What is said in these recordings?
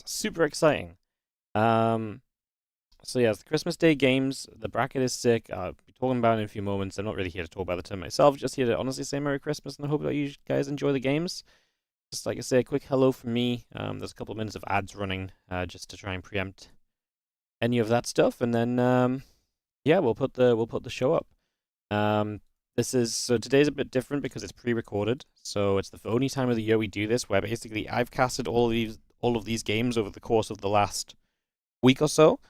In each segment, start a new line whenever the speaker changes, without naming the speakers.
It's super exciting. So yeah, it's the Christmas Day games. The bracket is sick. I'll be talking about it in a few moments. I'm not really here to talk about the turn myself. Just here to honestly say Merry Christmas and I hope that you guys enjoy the games. Just like I say, a quick hello from me. There's a couple of minutes of ads running just to try and preempt any of that stuff, and then yeah, we'll put the show up. So today's a bit different because it's pre-recorded. So it's the only time of the year we do this where basically I've casted all of these games over the course of the last week or so.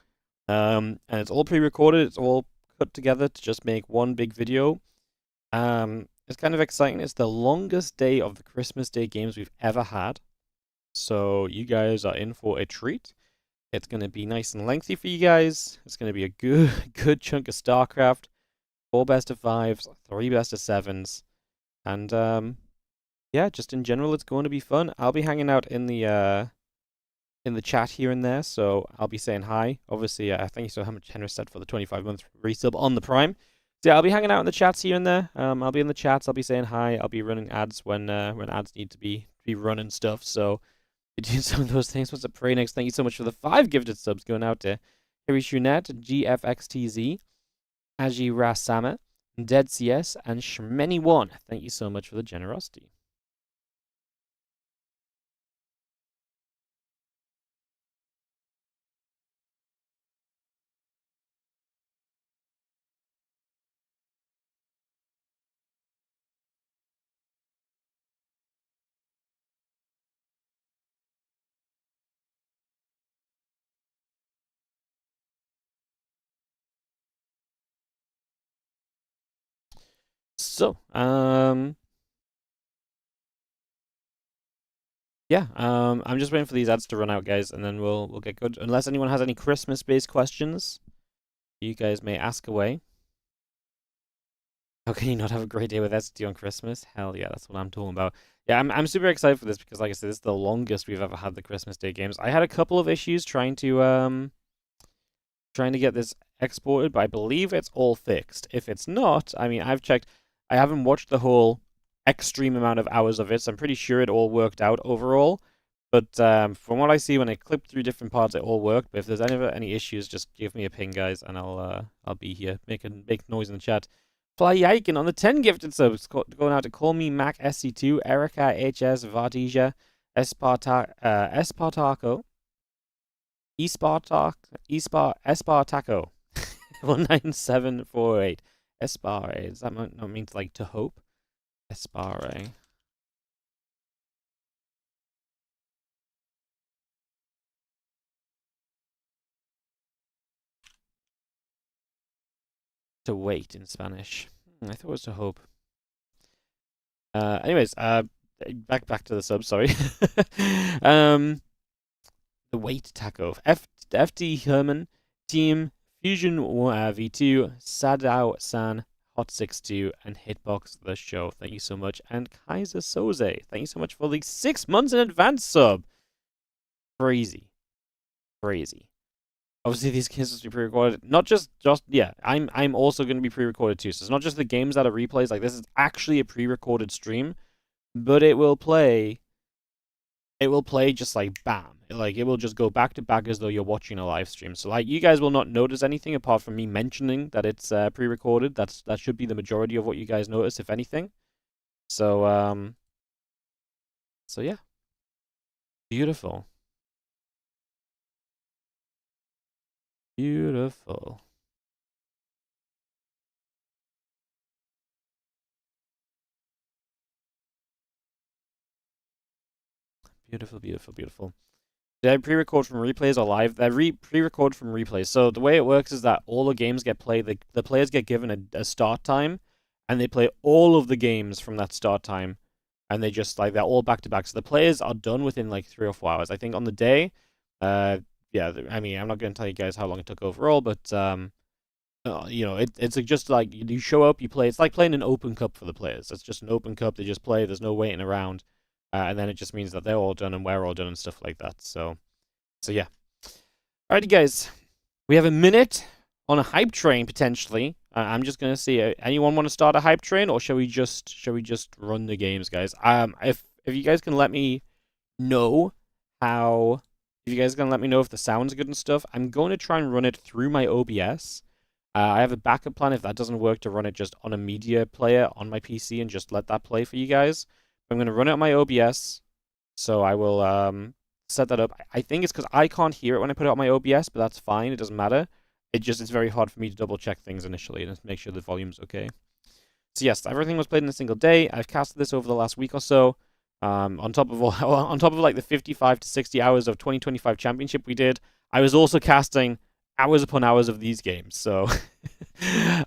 And it's all pre-recorded. It's all put together to just make one big video. It's kind of exciting. It's the longest day of the Christmas Day games we've ever had. So you guys are in for a treat. It's going to be nice and lengthy for you guys. It's going to be a good chunk of StarCraft. 4 best of 5s, 3 best of 7s. And yeah, just in general, it's going to be fun. I'll be hanging out in the chat here and there, so I'll be saying hi. Obviously, thank you so much, Henry said, for the 25-month resub on the Prime. So yeah, I'll be hanging out in the chats here and there. I'll be in the chats. I'll be saying hi. I'll be running ads when ads need to be run and stuff. So be doing some of those things. What's up, Preynix? Thank you so much for the 5 gifted subs going out to Harry Shunet, GFXTZ, Aji Rasama, Dead CS, and Shmeny1. Thank you so much for the generosity. So, yeah, I'm just waiting for these ads to run out, guys, and then we'll get good. Unless anyone has any Christmas-based questions, you guys may ask away. How can you not have a great day with SD on Christmas? Hell yeah, that's what I'm talking about. Yeah, I'm super excited for this because, like I said, this is the longest we've ever had the Christmas Day games. I had a couple of issues trying to get this exported, but I believe it's all fixed. If it's not, I mean, I've checked. I haven't watched the whole extreme amount of hours of it, so I'm pretty sure it all worked out overall. But from what I see, when I clip through different parts, it all worked. But if there's any issues, just give me a ping, guys, and I'll be here. Make noise in the chat. Fly Yiken on the 10 gifted subs, going out to Call Me Mac SC2, Erica HS Vardija, Espartaco, Espartaco, 19748. Espare, does that not mean like to hope? Espare. To wait in Spanish. I thought it was to hope. Anyways, back to the sub, sorry. The wait taco. FD Herman, Team Fusion V2, Sadao San, Hot 62, and Hitbox the show. Thank you so much. And Kaiser Soze, thank you so much for the 6 months in advance sub. Crazy. Obviously, these games will be pre-recorded. Not just yeah. I'm also going to be pre-recorded too. So it's not just the games that are replays. Like, this is actually a pre-recorded stream, but it will play. It will play just like bam. Like, it will just go back to back as though you're watching a live stream. So like, you guys will not notice anything apart from me mentioning that it's pre-recorded. That should be the majority of what you guys notice, if anything. So So yeah. Beautiful. Beautiful. Beautiful. Did I pre-record from replays or live? They pre-record from replays. So the way it works is that all the games get played. The players get given a start time, and they play all of the games from that start time, and they just like they're all back to back. So the players are done within like 3 or 4 hours. I think on the day, yeah. I mean, I'm not going to tell you guys how long it took overall, but you know, it's just like you show up, you play. It's like playing an open cup for the players. It's just an open cup. They just play. There's no waiting around. And then it just means that they're all done and we're all done and stuff like that. So yeah. Alrighty, guys. We have a minute on a hype train potentially. I'm just gonna see. Anyone want to start a hype train, or shall we just run the games, guys? If you guys can let me know how If you guys are going to let me know if the sound's good and stuff, I'm going to try and run it through my OBS. I have a backup plan if that doesn't work to run it just on a media player on my PC and just let that play for you guys. I'm going to run it on my OBS, so I will set that up. I think it's because I can't hear it when I put it on my OBS, but that's fine. It doesn't matter. It's very hard for me to double check things initially and make sure the volume's okay. So yes, everything was played in a single day. I've casted this over the last week or so. On top of like the 55 to 60 hours of 2025 championship we did, I was also casting hours upon hours of these games. So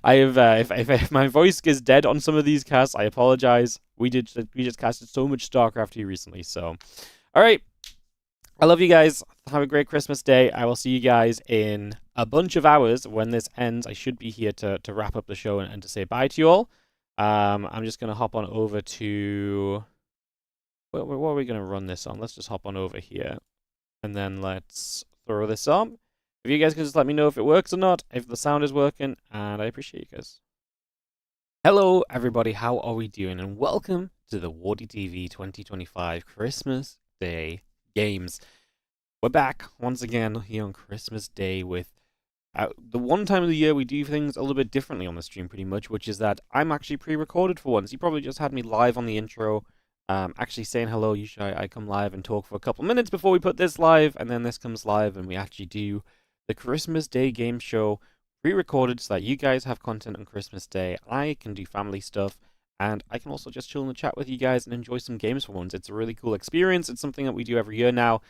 I have if my voice gets dead on some of these casts, I apologize. We just casted so much StarCraft here recently. So all right, I love you guys. Have a great Christmas day. I will see you guys in a bunch of hours when this ends. I should be here to wrap up the show and to say bye to you all. I'm just gonna hop on over to. What are we going to run this on? Let's just hop on over here. And then let's throw this on. If you guys can just let me know if it works or not, if the sound is working, and I appreciate you guys. Hello, everybody. How are we doing? And welcome to the WardiTV 2025 Christmas Day Games. We're back once again here on Christmas Day with the one time of the year we do things a little bit differently on the stream pretty much, which is that I'm actually pre-recorded for once. You probably just had me live on the intro. Actually saying hello. Usually I come live and talk for a couple minutes before we put this live, and then this comes live and we actually do the Christmas Day game show pre-recorded so that you guys have content on Christmas Day. I can do family stuff, and I can also just chill in the chat with you guys and enjoy some games for once. It's a really cool experience. It's something that we do every year now.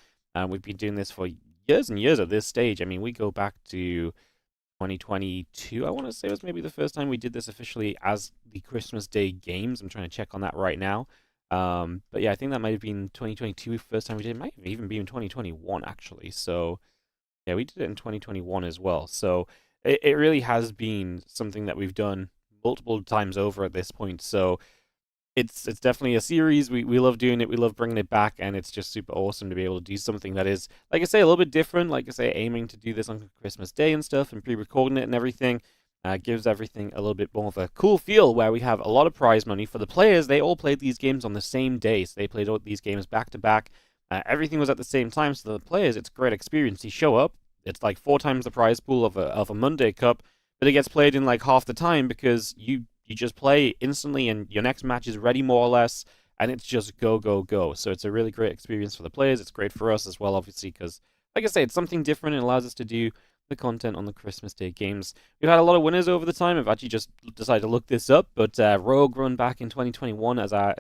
We've been doing this for years and years at this stage. I mean, we go back to 2022, I want to say was maybe the first time we did this officially as the Christmas Day games. I'm trying to check on that right now. But yeah, I think that might have been 2022 first time we did it. Might have even been 2021 actually. So yeah, we did it in 2021 as well. So it really has been something that we've done multiple times over at this point. So it's definitely a series. We love doing it. We love bringing it back, and it's just super awesome to be able to do something that is, like I say, a little bit different. Like I say, aiming to do this on Christmas Day and stuff, and pre-recording it and everything. Gives everything a little bit more of a cool feel where we have a lot of prize money for the players. They all played these games on the same day, so they played all these games back to back. Everything was at the same time, so the players, it's a great experience. You show up, it's like 4 times the prize pool of a Monday Cup, but it gets played in like half the time because you just play instantly and your next match is ready more or less, and it's just go, go, go. So it's a really great experience for the players. It's great for us as well, obviously, because, like I say, it's something different. It allows us to do the content on the Christmas Day games. We've had a lot of winners over the time. I've actually just decided to look this up, but Rogue won back in 2021 as our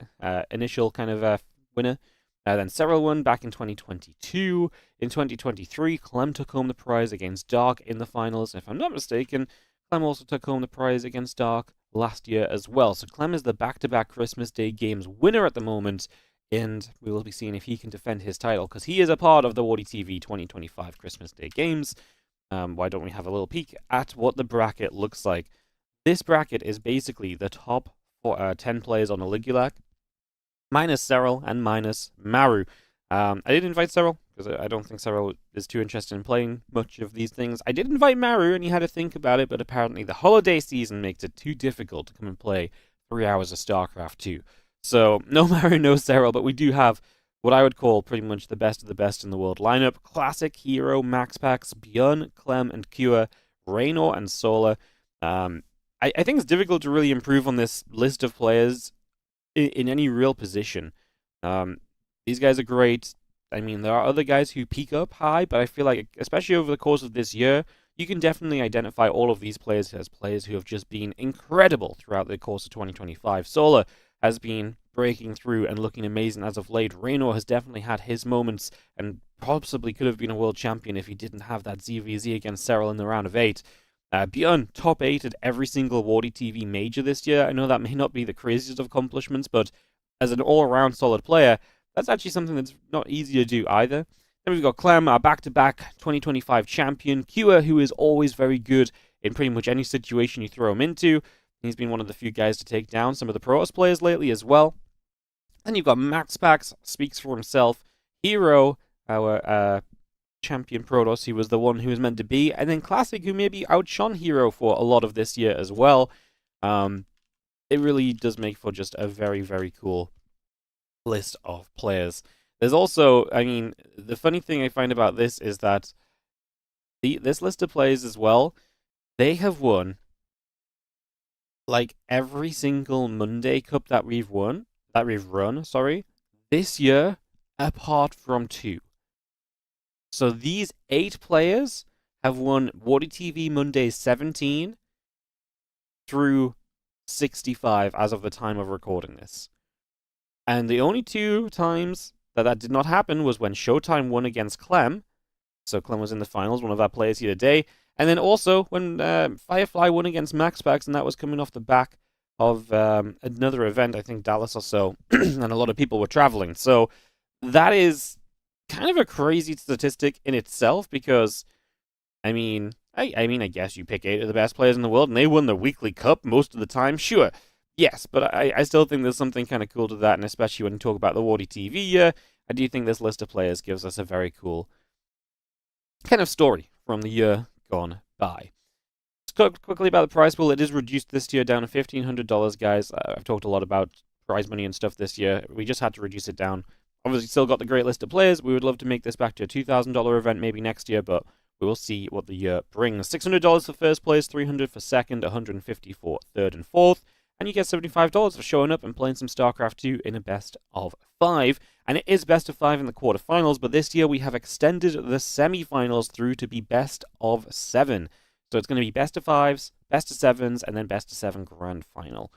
initial kind of winner. Then Cyril won back in 2022. In 2023, Clem took home the prize against Dark in the finals. And if I'm not mistaken, Clem also took home the prize against Dark last year as well. So Clem is the back-to-back Christmas Day games winner at the moment, and we will be seeing if he can defend his title, because he is a part of the WardiTV 2025 Christmas Day games. Why don't we have a little peek at what the bracket looks like? This bracket is basically the top 10 players on the Ligulac, minus Cyril and minus Maru. I did invite Cyril, because I don't think Cyril is too interested in playing much of these things. I did invite Maru, and he had to think about it, but apparently the holiday season makes it too difficult to come and play 3 hours of StarCraft 2. So, no Maru, no Cyril, but we do have what I would call pretty much the best of the best in the world lineup. Classic, Hero, MaxPax, ByuN, Clem, and Cure, Reynor, and Solar. I think it's difficult to really improve on this list of players in any real position. These guys are great. I mean, there are other guys who peak up high, but I feel like, especially over the course of this year, you can definitely identify all of these players as players who have just been incredible throughout the course of 2025. Solar has been breaking through and looking amazing as of late. Reynor has definitely had his moments and possibly could have been a world champion if he didn't have that ZVZ against Cyril in the round of 8. ByuN, top 8 at every single WardiTV major this year. I know that may not be the craziest of accomplishments, but as an all-around solid player, that's actually something that's not easy to do either. Then we've got Clem, our back-to-back 2025 champion. Cure, who is always very good in pretty much any situation you throw him into. He's been one of the few guys to take down some of the Protoss players lately as well. Then you've got MaxPax, speaks for himself. Hero, our champion Protoss, he was the one who was meant to be. And then Classic, who maybe outshone Hero for a lot of this year as well. It really does make for just a very, very cool list of players. There's also, I mean, the funny thing I find about this is that this list of players as well, they have won like every single Monday Cup that we've run, sorry, this year, apart from 2. So these 8 players have won WardiTV Mondays 17 through 65 as of the time of recording this. And the only 2 times that did not happen was when Showtime won against Clem. So Clem was in the finals, one of our players here today. And then also when Firefly won against MaxPax, and that was coming off the back of another event, I think Dallas or so, and a lot of people were traveling. So that is kind of a crazy statistic in itself because, I mean, I guess you pick 8 of the best players in the world, and they won the weekly cup most of the time. Sure, yes, but I still think there's something kind of cool to that, and especially when you talk about the WardiTV year, I do think this list of players gives us a very cool kind of story from the year gone by. Let's talk quickly about the prize pool. It is reduced this year down to $1,500, guys. I've talked a lot about prize money and stuff this year. We just had to reduce it down. Obviously, still got the great list of players. We would love to make this back to a $2,000 event maybe next year, but we will see what the year brings. $600 for first place, $300 for second, $150 for third and fourth, and you get $75 for showing up and playing some StarCraft 2 in a best of 5. And it is best of 5 in the quarterfinals, but this year we have extended the semifinals through to be best of 7. So it's going to be best of 5s, best of 7s, and then best of 7 grand final.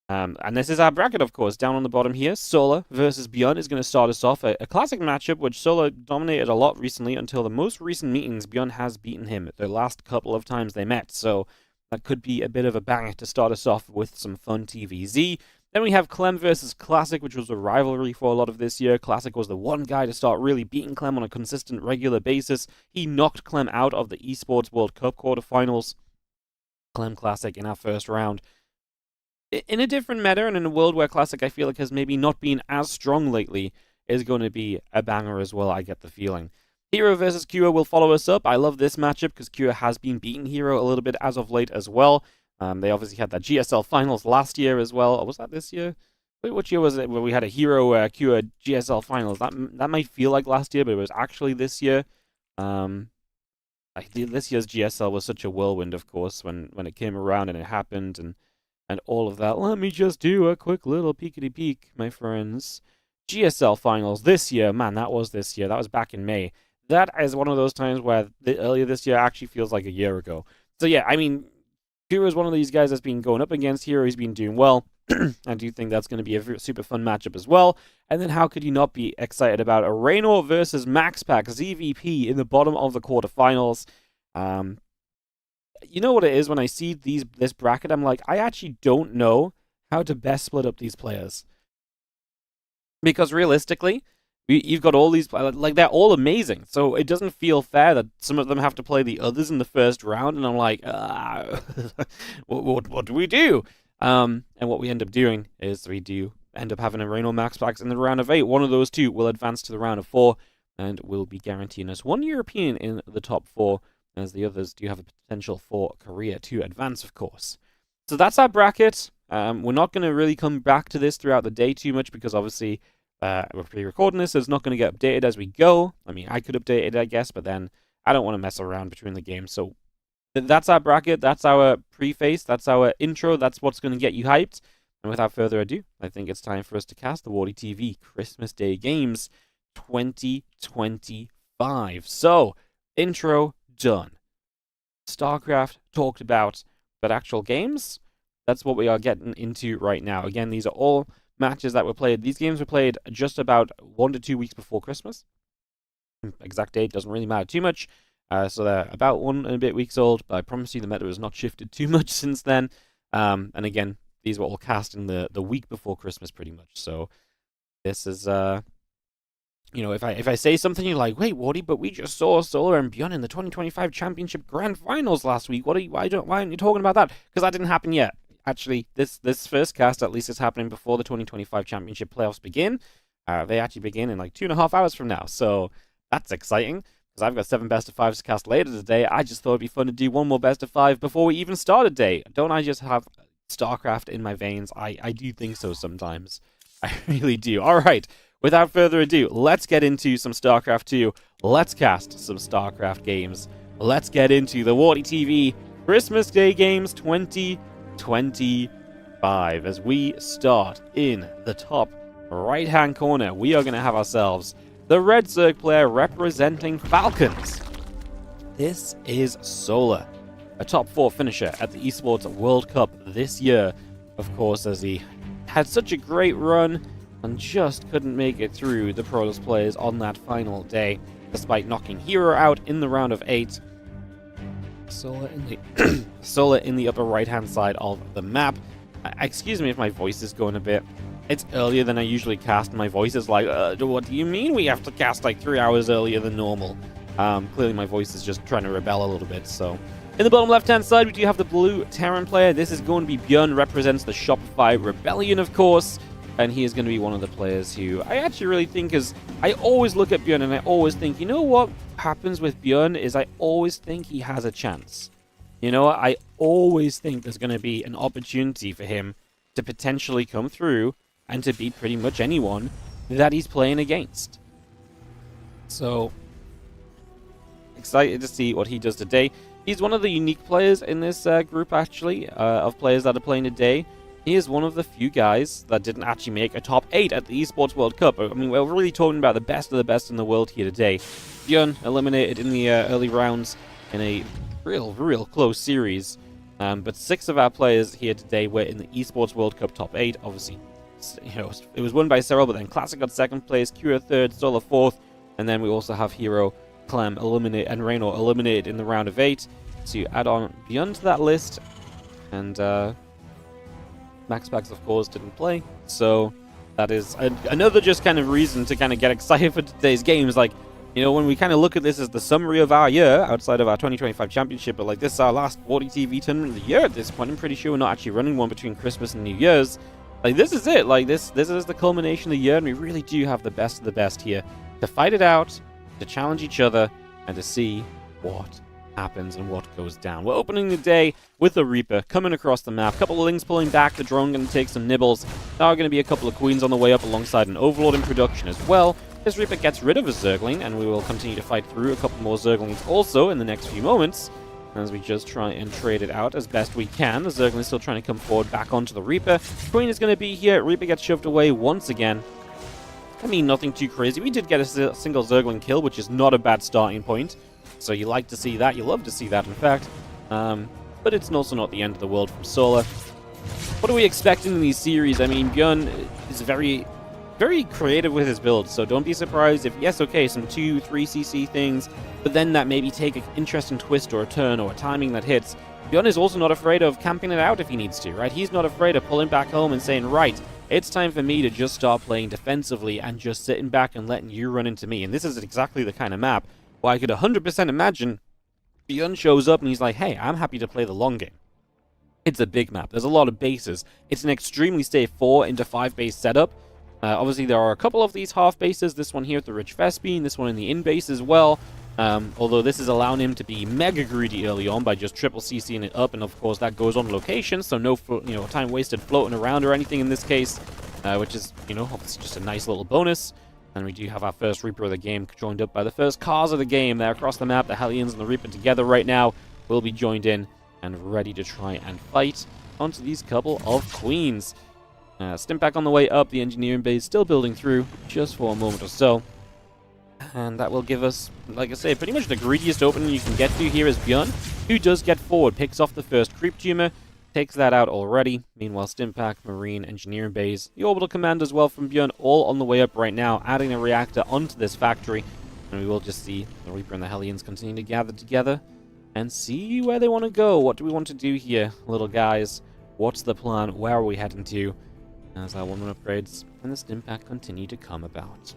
And this is our bracket, of course. Down on the bottom here, Solar versus ByuN is going to start us off. A classic matchup, which Solar dominated a lot recently until the most recent meetings. ByuN has beaten him the last couple of times they met. So that could be a bit of a banger to start us off with some fun TVZ. Then we have Clem versus Classic, which was a rivalry for a lot of this year. Classic was the one guy to start really beating Clem on a consistent, regular basis. He knocked Clem out of the eSports World Cup quarterfinals. Clem Classic in our first round. In a different meta and in a world where Classic I feel like has maybe not been as strong lately, is going to be a banger as well, I get the feeling. Hero versus Kua will follow us up. I love this matchup because Kua has been beating Hero a little bit as of late as well. They obviously had that GSL finals last year as well. Or was that this year? Wait, what year was it where we had a Hero Kua GSL finals? That might feel like last year, but it was actually this year. This year's GSL was such a whirlwind, of course, when it came around and it happened and all of that. Let me just do a quick little peekity peek, my friends. GSL finals this year, man, that was this year. That was back in May. That is one of those times where earlier this year actually feels like a year ago. So yeah, I mean, Kura is one of these guys that's been going up against Hero. He's been doing well. I do think that's going to be a super fun matchup as well. And then how could you not be excited about a Reynor versus MaxPax ZVP in the bottom of the quarterfinals? You know what it is when I see this bracket? I'm like, I actually don't know how to best split up these players. Because realistically, you've got all these, like, they're all amazing. So it doesn't feel fair that some of them have to play the others in the first round. And I'm like, what do we do? And what we end up doing is we do end up having a Reynor MaxPax in the round of 8. One of those 2 will advance to the round of 4 and will be guaranteeing us 1 European in the top 4, as the others do have a potential for Korea to advance, of course. So that's our bracket. We're not going to really come back to this throughout the day too much because obviously we're pre-recording this, so it's not going to get updated as we go. I mean, I could update it, I guess, but then I don't want to mess around between the games. So that's our bracket. That's our preface. That's our intro. That's what's going to get you hyped. And without further ado, I think it's time for us to cast the WardiTV Christmas Day Games 2025. So, intro done. StarCraft talked about, but actual games, that's what we are getting into right now. Again, these are all matches that were played. These games were played just about 1 to 2 weeks before Christmas. Exact date doesn't really matter too much. So they're about 1 and a bit weeks old, but I promise you the meta has not shifted too much since then. And again, these were all cast in the week before Christmas pretty much. So this is you know, if I say something, you're like, wait, Wardy, but we just saw Solar and ByuN in the 2025 Championship Grand Finals last week. Why aren't you talking about that? Because that didn't happen yet. Actually, this first cast at least is happening before the 2025 Championship playoffs begin. They actually begin in like 2.5 hours from now, so that's exciting. Because I've got 7 best of 5s to cast later today. I just thought it'd be fun to do 1 more best of 5 before we even start a day. Don't I just have StarCraft in my veins? I do think so sometimes. I really do. All right. without further ado, let's get into some StarCraft 2. Let's cast some StarCraft games. Let's get into the WardiTV Christmas Day Games 2025. As we start in the top right-hand corner, we are going to have ourselves the Red Zerg player representing Falcons. This is Solar, a top 4 finisher at the eSports World Cup this year. Of course, as he had such a great run and just couldn't make it through the Protoss players on that final day, despite knocking Hero out in the round of 8. Solar in the upper right-hand side of the map. Excuse me if my voice is going a bit. It's earlier than I usually cast. My voice is like, what do you mean we have to cast like 3 hours earlier than normal? Clearly my voice is just trying to rebel a little bit, so... In the bottom left-hand side, we do have the blue Terran player. This is going to be ByuN, represents the Shopify Rebellion, of course. And he is going to be one of the players who I actually really think is... I always look at ByuN and I always think, you know what happens with ByuN is I always think he has a chance. You know, I always think there's going to be an opportunity for him to potentially come through and to beat pretty much anyone that he's playing against. So, excited to see what he does today. He's one of the unique players in this group, actually, of players that are playing today. He is one of the few guys that didn't actually make a top 8 at the eSports World Cup. I mean, we're really talking about the best of the best in the world here today. ByuN eliminated in the early rounds in a real close series. But 6 of our players here today were in the eSports World Cup top 8. Obviously, you know, it was won by Cyril, but then Classic got 2nd place, Q 3rd, Solar 4th, and then we also have Hero, Clem, and Reynor eliminated in the round of 8 to add on ByuN to that list. And MaxPax, of course, didn't play, so that is another just kind of reason to kind of get excited for today's games. Like, you know, when we kind of look at this as the summary of our year, outside of our 2025 championship, but like this is our last WardiTV tournament of the year at this point. I'm pretty sure we're not actually running one between Christmas and New Year's. Like, this is it. Like, this is the culmination of the year, and we really do have the best of the best here to fight it out, to challenge each other, and to see what happens and what goes down. We're opening the day with a Reaper coming across the map. A couple of Lings pulling back. The drone going to take some nibbles. There are going to be a couple of Queens on the way up alongside an Overlord in production as well. This Reaper gets rid of a Zergling, and we will continue to fight through a couple more Zerglings also in the next few moments as we just try and trade it out as best we can. The Zergling is still trying to come forward back onto the Reaper. Queen is going to be here. Reaper gets shoved away once again. I mean, nothing too crazy. We did get a single Zergling kill, which is not a bad starting point. So you like to see that. You love to see that, in fact. But it's also not the end of the world from Solar. What are we expecting in these series? I mean, ByuN is very creative with his builds, so don't be surprised if, yes, okay, some 2-3 CC things, but then that maybe take an interesting twist or a turn or a timing that hits. ByuN is also not afraid of camping it out if he needs to, right? He's not afraid of pulling back home and saying, right, it's time for me to just start playing defensively and just sitting back and letting you run into me. And this is exactly the kind of map where I could 100% imagine ByuN shows up and he's like, hey, I'm happy to play the long game. It's a big map. There's a lot of bases. It's an extremely safe 4 into 5 base setup. Obviously, there are a couple of these half bases. This one here at the Rich Vespine, this one in the in base as well. Although this is allowing him to be mega greedy early on by just triple CCing it up, and of course that goes on location, so no time wasted floating around or anything in this case, which is obviously just a nice little bonus. And we do have our first Reaper of the game joined up by the first cars of the game. They're across the map. The Hellions and the Reaper together right now will be joined in and ready to try and fight onto these couple of Queens. Stimp back on the way up. The engineering base still building through just for a moment or so. And that will give us, like I say, pretty much the greediest opening you can get to here is ByuN, who does get forward, picks off the first creep tumor, takes that out already. Meanwhile, Stimpack, Marine, Engineering Base, the Orbital Command as well from ByuN, all on the way up right now, adding a reactor onto this factory. And we will just see the Reaper and the Hellions continue to gather together and see where they want to go. What do we want to do here, little guys? What's the plan? Where are we heading to? As our 1-1 upgrades and the Stimpack continue to come about.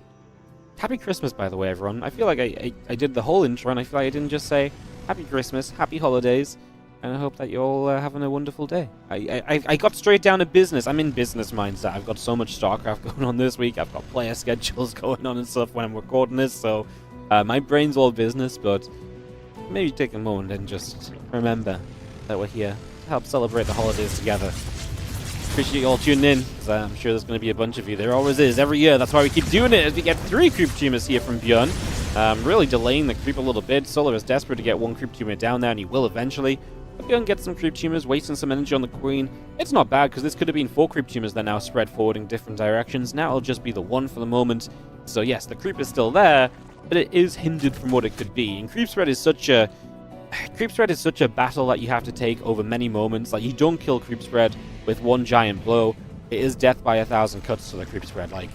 Happy Christmas, by the way, everyone. I feel like I did the whole intro, and I feel like I didn't just say Happy Christmas, Happy Holidays, and I hope that you're all having a wonderful day. I got straight down to business. I'm in business mindset. I've got so much StarCraft going on this week. I've got player schedules going on and stuff when I'm recording this, so my brain's all business, but maybe take a moment and just remember that we're here to help celebrate the holidays together. Appreciate you all tuning in, because I'm sure there's going to be a bunch of you. There always is, every year. That's why we keep doing it, as we get 3 creep tumors here from ByuN. Really delaying the creep a little bit. Solar is desperate to get 1 creep tumor down there, and he will eventually. But ByuN gets some creep tumors, wasting some energy on the queen. It's not bad, because this could have been 4 creep tumors that now spread forward in different directions. Now it'll just be the 1 for the moment. So yes, the creep is still there, but it is hindered from what it could be. And creep spread is such a battle that you have to take over many moments. Like, you don't kill creep spread with 1 giant blow. It is death by 1,000 cuts to the creep spread. Like,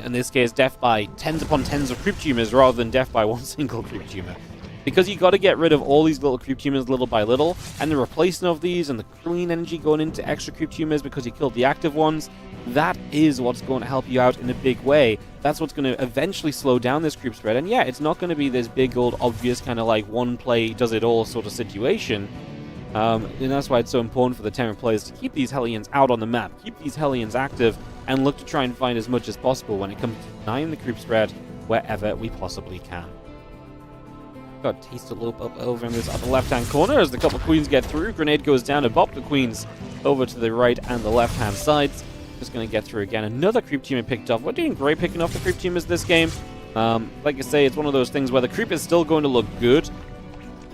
in this case, death by tens upon tens of creep tumors rather than death by 1 single creep tumor. Because you got to get rid of all these little creep tumors little by little, and the replacement of these and the queen energy going into extra creep tumors because you killed the active ones, that is what's going to help you out in a big way. That's what's going to eventually slow down this creep spread. And yeah, it's not going to be this big old obvious kind of like one play does it all sort of situation. And that's why it's so important for the Terran players to keep these Hellions out on the map, keep these Hellions active, and look to try and find as much as possible when it comes to denying the creep spread wherever we possibly can. Got a taste of loop up over in this upper left-hand corner as the couple queens get through. Grenade goes down to bop the queens over to the right and the left-hand sides. Just going to get through again. Another creep tumor picked off. We're doing great picking off the creep tumors this game. Like I say, it's one of those things where the creep is still going to look good,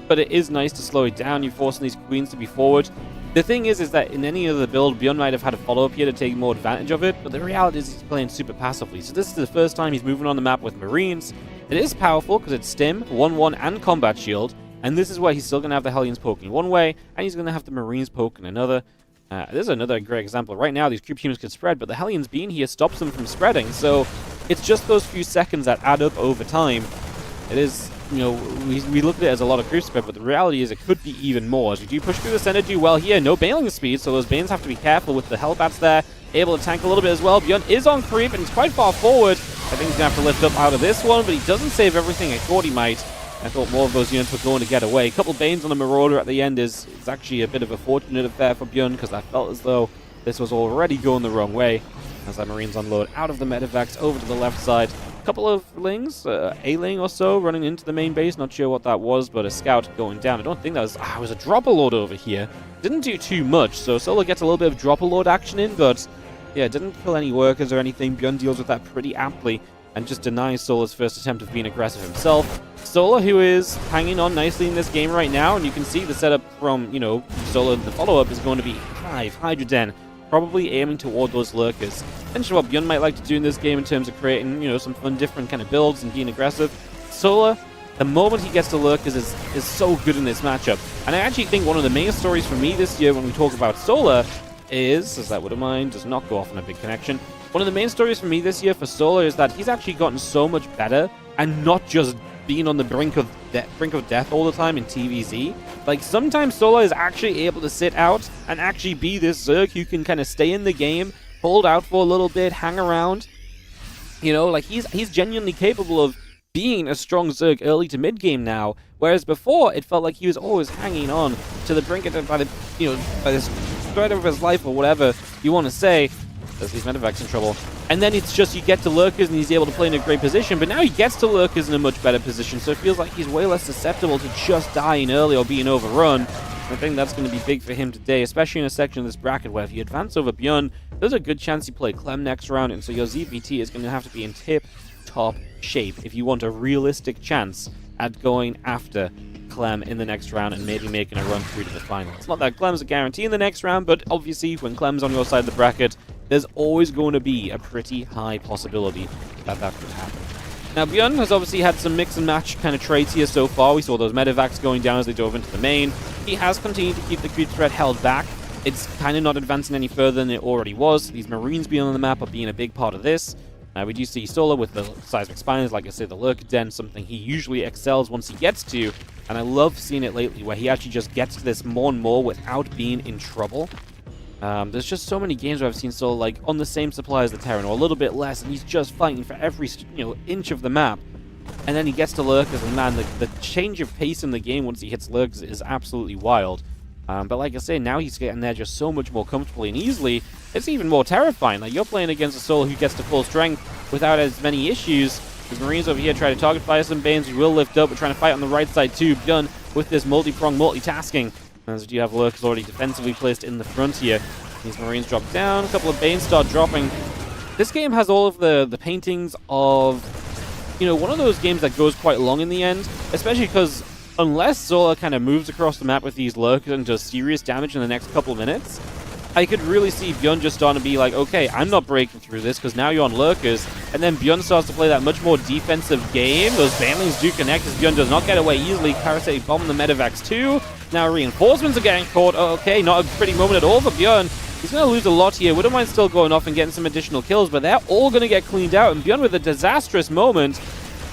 but it is nice to slow it down. You're forcing these queens to be forward. The thing is that in any other build, ByuN might have had a follow-up here to take more advantage of it, but the reality is he's playing super passively. So this is the first time he's moving on the map with Marines. It is powerful because it's Stim, 1-1, and Combat Shield, and this is where he's still going to have the Hellions poking one way, and he's going to have the Marines poking another. This is another great example. Right now, these creep tumors can spread, but the Hellions being here stops them from spreading, so it's just those few seconds that add up over time. It is, you know, we look at it as a lot of creep spread, but the reality is it could be even more. As we do push through the center, do well here. No bailing speed, so those Banes have to be careful with the Hellbats there. Able to tank a little bit as well. ByuN is on creep, and he's quite far forward. I think he's going to have to lift up out of this one, but he doesn't save everything I thought he might. I thought more of those units were going to get away. A couple Banes on the Marauder at the end is actually a bit of a fortunate affair for ByuN, because I felt as though this was already going the wrong way. As that Marines unload out of the medevacs over to the left side. A couple of lings, a ling or so running into the main base. Not sure what that was, but a scout going down. I don't think that was... it was a dropper load over here. Didn't do too much, so Solo gets a little bit of dropper load action in, but yeah, didn't kill any workers or anything. ByuN deals with that pretty aptly and just denies Sola's first attempt of being aggressive himself. Sola, who is hanging on nicely in this game right now, and you can see the setup from, you know, Sola, the follow-up is going to be 5 Hydra Den, probably aiming toward those lurkers. Essentially what ByuN might like to do in this game in terms of creating, you know, some fun different kind of builds and being aggressive. Sola, the moment he gets to lurkers is so good in this matchup. And I actually think one of the main stories for me this year when we talk about Sola is, as that would have mind, does not go off on a big connection. One of the main stories for me this year for Sola is that he's actually gotten so much better and not just being on the brink of death all the time in TVZ. Like, sometimes Sola is actually able to sit out and actually be this Zerg who can kind of stay in the game, hold out for a little bit, hang around. You know, like, he's genuinely capable of being a strong Zerg early to mid game now, whereas before it felt like he was always hanging on to the brink of death by this threat of his life or whatever you want to say. As these medevacs in trouble. And then it's just you get to lurkers and he's able to play in a great position, but now he gets to lurkers in a much better position, so it feels like he's way less susceptible to just dying early or being overrun. I think that's going to be big for him today, especially in a section of this bracket where if you advance over ByuN, there's a good chance you play Clem next round, and so your ZVT is going to have to be in tip-top shape if you want a realistic chance at going after Clem in the next round and maybe making a run through to the final. It's not that Clem's a guarantee in the next round, but obviously when Clem's on your side of the bracket, there's always going to be a pretty high possibility that that could happen. Now, ByuN has obviously had some mix and match kind of trades here so far. We saw those medevacs going down as they dove into the main. He has continued to keep the creep threat held back. It's kind of not advancing any further than it already was. These Marines being on the map are being a big part of this. We do see Sola with the seismic spines, like I said, the Lurker Den, something he usually excels once he gets to, and I love seeing it lately, where he actually just gets to this more and more without being in trouble. There's just so many games where I've seen Sola, like, on the same supply as the Terran, or a little bit less, and he's just fighting for every, inch of the map. And then he gets to Lurkers, and man, the change of pace in the game once he hits Lurkers is absolutely wild. But like I say, now he's getting there just so much more comfortably and easily. It's even more terrifying. Like, you're playing against a Sola who gets to full strength without as many issues. His Marines over here try to target fire some Banes. We will lift up. We're trying to fight on the right side too. ByuN with this multi-prong multitasking. As we do have Lurkers already defensively placed in the front here. These Marines drop down. A couple of Banes start dropping. This game has all of the paintings of, you know, one of those games that goes quite long in the end, especially because unless Zola kind of moves across the map with these lurkers and does serious damage in the next couple of minutes, I could really see ByuN just starting to be like, okay, I'm not breaking through this because now you're on lurkers. And then ByuN starts to play that much more defensive game. Those Banelings do connect as ByuN does not get away easily. Karate bombing the Medivacs too. Now reinforcements are getting caught. Oh, okay, not a pretty moment at all for ByuN. He's going to lose a lot here. Wouldn't mind still going off and getting some additional kills, but they're all going to get cleaned out. And ByuN with a disastrous moment.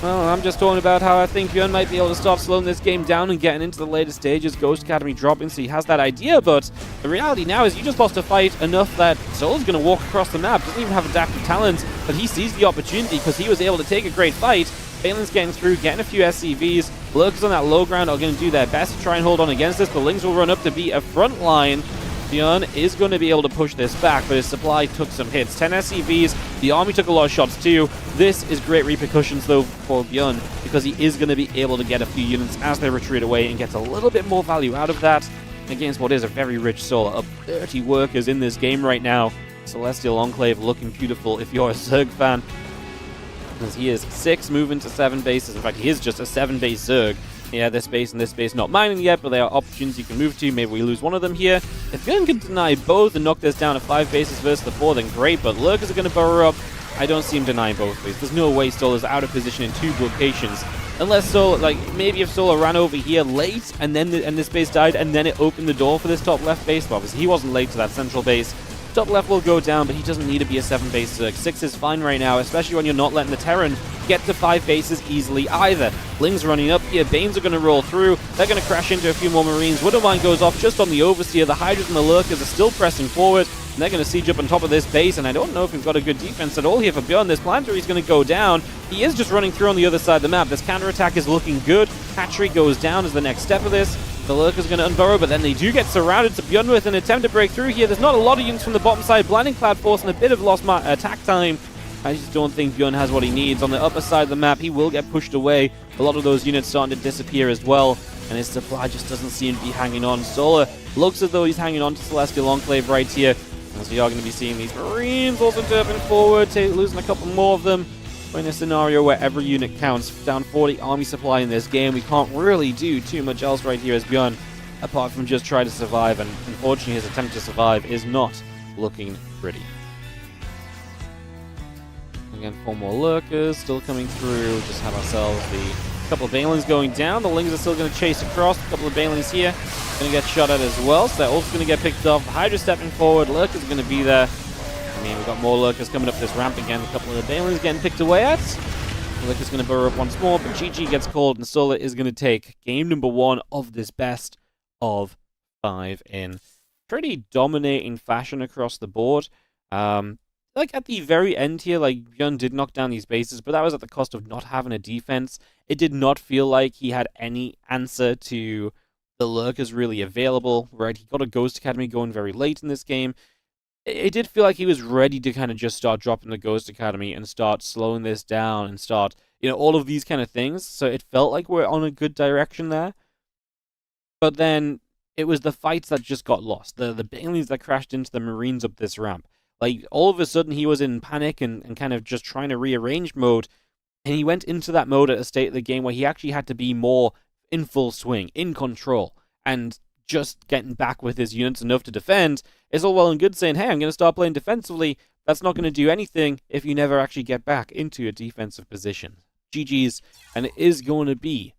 Well, I'm just talking about how I think ByuN might be able to start slowing this game down and getting into the later stages. Ghost Academy dropping, so he has that idea, but the reality now is you just lost a fight enough that Zola's going to walk across the map. Doesn't even have adaptive talent, but he sees the opportunity because he was able to take a great fight. Balin's getting through, getting a few SCVs. Lurkers on that low ground are going to do their best to try and hold on against this. The Lings will run up to be a front line. ByuN is going to be able to push this back, but his supply took some hits. 10 SCVs, the army took a lot of shots too. This is great repercussions though for ByuN, because he is going to be able to get a few units as they retreat away and gets a little bit more value out of that against what is a very rich Solar. Up 30 workers in this game right now. Celestial Enclave looking beautiful if you're a Zerg fan, as he is 6 moving to 7 bases. In fact, he is just a 7-base Zerg. Yeah, this base and this base not mining yet, but there are options you can move to. Maybe we lose one of them here. If ByuN can deny both and knock this down to 5 bases versus the 4, then great, but Lurkers are going to burrow up. I don't see him denying both ways. There's no way Solar's out of position in 2 locations. Unless Solar, like, maybe if Solar ran over here late and then this base died and then it opened the door for this top left base. But obviously he wasn't late to that central base. Top left will go down, but he doesn't need to be a 7-base Zerg. 6 is fine right now, especially when you're not letting the Terran get to 5 bases easily either. Lings running up here. Banes are going to roll through. They're going to crash into a few more Marines. Widowmine goes off just on the Overseer. The Hydras and the Lurkers are still pressing forward. And they're going to siege up on top of this base, and I don't know if we've got a good defense at all here for ByuN. This Planetary is going to go down. He is just running through on the other side of the map. This counterattack is looking good. Hatchery goes down as the next step of this. The Lurker's going to unburrow, but then they do get surrounded. So ByuN with an attempt to break through here. There's not a lot of units from the bottom side. Blinding Cloud Force and a bit of lost attack time. I just don't think ByuN has what he needs. On the upper side of the map, he will get pushed away. A lot of those units starting to disappear as well, and his supply just doesn't seem to be hanging on. Solar looks as though he's hanging on to Celestial Enclave right here, as we are going to be seeing these Marines also derping forward, losing a couple more of them. We're in a scenario where every unit counts. Down 40 army supply in this game. We can't really do too much else right here as ByuN, apart from just try to survive, and unfortunately his attempt to survive is not looking pretty. Again, 4 more Lurkers still coming through. Just have ourselves the couple of Banelings going down. The Lings are still going to chase across. A couple of Banelings here going to get shot at as well, so they're also going to get picked off. Hydra stepping forward. Lurkers are going to be there. I mean, we've got more Lurkers coming up this ramp again. A couple of the Banelings getting picked away at. Lurkers going to burrow up once more, but GG gets called, and Solar is going to take game number 1 of this best of 5 in pretty dominating fashion across the board. Like, at the very end here, like, ByuN did knock down these bases, but that was at the cost of not having a defense. It did not feel like he had any answer to the Lurkers really available, right? He got a Ghost Academy going very late in this game. It did feel like he was ready to kind of just start dropping the Ghost Academy and start slowing this down and start, you know, all of these kind of things. So it felt like we're on a good direction there. But then it was the fights that just got lost. The Banelings that crashed into the Marines up this ramp. Like, all of a sudden, he was in panic and kind of just trying to rearrange mode, and he went into that mode at a state of the game where he actually had to be more in full swing, in control, and just getting back with his units enough to defend. It's all well and good saying, hey, I'm going to start playing defensively. That's not going to do anything if you never actually get back into a defensive position. GG's, and it is going to be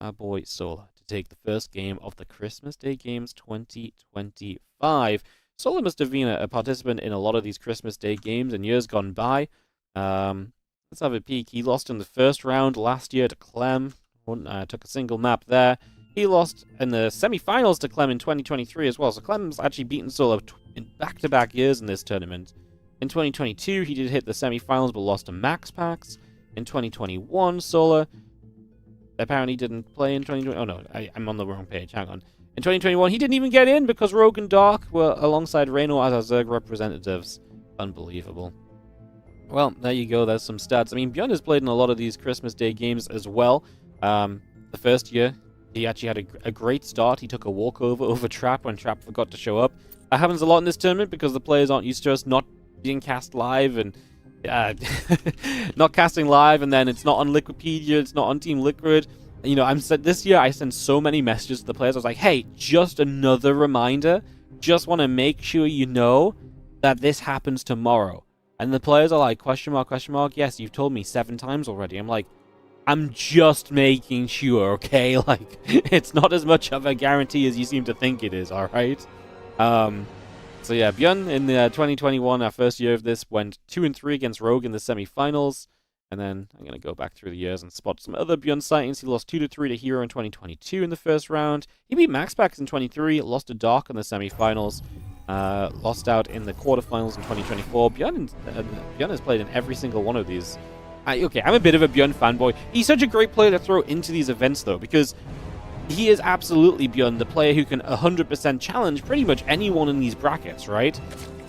our boy Solar to take the first game of the Christmas Day Games 2025. Solar must have been a participant in a lot of these Christmas Day games in years gone by. Let's have a peek. He lost in the first round last year to Clem. Took a single map there. He lost in the semifinals to Clem in 2023 as well. So Clem's actually beaten Solar in back-to-back years in this tournament. In 2022, he did hit the semifinals but lost to MaxPax. In 2021, Solar apparently didn't play in 2020. Oh no, I'm on the wrong page. Hang on. In 2021, he didn't even get in because Rogue and Dark were alongside Reynor as our Zerg representatives. Unbelievable. Well, there you go. There's some stats. I mean, ByuN has played in a lot of these Christmas Day games as well. The first year, he actually had a great start. He took a walkover over Trap when Trap forgot to show up. That happens a lot in this tournament because the players aren't used to us not being cast live and not casting live, and then it's not on Liquipedia, it's not on Team Liquid. You know, this year I sent so many messages to the players. I was like, hey, just another reminder. Just want to make sure you know that this happens tomorrow. And the players are like, question mark, question mark. Yes, you've told me 7 times already. I'm like, I'm just making sure, okay? Like, it's not as much of a guarantee as you seem to think it is, alright? So yeah, ByuN in the 2021, our first year of this, went 2-3 against Rogue in the semifinals. And then I'm going to go back through the years and spot some other ByuN sightings. He lost 2-3 to Hero in 2022 in the first round. He beat MaxPax in 23, lost to Dark in the semifinals. Lost out in the quarterfinals in 2024. ByuN has played in every single one of these. Okay, I'm a bit of a ByuN fanboy. He's such a great player to throw into these events, though, because he is absolutely ByuN, the player who can 100% challenge pretty much anyone in these brackets, right?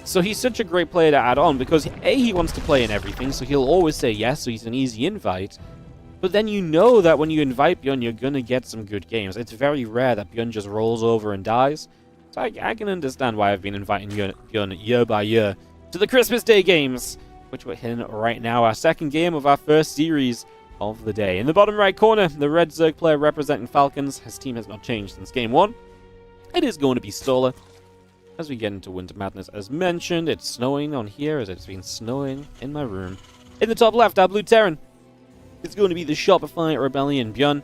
So he's such a great player to add on because, A, he wants to play in everything, so he'll always say yes, so he's an easy invite. But then you know that when you invite ByuN, you're going to get some good games. It's very rare that ByuN just rolls over and dies. So I can understand why I've been inviting ByuN year by year to the Christmas Day games, which we're hitting right now, our second game of our first series of the day. In the bottom right corner, the red Zerg player representing Falcons. His team has not changed since game 1. It is going to be Stoller. As we get into Winter Madness, as mentioned, it's snowing on here as it's been snowing in my room. In the top left, our blue Terran. It's going to be the Shopify Rebellion ByuN.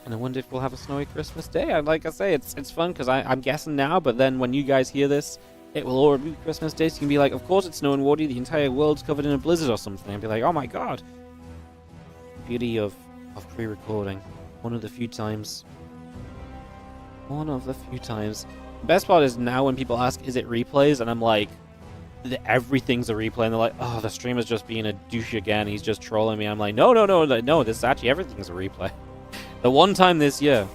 And I wonder if we'll have a snowy Christmas Day. Like I say, it's fun because I'm guessing now, but then when you guys hear this, it will already be Christmas Day, so you can be like, of course it's snowing, Wardy, the entire world's covered in a blizzard or something. And be like, oh my god. Beauty of pre-recording. One of the few times. The best part is now when people ask, is it replays? And I'm like, everything's a replay. And they're like, oh, the streamer's just being a douche again. He's just trolling me. I'm like, no, this is actually, everything's a replay. The one time this year.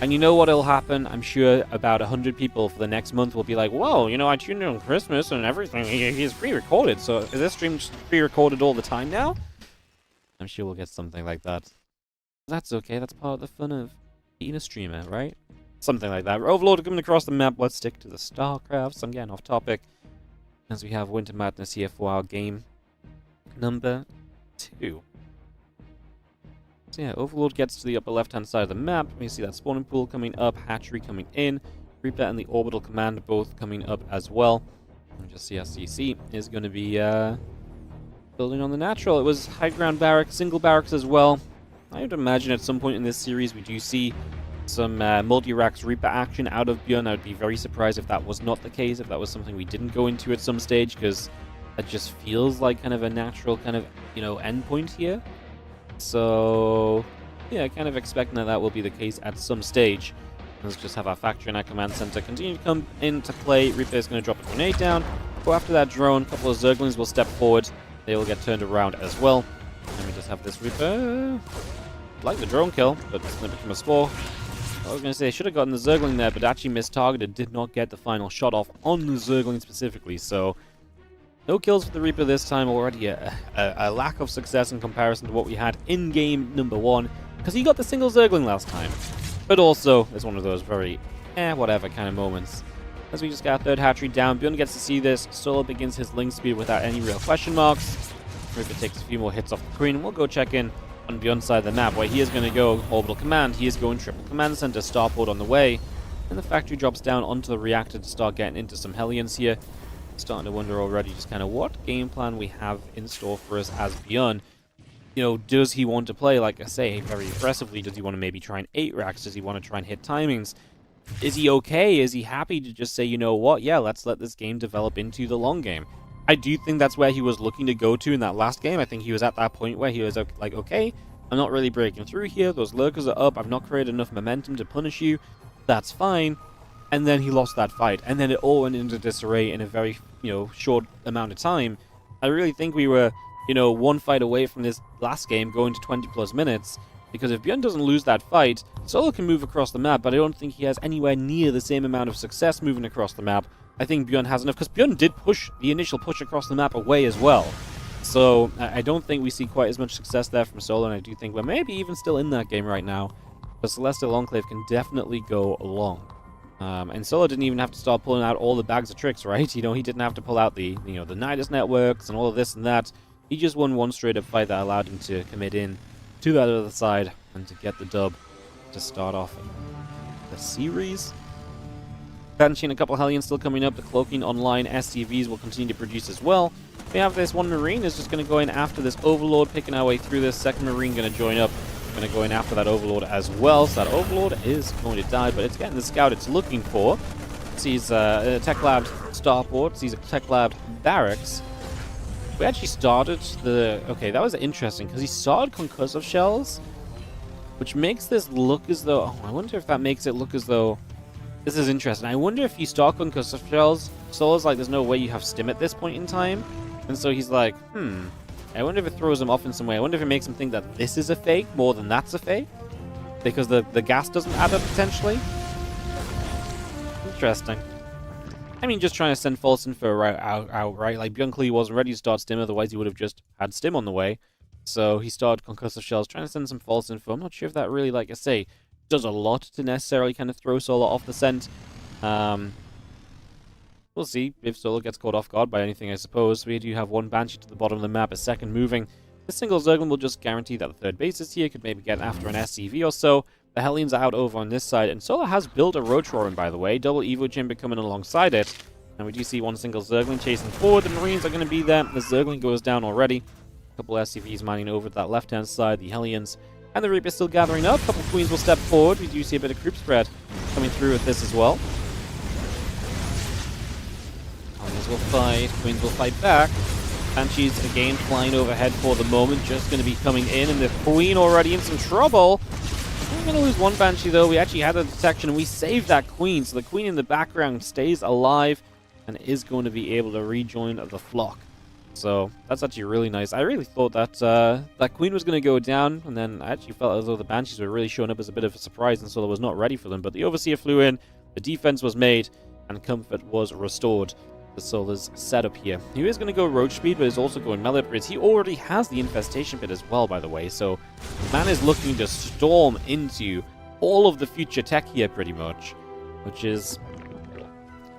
And you know what will happen? I'm sure about 100 people for the next month will be like, whoa, you know, I tuned in on Christmas and everything. He's pre-recorded. So is this stream just pre-recorded all the time now? I'm sure we'll get something like that. That's okay. That's part of the fun of being a streamer, right? Something like that. Overlord coming across the map. Let's stick to the StarCraft. So I'm getting off topic. As we have Winter Madness here for our game number 2. So yeah, Overlord gets to the upper left-hand side of the map. We see that spawning pool coming up, hatchery coming in, Reaper and the orbital command both coming up as well. And just see CC is going to be building on the natural. It was high ground barracks, single barracks as well. I would imagine at some point in this series we do see some multi-racks Reaper action out of ByuN. I would be very surprised if that was not the case, if that was something we didn't go into at some stage, because that just feels like kind of a natural kind of, you know, endpoint here. So, yeah, kind of expecting that will be the case at some stage. Let's just have our factory and our command center continue to come into play. Reaper is going to drop a grenade down. Go after that drone. A couple of Zerglings will step forward. They will get turned around as well. And we just have this Reaper. Like the drone kill, but it's going to become a spore. I was going to say, should have gotten the Zergling there, but actually mistargeted. Did not get the final shot off on the Zergling specifically. So, no kills for the Reaper this time. Already a lack of success in comparison to what we had in game number 1. Because he got the single Zergling last time. But also, it's one of those very, whatever kind of moments. As we just got our third hatchery down, ByuN gets to see this. Solo begins his link speed without any real question marks. Reaper takes a few more hits off the Queen, and we'll go check in on ByuN's side of the map, where he is going to go orbital command. He is going triple command center, starport on the way. And the factory drops down onto the reactor to start getting into some Hellions here. Starting to wonder already just kind of what game plan we have in store for us as ByuN. You know, does he want to play, like I say, very aggressively? Does he want to maybe try and 8 racks? Does he want to try and hit timings? Is he okay? Is he happy to just say, you know what, yeah, let's let this game develop into the long game? I do think that's where he was looking to go to in that last game. I think he was at that point where he was like, okay, I'm not really breaking through here. Those lurkers are up. I've not created enough momentum to punish you. That's fine. And then he lost that fight. And then it all went into disarray in a very, you know, short amount of time. I really think we were, you know, one fight away from this last game going to 20 plus minutes. Because if ByuN doesn't lose that fight, Solo can move across the map, but I don't think he has anywhere near the same amount of success moving across the map. I think ByuN has enough, because ByuN did push the initial push across the map away as well. So I don't think we see quite as much success there from Solo, and I do think we're maybe even still in that game right now. But Celestial Enclave can definitely go long. And Solo didn't even have to start pulling out all the bags of tricks, right? You know, he didn't have to pull out the, the Nidus networks and all of this and that. He just won one straight-up fight that allowed him to commit in to that other side and to get the dub to start off the series. Banshee and a couple of Hellions still coming up. The Cloaking Online SCVs will continue to produce as well. We have this one Marine is just going to go in after this Overlord, picking our way through this. Second Marine going to join up. Going to go in after that Overlord as well. So that Overlord is going to die, but it's getting the scout it's looking for. Sees a Tech Lab starport, sees a Tech Lab barracks. We actually started the... Okay, that was interesting, because he started concussive shells, which makes this look as though... Oh, I wonder if that makes it look as though... This is interesting. I wonder if you start concussive shells, Solo's like, there's no way you have stim at this point in time. And so he's like, I wonder if it throws him off in some way. I wonder if it makes him think that this is a fake more than that's a fake. Because the gas doesn't add up potentially. Interesting. I mean, just trying to send false info outright. Like, ByuN clearly wasn't ready to start stim, otherwise he would have just had stim on the way. So he started concussive shells, trying to send some false info. I'm not sure if that really, like I say, does a lot to necessarily kind of throw Solo off the scent. We'll see if Solo gets caught off guard by anything, I suppose. We do have one Banshee to the bottom of the map, a second moving. The single Zerglin will just guarantee that the third base is here. Could maybe get after an SCV or so. The Hellions are out over on this side. And Solo has built a Roach Roaring, by the way. Double Evo Chamber coming alongside it. And we do see one single Zerglin chasing forward. The Marines are going to be there. The Zerglin goes down already. A couple SCVs mining over to that left-hand side. The Hellions and the Reaper still gathering up. A couple Queens will step forward. We do see a bit of creep spread coming through with this as well. Hellions will fight. Queens will fight back. Banshees again flying overhead for the moment. Just going to be coming in. And the Queen already in some trouble. We're going to lose one Banshee though. We actually had a detection and we saved that Queen. So the Queen in the background stays alive and is going to be able to rejoin the flock. So that's actually really nice. I really thought that that Queen was going to go down, and then I actually felt as though the Banshees were really showing up as a bit of a surprise, and Solo was not ready for them. But the Overseer flew in, the defense was made, and comfort was restored to Solo's setup here. He is going to go Roach Speed, but is also going Melee Upgrades. He already has the Infestation Pit as well, by the way, so the man is looking to storm into all of the future tech here, pretty much, which is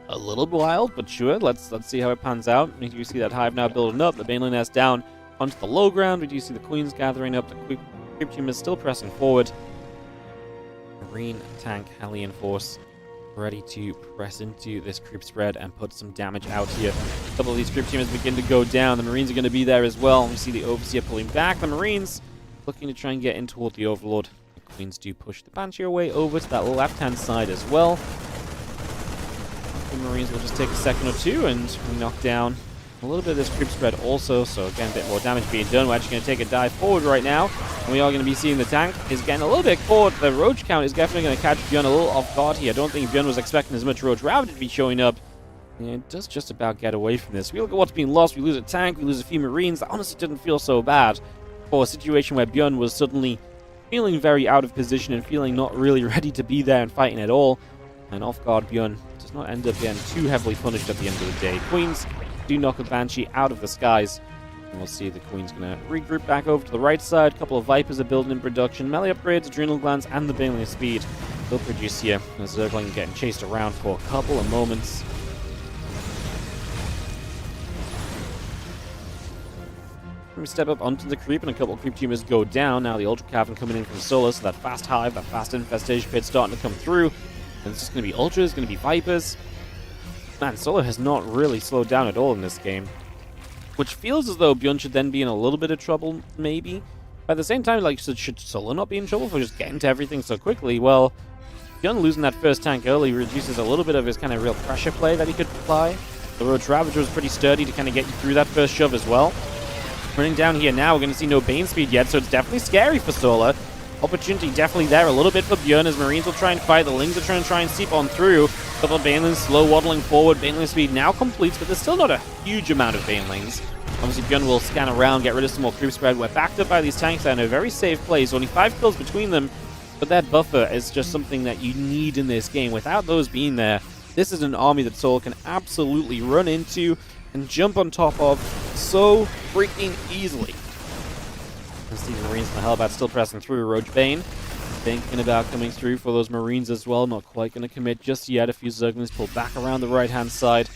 a little wild, but sure, let's see how it pans out. We do see that Hive now building up, the Baneling nest down onto the low ground. We do see the Queens gathering up, the creep team is still pressing forward. Marine, tank, Hellion force ready to press into this creep spread and put some damage out here. A couple of these creep teams begin to go down. The Marines are going to be there as well. We see the Overseer pulling back. The Marines looking to try and get in toward the Overlord. The Queens do push the Banshee away over to that left-hand side as well. The Marines will just take a second or two and knock down a little bit of this creep spread also. So again, a bit more damage being done. We're actually going to take a dive forward right now. And we are going to be seeing the tank is getting a little bit caught. The Roach count is definitely going to catch ByuN a little off guard here. I don't think ByuN was expecting as much Roach Ravage to be showing up. And it does just about get away from this. We look at what's being lost. We lose a tank. We lose a few Marines. That honestly didn't feel so bad for a situation where ByuN was suddenly feeling very out of position and feeling not really ready to be there and fighting at all. And off guard ByuN does not end up getting too heavily punished at the end of the day. Queens do knock a Banshee out of the skies. And we'll see the Queen's going to regroup back over to the right side. A couple of Vipers are building in production. Melee upgrades, Adrenal Glands, and the Baneling Speed will produce here. As Zerglin getting chased around for a couple of moments. We step up onto the creep, and a couple of creep teamers go down. Now the Ultra Cavern coming in from Solo, so that fast Hive, that fast Infestation Pit starting to come through. And it's just going to be Ultras, going to be Vipers. Man, Solo has not really slowed down at all in this game. Which feels as though ByuN should then be in a little bit of trouble, maybe. But at the same time, like, should Solo not be in trouble for just getting to everything so quickly? Well, ByuN losing that first tank early reduces a little bit of his kind of real pressure play that he could apply. The Roach Ravager was pretty sturdy to kind of get you through that first shove as well. Running down here now, we're going to see no Bane speed yet, so it's definitely scary for Solo. Opportunity definitely there a little bit for ByuN as Marines will try and fight. The Lings are try and seep on through. A couple of Banelings slow waddling forward. Baneling speed now completes, but there's still not a huge amount of Banelings. Obviously, ByuN will scan around, get rid of some more creep spread. We're backed up by these tanks that are in a very safe place. Only 5 kills between them, but that buffer is just something that you need in this game. Without those being there, this is an army that Solo can absolutely run into and jump on top of so freaking easily. Let's see the Marines and the Hellbat still pressing through. Roach Bane Thinking about coming through for those Marines as well. Not quite going to commit just yet. A few Zerglings pull back around the right-hand side.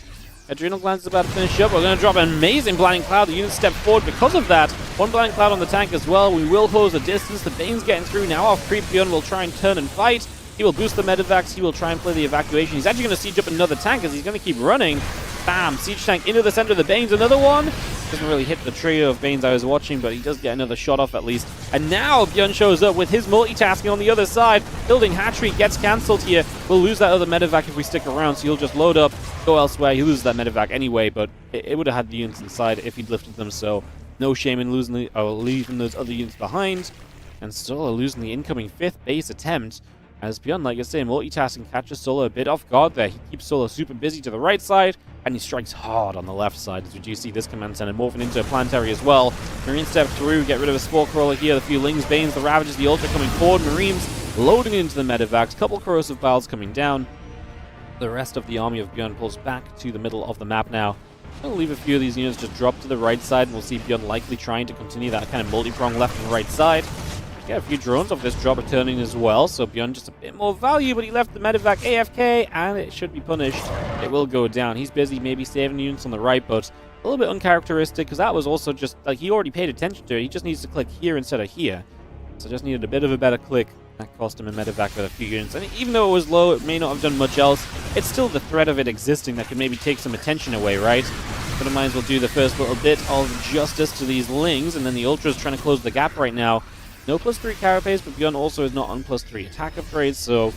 Adrenal Glands is about to finish up. We're going to drop an amazing Blinding Cloud. The units step forward because of that. One Blinding Cloud on the tank as well. We will close the distance. The Bane's getting through now. Off creep, ByuN will try and turn and fight. He will boost the medevacs. He will try and play the evacuation. He's actually going to siege up another tank as he's going to keep running. Bam! Siege tank into the center of the Banes. Another one. Doesn't really hit the trio of Banes I was watching, but he does get another shot off at least. And now ByuN shows up with his multitasking on the other side. Building hatchery gets cancelled here. We'll lose that other medevac if we stick around, so he'll just load up, go elsewhere. He loses that medevac anyway, but it would have had the units inside if he'd lifted them, so no shame in leaving those other units behind. And Solar losing the incoming 5th base attempt. As ByuN, like I say, multitasking catches Solar a bit off guard there. He keeps Solar super busy to the right side, and he strikes hard on the left side, as we do see this command center morphing into a planetary as well. Marine step through, get rid of a Spore Crawler here, a few Lings, Banes, the Ravages, the Ultra coming forward, Marines loading into the medevacs, couple Corrosive Vials coming down. The rest of the army of ByuN pulls back to the middle of the map now. I'll leave a few of these units just drop to the right side, and we'll see ByuN likely trying to continue that kind of multi-prong left and right side. Get a few drones off this drop returning as well, so ByuN just a bit more value, but he left the medevac AFK, and it should be punished. It will go down. He's busy maybe saving units on the right, but a little bit uncharacteristic, because that was also just, like, he already paid attention to it. He just needs to click here instead of here. So just needed a bit of a better click. That cost him a medevac with a few units. And even though it was low, it may not have done much else. It's still the threat of it existing that could maybe take some attention away, right? But I might as well do the first little bit of justice to these Lings, and then the Ultra's trying to close the gap right now. No +3 carapace, but ByuN also is not on +3 attack upgrades, so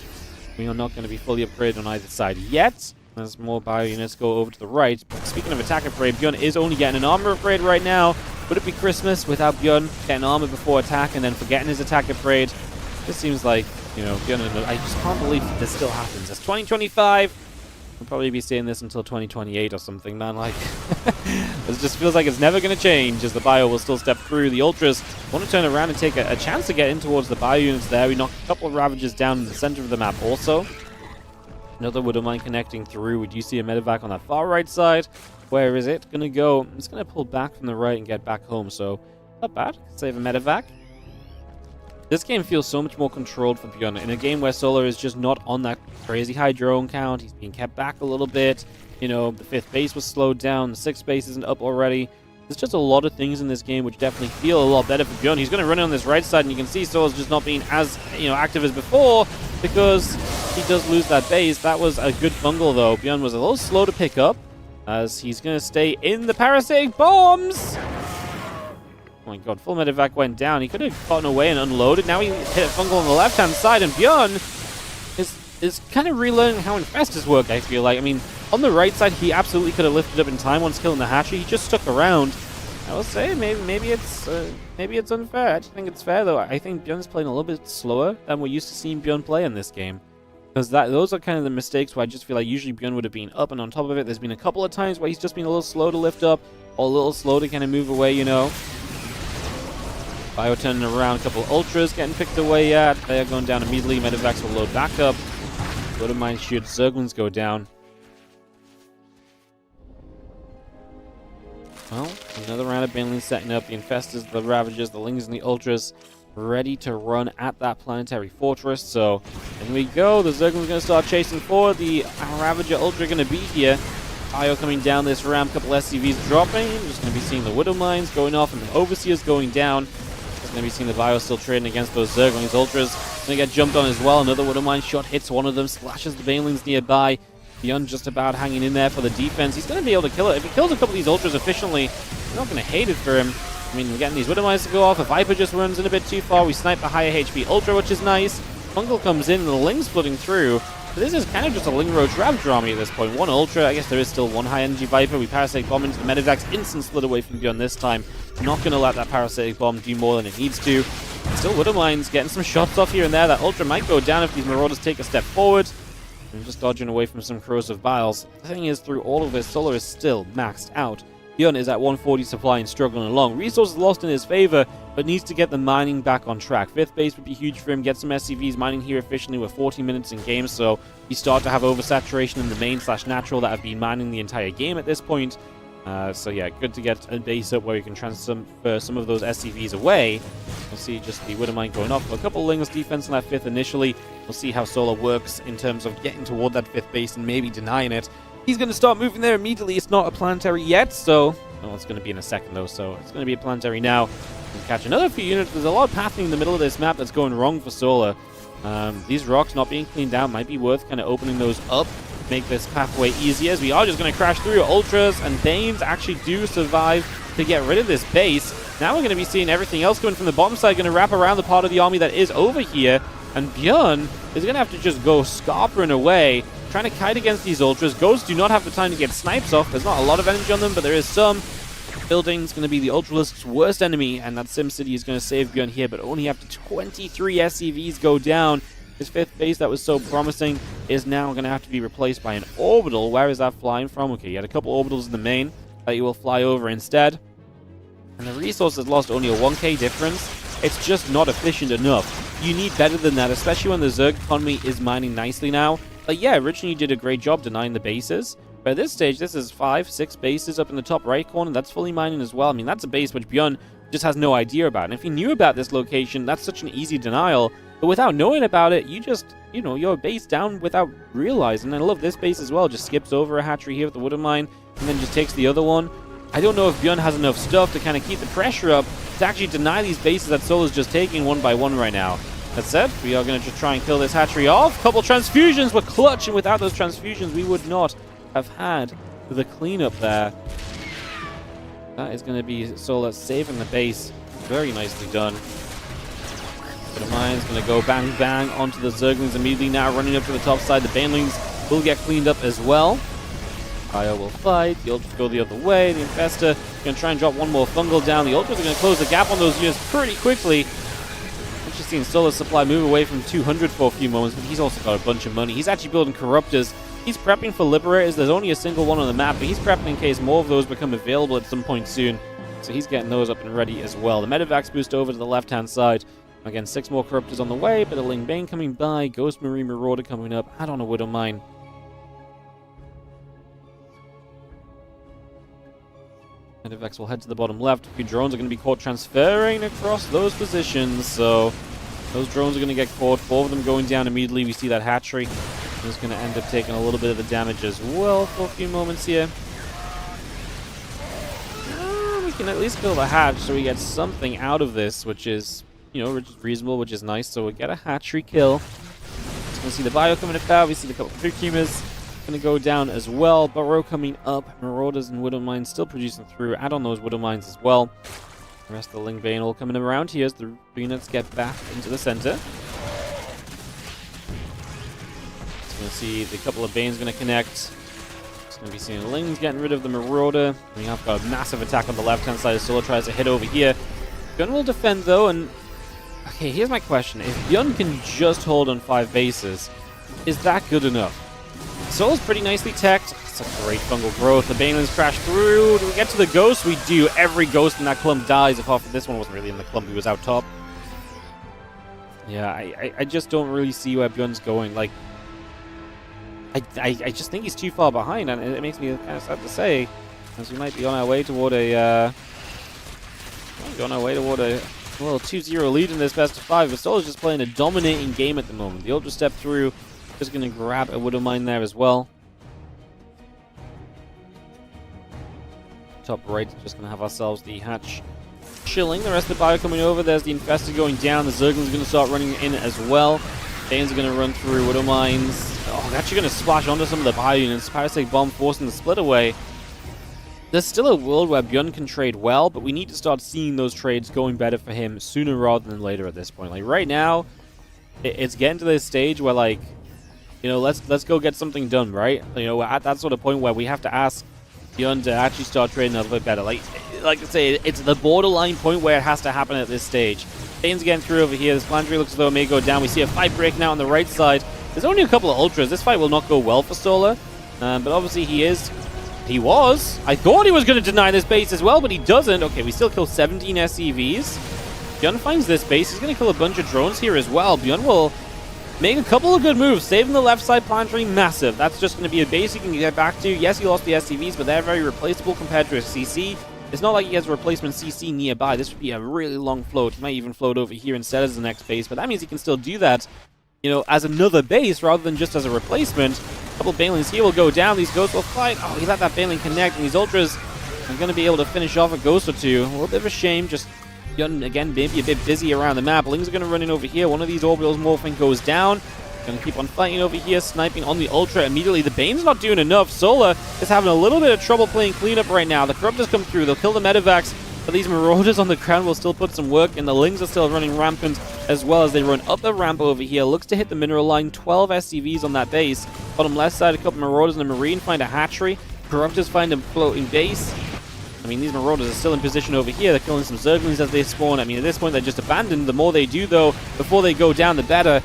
we are not going to be fully upgraded on either side yet. As more bio units go over to the right. But speaking of attack upgrade, ByuN is only getting an armor upgrade right now. Would it be Christmas without ByuN getting armor before attack and then forgetting his attack upgrade? This seems like, you know, ByuN, I just can't believe that this still happens. It's 2025. We'll probably be seeing this until 2028 or something, man. Like, it just feels like it's never going to change as the bio will still step through. The Ultras want to turn around and take a chance to get in towards the bio units there. We knocked a couple of Ravages down in the center of the map also. Another Widowmine connecting through. We do see a medevac on that far right side. Where is it going to go? It's going to pull back from the right and get back home, so not bad. Save a medevac. This game feels so much more controlled for ByuN. In a game where Solar is just not on that crazy high drone count, he's being kept back a little bit. You know, the 5th base was slowed down, the 6th base isn't up already. There's just a lot of things in this game which definitely feel a lot better for ByuN. He's going to run it on this right side, and you can see Solar's just not being as, you know, active as before because he does lose that base. That was a good bungle, though. ByuN was a little slow to pick up as he's going to stay in the parasitic bombs. Oh my god, full medevac went down. He could have gotten away and unloaded. Now he hit a fungal on the left-hand side, and ByuN is kind of relearning how infestors work, I feel like. I mean, on the right side, he absolutely could have lifted up in time once killing the hatchery. He just stuck around. I will say, maybe it's unfair. I actually think it's fair, though. I think ByuN's playing a little bit slower than we're used to seeing ByuN play in this game. Because those are kind of the mistakes where I just feel like usually ByuN would have been up and on top of it. There's been a couple of times where he's just been a little slow to lift up, or a little slow to kind of move away, you know. Bio turning around, a couple of Ultras getting picked away at. They are going down immediately. Medevacs will load back up. Widowmine should. Zerglings go down. Well, another round of Banelings setting up. The Infestors, the Ravagers, the Lings, and the Ultras ready to run at that planetary fortress. So, in we go. The Zerglings going to start chasing forward. The Ravager Ultra going to be here. Bio coming down this ramp. Couple SCVs dropping. Just going to be seeing the Widowmines going off and the Overseers going down. Just going to be seeing the Bio still trading against those Zerglings. Ultras going to get jumped on as well. Another Widowmine shot hits one of them. Slashes the Banelings nearby. ByuN just about hanging in there for the defense. He's going to be able to kill it. If he kills a couple of these Ultras efficiently, they're not going to hate it for him. I mean, we're getting these Widowmines to go off. A Viper just runs in a bit too far. We snipe the higher HP Ultra, which is nice. Fungal comes in and the Ling's splitting through. So this is kind of just a Ling Roach Ravager army at this point. One Ultra. I guess there is still one high energy Viper. We Parasitic Bomb into the Medevacs. Instant split away from ByuN this time. Not going to let that Parasitic Bomb do more than it needs to. Still Widowmines getting some shots off here and there. That Ultra might go down if these Marauders take a step forward. And just dodging away from some Corrosive Vials. The thing is, through all of this, Solar is still maxed out. ByuN is at 140 supply and struggling along. Resources lost in his favor, but needs to get the mining back on track. 5th base would be huge for him. Get some SCVs mining here efficiently. We're 40 minutes in game, so you start to have oversaturation in the main/natural that have been mining the entire game at this point. So yeah, good to get a base up where you can transfer some of those SCVs away. We'll see just the Widowmine going off. A couple of Ling's defense on that 5th initially. We'll see how Solar works in terms of getting toward that 5th base and maybe denying it. He's going to start moving there immediately. It's not a planetary yet, so... Well, it's going to be in a second, though, so it's going to be a planetary now. We'll catch another few units. There's a lot of pathing in the middle of this map that's going wrong for Solar. These rocks not being cleaned out might be worth kind of opening those up. Make this pathway easier, as we are just going to crash through. Ultras and Banes actually do survive to get rid of this base. Now we're going to be seeing everything else coming from the bottom side, going to wrap around the part of the army that is over here, and ByuN is going to have to just go scarpering away, trying to kite against these Ultras. Ghosts do not have the time to get snipes off. There's not a lot of energy on them, but there is some. Building's going to be the Ultralisk's worst enemy, and that SimCity is going to save ByuN here, but only after 23 SCVs go down. His 5th base that was so promising is now going to have to be replaced by an orbital. Where is that flying from? Okay, you had a couple orbitals in the main that you will fly over instead. And the resources lost only a 1k difference. It's just not efficient enough. You need better than that, especially when the Zerg economy is mining nicely now. But yeah, originally you did a great job denying the bases. But at this stage, this is 5, 6 bases up in the top right corner. That's fully mining as well. I mean, that's a base which ByuN just has no idea about. And if he knew about this location, that's such an easy denial. But without knowing about it, you just, you're base down without realizing. And I love this base as well. Just skips over a hatchery here with the Widowmine and then just takes the other one. I don't know if ByuN has enough stuff to kind of keep the pressure up to actually deny these bases that Solar's just taking one by one right now. That said, we are going to just try and kill this hatchery off. Couple transfusions were clutch, and without those transfusions, we would not have had the cleanup there. That is going to be Solar saving the base. Very nicely done. The mine's going to go bang bang onto the Zerglings immediately now, running up to the top side. The Banelings will get cleaned up as well. Bio will fight. The Ultras go the other way. The Infestor going to try and drop one more Fungal down. The Ultras are going to close the gap on those units pretty quickly. I've just seen Solar Supply move away from 200 for a few moments, but he's also got a bunch of money. He's actually building Corruptors. He's prepping for Liberators. There's only a single one on the map, but he's prepping in case more of those become available at some point soon. So he's getting those up and ready as well. The Medivacs boost over to the left-hand side. Again, 6 more Corruptors on the way, but a Ling Bane coming by, Ghost Marine Marauder coming up, add on a Widowmine. Medivacs will head to the bottom left. A few drones are going to be caught transferring across those positions, so those drones are going to get caught. 4 of them going down immediately. We see that hatchery is going to end up taking a little bit of the damage as well for a few moments here. We can at least kill the hatch, so we get something out of this, which is... which is reasonable, which is nice. So we get a hatchery kill. Just gonna see the bio coming about. We see the couple of Creamers gonna go down as well. Burrow coming up. Marauders and Widowmines still producing through. Add on those Widowmines as well. The rest of the Ling Bane all coming around here as the units get back into the center. Just gonna see the couple of Banes gonna connect. Just gonna be seeing Lings getting rid of the Marauder. We have got a massive attack on the left-hand side as Solar tries to hit over here. ByuN will defend though, and okay, here's my question. If ByuN can just hold on 5 bases, is that good enough? Solar's pretty nicely teched. It's a great fungal growth. The Banelings crash through. Do we get to the Ghost? We do. Every Ghost in that clump dies. If off, this one wasn't really in the clump, he was out top. Yeah, I just don't really see where ByuN's going. Like, I just think he's too far behind, and it makes me kind of sad to say, as we might be on our way toward a well, 2-0 lead in this best of 5, but Solar's just playing a dominating game at the moment. The Ultra step through, just going to grab a Widowmine there as well. Top right, just going to have ourselves the hatch chilling. The rest of the bio coming over. There's the Infestor going down. The Zergling's going to start running in as well. Danes are going to run through Widowmines. Oh, they're actually going to splash onto some of the bio units. Parasite Bomb forcing the split away. There's still a world where ByuN can trade well, but we need to start seeing those trades going better for him sooner rather than later at this point. Like, right now, it's getting to this stage where, like, let's go get something done, right? We're at that sort of point where we have to ask ByuN to actually start trading a little bit better. Like I say, it's the borderline point where it has to happen at this stage. Dane's getting through over here. This Planetary looks as though it may go down. We see a fight breaking out on the right side. There's only a couple of Ultras. This fight will not go well for Solar, but obviously he was. I thought he was going to deny this base as well, but he doesn't. Okay, we still kill 17 SCVs. ByuN finds this base. He's going to kill a bunch of drones here as well. ByuN will Make a couple of good moves. Saving the left side planetary, massive. That's just going to be a base you can get back to. Yes, he lost the SCVs, but they're very replaceable compared to a CC. It's not like he has a replacement CC nearby. This would be a really long float. He might even float over here instead as the next base, but that means he can still do that, you know, as another base rather than just as a replacement. A couple Banelings here will go down. These ghosts will fight. Oh, he let that Baneling connect, and these Ultras are going to be able to finish off a ghost or two. A little bit of a shame, just ByuN, again, maybe a bit busy around the map. Lings are going to run in over here. One of these orbitals morphing goes down. Going to keep on fighting over here, sniping on the Ultra immediately. The Bane's not doing enough. Solar is having a little bit of trouble playing cleanup right now. The Corruptors come through. They'll kill the Medivacs, but these Marauders on the ground will still put some work in. The Lings are still running rampant as well as they run up the ramp over here. Looks to hit the mineral line. 12 SCVs on that base. Bottom left side, a couple Marauders and a Marine find a hatchery. Corruptors find a floating base. I mean, these Marauders are still in position over here. They're killing some Zerglings as they spawn. I mean, at this point, they're just abandoned. The more they do, though, before they go down, the better.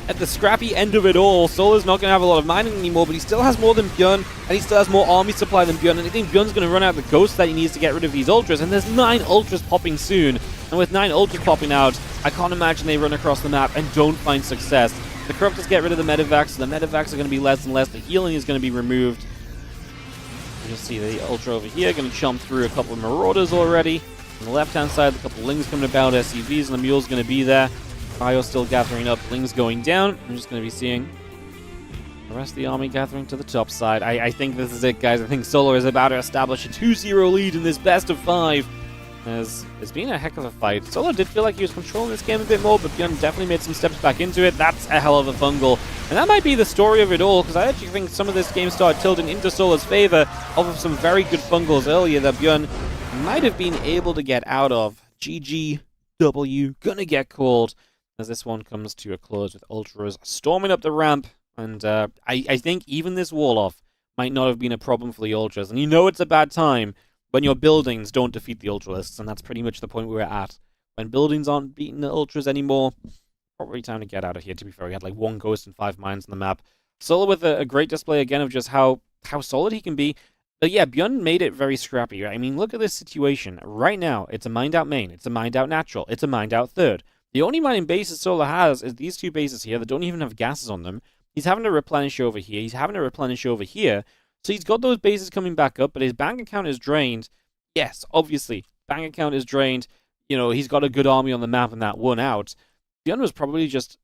At the scrappy end of it all, Solar's not going to have a lot of mining anymore, but he still has more than ByuN, and he still has more army supply than ByuN, and I think ByuN's going to run out the ghosts that he needs to get rid of these Ultras, and there's 9 Ultras popping soon. And with 9 Ultras popping out, I can't imagine they run across the map and don't find success. The Corruptors get rid of the Medivacs, so the Medivacs are going to be less and less. The healing is going to be removed. You'll see the Ultra over here going to chomp through a couple of Marauders already. On the left-hand side, a couple of Lings coming about, SCVs, and the Mule's going to be there. Bio still gathering up, Lings going down. I'm just going to be seeing the rest of the army gathering to the top side. I think this is it, guys. I think Solar is about to establish a 2-0 lead in this best of 5. As it's been a heck of a fight. Solar did feel like he was controlling this game a bit more, but ByuN definitely made some steps back into it. That's a hell of a fungal. And that might be the story of it all, because I actually think some of this game started tilting into Solar's favor off of some very good fungals earlier that ByuN might have been able to get out of. GGW, gonna get called as this one comes to a close with Ultras storming up the ramp. And I think even this wall-off might not have been a problem for the Ultras. And you know it's a bad time when your buildings don't defeat the Ultralists, and that's pretty much the point we're at. When buildings aren't beating the Ultras anymore, probably time to get out of here, to be fair. We had like 1 ghost and 5 mines on the map. Solar with a great display again of just how solid he can be. But yeah, ByuN made it very scrappy. I mean, look at this situation. Right now, it's a mined out main, it's a mined out natural, it's a mined out third. The only mining bases Solar has is these 2 bases here that don't even have gases on them. He's having to replenish over here, he's having to replenish over here. So he's got those bases coming back up, but his bank account is drained. Yes, obviously, bank account is drained. You know, he's got a good army on the map and that won out. ByuN was probably just...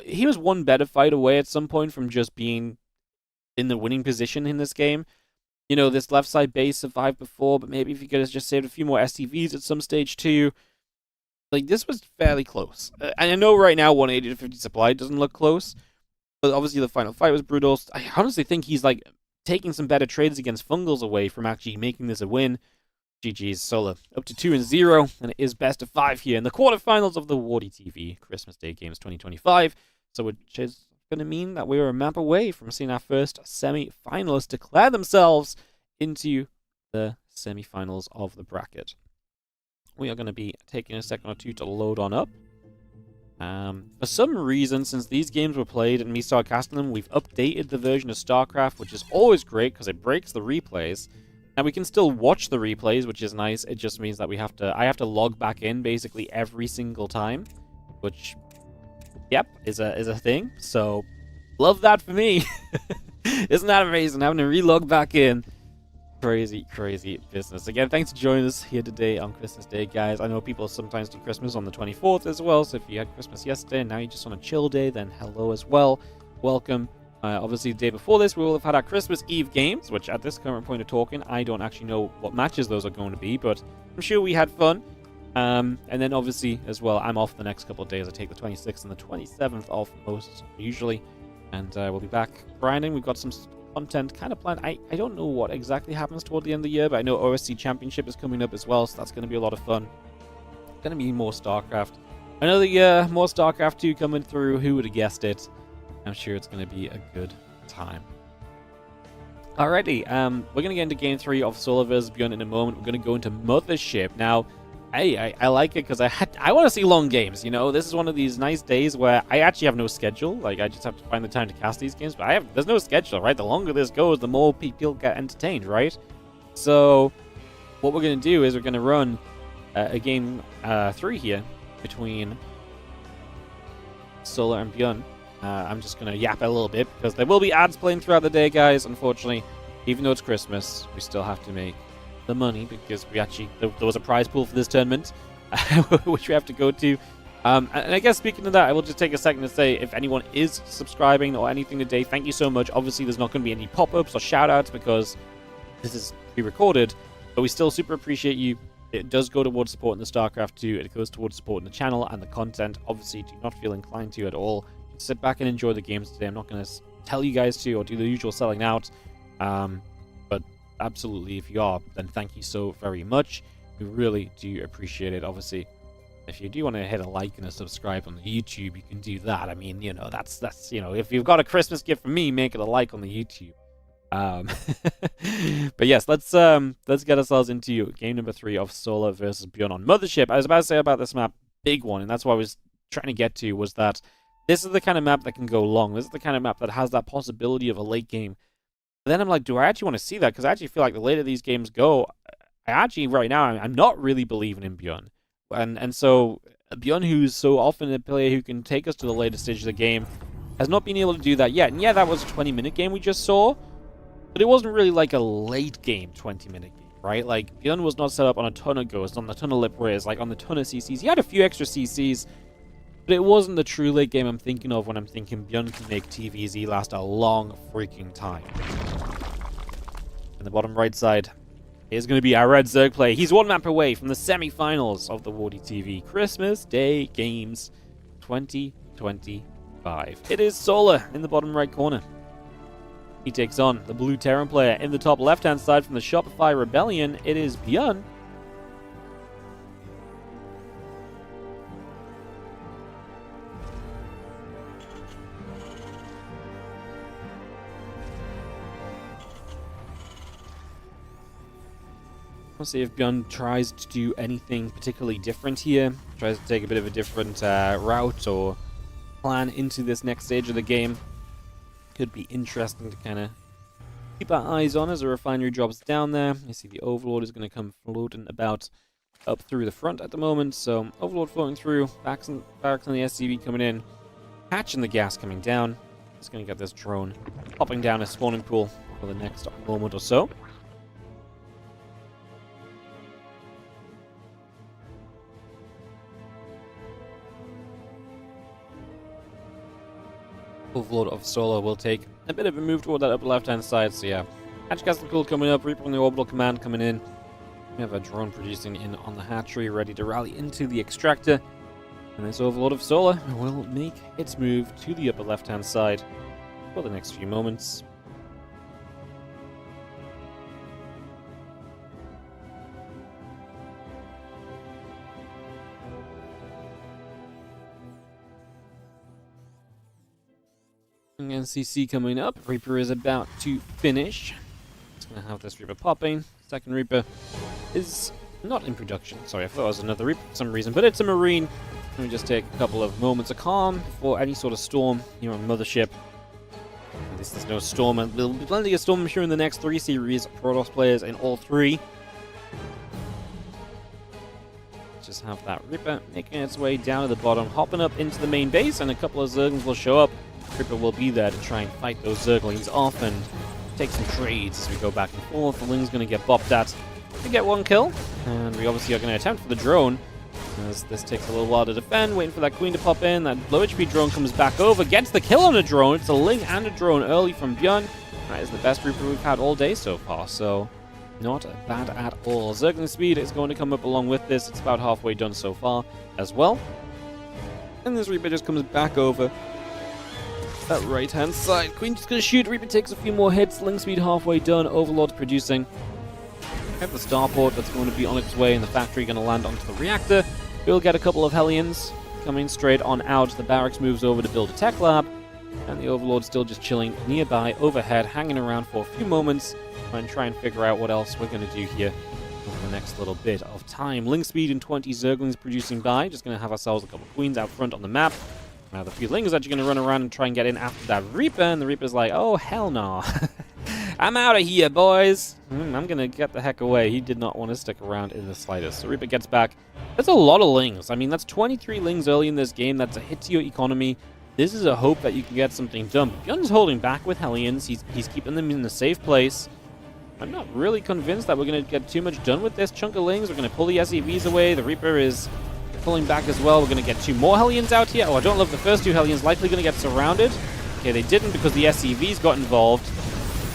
he was one better fight away at some point from just being in the winning position in this game. You know, this left side base survived before, but maybe if he could have just saved a few more SCVs at some stage too. Like, this was fairly close. And I know right now 180 to 50 supply doesn't look close, but obviously the final fight was brutal. I honestly think he's, like, taking some better trades against Fungals away from actually making this a win. GG's Solar up to 2-0, and it is best of 5 here in the quarterfinals of the WardiTV Christmas Day Games 2025. So which is going to mean that we're a map away from seeing our first semi-finalists declare themselves into the semi-finals of the bracket. We are going to be taking a second or two to load on up. For some reason, since these games were played and me started casting them, we've updated the version of StarCraft, which is always great because it breaks the replays. Now we can still watch the replays, which is nice. It just means that I have to log back in basically every single time, which, yep, is a thing. So love that for me. Isn't that amazing? Having to relog back in. Crazy, crazy business. Again, thanks for joining us here today on Christmas Day, guys. I know people sometimes do Christmas on the 24th as well, so if you had Christmas yesterday and now you're just on a chill day, then hello as well. Welcome. Obviously, the day before this, we will have had our Christmas Eve games, which at this current point of talking, I don't actually know what matches those are going to be, but I'm sure we had fun. And then obviously, as well, I'm off the next couple of days. I take the 26th and the 27th off most, usually, and we'll be back grinding. We've got some content kind of planned. I don't know what exactly happens toward the end of the year, but I know OSC Championship is coming up as well, so that's going to be a lot of fun. Going to be more StarCraft. Another year, more StarCraft 2 coming through. Who would have guessed it? I'm sure it's going to be a good time. Alrighty, we're going to get into Game 3 of Solar vs. ByuN in a moment. We're going to go into Mothership. Now, I like it because I want to see long games, you know? This is one of these nice days where I actually have no schedule. Like, I just have to find the time to cast these games. But there's no schedule, right? The longer this goes, the more people get entertained, right? So, what we're going to do is we're going to run a Game 3 here between Solar and ByuN. I'm just going to yap a little bit because there will be ads playing throughout the day, guys. Unfortunately, even though it's Christmas, we still have to make the money because we actually there was a prize pool for this tournament, which we have to go to. And I guess speaking of that, I will just take a second to say if anyone is subscribing or anything today, thank you so much. Obviously, there's not going to be any pop-ups or shout-outs because this is pre-recorded, but we still super appreciate you. It does go towards supporting the StarCraft 2. It goes towards supporting the channel and the content. Obviously, do not feel inclined to at all. Just sit back and enjoy the games today. I'm not going to tell you guys to or do the usual selling out. But absolutely, if you are, then thank you so very much. We really do appreciate it. Obviously, if you do want to hit a like and a subscribe on the YouTube, you can do that. I mean, you know, that's you know, if you've got a Christmas gift from me, make it a like on the YouTube. But yes, let's get ourselves into game number 3 of Solar versus ByuN on Mothership. I was about to say about this map, big one, and that's what I was trying to get to, was that this is the kind of map that can go long. This is the kind of map that has that possibility of a late game. But then I'm like, do I actually want to see that? Because I actually feel like the later these games go, I actually, right now, I'm not really believing in ByuN. And so, ByuN, who's so often a player who can take us to the later stage of the game, has not been able to do that yet. And yeah, that was a 20-minute game we just saw, but it wasn't really like a late game 20-minute game, right? Like, ByuN was not set up on a ton of ghosts, on a ton of lip rares, like on the ton of CCs. He had a few extra CCs, but it wasn't the true late game I'm thinking of when I'm thinking ByuN can make TVZ last a long freaking time. In the bottom right side is going to be our red Zerg player. He's one map away from the semifinals of the WardiTV Christmas Day Games 2025. It is Solar in the bottom right corner. He takes on the blue Terran player. In the top left-hand side from the Shopify Rebellion, it is ByuN. We'll see if ByuN tries to do anything particularly different here. Tries to take a bit of a different route or plan into this next stage of the game. Could be interesting to kind of keep our eyes on as the refinery drops down there. You see the Overlord is going to come floating about up through the front at the moment. So Overlord floating through, barracks on the SCV coming in, catching the gas coming down. Just going to get this drone popping down a spawning pool for the next moment or so. Overlord of Solar will take a bit of a move toward that upper left-hand side, so yeah. Hatch Castle Cool coming up, Reaper on the orbital command coming in. We have a drone producing in on the hatchery, ready to rally into the extractor. And this Overlord of Solar will make its move to the upper left-hand side for the next few moments. NCC coming up. Reaper is about to finish. It's going to have this Reaper popping. Second Reaper is not in production. Sorry, I thought it was another Reaper for some reason, but it's a Marine. Let me just take a couple of moments of calm before any sort of storm here on Mothership. At least there's no storm, and there'll be plenty of storm here in the next 3 series. Protoss players in all 3. Just have that Reaper making its way down to the bottom, hopping up into the main base, and a couple of Zerglings will show up. Reaper will be there to try and fight those Zerglings off and take some trades as we go back and forth. The Ling's going to get bopped at to get 1 kill, and we obviously are going to attempt for the drone, as this takes a little while to defend, waiting for that Queen to pop in. That low HP drone comes back over, gets the kill on a drone. It's a Ling and a drone early from ByuN. That is the best Reaper we've had all day so far, so not bad at all. Zergling speed is going to come up along with this. It's about halfway done so far as well. And this Reaper just comes back over that right-hand side. Queen just going to shoot. Reaper takes a few more hits. Ling speed halfway done. Overlord's producing. We have the starport that's going to be on its way in the factory, going to land onto the reactor. We'll get a couple of Hellions coming straight on out. The barracks moves over to build a tech lab. And the Overlord's still just chilling nearby, overhead, hanging around for a few moments. Try and figure out what else we're going to do here over the next little bit of time. Ling speed and 20 Zerglings producing by. Just going to have ourselves a couple of Queens out front on the map. Now the few Lings are actually going to run around and try and get in after that Reaper, and the Reaper's like, oh, hell no. I'm out of here, boys. I'm going to get the heck away. He did not want to stick around in the slightest. So Reaper gets back. That's a lot of Lings. I mean, that's 23 Lings early in this game. That's a hit to your economy. this is a hope that you can get something done. ByuN's holding back with Hellions. He's keeping them in a safe place. I'm not really convinced that we're going to get too much done with this chunk of Lings. We're going to pull the SEVs away. The Reaper is pulling back as well. We're going to get 2 more Hellions out here. Oh, I don't love the first 2 Hellions. Likely going to get surrounded. Okay, they didn't because the SEVs got involved.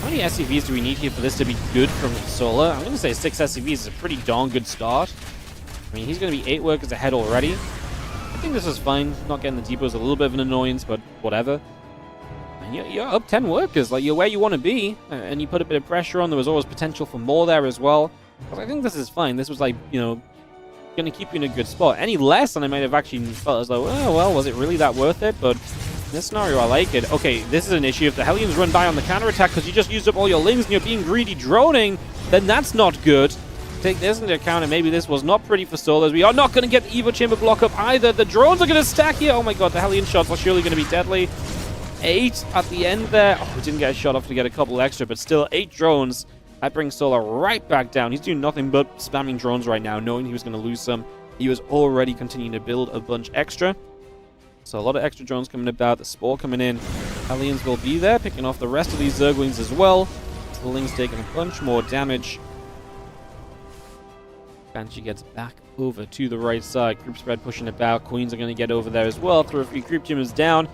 How many SEVs do we need here for this to be good from Solar? I'm going to say 6 SEVs is a pretty darn good start. I mean, he's going to be 8 workers ahead already. I think this is fine. Not getting the depot is a little bit of an annoyance, but whatever. And you're up 10 workers. Like, you're where you want to be. And you put a bit of pressure on. There was always potential for more there as well. But I think this is fine. This was like, you know, going to keep you in a good spot. Any less, and I might have actually felt as though, oh, well, was it really that worth it? But in this scenario, I like it. Okay, this is an issue. If the Hellions run by on the counterattack because you just used up all your Lings and you're being greedy droning, then that's not good. Take this into account, and maybe this was not pretty for Solos. We are not going to get the Evo Chamber block up either. The drones are going to stack here. Oh my god, the Hellion shots are surely going to be deadly. 8 at the end there. Oh, we didn't get a shot off to get a couple extra, but still 8 drones. That brings Solar right back down. He's doing nothing but spamming drones right now, knowing he was going to lose some. He was already continuing to build a bunch extra. So a lot of extra drones coming about. The Spore coming in. Hellions will be there, picking off the rest of these Zerglings as well. So the Ling's taking a bunch more damage. Banshee gets back over to the right side. Group spread pushing about. Queens are going to get over there as well. Throw a few group gymmers down.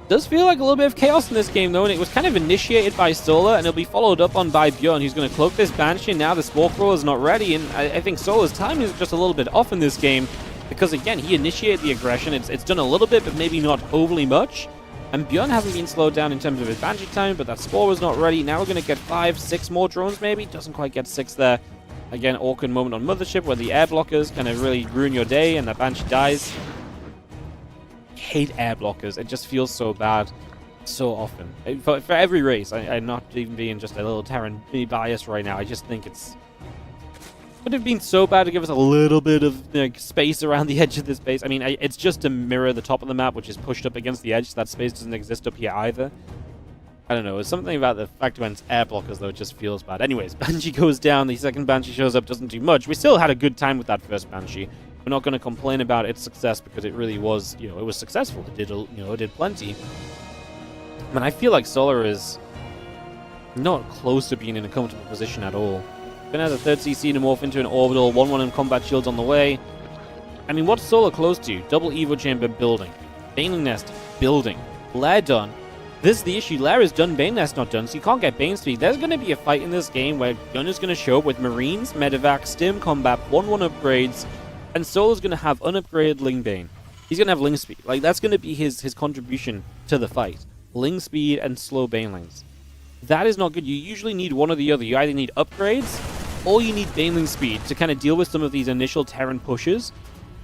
Does feel like a little bit of chaos in this game, though, and it was kind of initiated by Solar, and it'll be followed up on by ByuN, who's going to cloak this Banshee, and now the Spore Crawler is not ready, and I think Solar's timing is just a little bit off in this game, because, again, he initiated the aggression. It's done a little bit, but maybe not overly much, and ByuN hasn't been slowed down in terms of his Banshee time, but that Spore was not ready. Now we're going to get 5, 6 more drones, maybe. Doesn't quite get 6 there. Again, awkward moment on Mothership, where the air blockers kind of really ruin your day, and that Banshee dies. I hate air blockers. It just feels so bad. So often. For every race, I'm not even being just a little Terran bias right now. I just think it's would have been so bad to give us a little bit of space around the edge of this base. I mean, it's just to mirror the top of the map, which is pushed up against the edge. So that space doesn't exist up here either. I don't know. It's something about the fact when it's air blockers, though, it just feels bad. Anyways, Banshee goes down. The second Banshee shows up, doesn't do much. We still had a good time with that first Banshee. We're not going to complain about its success because it really was, it was successful. It did, it did plenty. Man, I feel like Solar is not close to being in a comfortable position at all. Gonna have the third CC to morph into an orbital, 1-1 and combat shields on the way. I mean, what's Solar close to? Double Evo Chamber building. Baneling Nest building. Lair done. This is the issue. Lair is done, Bane Nest not done, so you can't get Bane speed. There's going to be a fight in this game where ByuN is going to show up with Marines, Medevac, Stim Combat, 1-1 upgrades, and Solar's going to have unupgraded Ling Bane. He's going to have Ling speed. Like, that's going to be his contribution to the fight. Ling speed and slow Banelings. That is not good. You usually need one or the other. You either need upgrades or you need Baneling speed to kind of deal with some of these initial Terran pushes.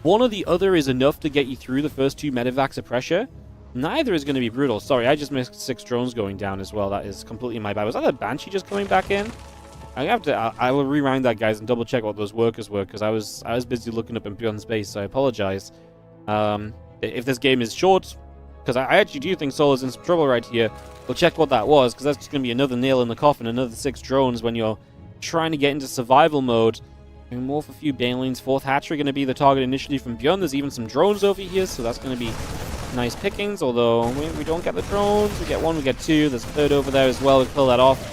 One or the other is enough to get you through the first 2 medevacs of pressure. Neither is going to be brutal. Sorry, I just missed 6 drones going down as well. That is completely my bad. Was that a Banshee just coming back in? I will rewind that, guys, and double check what those workers were, because I was busy looking up in ByuN's base, so I apologize. If this game is short, because I actually do think Solar's in some trouble right here. We'll check what that was, because that's just going to be another nail in the coffin, another 6 drones when you're trying to get into survival mode. And morph a few Banelings. 4th hatchery going to be the target initially from ByuN. There's even some drones over here, so that's going to be nice pickings, although we don't get the drones. We get 1, we get 2. There's a 3rd over there as well. We pull that off.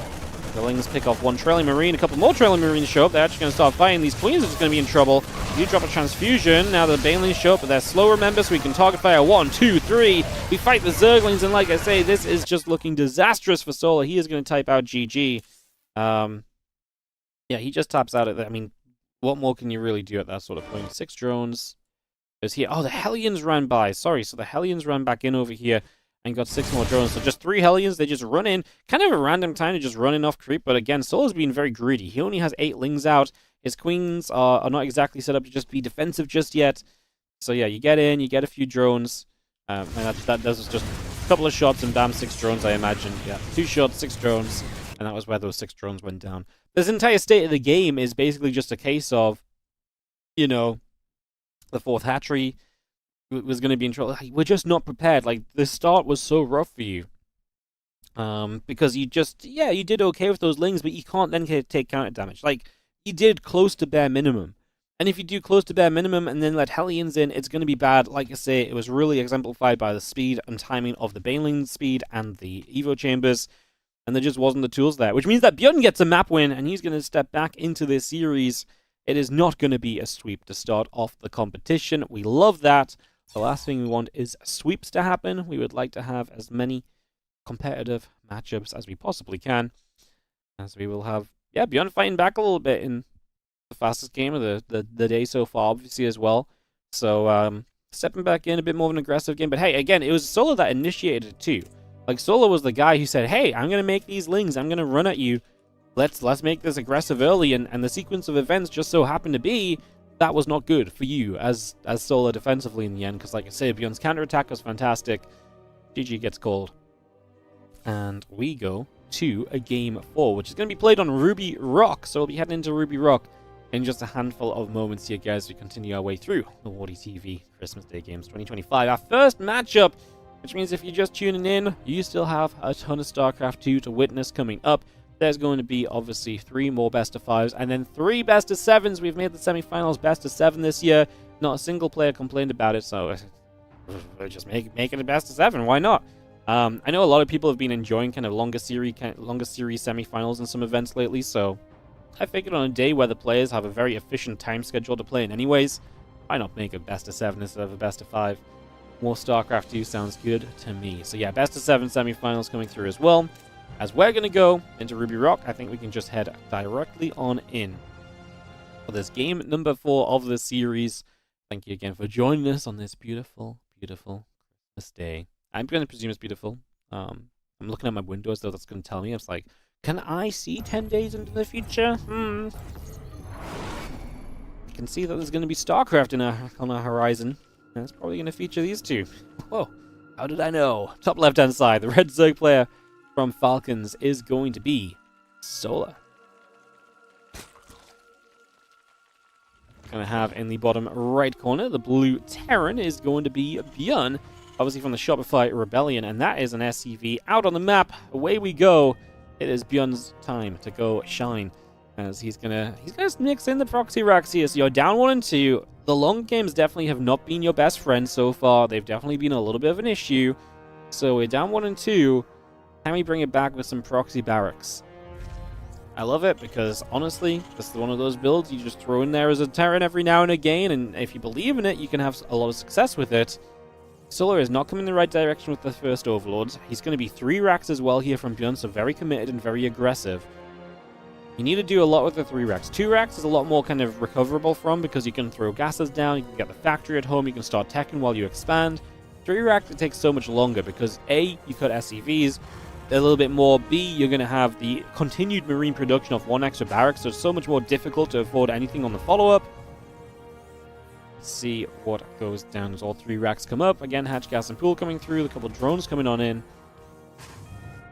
The Lings pick off 1 trailing Marine. A couple more trailing Marines show up. They're actually going to start fighting. These Queens are just going to be in trouble. You drop a transfusion. Now the Banelings show up, but they're slow, remember, so we can target fire 1, 2, 3. We fight the Zerglings, and like I say, this is just looking disastrous for Solar. He is going to type out GG. Yeah, he just taps out at that. I mean, what more can you really do at that sort of point? 6 drones. There's here. Oh, the Hellions ran by. Sorry, so the Hellions ran back in over here and got 6 more drones. So just 3 Hellions. They just run in. Kind of a random time to just run in off creep. But again, Solar's being very greedy. He only has 8 Lings out. His Queens are not exactly set up to just be defensive just yet. So yeah, you get in, you get a few drones. And that was just a couple of shots and bam, 6 drones, I imagine. Yeah, 2 shots, 6 drones. And that was where those 6 drones went down. This entire state of the game is basically just a case of, the 4th hatchery was going to be in trouble. We're just not prepared. Like, the start was so rough for you. Because you just, you did okay with those Lings, but you can't then take counter damage. Like, you did close to bare minimum. And if you do close to bare minimum and then let Hellions in, it's going to be bad. Like I say, it was really exemplified by the speed and timing of the Baneling speed and the Evo Chambers. And there just wasn't the tools there, which means that ByuN gets a map win, and he's going to step back into this series. It is not going to be a sweep to start off the competition. We love that. The last thing we want is sweeps to happen. We would like to have as many competitive matchups as we possibly can. As we will have, ByuN fighting back a little bit in the fastest game of the day so far, obviously, as well. So, stepping back in a bit more of an aggressive game. But hey, again, it was Solo that initiated it too. Like, Solo was the guy who said, hey, I'm going to make these lings. I'm going to run at you. Let's make this aggressive early. And the sequence of events just so happened to be that was not good for you as Solo defensively in the end. Because, like I say, ByuN's counterattack was fantastic. GG gets called. And we go to a game 4, which is going to be played on Ruby Rock. So we'll be heading into Ruby Rock in just a handful of moments here, guys, we continue our way through the WardiTV Christmas Day Games 2025. Our first matchup, which means if you're just tuning in, you still have a ton of StarCraft 2 to witness coming up. There's going to be, obviously, 3 more best of 5s, and then 3 best of 7s. We've made the semifinals best of 7 this year. Not a single player complained about it, so we're just making it best of 7. Why not? I know a lot of people have been enjoying kind of longer series semifinals in some events lately, so I figured on a day where the players have a very efficient time schedule to play in anyways, why not make a best of 7 instead of a best of 5? More StarCraft 2 sounds good to me. So yeah, best of 7 semifinals coming through as well. As we're going to go into Ruby Rock, I think we can just head directly on in for this game number 4 of the series. Thank you again for joining us on this beautiful, beautiful Christmas day. I'm going to presume it's beautiful. I'm looking at my windows, though. That's going to tell me. It's like, can I see 10 days into the future? I can see that there's going to be StarCraft on our horizon. And it's probably going to feature these two. Whoa, how did I know? Top left-hand side, the red Zerg player from Falcons is going to be Solar. Going to have in the bottom right corner, the blue Terran is going to be ByuN. Obviously from the Shopify Rebellion, and that is an SCV out on the map. Away we go. It is ByuN's time to go shine, as he's gonna mix in the proxy racks here. So you're down 1 and 2. The long games definitely have not been your best friend so far. They've definitely been a little bit of an issue. So we're down 1 and 2. Can we bring it back with some proxy barracks? I love it because honestly, this is one of those builds you just throw in there as a Terran every now and again, and if you believe in it, you can have a lot of success with it. Solar is not coming in the right direction with the first Overlords. He's going to be 3 racks as well here from ByuN, so very committed and very aggressive. You need to do a lot with the 3 racks. 2 racks is a lot more kind of recoverable from because you can throw gases down, you can get the factory at home, you can start teching while you expand. 3 racks, it takes so much longer because A, you cut SCVs, a little bit more. B, you're going to have the continued marine production of 1 extra barracks, so it's so much more difficult to afford anything on the follow-up. See what goes down as all 3 racks come up. Again, hatch, gas, and pool coming through. A couple of drones coming on in.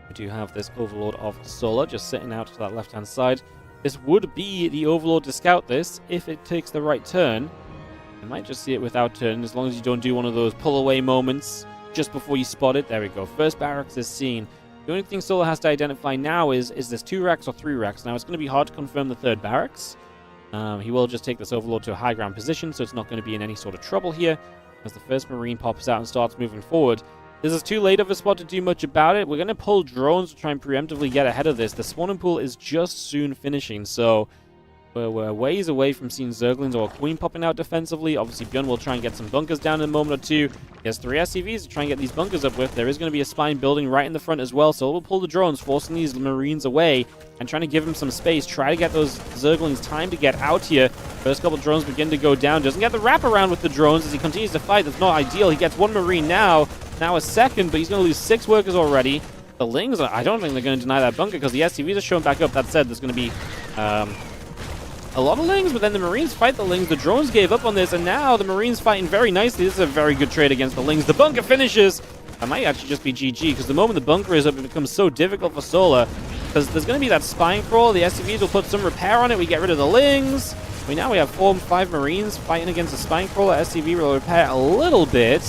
We do have this Overlord of Solar just sitting out to that left-hand side. This would be the Overlord to scout this if it takes the right turn. You might just see it without turn, as long as you don't do one of those pull-away moments just before you spot it. There we go. First barracks is seen. The only thing Solar has to identify now is this 2 racks or 3 racks? Now, it's going to be hard to confirm the 3rd barracks. He will just take this Overlord to a high ground position, so it's not going to be in any sort of trouble here. As the first Marine pops out and starts moving forward. This is too late of a spot to do much about it. We're going to pull drones to try and preemptively get ahead of this. The spawning pool is just soon finishing, so we're ways away from seeing Zerglings or a Queen popping out defensively. Obviously, ByuN will try and get some bunkers down in a moment or two. He has 3 SCVs to try and get these bunkers up with. There is going to be a spine building right in the front as well, so we'll pull the drones, forcing these Marines away and trying to give him some space. Try to get those Zerglings time to get out here. First couple drones begin to go down. Doesn't get the wraparound with the drones as he continues to fight. That's not ideal. He gets 1 Marine now a second, but he's going to lose 6 workers already. The Lings, I don't think they're going to deny that bunker because the SCVs are showing back up. That said, there's going to be a lot of Lings, but then the Marines fight the Lings. The drones gave up on this, and now the Marines fighting very nicely. This is a very good trade against the Lings. The bunker finishes. That might actually just be GG, because the moment the bunker is up, it becomes so difficult for Solar, because there's going to be that spine crawl. The SCVs will put some repair on it. We get rid of the Lings. Now we have 4 and 5 Marines fighting against the spine crawler. SCV will repair a little bit.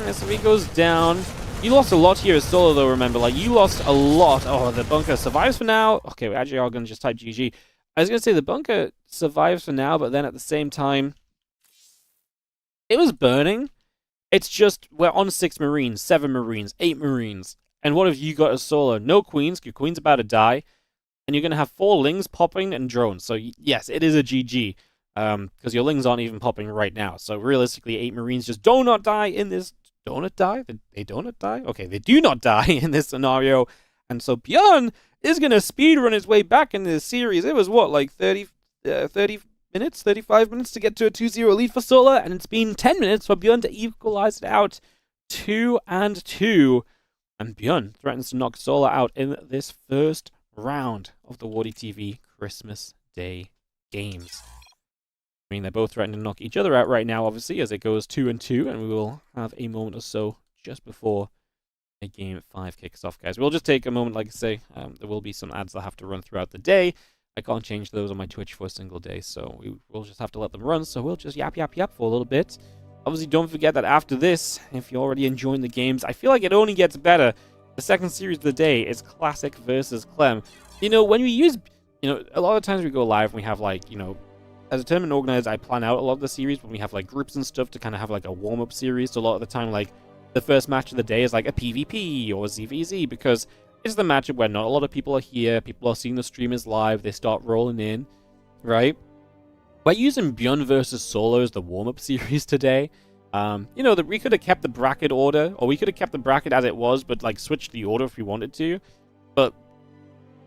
SCV goes down. You lost a lot here as Solar, though, remember. Like, you lost a lot. Oh, the bunker survives for now. Okay, we actually are going to just type GG. I was going to say the bunker survives for now, but then at the same time, it was burning. It's just, we're on 6 Marines, 7 Marines, 8 Marines. And what have you got as solo? No Queens, your Queen's about to die. And you're going to have 4 Lings popping and drones. So yes, it is a GG. Because your Lings aren't even popping right now. So realistically, 8 Marines just do not die in this... Donut die? They donut die? Okay, they do not die in this scenario. And so ByuN is going to speedrun his way back into this series. It was, what, like 30 minutes, 35 minutes to get to a 2-0 lead for Solar, and it's been 10 minutes for ByuN to equalize it out 2-2. And ByuN threatens to knock Solar out in this first round of the WardiTV Christmas Day games. I mean, they're both threatening to knock each other out right now, obviously, as it goes 2-2, and we will have a moment or so just before a game 5 kicks off, guys. We'll just take a moment, like I say. There will be some ads that have to run throughout the day. I can't change those on my Twitch for a single day, so we'll just have to let them run. So we'll just yap for a little bit. Obviously, don't forget that after this, if you're already enjoying the games, I feel like it only gets better. The second series of the day is Classic versus Clem. You know, when we use, a lot of times we go live and we have, like, as a tournament organizer, I plan out a lot of the series when we have, like, groups and stuff to kind of have, like, a warm-up series. So a lot of the time, like, the first match of the day is, like, a PvP or a ZVZ, because it's the matchup where not a lot of people are here, people are seeing the streamers live, they start rolling in, right? We're using ByuN versus Solo as the warm-up series today. That we could have kept the bracket order, or we could have kept the bracket as it was, but, like, switched the order if we wanted to. But,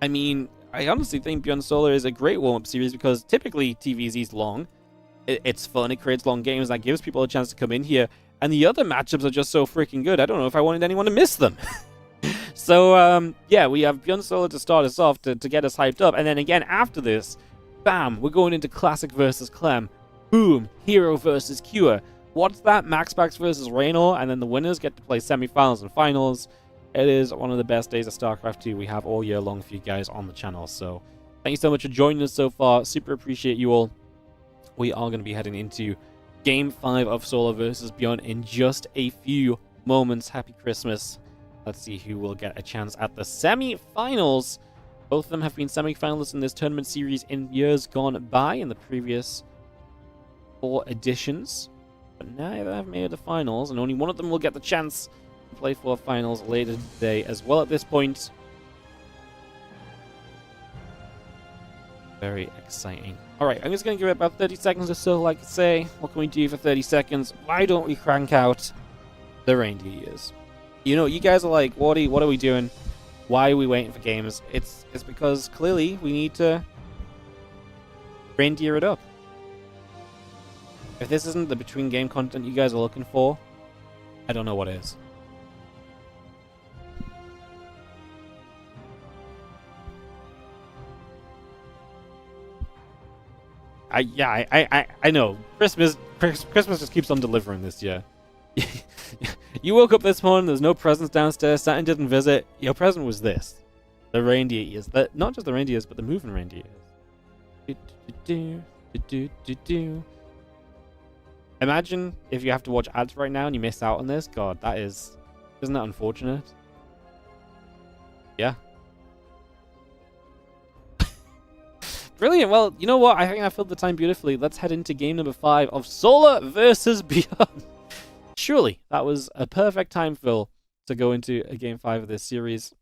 I mean, I honestly think ByuN Solo is a great warm-up series, because typically TVZ is long. It's fun, it creates long games, that gives people a chance to come in here, and the other matchups are just so freaking good, I don't know if I wanted anyone to miss them. So, yeah, we have ByuN Solo to start us off, to get us hyped up, and then again, after this, bam, we're going into Classic versus Clem. Boom, Hero versus Cure. What's that? MaxPax versus Reynor, and then the winners get to play semifinals and finals. It is one of the best days of StarCraft 2 we have all year long for you guys on the channel. So, thank you so much for joining us so far. Super appreciate you all. We are going to be heading into Game 5 of Solar versus ByuN in just a few moments. Happy Christmas. Let's see who will get a chance at the semi-finals. Both of them have been semi-finalists in this tournament series in years gone by, in the previous 4 editions. But now they have made the finals, and only one of them will get the chance to play for finals later today as well at this point. Very exciting. Alright, I'm just going to give it about 30 seconds or so, like I say. What can we do for 30 seconds? Why don't we crank out the reindeer years? You guys are like, Wardy, what are we doing? Why are we waiting for games? It's because clearly we need to reindeer it up. If this isn't the between game content you guys are looking for, I don't know what is. I know. Christmas just keeps on delivering this year. You woke up this morning, there's no presents downstairs, Santa didn't visit. Your present was this. The reindeer ears. Not just the reindeers, but the moving reindeer ears. Imagine if you have to watch ads right now and you miss out on this. God, isn't that unfortunate? Yeah. Brilliant. Well, you know what? I think I filled the time beautifully. Let's head into game number 5 of Solar versus ByuN. Surely, that was a perfect time fill to go into a game 5 of this series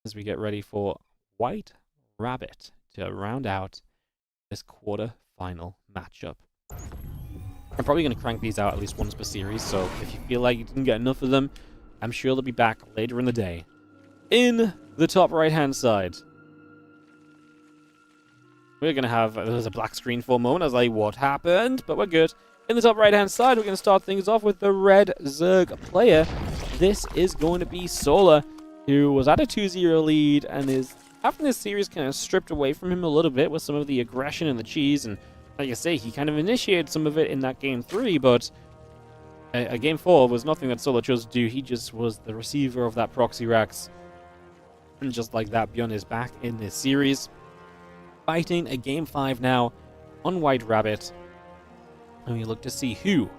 as we get ready for White Rabbit to round out this quarter-final matchup. I'm probably going to crank these out at least once per series, so if you feel like you didn't get enough of them, I'm sure they'll be back later in the day. In the top right-hand side, we're going to have... There's a black screen for a moment. I was like, what happened? But we're good. In the top right-hand side, we're going to start things off with the red Zerg player. This is going to be Solar, who was at a 2-0 lead and is having this series kind of stripped away from him a little bit with some of the aggression and the cheese. And like I say, he kind of initiated some of it in that game 3, but a game 4 was nothing that Solar chose to do. He just was the receiver of that proxy Rex. And just like that, ByuN is back in this series, fighting a game 5 now on White Rabbit. And we look to see who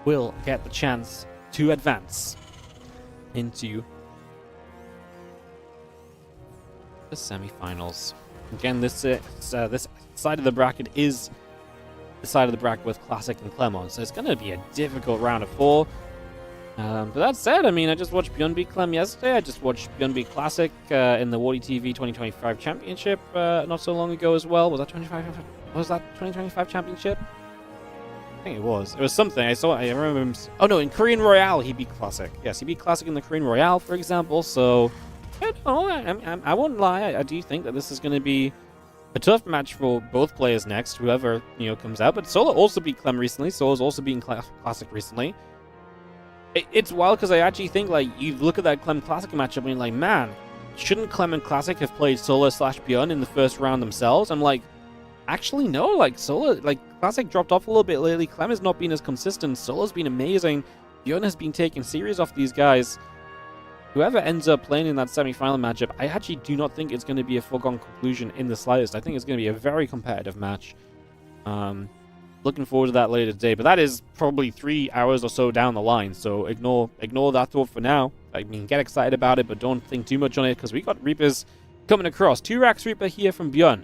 will get the chance to advance into the semifinals. Again, this side of the bracket is the side of the bracket with Classic and Clem on, so it's going to be a difficult round of 4. But that said, I mean, I just watched ByuN beat Clem yesterday. I just watched ByuN beat Classic in the WardiTV 2025 Championship not so long ago as well. Was that 2025 Championship? I think it was. It was something. I remember him. Oh no, in Korean Royale he beat Classic. Yes, he beat Classic in the Korean Royale, for example. So, I won't lie. I do think that this is going to be a tough match for both players next, whoever comes out. But Solo also beat Clem recently. Solo's also beaten Classic recently. It's wild because I actually think, like, you look at that Clem Classic matchup and you're like, man, shouldn't Clem and Classic have played Solo/ByuN in the first round themselves? I'm like, actually, no. Like, Classic dropped off a little bit lately. Clem has not been as consistent. Solo's been amazing. ByuN has been taking series off these guys. Whoever ends up playing in that semi-final matchup, I actually do not think it's going to be a foregone conclusion in the slightest. I think it's going to be a very competitive match. Looking forward to that later today, but that is probably 3 hours or so down the line, so ignore that thought for now. I mean, get excited about it, but don't think too much on it, because we got Reapers coming across. 2 Racks Reaper here from ByuN.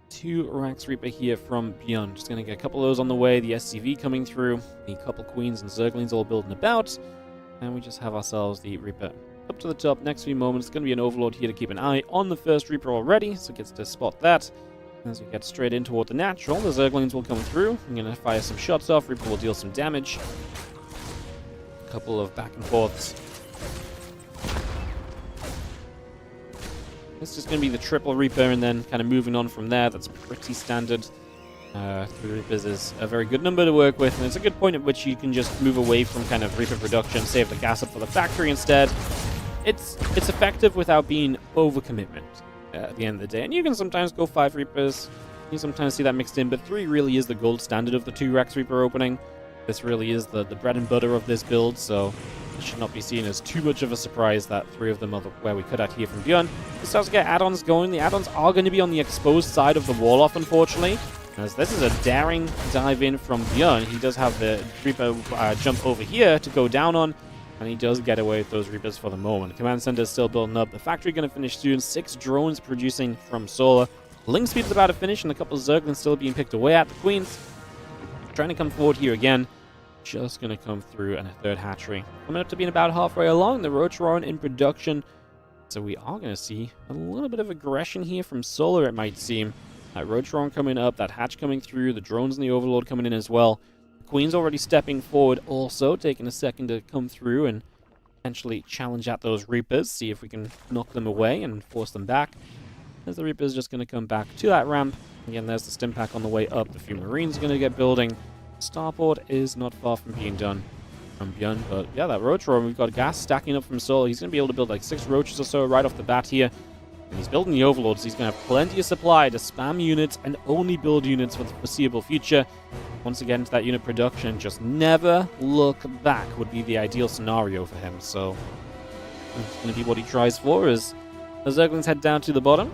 2 Racks Reaper here from ByuN. Just going to get a couple of those on the way. The SCV coming through. The couple Queens and Zerglings all building about. And we just have ourselves the Reaper up to the top. Next few moments, going to be an Overlord here to keep an eye on the first Reaper already, so gets to spot that. As we get straight in toward the natural, the Zerglings will come through. I'm going to fire some shots off. Reaper will deal some damage. A couple of back and forths. It's just going to be the triple Reaper, and then kind of moving on from there. That's pretty standard. 3 Reapers is a very good number to work with, and it's a good point at which you can just move away from kind of Reaper production, save the gas up for the factory instead. It's effective without being overcommitment at the end of the day. And you can sometimes go 5 Reapers. You sometimes see that mixed in, but 3 really is the gold standard of the 2 Rex Reaper opening. This really is the bread and butter of this build, so it should not be seen as too much of a surprise that 3 of them are where we could at here from ByuN. This starts to get add-ons going. The add-ons are going to be on the exposed side of the wall off, unfortunately, as this is a daring dive in from ByuN. He does have the Reaper jump over here to go down on, and he does get away with those Reapers for the moment. Command Center is still building up. The factory going to finish soon. 6 drones producing from Solar. Link speed is about to finish, and a couple of Zerglings still being picked away at. The Queens trying to come forward here again. Just going to come through, and a 3rd hatchery. Coming up to being about halfway along. The Roach in production. So we are going to see a little bit of aggression here from Solar, it might seem. That Roach coming up, that hatch coming through, the drones and the Overlord coming in as well. Queen's already stepping forward also, taking a second to come through and potentially challenge at those Reapers, see if we can knock them away and force them back. As the Reaper's just going to come back to that ramp. Again, there's the stim pack on the way up. The few Marines are going to get building. Starport is not far from being done from ByuN, but yeah, that Roach Roar, we've got gas stacking up from Solar. He's going to be able to build like 6 Roaches or so right off the bat here. And he's building the Overlords, so he's going to have plenty of supply to spam units and only build units for the foreseeable future. Once again, to that unit production, just never look back would be the ideal scenario for him. So it's going to be what he tries for as the Zerglings head down to the bottom.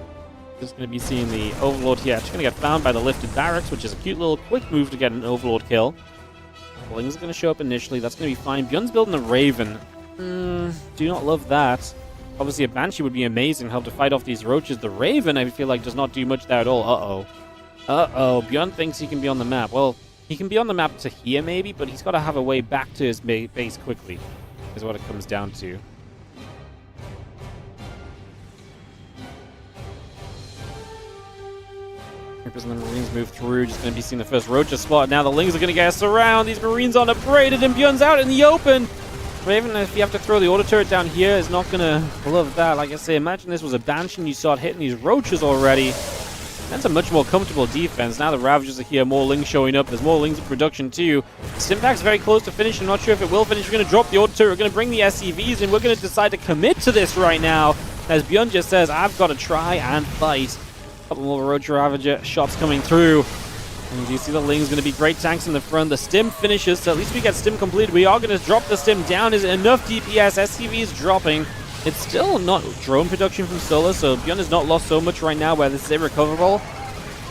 Just going to be seeing the Overlord here. Just going to get found by the lifted barracks, which is a cute little quick move to get an Overlord kill. Bling's going to show up initially. That's going to be fine. ByuN's building a Raven. Do not love that. Obviously, a Banshee would be amazing, help to fight off these Roaches. The Raven, I feel like, does not do much there at all. Uh-oh. ByuN thinks he can be on the map. Well, he can be on the map to here, maybe, but he's got to have a way back to his base quickly, is what it comes down to. Reapers and the Marines move through. Just going to be seeing the first Roacher spot. Now the Lings are going to get us around. These Marines aren't upgraded, and ByuN's out in the open. Raven, if you have to throw the auto turret down here, is not going to love that. Like I say, imagine this was a Banshee and you start hitting these Roaches already. That's a much more comfortable defense. Now the Ravagers are here, more Lings showing up. There's more Lings in production too. Stimpak's very close to finish. I'm not sure if it will finish. We're going to drop the auto turret. We're going to bring the SCVs, and we're going to decide to commit to this right now. As ByuN just says, I've got to try and fight. A couple more Roach Ravager shots coming through. And you see the Ling's going to be great tanks in the front. The stim finishes, so at least we get stim completed. We are going to drop the stim down. Is it enough DPS? SCV is dropping. It's still not drone production from Solar, so ByuN has not lost so much right now where this is irrecoverable.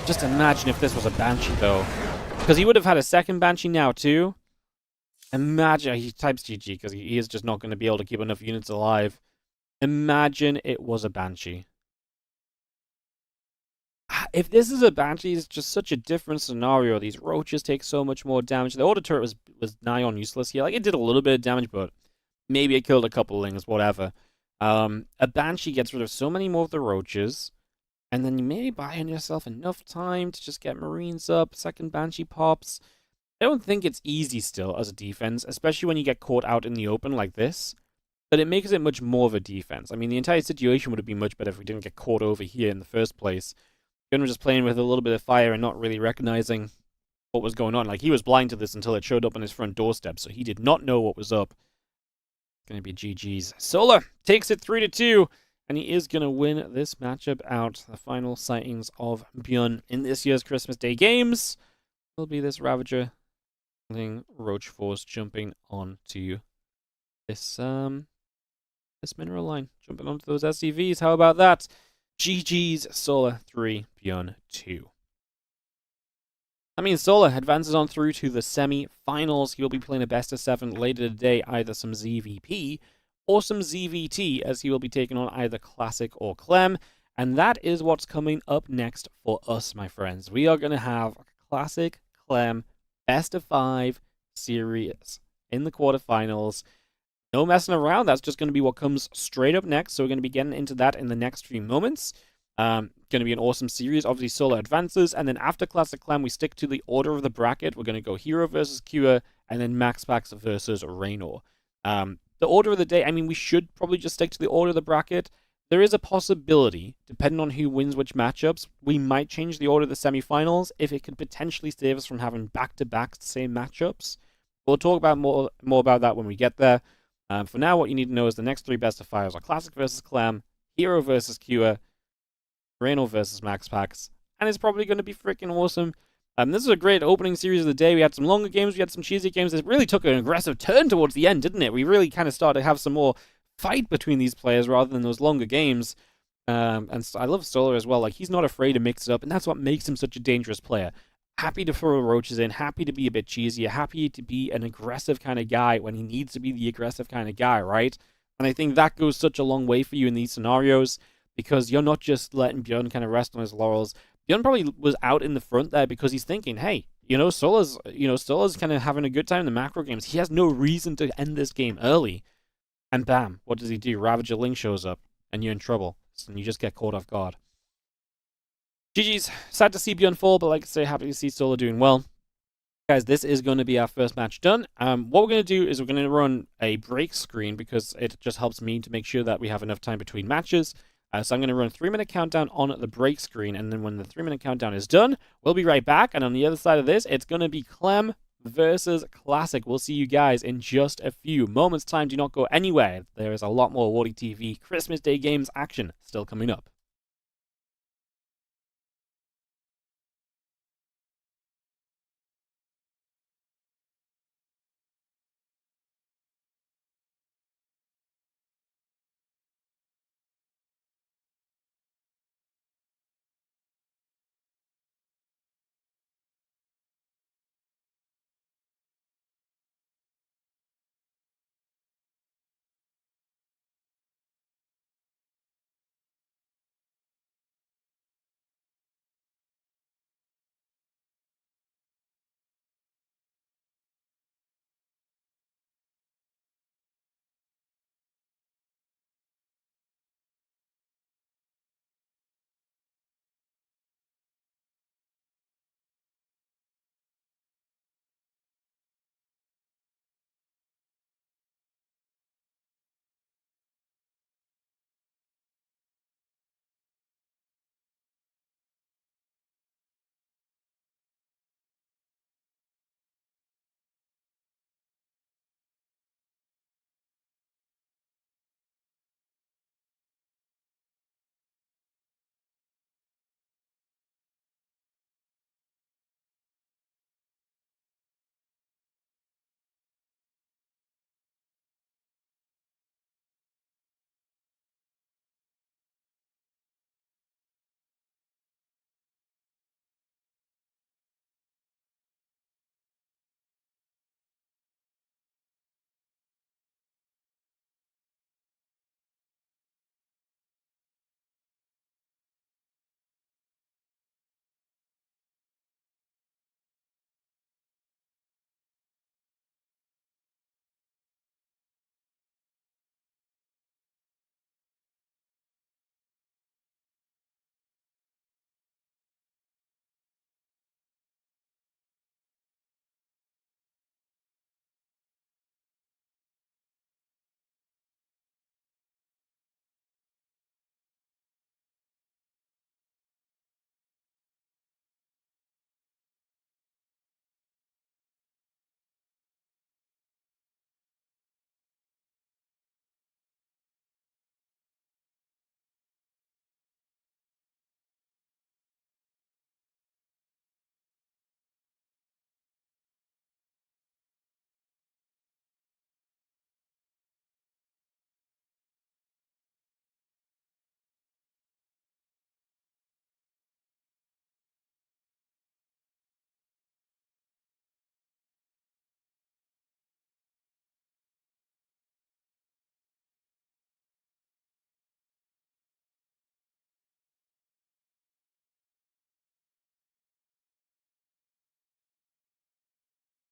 Just imagine if this was a Banshee, though. Because he would have had a second Banshee now, too. Imagine, he types GG because he is just not going to be able to keep enough units alive. Imagine it was a Banshee. if this is a Banshee, it's just such a different scenario. These roaches take so much more damage. The auto turret was nigh on useless here. Like, it did a little bit of damage, but maybe it killed a couple of things, whatever. A Banshee gets rid of so many more of the roaches, and then you maybe buy in yourself enough time to just get Marines up. Second Banshee pops. I don't think it's easy still as a defense, especially when you get caught out in the open like this. But it makes it much more of a defense. I mean, the entire situation would have been much better if we didn't get caught over here in the first place. ByuN was just playing with a little bit of fire and not really recognizing what was going on. Like, he was blind to this until it showed up on his front doorstep, so he did not know what was up. It's going to be GG's. Solar takes it 3-2, and he is going to win this matchup out. The final sightings of ByuN in this year's Christmas Day games will be this Ravager Roach Force jumping onto this mineral line, jumping onto those SCVs. How about that? GG's, Solar 3, ByuN 2. That means Solar advances on through to the semi-finals. He will be playing a best of 7 later today, either some ZVP or some ZVT, as he will be taking on either Classic or Clem. And that is what's coming up next for us, my friends. We are going to have Classic, Clem, best of 5 series in the quarterfinals. No messing around. That's just going to be what comes straight up next. So we're going to be getting into that in the next few moments. Going to be an awesome series. Obviously, Solar advances. And then after Classic Clem, we stick to the order of the bracket. We're going to go Hero versus Cure, and then MaxPax versus Reynor. The order of the day, I mean, we should probably just stick to the order of the bracket. There is a possibility, depending on who wins which matchups, we might change the order of the semifinals if it could potentially save us from having back-to-back same matchups. We'll talk about more about that when we get there. For now, what you need to know is the next 3 best of 5s are Classic versus Clem, Hero versus Cure, Reynor versus MaxPax, and it's probably going to be freaking awesome. This is a great opening series of the day. We had some longer games, we had some cheesy games. It really took an aggressive turn towards the end, didn't it? We really kind of started to have some more fight between these players rather than those longer games. And I love Solar as well. Like, he's not afraid to mix it up, and that's what makes him such a dangerous player. Happy to throw roaches in, happy to be a bit cheesy, happy to be an aggressive kind of guy when he needs to be the aggressive kind of guy, right? And I think that goes such a long way for you in these scenarios, because you're not just letting ByuN kind of rest on his laurels. ByuN probably was out in the front there because he's thinking, hey, Solar's kind of having a good time in the macro games. He has no reason to end this game early. And bam, what does he do? Ravager Link shows up, and you're in trouble, and you just get caught off guard. GG's. Sad to see ByuN fall, but like I say, happy to see Solar doing well. Guys, this is going to be our first match done. What we're going to do is we're going to run a break screen because it just helps me to make sure that we have enough time between matches. So I'm going to run a 3-minute countdown on the break screen, and then when the 3-minute countdown is done, we'll be right back. And on the other side of this, it's going to be Clem versus Classic. We'll see you guys in just a few moments' time. Do not go anywhere. There is a lot more WardiTV Christmas Day games action still coming up.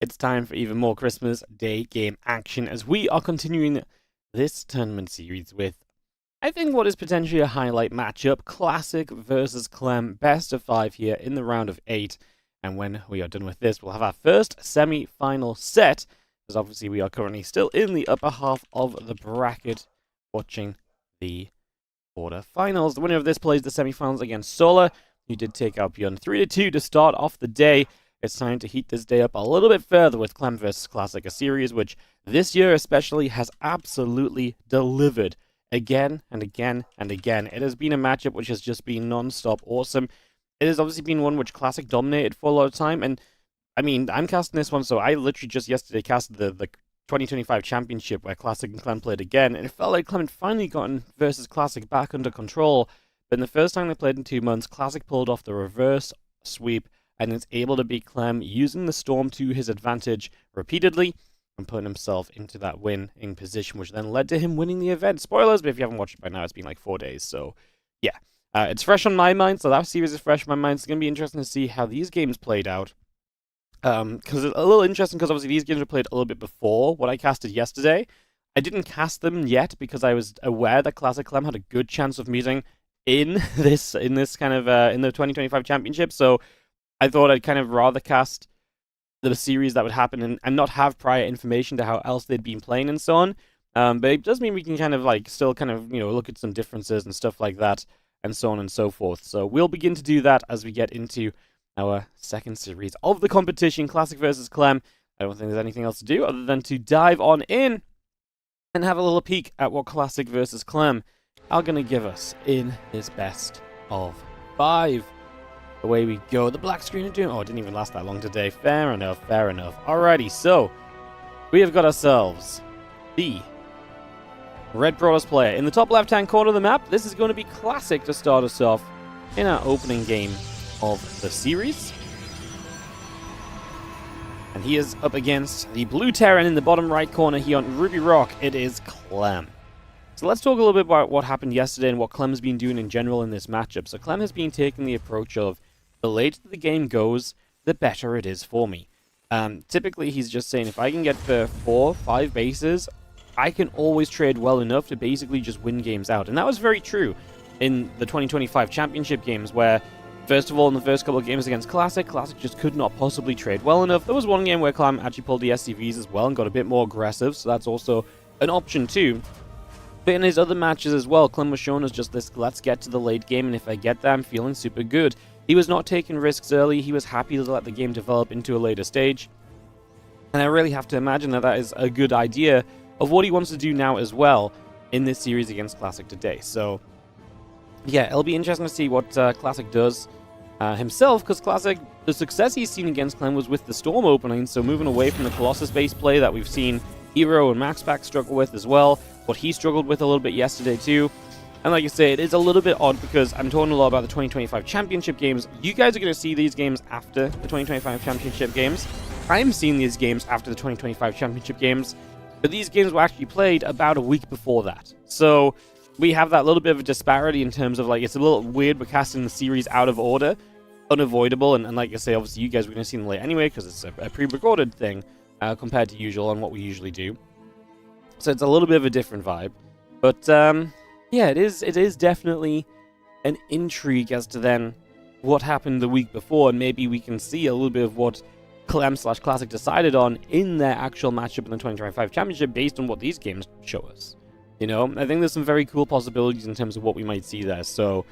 it's time for even more Christmas Day game action as we are continuing this tournament series with, I think, what is potentially a highlight matchup, Classic versus Clem, best of 5 here in the round of 8. And when we are done with this, we'll have our first semi-final set, because obviously we are currently still in the upper half of the bracket, watching the quarterfinals. The winner of this plays the semi-finals against Solar, who did take out ByuN 3-2 to start off the day. It's time to heat this day up a little bit further with Clem vs Classic, a series which this year especially has absolutely delivered again and again and again. It has been a matchup which has just been non-stop awesome. It has obviously been one which Classic dominated for a lot of time, and I mean, I'm casting this one, so I literally just yesterday casted the 2025 championship where Classic and Clem played again, and it felt like Clem had finally gotten versus Classic back under control. But in the first time they played in 2 months, Classic pulled off the reverse sweep and is able to beat Clem using the Storm to his advantage repeatedly and putting himself into that winning position, which then led to him winning the event. Spoilers, but if you haven't watched it by now, it's been like 4 days, so yeah. It's fresh on my mind, so that series is fresh on my mind. It's going to be interesting to see how these games played out. Because it's a little interesting, because obviously these games were played a little bit before what I casted yesterday. I didn't cast them yet because I was aware that Classic Clem had a good chance of meeting in this kind of in the 2025 championship, so I thought I'd kind of rather cast the series that would happen and not have prior information to how else they'd been playing and so on. But it does mean we can kind of like still kind of, you know, look at some differences and stuff like that and so on and so forth. So we'll begin to do that as we get into our second series of the competition, Classic versus Clem. I don't think there's anything else to do other than to dive on in and have a little peek at what Classic versus Clem are going to give us in this best of 5. Away we go. The black screen of doom. Oh, it didn't even last that long today. Fair enough, fair enough. Alrighty, so we have got ourselves the Red Brawlers player. In the top left-hand corner of the map, this is going to be Classic to start us off in our opening game of the series. And he is up against the blue Terran in the bottom right corner here on Ruby Rock. It is Clem. So let's talk a little bit about what happened yesterday and what Clem's been doing in general in this matchup. So Clem has been taking the approach of the later the game goes, the better it is for me. Typically, he's just saying if I can get the 4-5 bases, I can always trade well enough to basically just win games out. And that was very true in the 2025 championship games where, first of all, in the first couple of games against Classic, Classic just could not possibly trade well enough. There was one game where Clem actually pulled the SCVs as well and got a bit more aggressive, so that's also an option too. But in his other matches as well, Clem was showing us just this, let's get to the late game, and if I get that, I'm feeling super good. He was not taking risks early. He was happy to let the game develop into a later stage. And I really have to imagine that that is a good idea of what he wants to do now as well in this series against Classic today. So, yeah, it'll be interesting to see what Classic does himself, because Classic, the success he's seen against Clem was with the Storm opening, so moving away from the Colossus-based play that we've seen Hero and MaxPax struggle with as well, what he struggled with a little bit yesterday too. And like I say, it is a little bit odd because I'm talking a lot about the 2025 championship games. You guys are going to see these games after the 2025 championship games. I'm seeing these games after the 2025 championship games, but these games were actually played about a week before that. So we have that little bit of a disparity in terms of, like, it's a little weird we're casting the series out of order, unavoidable, and like I say, obviously you guys are going to see them late anyway because it's a pre-recorded thing compared to usual and what we usually do. So it's a little bit of a different vibe. But yeah, it is definitely an intrigue as to then what happened the week before, and maybe we can see a little bit of what Clem/Classic decided on in their actual matchup in the 2025 championship based on what these games show us. You know, I think there's some very cool possibilities in terms of what we might see there. So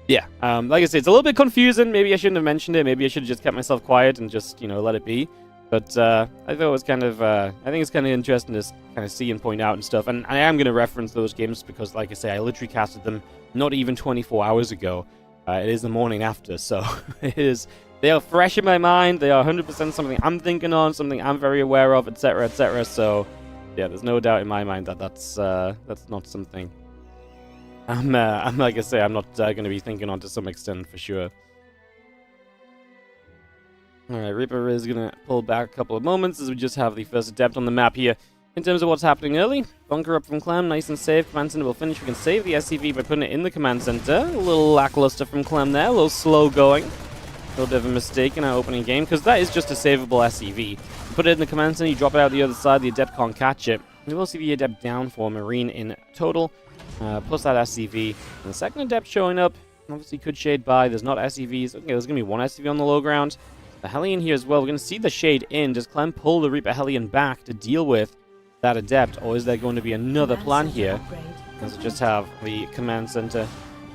yeah, like I said, it's a little bit confusing. Maybe I shouldn't have mentioned it. Maybe I should have just kept myself quiet and just, you know, let it be. But I thought it was kind of, I think it's kind of interesting to kind of see and point out and stuff. And I am going to reference those games because, like I say, I literally casted them not even 24 hours ago. It is the morning after, so they are fresh in my mind. They are 100% something I'm thinking on, something I'm very aware of, etc., etc. So yeah, there's no doubt in my mind that that's not something I'm like I say, I'm not going to be thinking on to some extent for sure. Alright, Reaper is going to pull back a couple of moments as we just have the first attempt on the map here. In terms of what's happening early, bunker up from Clem, nice and safe. Command center will finish. We can save the SCV by putting it in the command center. A little lackluster from Clem there, a little slow going. A little bit of a mistake in our opening game, because that is just a savable SCV. You put it in the command center, you drop it out the other side, the Adept can't catch it. We will see the Adept down for Marine in total, plus that SCV. And the second Adept showing up, obviously could shade by, there's not SCVs. Okay, there's going to be one SCV on the low ground. The Hellion here as well, we're going to see the shade in. Does Clem pull the Reaper Hellion back to deal with that Adept, or is there going to be another plan here? Does it just have the command center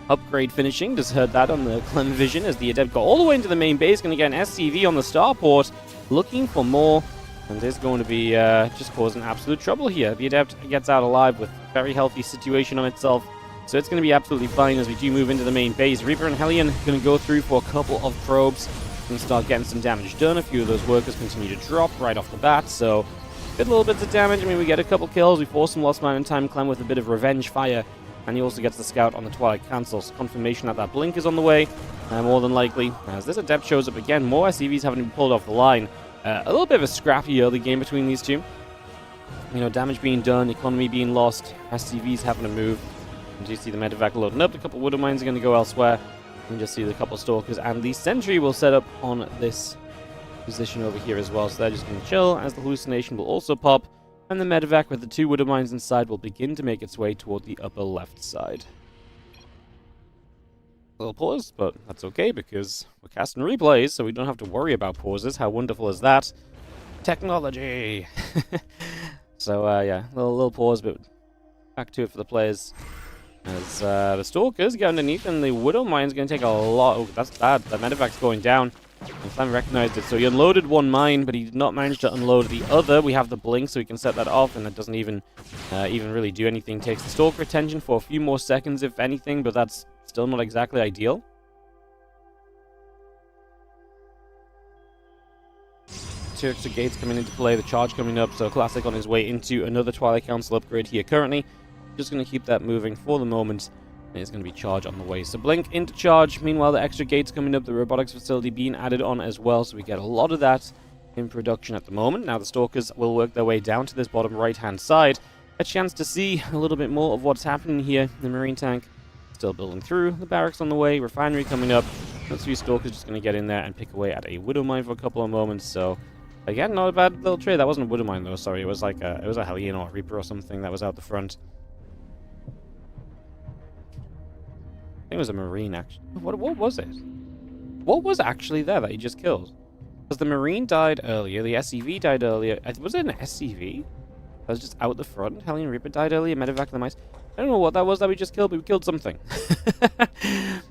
upgrade finishing? Just heard that on the Clem vision as the Adept got all the way into the main base. Going to get an SCV on the starport, looking for more, and this is going to be just causing absolute trouble here. The Adept gets out alive with a very healthy situation on itself, so it's going to be absolutely fine as we do move into the main base. Reaper and Hellion going to go through for a couple of probes and start getting some damage done. A few of those workers continue to drop right off the bat, so good little bits of damage. I mean, we get a couple kills, we force some lost man in time. Clem with a bit of revenge fire, and he also gets the scout on the Twilight Cancels. Confirmation that that blink is on the way, more than likely. As this Adept shows up again, more SCVs having to be pulled off the line. A little bit of a scrappy early game between these two. You know, damage being done, economy being lost, SCVs having to move. And you see the medevac loading up. A couple Widow Mines are going to go elsewhere. And just see the couple Stalkers, and the Sentry will set up on this position over here as well. So they're just going to chill, as the hallucination will also pop. And the medevac with the 2 Widow Mines inside will begin to make its way toward the upper left side. A little pause, but that's okay because we're casting replays, so we don't have to worry about pauses. How wonderful is that? Technology! So, yeah, little pause, but back to it for the players. As the Stalkers get underneath, and the Widow Mine's going to take a lot. Oh, that's bad. The medevac's going down. And Clem recognized it, so he unloaded one mine, but he did not manage to unload the other. We have the blink, so we can set that off, and it doesn't even really do anything. Takes the Stalker attention for a few more seconds, if anything, but that's still not exactly ideal. Two extra gates coming into play, the charge coming up, so Classic on his way into another Twilight Council upgrade here currently. Just going to keep that moving for the moment. It's going to be charge on the way. So blink into charge. Meanwhile, the extra gates coming up, the robotics facility being added on as well. So we get a lot of that in production at the moment. Now the Stalkers will work their way down to this bottom right-hand side. A chance to see a little bit more of what's happening here. The Marine tank still building through. The barracks on the way. Refinery coming up. Those 3 Stalkers just going to get in there and pick away at a Widow Mine for a couple of moments. So again, not a bad little trade. That wasn't a Widow Mine though. Sorry, it was like it was a Hellion or a Reaper or something that was out the front. I think it was a Marine, actually. What was it? What was actually there that he just killed? Because the Marine died earlier, the SCV died earlier. Was it an SCV? That was just out the front. Hellion Reaper died earlier, medevac the mice. I don't know what that was that we just killed, but we killed something.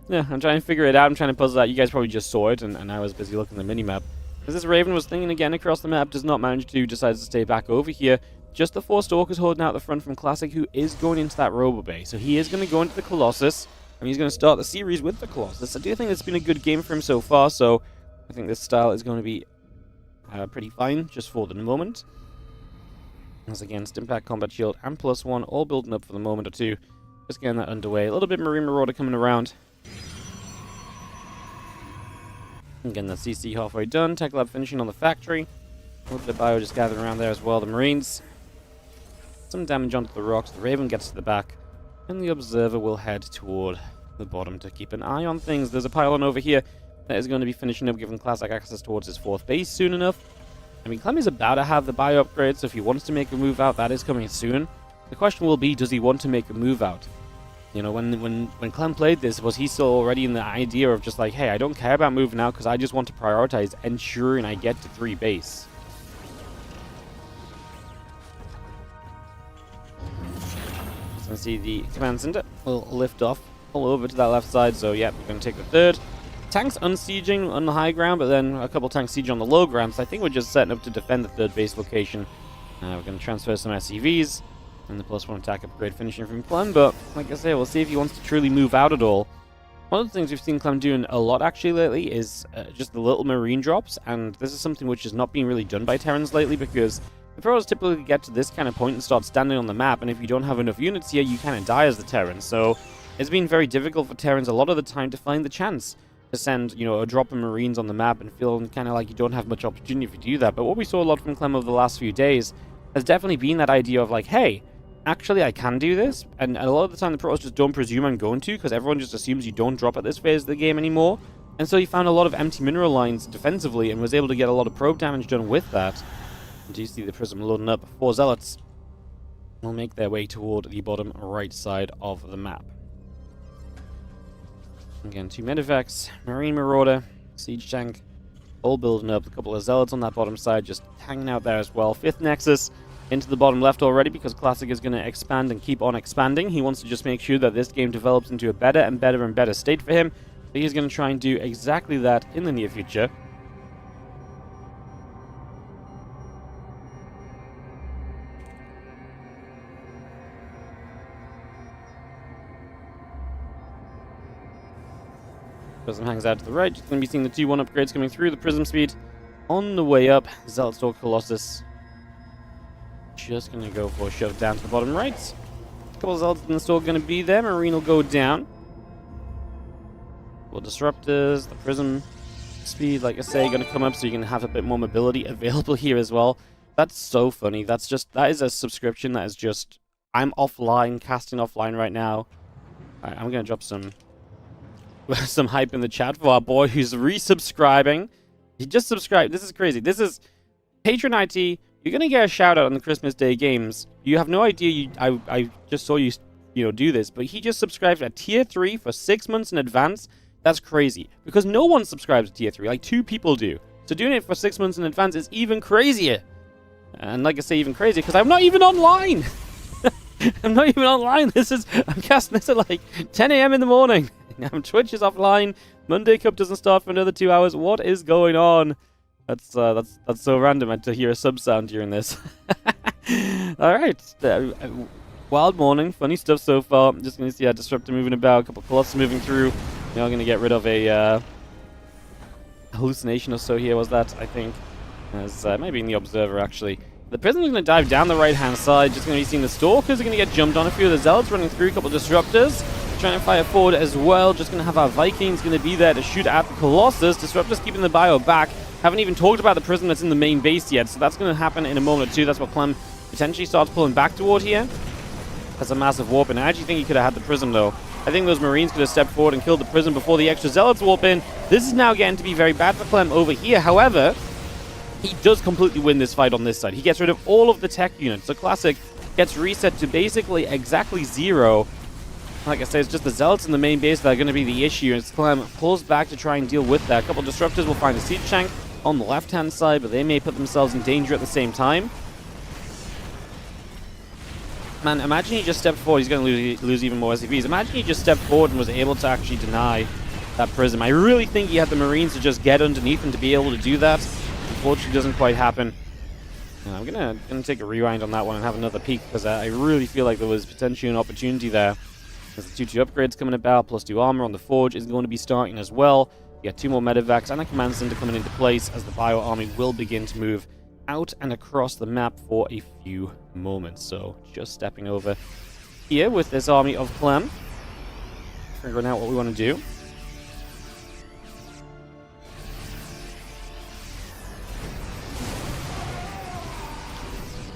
Yeah, I'm trying to figure it out. I'm trying to puzzle it out. You guys probably just saw it, and I was busy looking at the minimap. As this Raven was thinking again across the map, does not manage to, decides to stay back over here. Just the 4 Stalkers holding out the front from Classic, who is going into that Robo Bay. So he is going to go into the Colossus. And he's going to start the series with the Colossus. I do think it's been a good game for him so far, so I think this style is going to be pretty fine just for the moment. As again, Stimpack, Combat Shield, and +1 all building up for the moment or two. Just getting that underway. A little bit Marine Marauder coming around. Again, that CC halfway done. Tech Lab finishing on the factory. A little bit of Bio just gathering around there as well. The Marines. Some damage onto the rocks. The Raven gets to the back. And the Observer will head toward the bottom to keep an eye on things. There's a pylon over here that is going to be finishing up, giving Classic access towards his 4th base soon enough. I mean, Clem is about to have the bio upgrade, so if he wants to make a move out, that is coming soon. The question will be, does he want to make a move out? You know, when Clem played this, was he still already in the idea of just like, hey, I don't care about moving out because I just want to prioritize ensuring I get to 3 base? So see the command center will lift off all over to that left side. So yeah, we're going to take the 3rd. Tanks unsieging on the high ground, but then a couple tanks siege on the low ground. So I think we're just setting up to defend the 3rd base location. We're going to transfer some SCVs and the +1 attack upgrade finishing from Clem. But like I say, we'll see if he wants to truly move out at all. One of the things we've seen Clem doing a lot actually lately is just the little Marine drops, and this is something which is not being really done by Terrans lately because the pros typically get to this kind of point and start standing on the map, and if you don't have enough units here, you kind of die as the Terran. So it's been very difficult for Terrans a lot of the time to find the chance to send, you know, a drop of Marines on the map and feel kind of like you don't have much opportunity if you do that. But what we saw a lot from Clem over the last few days has definitely been that idea of like, hey, actually I can do this, and a lot of the time the pros just don't presume I'm going to because everyone just assumes you don't drop at this phase of the game anymore. And so he found a lot of empty mineral lines defensively and was able to get a lot of probe damage done with that. And you see the Prism loading up. 4 Zealots will make their way toward the bottom right side of the map. Again, 2 Medivacs, Marine Marauder, Siege Tank, all building up. A couple of Zealots on that bottom side just hanging out there as well. 5th Nexus into the bottom left already because Classic is going to expand and keep on expanding. He wants to just make sure that this game develops into a better and better and better state for him. So he's going to try and do exactly that in the near future. Prism hangs out to the right. Just going to be seeing the 2-1 upgrades coming through. The Prism speed on the way up. Zealot Stalker Colossus just going to go for a shove down to the bottom right. A couple of Zealots in the store going to be there. Marine will go down. Well, Disruptors, the Prism speed, like I say, going to come up so you can have a bit more mobility available here as well. That's so funny. That is a subscription that is just... I'm offline, casting offline right now. Alright, I'm going to drop some hype in the chat for our boy who's resubscribing. He just subscribed. This is crazy. This is Patron IT. You're going to get a shout out on the Christmas Day games. You have no idea. I just saw you do this, but he just subscribed at tier 3 for 6 months in advance. That's crazy because no one subscribes to tier 3. Like 2 people do. So doing it for 6 months in advance is even crazier. And like I say, even crazier because I'm not even online. I'm not even online. I'm casting this at like 10 a.m. in the morning. Twitch is offline. Monday Cup doesn't start for another 2 hours. What is going on? That's so random to hear a sub sound during this. All right, wild morning, funny stuff so far. I'm just going to see our Disruptor moving about, a couple of Colossus moving through. Now I'm going to get rid of a hallucination or so here. Was that, I think, as maybe in the Observer actually. The Prism's going to dive down the right-hand side. Just going to be seeing the Stalkers are going to get jumped on. A few of the Zealots running through, a couple of Disruptors. Trying to fire forward as well. Just going to have our Vikings going to be there to shoot at the Colossus. Disruptors keeping the bio back. Haven't even talked about the Prism that's in the main base yet, so that's going to happen in a moment or two. That's what Clem potentially starts pulling back toward here. That's a massive warp in. I actually think he could have had the Prism, though. I think those Marines could have stepped forward and killed the Prism before the extra Zealots warp in. This is now getting to be very bad for Clem over here. However, he does completely win this fight on this side. He gets rid of all of the tech units. So Classic gets reset to basically exactly 0. Like I say, it's just the Zealots in the main base that are going to be the issue. And Clem pulls back to try and deal with that. A couple of Disruptors will find a Siege Tank on the left-hand side, but they may put themselves in danger at the same time. Man, imagine he just stepped forward. He's going to lose even more SCVs. Imagine he just stepped forward and was able to actually deny that Prism. I really think he had the Marines to just get underneath and to be able to do that. Unfortunately, it doesn't quite happen. I'm gonna take a rewind on that one and have another peek because I really feel like there was potentially an opportunity there. There's the 2-2 upgrades coming about, plus 2 armor on the Forge is going to be starting as well. You got 2 more Medivacs and a Command Center coming into place as the Bio Army will begin to move out and across the map for a few moments. So just stepping over here with this army of Clem, figuring out what we want to do.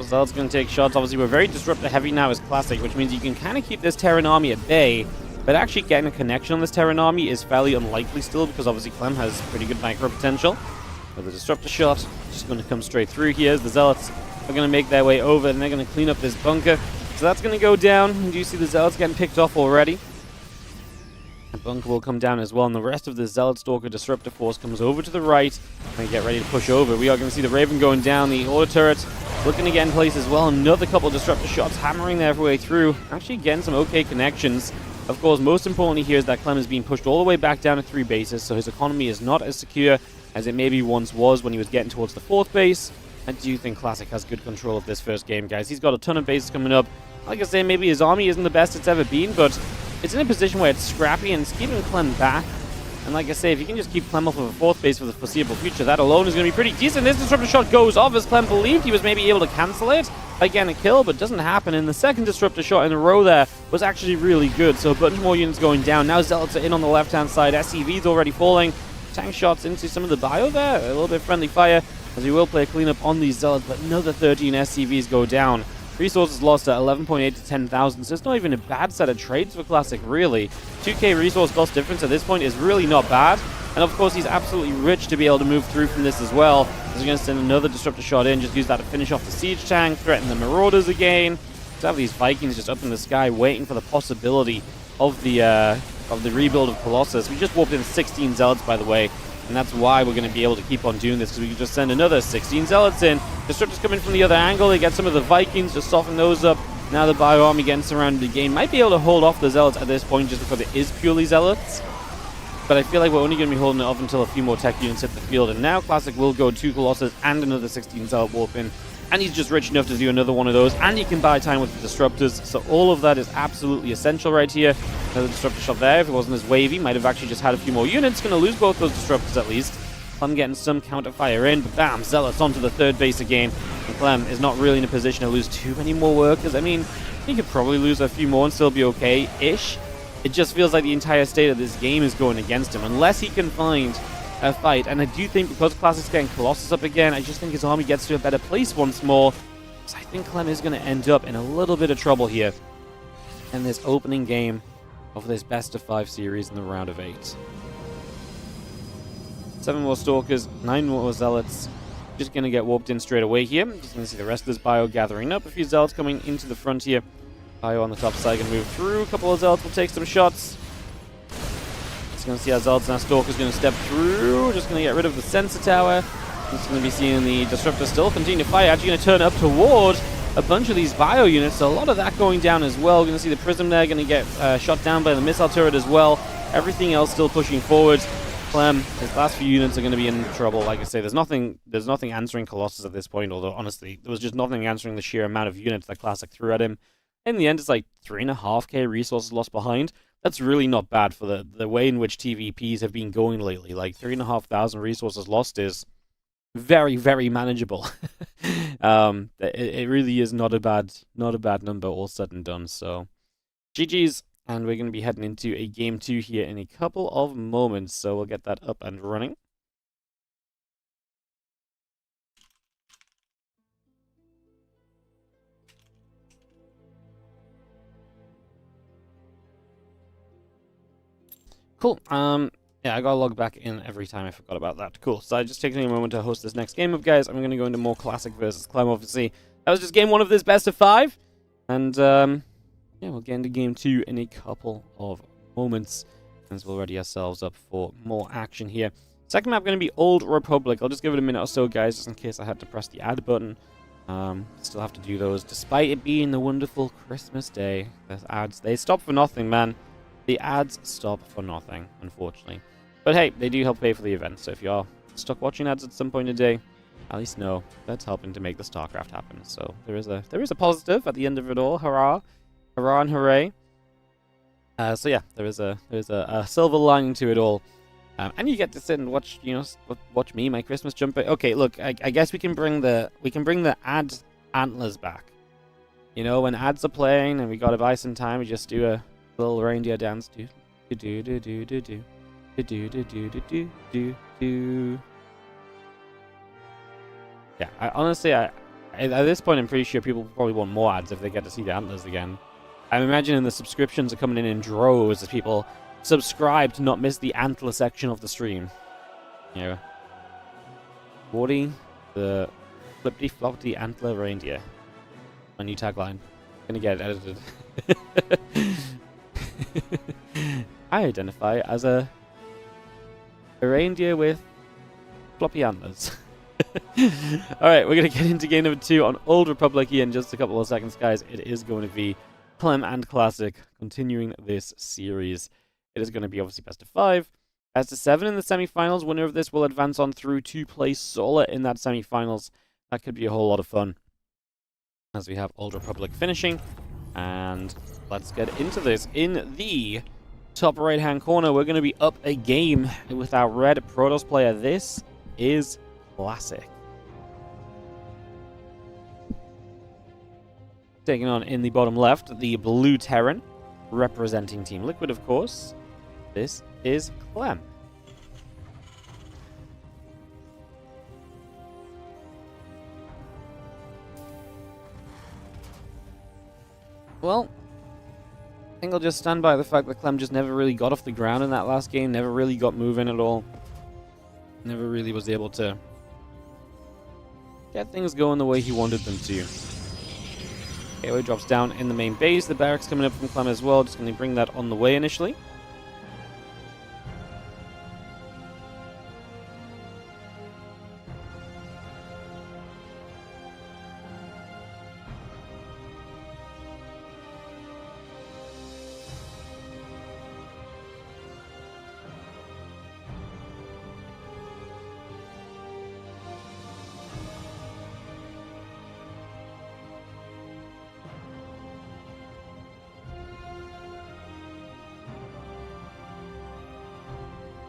Zealot's going to take shots. Obviously, we're very Disruptor heavy now as Classic, which means you can kind of keep this Terran army at bay, but actually getting a connection on this Terran army is fairly unlikely still, because obviously Clem has pretty good micro potential. But the Disruptor shot just going to come straight through here. The Zealots are going to make their way over, and they're going to clean up this bunker. So that's going to go down. And you see the Zealots getting picked off already. The bunker will come down as well, and the rest of the Zealot Stalker Disruptor force comes over to the right and get ready to push over. We are going to see the Raven going down, the Order Turret looking to get in place as well. Another couple of Disruptor shots hammering their way through, actually getting some okay connections. Of course, most importantly here is that Clem is being pushed all the way back down to 3 bases, so his economy is not as secure as it maybe once was when he was getting towards the 4th base. I do think Classic has good control of this first game, guys. He's got a ton of bases coming up. Like I say, maybe his army isn't the best it's ever been, but it's in a position where it's scrappy and it's keeping Clem back. And like I say, if you can just keep Clem off of a 4th base for the foreseeable future, that alone is going to be pretty decent. This Disruptor shot goes off as Clem believed he was maybe able to cancel it by getting a kill, but doesn't happen. And the second Disruptor shot in a row there was actually really good. So a bunch more units going down. Now Zealots are in on the left-hand side. SCV's already falling. Tank shots into some of the bio there. A little bit friendly fire as he will play a cleanup on these Zealots, but another 13 SCVs go down. Resources lost at 11.8 to 10,000, so it's not even a bad set of trades for Classic, really. 2k resource cost difference at this point is really not bad. And of course, he's absolutely rich to be able to move through from this as well. He's going to send another disruptor shot in, just use that to finish off the siege tank, threaten the marauders again. Just have these Vikings just up in the sky waiting for the possibility of the rebuild of Colossus. We just warped in 16 zealots, by the way, and that's why we're going to be able to keep on doing this, because we can just send another 16 zealots in. Disruptors coming from the other angle. They get some of the Vikings, just soften those up. Now the Bio army getting surrounded again. Might be able to hold off the zealots at this point just because it is purely zealots. But I feel like we're only going to be holding it off until a few more tech units hit the field. And now Classic will go 2 Colossus and another 16 zealot warp in. And he's just rich enough to do another one of those. And he can buy time with the disruptors. So all of that is absolutely essential right here. Another disruptor shot there. If it wasn't as wavy, might have actually just had a few more units. Going to lose both those disruptors at least. Clem getting some counterfire in. But bam, zealots onto the third base again. And Clem is not really in a position to lose too many more workers. I mean, he could probably lose a few more and still be okay-ish. It just feels like the entire state of this game is going against him, unless he can find a fight. And I do think because Classic's getting Colossus up again, I just think his army gets to a better place once more. So I think Clem is going to end up in a little bit of trouble here in this opening game of this best-of-5 series in the round of 8. 7 more Stalkers, 9 more Zealots. Just going to get warped in straight away here. Just going to see the rest of this Bio gathering up. A few Zealots coming into the front here. Bio on the top side can move through. A couple of Zealots will take some shots. Just going to see how Zealots and our Stalker's going to step through. Just going to get rid of the Sensor Tower. Just going to be seeing the Disruptor still continue to fire. Actually going to turn up toward a bunch of these Bio units. So a lot of that going down as well. Going to see the Prism there. Going to get shot down by the missile turret as well. Everything else still pushing forward. Clem, his last few units are going to be in trouble. Like I say, there's nothing answering Colossus at this point. Although honestly, there was just nothing answering the sheer amount of units that Classic threw at him. In the end, it's like 3.5k resources lost behind. That's really not bad for the way in which TVPs have been going lately. Like 3,500 resources lost is very, very manageable. It really is not a bad number, all said and done. So GG's, and we're going to be heading into a game 2 here in a couple of moments. So we'll get that up and running. Cool. Yeah, I gotta log back in every time. I forgot about that. Cool. So I just taking a moment to host this next game up, guys. I'm gonna go into more Classic versus Clem, obviously. That was just game 1 of this best of 5. And, yeah, we'll get into game 2 in a couple of moments, as we'll ready ourselves up for more action here. Second map gonna be Old Republic. I'll just give it a minute or so, guys, just in case I had to press the add button. Still have to do those, despite it being the wonderful Christmas day. The ads, they stop for nothing, man. The ads stop for nothing, unfortunately. But hey, they do help pay for the event, so if you're stuck watching ads at some point in the day, at least know that's helping to make the StarCraft happen. So there is a positive at the end of it all. Hurrah. Hurrah and hooray. So yeah, there is a silver lining to it all. And you get to sit and watch, watch me, my Christmas jumper. Okay, look, I guess we can bring the ad antlers back. When ads are playing and we gotta buy some time, we just do a little reindeer dance. Do do do do do do do do do do do do do. Yeah, honestly, at this point, I'm pretty sure people probably want more ads if they get to see the antlers again. I'm imagining the subscriptions are coming in droves as people subscribe to not miss the antler section of the stream. Wardy, the flippity floppity antler reindeer. My new tagline. Gonna get it edited. I identify as a reindeer with floppy antlers. Alright, we're going to get into game number 2 on Old Republic here in just a couple of seconds, guys. It is going to be Clem and Classic continuing this series. It is going to be obviously best of 5. Best of 7 in the semifinals. Winner of this will advance on through to play Solar in that semifinals. That could be a whole lot of fun, as we have Old Republic finishing. And let's get into this. In the top right-hand corner, we're going to be up a game with our red Protoss player. This is Classic. Taking on in the bottom left, the blue Terran, representing Team Liquid, of course. This is Clem. Well, I think I'll just stand by the fact that Clem just never really got off the ground in that last game, never really got moving at all. never really was able to get things going the way he wanted them to. Gateway drops down in the main base. The barracks coming up from Clem as well. Just going to bring that on the way initially.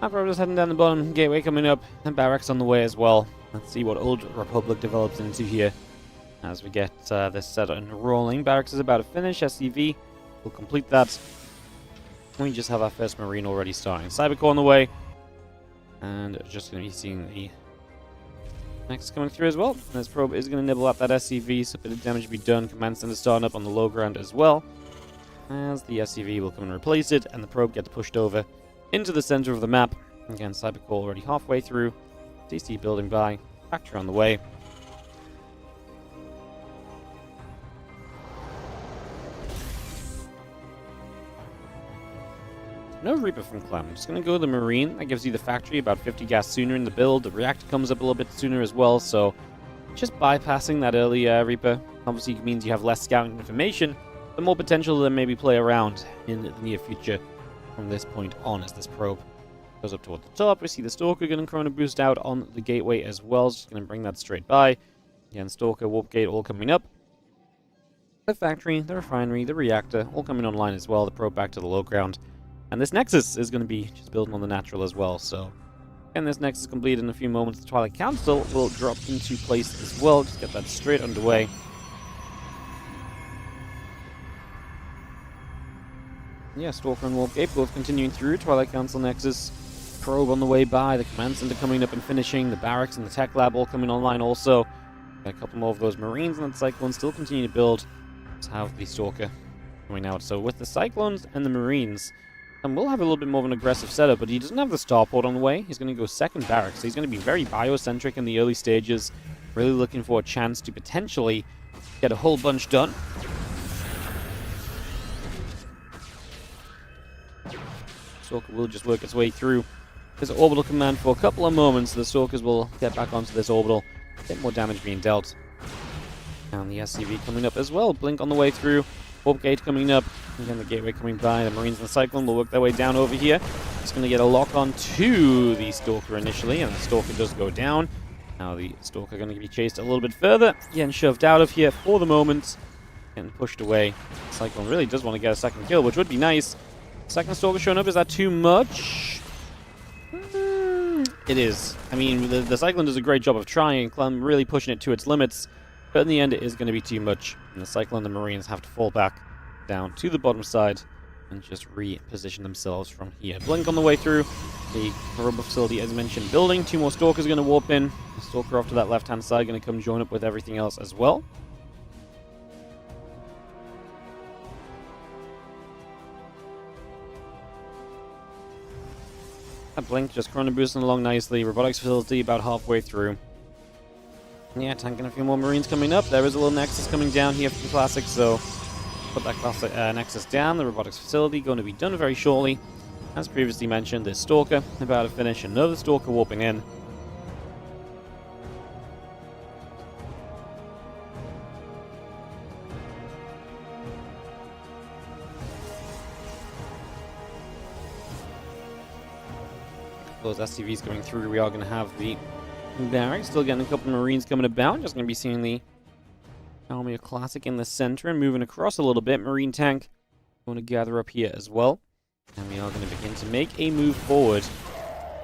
After just heading down the bottom, gateway coming up, and barracks on the way as well. Let's see what Old Republic develops into here as we get this set and rolling. Barracks is about to finish. SCV will complete that. We just have our first Marine already starting. Cybercore on the way, and just going to be seeing the next coming through as well. This probe is going to nibble at that SCV, so a bit of damage to be done. Command center starting up on the low ground as well, as the SCV will come and replace it, and the probe gets pushed over into the center of the map. Again, Cybercore already halfway through. DC building by. Factory on the way. No Reaper from Clem. I'm just going to go with the Marine. That gives you the factory about 50 gas sooner in the build. The reactor comes up a little bit sooner as well, so just bypassing that early Reaper obviously means you have less scouting information, but more potential to maybe play around in the near future from this point on as this probe goes up toward the top. We see the Stalker going to Chrono Boost out on the gateway as well. Just going to bring that straight by. Again, Stalker, Warp Gate all coming up. The factory, the refinery, the reactor all coming online as well. The probe back to the low ground. And this Nexus is going to be just building on the natural as well. So, again, this Nexus complete in a few moments. The Twilight Council will drop into place as well. Just get that straight underway. Yeah, Stalker and Warp Gate both continuing through. Twilight Council Nexus. Probe on the way by. The Command Center coming up and finishing. The Barracks and the Tech Lab all coming online also. Got a couple more of those Marines and that Cyclone still continue to build. Let's have the Stalker coming out. So with the Cyclones and the Marines, and we'll have a little bit more of an aggressive setup, but he doesn't have the Starport on the way. He's going to go second Barracks. So he's going to be very biocentric in the early stages. Really looking for a chance to potentially get a whole bunch done. Stalker will just work its way through his orbital command for a couple of moments. The Stalkers will get back onto this orbital. A bit more damage being dealt. And the SCV coming up as well. Blink on the way through. Warp Gate coming up. Again, the Gateway coming by. The Marines and the Cyclone will work their way down over here. It's going to get a lock on to the Stalker initially. And the Stalker does go down. Now the Stalker going to be chased a little bit further. Getting shoved out of here for the moment. Getting pushed away. The Cyclone really does want to get a second kill, which would be nice. Second Stalker showing up. Is that too much? It is. I mean, the Cyclone does a great job of trying. Clem really pushing it to its limits. But in the end, it is going to be too much. And the Cyclone and the Marines have to fall back down to the bottom side and just reposition themselves from here. Blink on the way through. The robot facility, as mentioned, building. Two more Stalkers going to warp in. The Stalker off to that left-hand side going to come join up with everything else as well. That Blink just chrono boosting along nicely. Robotics facility about halfway through. Yeah, tanking a few more Marines coming up. There is a little Nexus coming down here for the Classic, so put that Classic Nexus down. The Robotics facility going to be done very shortly. As previously mentioned, this Stalker about to finish. Another Stalker warping in. Those SCVs going through, we are going to have the Barracks. Still getting a couple of Marines coming about. Just going to be seeing the Army Classic in the center and moving across a little bit. Marine tank going to gather up here as well. And we are going to begin to make a move forward.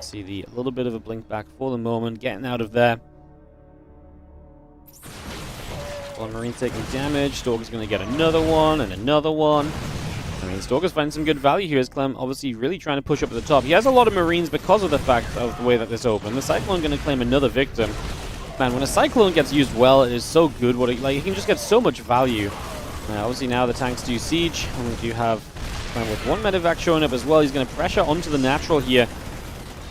See the little bit of a blink back for the moment. Getting out of there. One Marine taking damage. Stalker's going to get another one and another one. I mean, Stalker's finding some good value here as Clem obviously really trying to push up at the top. He has a lot of Marines because of the fact of the way that this opened. The Cyclone going to claim another victim. Man, when a Cyclone gets used well, it is so good. He can just get so much value. Obviously now the tanks do siege, and we do have Clem with one medevac showing up as well. He's going to pressure onto the natural here.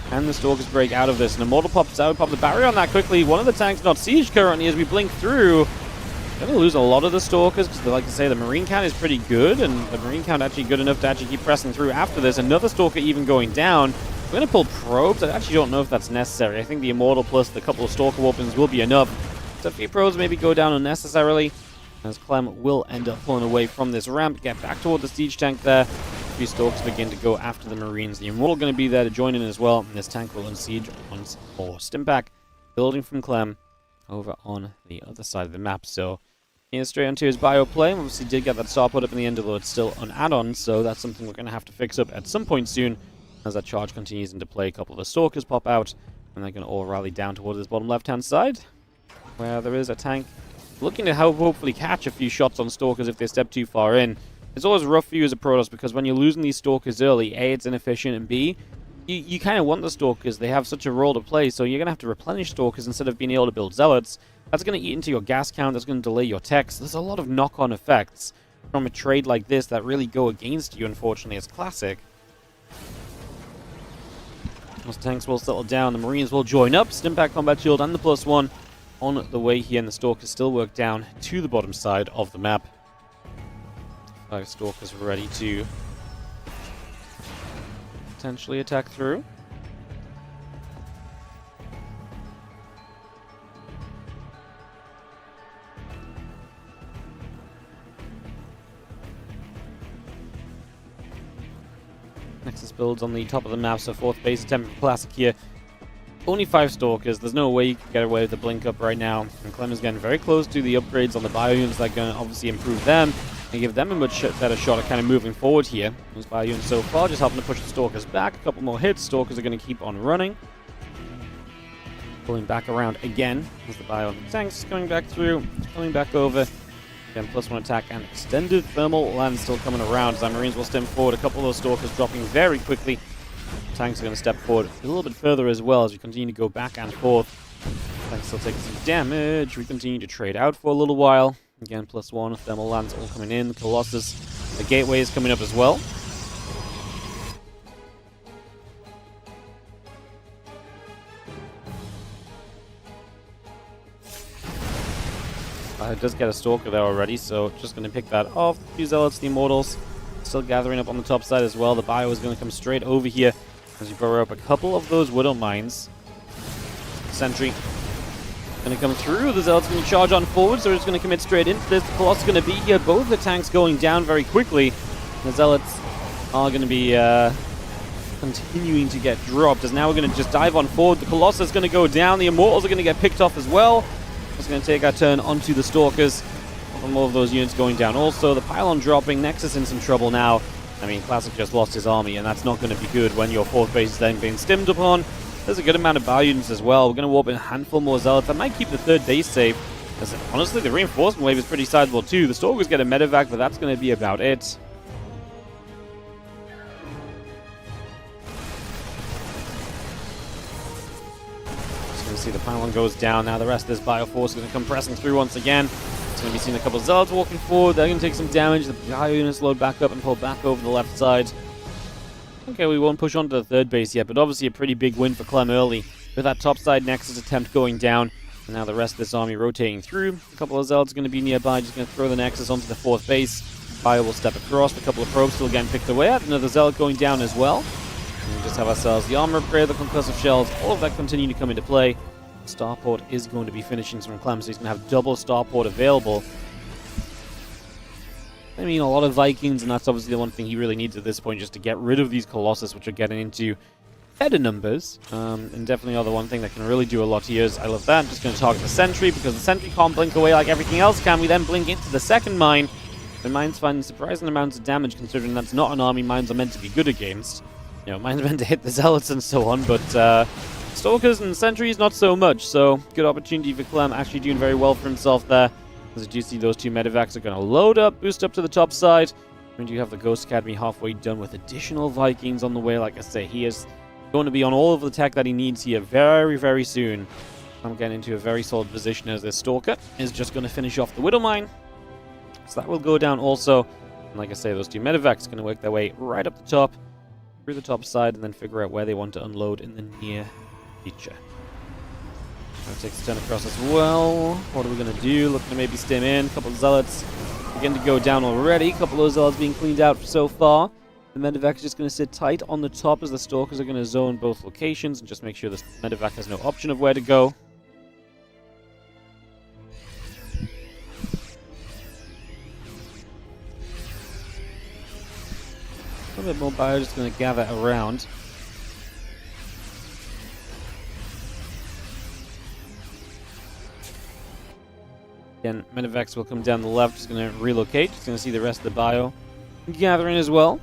Can the Stalkers break out of this? And Immortal pops out, pop the barrier on that quickly. One of the tanks not siege currently as we blink through. Going to lose a lot of the Stalkers because, like I say, the Marine count is pretty good, and the Marine count actually good enough to actually keep pressing through after this. Another Stalker even going down. We're going to pull probes. I actually don't know if that's necessary. I think the Immortal plus the couple of Stalker weapons will be enough. So a few probes maybe go down unnecessarily, as Clem will end up pulling away from this ramp, get back toward the siege tank there. A few Stalkers begin to go after the Marines. The Immortal going to be there to join in as well, and this tank will unsiege once more. Stimpak building from Clem over on the other side of the map. So straight onto his bio play. Obviously did get that star put up in the end, although it's still an add-on, so that's something we're going to have to fix up at some point soon as that charge continues into play. A couple of the Stalkers pop out, and they're going to all rally down towards this bottom left-hand side, where there is a tank looking to hopefully catch a few shots on Stalkers if they step too far in. It's always rough for you as a Protoss, because when you're losing these Stalkers early, A, it's inefficient, and B, you kind of want the Stalkers. They have such a role to play, so you're going to have to replenish Stalkers instead of being able to build Zealots. That's going to eat into your gas count, that's going to delay your techs. There's a lot of knock-on effects from a trade like this that really go against you, unfortunately. It's classic. Those tanks will settle down, the Marines will join up. Stimpak Combat Shield and the +1 on the way here, and the Stalkers still work down to the bottom side of the map. 5 Stalkers ready to potentially attack through. Nexus builds on the top of the map, so 4th base attempt for Classic here. Only 5 Stalkers, there's no way you can get away with the blink up right now. And Clem is getting very close to the upgrades on the ByuNs that are going to obviously improve them and give them a much better shot at kind of moving forward here. Those ByuNs so far just helping to push the Stalkers back. A couple more hits, Stalkers are going to keep on running. Pulling back around again as the ByuN tanks coming back through, coming back over. Again, +1 attack and extended thermal land still coming around as our Marines will stem forward. A couple of those Stalkers dropping very quickly. Tanks are going to step forward a little bit further as well as we continue to go back and forth. Tanks still taking some damage. We continue to trade out for a little while. Again, +1 thermal lands all coming in. The Colossus, the gateway is coming up as well. It does get a Stalker there already, so just going to pick that off. A few Zealots, the Immortals, still gathering up on the top side as well. The Bio is going to come straight over here as you burrow up a couple of those Widow Mines. Sentry going to come through. The Zealots going to charge on forward, so they're just going to commit straight into this. The Colossus going to be here. Both the tanks going down very quickly. The Zealots are going to be continuing to get dropped, as now we're going to just dive on forward. The Colossus is going to go down. The Immortals are going to get picked off as well. It's going to take our turn onto the Stalkers. More of those units going down also. The pylon dropping. Nexus in some trouble now. I mean, Classic just lost his army, and that's not going to be good when your 4th base is then being stimmed upon. There's a good amount of ByuNs as well. We're going to warp in a handful more Zealots. That might keep the 3rd base safe. As, honestly, the reinforcement wave is pretty sizable too. The Stalkers get a medevac, but that's going to be about it. See the pylon goes down. Now the rest of this Bioforce is going to come pressing through once again. It's going to be seeing a couple of Zealots walking forward. They're going to take some damage. The Bio units load back up and pull back over the left side. Okay, we won't push on to the 3rd base yet, but obviously a pretty big win for Clem early with that top side Nexus attempt going down. And now the rest of this army rotating through. A couple of Zealots are going to be nearby, just going to throw the Nexus onto the 4th base. Bio will step across. A couple of probes still getting picked away at. Another Zealot going down as well. And we just have ourselves the armor upgrade, the concussive shells, all of that continue to come into play. Starport is going to be finishing from Clem, so he's going to have double Starport available. I mean, a lot of Vikings, and that's obviously the one thing he really needs at this point, just to get rid of these Colossus, which are getting into better numbers. And definitely are the one thing that can really do a lot here. I love that. I'm just going to target the Sentry, because the Sentry can't blink away like everything else can. We then blink into the 2nd mine. The mines find surprising amounts of damage, considering that's not an army mines are meant to be good against. You know, mines are meant to hit the Zealots and so on, but Stalkers and Sentries, not so much, so good opportunity for Clem, actually doing very well for himself there. As you do see, those 2 medevacs are going to load up, boost up to the top side. We do have the Ghost Academy halfway done with additional Vikings on the way. Like I say, he is going to be on all of the tech that he needs here very, very soon. I'm getting into a very solid position as this Stalker is just going to finish off the Widow Mine. So that will go down also. And like I say, those 2 medevacs are going to work their way right up the top. through the top side and then figure out where they want to unload in the near future. Gonna take a turn across as well. What are we gonna do? Looking to maybe stem in. A couple of zealots beginning to go down already. A couple of zealots being cleaned out so far. The medevac is just going to sit tight on the top as the stalkers are going to zone both locations and just make sure the medevac has no option of where to go. A little bit more bio just going to gather around. Again, medevacs will come down the left, just going to relocate, just going to see the rest of the bio gathering as well.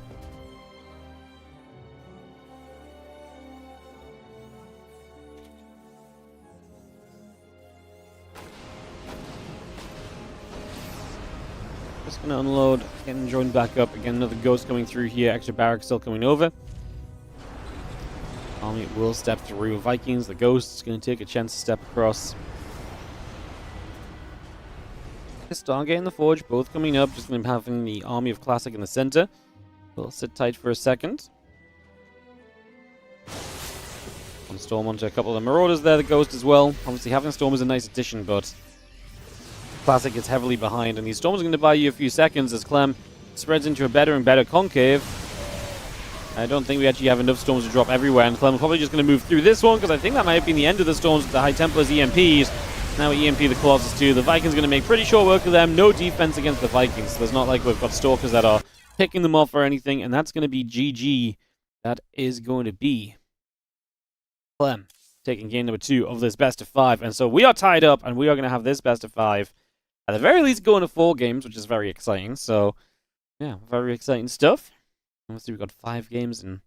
Just going to unload, getting joined back up. Again, another ghost coming through here. Extra barracks still coming over. Army will step through. Vikings, the ghost is going to take a chance to step across. Stargate and the Forge both coming up. Just going to be having the Army of Classic in the center. We'll sit tight for a second. One Storm onto a couple of the Marauders there. The Ghost as well. Obviously, having Storm is a nice addition, but Classic is heavily behind, and these Storms are going to buy you a few seconds as Clem spreads into a better and better concave. I don't think we actually have enough Storms to drop everywhere, and Clem is probably just going to move through this one, because I think that might have been the end of the Storms with the High Templars EMPs. Now EMP the Colossus too. The Vikings are going to make pretty short work of them. No defense against the Vikings. So there's not like we've got Stalkers that are picking them off or anything, and that's going to be GG. That is going to be Clem taking game number 2 of this best of 5. And so we are tied up, and we are going to have this best of 5 at the very least going to 4 games, which is very exciting. So, yeah, very exciting stuff. Obviously, we've got 5 games in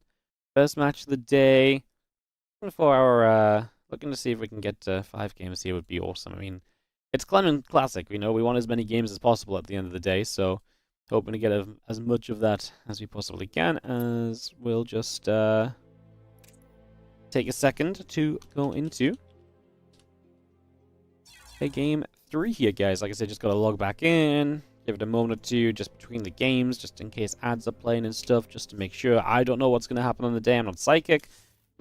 first match of the day. 24-hour, looking to see if we can get 5 games here would be awesome. I mean, it's Clement Classic, you know. We want as many games as possible at the end of the day, so hoping to get as much of that as we possibly can, as we'll just take a second to go into a game 3 here, guys. Like I said, just got to log back in, give it a moment or two just between the games, just in case ads are playing and stuff, just to make sure. I don't know what's going to happen on the day. I'm not psychic,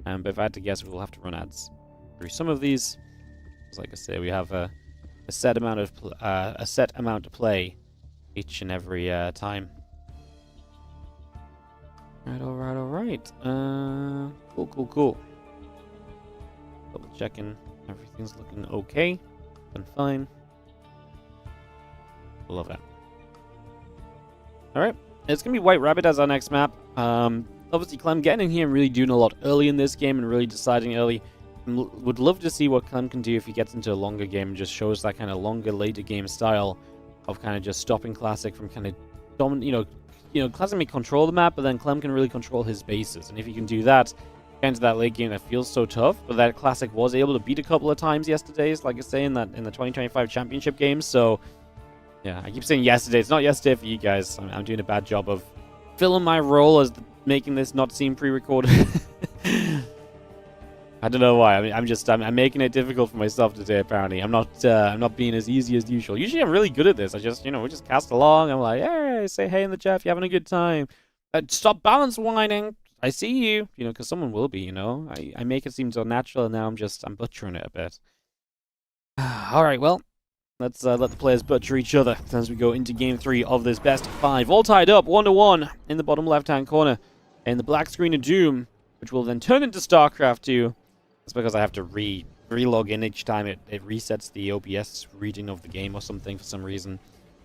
but if I had to guess, we'll have to run ads through some of these. Because like I say, we have a set amount to play each and every time. All right. Cool. Double checking. Everything's looking okay. Been fine. Love that. Alright. It's going to be White Rabbit as our next map. Obviously, Clem getting in here and really doing a lot early in this game and really deciding early. Would love to see what Clem can do if he gets into a longer game and just shows that kind of longer, later game style of kind of just stopping Classic from kind of dominant, Classic may control the map, but then Clem can really control his bases. And if he can do that, get into that late game that feels so tough, but that Classic was able to beat a couple of times yesterday, like I say, in the 2025 championship games. So yeah, I keep saying yesterday. It's not yesterday for you guys. I'm doing a bad job of filling my role as making this not seem pre-recorded. I don't know why. I mean, I'm making it difficult for myself today. Apparently, I'm not being as easy as usual. Usually, I'm really good at this. I just, we just cast along. I'm like, hey, say hey in the chat if you're having a good time. Stop balance whining. I see you. Because someone will be. I make it seem so natural, and now I'm butchering it a bit. All right, well, let's let the players butcher each other as we go into game 3 of this best of 5. All tied up 1-1 in the bottom left-hand corner, in the black screen of Doom, which will then turn into StarCraft 2. That's because I have to re-log in each time it resets the OBS reading of the game or something for some reason.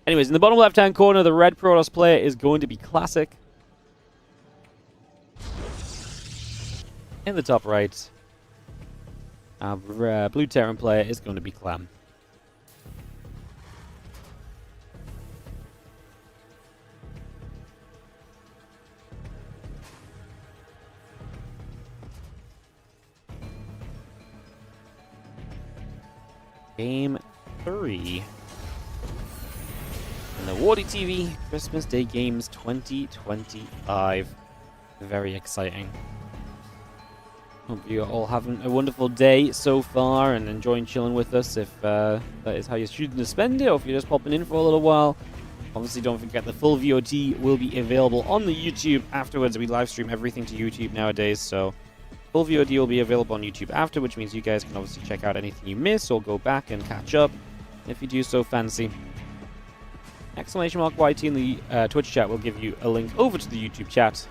Anyways, in the bottom left-hand corner, the red Protoss player is going to be Classic. In the top right, our blue Terran player is going to be Clem. Game 3 in the WardiTV Christmas Day Games 2025. Very exciting. Hope you're all having a wonderful day so far and enjoying chilling with us if that is how you're choosing to spend it, or if you're just popping in for a little while. Obviously, don't forget the full VOD will be available on the YouTube afterwards. We live stream everything to YouTube nowadays, so full VOD will be available on YouTube after, which means you guys can obviously check out anything you miss or go back and catch up if you do so fancy. Exclamation mark YT in the Twitch chat will give you a link over to the YouTube chat,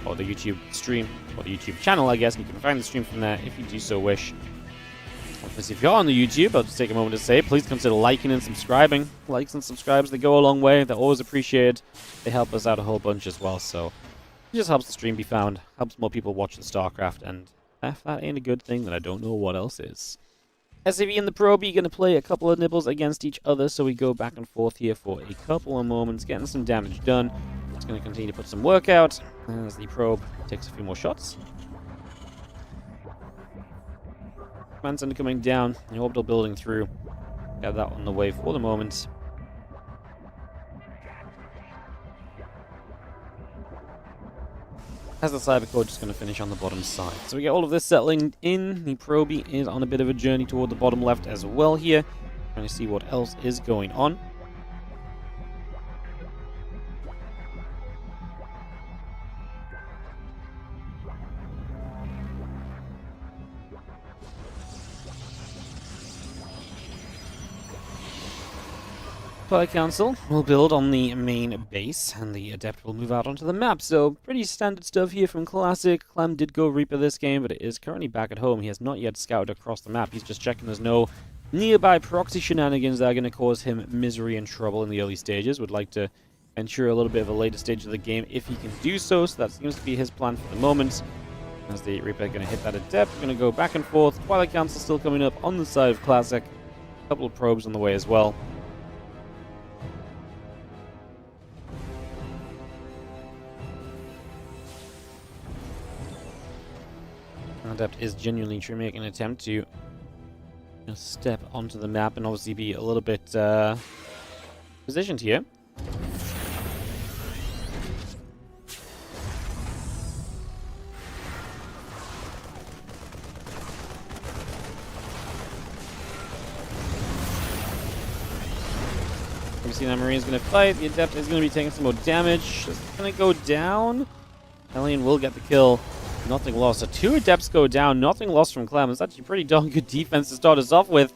or the YouTube stream, or the YouTube channel, I guess. You can find the stream from there if you do so wish. Obviously, if you're on the YouTube, I'll just take a moment to say, please consider liking and subscribing. Likes and subscribes, they go a long way. They're always appreciated. They help us out a whole bunch as well, so it just helps the stream be found, helps more people watch the StarCraft, and if that ain't a good thing, then I don't know what else is. SAV and the Proby going to play a couple of nibbles against each other, so we go back and forth here for a couple of moments, getting some damage done. Just going to continue to put some work out as the probe takes a few more shots. Command center coming down, the orbital building through. Got that on the way for the moment. As the cyber core just going to finish on the bottom side. So we get all of this settling in. The Proby is on a bit of a journey toward the bottom left as well here. Trying to see what else is going on. Twilight Council will build on the main base, and the Adept will move out onto the map. So, pretty standard stuff here from Classic. Clem did go Reaper this game, but it is currently back at home. He has not yet scouted across the map. He's just checking there's no nearby proxy shenanigans that are going to cause him misery and trouble in the early stages. Would like to ensure a little bit of a later stage of the game if he can do so. So that seems to be his plan for the moment. As the Reaper are going to hit that Adept, going to go back and forth. Twilight Council still coming up on the side of Classic. A couple of probes on the way as well. Adept is genuinely making an attempt to step onto the map and obviously be a little bit positioned here. You see that Marine's going to fight. The Adept is going to be taking some more damage. Just going to go down. Hellion will get the kill. Nothing lost. So 2 Adepts go down. Nothing lost from Clem. It's actually pretty darn good defense to start us off with.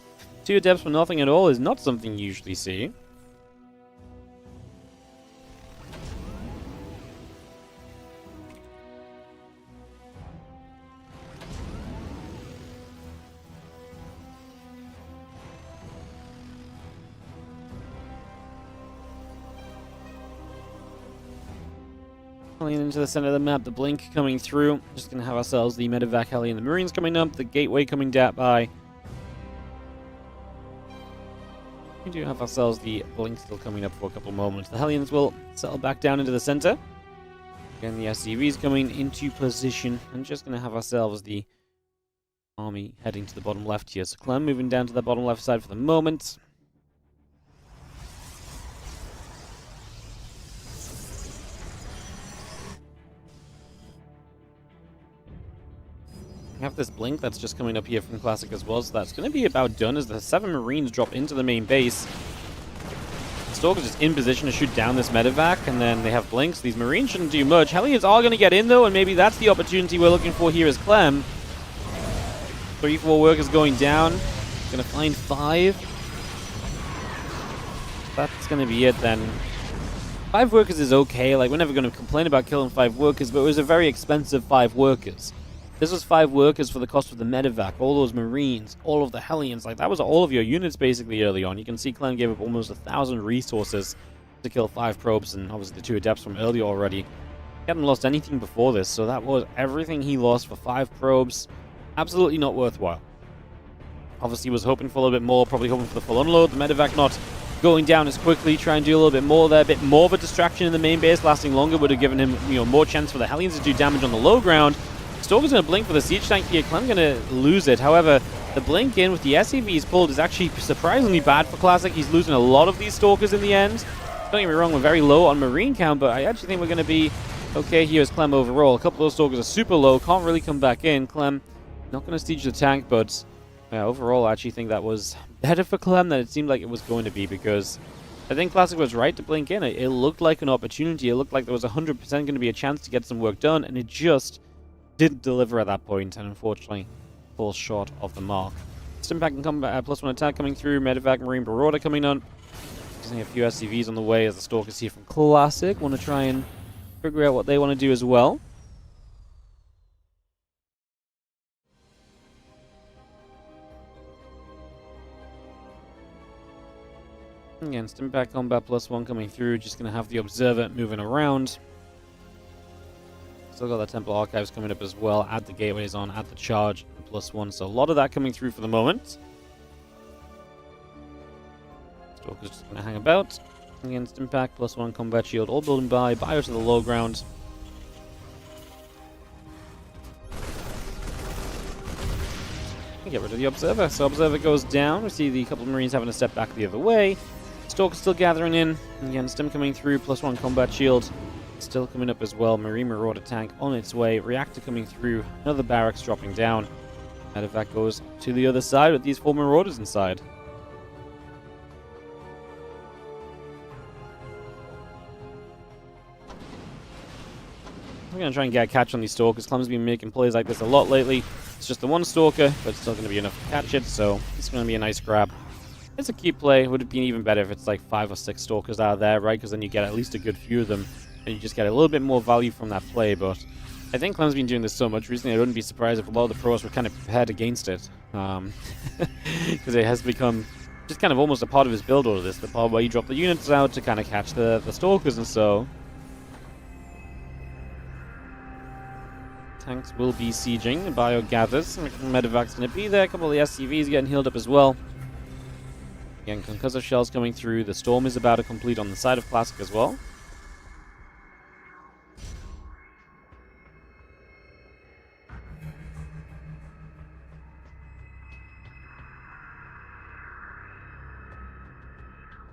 2 Adepts for nothing at all is not something you usually see. Into the center of the map, the blink coming through. Just gonna have ourselves the medevac heli and the Marines coming up, the gateway coming by. We do have ourselves the blink still coming up for a couple moments. The Hellions will settle back down into the center. Again, the SCVs coming into position, and just gonna have ourselves the army heading to the bottom left here. So Clem moving down to the bottom left side for the moment. Have this blink that's just coming up here from Classic as well, so that's going to be about done as the 7 Marines drop into the main base. Stalker's just in position to shoot down this medevac, and then they have blinks. These Marines shouldn't do much. Hellions are going to get in though, and maybe that's the opportunity we're looking for here as Clem. 3-4 workers going down. Going to find 5. That's going to be it then. 5 workers is okay, like we're never going to complain about killing 5 workers, but it was a very expensive 5 workers. This was 5 workers for the cost of the medevac, all those Marines, all of the Hellions. Like, that was all of your units basically early on. You can see Clem gave up almost 1,000 resources to kill 5 probes, and obviously the 2 Adepts from earlier already. He hadn't lost anything before this, so that was everything he lost for 5 probes. Absolutely not worthwhile. Obviously, he was hoping for a little bit more, probably hoping for the full unload. The medevac not going down as quickly, try and do a little bit more there. A bit more of a distraction in the main base, lasting longer, would have given him, more chance for the Hellions to do damage on the low ground. Stalker's going to blink for the siege tank here. Clem going to lose it. However, the blink in with the SCVs pulled is actually surprisingly bad for Classic. He's losing a lot of these Stalkers in the end. Don't get me wrong, we're very low on Marine count, but I actually think we're going to be okay here as Clem overall. A couple of those Stalkers are super low, can't really come back in. Clem not going to siege the tank, but overall I actually think that was better for Clem than it seemed like it was going to be, because I think Classic was right to blink in. It looked like an opportunity. It looked like there was 100% going to be a chance to get some work done, and it just didn't deliver at that point, and unfortunately falls short of the mark. Stimpack and combat +1 attack coming through. Medevac, Marine, Marauder coming on. Using a few SCVs on the way as the Stalkers here from Classic want to try and figure out what they want to do as well. Again, Stimpack combat +1 coming through. Just going to have the Observer moving around. Still got the Temple Archives coming up as well. Add the Gateways on, add the Charge, +1. So a lot of that coming through for the moment. Stalker's just going to hang about. Against Impact, +1 Combat Shield, all building by. Bio to the low ground. Get rid of the Observer. So Observer goes down. We see the couple of Marines having to step back the other way. Stalker still gathering in. Again, Stim coming through, +1 Combat Shield. Still coming up as well. Marine Marauder tank on its way. Reactor coming through. Another Barracks dropping down. And if that goes to the other side with these 4 Marauders inside. We're going to try and get a catch on these Stalkers. Clem's been making plays like this a lot lately. It's just the one Stalker, but it's still going to be enough to catch it, so it's going to be a nice grab. It's a cute play. It would have been even better if it's like 5 or 6 Stalkers out there, right? Because then you get at least a good few of them, and you just get a little bit more value from that play, but I think Clem's been doing this so much recently, I wouldn't be surprised if a lot of the pros were kind of prepared against it. Because it has become just kind of almost a part of his build order, the part where you drop the units out to kind of catch the Stalkers and so. Tanks will be sieging. The Bio gathers. Medevac's going to be there. A couple of the SCVs getting healed up as well. Again, concussive shells coming through. The storm is about to complete on the side of Classic as well.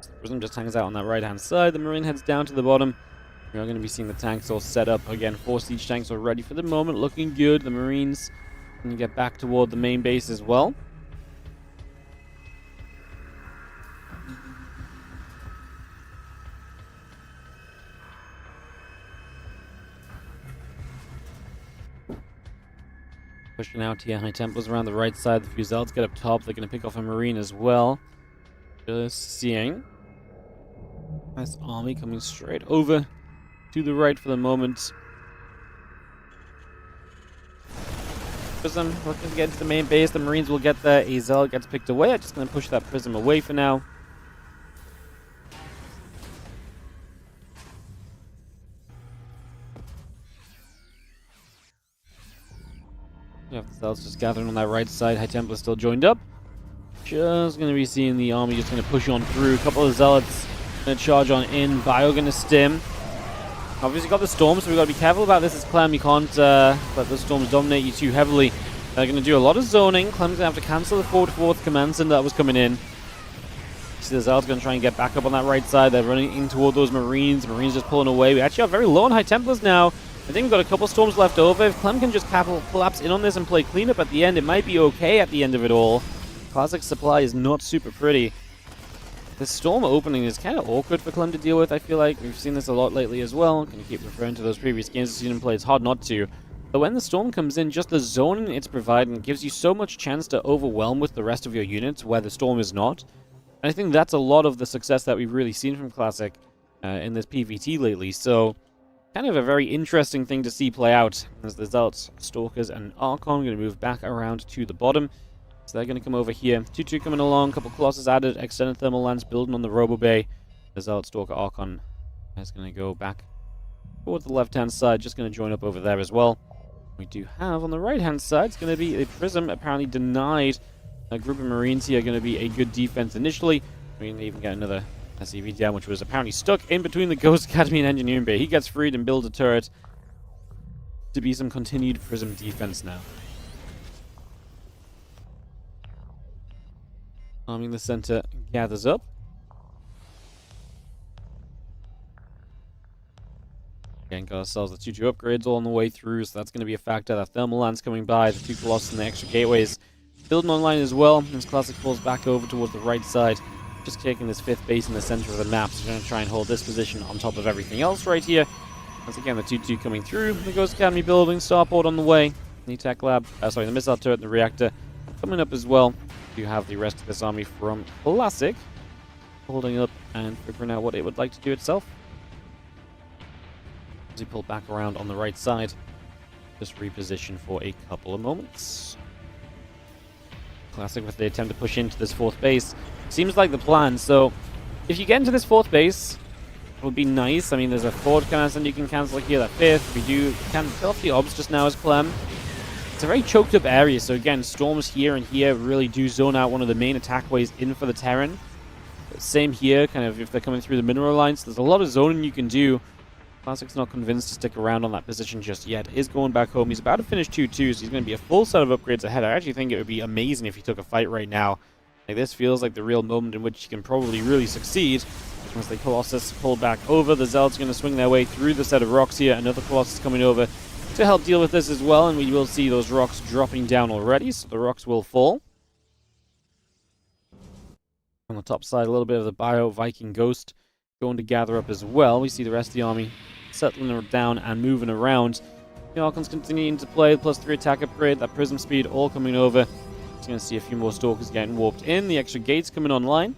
So the Prism just hangs out on that right-hand side. The Marine heads down to the bottom. We are going to be seeing the tanks all set up. Again, 4 siege tanks already for the moment. Looking good. The Marines can get back toward the main base as well. Pushing out here. High Templars around the right side. The Fusels get up top. They're going to pick off a Marine as well. Just seeing. Nice army coming straight over to the right for the moment. Prism looking to get into the main base. The Marines will get there. Azel gets picked away. I'm just going to push that Prism away for now. You have the Zealots just gathering on that right side. High Templar still joined up. Just going to be seeing the army just going to push on through. A couple of Zealots going to charge on in. Bio going to stim. Obviously got the storm, so we've got to be careful about this as Clem. You can't let the storms dominate you too heavily. They're going to do a lot of zoning. Clem's going to have to cancel the 4th command center that was coming in. See the Zealot's going to try and get back up on that right side. They're running in toward those Marines. Marines just pulling away. We actually are very low on High Templars now. I think we've got a couple storms left over. If Clem can just collapse in on this and play cleanup at the end, it might be okay at the end of it all. Classic supply is not super pretty. The storm opening is kind of awkward for Clem to deal with, I feel like. We've seen this a lot lately as well. Can keep referring to those previous games we've seen him play. It's hard not to. But when the storm comes in, just the zoning it's providing gives you so much chance to overwhelm with the rest of your units where the storm is not. And I think that's a lot of the success that we've really seen from Classic in this PvT lately. So, kind of a very interesting thing to see play out as the Zealots, Stalkers, and Archon are going to move back around to the bottom. So they're going to come over here. 2-2 coming along, couple Colossus added, extended thermal lance building on the Robo Bay. The Zealot, Stalker, Archon is going to go back towards the left-hand side, just going to join up over there as well. We do have on the right-hand side, it's going to be a Prism, apparently denied. A group of Marines here going to be a good defense initially. We can even get another SCV down, which was apparently stuck in between the Ghost Academy and Engineering Bay. He gets freed and builds a turret to be some continued Prism defense now. Arming in the center gathers up. Again, got ourselves the 2-2 upgrades all on the way through, so that's going to be a factor. That thermal lance coming by, the 2 Colossus and the extra gateways building online as well. As Classic falls back over towards the right side. just taking this 5th base in the center of the map. So we're going to try and hold this position on top of everything else right here. Once again, the 2-2 coming through. The Ghost Academy building, starport on the way. The tech lab, the missile turret and the reactor coming up as well. You have the rest of this army from Classic holding up and figuring out what it would like to do itself. As we pull back around on the right side, just reposition for a couple of moments. Classic with the attempt to push into this 4th base. Seems like the plan, so if you get into this 4th base, it would be nice. I mean, there's a forward cancel you can cancel here, that 5th. We do can kill off the obs just now as Clem. It's a very choked up area, so again, storms here and here really do zone out one of the main attack ways in for the Terran. Same here, kind of if they're coming through the mineral lines. There's a lot of zoning you can do. Classic's not convinced to stick around on that position just yet. Is going back home. He's about to finish 2-2, so he's going to be a full set of upgrades ahead. I actually think it would be amazing if he took a fight right now. Like, this feels like the real moment in which he can probably really succeed. Once the Colossus pulled back over, the Zealots are going to swing their way through the set of rocks here. Another Colossus coming over to help deal with this as well, and we will see those rocks dropping down already, so the rocks will fall. On the top side, a little bit of the Bio Viking Ghost going to gather up as well. We see the rest of the army settling down and moving around. The Archons continuing to play, +3 attack upgrade, that Prism speed all coming over. Just going to see a few more Stalkers getting warped in. The extra gates coming online.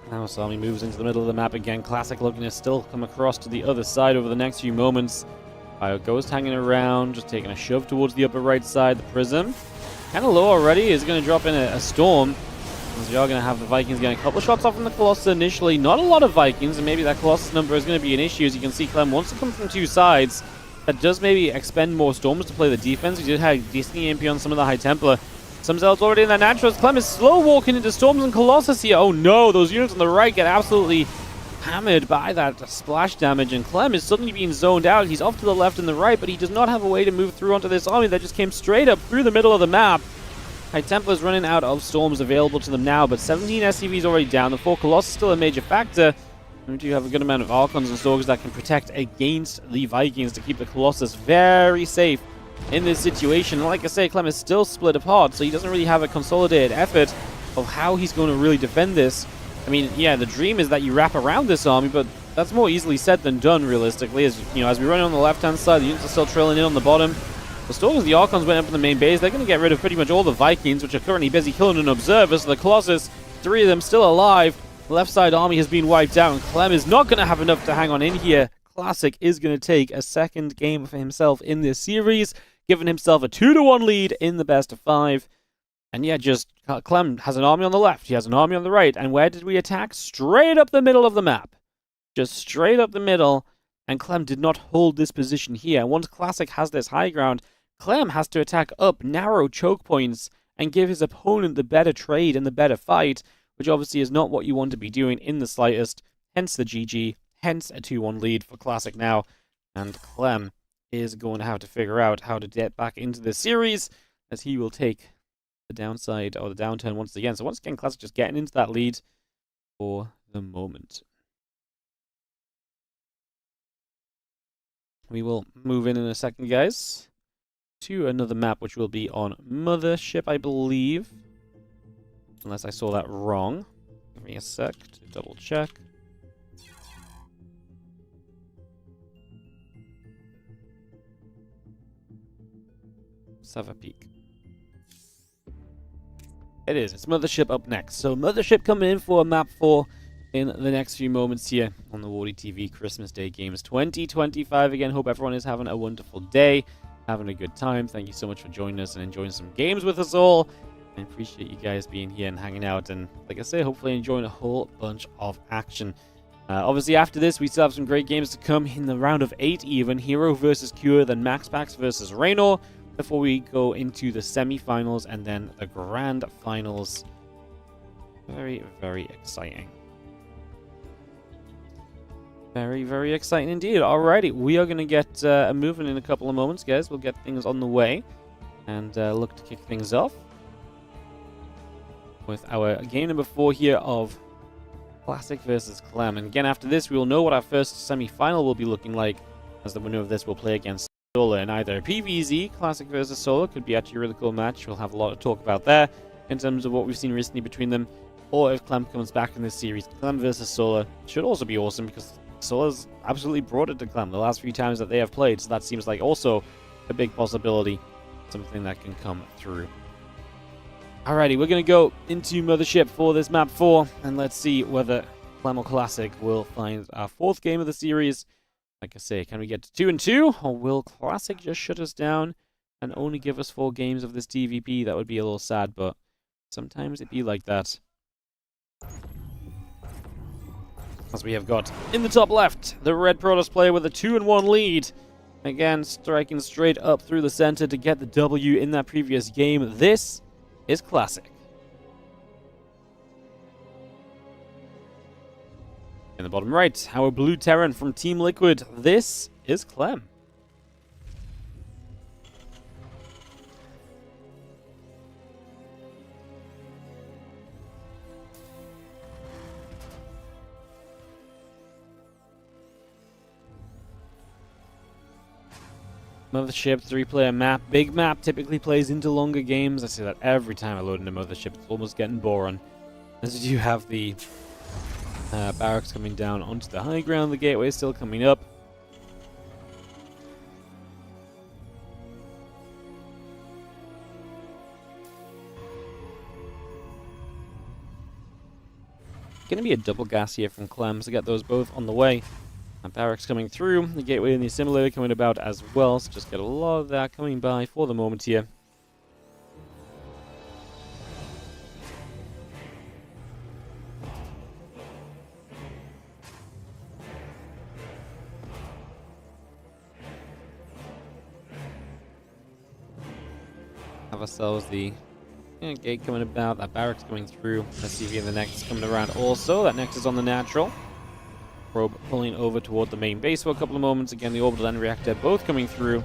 Now Sami moves into the middle of the map again. Classic looking to still come across to the other side over the next few moments. Ghost hanging around, just taking a shove towards the upper right side. The Prism, kind of low already, is going to drop in a Storm. As we are going to have the Vikings getting a couple of shots off from the Colossus initially. Not a lot of Vikings, and maybe that Colossus number is going to be an issue. As you can see, Clem wants to come from 2 sides. That does maybe expend more Storms to play the defense. We did have decent EMP on some of the High Templar. Some Zealots already in their naturals. Clem is slow walking into Storms and Colossus here. Oh no, those units on the right get absolutely hammered by that splash damage, and Clem is suddenly being zoned out. He's off to the left and the right, but he does not have a way to move through onto this army that just came straight up through the middle of the map. High Templar's running out of Storms available to them now, but 17 SCVs already down. The 4 Colossus still a major factor. We do have a good amount of Archons and Stalkers that can protect against the Vikings to keep the Colossus very safe in this situation. And like I say, Clem is still split apart, so he doesn't really have a consolidated effort of how he's going to really defend this. I mean, yeah, the dream is that you wrap around this army, but that's more easily said than done, realistically. As you know, as we run on the left-hand side, the units are still trailing in on the bottom. The Stalkers, the Archons went up in the main base. They're going to get rid of pretty much all the Vikings, which are currently busy killing an observer. So the Colossus, 3 of them still alive. The left side army has been wiped out, and Clem is not going to have enough to hang on in here. Classic is going to take a second game for himself in this series, giving himself a 2-1 lead in the best of 5. And yeah, just Clem has an army on the left, he has an army on the right, and where did we attack? Straight up the middle of the map. Just straight up the middle, and Clem did not hold this position here. Once Classic has this high ground, Clem has to attack up narrow choke points and give his opponent the better trade and the better fight, which obviously is not what you want to be doing in the slightest. Hence the GG, hence a 2-1 lead for Classic now, and Clem is going to have to figure out how to get back into the series, as he will take the downside or the downturn once again. So once again, Classic just getting into that lead for the moment. We will move in a second, guys, to another map, which will be on Mothership, I believe. Unless I saw that wrong. Give me a sec to double check. Let's have a peek. It is. It's Mothership up next. So Mothership coming in for a map 4 in the next few moments here on the WardiTV Christmas Day Games 2025. Again, hope everyone is having a wonderful day, having a good time. Thank you so much for joining us and enjoying some games with us all. I appreciate you guys being here and hanging out, and like I say, hopefully enjoying a whole bunch of action. Obviously, after this, we still have some great games to come in the round of 8 even. Hero versus Cure, then MaxPax versus Reynor, before we go into the semifinals and then the grand finals. Very, very exciting. Very, very exciting indeed. Alrighty, we are going to get moving in a couple of moments, guys. We'll get things on the way and look to kick things off with our game number 4 here of Classic versus Clem. And again, after this, we will know what our first semi-final will be looking like, as the winner of this will play against Solar in either PvZ, Classic versus Solar, could be actually a really cool match. We'll have a lot to talk about there in terms of what we've seen recently between them. Or if Clem comes back in this series, Clem versus Solar should also be awesome because Solar's absolutely brought it to Clem the last few times that they have played. So that seems like also a big possibility, something that can come through. Alrighty, we're going to go into Mothership for this map 4, and let's see whether Clem or Classic will find our 4th game of the series. Like I say, can we get to 2-2, or will Classic just shut us down and only give us 4 games of this TVP? That would be a little sad, but sometimes it be like that. As we have got in the top left, the Red Protoss player with a 2-1 lead. Again, striking straight up through the center to get the W in that previous game. This is Classic. In the bottom right, our blue Terran from Team Liquid. This is Clem. Mothership 3-player map. Big map typically plays into longer games. I say that every time I load into Mothership. It's almost getting boring. As you have the barracks coming down onto the high ground. The gateway is still coming up. Going to be a double gas here from Clem to get those both on the way. Barracks coming through, the gateway and the assimilator coming about as well, so just get a lot of that coming by for the moment here. Have ourselves the gate coming about, that barracks coming through, SCV and the Nexus coming around also, that Nexus on the natural. Probe pulling over toward the main base for a couple of moments. Again, the orbital and reactor both coming through.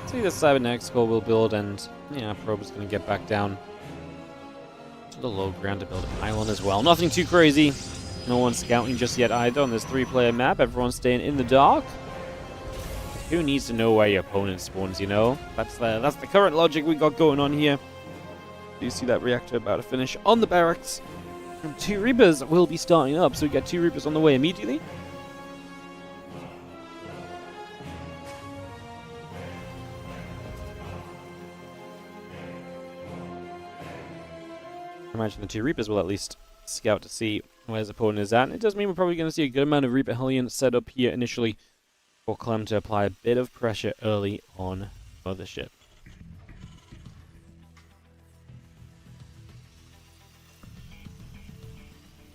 See, the Cybernetics core will build, and yeah, Probe is going to get back down to the low ground to build an island as well. Nothing too crazy. No one scouting just yet either on this 3-player map. Everyone's staying in the dark. Who needs to know where your opponent spawns, you know? That's the current logic we got going on here. Do you see that reactor about to finish on the barracks? And 2 Reapers will be starting up, so we get 2 Reapers on the way immediately. I imagine the 2 Reapers will at least scout to see where his opponent is at. And it does mean we're probably going to see a good amount of Reaper Hellions set up here initially, for Clem to apply a bit of pressure early on Mothership.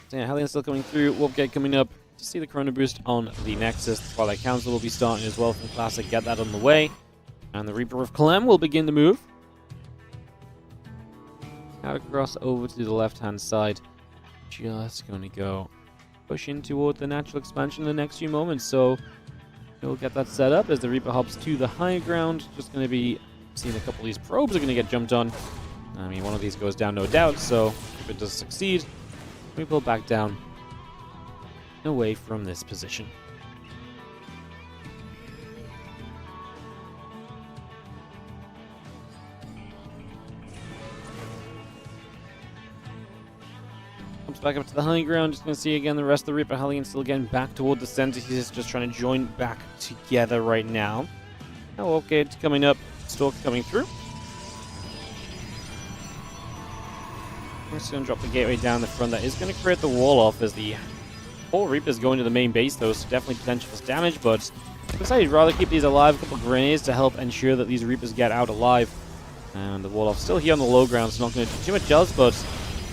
So yeah, Hellion still coming through, Warp Gate coming up to see the Chrono Boost on the Nexus. The Twilight Council will be starting as well from Classic, get that on the way. And the Reaper of Clem will begin to move. Out across over to the left-hand side. Just going to go pushing toward the natural expansion in the next few moments, so we'll get that set up as the Reaper hops to the high ground. Just going to be seeing a couple of these probes are going to get jumped on. I mean, one of these goes down, no doubt, so if it does succeed, we pull back down away from this position. Comes back up to the high ground. Just going to see again the rest of the Reaper Hellion still getting back toward the center. He's just trying to join back together right now. Oh, okay, it's coming up. Stalk coming through. We're just going to drop the gateway down the front. That is going to create the wall off as the 4 Reapers go into the main base, though, so definitely potential for damage, but I decided I'd rather keep these alive. A couple of grenades to help ensure that these Reapers get out alive. And the wall off still here on the low ground, so not going to do too much else, but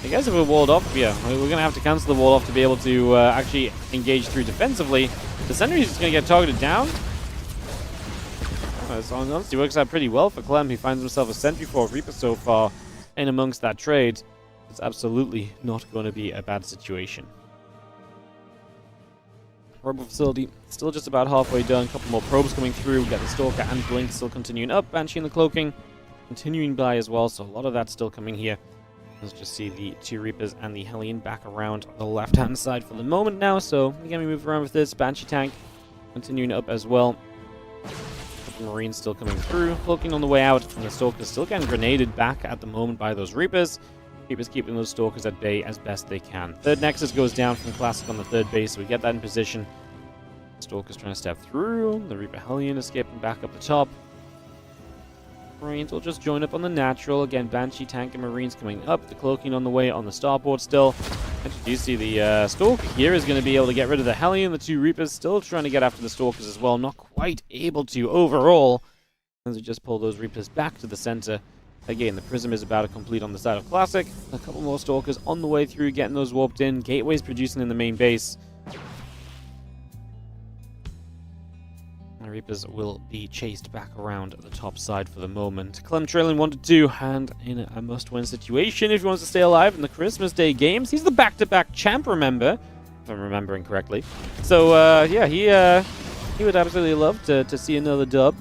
I guess if we're walled off, yeah, we're going to have to cancel the wall off to be able to actually engage through defensively. The sentry is just going to get targeted down. So honestly, works out pretty well for Clem. He finds himself a sentry for Reaper so far in amongst that trade. It's absolutely not going to be a bad situation. Orbital facility still just about halfway done. A couple more probes coming through. We got the Stalker and Blink still continuing up. Banshee and the Cloaking continuing by as well. So a lot of that still coming here. Let's just see the 2 Reapers and the Hellion back around the left-hand side for the moment now. So again, we move around with this. Banshee tank continuing up as well. Marines still coming through, cloaking on the way out, and the Stalkers still getting grenaded back at the moment by those Reapers. Reapers keeping those Stalkers at bay as best they can. Third Nexus goes down from Classic on the third base, so we get that in position. Stalkers trying to step through, the Reaper Hellion escaping back up the top. Marines will just join up on the natural. Again, Banshee tank and Marines coming up, the cloaking on the way on the starboard still. Actually, you see the Stalker here is going to be able to get rid of the Hellion. The 2 Reapers still trying to get after the Stalkers as well. Not quite able to overall. As we just pull those Reapers back to the center. Again, the Prism is about to complete on the side of Classic. A couple more Stalkers on the way through, getting those warped in. Gateways producing in the main base. The Reapers will be chased back around the top side for the moment. Clem trailing 1-2, and in a must-win situation if he wants to stay alive in the Christmas Day games. He's the back-to-back champ, remember? If I'm remembering correctly. So, yeah, he would absolutely love to see another dub.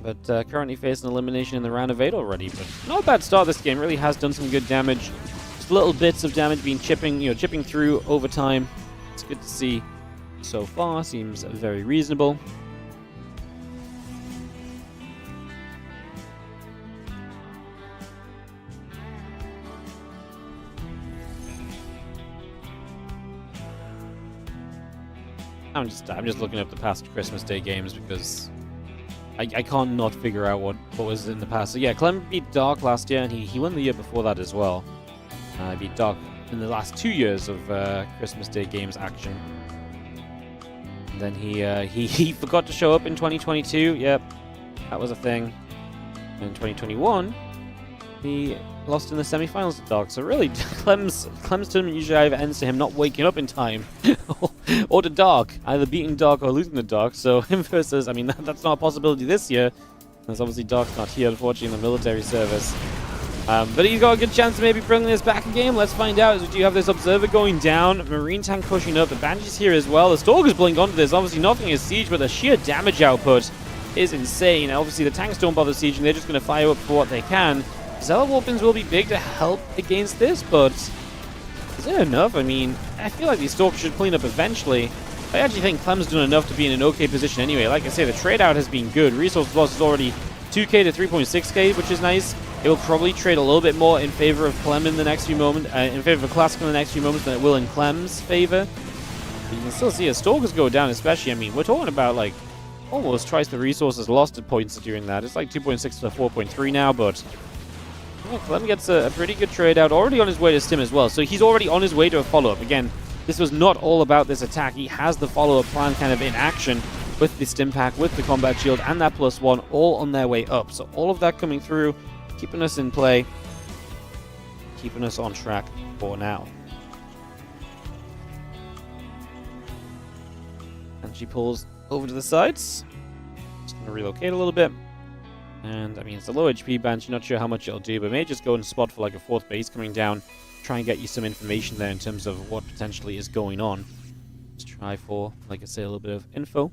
But currently facing elimination in the round of 8 already. But not a bad start this game. Really has done some good damage. Just little bits of damage being chipping through over time. It's good to see. So far, seems very reasonable. I'm just looking up the past Christmas Day games because I can't not figure out what was in the past. So yeah, Clem beat Dark last year, and he won the year before that as well. Beat Dark in the last 2 years of Christmas Day games action. Then he forgot to show up in 2022. Yep, that was a thing. In 2021, he lost in the semifinals to Dark. So really, Clem's tournament usually either ends to him not waking up in time, or to Dark, either beating Dark or losing to Dark. So him versus, I mean, that's not a possibility this year. Because obviously Dark's not here, unfortunately, in the military service. But he's got a good chance of maybe bringing this back a game. Let's find out as we do have this Observer going down. Marine tank pushing up. The Banshee's here as well. The Stalkers blink onto this. Obviously nothing is siege, but the sheer damage output is insane. Obviously the tanks don't bother sieging. They're just going to fire up for what they can. Zealot Warpins will be big to help against this, but is it enough? I mean, I feel like these Stalkers should clean up eventually. I actually think Clem's done enough to be in an okay position anyway. Like I say, the trade out has been good. Resource loss is already 2k to 3.6k, which is nice. It will probably trade a little bit more in favor of Clem in the next few moments, in favor of Classic in the next few moments than it will in Clem's favor. But you can still see as Stalkers go down, especially. I mean, we're talking about like almost twice the resources lost at points during that. It's like 2.6 to 4.3 now, but yeah, Clem gets a pretty good trade out, already on his way to Stim as well. So he's already on his way to a follow-up. Again, this was not all about this attack. He has the follow-up plan kind of in action with the Stim Pack, with the Combat Shield, and that +1 all on their way up. So all of that coming through, keeping us in play, keeping us on track for now. And she pulls over to the sides. Just going to relocate a little bit. And, I mean, it's a low HP Banshee, not sure how much it'll do, but may just go and spot for like a 4th base coming down. Try and get you some information there in terms of what potentially is going on. Let's try for, like I say, a little bit of info.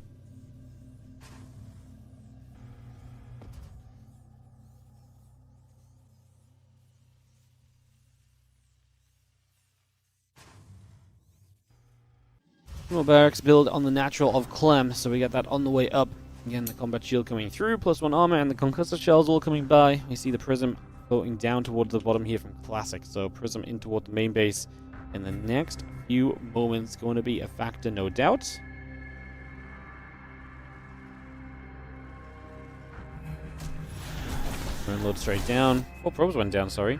More barracks build on the natural of Clem, so we get that on the way up. Again, the combat shield coming through, +1 armor, and the concussor shells all coming by. We see the Prism floating down towards the bottom here from Classic, so Prism in toward the main base. In the next few moments, going to be a factor, no doubt. And load straight down. 4 probes went down, sorry.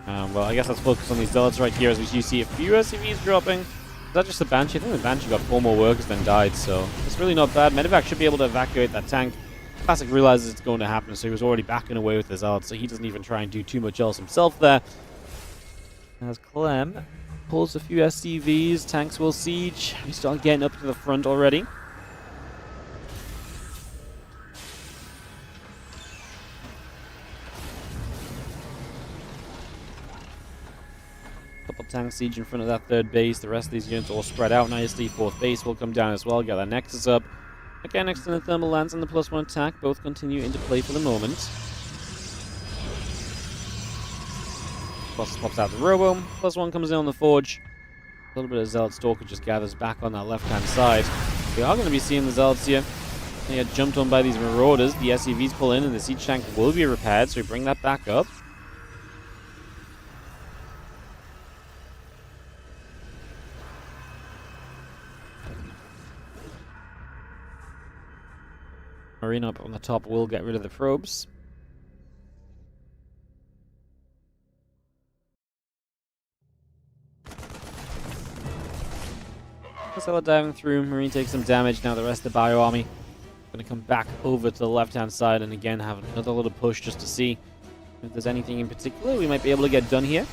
Well, I guess let's focus on these Zealots right here as we see a few SCVs dropping. Is that just the Banshee? I think the Banshee got 4 more workers than died, so it's really not bad. Medevac should be able to evacuate that tank. Classic realizes it's going to happen, so he was already backing away with his Zealots, so he doesn't even try and do too much else himself there. As Clem pulls a few SCVs, tanks will siege. We start getting up to the front already. Couple tank siege in front of that third base. The rest of these units all spread out nicely. Fourth base will come down as well. Get that Nexus up. Again, next to the thermal lance and the +1 attack. Both continue into play for the moment. Plus pops out the Robo. +1 comes in on the Forge. A little bit of Zealot Stalker just gathers back on that left-hand side. We are going to be seeing the Zealots here. They get jumped on by these Marauders. The SCVs pull in and the siege tank will be repaired, so we bring that back up. Marine up on the top will get rid of the probes. Zealot diving through. Marine takes some damage. Now the rest of the Bio army going to come back over to the left-hand side and again have another little push just to see if there's anything in particular we might be able to get done here.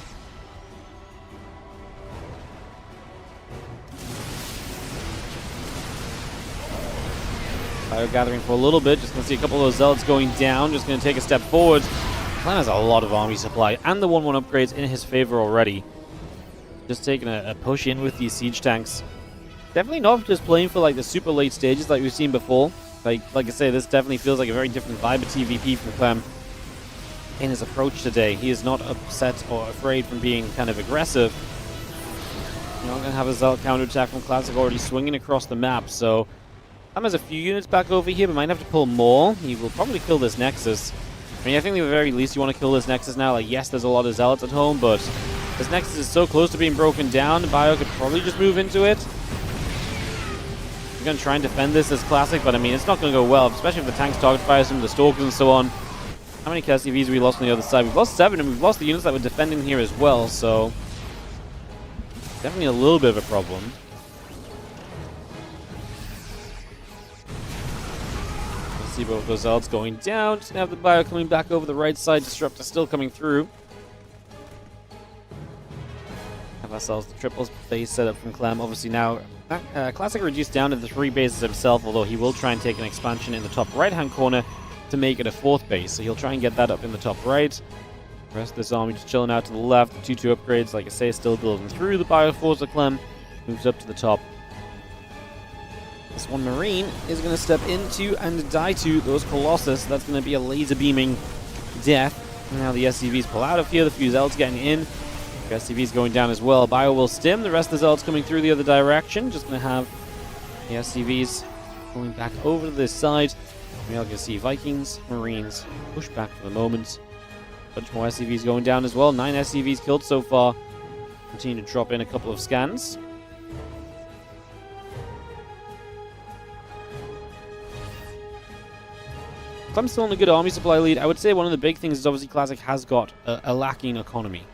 Bio gathering for a little bit. Just going to see a couple of those Zealots going down. Just going to take a step forward. Clem has a lot of army supply and the 1-1 upgrades in his favor already. Just taking a push in with these siege tanks. Definitely not just playing for like the super late stages like we've seen before. Like I say, this definitely feels like a very different vibe of TVP from Clem in his approach today. He is not upset or afraid from being kind of aggressive. You're not going to have a Zealot counterattack from Classic already swinging across the map, so Clem has a few units back over here, but might have to pull more. He will probably kill this Nexus. I mean, I think at the very least you want to kill this Nexus now. Like, yes, there's a lot of Zealots at home, but this Nexus is so close to being broken down, Bio could probably just move into it. We're going to try and defend this as Classic, but I mean, it's not going to go well, especially if the tanks target fire some of the Stalkers and so on. How many SCVs have we lost on the other side? We've lost 7, and we've lost the units that were defending here as well, so definitely a little bit of a problem. Let's see both those Zealots going down. Just have the Bio coming back over the right side. Disruptor still coming through. Have ourselves the triple base set up from Clem. Obviously now Classic reduced down to the 3 bases himself, although he will try and take an expansion in the top right-hand corner to make it a 4th base. So he'll try and get that up in the top right. The rest of this army just chilling out to the left. The 2-2 upgrades, like I say, still building through. The Bioforce of Clem moves up to the top. This one Marine is going to step into and die to those Colossus. That's going to be a laser beaming death. Now the SCVs pull out of here. The few Zealots getting in. SCV's going down as well. Bio will stim. The rest of the Zealots coming through the other direction. Just going to have the SCVs pulling back over to this side. We are going to see Vikings, Marines push back for the moment. Bunch more SCVs going down as well. 9 SCVs killed so far. Continue to drop in a couple of scans. Clem's still in a good army supply lead. I would say one of the big things is obviously Classic has got a lacking economy.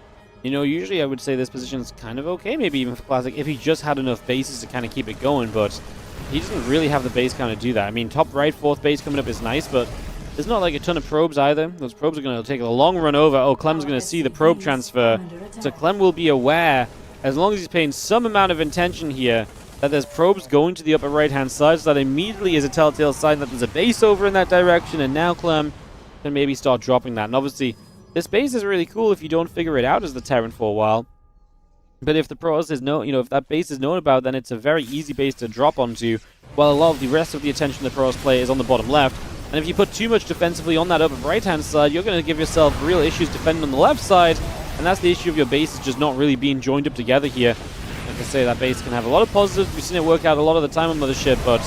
You know, usually I would say this position is kind of okay, maybe even for Classic, if he just had enough bases to kind of keep it going, but he doesn't really have the base kind of do that. I mean, top right, 4th base coming up is nice, but there's not like a ton of probes either. Those probes are going to take a long run over. Oh, Clem's going to see the probe transfer. So Clem will be aware, as long as he's paying some amount of attention here, that there's probes going to the upper right-hand side, so that immediately is a telltale sign that there's a base over in that direction, and now Clem can maybe start dropping that. And obviously, this base is really cool if you don't figure it out as the Terran for a while. But if the pros is if that base is known about, then it's a very easy base to drop onto, while a lot of the rest of the attention the pros play is on the bottom left. And if you put too much defensively on that upper right-hand side, you're going to give yourself real issues defending on the left side, and that's the issue of your base is just not really being joined up together here. Like I say, that base can have a lot of positives. We've seen it work out a lot of the time on Mothership, but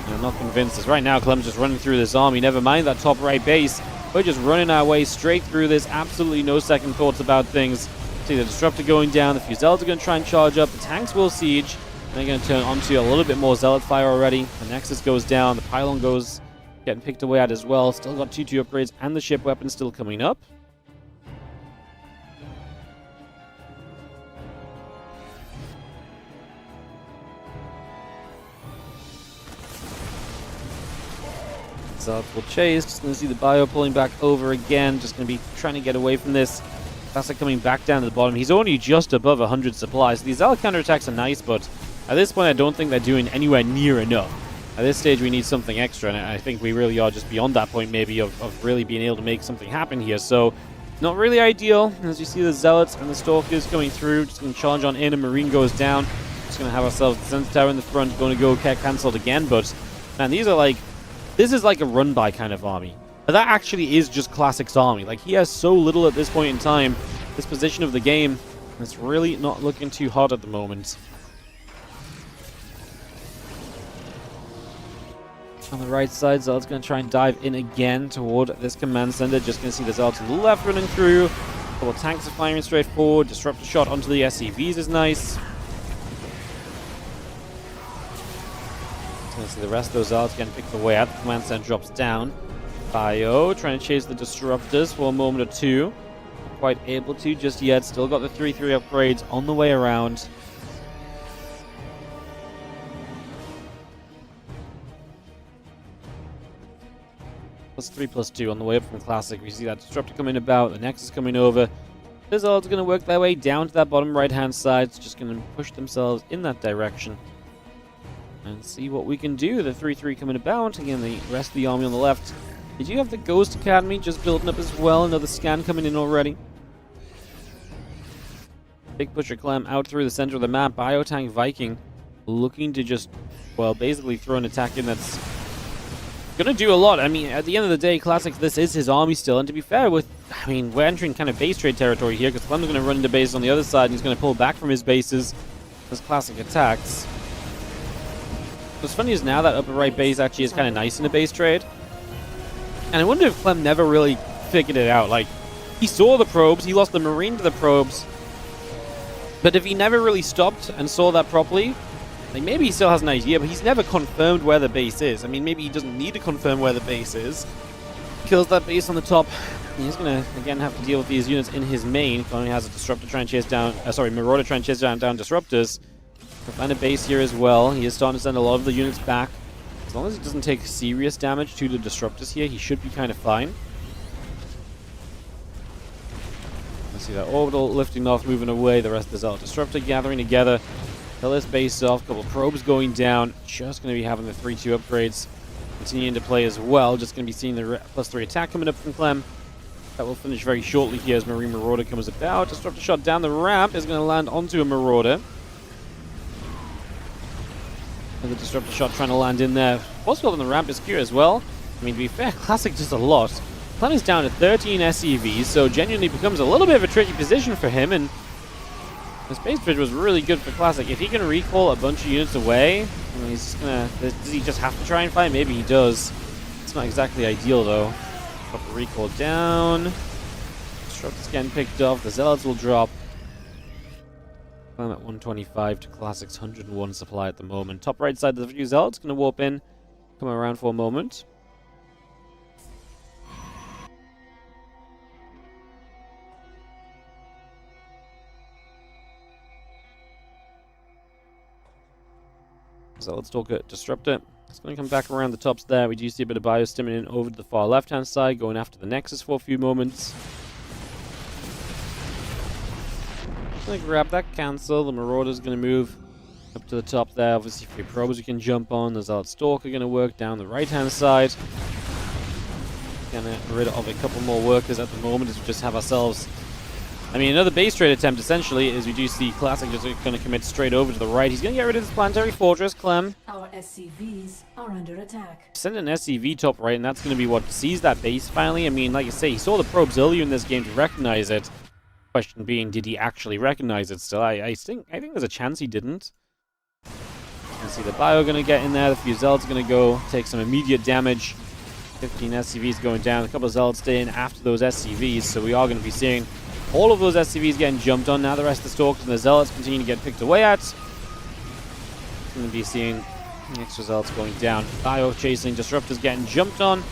I'm not convinced. As right now, Clem's just running through this army. Never mind that top right base. We're just running our way straight through this. Absolutely no second thoughts about things. See the Disruptor going down. The few Zealots are going to try and charge up. The tanks will siege. And they're going to turn onto a little bit more Zealot fire already. The Nexus goes down. The Pylon goes getting picked away at as well. Still got 2-2 upgrades and the ship weapon still coming up. Zealots will chase. Just going to see the Bio pulling back over again. Just going to be trying to get away from this. Classic coming back down to the bottom. He's only just above 100 supplies. These Zealot counterattacks are nice, but at this point I don't think they're doing anywhere near enough. At this stage we need something extra, and I think we really are just beyond that point maybe of really being able to make something happen here. So Not really ideal, as you see the Zealots and the Stalkers coming through. Just going to charge on in, and Marine goes down. Just going to have ourselves the Sensor Tower in the front, going to go get cancelled again. But, man, these are like... This is like a run-by kind of army. But that actually is just Classic's army. Like, he has so little at this point in time. This position of the game, it's really not looking too hot at the moment. On the right side, Zealot's going to try and dive in again toward this command center. Just going to see the Zealots on the left running through. A couple tanks are firing straight forward. Disruptor shot onto the SCVs is nice. Going to see the rest of those Zealots getting picked away at. The command center drops down. ByuN trying to chase the Disruptors for a moment or two. Not quite able to just yet. Still got the 3-3 upgrades on the way around. +3/+2 on the way up from Classic. We see that Disruptor coming about, the Nexus coming over. The Zealots are going to work their way down to that bottom right-hand side. It's just going to push themselves in that direction. And see what we can do. The 3-3 coming about. Again, the rest of the army on the left. Did you have the Ghost Academy just building up as well? Another scan coming in already. Big pusher Clem out through the center of the map. Biotank Viking looking to just, well, basically throw an attack in that's gonna do a lot. I mean, at the end of the day, Classic, this is his army still. And to be fair, we're entering kind of base trade territory here, because Clem's gonna run into base on the other side, and he's gonna pull back from his bases as Classic attacks. What's funny is now that upper right base actually is kind of nice in a base trade. And I wonder if Clem never really figured it out. Like, he saw the probes, he lost the Marine to the probes. But if he never really stopped and saw that properly, like, maybe he still has an idea, but he's never confirmed where the base is. I mean, maybe he doesn't need to confirm where the base is. Kills that base on the top. He's going to, again, have to deal with these units in his main. He only has a Disruptor trying to chase down... Marauder trying to chase down Disruptors. He'll find a base here as well. He is starting to send a lot of the units back. As long as he doesn't take serious damage to the Disruptors here, he should be kind of fine. Let's see that Orbital lifting off, moving away. The rest of the Zealot Disruptor gathering together. Kill this base off, couple probes going down. Just going to be having the 3-2 upgrades continuing to play as well. Just going to be seeing the +3 attack coming up from Clem. That will finish very shortly here as Marine Marauder comes about. Disruptor shot down the ramp is going to land onto a Marauder. And the Disruptor shot trying to land in there. Possible on the ramp is secure as well. I mean, to be fair, Classic does a lot. Clem is down to 13 SCVs, so genuinely becomes a little bit of a tricky position for him. And the space bridge was really good for Classic. If he can recall a bunch of units away, he's just gonna... Does he just have to try and fight? Maybe he does. It's not exactly ideal, though. Drop the recall down. Disruptor's getting picked off. The Zealots will drop. I'm at 125 to Classic's 101 supply at the moment. Top right side of the few Zealots gonna warp in. Come around for a moment. So let's talk at Disruptor. It's going to come back around the tops there. We do see a bit of biostimulating over to the far left-hand side, going after the Nexus for a few moments. Going to grab that cancel. The Marauder's going to move up to the top there. Obviously, a few probes we can jump on. The Zealot Stalker going to work down the right-hand side. Going to get rid of a couple more workers at the moment as we just have ourselves... I mean, another base trade attempt, essentially, is we do see Classic just going to commit straight over to the right. He's going to get rid of this planetary fortress, Clem.
Our SCVs are under attack.
Send an SCV top right, and that's going to be what sees that base finally. I mean, like I say, he saw the probes earlier in this game to recognize it. Question being, did he actually recognize it still? I think there's a chance he didn't. You can see the ByuN going to get in there. The few Zealots are going to go take some immediate damage. 15 SCVs going down. A couple of Zealots stay in after those SCVs, so we are going to be seeing all of those SCVs getting jumped on. Now the rest of the Stalkers and the Zealots continue to get picked away at. Going to be seeing extra Zealots going down. ByuN chasing, Disruptors getting jumped on.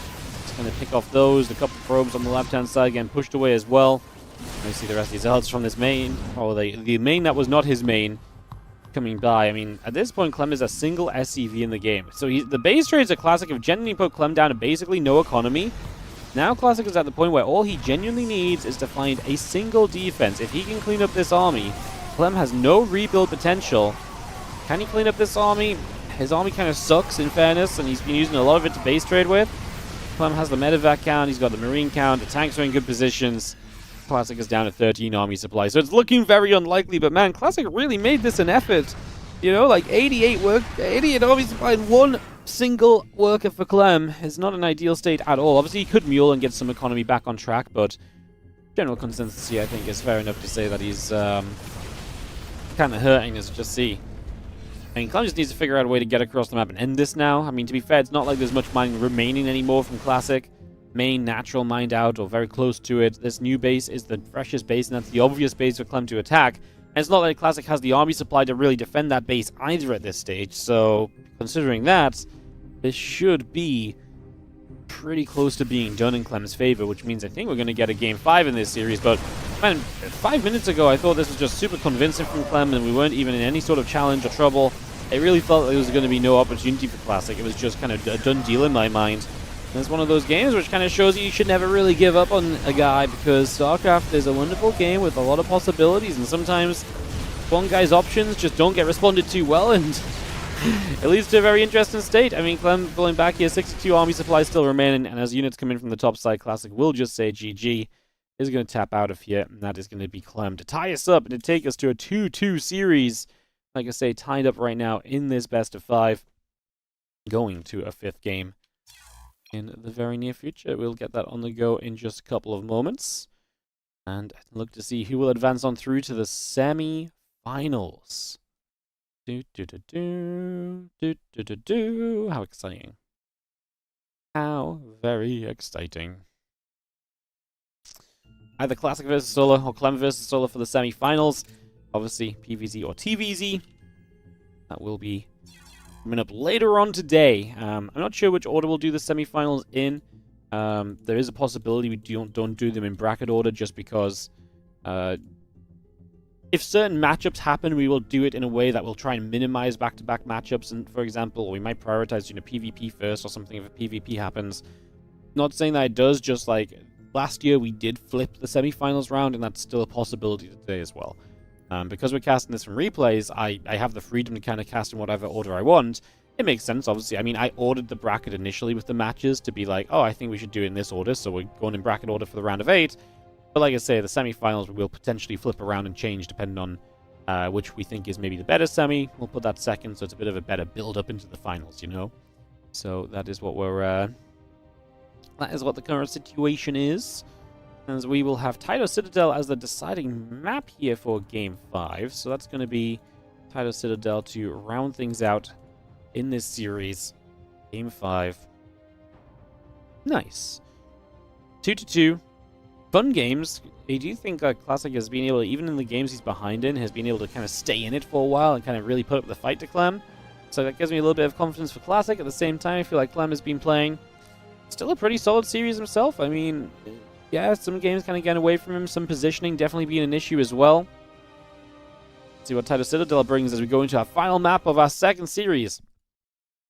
It's going to pick off those. The couple of probes on the left-hand side getting pushed away as well. And we see the rest of the Zealots from this main, or the main that was not his main, coming by. I mean, at this point, Clem is a single SCV in the game. So the base trades at Classic have genuinely put Clem down to basically no economy. Now Classic is at the point where all he genuinely needs is to find a single defense. If he can clean up this army, Clem has no rebuild potential. Can he clean up this army? His army kind of sucks, in fairness, and he's been using a lot of it to base trade with. Clem has the medevac count, he's got the marine count, the tanks are in good positions. Classic is down to 13 army supply, so it's looking very unlikely, but man, Classic really made this an effort. You know, like 88 army supply in one single worker for Clem is not an ideal state at all. Obviously, he could mule and get some economy back on track, but general consensus here, I think, is fair enough to say that he's kind of hurting, as you just see. I mean, Clem just needs to figure out a way to get across the map and end this now. I mean, to be fair, it's not like there's much mining remaining anymore from Classic. Main natural mined out, or very close to it. This new base is the freshest base, and that's the obvious base for Clem to attack. And it's not like Classic has the army supply to really defend that base either at this stage, so considering that, this should be pretty close to being done in Clem's favor, which means I think we're going to get a Game 5 in this series. But, man, 5 minutes ago I thought this was just super convincing from Clem, and we weren't even in any sort of challenge or trouble. It really felt like there was going to be no opportunity for Classic. It was just kind of a done deal in my mind. And it's one of those games which kind of shows you should never really give up on a guy, because StarCraft is a wonderful game with a lot of possibilities, and sometimes one guy's options just don't get responded to well, and it leads to a very interesting state. I mean, Clem pulling back here, 62 army supplies still remaining, and as units come in from the top side, Classic will just say GG. Is going to tap out of here, and that is going to be Clem to tie us up and to take us to a 2-2 series. Like I say, tied up right now in this best of 5, going to a 5th game in the very near future. We'll get that on the go in just a couple of moments, and look to see who will advance on through to the semi-finals. How exciting. How very exciting. Either Classic versus Solo or Clem versus Solo for the semi-finals. Obviously, PVZ or TVZ. That will be coming up later on today. I'm not sure which order we'll do the semi-finals in. There is a possibility we don't do them in bracket order, just because if certain matchups happen, we will do it in a way that will try and minimize back-to-back matchups. And for example, we might prioritize PvP first or something if a PvP happens. Not saying that it does, just like last year we did flip the semi-finals round, and that's still a possibility today as well. Because we're casting this from replays, I have the freedom to kind of cast in whatever order I want. It makes sense, obviously. I mean, I ordered the bracket initially with the matches to be like, oh, I think we should do it in this order, so we're going in bracket order for the round of 8. But like I say, the semi-finals will potentially flip around and change depending on which we think is maybe the better semi. We'll put that second, so it's a bit of a better build-up into the finals, you know? So that is what we're... that is what the current situation is. As we will have Tyler Citadel as the deciding map here for Game 5. So that's going to be Tyler Citadel to round things out in this series. Game 5. Nice. 2-2. Fun games. I do think Classic has been able to, even in the games he's behind in, has been able to kind of stay in it for a while and kind of really put up the fight to Clem. So that gives me a little bit of confidence for Classic. At the same time, I feel like Clem has been playing still a pretty solid series himself. I mean, yeah, some games kind of getting away from him. Some positioning definitely being an issue as well. Let's see what Tyler Citadel brings as we go into our final map of our second series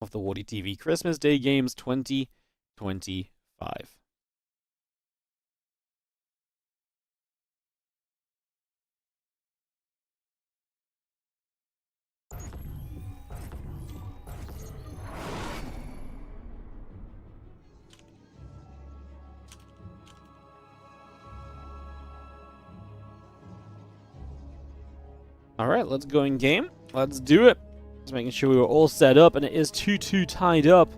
of the WardiTV Christmas Day Games 2025. Alright, let's go in game. Let's do it. Just making sure we were all set up, and it is 2-2 tied up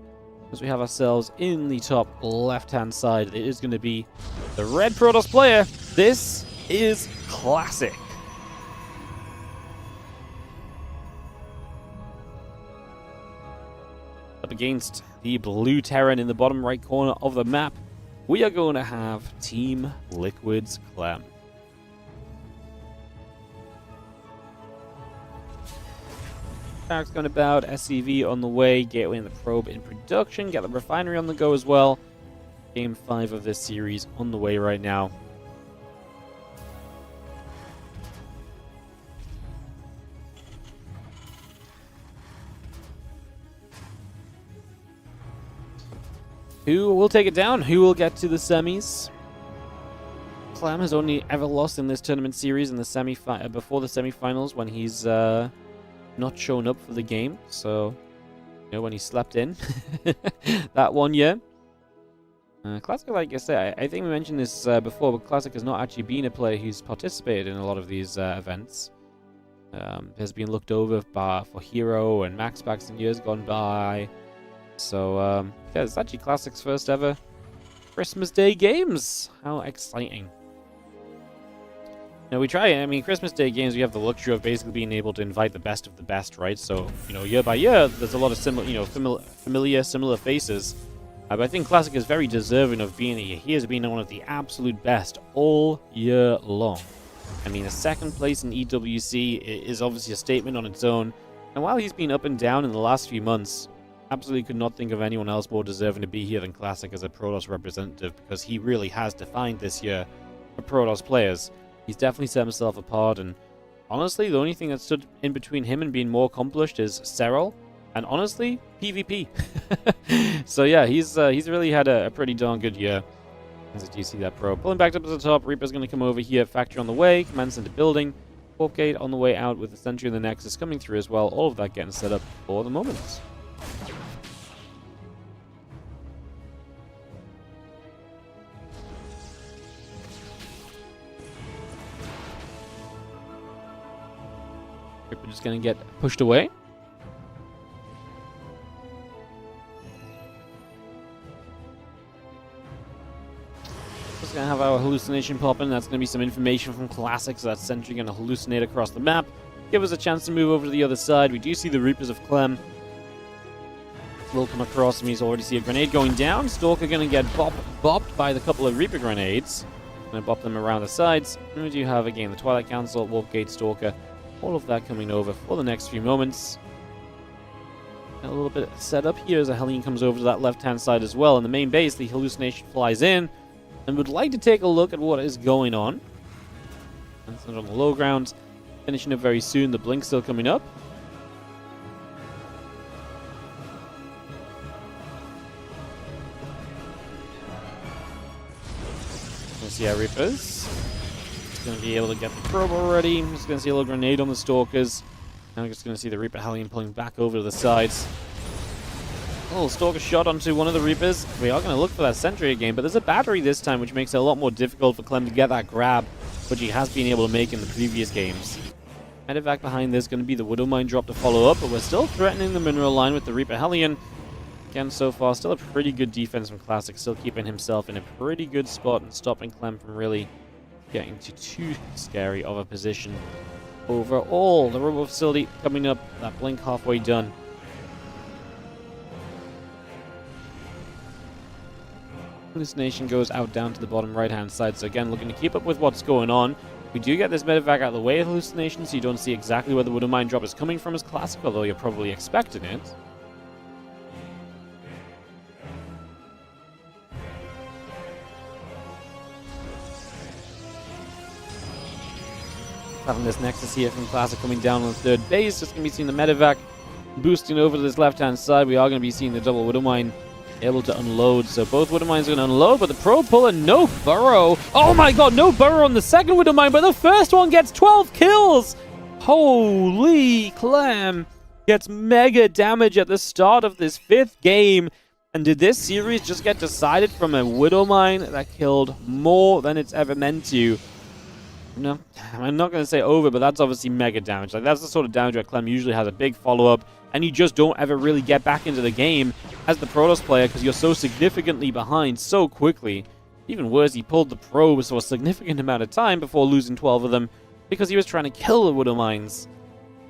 as we have ourselves in the top left-hand side. It is going to be the red Protoss player. This is Classic. Up against the blue Terran in the bottom right corner of the map, we are going to have Team Liquid's Clem. Barracks going about, SCV on the way, Gateway and the Probe in production, get the Refinery on the go as well. Game 5 of this series on the way right now. Who will take it down? Who will get to the semis? Clem has only ever lost in this tournament series in the before the semifinals when he's not shown up for the game. So, you know, when he slept in that one year. Classic, like I said, I think we mentioned this before, but Classic has not actually been a player who's participated in a lot of these events. Has been looked over for Hero and MaxPax in years gone by. So, yeah, it's actually Classic's first ever Christmas Day games. How exciting. Now, we try, I mean, Christmas Day games, we have the luxury of basically being able to invite the best of the best, right? So, you know, year by year, there's a lot of similar, you know, similar faces. But I think Classic is very deserving of being here. He has been one of the absolute best all year long. I mean, a second place in EWC is obviously a statement on its own. And while he's been up and down in the last few months, absolutely could not think of anyone else more deserving to be here than Classic as a Protoss representative, because he really has defined this year for Protoss players. He's definitely set himself apart, and honestly, the only thing that stood in between him and being more accomplished is Serral, and honestly, PvP. So yeah, he's really had a pretty darn good year. As you see that pro. Pulling back up to the top, Reaper's going to come over here, Factory on the way, Command Center building, Warp Gate on the way out with the Sentry and the Nexus coming through as well, all of that getting set up for the moment. We're just going to get pushed away. Just going to have our hallucination pop in. That's going to be some information from Classic, so that Sentry going to hallucinate across the map. Give us a chance to move over to the other side. We do see the Reapers of Clem. Will come across him. He's already see a grenade going down. Stalker going to get bopped by the couple of Reaper grenades. Going to bop them around the sides. And we do have, again, the Twilight Council, Warp Gate, Stalker. All of that coming over for the next few moments. A little bit set up here as a Helene comes over to that left-hand side as well. In the main base, the hallucination flies in and would like to take a look at what is going on. That's on the low ground. Finishing up very soon. The blink still coming up. Let's see our Reapers. Going to be able to get the probe already. I'm just going to see a little grenade on the Stalkers. Now we're just going to see the Reaper Hellion pulling back over to the sides. A little Stalker shot onto one of the Reapers. We are going to look for that Sentry again, but there's a battery this time, which makes it a lot more difficult for Clem to get that grab, which he has been able to make in the previous games. Medevac behind this, going to be the Widow Mine drop to follow up, but we're still threatening the mineral line with the Reaper Hellion. Again, so far, still a pretty good defense from Classic, still keeping himself in a pretty good spot and stopping Clem from really getting to too scary of a position. Overall, the Robo Facility coming up, that blink halfway done. Hallucination goes out down to the bottom right-hand side, so again, looking to keep up with what's going on. We do get this medevac out of the way of Hallucination, so you don't see exactly where the Widow Mine drop is coming from as Classic, although you're probably expecting it. Having this Nexus here from Classic coming down on the third base. Just going to be seeing the medevac boosting over to this left-hand side. We are going to be seeing the double Widow Mine able to unload. So both Widow Mines are going to unload, but the Probe Puller, no burrow. Oh my god, no burrow on the second Widow Mine, but the first one gets 12 kills. Holy Clem gets mega damage at the start of this 5th game. And did this series just get decided from a Widow Mine that killed more than it's ever meant to? No, I'm not going to say over, but that's obviously mega damage. Like, that's the sort of damage where Clem usually has a big follow-up, and you just don't ever really get back into the game as the Protoss player because you're so significantly behind so quickly. Even worse, he pulled the probes for a significant amount of time before losing 12 of them because he was trying to kill the Widow Mines.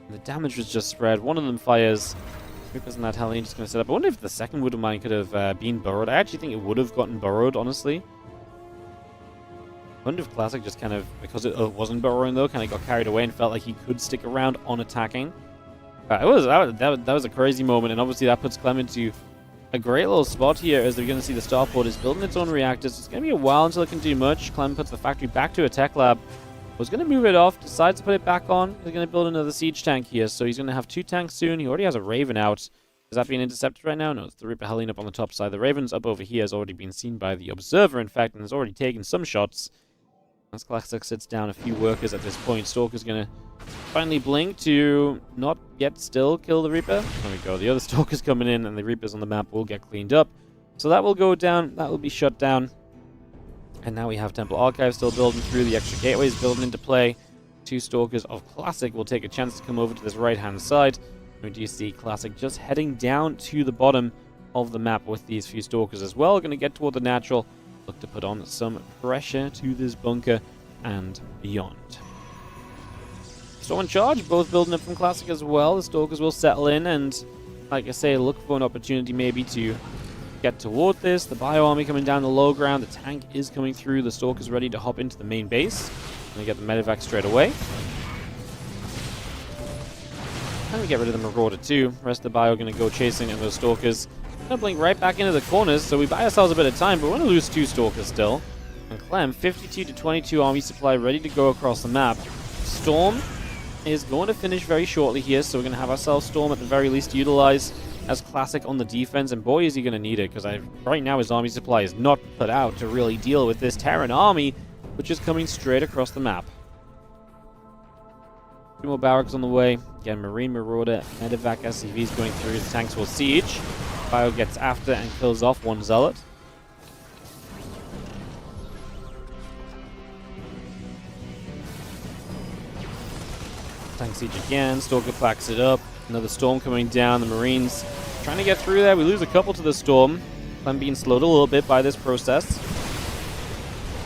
And the damage was just spread. One of them fires. Reapers and that Hellion just going to set up. I wonder if the second Widow Mine could have been burrowed. I actually think it would have gotten burrowed, honestly. I wonder if Classic just kind of, because it wasn't burrowing though, kind of got carried away and felt like he could stick around on attacking. That was a crazy moment, and obviously that puts Clem into a great little spot here as they're going to see the Starport is building its own reactors. It's going to be a while until it can do much. Clem puts the factory back to a tech lab. Was going to move it off, decides to put it back on. He's going to build another siege tank here, so he's going to have 2 tanks soon. He already has a Raven out. Is that being intercepted right now? No, it's the Reaper Hellion up on the top side. The Raven's up over here has already been seen by the Observer, in fact, and has already taken some shots. As Classic sits down a few workers at this point, Stalker's going to finally blink to not yet still kill the Reaper. There we go. The other Stalker's coming in, and the Reapers on the map will get cleaned up. So that will go down. That will be shut down. And now we have Temple Archive still building through. The extra gateways building into play. 2 Stalkers of Classic will take a chance to come over to this right-hand side. We do see Classic just heading down to the bottom of the map with these few Stalkers as well. Going to get toward the natural. Look to put on some pressure to this bunker and beyond. Storm and Charge both building up from Classic as well. The Stalkers will settle in and, like I say, look for an opportunity maybe to get toward this. The Bio Army coming down the low ground. The tank is coming through. The Stalkers ready to hop into the main base. Gonna get the medevac straight away. And we get rid of the Marauder too. The rest of the Bio gonna go chasing and those Stalkers. Gonna blink right back into the corners, so we buy ourselves a bit of time, but we're gonna lose 2 Stalkers still. And Clem, 52 to 22 army supply ready to go across the map. Storm is going to finish very shortly here, so we're gonna have ourselves Storm at the very least utilize as Classic on the defense, and boy is he going to need it, because right now his army supply is not put out to really deal with this Terran army, which is coming straight across the map. 2 more barracks on the way. Again, Marine Marauder, Medevac SCVs going through. The tanks will siege. Bio gets after and kills off 1 Zealot. Tank siege again. Stalker packs it up. Another storm coming down. The Marines trying to get through there. We lose a couple to the storm. Clem being slowed a little bit by this process.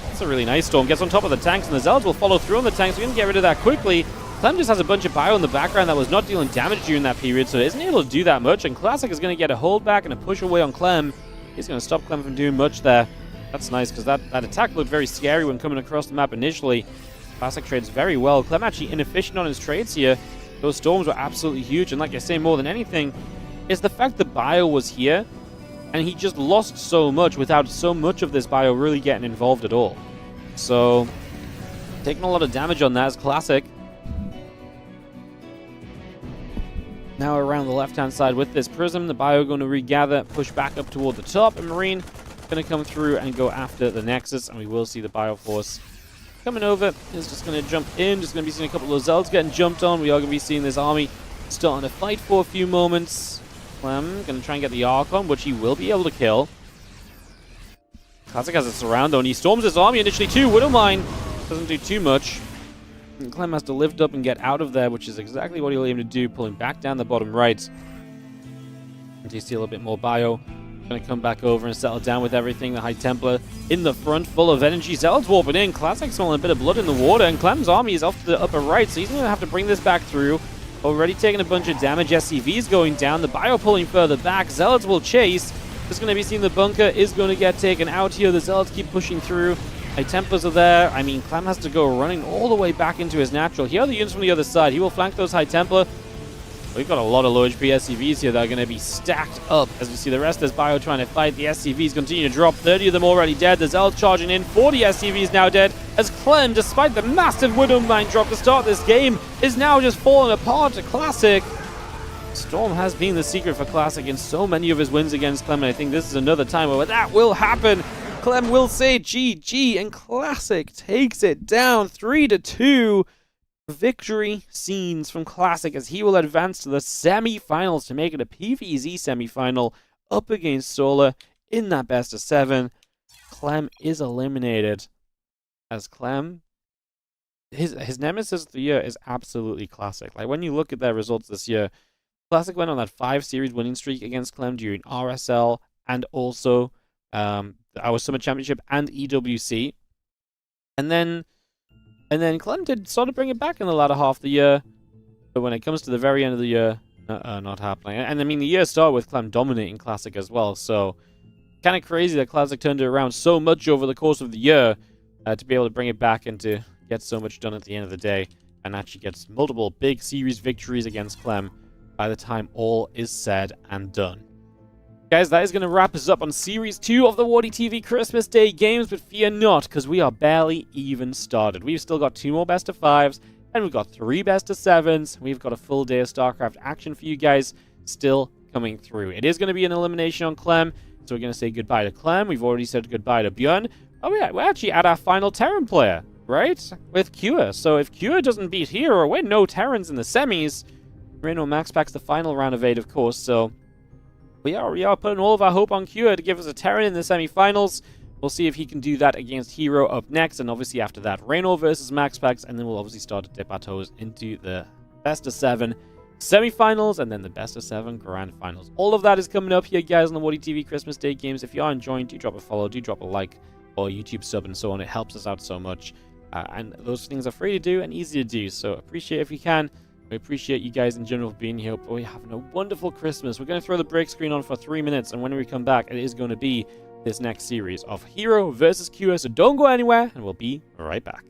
That's a really nice storm. Gets on top of the tanks, and the Zealots will follow through on the tanks. We're going to get rid of that quickly. Clem just has a bunch of bio in the background that was not dealing damage during that period, so isn't able to do that much. And Classic is going to get a hold back and a push away on Clem. He's going to stop Clem from doing much there. That's nice, because that attack looked very scary when coming across the map initially. Classic trades very well. Clem actually inefficient on his trades here. Those storms were absolutely huge, and like I say, more than anything, is the fact that Bio was here, and he just lost so much without so much of this Bio really getting involved at all. So, taking a lot of damage on that is Classic. Now around the left-hand side with this Prism, the Bio going to regather, push back up toward the top, and Marine going to come through and go after the Nexus, and we will see the Bio Force coming over. Is just going to jump in. Just going to be seeing a couple of those Zealots getting jumped on. We are going to be seeing this army starting to fight for a few moments. Clem going to try and get the Archon, which he will be able to kill. Classic has a surround though, and he storms his army initially too. Widowmine doesn't do too much. And Clem has to lift up and get out of there, which is exactly what he'll aim to do, pulling back down the bottom right. And you see a little bit more Bio. Going to come back over and settle down with everything. The High Templar in the front, full of energy. Zealots warping in. Classic smelling a bit of blood in the water. And Clem's army is off to the upper right, so he's going to have to bring this back through. Already taking a bunch of damage. SCV's going down. The Bio pulling further back. Zealots will chase. Just going to be seeing the bunker is going to get taken out here. The Zealots keep pushing through. High Templars are there. I mean, Clem has to go running all the way back into his natural. Here are the units from the other side. He will flank those High Templar. We've got a lot of low HP SCVs here that are going to be stacked up. As we see the rest of this Bio trying to fight. The SCVs continue to drop. 30 of them already dead. The Zealots charging in. 40 SCVs now dead. As Clem, despite the massive Widowmine drop to start this game, is now just falling apart to Classic. Storm has been the secret for Classic in so many of his wins against Clem, and I think this is another time where that will happen. Clem will say GG, and Classic takes it down 3-2. Victory scenes from Classic as he will advance to the semifinals to make it a PvZ semifinal up against Solar in that best of 7. Clem is eliminated as Clem, his nemesis of the year is absolutely Classic. Like when you look at their results this year, Classic went on that 5-series winning streak against Clem during RSL and also our Summer Championship and EWC, and then Clem did sort of bring it back in the latter half of the year, but when it comes to the very end of the year, not happening. And I mean, the year started with Clem dominating Classic as well, so kind of crazy that Classic turned it around so much over the course of the year to be able to bring it back and to get so much done at the end of the day, and actually gets multiple big series victories against Clem by the time all is said and done. Guys, that is going to wrap us up on Series 2 of the WardiTV Christmas Day games, but fear not, because we are barely even started. We've still got 2 more best of 5s, and we've got 3 best of 7s. We've got a full day of StarCraft action for you guys still coming through. It is going to be an elimination on Clem, so we're going to say goodbye to Clem. We've already said goodbye to ByuN. Oh yeah, we're actually at our final Terran player, right? With Cure. So if Cure doesn't beat here or win, no Terrans in the semis. Reynor MaxPax the final round of 8, of course, so But yeah, we are putting all of our hope on Cure to give us a Terran in the semifinals. We'll see if he can do that against Hero up next, and obviously after that, Reynor versus MaxPax, and then we'll obviously start to dip our toes into the best of 7 semifinals, and then the best of 7 grand finals. All of that is coming up here, guys, on the WardiTV Christmas Day games. If you are enjoying, do drop a follow, do drop a like, or YouTube sub and so on. It helps us out so much, and those things are free to do and easy to do, so appreciate if you can. We appreciate you guys in general for being here. Hope we're having a wonderful Christmas. We're going to throw the break screen on for 3 minutes, and when we come back, it is going to be this next series of Hero versus Cure. So don't go anywhere, and we'll be right back.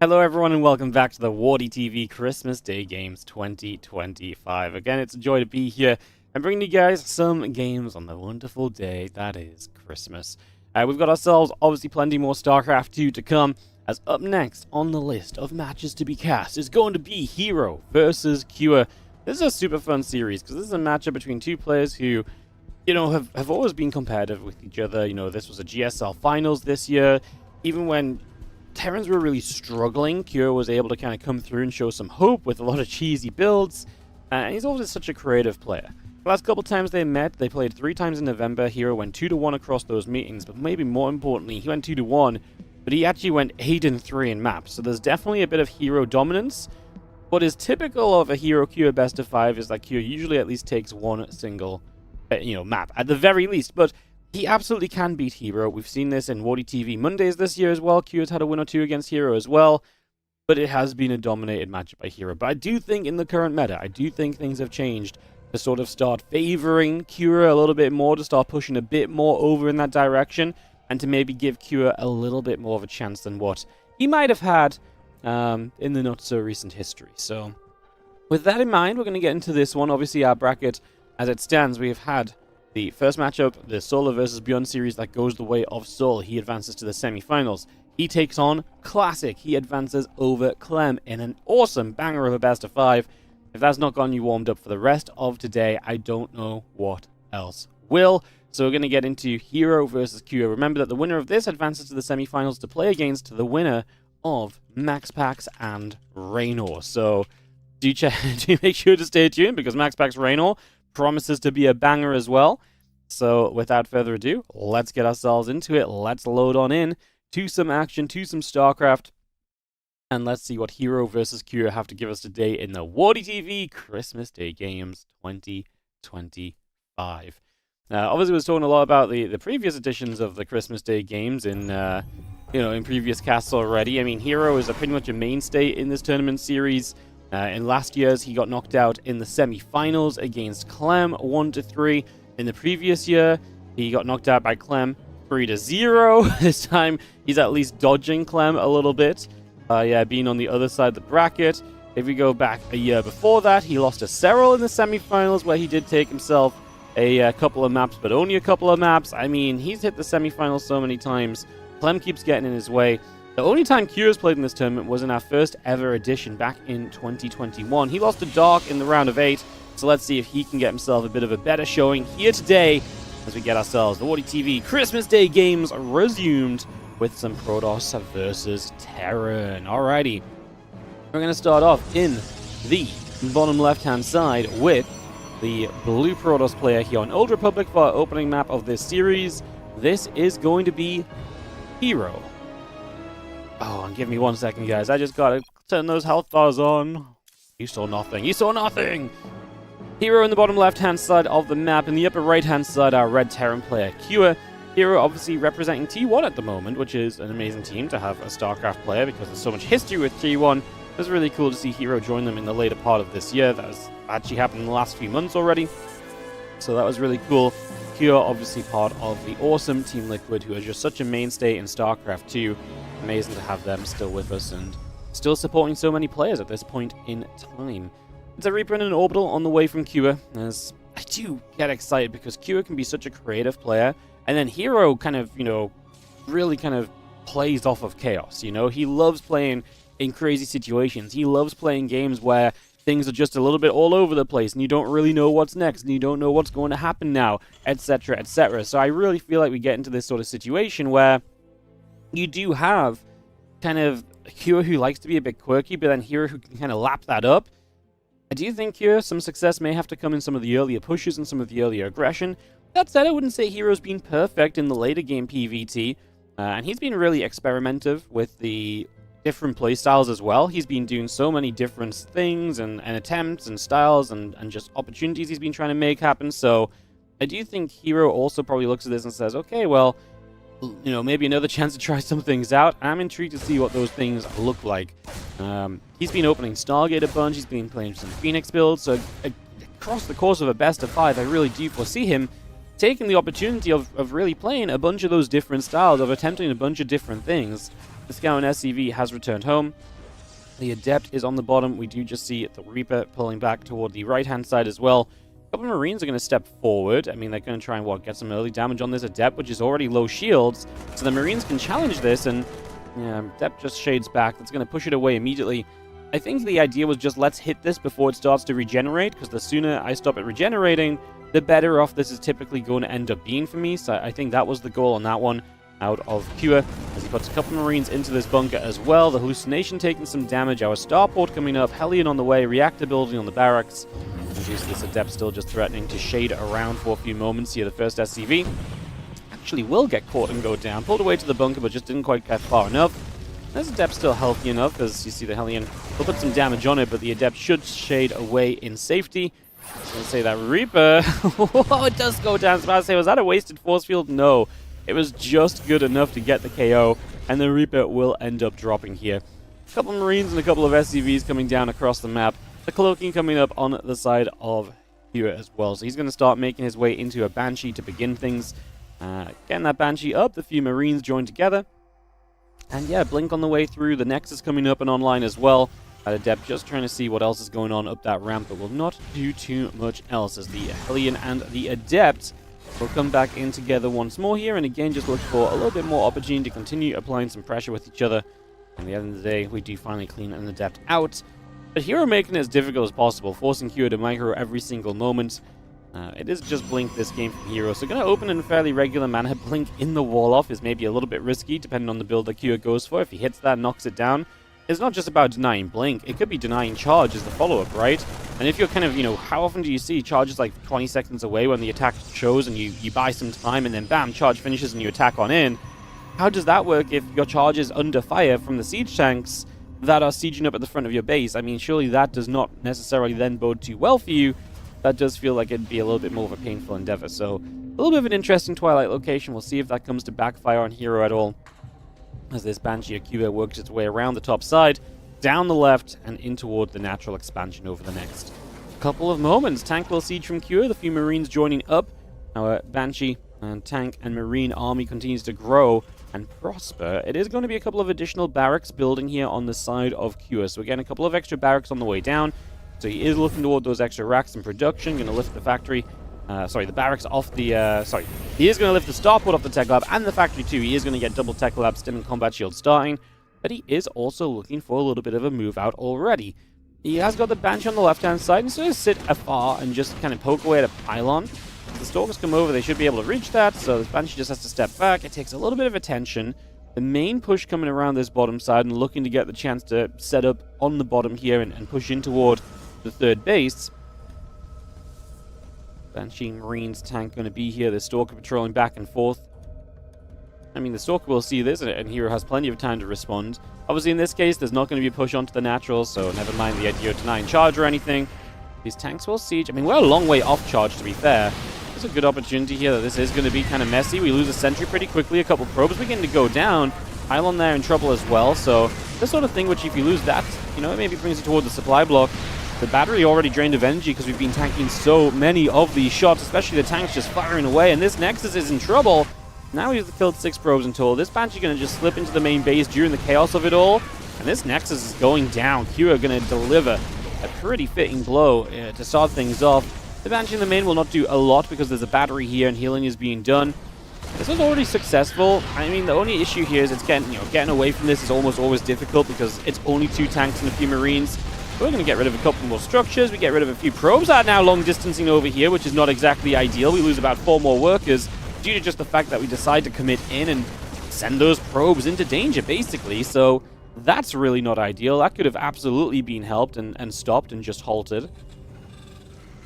Hello everyone and welcome back to the WardiTV Christmas Day Games 2025. Again, it's a joy to be here and bring you guys some games on the wonderful day that is Christmas. We've got ourselves obviously plenty more StarCraft 2 to come, as up next on the list of matches to be cast is going to be Hero versus Cure. This is a super fun series because this is a matchup between two players who, you know, have always been competitive with each other. You know, this was a GSL Finals this year. Even when Terrans were really struggling, Cure was able to kind of come through and show some hope with a lot of cheesy builds. And he's always such a creative player. The last couple times they met, they played 3 times in November. Hero went 2-1 across those meetings, but maybe more importantly, he went 2-1, but he actually went 8-3 in maps. So there's definitely a bit of Hero dominance. What is typical of a Hero Cure best of 5 is that Cure usually at least takes one single, map at the very least. But he absolutely can beat Hero. We've seen this in WardiTV Mondays this year as well. Cure's had a win or two against Hero as well. But it has been a dominated matchup by Hero. But I do think in the current meta, I do think things have changed to sort of start favoring Kira a little bit more, to start pushing a bit more over in that direction, and to maybe give Kira a little bit more of a chance than what he might have had in the not-so-recent history. So, with that in mind, we're going to get into this one. Obviously, our bracket, as it stands, we have had the first matchup, the Solar versus ByuN series that goes the way of Sol. He advances to the semifinals. He takes on Classic. He advances over Clem in an awesome banger of a best of 5. If that's not gotten you warmed up for the rest of today, I don't know what else will. So we're going to get into Hero versus Kira. Remember that the winner of this advances to the semifinals to play against the winner of MaxPax and Reynor. So do make sure to stay tuned, because MaxPax Reynor promises to be a banger as well. So without further ado, let's get ourselves into it. Let's load on in to some action, to some StarCraft. And let's see what Hero versus Kira have to give us today in the WardiTV Christmas Day Games 2025. Obviously, we was talking a lot about the previous editions of the Christmas Day Games in in previous casts already. I mean, Hero is pretty much a mainstay in this tournament series. In last year's, he got knocked out in the semi-finals against Clem 1-3. In the previous year, he got knocked out by Clem 3-0. This time, he's at least dodging Clem a little bit. Being on the other side of the bracket. If we go back a year before that, he lost to Cyril in the semifinals, where he did take himself a couple of maps, but only a couple of maps. I mean, he's hit the semifinals so many times. Clem keeps getting in his way. The only time Kira's played in this tournament was in our first ever edition back in 2021. He lost to Dark in the round of 8, so let's see if he can get himself a bit of a better showing here today as we get ourselves the WardiTV Christmas Day Games resumed with some Protoss versus Terran. Alrighty, we're going to start off in the bottom left-hand side with the blue Protoss player here on Old Republic for our opening map of this series. This is going to be Hero. Oh, and give me 1 second, guys. I just got to turn those health bars on. You saw nothing. You saw nothing! Hero in the bottom left-hand side of the map. In the upper right-hand side, our red Terran player, Kira. Hero obviously representing T1 at the moment, which is an amazing team to have a StarCraft player because there's so much history with T1. It was really cool to see Hero join them in the later part of this year. That was actually happened in the last few months already. So that was really cool. Kira obviously part of the awesome Team Liquid, who are just such a mainstay in StarCraft 2. Amazing to have them still with us and still supporting so many players at this point in time. It's a Reaper and an Orbital on the way from Kira, as I do get excited because Kira can be such a creative player. And then Hero kind of, really kind of plays off of chaos, He loves playing in crazy situations. He loves playing games where things are just a little bit all over the place and you don't really know what's next and you don't know what's going to happen now, etc., etc. So I really feel like we get into this sort of situation where you do have kind of Hero who likes to be a bit quirky, but then Hero who can kind of lap that up. I do think here some success may have to come in some of the earlier pushes and some of the earlier aggression. That said, I wouldn't say Hero's been perfect in the later game PvT, and he's been really experimentative with the different playstyles as well. He's been doing so many different things and attempts and styles and just opportunities he's been trying to make happen. So I do think Hero also probably looks at this and says, okay, well, maybe another chance to try some things out. I'm intrigued to see what those things look like. He's been opening Stargate a bunch. He's been playing some Phoenix builds. So across the course of a best of 5, I really do foresee him taking the opportunity of really playing a bunch of those different styles, of attempting a bunch of different things. The Scout and SCV has returned home. The Adept is on the bottom. We do just see the Reaper pulling back toward the right-hand side as well. A couple of Marines are going to step forward. I mean, they're going to try and, get some early damage on this Adept, which is already low shields. So the Marines can challenge this, and Adept just shades back. That's going to push it away immediately. I think the idea was just let's hit this before it starts to regenerate, because the sooner I stop it regenerating, the better off this is typically going to end up being for me. So I think that was the goal on that one out of Kira, as he puts a couple Marines into this bunker as well. The Hallucination taking some damage. Our Starport coming up. Hellion on the way. Reactor building on the barracks. And this Adept still just threatening to shade around for a few moments here. The first SCV actually will get caught and go down. Pulled away to the bunker, but just didn't quite get far enough. This Adept still healthy enough, as you see the Hellion will put some damage on it, but the Adept should shade away in safety. I was going to say that Reaper, oh, it does go down. I was about to say, was that a wasted force field? No. It was just good enough to get the KO, and the Reaper will end up dropping here. A couple of Marines and a couple of SCVs coming down across the map. The Cloaking coming up on the side of here as well. So he's going to start making his way into a Banshee to begin things. Getting that Banshee up, the few Marines join together. And yeah, Blink on the way through. The Nexus coming up and online as well. At Adept, just trying to see what else is going on up that ramp, but will not do too much else as the Hellion and the Adept will come back in together once more here, and again just look for a little bit more opportunity to continue applying some pressure with each other. And at the end of the day, we do finally clean an Adept out. But Hero making it as difficult as possible, forcing Q to micro every single moment. It is just Blink this game from Hero, so going to open in a fairly regular manner. Blink in the wall off is maybe a little bit risky, depending on the build that Q goes for. If he hits that, knocks it down, it's not just about denying Blink, it could be denying Charge as the follow-up, right? And if you're kind of, how often do you see Charge is like 20 seconds away when the attack shows and you buy some time and then bam, Charge finishes and you attack on in? How does that work if your Charge is under fire from the siege tanks that are sieging up at the front of your base? I mean, surely that does not necessarily then bode too well for you. That does feel like it'd be a little bit more of a painful endeavor. So, a little bit of an interesting Twilight location. We'll see if that comes to backfire on Hero at all, as this Banshee Akira works its way around the top side, down the left, and in toward the natural expansion over the next couple of moments. Tank will siege from Q, the few Marines joining up. Our Banshee and Tank and Marine army continues to grow and prosper. It is going to be a couple of additional barracks building here on the side of Q. So again, a couple of extra barracks on the way down. So he is looking toward those extra racks in production, going to lift the factory. The barracks off the, he is going to lift the starport off the tech lab and the factory too. He is going to get double tech lab, stim, and combat shield starting, but he is also looking for a little bit of a move out already. He has got the Banshee on the left-hand side, and so going to sit afar and just kind of poke away at a pylon. As the Stalkers come over, they should be able to reach that, so the Banshee just has to step back. It takes a little bit of attention. The main push coming around this bottom side and looking to get the chance to set up on the bottom here and push in toward the third base. Banshee Marines tank going to be here. The Stalker patrolling back and forth. I mean, the Stalker will see this, and Hero has plenty of time to respond. Obviously, in this case, there's not going to be a push onto the naturals, so never mind the idea of denying charge or anything. These tanks will siege. I mean, we're a long way off charge, to be fair. There's a good opportunity here that this is going to be kind of messy. We lose a sentry pretty quickly. A couple probes begin to go down. Pylon there in trouble as well, so this sort of thing, which if you lose that, it maybe brings you toward the supply block. The battery already drained of energy because we've been tanking so many of these shots, especially the tanks just firing away, and this Nexus is in trouble. Now we've killed 6 probes in total. This Banshee going to just slip into the main base during the chaos of it all, and this Nexus is going down. Q are going to deliver a pretty fitting blow to start things off. The Banshee in the main will not do a lot because there's a battery here and healing is being done. This was already successful. I mean, the only issue here is it's getting away from this is almost always difficult because it's only 2 tanks and a few Marines. We're going to get rid of a couple more structures. We get rid of a few probes that are now long distancing over here, which is not exactly ideal. We lose about 4 more workers due to just the fact that we decide to commit in and send those probes into danger, basically. So that's really not ideal. That could have absolutely been helped and stopped and just halted.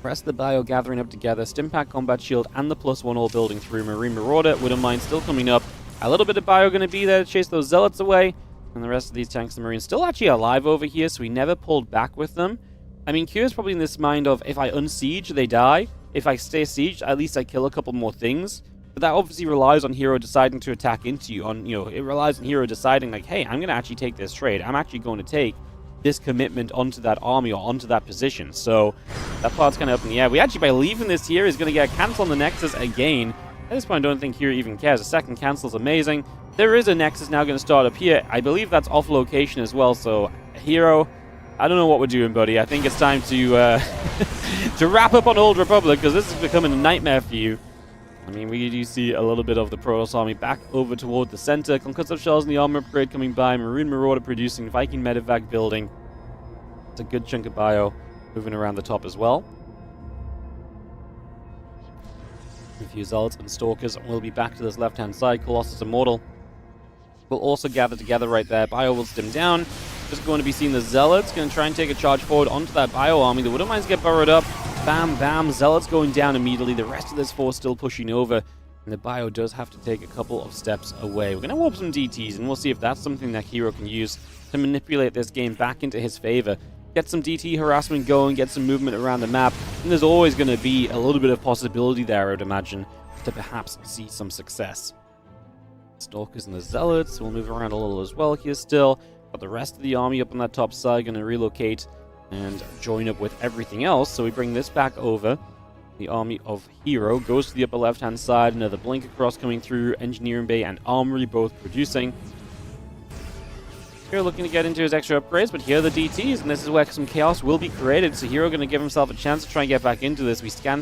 Rest of the bio gathering up together. Stimpack, Combat Shield, and the +1 all building through. Marine Marauder, Wooden Mine still coming up. A little bit of bio going to be there to chase those Zealots away. And the rest of these tanks and Marines still actually alive over here, so we never pulled back with them. I mean, Q is probably in this mind of, if I unsiege, they die. If I stay sieged, at least I kill a couple more things. But that obviously relies on Hero deciding to attack into you. It relies on Hero deciding, like, hey, I'm going to actually take this trade. I'm actually going to take this commitment onto that army or onto that position. So that part's kind of up in the air. We actually, by leaving this here, is going to get cancel on the Nexus again. At this point, I don't think Hero even cares. A second cancel is amazing. There is a Nexus now going to start up here. I believe that's off location as well. So Hero, I don't know what we're doing, buddy. I think it's time to to wrap up on Old Republic, because this is becoming a nightmare for you. I mean, we do see a little bit of the Protoss army back over toward the center. Concussive shells and the armor upgrade coming by. Maroon Marauder producing. Viking medevac building. It's a good chunk of bio moving around the top as well. A few Zealots and Stalkers will be back to this left-hand side. Colossus Immortal will also gather together right there. Bio will stim down. Just going to be seeing the Zealots. Going to try and take a charge forward onto that Bio army. The Wooden Mines get burrowed up. Bam, bam. Zealots going down immediately. The rest of this force still pushing over. And the Bio does have to take a couple of steps away. We're going to warp some DTs, and we'll see if that's something that Hero can use to manipulate this game back into his favor. Get some DT harassment going, get some movement around the map, and there's always going to be a little bit of possibility there, I would imagine, to perhaps see some success. Stalkers and the Zealots will move around a little as well here still, but the rest of the army up on that top side going to relocate and join up with everything else. So we bring this back over. The army of Hero goes to the upper left-hand side. Another blink across coming through. Engineering Bay and Armory both producing. Hero looking to get into his extra upgrades, but here are the DTs, and this is where some chaos will be created. So Hero going to give himself a chance to try and get back into this. We scan,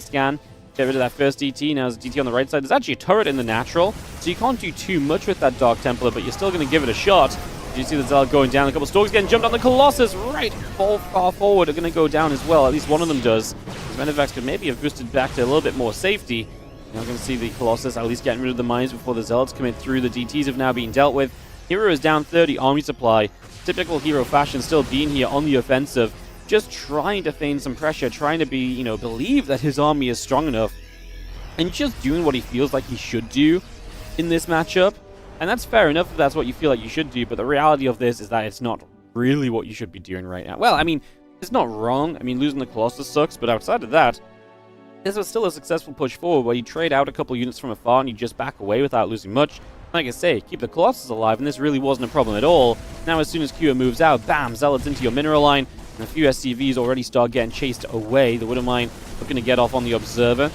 get rid of that first DT. Now there's a DT on the right side. There's actually a turret in the natural, so you can't do too much with that Dark Templar, but you're still going to give it a shot. You see the Zealot going down. A couple of Storks getting jumped on. The Colossus right far forward are going to go down as well. At least one of them does. Medivacs could maybe have boosted back to a little bit more safety. Now we're going to see the Colossus at least getting rid of the mines before the Zealots come in through. The DTs have now been dealt with. Hero is down 30 army supply. Typical Hero fashion, still being here on the offensive. Just trying to feign some pressure, trying to be, believe that his army is strong enough. And just doing what he feels like he should do in this matchup. And that's fair enough if that's what you feel like you should do, but the reality of this is that it's not really what you should be doing right now. Well, I mean, it's not wrong. I mean, losing the Colossus sucks, but outside of that, this was still a successful push forward where you trade out a couple units from afar and you just back away without losing much. Like I say, keep the Colossus alive, and this really wasn't a problem at all. Now, as soon as Kua moves out, bam, Zealots into your mineral line, and a few SCVs already start getting chased away. The Widow Mine looking to get off on the Observer.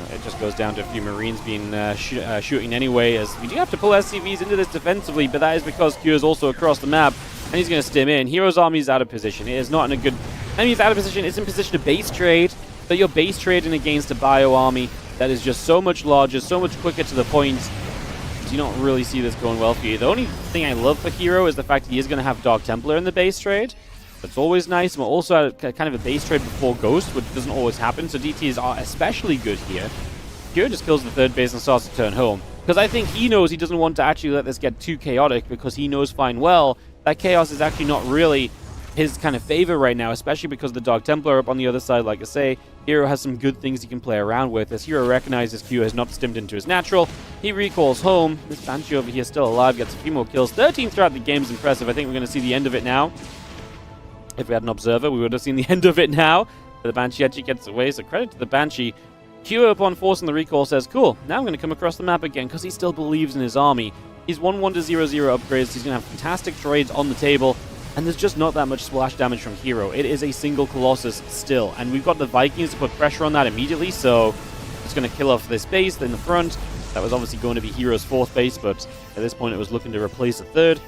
It just goes down to a few Marines being shooting anyway, as we do have to pull SCVs into this defensively, but that is because Kua is also across the map, and he's going to stim in. Hero's army is out of position. It is not in a good... I mean, it's out of position. It's in position to base trade, but you're base trading against a bio army that is just so much larger, so much quicker to the point. You don't really see this going well for you. The only thing I love for Hero is the fact that he is going to have Dark Templar in the base trade. That's always nice. And we're also at kind of a base trade before Ghost, which doesn't always happen, so DTs are especially good here. Hero just kills the third base and starts to turn home. Because I think he knows he doesn't want to actually let this get too chaotic, because he knows fine well that chaos is actually not really his kind of favor right now, especially because the Dark Templar up on the other side. Like I say, Hero has some good things he can play around with. As Hero recognizes Q has not stimmed into his natural, he recalls home. This Banshee over here still alive, gets a few more kills. 13 throughout the game is impressive. I think we're going to see the end of it now. If we had an observer, we would have seen the end of it now. But the Banshee actually gets away, so credit to the Banshee. Q, upon forcing the recall, says, cool, now I'm going to come across the map again, because he still believes in his army. He's 1-1 to 0-0 upgrades, he's going to have fantastic trades on the table, and there's just not that much splash damage from Hero. It is a single Colossus still, and we've got the Vikings to put pressure on that immediately, so it's going to kill off this base in the front. That was obviously going to be Hero's fourth base, but at this point it was looking to replace a third.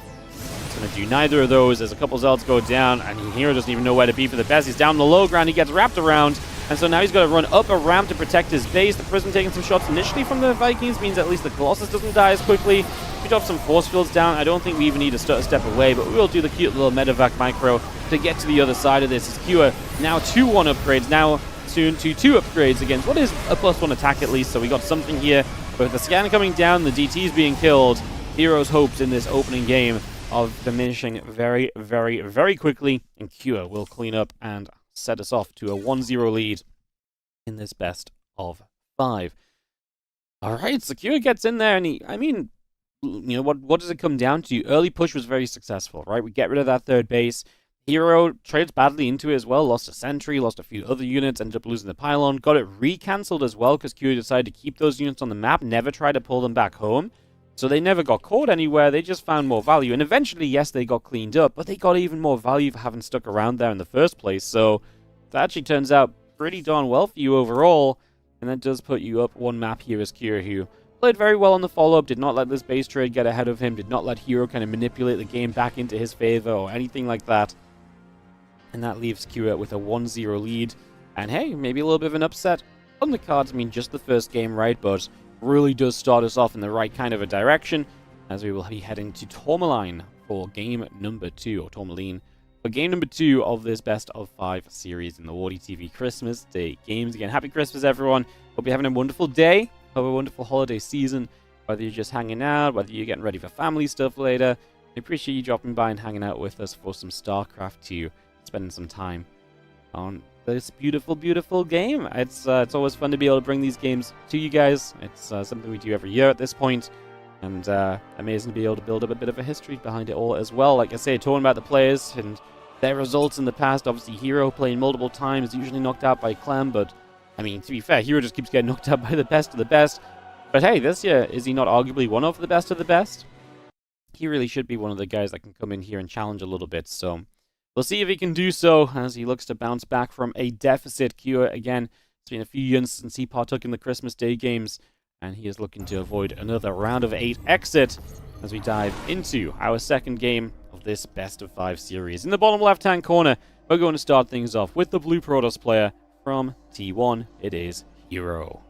It's going to do neither of those. As a couple Zealots go down, and Hero doesn't even know where to be for the best. He's down the low ground, he gets wrapped around, and so now he's got to run up a ramp to protect his base. The Prism taking some shots initially from the Vikings means at least the Colossus doesn't die as quickly. We drop some force fields down. I don't think we even need to step away, but we will do the cute little medevac micro to get to the other side of this. As Kua now 2-1 upgrades, now soon to 2 upgrades against what is a +1 attack at least, so we got something here. But with the scan coming down, the DTs being killed, Hero's hopes in this opening game of diminishing very, very, very quickly, and Kua will clean up and set us off to a 1-0 lead in this best of 5. All right, so Kua gets in there, and what does it come down to? Early push was very successful, right? We get rid of that third base. Hero trades badly into it as well, lost a sentry, lost a few other units, ended up losing the pylon, got it re-cancelled as well because Kua decided to keep those units on the map, never tried to pull them back home. So they never got caught anywhere, they just found more value. And eventually, yes, they got cleaned up, but they got even more value for having stuck around there in the first place. So that actually turns out pretty darn well for you overall. And that does put you up one map here as Kua, who played very well on the follow-up, did not let this base trade get ahead of him, did not let Hero kind of manipulate the game back into his favor or anything like that. And that leaves Kua with a 1-0 lead. And hey, maybe a little bit of an upset on the cards. I mean, just the first game, right? But really does start us off in the right kind of a direction, as we will be heading to Tourmaline for game number 2, or Tourmaline, for game number 2 of this best of 5 series in the WardiTV Christmas Day games. Again, happy Christmas, everyone. Hope you're having a wonderful day. Have a wonderful holiday season, whether you're just hanging out, whether you're getting ready for family stuff later. I appreciate you dropping by and hanging out with us for some StarCraft 2, spending some time on this beautiful, beautiful game. It's always fun to be able to bring these games to you guys. It's something we do every year at this point, and amazing to be able to build up a bit of a history behind it all as well. Like I say, talking about the players and their results in the past. Obviously, Hero playing multiple times, usually knocked out by Clem, but I mean, to be fair, Hero just keeps getting knocked out by the best of the best. But hey, this year, is he not arguably one of the best? He really should be one of the guys that can come in here and challenge a little bit, so we'll see if he can do so as he looks to bounce back from a deficit. Kua, again, It's been a few years since he partook in the Christmas Day games, and he is looking to avoid another round of 8 exit as we dive into our second game of this best of 5 series. In the bottom left-hand corner, we're going to start things off with the blue Protoss player from T1. It is Hero.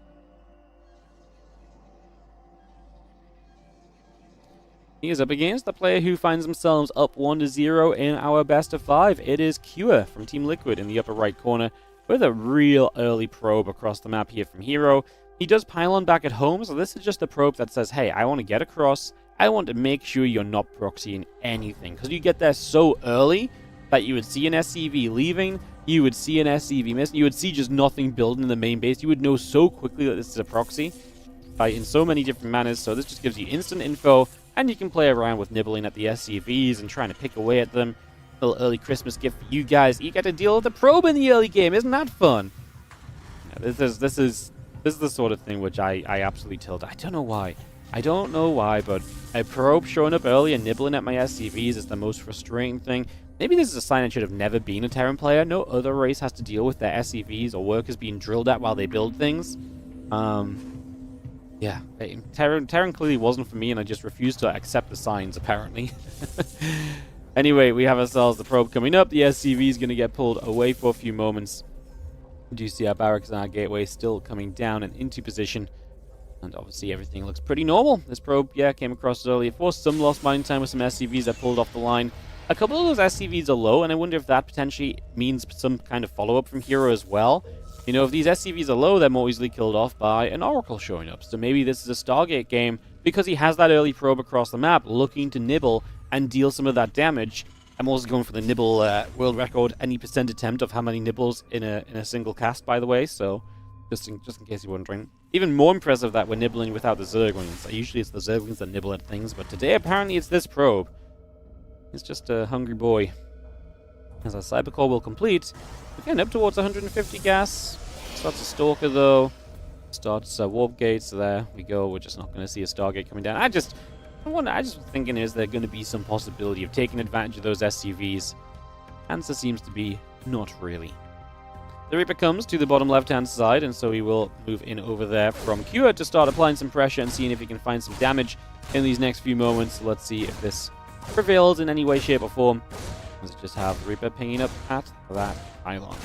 He is up against the player who finds themselves up 1-0 in our best of 5. It is Cure from Team Liquid in the upper right corner with a real early probe across the map here from Hero. He does pylon back at home, so this is just a probe that says, hey, I want to get across. I want to make sure you're not proxying anything, because you get there so early that you would see an SCV leaving, you would see an SCV missing, you would see just nothing building in the main base. You would know so quickly that this is a proxy in so many different manners, so this just gives you instant info, and you can play around with nibbling at the SCVs and trying to pick away at them. A little early Christmas gift for you guys. You get to deal with the probe in the early game. Isn't that fun? Yeah, this is the sort of thing which I absolutely tilt. I don't know why. But a probe showing up early and nibbling at my SCVs is the most frustrating thing. Maybe this is a sign I should have never been a Terran player. No other race has to deal with their SCVs or workers being drilled at while they build things. Yeah, Terran clearly wasn't for me, and I just refused to accept the signs, apparently. Anyway, we have ourselves the probe coming up. The SCV is going to get pulled away for a few moments. We do see our barracks and our gateway still coming down and into position. And obviously everything looks pretty normal. This probe, yeah, came across earlier. Forced some lost mining time with some SCVs that pulled off the line. A couple of those SCVs are low, and I wonder if that potentially means some kind of follow-up from Hero as well. You know, if these SCVs are low, they're more easily killed off by an Oracle showing up. So maybe this is a Stargate game because he has that early probe across the map looking to nibble and deal some of that damage. I'm also going for the nibble world record, any percent attempt of how many nibbles in a single cast, by the way. So just in case you're wondering. Even more impressive that we're nibbling without the Zerglings. Usually it's the Zerglings that nibble at things, but today apparently it's this probe. He's just a hungry boy. As our Cybercore will complete, we're getting up towards 150 gas. Starts a Stalker though. Starts Warp Gate, so there we go. We're just not going to see a Stargate coming down. I just was thinking, is there going to be some possibility of taking advantage of those SCVs? Answer seems to be not really. The Reaper comes to the bottom left-hand side, and so he will move in over there from Cure to start applying some pressure and seeing if he can find some damage in these next few moments. Let's see if this prevails in any way, shape, or form. Let's just have the Reaper pinging up at that pylon.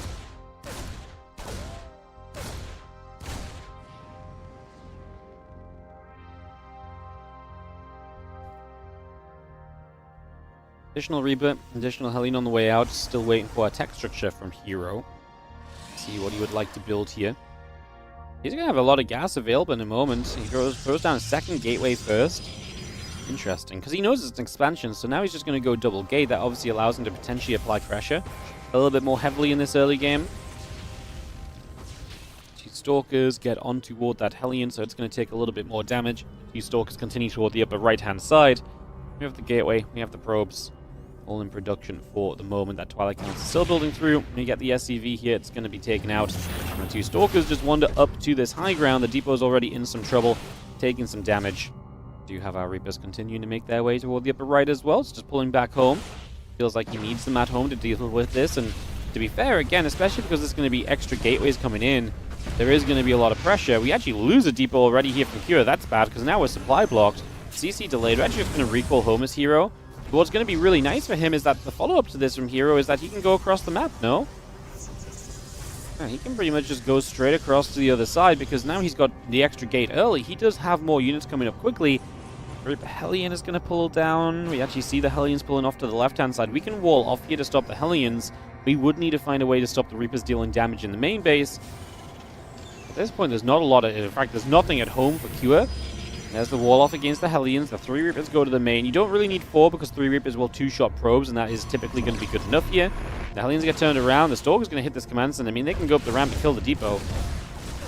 Additional Reaper, additional Helene on the way out. Still waiting for a tech structure from Hero. See what he would like to build here. He's going to have a lot of gas available in a moment. He throws down a second gateway first. Interesting, because he knows it's an expansion, so now he's just going to go double gate. That obviously allows him to potentially apply pressure a little bit more heavily in this early game. Two Stalkers get on toward that Hellion, so it's going to take a little bit more damage. Two Stalkers continue toward the upper right-hand side. We have the gateway, we have the probes. All in production for the moment. That Twilight Council is still building through. When you get the SCV here, it's going to be taken out. And two Stalkers just wander up to this high ground. The depot's already in some trouble, taking some damage. Do have our Reapers continuing to make their way toward the upper right as well. It's just pulling back home. Feels like he needs them at home to deal with this. And to be fair, again, especially because there's going to be extra gateways coming in, there is going to be a lot of pressure. We actually lose a depot already here from Cure. That's bad, because now we're supply blocked. CC delayed. We're actually just going to recall home as Hero. But what's going to be really nice for him is that the follow-up to this from Hero is that he can go across the map, no? Yeah, he can pretty much just go straight across to the other side, because now he's got the extra gate early. He does have more units coming up quickly. Reaper Hellion is going to pull down. We actually see the Hellions pulling off to the left-hand side. We can wall off here to stop the Hellions. We would need to find a way to stop the Reapers dealing damage in the main base. At this point, there's not a lot of... In fact, there's nothing at home for Cure. There's the wall off against the Hellions. The 3 Reapers go to the main. You don't really need 4 because 3 Reapers will 2-shot probes, and that is typically going to be good enough here. The Hellions get turned around. The Stalker's going to hit this command center. I mean, they can go up the ramp and kill the depot.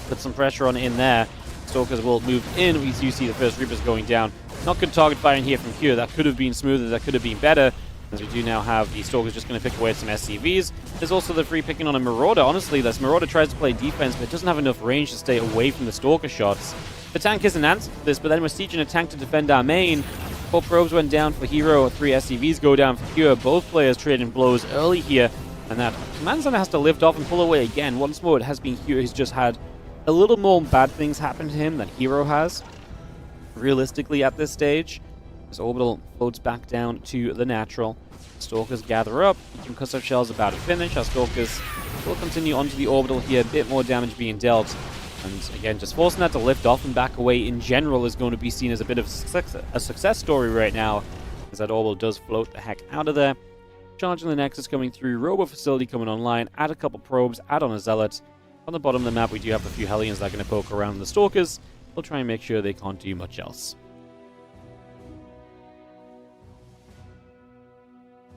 Put some pressure on it in there. Stalkers will move in. We do see the first Reapers going down. Not good target firing here from Cure. That could have been smoother. That could have been better. As we do now have the Stalkers just going to pick away at some SCVs. There's also the free picking on a Marauder. Honestly, this Marauder tries to play defense, but it doesn't have enough range to stay away from the Stalker shots. The tank isn't answered for this, but then we're sieging a tank to defend our main. 4 probes went down for Hero, 3 SCVs go down for Cure. Both players trading blows early here. And that command center has to lift off and pull away again. Once more, it has been Hero who's just had a little more bad things happen to him than Hero has. Realistically, at this stage, as Orbital floats back down to the natural. Stalkers gather up. Concussive Shell's about to finish. Our Stalkers will continue onto the Orbital here. A bit more damage being dealt. And again, just forcing that to lift off and back away in general is going to be seen as a bit of a success story right now. As that Orbital does float the heck out of there. Charging the Nexus coming through. Robo Facility coming online. Add a couple probes. Add on a Zealot. On the bottom of the map, we do have a few Hellions that are going to poke around the Stalkers. We'll try and make sure they can't do much else.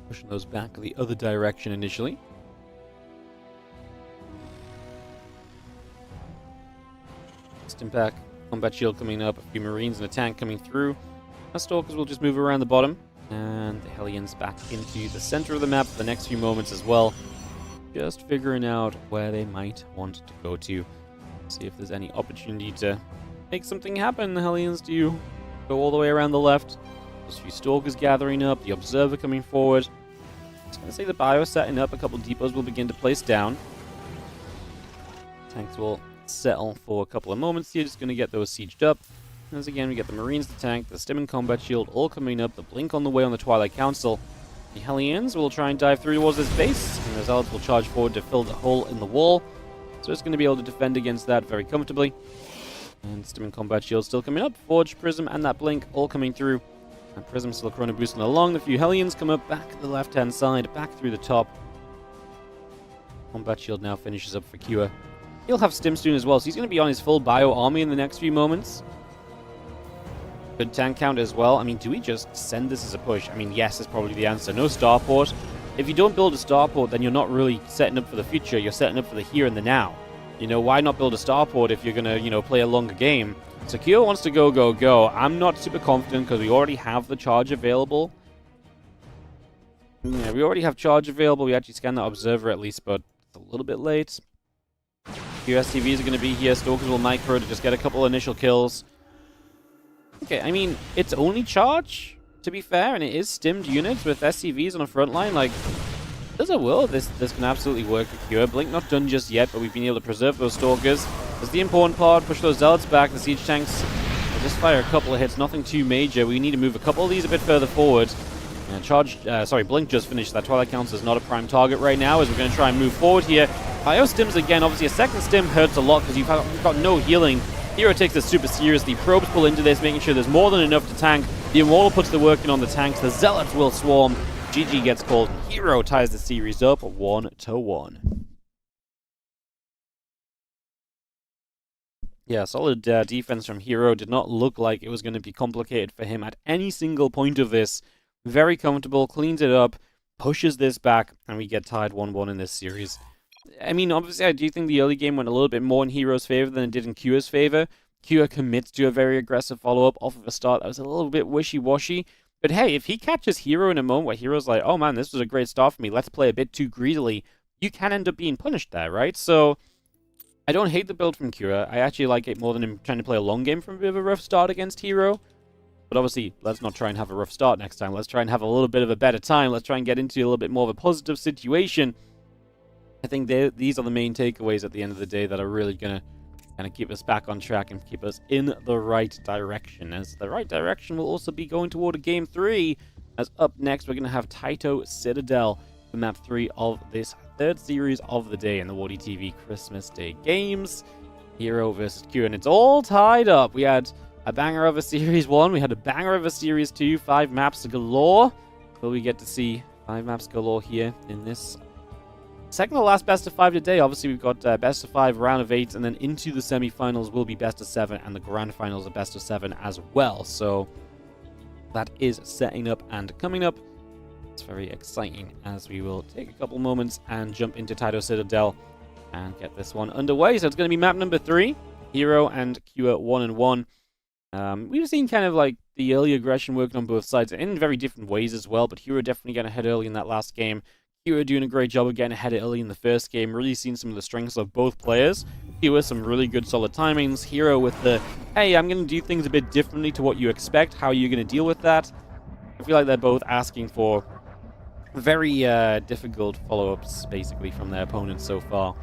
Pushing those back the other direction initially. Stimpack, Combat Shield coming up, a few Marines and a tank coming through. Our Stalkers will just move around the bottom. And the Hellions back into the center of the map for the next few moments as well. Just figuring out where they might want to go to. See if there's any opportunity to make something happen. The Hellions do go all the way around the left. There's a few Stalkers gathering up, the Observer coming forward. I was going to say the Bio setting up, a couple of depots will begin to place down. Tanks will settle for a couple of moments here, just going to get those sieged up. As again, we get the Marines, the tank, the Stim and Combat Shield all coming up, the Blink on the way on the Twilight Council. The Hellions will try and dive through towards this base, and the Zealots will charge forward to fill the hole in the wall. So it's going to be able to defend against that very comfortably. And Stim and Combat Shield still coming up, Forge, Prism, and that Blink all coming through. And Prism still Chrono boosting along. The few Hellions come up back to the left-hand side, back through the top. Combat Shield now finishes up for Cure. He'll have Stim soon as well, so he's going to be on his full Bio army in the next few moments. Good tank count as well. I mean, do we just send this as a push? I mean, yes is probably the answer. No starport. If you don't build a starport, then you're not really setting up for the future. You're setting up for the here and the now. You know, why not build a starport if you're going to, you know, play a longer game? So Kyo wants to go, go, go. I'm not super confident because we already have the charge available. Yeah, we already have charge available. We actually scanned that observer at least, but it's a little bit late. QSTVs are going to be here. Stalkers will micro to just get a couple initial kills. Okay, I mean, it's only charge, to be fair, and it is stimmed units with SCVs on the front line. Like, there's a world this can absolutely work for Cure. Blink not done just yet, but we've been able to preserve those Stalkers. That's the important part. Push those Zealots back. The Siege Tanks will just fire a couple of hits, nothing too major. We need to move a couple of these a bit further forward. And Blink just finished. That Twilight Council is not a prime target right now, as we're going to try and move forward here. Bio stims again. Obviously, a second stim hurts a lot because you've got no healing. Hero takes this super seriously. Probes pull into this, making sure there's more than enough to tank. The Immortal puts the work in on the tanks. The Zealots will swarm. GG gets called. Hero ties the series up 1-1. Yeah, solid defense from Hero. Did not look like it was going to be complicated for him at any single point of this. Very comfortable, cleans it up, pushes this back, and we get tied 1-1 in this series. I mean, obviously, I do think the early game went a little bit more in Hero's favor than it did in Cure's favor. Cure commits to a very aggressive follow-up off of a start that was a little bit wishy-washy. But hey, if he catches Hero in a moment where Hero's like, oh man, this was a great start for me, let's play a bit too greedily, you can end up being punished there, right? So, I don't hate the build from Cure. I actually like it more than him trying to play a long game from a bit of a rough start against Hero. But obviously, let's not try and have a rough start next time. Let's try and have a little bit of a better time. Let's try and get into a little bit more of a positive situation. I think these are the main takeaways at the end of the day that are really going to kind of keep us back on track and keep us in the right direction. As the right direction will also be going toward a Game 3. As up next, we're going to have Taito Citadel for Map 3 of this third series of the day in the WardiTV Christmas Day games. Hero versus Q, and it's all tied up. We had a banger of a Series 1. We had a banger of a Series 2. 5 maps galore. Will we get to see 5 maps galore here in this second to last best of 5 today? Obviously, we've got best of 5, round of 8, and then into the semifinals will be best of 7, and the grand finals are best of 7 as well. So that is setting up and coming up. It's very exciting as we will take a couple moments and jump into Taito Citadel and get this one underway. So it's going to be map number 3, Hero and Q at 1-1. We've seen kind of like the early aggression working on both sides in very different ways as well, but Hero definitely getting ahead early in that last game. Hero doing a great job of getting ahead early in the first game, really seeing some of the strengths of both players. Hero some really good solid timings. Hero with the, hey, I'm going to do things a bit differently to what you expect. How are you going to deal with that? I feel like they're both asking for very difficult follow-ups, basically, from their opponents so far.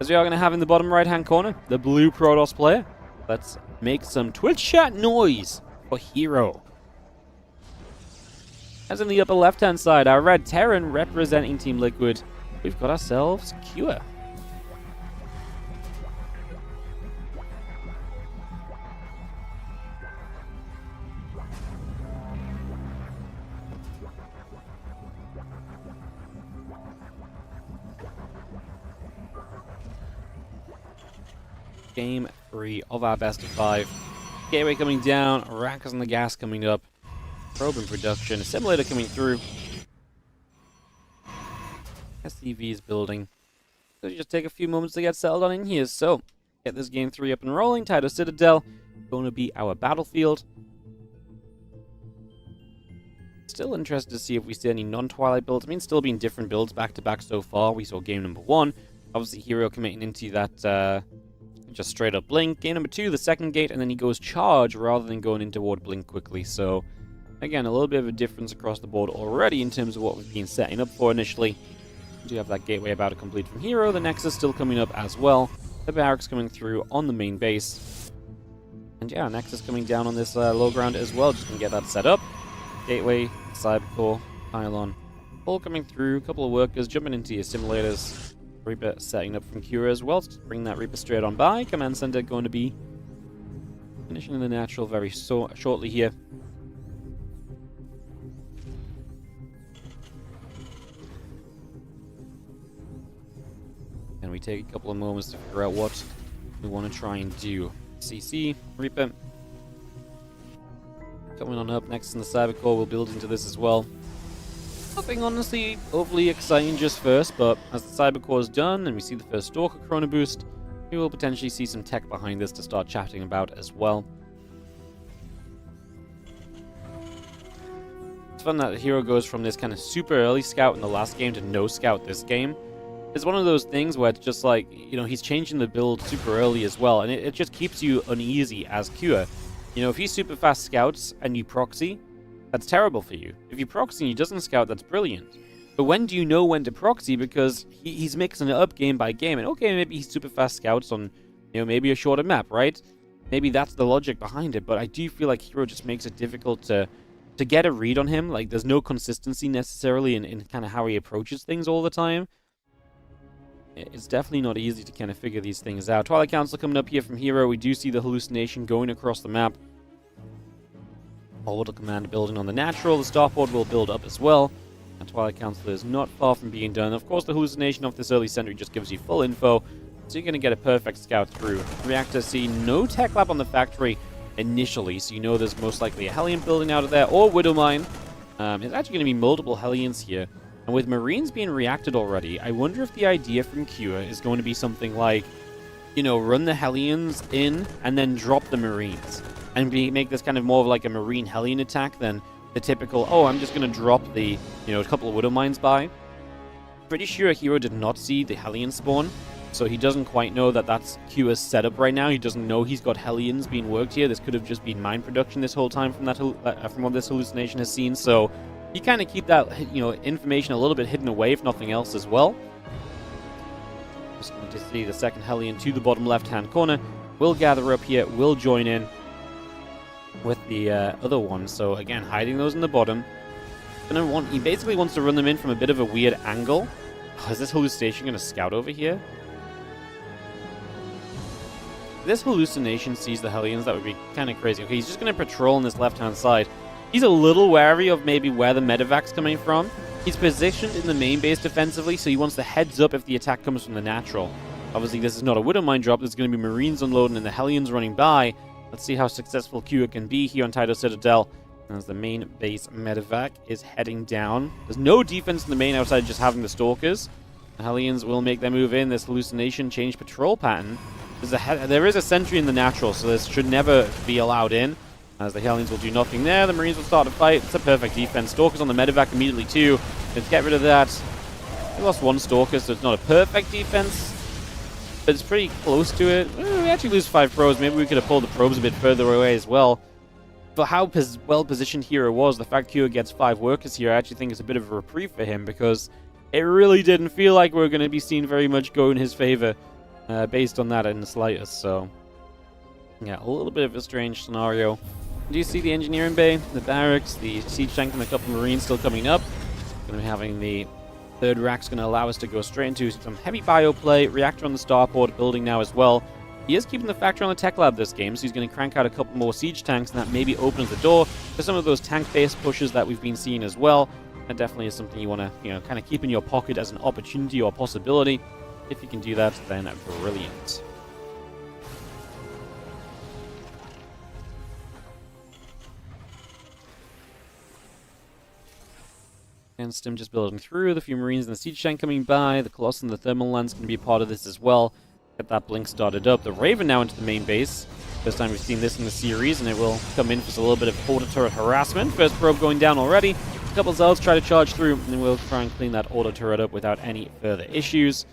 As we are going to have in the bottom right-hand corner, the blue Protoss player. Let's make some Twitch chat noise for Hero. As in the upper left-hand side, our red Terran representing Team Liquid, we've got ourselves Cure. Game 3 of our best of 5. Gateway coming down, Rackers on the gas coming up, probe in production, simulator coming through. SCV is building. So just take a few moments to get settled on in here. So, get this game 3 up and rolling. Tidal Citadel going to be our battlefield. Still interested to see if we see any non-Twilight builds. I mean, still being different builds back-to-back so far. We saw game number 1. Obviously, Hero committing into that just straight up blink. Game number 2, the second gate, and then he goes charge rather than going into ward blink quickly. So, again, a little bit of a difference across the board already in terms of what we've been setting up for initially. We do have that gateway about to complete from Hero. The Nexus still coming up as well. The barracks coming through on the main base. And yeah, Nexus coming down on this low ground as well. Just going to get that set up. Gateway, Cybercore, Pylon. All coming through. A couple of workers jumping into your simulators. Reaper setting up from Cure as well. Just bring that Reaper straight on by. Command Center going to be finishing in the natural very shortly here. And we take a couple of moments to figure out what we want to try and do. CC, Reaper. Coming on up next in the Cybercore, we'll build into this as well. Nothing honestly overly exciting just first, but as the Cybercore is done and we see the first Stalker Chrono Boost, we will potentially see some tech behind this to start chatting about as well. It's fun that the Hero goes from this kind of super early scout in the last game to no scout this game. It's one of those things where it's just like, you know, he's changing the build super early as well, and it just keeps you uneasy as Cure. You know, if he super fast scouts and you proxy, that's terrible for you. If you proxy and he doesn't scout, that's brilliant. But when do you know when to proxy? Because he's mixing it up game by game. And okay, maybe he super fast scouts on, you know, maybe a shorter map, right? Maybe that's the logic behind it. But I do feel like Hero just makes it difficult to get a read on him. Like, there's no consistency necessarily in kind of how he approaches things all the time. It's definitely not easy to kind of figure these things out. Twilight Council coming up here from Hero. We do see the hallucination going across the map. Orbital Command building on the natural. The starport will build up as well. And Twilight Council is not far from being done. Of course, the hallucination of this early sentry just gives you full info, so you're going to get a perfect scout through. Reactor C, no tech lab on the factory initially, so you know there's most likely a Hellion building out of there, or Widow Mine. There's actually going to be multiple Hellions here. And with Marines being reacted already, I wonder if the idea from Cure is going to be something like, you know, run the Hellions in and then drop the Marines. And make this kind of more of like a Marine Hellion attack than the typical, oh, I'm just going to drop the, you know, a couple of Widow Mines by. Pretty sure Hero did not see the Hellion spawn, so he doesn't quite know that that's Cure's setup right now. He doesn't know he's got Hellions being worked here. This could have just been mine production this whole time from that from what this hallucination has seen. So you kind of keep that, you know, information a little bit hidden away, if nothing else, as well. Just going to see the second Hellion to the bottom left-hand corner. We'll gather up here. We'll join in with the other one. So again, hiding those in the bottom. He basically wants to run them in from a bit of a weird angle. Oh, is this hallucination going to scout over here? If this hallucination sees the Hellions, that would be kind of crazy. Okay, he's just going to patrol on this left-hand side. He's a little wary of maybe where the medevac's coming from. He's positioned in the main base defensively, so he wants the heads up if the attack comes from the natural. Obviously, this is not a Widow Mine drop. There's going to be Marines unloading and the Hellions running by. Let's see how successful Cure can be here on Tidal Citadel. As the main base medevac is heading down. There's no defense in the main outside just having the Stalkers. The Hellions will make their move in. This hallucination change patrol pattern. There is a sentry in the natural, so this should never be allowed in. As the Hellions will do nothing there. The Marines will start to fight. It's a perfect defense. Stalkers on the medevac immediately too. Let's get rid of that. We lost one Stalker, so it's not a perfect defense, but it's pretty close to it. We actually lose 5 probes. Maybe we could have pulled the probes a bit further away as well. for how well-positioned Hero was, the fact Kure gets 5 workers here, I actually think is a bit of a reprieve for him, because it really didn't feel like we were going to be seen very much go in his favor based on that in the slightest. So, yeah, a little bit of a strange scenario. Do you see the engineering bay, the barracks, the siege tank, and a couple of marines still coming up? Going to be having the third rack's going to allow us to go straight into some heavy bio play. Reactor on the starport building now as well. He is keeping the factory on the tech lab this game, so he's going to crank out a couple more siege tanks, and that maybe opens the door to some of those tank-based pushes that we've been seeing as well. That definitely is something you want to, kind of keep in your pocket as an opportunity or possibility. If you can do that, then brilliant. And Stim just building through. The few marines and the siege tank coming by. The Colossus and the thermal lance going to be part of this as well. Get that blink started up. The Raven now into the main base. First time we've seen this in the series, and it will come in for a little bit of auto turret harassment. First probe going down already. A couple of Zealots try to charge through, and then we'll try and clean that auto turret up without any further issues.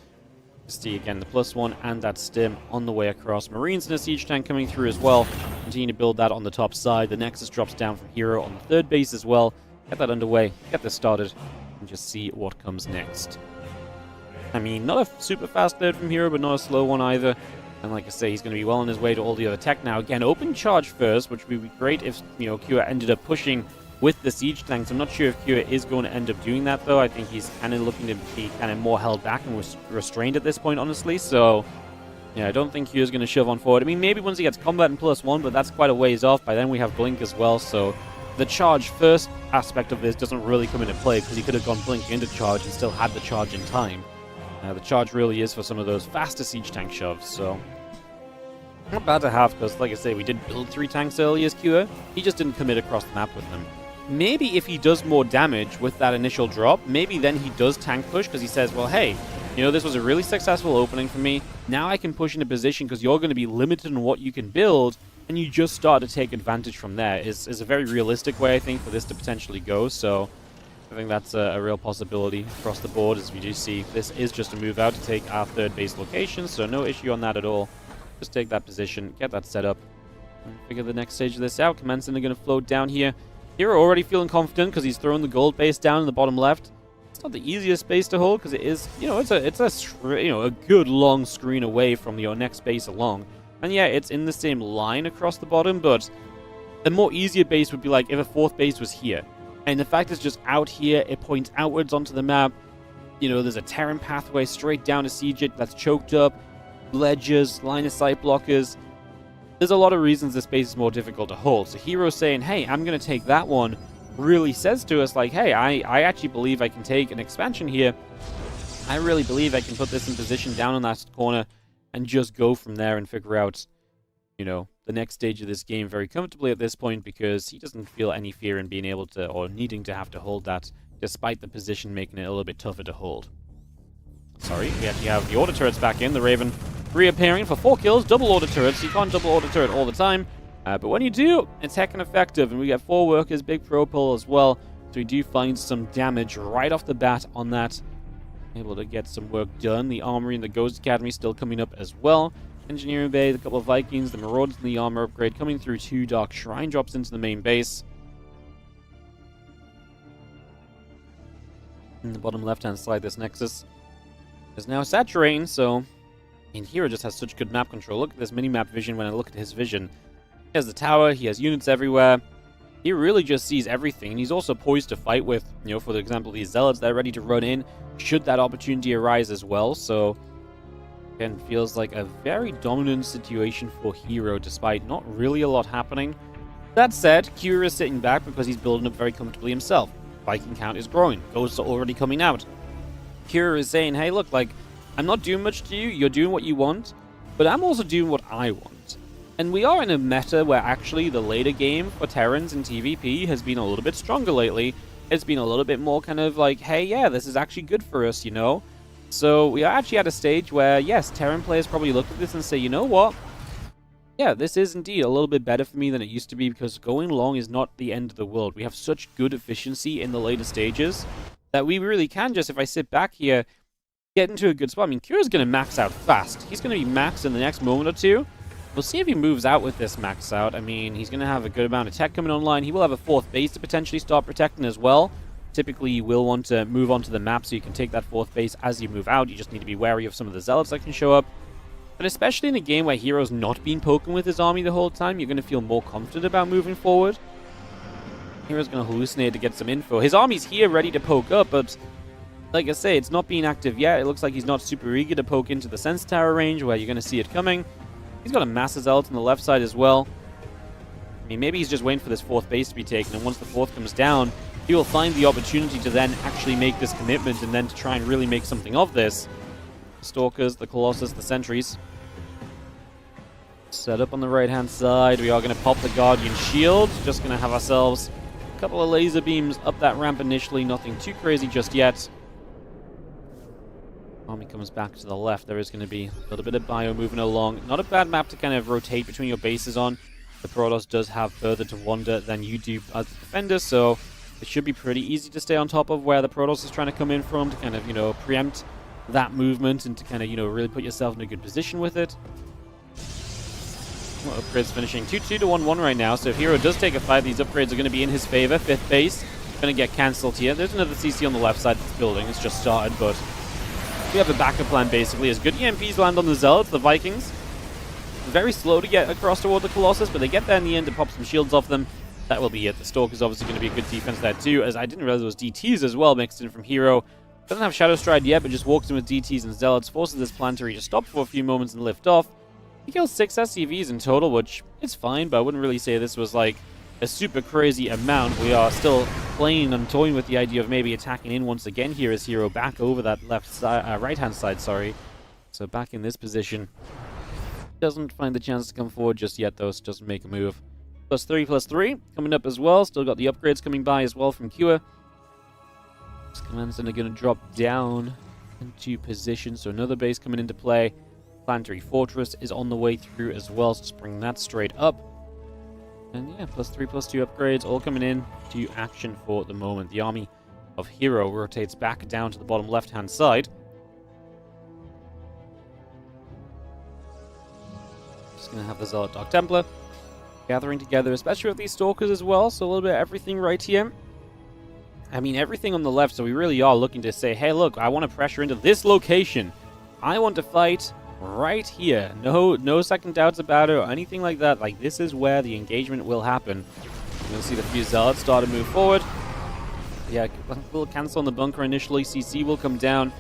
See again the +1 and that Stim on the way across. Marines and a siege tank coming through as well. Continue to build that on the top side. The Nexus drops down from Hero on the third base as well. Get that underway, get this started, and just see what comes next. I mean, not a super fast third from Hero, but not a slow one either. And like I say, he's going to be well on his way to all the other tech now. Again, open charge first, which would be great if, Kure ended up pushing with the siege tanks. I'm not sure if Kure is going to end up doing that, though. I think he's kind of looking to be kind of more held back and restrained at this point, honestly. So, yeah, I don't think Kure's going to shove on forward. I mean, maybe once he gets combat and +1, but that's quite a ways off. By then we have Blink as well, so the charge first aspect of this doesn't really come into play, because he could have gone Blink into charge and still had the charge in time. The charge really is for some of those faster siege tank shoves, so not bad to have, because like I say, we did build 3 tanks early as Kure. He just didn't commit across the map with them. Maybe if he does more damage with that initial drop, maybe then he does tank push, because he says, well, hey, this was a really successful opening for me. Now I can push into position, because you're going to be limited on what you can build, and you just start to take advantage from there. Is a very realistic way, I think, for this to potentially go, so I think that's a real possibility across the board. As we do see, this is just a move out to take our third base location, so no issue on that at all. Just take that position, get that set up, and figure the next stage of this out. Command Center going to float down here. Hero already feeling confident because he's throwing the gold base down in the bottom left. It's not the easiest base to hold, because it is, it's a good long screen away from your next base along. And yeah, it's in the same line across the bottom, but a more easier base would be like if a 4th base was here. And the fact it's just out here, it points outwards onto the map. There's a Terran pathway straight down to siege it that's choked up. Ledges, line of sight blockers. There's a lot of reasons this base is more difficult to hold. So Hero saying, hey, I'm going to take that one, really says to us, like, hey, I actually believe I can take an expansion here. I really believe I can put this in position down on that corner and just go from there and figure out, the next stage of this game very comfortably at this point, because he doesn't feel any fear in being able to, or needing to have to hold that, despite the position making it a little bit tougher to hold. Sorry, we actually have the auto turrets back in. The Raven reappearing for 4 kills, double auto turrets. You can't double auto turret all the time, but when you do, it's heckin' effective, and we get 4 workers, big pro pull as well, so we do find some damage right off the bat on that. Able to get some work done. The Armory and the Ghost Academy still coming up as well. Engineering Bay, the couple of Vikings, the Marauders and the armor upgrade coming through. 2 Dark Shrine drops into the main base. In the bottom left-hand side, this Nexus is now saturating, so Hero just has such good map control. Look at this mini-map vision when I look at his vision. He has the tower, he has units everywhere. He really just sees everything, and he's also poised to fight with, for example, these Zealots that are ready to run in, should that opportunity arise as well. So, again, feels like a very dominant situation for Hero, despite not really a lot happening. That said, Kure is sitting back because he's building up very comfortably himself. Viking count is growing. Ghosts are already coming out. Kure is saying, hey, look, I'm not doing much to you. You're doing what you want, but I'm also doing what I want. And we are in a meta where actually the later game for Terrans in TVP has been a little bit stronger lately. It's been a little bit more kind of like, hey, yeah, this is actually good for us, So we are actually at a stage where, yes, Terran players probably look at this and say, you know what? Yeah, this is indeed a little bit better for me than it used to be, because going long is not the end of the world. We have such good efficiency in the later stages that we really can just, if I sit back here, get into a good spot. I mean, Kure's going to max out fast. He's going to be maxed in the next moment or two. We'll see if he moves out with this max out. I mean, he's going to have a good amount of tech coming online. He will have a 4th base to potentially start protecting as well. Typically, you will want to move onto the map so you can take that 4th base as you move out. You just need to be wary of some of the zealots that can show up. But especially in a game where Hero's not been poking with his army the whole time, you're going to feel more confident about moving forward. Hero's going to hallucinate to get some info. His army's here ready to poke up, but like I say, it's not being active yet. It looks like he's not super eager to poke into the Sense Tower range where you're going to see it coming. He's got a massive zealot on the left side as well. I mean, maybe he's just waiting for this 4th base to be taken, and once the 4th comes down, he will find the opportunity to then actually make this commitment and then to try and really make something of this. The Stalkers, the Colossus, the Sentries. Set up on the right-hand side. We are going to pop the Guardian Shield. Just going to have ourselves a couple of laser beams up that ramp initially. Nothing too crazy just yet. Army comes back to the left. There is going to be a little bit of ByuN moving along. Not a bad map to kind of rotate between your bases on. The Protoss does have further to wander than you do as the defender, so it should be pretty easy to stay on top of where the Protoss is trying to come in from to kind of, you know, preempt that movement and to kind of, you know, really put yourself in a good position with it. Well, upgrades finishing 2-2 to 1-1 right now, so if Hero does take a fight, these upgrades are going to be in his favor. 5th base going to get cancelled here. There's another CC on the left side that's building. It's just started, but we have a backup plan, basically. As good EMPs land on the Zealots, the Vikings, very slow to get across toward the Colossus, but they get there in the end to pop some shields off them. That will be it. The Stalker's obviously going to be a good defense there, too, as I didn't realize there was DTs as well mixed in from Hero. Doesn't have Shadow Stride yet, but just walks in with DTs and Zealots, forces this planetary to stop for a few moments and lift off. He kills 6 SCVs in total, which is fine, but I wouldn't really say this was like a super crazy amount. We are still playing and toying with the idea of maybe attacking in once again here as Hero back over that left side, right-hand side, sorry. So back in this position. Doesn't find the chance to come forward just yet, though, so doesn't make a move. +3/+3 coming up as well. Still got the upgrades coming by as well from Kua. This command's are going to drop down into position, so another base coming into play. Planetary Fortress is on the way through as well, so just bring that straight up. And yeah, +3/+2 upgrades all coming in to action for the moment. The army of Hero rotates back down to the bottom left-hand side. Just going to have the Zealot Dark Templar gathering together, especially with these Stalkers as well, so a little bit of everything right here. I mean, everything on the left, so we really are looking to say, hey, look, I want to pressure into this location. I want to fight right here. No second doubts about it or anything like that. Like, this is where the engagement will happen. You'll see the few Zealots start to move forward. Yeah, a little cancel on the bunker initially. CC will come down.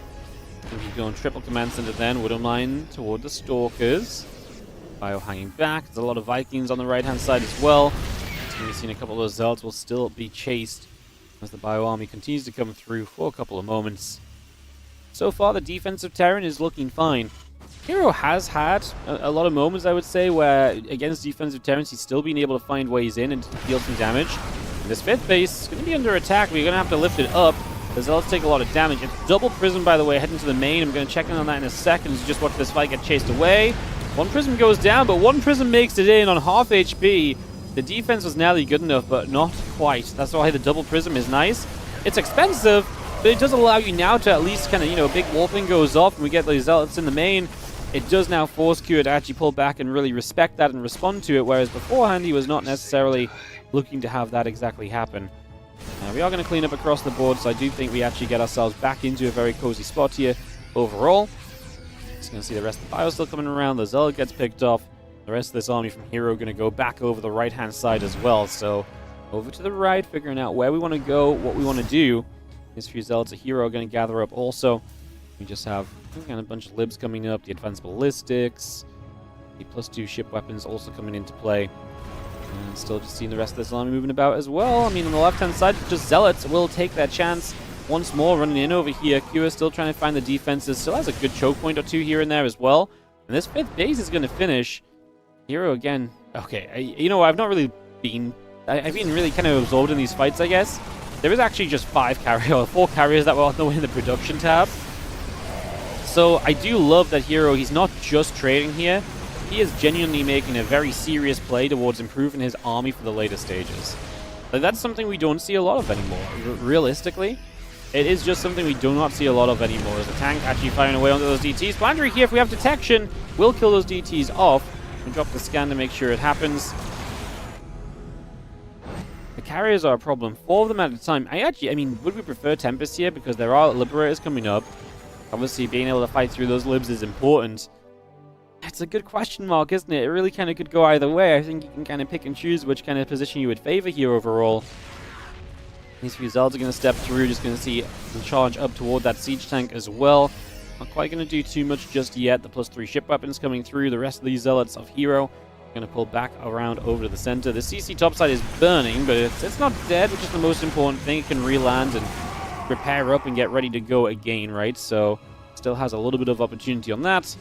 He's going triple command center then. Wouldn't mind toward the Stalkers. Bio hanging back. There's a lot of Vikings on the right-hand side as well. We've seen a couple of those Zealots will still be chased as the Bio army continues to come through for a couple of moments. So far, the defensive Terran is looking fine. Hero has had a lot of moments, I would say, where against defensive Terrans, he's still been able to find ways in and deal some damage. And this 5th base is going to be under attack. We're going to have to lift it up. The Zealots take a lot of damage. It's double Prism, by the way, heading to the main. I'm going to check in on that in a second. So just watch this fight get chased away. One Prism goes down, but one Prism makes it in on half HP. The defense was nearly good enough, but not quite. That's why the double Prism is nice. It's expensive, but it does allow you now to at least kind of, you know, a big Wolfing goes off and we get the Zealots in the main. It does now force Kua to actually pull back and really respect that and respond to it, whereas beforehand he was not necessarily looking to have that exactly happen. We are going to clean up across the board, so I do think we actually get ourselves back into a very cozy spot here overall. Just going to see the rest of the Bio still coming around. The Zealot gets picked off. The rest of this army from Hero going to go back over the right-hand side as well. So over to the right, figuring out where we want to go, what we want to do. These few Zealots of Hero are going to gather up also. We just have kind of a bunch of libs coming up, the advanced ballistics, the +2 ship weapons also coming into play. And still just seeing the rest of this army moving about as well. I mean, on the left-hand side, just Zealots will take their chance once more running in over here. Kua still trying to find the defenses, still has a good choke point or two here and there as well. And this 5th base is going to finish. Hero again. Okay, you know, I've been really kind of absorbed in these fights, I guess. There is actually just 4 carriers that were on the way in the production tab. So I do love that Hero, he's not just trading here. He is genuinely making a very serious play towards improving his army for the later stages. Like, that's something we don't see a lot of anymore. Realistically, it is just something we do not see a lot of anymore. As the tank actually firing away onto those DTs. Planetary here, if we have detection, will kill those DTs off. We drop the scan to make sure it happens. The carriers are a problem. 4 of them at a time. I mean, would we prefer Tempest here? Because there are Liberators coming up. Obviously, being able to fight through those libs is important. It's a good question mark, isn't it? It really kind of could go either way. I think you can kind of pick and choose which kind of position you would favor here overall. These few Zelds are going to step through. Just going to see them charge up toward that siege tank as well. Not quite going to do too much just yet. The +3 ship weapons coming through. The rest of these Zealots of Hero going to pull back around over to the center. The CC topside is burning, but it's not dead, which is the most important thing. It can re-land and repair up and get ready to go again, right? So still has a little bit of opportunity on that.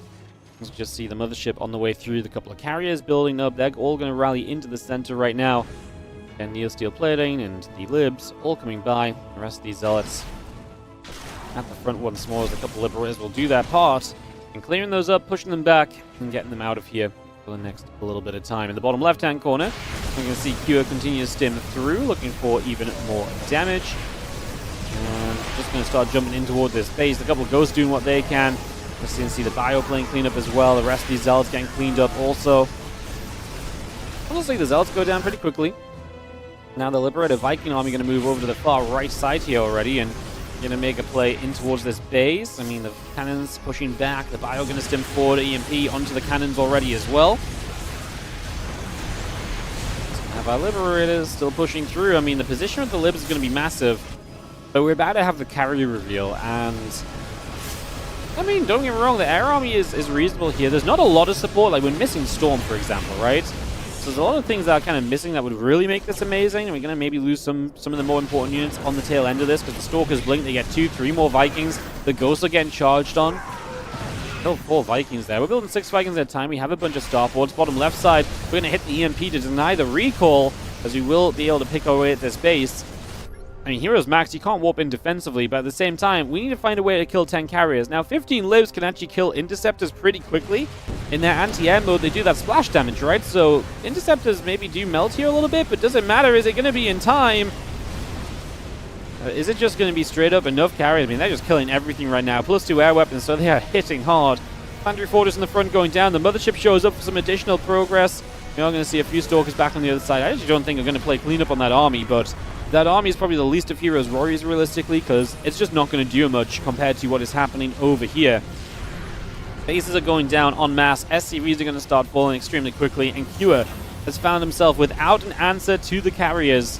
Let's just see the mothership on the way through. The couple of carriers building up. They're all going to rally into the center right now. And Neosteel plating and the libs all coming by. The rest of these Zealots at the front once more as a couple of Liberators will do that part. And clearing those up, pushing them back, and getting them out of here for the next little bit of time. In the bottom left-hand corner, we're going to see Cure continue to stim through, looking for even more damage. And just going to start jumping in toward this base. A couple of Ghosts doing what they can. Let's see the Bio plane clean up as well. The rest of these Zealots getting cleaned up also. We'll see the Zealots go down pretty quickly. Now the Liberator Viking army going to move over to the far right side here already and going to make a play in towards this base. I mean, the cannons pushing back. The Bio going to stim forward EMP onto the cannons already as well. Have our Liberators still pushing through. I mean, the position of the Libs is going to be massive. But we're about to have the carrier reveal, and I mean, don't get me wrong, the air army is reasonable here. There's not a lot of support. Like, we're missing Storm, for example, right? So there's a lot of things that are kind of missing that would really make this amazing. And we're going to maybe lose some of the more important units on the tail end of this, because the Stalkers blink. They get 2, 3 more Vikings. The Ghosts are getting charged on. Still 4 Vikings there. We're building 6 Vikings at a time. We have a bunch of Starports. Bottom left side, we're going to hit the EMP to deny the recall, as we will be able to pick our way at this base. I mean, Heroes Max, you can't warp in defensively, but at the same time, we need to find a way to kill 10 carriers. Now, 15 Libs can actually kill Interceptors pretty quickly. In their anti-air mode, they do that splash damage, right? So, Interceptors maybe do melt here a little bit, but does it matter? Is it going to be in time? Is it just going to be straight up enough carriers? I mean, they're just killing everything right now. +2 air weapons, so they are hitting hard. Foundry Fortress in the front going down. The Mothership shows up for some additional progress. We are going to see a few Stalkers back on the other side. I actually don't think we're going to play cleanup on that army, but that army is probably the least of Heroes' worries, realistically, because it's just not going to do much compared to what is happening over here. Bases are going down en masse. SCVs are going to start falling extremely quickly, and Cure has found himself without an answer to the carriers.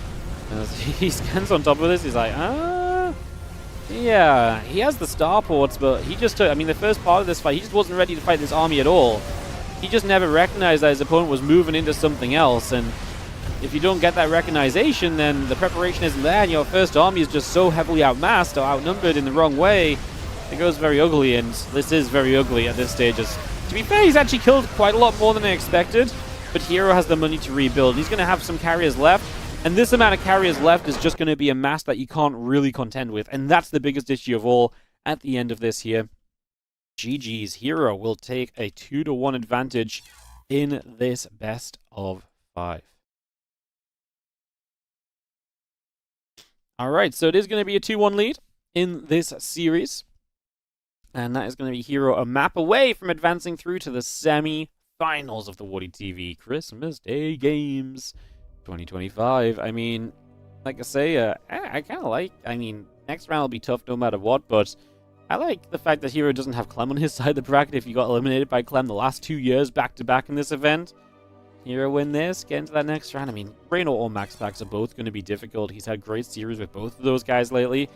As he scans on top of this, he's like, yeah, he has the starports, but he just took, I mean, the first part of this fight, he just wasn't ready to fight this army at all. He just never recognized that his opponent was moving into something else, and if you don't get that recognition, then the preparation isn't there, and your first army is just so heavily outmassed or outnumbered in the wrong way. It goes very ugly, and this is very ugly at this stage. To be fair, he's actually killed quite a lot more than I expected, but Hero has the money to rebuild. He's going to have some carriers left, and this amount of carriers left is just going to be a mass that you can't really contend with, and that's the biggest issue of all at the end of this here. GG's. Hero will take a 2-to-1 advantage in this best of 5. Alright, so it is going to be a 2-1 lead in this series. And that is going to be Hero a map away from advancing through to the semi-finals of the WardiTV Christmas Day Games 2025. I mean, like I say, I kind of like, I mean, next round will be tough no matter what, but I like the fact that Hero doesn't have Clem on his side of the bracket if you got eliminated by Clem the last 2 years back-to-back in this event. Hero win this, get into that next round. I mean, Reynor or MaxPax are both going to be difficult. He's had great series with both of those guys lately.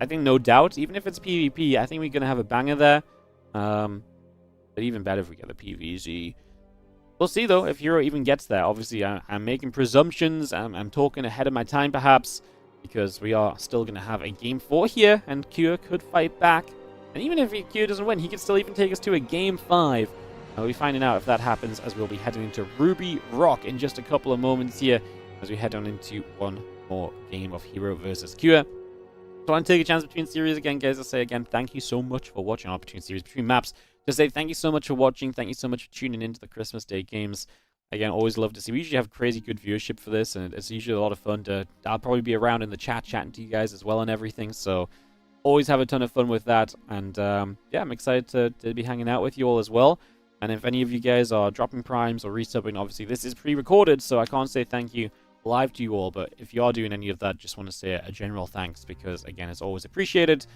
I think no doubt, even if it's PvP, I think we're going to have a banger there. But even better if we get the PvZ. We'll see, though, if Hero even gets there. Obviously, I'm making presumptions. I'm talking ahead of my time, perhaps, because we are still going to have a Game 4 here, and Cure could fight back. And even if Cure doesn't win, he could still even take us to a Game 5. We'll be finding out if that happens as we'll be heading into Ruby Rock in just a couple of moments here as we head on into one more game of Hero versus Cure. So I'm taking a chance between series again, guys. I'll say again, thank you so much for watching our between series, between maps. Just say thank you so much for watching. Thank you so much for tuning into the Christmas Day games. Again, always love to see. We usually have crazy good viewership for this, and it's usually a lot of fun. I'll probably be around in the chat chatting to you guys as well and everything. So always have a ton of fun with that. And yeah, I'm excited to be hanging out with you all as well. And if any of you guys are dropping primes or resubbing, obviously this is pre-recorded, so I can't say thank you live to you all. But if you are doing any of that, just want to say a general thanks because, again, it's always appreciated.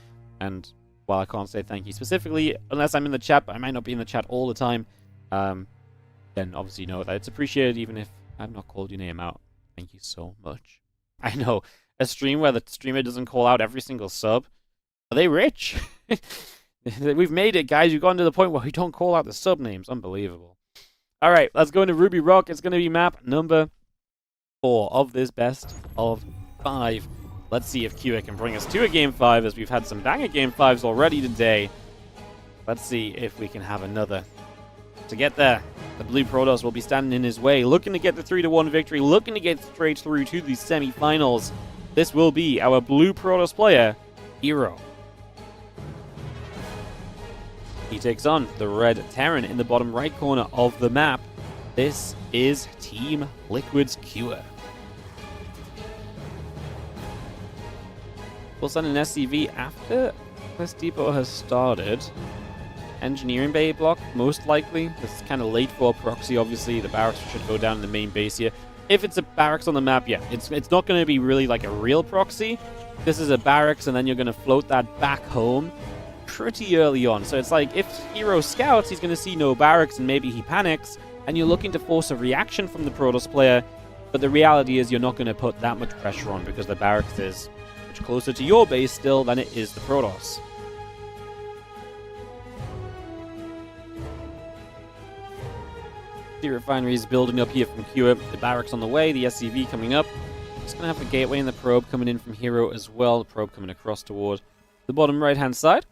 And while I can't say thank you specifically, unless I'm in the chat, but I might not be in the chat all the time, then obviously know that it's appreciated even if I've not called your name out. Thank you so much. I know, a stream where the streamer doesn't call out every single sub, are they rich? We've made it, guys. We've gotten to the point where we don't call out the sub names. Unbelievable. All right, let's go into Ruby Rock. It's going to be map number 4 of this best of 5. Let's see if Q can bring us to a Game 5, as we've had some banger Game 5s already today. Let's see if we can have another. To get there, the Blue Protoss will be standing in his way, looking to get the 3-1 victory, looking to get straight through to the semifinals. This will be our Blue Protoss player, Hero. He takes on the red Terran in the bottom right corner of the map. This is Team Liquid's Cure. We'll send an SCV after this depot has started. Engineering bay block, most likely. This is kind of late for proxy, obviously. The barracks should go down in the main base here. If it's a barracks on the map, yeah, it's not going to be really like a real proxy. This is a barracks, and then you're going to float that back home pretty early on. So it's like, if Hero scouts, he's going to see no barracks, and maybe he panics, and you're looking to force a reaction from the Protoss player, but the reality is you're not going to put that much pressure on because the barracks is much closer to your base still than it is the Protoss. The refinery is building up here from Q. The barracks on the way, the SCV coming up. Just going to have the gateway and the probe coming in from Hero as well. The probe coming across toward the bottom right-hand side.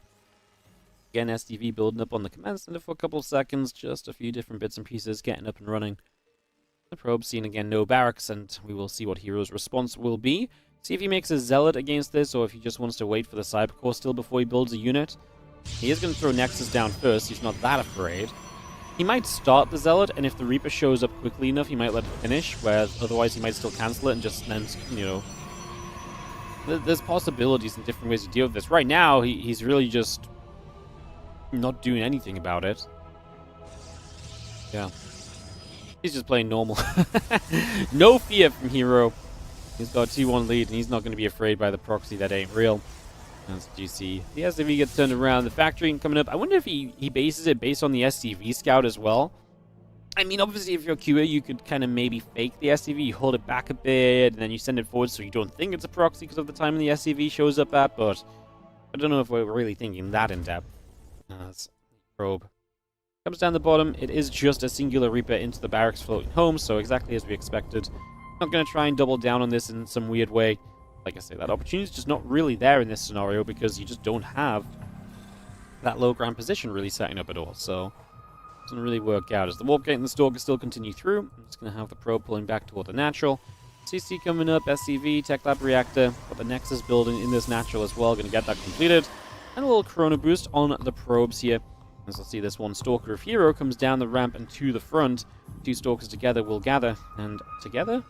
Again, SDV building up on the command center for a couple of seconds. Just a few different bits and pieces getting up and running. The probe seeing again no barracks, and we will see what Hero's response will be. See if he makes a Zealot against this, or if he just wants to wait for the Cybercore still before he builds a unit. He is going to throw Nexus down first. He's not that afraid. He might start the Zealot, and if the Reaper shows up quickly enough, he might let it finish, whereas otherwise he might still cancel it and just then, you know... There's possibilities and different ways to deal with this. Right now, he's really just not doing anything about it. Yeah. He's just playing normal. No fear from Hero. He's got a 2-1 lead, and he's not going to be afraid by the proxy. That ain't real. As you see, the SCV gets turned around. The factory coming up. I wonder if he bases it based on the SCV scout as well. I mean, obviously, if you're QA, you could kind of maybe fake the SCV. You hold it back a bit, and then you send it forward so you don't think it's a proxy because of the time the SCV shows up at. But I don't know if we're really thinking that in depth. Probe comes down the bottom. It is just a singular Reaper into the barracks floating home, so exactly as we expected. Not going to try and double down on this in some weird way. Like I say, that opportunity is just not really there in this scenario because you just don't have that low ground position really setting up at all. So it doesn't really work out. As the Warp Gate and the Stalker still continue through, I'm just going to have the probe pulling back toward the natural. CC coming up, SCV, Tech Lab Reactor, got the Nexus building in this natural as well. Going to get that completed. And a little Chrono Boost on the probes here. As we'll see, this one Stalker of Hero comes down the ramp and to the front. 2 Stalkers together will gather, and together,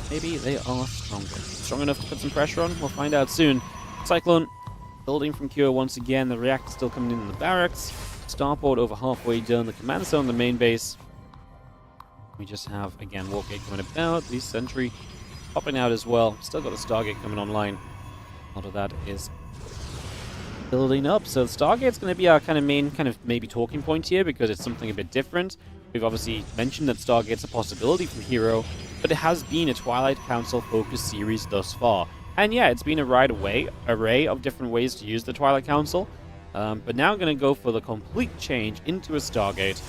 maybe they are stronger. Strong enough to put some pressure on? We'll find out soon. Cyclone building from Cure once again. The reactor still coming in the barracks. Starport over halfway done. The command center on the main base. We just have, again, Warp Gate coming about. The Sentry popping out as well. Still got the Stargate coming online. A lot of that is building up. So the Stargate's going to be our kind of main, maybe talking point here because it's something a bit different. We've obviously mentioned that Stargate's a possibility from Hero, but it has been a Twilight Council focused series thus far. And yeah, it's been a right array of different ways to use the Twilight Council. But now I'm going to go for the complete change into a Stargate.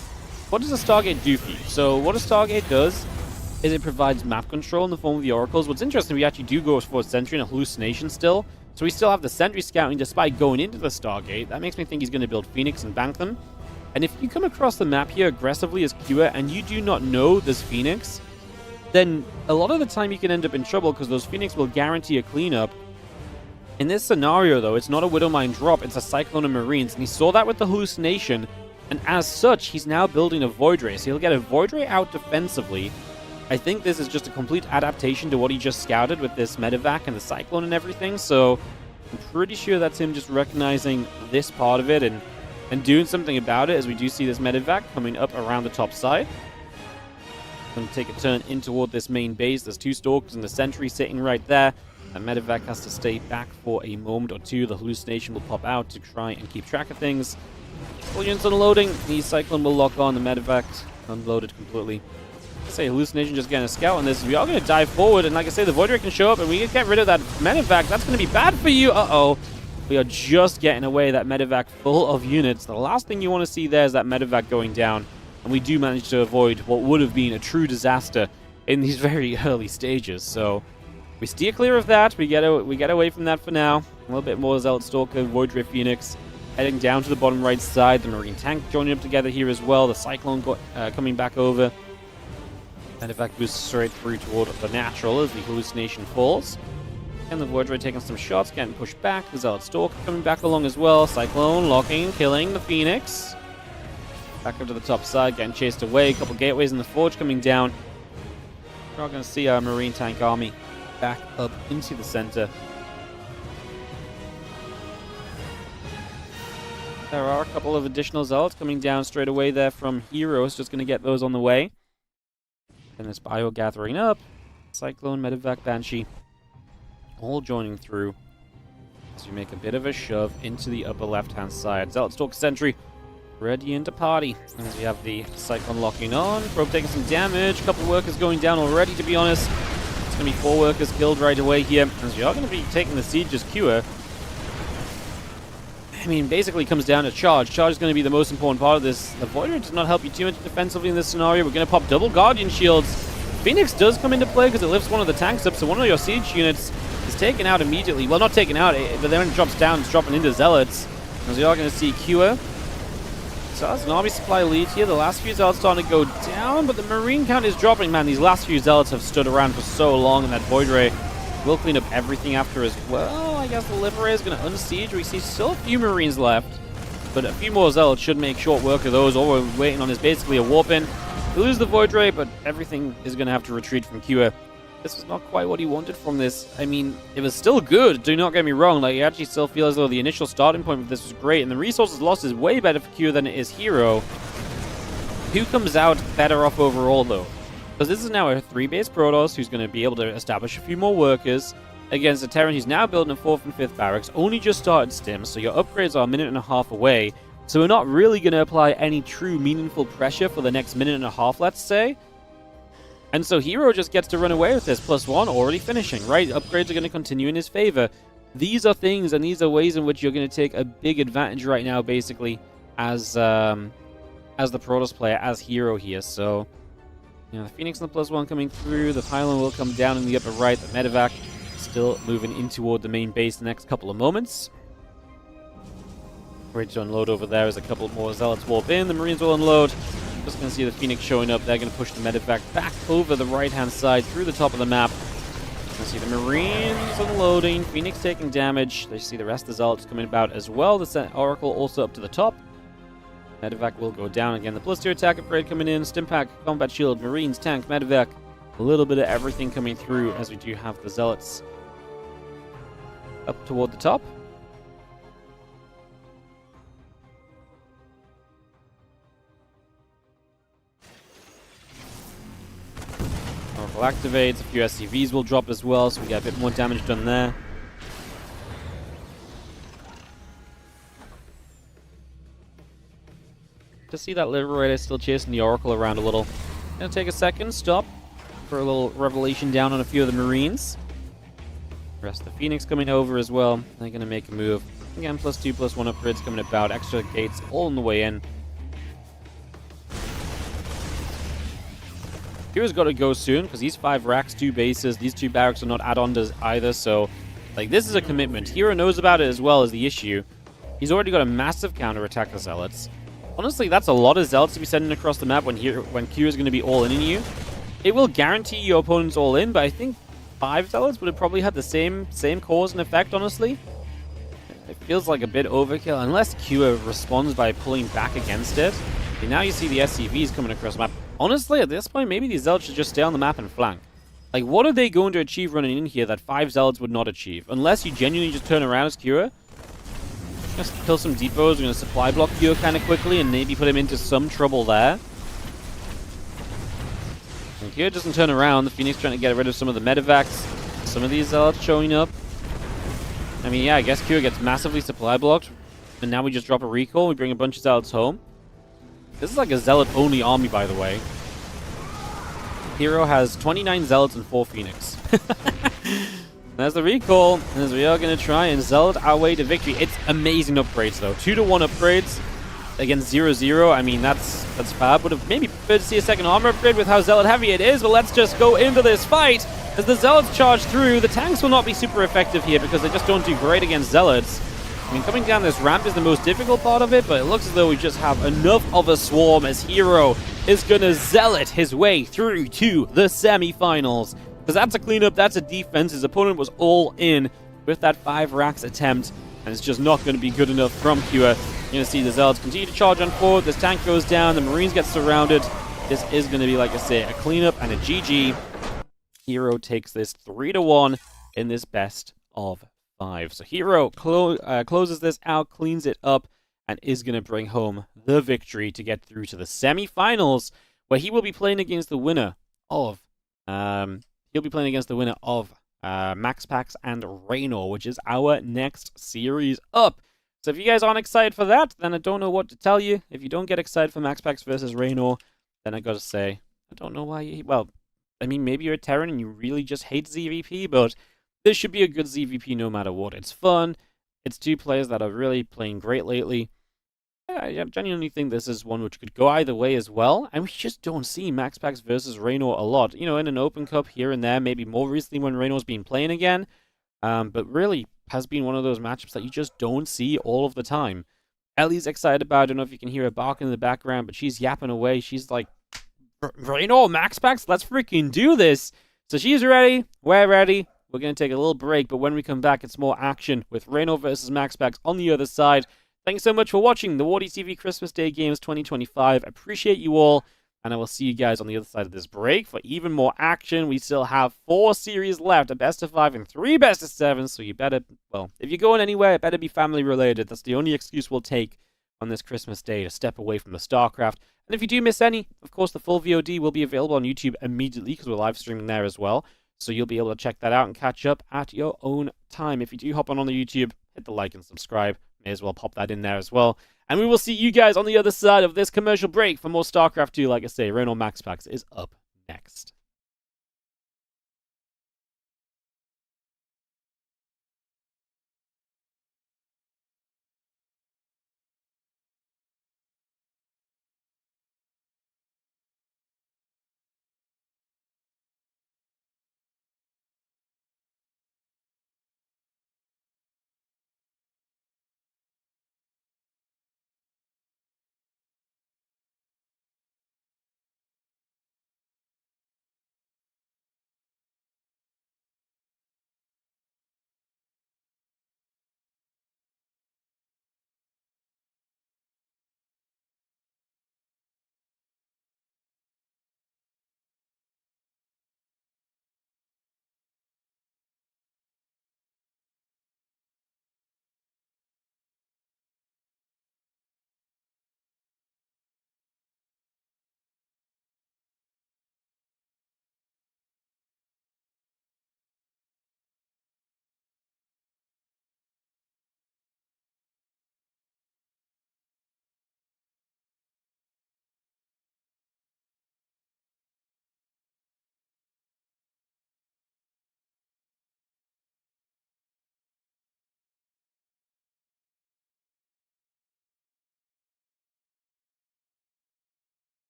What does a Stargate do for you? So what a Stargate does is it provides map control in the form of the Oracles. What's interesting, we actually do go for a Sentry and a Hallucination still. So we still have the Sentry scouting despite going into the Stargate. That makes me think he's going to build Phoenix and bank them. And if you come across the map here aggressively as Q and you do not know this Phoenix, then a lot of the time you can end up in trouble because those Phoenix will guarantee a cleanup. In this scenario, though, it's not a Widowmine drop, it's a Cyclone of Marines. And he saw that with the Hallucination, and as such, he's now building a Void Ray. So he'll get a Void Ray out defensively. I think this is just a complete adaptation to what he just scouted with this Medevac and the Cyclone and everything. So I'm pretty sure that's him just recognizing this part of it and and doing something about it, as we do see this medevac coming up around the top side. Going to take a turn in toward this main base. There's 2 stalkers and the sentry sitting right there. And medevac has to stay back for a moment or two. The hallucination will pop out to try and keep track of things. All units unloading. The cyclone will lock on. The medevac unloaded completely. I say hallucination just getting a scout on this. We are going to dive forward, and like I say, the Void Ray can show up, and we can get rid of that medevac. That's going to be bad for you. Uh-oh. We are just getting away that medevac full of units. The last thing you want to see there is that medevac going down, and we do manage to avoid what would have been a true disaster in these very early stages. So we steer clear of that. We get away from that for now. A little bit more Zealot Stalker, Void Ray Phoenix heading down to the bottom right side. The Marine Tank joining up together here as well. The Cyclone coming back over. Medevac boosts straight through toward the natural as the hallucination falls. And the Void Ray taking some shots, getting pushed back. The Zealot Stalker coming back along as well. Cyclone locking, killing the Phoenix. Back up to the top side, getting chased away. A couple gateways in the Forge coming down. We're not going to see our Marine Tank army back up into the center. There are a couple of additional Zealots coming down straight away there from Heroes. Just going to get those on the way. And this Bio gathering up. Cyclone, Medevac, Banshee. All joining through. As we make a bit of a shove into the upper left-hand side. Zealot Stalker Sentry ready into party. As we have the Cyclone locking on. Probe taking some damage. A couple workers going down already, to be honest. It's going to be 4 workers killed right away here. As we are going to be taking the siege as Cure. I mean, basically comes down to charge. Charge is going to be the most important part of this. The Void Ray does not help you too much defensively in this scenario. We're going to pop double Guardian Shields. Phoenix does come into play because it lifts one of the tanks up, so one of your siege units is taken out immediately. Well, not taken out, but then it drops down, it's dropping into Zealots. As we are going to see Cure. So that's an army supply lead here. The last few Zealots starting to go down, but the Marine count is dropping. Man, these last few Zealots have stood around for so long, and that Void Ray will clean up everything after as well. I guess the Liberator is going to unsiege. We see still a few Marines left, but a few more Zealots should make short work of those. All we're waiting on is basically a warp in. We lose the Void Ray, but everything is going to have to retreat from Cure. This was not quite what he wanted from this. I mean, it was still good, do not get me wrong. Like, I actually still feel as though the initial starting point of this was great, and the resources lost is way better for Cure than it is Hero. Who comes out better off overall, though? Because this is now a 3-base Protoss who's going to be able to establish a few more workers against a Terran who's now building a 4th and 5th barracks, only just started stim, so your upgrades are a minute and a half away. So we're not really going to apply any true meaningful pressure for the next minute and a half, let's say. And so Hero just gets to run away with this. +1 already finishing, right? Upgrades are going to continue in his favor. These are things, and these are ways in which you're going to take a big advantage right now, basically, as the Protoss player, as Hero here. So, you know, the Phoenix and the +1 coming through. The Pylon will come down in the upper right. The Medevac still moving in toward the main base the next couple of moments. Ready to unload over there as a couple more Zealots warp in. The Marines will unload. Just going to see the Phoenix showing up. They're going to push the Medevac back over the right-hand side through the top of the map. Going to see the Marines unloading. Phoenix taking damage. They see the rest of the Zealots coming about as well. The Oracle also up to the top. Medevac will go down again. The +2 attack upgrade coming in. Stimpack, Combat Shield, Marines, Tank, Medevac. A little bit of everything coming through as we do have the Zealots up toward the top. Oracle activates. A few SCVs will drop as well, so we get a bit more damage done there. To see that Liberator still chasing the Oracle around a little. Gonna take a second, stop for a little revelation down on a few of the Marines. The rest of the Phoenix coming over as well. They're gonna make a move. Again, +2, +1 upgrades coming about. Extra gates all on the way in. Hero's got to go soon because these 5 racks, 2 bases, these 2 barracks are not add-ons either. So, like, this is a commitment. Hero knows about it as well as the issue. He's already got a massive counter-attack of Zealots. Honestly, that's a lot of Zealots to be sending across the map when Q is going to be all in you. It will guarantee your opponents all in, but I think 5 Zealots would have probably had the same cause and effect, honestly. It feels like a bit overkill, unless Q responds by pulling back against it. And now you see the SCVs coming across the map. Honestly, at this point, maybe these Zealots should just stay on the map and flank. Like, what are they going to achieve running in here that 5 Zealots would not achieve? Unless you genuinely just turn around as Cura. Just kill some depots. We're going to supply block Kyo kind of quickly and maybe put him into some trouble there. And Kyo doesn't turn around. The Phoenix trying to get rid of some of the medevacs. Some of these Zealots showing up. I mean, yeah, I guess Kyo gets massively supply blocked. And now we just drop a recall. We bring a bunch of Zealots home. This is like a Zealot-only army, by the way. Hero has 29 Zealots and 4 Phoenix. There's the recall, as we are going to try and Zealot our way to victory. It's amazing upgrades, though. 2-to-1 upgrades against 0-0. I mean, that's fab. Would have maybe preferred to see a second armor upgrade with how Zealot heavy it is, but let's just go into this fight. As the Zealots charge through, the tanks will not be super effective here because they just don't do great against Zealots. I mean, coming down this ramp is the most difficult part of it, but it looks as though we just have enough of a swarm as Hero is going to Zealot his way through to the semifinals. Because that's a cleanup, that's a defense. His opponent was all in with that 5 racks attempt, and it's just not going to be good enough from Kyo. You're going to see the Zealots continue to charge on forward. This tank goes down, the Marines get surrounded. This is going to be, like I say, a cleanup and a GG. Hero takes this 3-1 in this best of 5. So Hero closes this out, cleans it up, and is going to bring home the victory to get through to the semifinals, where he will be playing against the winner of MaxPax and Reynor, which is our next series up. So if you guys aren't excited for that, then I don't know what to tell you. If you don't get excited for MaxPax versus Reynor, then I gotta say, I don't know why you... Well, I mean, maybe you're a Terran and you really just hate ZVP, but this should be a good ZVP no matter what. It's fun. It's 2 players that are really playing great lately. I genuinely think this is one which could go either way as well, and we just don't see MaxPax versus Reynor a lot. You know, in an Open Cup here and there, maybe more recently when Reynor's been playing again, but really has been one of those matchups that you just don't see all of the time. Ellie's excited about it. I don't know if you can hear her barking in the background, but she's yapping away. She's like, Reynor, MaxPax, let's freaking do this! So she's ready, we're ready. We're going to take a little break, but when we come back, it's more action with Reynor versus MaxPax on the other side. Thanks so much for watching the WardiTV Christmas Day Games 2025. Appreciate you all, and I will see you guys on the other side of this break for even more action. We still have 4 series left, a best of 5 and 3 best of 7, so you better, well, if you're going anywhere, it better be family related. That's the only excuse we'll take on this Christmas Day, to step away from the StarCraft. And if you do miss any, of course, the full VOD will be available on YouTube immediately, because we're live streaming there as well. So you'll be able to check that out and catch up at your own time. If you do hop on the YouTube, hit the like and subscribe. May as well pop that in there as well. And we will see you guys on the other side of this commercial break for more StarCraft 2. Like I say, Reynor MaxPax is up next.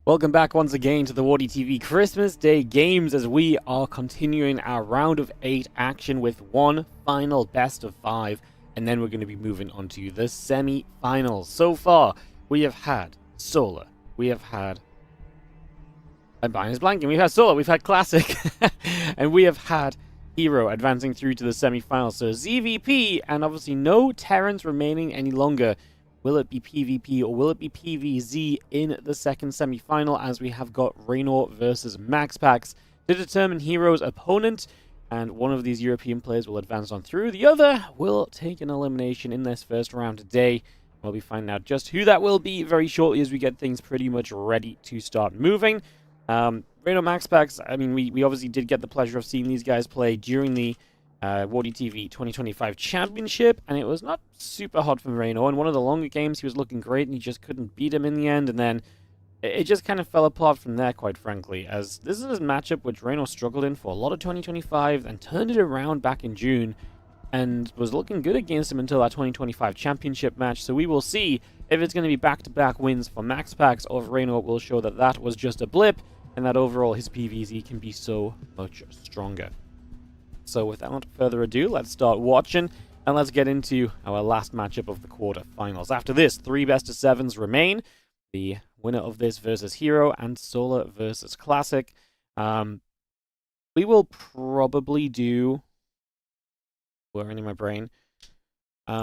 Welcome back once again to the WardiTV Christmas Day games as we are continuing our round of 8 action with one final best of 5, and then we're going to be moving on to the semi-finals. So far, we have had Solar, we have had... I'm blanking. We've had Solar, we've had Classic, and we have had Hero advancing through to the semi-finals. So ZVP, and obviously no Terrans remaining any longer. Will it be PvP or will it be PvZ in the second semi-final, as we have got Reynor versus MaxPax to determine Hero's opponent, and one of these European players will advance on through. The other will take an elimination in this first round today. We'll be finding out just who that will be very shortly as we get things pretty much ready to start moving. Reynor MaxPax, I mean, we obviously did get the pleasure of seeing these guys play during the WardiTV 2025 Championship, and it was not super hot from Reynor. In one of the longer games, he was looking great, and he just couldn't beat him in the end, and then it just kind of fell apart from there, quite frankly, as this is a matchup which Reynor struggled in for a lot of 2025, and turned it around back in June, and was looking good against him until that 2025 Championship match. So we will see if it's going to be back-to-back wins for MaxPax, or if Reynor will show that that was just a blip, and that overall his PvZ can be so much stronger. So without further ado, let's start watching, and let's get into our last matchup of the quarterfinals. After this, 3 best-of-7s remain. The winner of this versus Hero, and Solar versus Classic. We will probably do... Whirring in my brain. You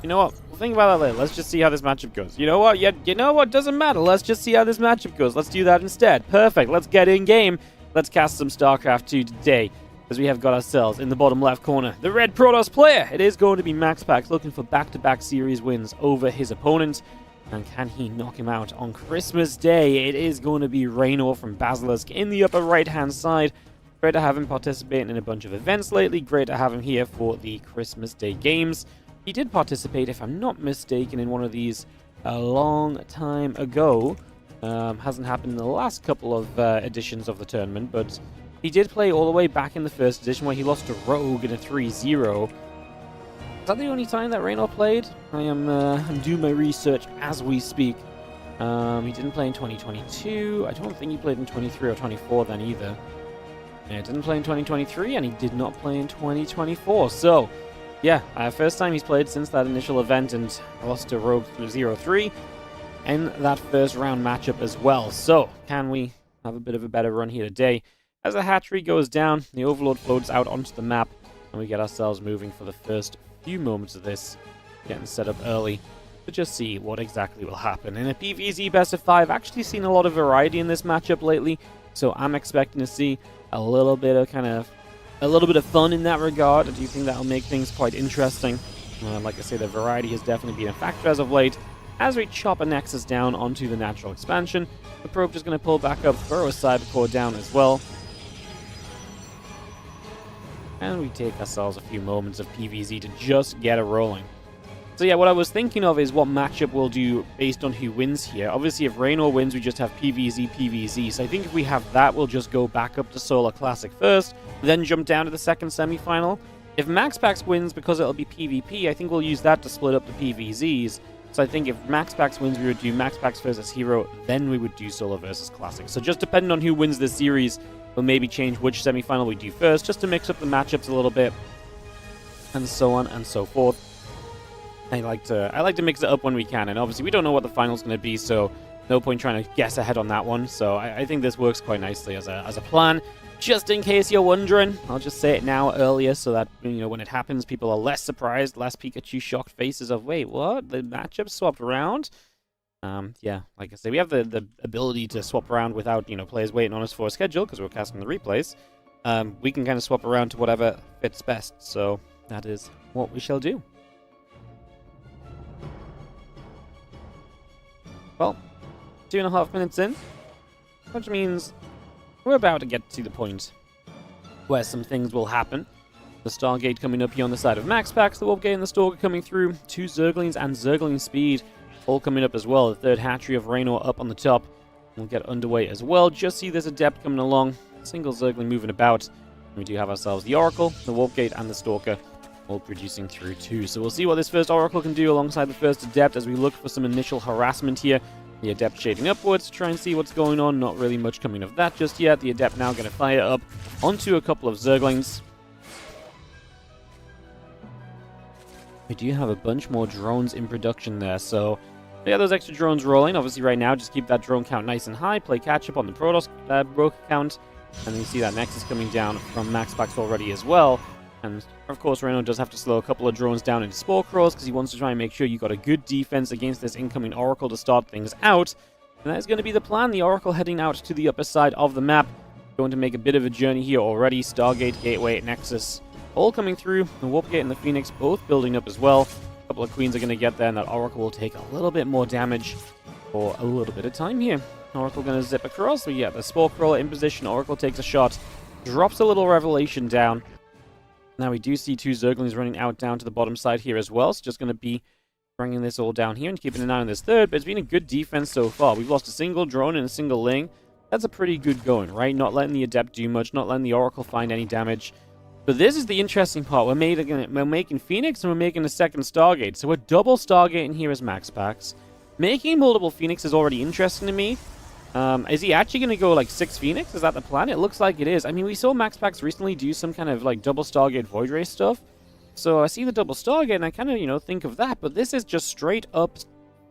know what? We'll think about that later. Let's just see how this matchup goes. You know what? Yeah, you know what? Doesn't matter. Let's just see how this matchup goes. Let's do that instead. Perfect. Let's get in game. Let's cast some StarCraft 2 today, as we have got ourselves in the bottom left corner the red Protoss player. It is going to be MaxPax, looking for back-to-back series wins over his opponent. And can he knock him out on Christmas Day? It is going to be Reynor from Basilisk in the upper right-hand side. Great to have him participating in a bunch of events lately. Great to have him here for the Christmas Day games. He did participate, if I'm not mistaken, in one of these a long time ago. Hasn't happened in the last couple of editions of the tournament, but he did play all the way back in the first edition where he lost to Rogue in a 3-0. Is that the only time that Reynor played? I'm doing my research as we speak. He didn't play in 2022. I don't think he played in 23 or 24 then either. Yeah, didn't play in 2023, and he did not play in 2024. So, yeah, first time he's played since that initial event, and lost to Rogue 0-3 in that first round matchup as well. So, can we have a bit of a better run here today? As the hatchery goes down, the Overlord floats out onto the map, and we get ourselves moving for the first few moments of this, getting set up early to just see what exactly will happen. In a PvZ best of 5, actually seen a lot of variety in this matchup lately, so I'm expecting to see a little bit of fun in that regard. I do think that'll make things quite interesting. Like I say, the variety has definitely been a factor as of late. As we chop a Nexus down onto the natural expansion, the probe is going to pull back up, throw a cyber core down as well. And we take ourselves a few moments of PvZ to just get it rolling. So yeah, what I was thinking of is what matchup we'll do based on who wins here. Obviously, if Reynor wins, we just have PvZ, PvZ. So I think if we have that, we'll just go back up to Solar Classic first, then jump down to the second semi-final. If MaxPax wins, because it'll be PvP, I think we'll use that to split up the PvZs. So I think if MaxPax wins, we would do MaxPax versus Hero, then we would do Solar versus Classic. So just depending on who wins this series, we'll maybe change which semi-final we do first, just to mix up the matchups a little bit, and so on and so forth. I like to mix it up when we can, and obviously we don't know what the final's going to be, so no point trying to guess ahead on that one. So I think this works quite nicely as a plan. Just in case you're wondering, I'll just say it now earlier so that, you know, when it happens, people are less surprised, less Pikachu shocked faces of, wait, what? The matchup swapped around? Yeah, like I say, we have the ability to swap around without, you know, players waiting on us for a schedule because we're casting the replays. We can kind of swap around to whatever fits best, so that is what we shall do. Well, 2.5 minutes in, which means we're about to get to the point where some things will happen. The Stargate coming up here on the side of MaxPax, the Warp Gate and the Stalker coming through, 2 Zerglings and Zergling Speed all coming up as well. The third hatchery of Reynor up on the top will get underway as well. Just see there's Adept coming along, single Zergling moving about. We do have ourselves the Oracle, the Warp Gate and the Stalker all producing through too. So we'll see what this first Oracle can do alongside the first Adept as we look for some initial harassment here. The Adept shading upwards to try and see what's going on. Not really much coming of that just yet. The Adept now going to fire up onto a couple of Zerglings. We do have a bunch more drones in production there, so yeah, those extra drones rolling. Obviously right now, just keep that drone count nice and high. Play catch up on the Protoss broker count. And then you see that Nexus coming down from MaxPax already as well. And of course, Reynor does have to slow a couple of drones down into Spore Crawls because he wants to try and make sure you got a good defense against this incoming Oracle to start things out. And that is going to be the plan. The Oracle heading out to the upper side of the map. Going to make a bit of a journey here already. Stargate, Gateway, Nexus, all coming through. The Warp Gate and the Phoenix both building up as well. A couple of Queens are going to get there, and that Oracle will take a little bit more damage for a little bit of time here. Oracle going to zip across. So yeah, the Spore Crawler in position. Oracle takes a shot. Drops a little Revelation down. Now we do see two Zerglings running out down to the bottom side here as well. So just going to be bringing this all down here and keeping an eye on this third. But it's been a good defense so far. We've lost a single drone and a single Ling. That's a pretty good going, right? Not letting the Adept do much. Not letting the Oracle find any damage. But this is the interesting part. We're making Phoenix and we're making a second Stargate. So we're double Stargating here as MaxPax. Making multiple Phoenix is already interesting to me. Is he actually going to go like 6 Phoenix? Is that the plan? It looks like it is. I mean, we saw MaxPax recently do some kind of like double Stargate Void Ray stuff. So I see the double Stargate and I kind of, think of that. But this is just straight up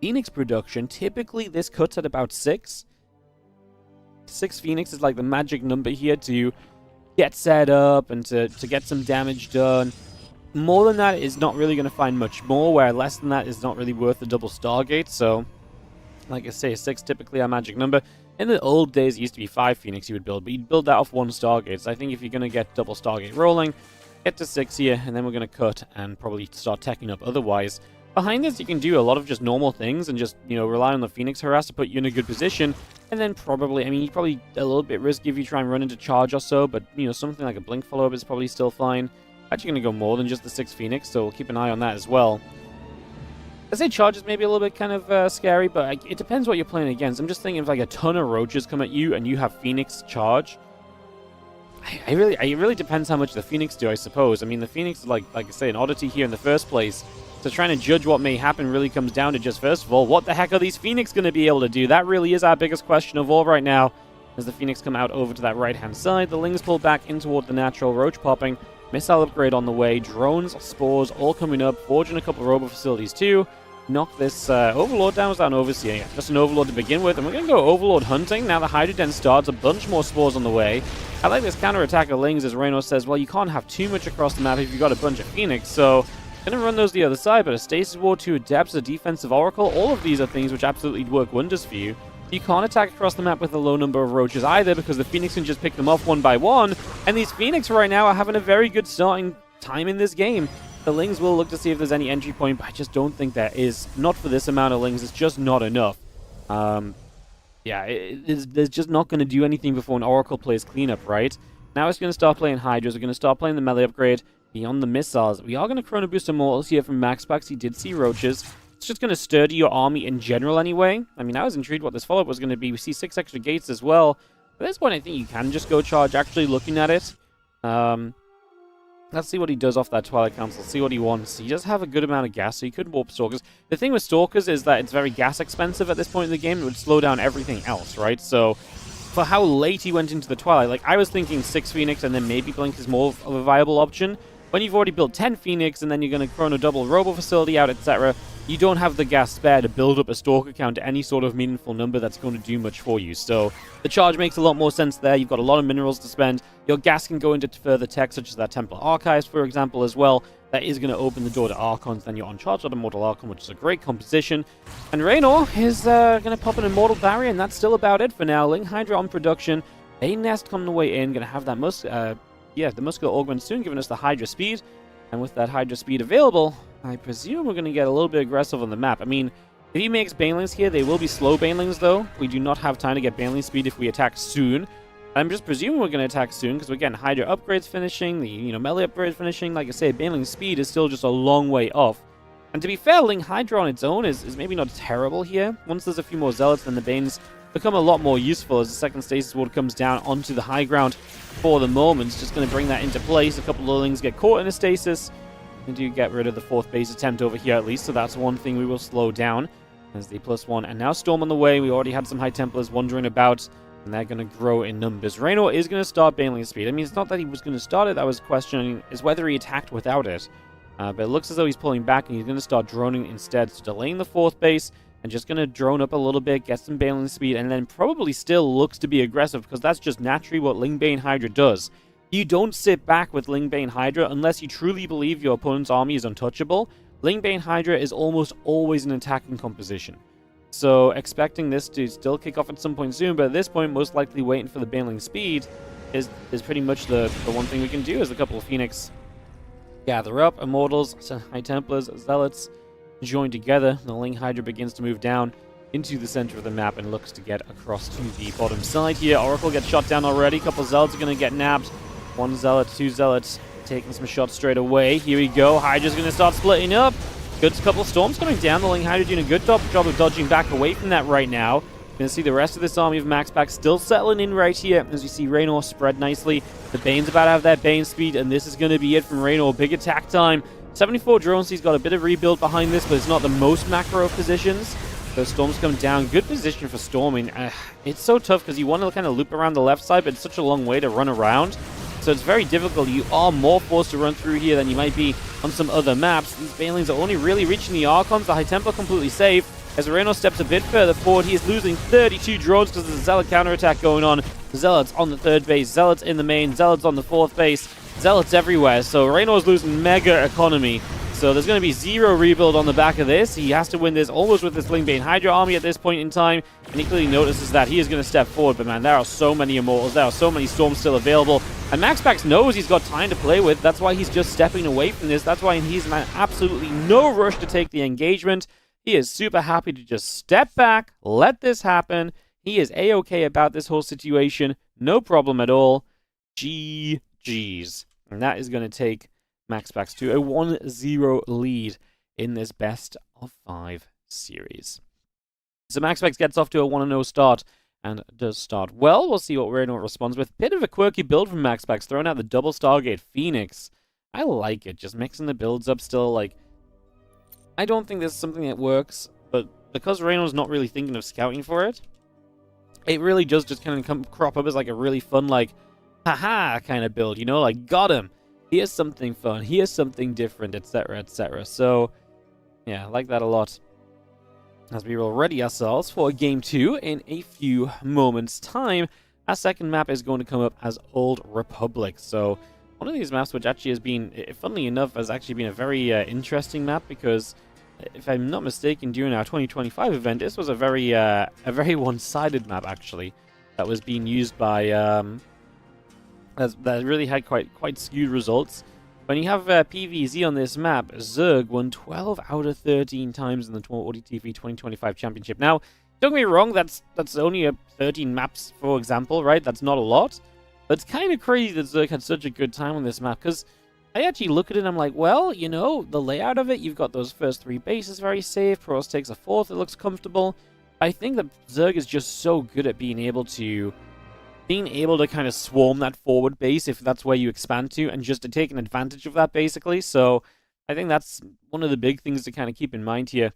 Phoenix production. Typically, this cuts at about 6. 6 Phoenix is like the magic number here to get set up and to get some damage done. More than that is not really going to find much more, where less than that is not really worth the double Stargate. So, like I say, 6 typically our magic number. In the old days, it used to be 5 Phoenix you would build, but you'd build that off 1 Stargate. So I think if you're going to get double Stargate rolling, get to 6 here, and then we're going to cut and probably start teching up otherwise. Behind this, you can do a lot of just normal things and just, rely on the Phoenix harass to put you in a good position. And then probably, you're probably a little bit risky if you try and run into charge or so, but, something like a blink follow-up is probably still fine. Actually going to go more than just the 6 Phoenix, so we'll keep an eye on that as well. I'd say charge is maybe a little bit kind of scary, but it depends what you're playing against. I'm just thinking if like a ton of roaches come at you and you have Phoenix charge. It really depends how much the Phoenix do, I suppose. I mean, the Phoenix is like I say, an oddity here in the first place. So trying to judge what may happen really comes down to just, first of all, what the heck are these Phoenix going to be able to do? That really is our biggest question of all right now. As the Phoenix come out over to that right-hand side, the Lings pull back in toward the natural roach popping. Missile upgrade on the way, drones, spores, all coming up, forging a couple of robo facilities too. Knock this Overlord down. Was that an Overseer? Yeah, just an Overlord to begin with. And we're going to go Overlord hunting. Now the Hydra Den starts, a bunch more spores on the way. I like this counter-attack of Lings, as Reynor says, well, you can't have too much across the map if you've got a bunch of Phoenix, so going to run those the other side, but a Stasis Ward, 2 Adepts, a Defensive Oracle, all of these are things which absolutely work wonders for you. You can't attack across the map with a low number of roaches either, because the Phoenix can just pick them off one by one, and these Phoenix right now are having a very good starting time in this game. The Lings will look to see if there's any entry point, but I just don't think there is. Not for this amount of Lings, it's just not enough. There's just not going to do anything before an Oracle plays cleanup, right? Now it's going to start playing Hydras, we're going to start playing the melee upgrade beyond the missiles. We are going to Chrono Boost Immortals here from MaxPax. He did see roaches. It's just going to sturdy your army in general anyway. I mean, I was intrigued what this follow-up was going to be. We see 6 extra gates as well. At this point, I think you can just go charge, actually looking at it. Let's see what he does off that Twilight Council, see what he wants. He does have a good amount of gas, so he could warp Stalkers. The thing with Stalkers is that it's very gas expensive at this point in the game. It would slow down everything else, right? So, for how late he went into the Twilight, like, I was thinking 6 Phoenix and then maybe Blink is more of a viable option. When you've already built 10 Phoenix and then you're going to Chrono double Robo Facility out, etc., you don't have the gas spare to build up a Stalker count to any sort of meaningful number that's going to do much for you. So the charge makes a lot more sense there. You've got a lot of minerals to spend. Your gas can go into further tech, such as that Templar Archives, for example, as well. That is going to open the door to Archons. Then you're on charge of Immortal Archon, which is a great composition. And Reynor is going to pop an Immortal Barrier, and that's still about it for now. Ling Hydra on production. A Nest coming the way in. Going to have that the Muscular Augment soon, giving us the Hydra speed. And with that Hydra speed available, I presume we're going to get a little bit aggressive on the map. I mean, if he makes Banelings here, they will be slow Banelings, though. We do not have time to get Baneling speed if we attack soon. I'm just presuming we're going to attack soon, because we're getting Hydra upgrades finishing, the melee upgrades finishing. Like I say, Baneling speed is still just a long way off. And to be fair, Ling Hydra on its own is maybe not terrible here. Once there's a few more Zealots, then the Banes become a lot more useful as the second Stasis Ward comes down onto the high ground for the moment. It's just going to bring that into place. A couple of Lings get caught in a stasis. And do get rid of the 4th base attempt over here at least, so that's one thing we will slow down. As the +1, and now Storm on the way. We already had some High Templars wandering about, and they're going to grow in numbers. Reynor is going to start bailing speed. I mean, it's not that he was going to start it, that was questioning, is whether he attacked without it. But it looks as though he's pulling back, and he's going to start droning instead, so delaying the 4th base, and just going to drone up a little bit, get some bailing speed, and then probably still looks to be aggressive, because that's just naturally what Lingbane Hydra does. You don't sit back with Lingbane Hydra unless you truly believe your opponent's army is untouchable. Lingbane Hydra is almost always an attacking composition. So expecting this to still kick off at some point soon, but at this point, most likely waiting for the bailing speed is pretty much the one thing we can do, is a couple of Phoenix gather up, Immortals, High Templars, Zealots join together. The Ling Hydra begins to move down into the center of the map and looks to get across to the bottom side here. Oracle gets shot down already. A couple of Zealots are going to get nabbed. 1 Zealot, 2 Zealots taking some shots straight away. Here we go. Hydra's going to start splitting up. Good couple of Storms coming down. The Ling Hydra doing a good job of dodging back away from that right now. Going to see the rest of this army of MaxPax still settling in right here as we see Reynor spread nicely. The Bane's about to have that Bane speed, and this is going to be it from Reynor. Big attack time. 74 drones. He's got a bit of rebuild behind this, but it's not the most macro positions. Those Storms come down. Good position for storming. It's so tough because you want to kind of loop around the left side, but it's such a long way to run around. So it's very difficult. You are more forced to run through here than you might be on some other maps. These Banelings are only really reaching the Archons. The High Templar completely safe. As Reynor steps a bit further forward, he is losing 32 drones because there's a Zealot counterattack going on. Zealots on the 3rd base, Zealots in the main, Zealots on the 4th base, Zealots everywhere. So Reynor's losing mega economy. So there's going to be 0 rebuild on the back of this. He has to win this almost with this Lingbane Hydra army at this point in time. And he clearly notices that he is going to step forward. But man, there are so many Immortals. There are so many Storms still available. And MaxPax knows he's got time to play with. That's why he's just stepping away from this. That's why he's in absolutely no rush to take the engagement. He is super happy to just step back, let this happen. He is A-okay about this whole situation. No problem at all. GG's. And that is going to take MaxPax to a 1-0 lead in this best of 5 series. So MaxPax gets off to a 1-0 start and does start well. We'll see what Reynor responds with. Bit of a quirky build from MaxPax, throwing out the double Stargate Phoenix. I like it, just mixing the builds up still. Like, I don't think this is something that works, but because Reynor's not really thinking of scouting for it, it really does just kind of crop up as like a really fun, like, haha kind of build, you know, like, got him. Here's something fun, here's something different, etc., etc. So, yeah, I like that a lot. As we will ready ourselves for Game 2 in a few moments' time, our second map is going to come up as Old Republic. So, one of these maps which actually has been, funnily enough, has actually been a very interesting map because, if I'm not mistaken, during our 2025 event, this was a very one-sided map, actually, that was being used by, that really had quite skewed results. When you have PVZ on this map, Zerg won 12 out of 13 times in the WardiTV 2025 Championship. Now, don't get me wrong, that's only 13 maps, for example, right? That's not a lot. But it's kind of crazy that Zerg had such a good time on this map, because I actually look at it and I'm like, well, you know, the layout of it, you've got those first 3 bases very safe, Protoss takes a 4th, it looks comfortable. I think that Zerg is just so good at being able to kind of swarm that forward base if that's where you expand to, and just to take an advantage of that, basically. So I think that's one of the big things to kind of keep in mind here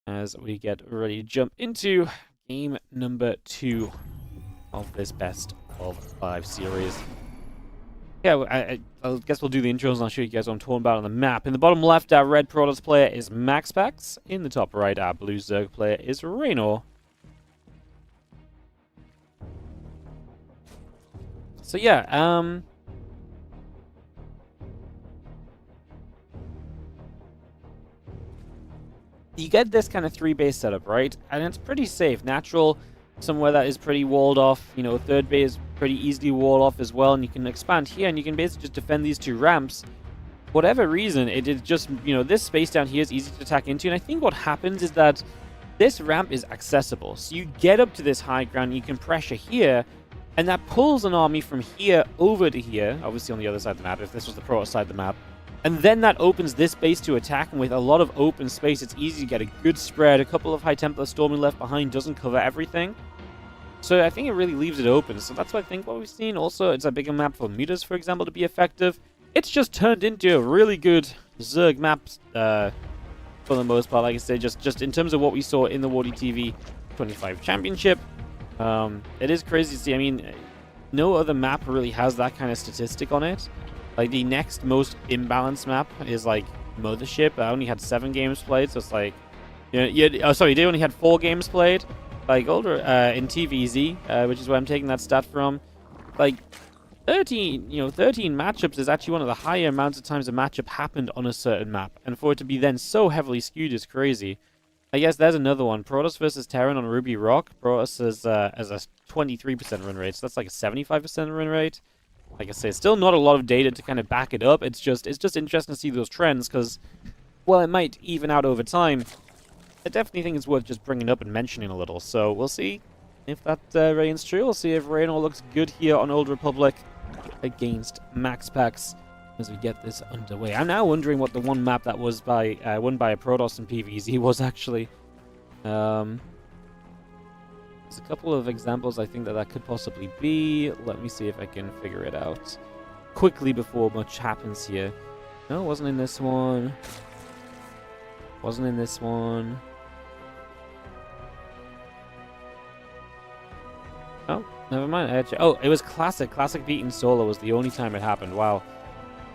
as we get ready to jump into game number 2 of this best of 5 series. Yeah, I guess we'll do the intros and I'll show you guys what I'm talking about on the map. In the bottom left, our red Protoss player is MaxPax. In the top right, our blue Zerg player is Reynor. So yeah, you get this kind of 3-base setup, right? And it's pretty safe. Natural, somewhere that is pretty walled off. You know, 3rd base pretty easily walled off as well, and you can expand here, and you can basically just defend these 2 ramps. For whatever reason, it is just, you know, this space down here is easy to attack into, and I think what happens is that this ramp is accessible. So you get up to this high ground, you can pressure here, and that pulls an army from here over to here, obviously on the other side of the map, if this was the Protoss side of the map. And then that opens this base to attack, and with a lot of open space, it's easy to get a good spread. A couple of High Templar storming left behind doesn't cover everything. So I think it really leaves it open. So that's what I think what we've seen. Also, it's a bigger map for meters, for example, to be effective. It's just turned into a really good Zerg map for the most part. Like I said, just in terms of what we saw in the WardiTV 25 Championship, it is crazy to see. I mean, no other map really has that kind of statistic on it. Like, the next most imbalanced map is, like, Mothership. I only had 7 games played, so it's like... oh, sorry, they only had 4 games played. Like, older, in TVZ, which is where I'm taking that stat from. Like, 13 matchups is actually one of the higher amounts of times a matchup happened on a certain map. And for it to be then so heavily skewed is crazy. I guess there's another one. Protoss versus Terran on Ruby Rock. Protoss has a 23% run rate, so that's like a 75% run rate. Like I say, still not a lot of data to kind of back it up. It's just interesting to see those trends because, well, it might even out over time. I definitely think it's worth just bringing up and mentioning a little. So we'll see if that reigns true. We'll see if Reynor looks good here on Old Republic against MaxPax as we get this underway. I'm now wondering what the one map that was won by a Protoss in PvZ was actually. There's a couple of examples I think that could possibly be. Let me see if I can figure it out quickly before much happens here. No, it wasn't in this one. Wasn't in this one. Oh, never mind. Oh, it was Classic. Classic beating Solo was the only time it happened. Wow.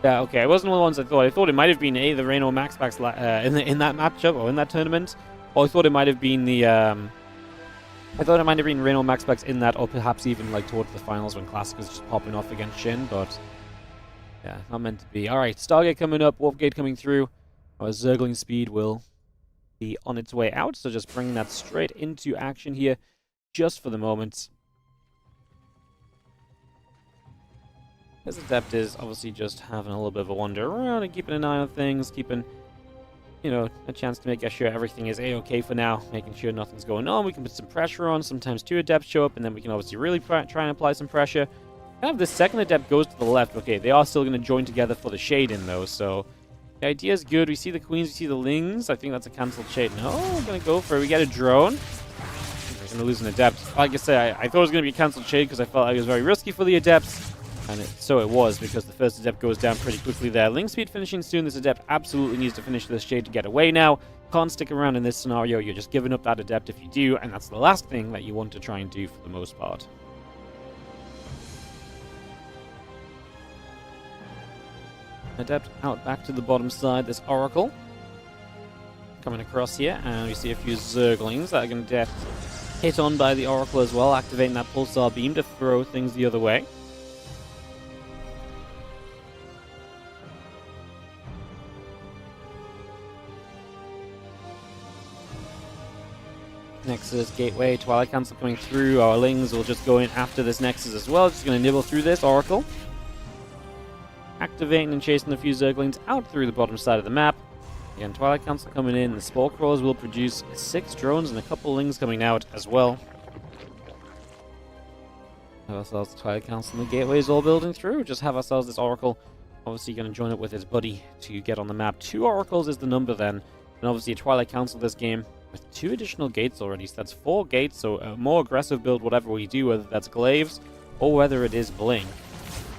Yeah, okay. It wasn't one of the ones I thought. I thought it might have been either Reynor or MaxPax in that matchup or in that tournament. Or I thought it might have been the... I thought it might have been Reynor MaxPax in that, or perhaps even like towards the finals when Classic was just popping off against Shin, but yeah, not meant to be. Alright, Stargate coming up, Warpgate coming through. Our Zergling speed will be on its way out, so just bringing that straight into action here, just for the moment. As Adept is obviously just having a little bit of a wander around and keeping an eye on things, keeping, you know, a chance to make sure everything is a-okay for now, making sure nothing's going on. We can put some pressure on. Sometimes 2 Adepts show up, and then we can obviously really try and apply some pressure. Kind of the second Adept goes to the left. Okay, they are still going to join together for the shade-in, though, so the idea is good. We see the Queens, we see the Lings. I think that's a cancelled shade. No, we're going to go for it. We get a drone. We're going to lose an Adept. Like I said, I thought it was going to be a cancelled shade because I felt like it was very risky for the Adepts. And so it was, because the first Adept goes down pretty quickly there. Link speed finishing soon. This Adept absolutely needs to finish this shade to get away now. Can't stick around in this scenario. You're just giving up that Adept if you do, and that's the last thing that you want to try and do for the most part. Adept out back to the bottom side. This Oracle coming across here, and we see a few Zerglings that are going to get hit on by the Oracle as well, activating that Pulsar Beam to throw things the other way. Nexus, Gateway, Twilight Council coming through. Our Lings will just go in after this Nexus as well. Just going to nibble through this Oracle. Activating and chasing a few Zerglings out through the bottom side of the map. Again, Twilight Council coming in. The Spore Crawlers will produce 6 drones and a couple Lings coming out as well. Have ourselves the Twilight Council and the Gateways all building through. Just have ourselves this Oracle. Obviously going to join it with his buddy to get on the map. 2 Oracles is the number then. And obviously a Twilight Council this game with 2 additional gates already. So that's 4 gates, so a more aggressive build, whatever we do, whether that's Glaives or whether it is Blink.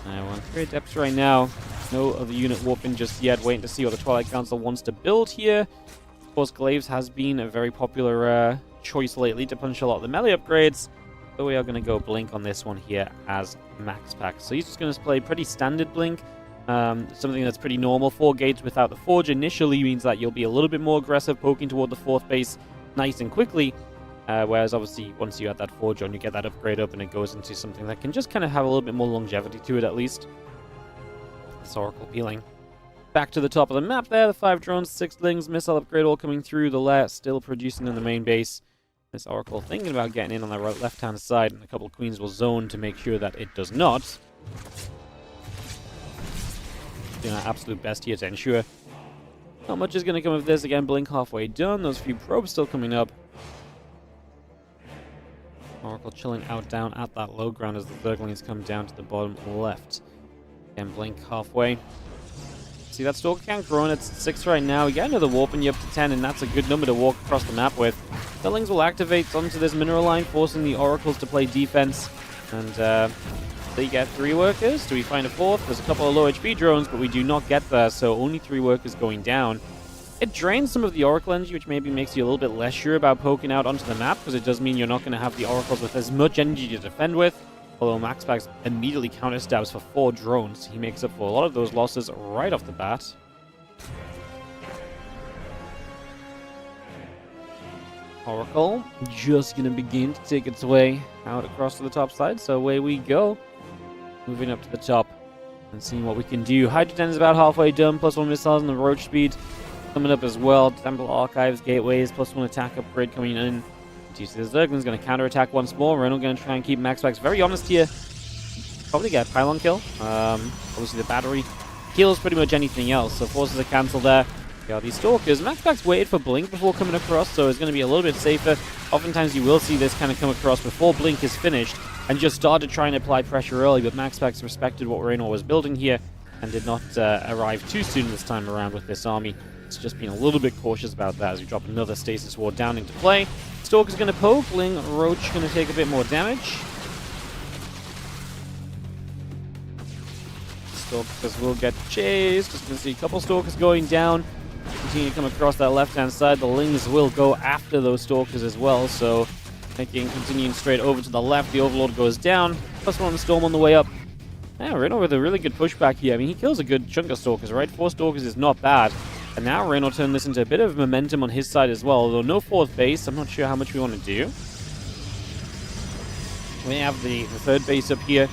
We're on 3 Adepts right now. No other unit warping just yet. Waiting to see what the Twilight Council wants to build here. Of course, Glaives has been a very popular choice lately to punch a lot of the melee upgrades. So we are going to go Blink on this one here as MaxPax. So he's just going to play pretty standard Blink. Something that's pretty normal. 4 gates without the Forge initially means that you'll be a little bit more aggressive, poking toward the 4th base nice and quickly. Whereas obviously once you add that Forge on, you get that upgrade up and it goes into something that can just kind of have a little bit more longevity to it at least. This Oracle peeling back to the top of the map there. The 5 drones, 6 Lings, missile upgrade all coming through. The lair still producing in the main base. This Oracle thinking about getting in on the left-hand side, and a couple of Queens will zone to make sure that it does not. Doing our absolute best here to ensure not much is going to come of this. Again, Blink halfway done. Those few probes still coming up. Oracle chilling out down at that low ground as the Zerglings come down to the bottom left. Again, Blink halfway. See that Stalker count growing at 6 right now. We get another warp and you're up to 10, and that's a good number to walk across the map with. The Lings will activate onto this mineral line, forcing the Oracles to play defense. And they get 3 workers. Do we find a 4th? There's a couple of low HP drones, but we do not get there, so only 3 workers going down. It drains some of the Oracle energy, which maybe makes you a little bit less sure about poking out onto the map, because it does mean you're not going to have the Oracles with as much energy to defend with. Although MaxPax immediately counter-stabs for 4 drones. He makes up for a lot of those losses right off the bat. Oracle just going to begin to take its way out across to the top side, so away we go. Moving up to the top and seeing what we can do. Hydrogen is about halfway done, +1 missiles and the roach speed coming up as well. Temple Archives, Gateways, +1 attack upgrade coming in. Do you see the Zerglin's going to counterattack once more? Reynor going to try and keep MaxPax very honest here. Probably get a pylon kill. Obviously the battery kills pretty much anything else, so forces a cancel there. Yeah, these Stalkers. MaxPax waited for Blink before coming across, so it's going to be a little bit safer. Oftentimes you will see this kind of come across before Blink is finished and just started trying to apply pressure early, but MaxPax respected what Reynor was building here and did not arrive too soon this time around with this army. It's just been a little bit cautious about that as we drop another Stasis Ward down into play. Stalker's going to poke. Ling Roach going to take a bit more damage. Stalkers will get chased. Just going to see a couple Stalkers going down. Continue to come across that left-hand side. The Lings will go after those Stalkers as well, so continuing straight over to the left. The Overlord goes down. +1 Storm on the way up. Yeah, Reynor with a really good pushback here. I mean, he kills a good chunk of Stalkers, right? 4 Stalkers is not bad. And now Reynor turned this into a bit of momentum on his side as well, although no 4th base. I'm not sure how much we want to do. We have the 3rd base up here.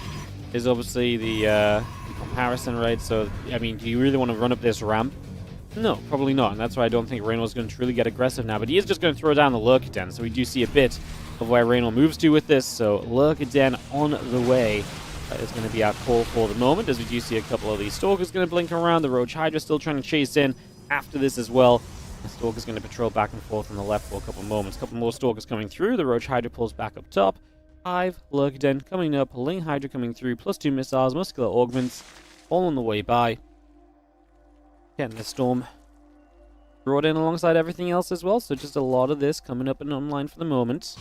Is obviously the comparison, right? So, I mean, do you really want to run up this ramp? No, probably not, and that's why I don't think Reynor is going to truly get aggressive now, but he is just going to throw down the Lurker Den, so we do see a bit of where Reynor moves to with this, so Lurker Den on the way. That is going to be our call for the moment, as we do see a couple of these Stalkers going to blink around. The Roach Hydra still trying to chase in after this as well. The Stalker's going to patrol back and forth on the left for a couple moments. A couple more Stalkers coming through. The Roach Hydra pulls back up top. Hive, Lurker Den coming up. Ling Hydra coming through. +2 missiles, muscular augments, all on the way by. Getting the Storm brought in alongside everything else as well, so just a lot of this coming up and online for the moment.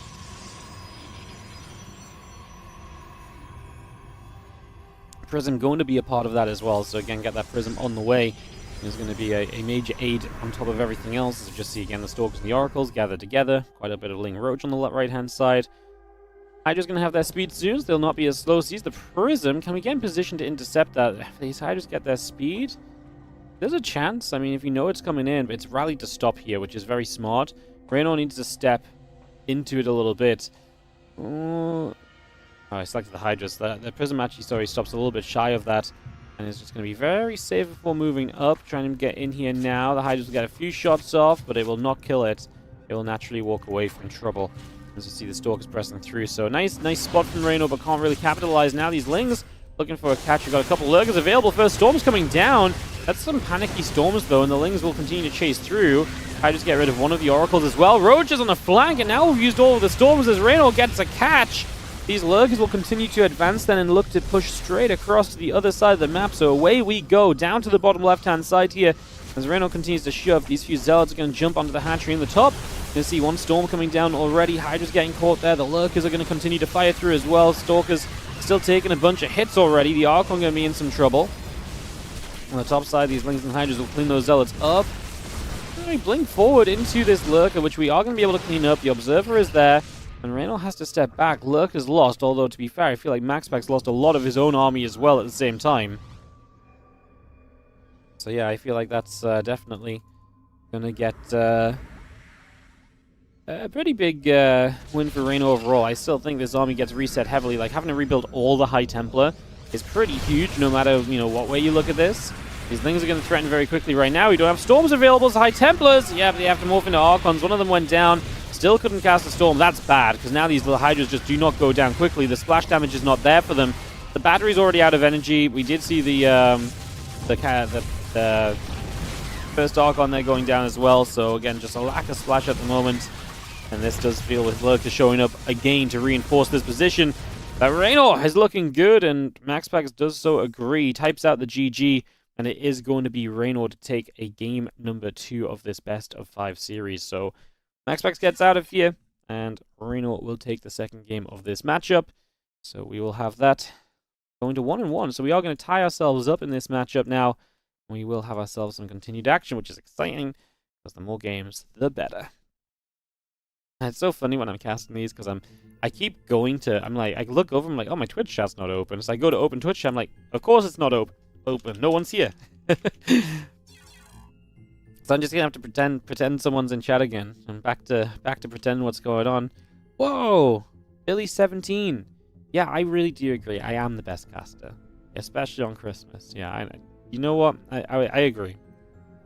Prism going to be a part of that as well, so again, get that Prism on the way. There's going to be a major aid on top of everything else, as we just see again the Stalkers and the Oracles gathered together. Quite a bit of Ling Roach on the right-hand side. Hydra's going to have their speed soon, so they'll not be as slow. Sees the Prism. Can we get in position to intercept that? If these Hydras get their speed, there's a chance. I mean, if you know it's coming in, but it's rallied to stop here, which is very smart. Reynor needs to step into it a little bit. Oh, I selected the Hydras. The Prism actually, stops a little bit shy of that. And it's just going to be very safe before moving up. Trying to get in here now. The Hydras will get a few shots off, but it will not kill it. It will naturally walk away from trouble. As you see the Stalkers pressing through. So nice spot from Reynor, but can't really capitalize now. These Lings looking for a catch. We've got a couple Lurkers available. First Storm's coming down. That's some panicky Storms, though, and the Lings will continue to chase through. Hydras get rid of one of the Oracles as well. Roach is on the flank, and now we've used all of the Storms as Reynor gets a catch. These Lurkers will continue to advance then and look to push straight across to the other side of the map. So away we go, down to the bottom left-hand side here. As Reynor continues to shove, these few Zealots are going to jump onto the hatchery in the top. You'll see one Storm coming down already. Hydra's getting caught there. The Lurkers are going to continue to fire through as well. Stalkers still taking a bunch of hits already. The Archon going to be in some trouble. On the top side, these Lings and Hydras will clean those Zealots up. We blink forward into this Lurker, which we are going to be able to clean up. The Observer is there, and Reynor has to step back. Lurker's lost, although to be fair, I feel like MaxPax lost a lot of his own army as well at the same time. So yeah, I feel like that's definitely going to get a pretty big win for Reynor overall. I still think this army gets reset heavily. Like, having to rebuild all the High Templar is pretty huge, no matter, what way you look at this. These things are going to threaten very quickly right now. We don't have Storms available as High Templars. Yeah, but they have to morph into Archons. One of them went down. Still couldn't cast a Storm. That's bad, because now these little Hydras just do not go down quickly. The splash damage is not there for them. The battery's already out of energy. We did see the first Archon there going down as well. So again, just a lack of splash at the moment. And this does feel with Lurker showing up again to reinforce this position. But Reynor is looking good, and MaxPax does so agree. Types out the GG, and it is going to be Reynor to take a game number 2 of this best of 5 series. So MaxPax gets out of here, and Reynor will take the second game of this matchup. So we will have that going to 1-1. So we are going to tie ourselves up in this matchup now. We will have ourselves some continued action, which is exciting. Because the more games, the better. And it's so funny when I'm casting these because I keep going to, I look over, I'm like, oh, my Twitch chat's not open. So I go to open Twitch chat, I'm like, of course it's not open. No one's here. So I'm just gonna have to pretend someone's in chat again. I'm back to pretend what's going on. Whoa, Billy17. Yeah, I really do agree. I am the best caster, especially on Christmas. Yeah, you know what? I agree.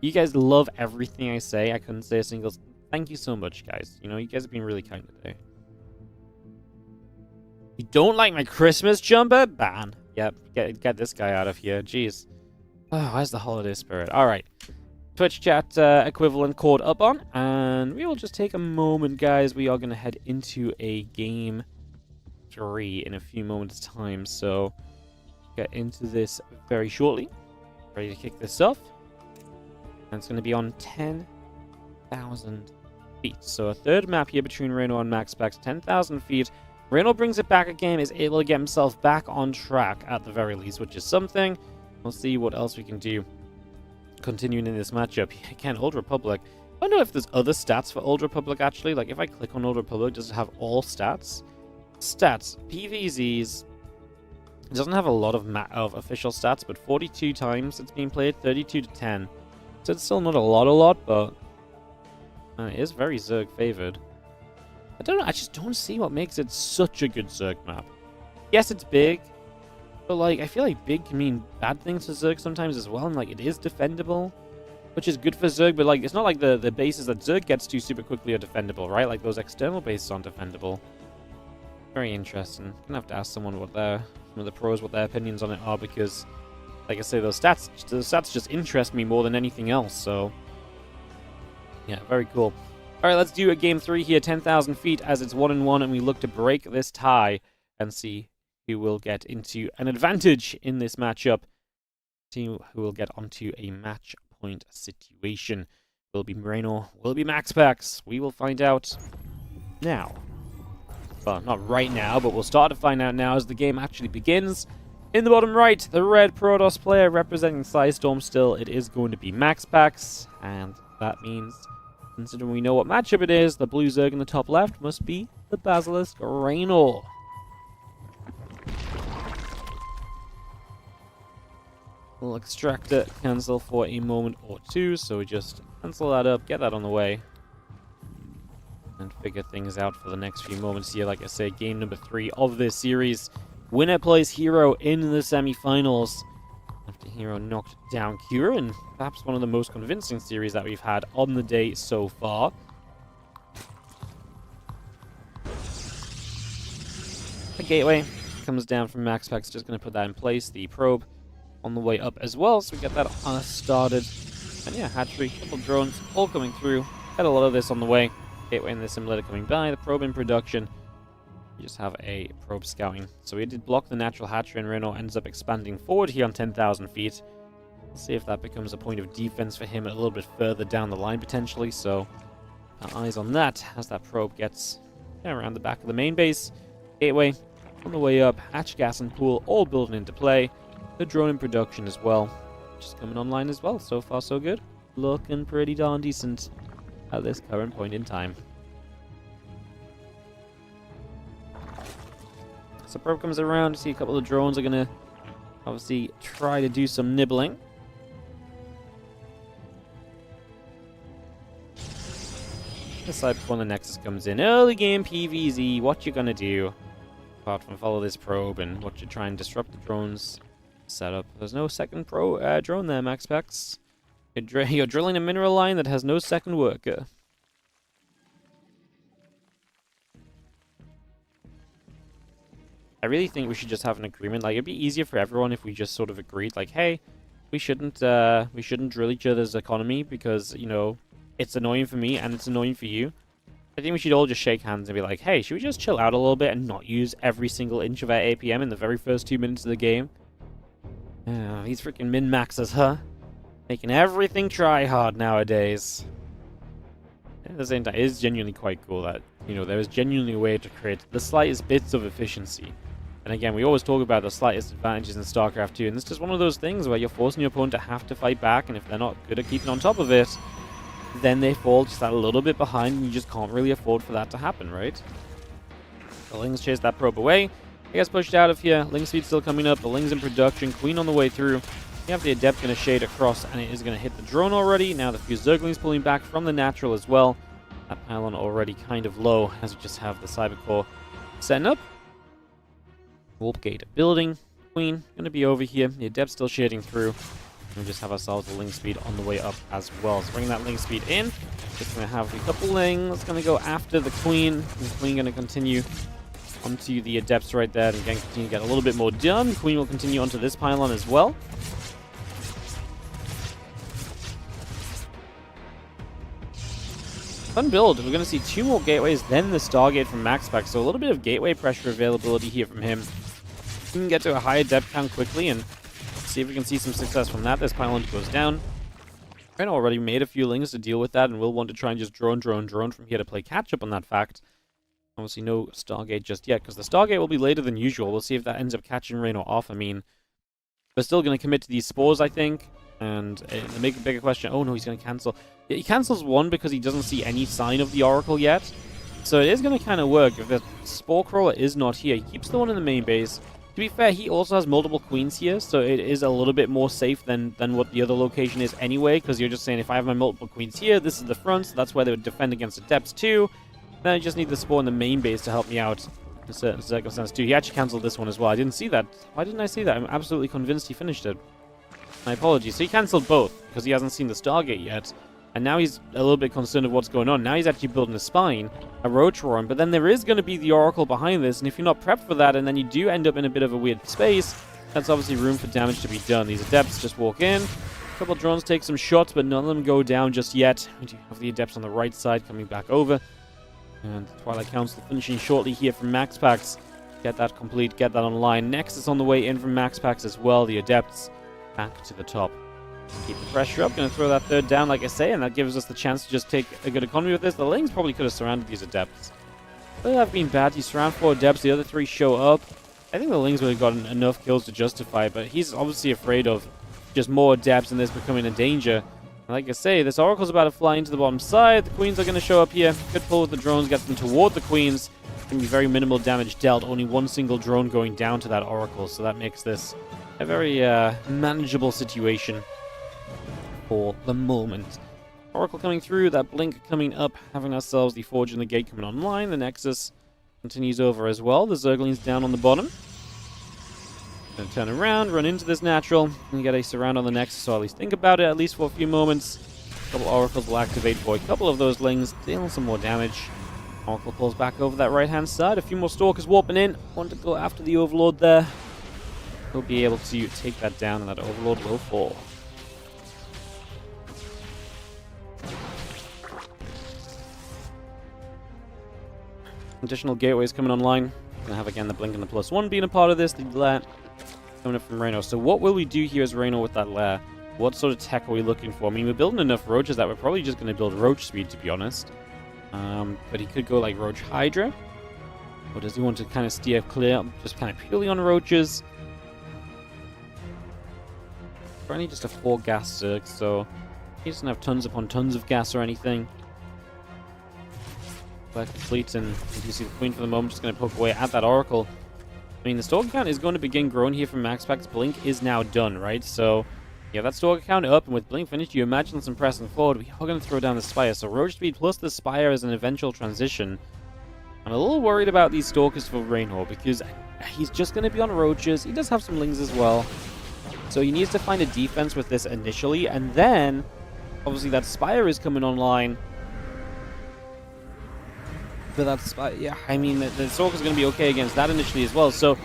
You guys love everything I say. I couldn't say a single. Thank you so much, guys. You know, you guys have been really kind today. You don't like my Christmas jumper? Ban. Yep, get this guy out of here. Jeez. Oh, where's the holiday spirit? All right. Twitch chat equivalent caught up on, and we will just take a moment, guys. We are going to head into a game 3 in a few moments' time, so get into this very shortly. Ready to kick this off, and it's going to be on 10,000 feet. So a third map here between Reynor and MaxPax, 10,000 feet. Reynor brings it back again, is able to get himself back on track at the very least, which is something. We'll see what else we can do. Continuing in this matchup, again, Old Republic. I don't know if there's other stats for Old Republic, actually. Like, if I click on Old Republic, does it have all stats? Stats. PVZs. It doesn't have a lot of official stats, but 42 times it's been played, 32 to 10. So it's still not a lot, but it is very Zerg favored. I don't know, I just don't see what makes it such a good Zerg map. Yes, it's big, but like, I feel like big can mean bad things for Zerg sometimes as well, and like, it is defendable, which is good for Zerg, but like, it's not like the bases that Zerg gets to super quickly are defendable, right? Like, those external bases aren't defendable. Very interesting. Gonna have to ask someone what some of the pros, what their opinions on it are, because, like I say, those stats just interest me more than anything else, so yeah, very cool. All right, let's do a game 3 here, 10,000 feet, as it's 1-1, and we look to break this tie and see who will get into an advantage in this matchup. See who will get onto a match point situation. Will it be Reynor? Will it be MaxPax? We will find out now. Well, not right now, but we'll start to find out now as the game actually begins. In the bottom right, the red Protoss player representing Psystorm still. It is going to be MaxPax, and that means, considering we know what matchup it is, the blue Zerg in the top left must be the Basilisk Reynor. We'll extract it, cancel for a moment or two, so we just cancel that up, get that on the way, and figure things out for the next few moments here. Like I say, game number 3 of this series. Winner plays Hero in the semifinals. After Hero knocked down Cura, and perhaps one of the most convincing series that we've had on the day so far. The gateway comes down from MaxPax, just going to put that in place. The probe on the way up as well, so we get that started. And yeah, hatchery, couple drones, all coming through. Had a lot of this on the way. Gateway and the simulator coming by, the probe in production. We just have a probe scouting. So we did block the natural hatchery, and Reynor ends up expanding forward here on 10,000 feet. We'll see if that becomes a point of defense for him a little bit further down the line, potentially. So, our eyes on that as that probe gets around the back of the main base. Gateway on the way up, hatch, gas, and pool all building into play. The drone in production as well, just coming online as well. So far, so good. Looking pretty darn decent at this current point in time. So probe comes around, see a couple of drones are going to obviously try to do some nibbling. This side before the Nexus comes in. Early game PVZ, what you going to do? Apart from follow this probe and what you try and disrupt the drones setup. There's no second drone there, MaxPax. You're drilling a mineral line that has no second worker. I really think we should just have an agreement. Like, it'd be easier for everyone if we just sort of agreed, like, hey, we shouldn't drill each other's economy because, you know, it's annoying for me and it's annoying for you. I think we should all just shake hands and be like, hey, should we just chill out a little bit and not use every single inch of our APM in the very first 2 minutes of the game? These freaking min-maxers, huh? Making everything try hard nowadays. At the same time, it is genuinely quite cool that, you know, there is genuinely a way to create the slightest bits of efficiency. And again, we always talk about the slightest advantages in StarCraft 2, and it's just one of those things where you're forcing your opponent to have to fight back, and if they're not good at keeping on top of it, then they fall just that little bit behind, and you just can't really afford for that to happen, right? The Lings chase that probe away. It gets pushed out of here. Ling speed still coming up. The Ling's in production. Queen on the way through. You have the Adept going to shade across, and it is going to hit the drone already. Now the few Zerglings pulling back from the natural as well. That pylon already kind of low, as we just have the Cybercore setting up. Warp gate building. Queen going to be over here. The Adept still shading through. And we just have ourselves the Ling speed on the way up as well. So bringing that Ling speed in. Just going to have a couple Lings. Going to go after the Queen. The Queen going to continue onto the Adepts right there, and again continue to get a little bit more done. Queen will continue onto this pylon as well. Fun build. We're going to see 2 more gateways, then the Stargate from MaxPax, so a little bit of gateway pressure availability here from him. We can get to a higher depth count quickly and see if we can see some success from that. This pylon goes down. Reynor already made a few Lings to deal with that, and we'll want to try and just drone from here to play catch up on that fact. Obviously no Stargate just yet, because the Stargate will be later than usual. We'll see if that ends up catching Reynor off. I mean, they're still going to commit to these spores, I think. And the bigger question, oh no, he's going to cancel. He cancels one because he doesn't see any sign of the Oracle yet. So it is going to kind of work. If the Spore Crawler is not here, he keeps the one in the main base. To be fair, he also has multiple queens here, so it is a little bit more safe than what the other location is anyway, because you're just saying, if I have my multiple queens here, this is the front, so that's where they would defend against Adepts too. Then I just need the Spore in the main base to help me out in certain circumstances too. He actually cancelled this one as well. I didn't see that. Why didn't I see that? I'm absolutely convinced he finished it. My apologies. So he cancelled both, because he hasn't seen the Stargate yet. And now he's a little bit concerned of what's going on. Now he's actually building a spine, a roach roaring, but then there is going to be the Oracle behind this, and if you're not prepped for that, and then you do end up in a bit of a weird space, that's obviously room for damage to be done. These Adepts just walk in, a couple of drones take some shots, but none of them go down just yet. We do have the Adepts on the right side coming back over, and the Twilight Council finishing shortly here from MaxPax. Get that complete, get that online. Nexus on the way in from MaxPax as well. The Adepts back to the top. Keep the pressure up. Going to throw that third down, like I say, and that gives us the chance to just take a good economy with this. The Lings probably could have surrounded these Adepts. But that being bad, you surround 4 Adepts, the other 3 show up. I think the Lings would have gotten enough kills to justify, but he's obviously afraid of just more Adepts and this becoming a danger. And like I say, this Oracle's about to fly into the bottom side. The Queens are going to show up here. Good pull with the drones, gets them toward the Queens. Going to be very minimal damage dealt. Only one single drone going down to that Oracle, so that makes this a very manageable situation for the moment. Oracle coming through, that blink coming up, having ourselves the Forge in the Gate coming online. The Nexus continues over as well. The Zerglings down on the bottom. Gonna turn around, run into this natural, and you get a surround on the Nexus, so at least think about it, at least for a few moments. A couple Oracles will activate for a couple of those Lings, dealing some more damage. Oracle pulls back over that right-hand side. A few more Stalkers warping in. Want to go after the Overlord there. He'll be able to take that down, and that Overlord will fall. Additional gateways coming online. Gonna have again the blink and the +1 being a part of this. The lair coming up from Reynor. So what will we do here as Reynor with that lair? What sort of tech are we looking for? I mean, we're building enough roaches that we're probably just going to build roach speed, to be honest. But he could go like roach hydra. Or does he want to kind of steer clear, just kind of purely on roaches? Currently just a 4 gas circ, so he doesn't have tons upon tons of gas or anything. Complete, and you see the Queen for the moment just going to poke away at that Oracle. I mean, the Stalker count is going to begin growing here from MaxPax. Blink is now done, right? So you have that Stalker count up, and with Blink finished, you imagine some pressing forward. We are going to throw down the Spire. So Roach Speed plus the Spire as an eventual transition. I'm a little worried about these Stalkers for Reynor, because he's just going to be on Roaches. He does have some Lings as well. So he needs to find a defense with this initially, and then, obviously, that Spire is coming online. But that's, yeah, I mean, the Stalker's going to be okay against that initially as well. So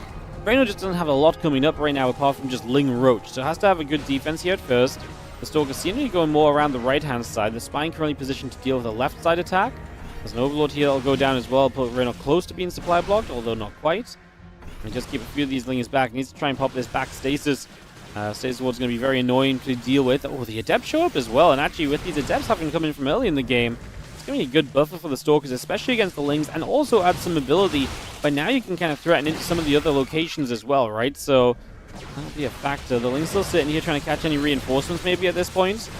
Reynor just doesn't have a lot coming up right now apart from just Ling Roach. So it has to have a good defense here at first. The Stalker seems to be going more around the right-hand side. The Spine currently positioned to deal with a left-side attack. There's an Overlord here that'll go down as well. Put Reynor close to being supply blocked, although not quite. And just keep a few of these Lings back. Needs to try and pop this back stasis. Stasis Ward's going to be very annoying to deal with. Oh, the Adepts show up as well. And actually, with these Adepts having come in from early in the game, it's going to be a good buffer for the Stalkers, especially against the Lings, and also add some ability. But now you can kind of threaten into some of the other locations as well, right? So that'll be a factor. The Lings still sitting here trying to catch any reinforcements maybe at this point.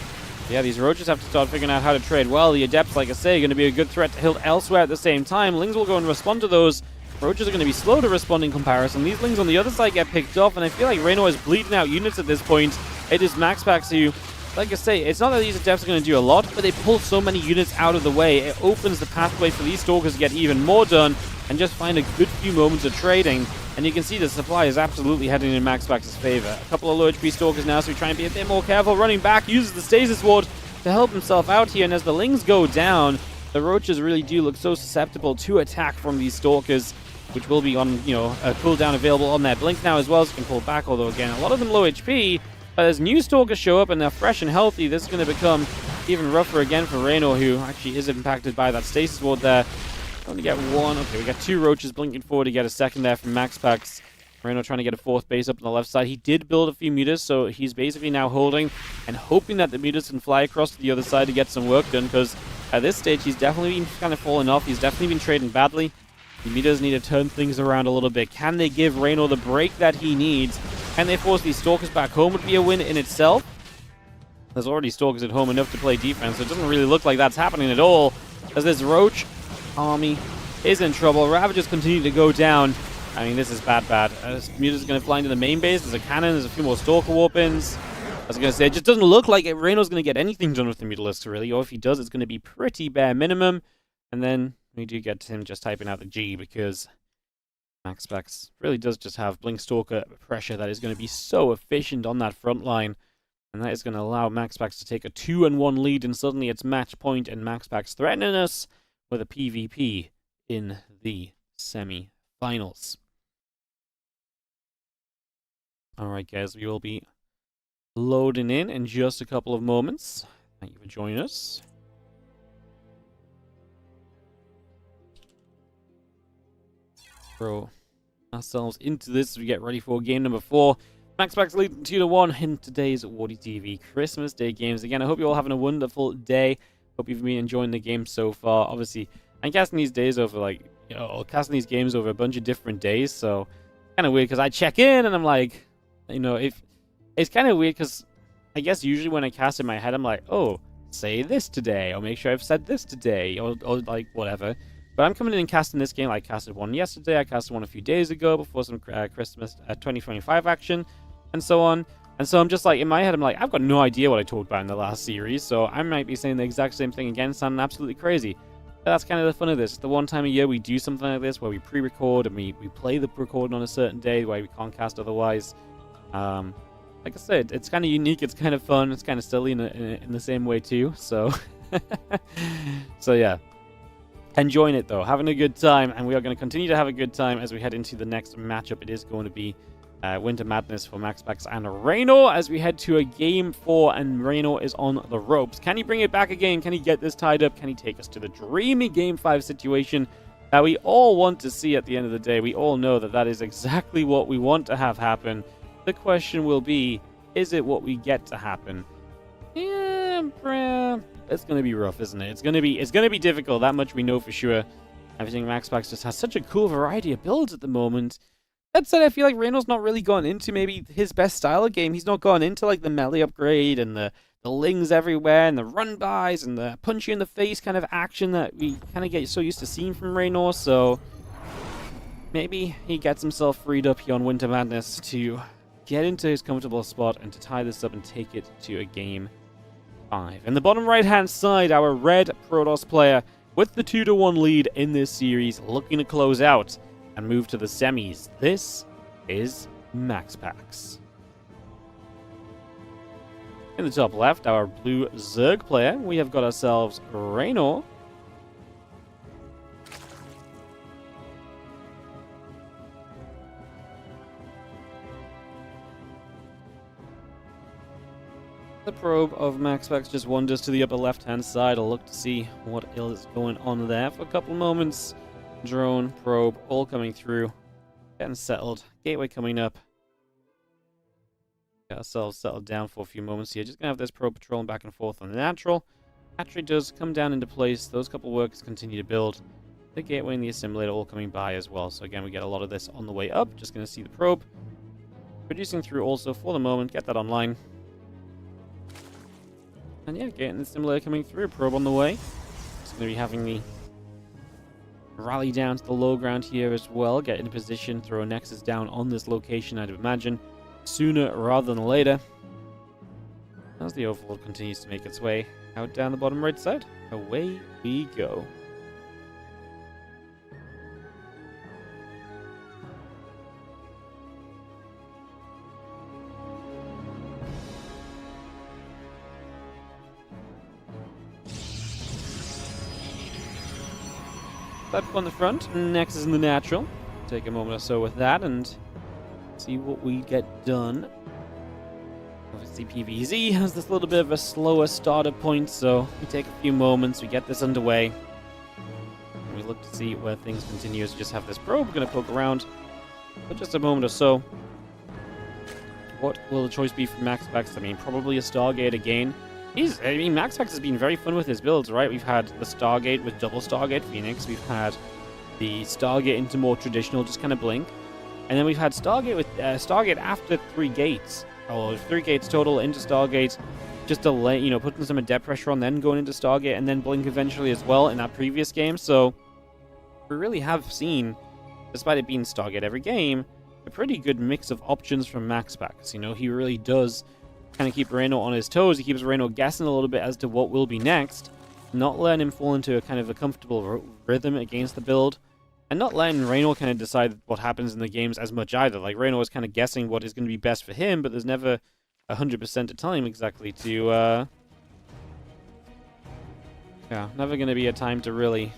Yeah, these roaches have to start figuring out how to trade well. The Adepts, like I say, are going to be a good threat to hilt elsewhere at the same time. Lings will go and respond to those. Roaches are going to be slow to respond in comparison. These Lings on the other side get picked off, and I feel like Reynor is bleeding out units at this point. It is MaxPax who, like I say, it's not that these Adepts are going to do a lot, but they pull so many units out of the way. It opens the pathway for these Stalkers to get even more done and just find a good few moments of trading. And you can see the supply is absolutely heading in MaxPax's favor. A couple of low HP Stalkers now, so we try and be a bit more careful. Running back, uses the Stasis Ward to help himself out here, and as the Lings go down, the Roaches really do look so susceptible to attack from these Stalkers, which will be on, you know, a cooldown available on their Blink now as well, so you can pull back, although again, a lot of them low HP. But as new Stalkers show up and they're fresh and healthy, this is going to become even rougher again for Reynor, who actually is impacted by that Stasis Ward there. Only get one. Okay, we got two Roaches blinking forward to get a second there from MaxPax. Reynor trying to get a fourth base up on the left side. He did build a few mutas, so he's basically now holding and hoping that the mutas can fly across to the other side to get some work done, because at this stage, he's definitely been kind of falling off. He's definitely been trading badly. The mutas need to turn things around a little bit. Can they give Reynor the break that he needs? Can they force these Stalkers back home? Would be a win in itself. There's already Stalkers at home enough to play defense, so it doesn't really look like that's happening at all, as this Roach army is in trouble. Ravagers continue to go down. I mean, this is bad. Muta's going to fly into the main base. There's a cannon. There's a few more Stalker Warpins. I was going to say, it just doesn't look like Reynor's going to get anything done with the Mutalisks, really. Or if he does, it's going to be pretty bare minimum. And then we do get him just typing out the G, because MaxPax really does just have Blink Stalker pressure that is going to be so efficient on that front line. And that is going to allow MaxPax to take a 2-1 lead, and suddenly it's match point, and MaxPax threatening us with a PvP in the semi-finals. Alright guys, we will be loading in just a couple of moments. Thank you for joining us. Throw ourselves into this as we get ready for game number 4. MaxPax leading 2-1 in today's WardiTV Christmas Day games. Again, I hope you're all having a wonderful day. Hope you've been enjoying the game so far. Obviously, I'm casting these days over, like, you know, casting these games over a bunch of different days, so it's kind of weird because I check in and I'm like, you know, if it's kind of weird because I guess usually when I cast in my head, I'm like, oh, say this today, or make sure I've said this today, or like whatever. But I'm coming in and casting this game. I casted one yesterday, I casted one a few days ago before some Christmas 2025 action, and so on. And so I'm just like, in my head, I'm like, I've got no idea what I talked about in the last series, so I might be saying the exact same thing again, sounding absolutely crazy. But that's kind of the fun of this. It's the one time a year we do something like this, where we pre-record and we play the recording on a certain day, where we can't cast otherwise. Like I said, it's kind of unique, it's kind of fun, it's kind of silly in the same way too, so... so yeah. Enjoying it though, having a good time, and we are going to continue to have a good time as we head into the next matchup. It is going to be Winter Madness for MaxPax and Reynor as we head to a Game 4, and Reynor is on the ropes. Can he bring it back again? Can he get this tied up? Can he take us to the dreamy Game 5 situation that we all want to see at the end of the day? We all know that that is exactly what we want to have happen. The question will be, is it what we get to happen? Yeah, it's going to be rough, isn't it? It's going to be difficult, that much we know for sure. I think MaxPax just has such a cool variety of builds at the moment. That said, I feel like Reynor's not really gone into maybe his best style of game. He's not gone into like the melee upgrade and the lings everywhere and the run-bys and the punch you in the face kind of action that we kind of get so used to seeing from Reynor. So maybe he gets himself freed up here on Winter Madness to get into his comfortable spot and to tie this up and take it to a Game 5. In the bottom right-hand side, our red Protoss player with the 2-1 lead in this series, looking to close out and move to the semis. This is MaxPax. In the top left, our blue Zerg player, we have got ourselves Reynor. The probe of MaxPax just wanders to the upper left-hand side. I'll look to see what is going on there for a couple moments. Drone, probe, all coming through. Getting settled. Gateway coming up. Got ourselves settled down for a few moments here. Just going to have this probe patrolling back and forth on the natural. Hatchery does come down into place. Those couple workers continue to build. The gateway and the assimilator all coming by as well. So again, we get a lot of this on the way up. Just going to see the probe. Producing through also for the moment. Get that online. And yeah, getting the simulator coming through. Probe on the way. It's going to be having the rally down to the low ground here as well. Get in position, throw a Nexus down on this location, I'd imagine, sooner rather than later. As the Overlord continues to make its way out down the bottom right side, away we go. Up on the front, Nexus in the natural. Take a moment or so with that and see what we get done. Obviously, PvZ has this little bit of a slower starter point, so we take a few moments, we get this underway. And we look to see where things continue as we just have this probe. We're going to poke around for just a moment or so. What will the choice be for MaxPax? I mean, probably a Stargate again. MaxPax has been very fun with his builds, right? We've had the Stargate with double Stargate Phoenix. We've had the Stargate into more traditional, just kind of blink. And then we've had Stargate with Stargate after 3 gates. Or 3 gates total into Stargate. Just delay, putting some adept pressure on, then going into Stargate, and then blink eventually as well in that previous game. So we really have seen, despite it being Stargate every game, a pretty good mix of options from MaxPax. He really does kind of keep Reynor on his toes. He keeps Reynor guessing a little bit as to what will be next, not letting him fall into a kind of a comfortable rhythm against the build, and not letting Reynor kind of decide what happens in the games as much either. Like, Reynor is kind of guessing what is going to be best for him, but there's never 100% to tell him exactly to, yeah, never going to be a time to really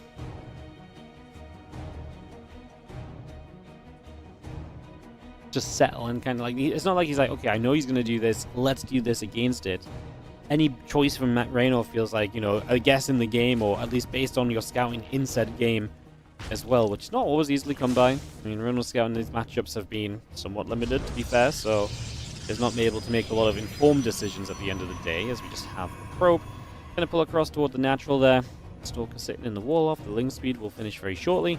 just settle and kind of like, it's not like he's like, okay, I know he's going to do this, let's do this against it. Any choice from Reynor feels like, a guess in the game, or at least based on your scouting in said game as well, which is not always easily come by. I mean, Reynor's scouting these matchups have been somewhat limited, to be fair, so he's not been able to make a lot of informed decisions at the end of the day, as we just have the probe. Going to pull across toward the natural there. Stalker sitting in the wall off. The link speed will finish very shortly.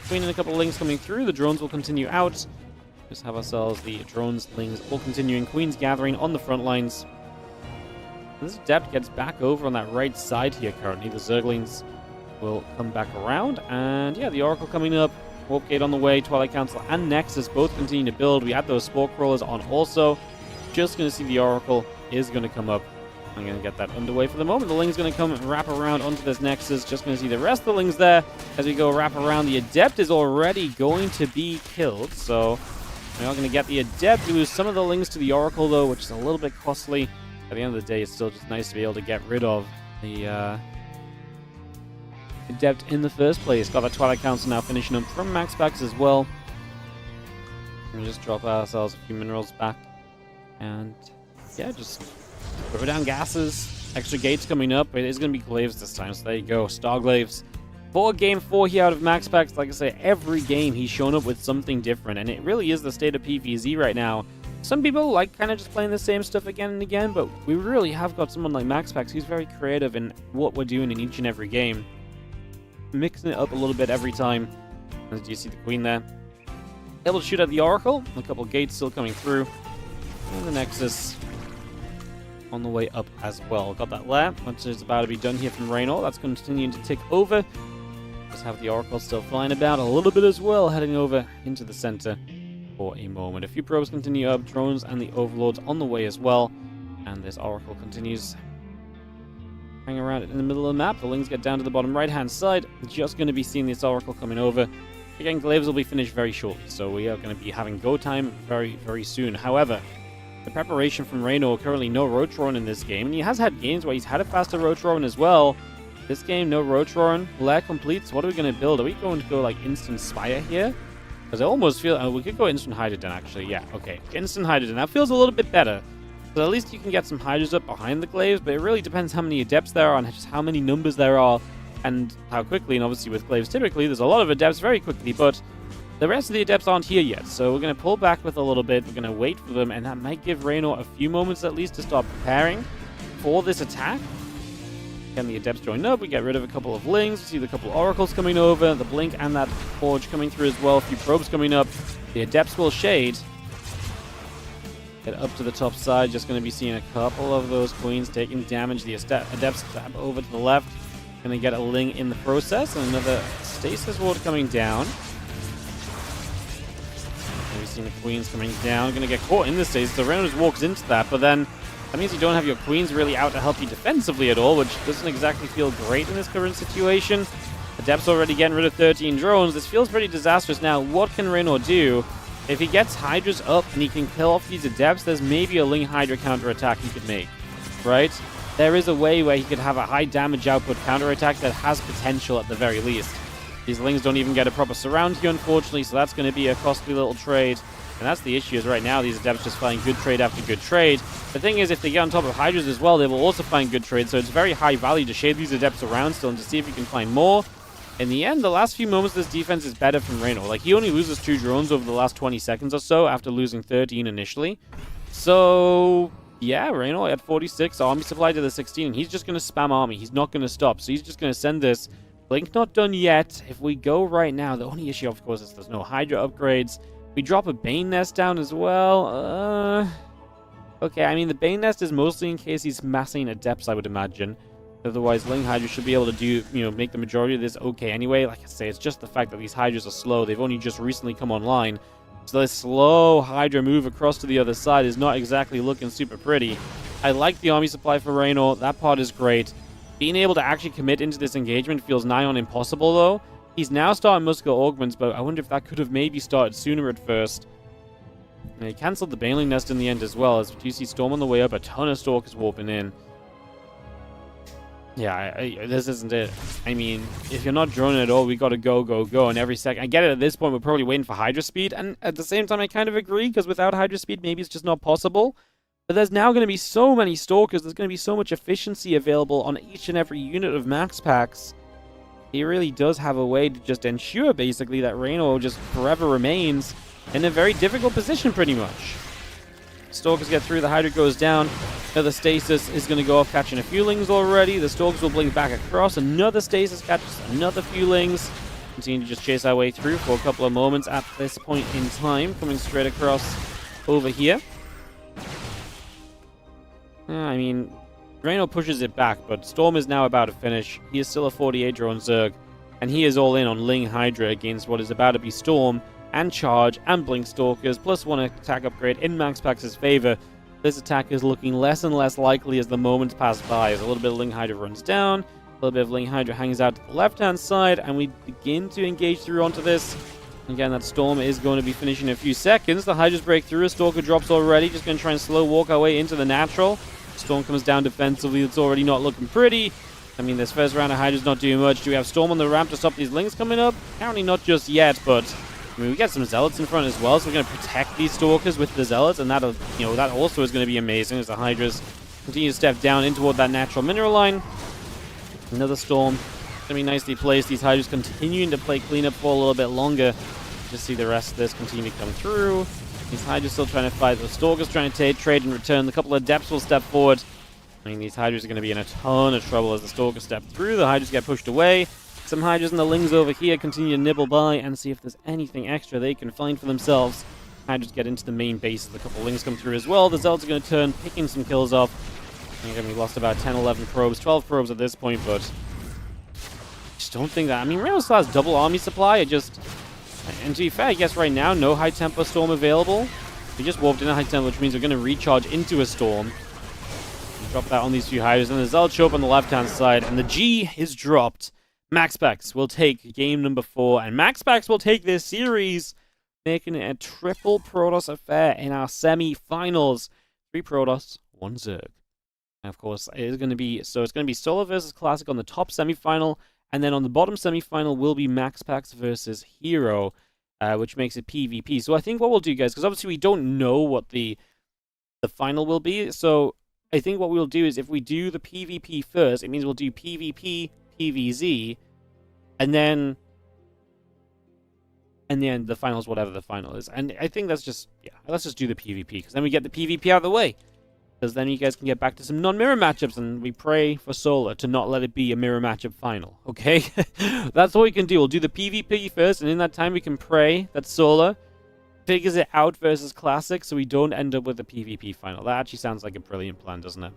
Queen and a couple of links coming through. The drones will continue out. Just have ourselves the drones, lings all continuing. Queen's gathering on the front lines. This adept gets back over on that right side here currently. The Zerglings will come back around. And yeah, the Oracle coming up. Warp Gate on the way. Twilight Council and Nexus both continue to build. We have those Spore Crawlers on also. Just going to see the Oracle is going to come up. I'm going to get that underway for the moment. The Ling's going to come and wrap around onto this Nexus. Just going to see the rest of the Lings there as we go wrap around. The Adept is already going to be killed. So we are going to get the Adept. We lose some of the Lings to the Oracle, though, which is a little bit costly. At the end of the day, it's still just nice to be able to get rid of the Adept in the first place. Got that Twilight Council now finishing up from MaxPax as well. We'll just drop ourselves a few minerals back. And yeah, just throw down gases. Extra gates coming up. It is going to be glaives this time, so there you go. Star glaives. For game 4 here out of MaxPax, like I say, every game he's shown up with something different, and it really is the state of PvZ right now. Some people like kind of just playing the same stuff again and again, but we really have got someone like MaxPax who's very creative in what we're doing in each and every game. Mixing it up a little bit every time. As you see the Queen there. Able to shoot at the Oracle. A couple gates still coming through. And the Nexus on the way up as well. Got that lair, which is about to be done here from Reynor. That's continuing to tick over. Just have the Oracle still flying about a little bit as well, heading over into the center for a moment. A few probes continue up, drones and the Overlords on the way as well. And this Oracle continues hanging around in the middle of the map. The Lings get down to the bottom right-hand side. Just going to be seeing this Oracle coming over. Again, glaives will be finished very shortly, so we are going to be having go time very, very soon. However, the preparation from Reynor, currently no Roach-Roaring in this game, and he has had games where he's had a faster Roach-Roaring as well. This game, no Roach-Roaring. Lair completes. What are we going to build? Are we going to go like Instant Spire here? Because I almost feel... we could go Instant Hydrogen, actually. Yeah, okay. Instant Hydrogen. That feels a little bit better. So at least you can get some Hydras up behind the glaives, but it really depends how many Adepts there are and just how many numbers there are and how quickly. And obviously with glaives, typically, there's a lot of Adepts very quickly, but the rest of the Adepts aren't here yet. So we're going to pull back with a little bit. We're going to wait for them, and that might give Reynor a few moments at least to start preparing for this attack. Again, the Adepts join up. We get rid of a couple of Lings. We see the couple of Oracles coming over, the Blink and that Forge coming through as well. A few probes coming up. The Adepts will shade. Get up to the top side. Just going to be seeing a couple of those queens taking damage. The Adepts stab over to the left. Going to get a Ling in the process. And another Stasis Ward coming down. We've seen the queens coming down. Going to get caught in the stasis. So Reynor just walks into that. But then that means you don't have your queens really out to help you defensively at all, which doesn't exactly feel great in this current situation. Adepts already getting rid of 13 drones. This feels pretty disastrous. Now, what can Reynor do? If he gets Hydras up and he can kill off these Adepts, there's maybe a Ling Hydra counterattack he could make, right? There is a way where he could have a high damage output counterattack that has potential at the very least. These Lings don't even get a proper surround here, unfortunately, so that's going to be a costly little trade. And that's the issue, is right now these Adepts just find good trade after good trade. The thing is, if they get on top of Hydras as well, they will also find good trade, so it's very high value to shade these Adepts around still and to see if you can find more. In the end, the last few moments of this defense is better from Reynor. Like, he only loses 2 drones over the last 20 seconds or so after losing 13 initially. So, yeah, Reynor at 46, army supply to the 16, and he's just going to spam army. He's not going to stop, so he's just going to send this. Blink not done yet. If we go right now, the only issue, of course, is there's no Hydra upgrades. We drop a Bane Nest down as well. Okay, I mean, the Bane Nest is mostly in case he's massing Adepts, I would imagine. Otherwise, Ling Hydra should be able to do, make the majority of this okay anyway. Like I say, it's just the fact that these Hydras are slow. They've only just recently come online. So this slow Hydra move across to the other side is not exactly looking super pretty. I like the army supply for Reynor. That part is great. Being able to actually commit into this engagement feels nigh on impossible, though. He's now starting Muscle Augments, but I wonder if that could have maybe started sooner at first. And he cancelled the Baneling Nest in the end as well, as you see Storm on the way up, a ton of Stalkers warping in. Yeah, this isn't it. I mean, if you're not droning at all, we gotta go, and every second... I get it, at this point, we're probably waiting for Hydra speed, and at the same time, I kind of agree, because without Hydra speed, maybe it's just not possible. But there's now going to be so many Stalkers, there's going to be so much efficiency available on each and every unit of MaxPax. He really does have a way to just ensure, basically, that Reynor just forever remains in a very difficult position, pretty much. Stalkers get through, the Hydra goes down. Another Stasis is going to go off catching a few Lings already. The Stalkers will blink back across. Another Stasis catches another few Lings. Continue to just chase our way through for a couple of moments at this point in time. Coming straight across over here. I mean, Reynor pushes it back, but Storm is now about to finish. He is still a 48 drone Zerg, and he is all in on Ling Hydra against what is about to be Storm and Charge and Blink Stalkers, plus 1 attack upgrade in MaxPax's favor. This attack is looking less and less likely as the moments pass by, as a little bit of Ling Hydra runs down, a little bit of Ling Hydra hangs out to the left-hand side, and we begin to engage through onto this. Again, that Storm is going to be finishing in a few seconds. The Hydras break through, a Stalker drops already, just going to try and slow walk our way into the natural. Storm comes down defensively, it's already not looking pretty. I mean, this first round of Hydra's not doing much. Do we have Storm on the ramp to stop these Lings coming up? Apparently not just yet, but... I mean, we get some Zealots in front as well, so we're going to protect these Stalkers with the Zealots, and that also is going to be amazing as the Hydras continue to step down in toward that natural mineral line. Another Storm. Going to be nicely placed. These Hydras continuing to play cleanup for a little bit longer. Just see the rest of this continue to come through. These Hydras still trying to fight. The Stalkers trying to trade in return. A couple of Adepts will step forward. I mean, these Hydras are going to be in a ton of trouble as the Stalkers step through. The Hydras get pushed away. Some Hydras and the Lings over here continue to nibble by and see if there's anything extra they can find for themselves. Hydras get into the main base. A couple of Lings come through as well. The Zealots are going to turn, picking some kills off. And again, we lost about 10, 11 probes, 12 probes at this point, but I just don't think that... I mean, Reynor still has double army supply. And to be fair, I guess right now, no high tempo Storm available. We just warped in a high tempo, which means we're going to recharge into a Storm. Drop that on these few Hydras, and the Zealots show up on the left-hand side, and the G is dropped. MaxPax will take game number 4, and MaxPax will take this series, making it a triple Protoss affair in our semi-finals. 3 Protoss, 1 Zerg. And of course, it is going to be Solo versus Classic on the top semi-final, and then on the bottom semi-final will be MaxPax versus Hero, which makes it PvP. So I think what we'll do, guys, because obviously we don't know what the final will be, so I think what we'll do is if we do the PvP first, it means we'll do PvP, PvZ, and then the finals, whatever the final is. And I think that's just, yeah, let's just do the PvP, because then we get the PvP out of the way. Because then you guys can get back to some non-mirror matchups, and we pray for Solar to not let it be a mirror matchup final, okay? That's all we can do. We'll do the PvP first, and in that time we can pray that Solar figures it out versus Classic so we don't end up with a PvP final. That actually sounds like a brilliant plan, doesn't it?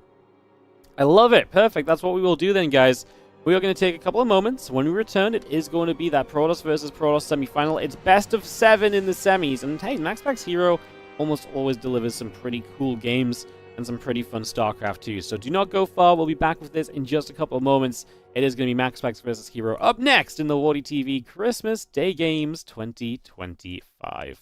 I love it. Perfect. That's what we will do then, guys. We are going to take a couple of moments. When we return, it is going to be that Protoss versus Protoss semi-final. It's best of 7 in the semis. And hey, MaxPax Hero almost always delivers some pretty cool games and some pretty fun StarCraft too. So do not go far. We'll be back with this in just a couple of moments. It is going to be MaxPax versus Hero up next in the WardiTV Christmas Day Games 2025.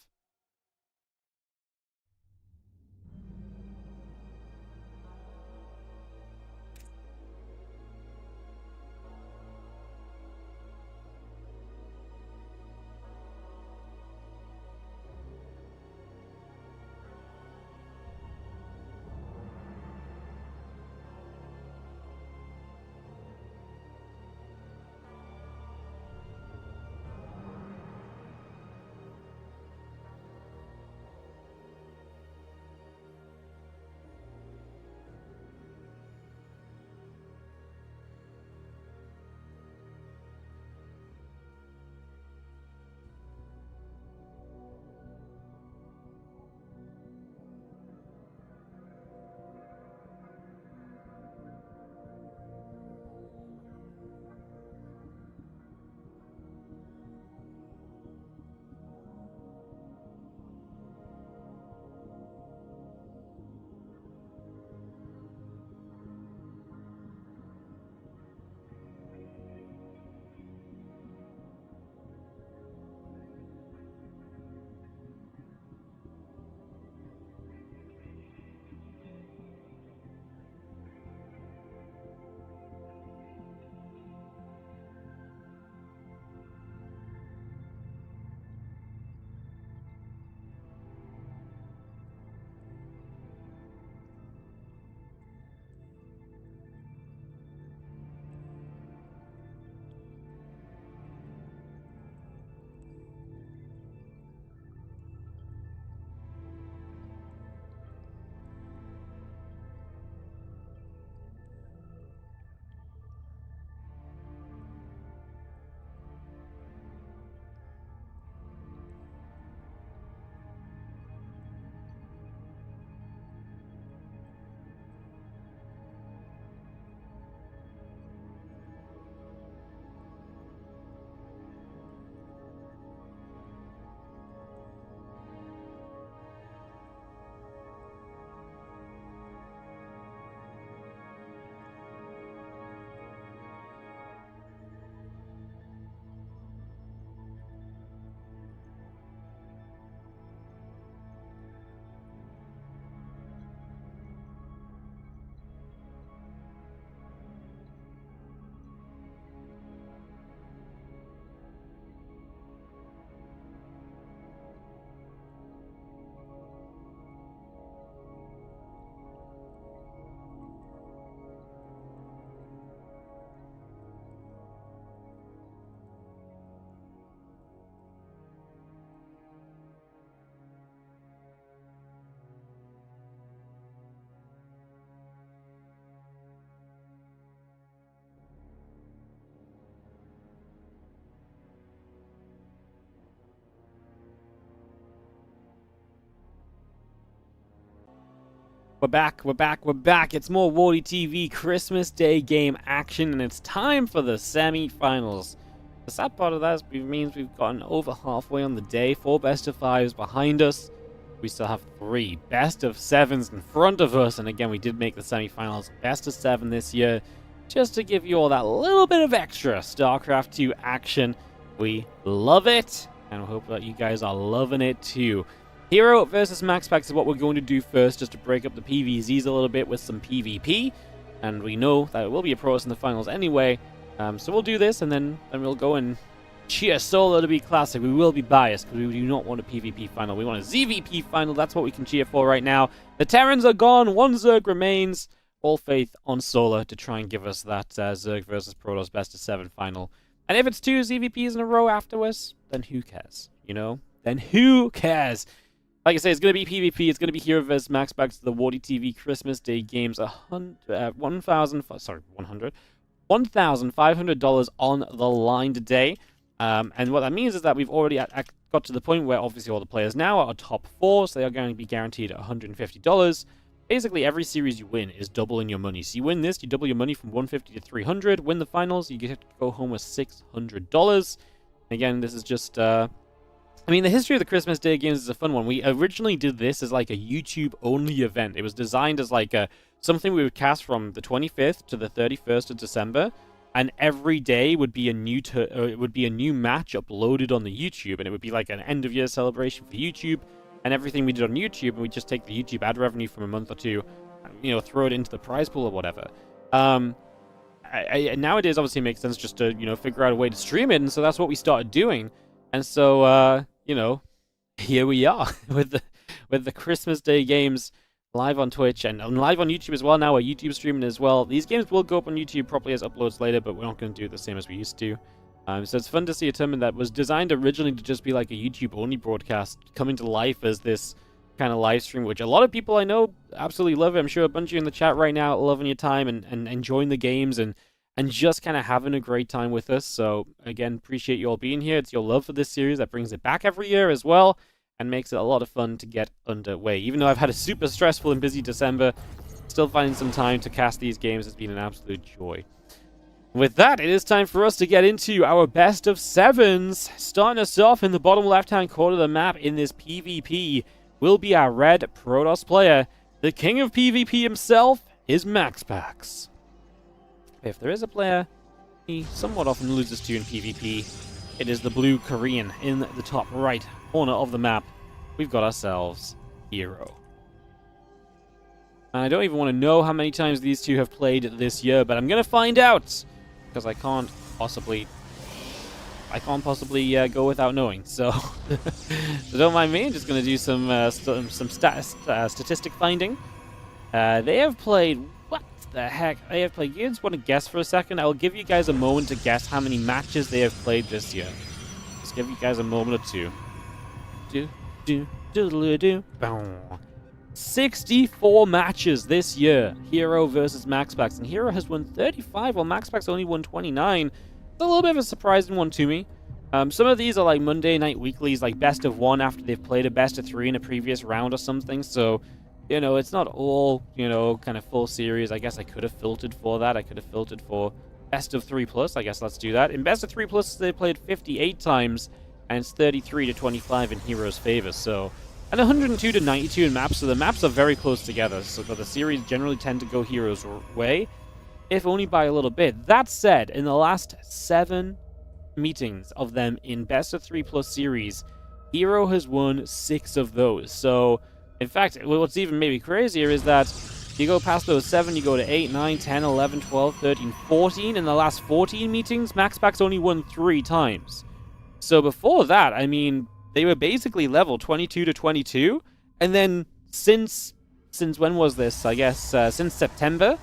We're back, we're back, we're back. It's more WardiTV Christmas Day game action, and it's time for the semi-finals. The sad part of that means we've gotten over halfway on the day. 4 best-of-5s behind us. We still have 3 best-of-7s in front of us, and again, we did make the semi-finals best-of-7 this year, just to give you all that little bit of extra StarCraft 2 action. We love it, and we hope that you guys are loving it too. Hero versus MaxPax is what we're going to do first, just to break up the PvZs a little bit with some PvP. And we know that it will be a Protoss in the finals anyway. So we'll do this, and then we'll go and cheer Solo to be Classic. We will be biased, because we do not want a PvP final. We want a ZVP final. That's what we can cheer for right now. The Terrans are gone. 1 Zerg remains. All faith on Solar to try and give us that Zerg versus Protoss best-of-7 final. And if it's 2 ZVPs in a row afterwards, then who cares? You know? Then who cares? Like I say, it's going to be PvP. It's going to be Hero vs. MaxPax, the WardiTV Christmas Day games. $1,500 on the line today. And what that means is that we've already got to the point where obviously all the players now are top 4, so they are going to be guaranteed $150. Basically, every series you win is doubling your money. So you win this, you double your money from $150 to $300. Win the finals, you get to go home with $600. Again, this is just... I mean, the history of the Christmas Day games is a fun one. We originally did this as like a YouTube-only event. It was designed as like something we would cast from the 25th to the 31st of December. And every day would be a new match uploaded on the YouTube. And it would be like an end-of-year celebration for YouTube. And everything we did on YouTube, and we just take the YouTube ad revenue from a month or two, you know, throw it into the prize pool or whatever. Nowadays, obviously, it makes sense just to, you know, figure out a way to stream it, and so that's what we started doing. And so, you know, here we are with the Christmas Day games live on Twitch and live on YouTube as well. Now we're YouTube streaming as well. These games will go up on YouTube properly as uploads later, but we're not going to do it the same as we used to. So it's fun to see a tournament that was designed originally to just be like a YouTube-only broadcast coming to life as this kind of live stream, which a lot of people I know absolutely love it. I'm sure a bunch of you in the chat right now loving your time and enjoying the games and just kind of having a great time with us. So, again, appreciate you all being here. It's your love for this series that brings it back every year as well and makes it a lot of fun to get underway. Even though I've had a super stressful and busy December, still finding some time to cast these games has been an absolute joy. With that, it is time for us to get into our best of 7s. Starting us off in the bottom left-hand corner of the map in this PvP will be our red Protoss player. The king of PvP himself is MaxPax. If there is a player he somewhat often loses to in PvP, it is the blue Korean in the top right corner of the map. We've got ourselves Hero. And I don't even want to know how many times these two have played this year, but I'm going to find out. Because I can't possibly go without knowing. So, so don't mind me. I'm just going to do some statistic finding. They have played... What the heck? They have played... You just want to guess for a second? I will give you guys a moment to guess how many matches they have played this year. Just give you guys a moment or two. 64 matches this year. Hero versus MaxPax. And Hero has won 35, while MaxPax only won 29. It's a little bit of a surprising one to me. Some of these are like Monday night weeklies, like best of 1 after they've played a best of 3 in a previous round or something. So, you know, it's not all, you know, kind of full series. I guess I could have filtered for that. I could have filtered for best of 3+. I guess let's do that. In best of 3+, they played 58 times, and it's 33-25 in Hero's favor. So... And 102 to 92 in maps, so the maps are very close together, so the series generally tend to go Hero's way, if only by a little bit. That said, in the last 7 meetings of them in Best of 3+ series, Hero has won 6 of those. So, in fact, what's even maybe crazier is that you go past those 7, you go to 8, 9, 10, 11, 12, 13, 14. In the last 14 meetings, MaxPax only won 3 times. So before that, I mean... They were basically level 22 to 22, and then since when was this? I guess since September,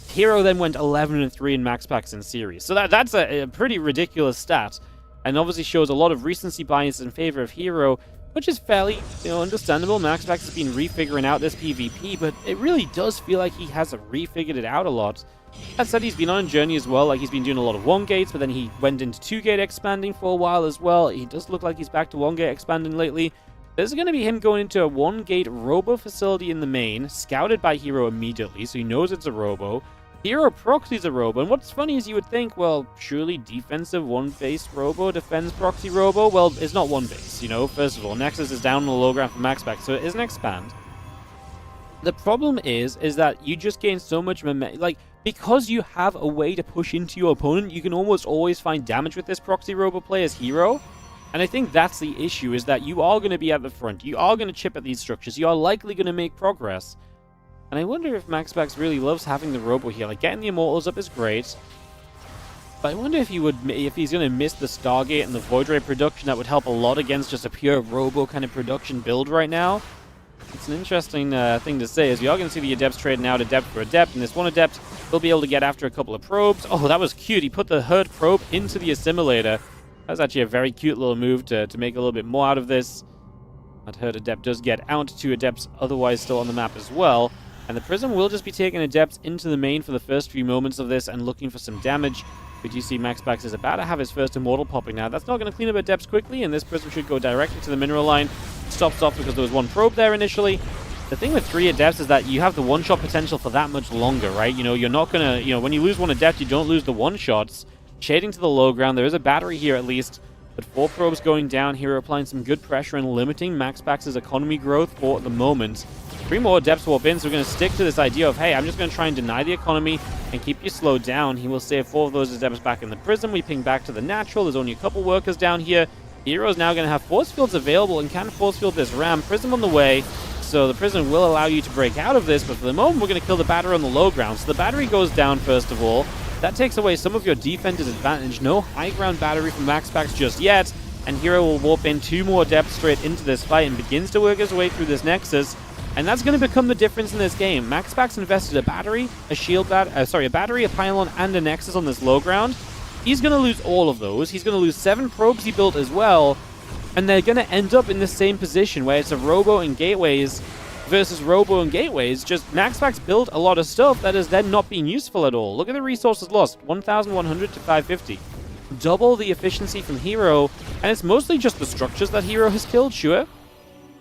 Hero then went 11-3 in MaxPax in series. So that's a pretty ridiculous stat, and obviously shows a lot of recency bias in favor of Hero, which is fairly, you know, understandable. MaxPax has been refiguring out this PvP, but it really does feel like he has refigured it out a lot. That said, he's been on a journey as well. Like, he's been doing a lot of 1 gates, but then he went into 2 gate expanding for a while as well. He does look like he's back to 1 gate expanding lately. There's going to be him going into a 1 gate robo facility in the main, scouted by Hero immediately, so he knows it's a robo. Hero proxies a robo, and what's funny is you would think, well, surely defensive 1-base robo defends proxy robo? Well, it's not 1-base, you know. First of all, Nexus is down on the low ground for MaxPax, so it is an expand. The problem is that you just gain so much momentum, like, because you have a way to push into your opponent, you can almost always find damage with this proxy robo play as Hero. And I think that's the issue, is that you are going to be at the front. You are going to chip at these structures. You are likely going to make progress. And I wonder if MaxPax really loves having the robo here. Like, getting the Immortals up is great. But I wonder if he's going to miss the Stargate and the Void Ray production. That would help a lot against just a pure robo kind of production build right now. It's an interesting thing to say, as we are going to see the Adepts trading out Adept for Adept, and this one Adept will be able to get after a couple of probes. Oh, that was cute. He put the Herd probe into the Assimilator. That was actually a very cute little move to make a little bit more out of this. That Herd Adept does get out 2 Adepts otherwise still on the map as well. And the Prism will just be taking Adepts into the main for the first few moments of this and looking for some damage. We do see MaxPax is about to have his first Immortal popping now. That's not going to clean up Adepts quickly, and this Prism should go directly to the mineral line. Stops off because there was one probe there initially. The thing with 3 Adepts is that you have the one-shot potential for that much longer, right? You know, you're not going to, when you lose 1 Adept, you don't lose the one-shots. Shading to the low ground, there is a battery here at least, but 4 probes going down here, applying some good pressure and limiting MaxPax's economy growth for the moment. 3 more Adepts warp in, so we're going to stick to this idea of, hey, I'm just going to try and deny the economy and keep you slowed down. He will save 4 of those Adepts back in the Prism. We ping back to the natural. There's only a couple workers down here. Hero's now going to have force fields available and can force field this ram. Prism on the way, so the Prism will allow you to break out of this, but for the moment, we're going to kill the battery on the low ground. So the battery goes down first of all. That takes away some of your defender's advantage. No high ground battery from MaxPax just yet, and Hero will warp in 2 more Adepts straight into this fight and begins to work his way through this Nexus. And that's going to become the difference in this game. MaxPax invested a battery, a battery, a pylon, and a Nexus on this low ground. He's going to lose all of those. He's going to lose 7 probes he built as well. And they're going to end up in the same position where it's a Robo and Gateways versus Robo and Gateways. Just MaxPax built a lot of stuff that is then not being useful at all. Look at the resources lost. 1,100 to 550. Double the efficiency from Hero. And it's mostly just the structures that Hero has killed, sure.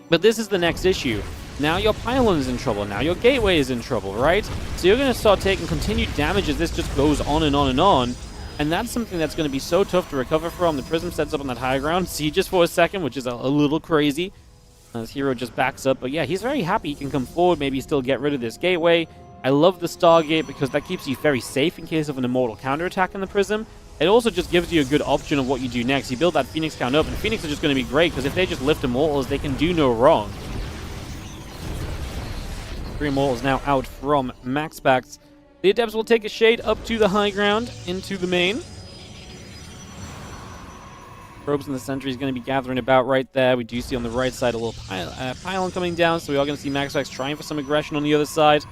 But this is the next issue. Now your pylon is in trouble. Now your gateway is in trouble, right? So you're going to start taking continued damage as this just goes on and on and on. And that's something that's going to be so tough to recover from. The Prism sets up on that high ground. Sieges for a second, which is a little crazy. As Hero just backs up. But yeah, he's very happy he can come forward. Maybe still get rid of this gateway. I love the Stargate because that keeps you very safe in case of an Immortal counterattack in the Prism. It also just gives you a good option of what you do next. You build that Phoenix count up, and Phoenix is just going to be great because if they just lift Immortals, they can do no wrong. 3 Immortals now out from MaxPax. The Adepts will take a shade up to the high ground, into the main. Probes in the Sentry is going to be gathering about right there. We do see on the right side a little pylon coming down, so we are going to see MaxPax trying for some aggression on the other side.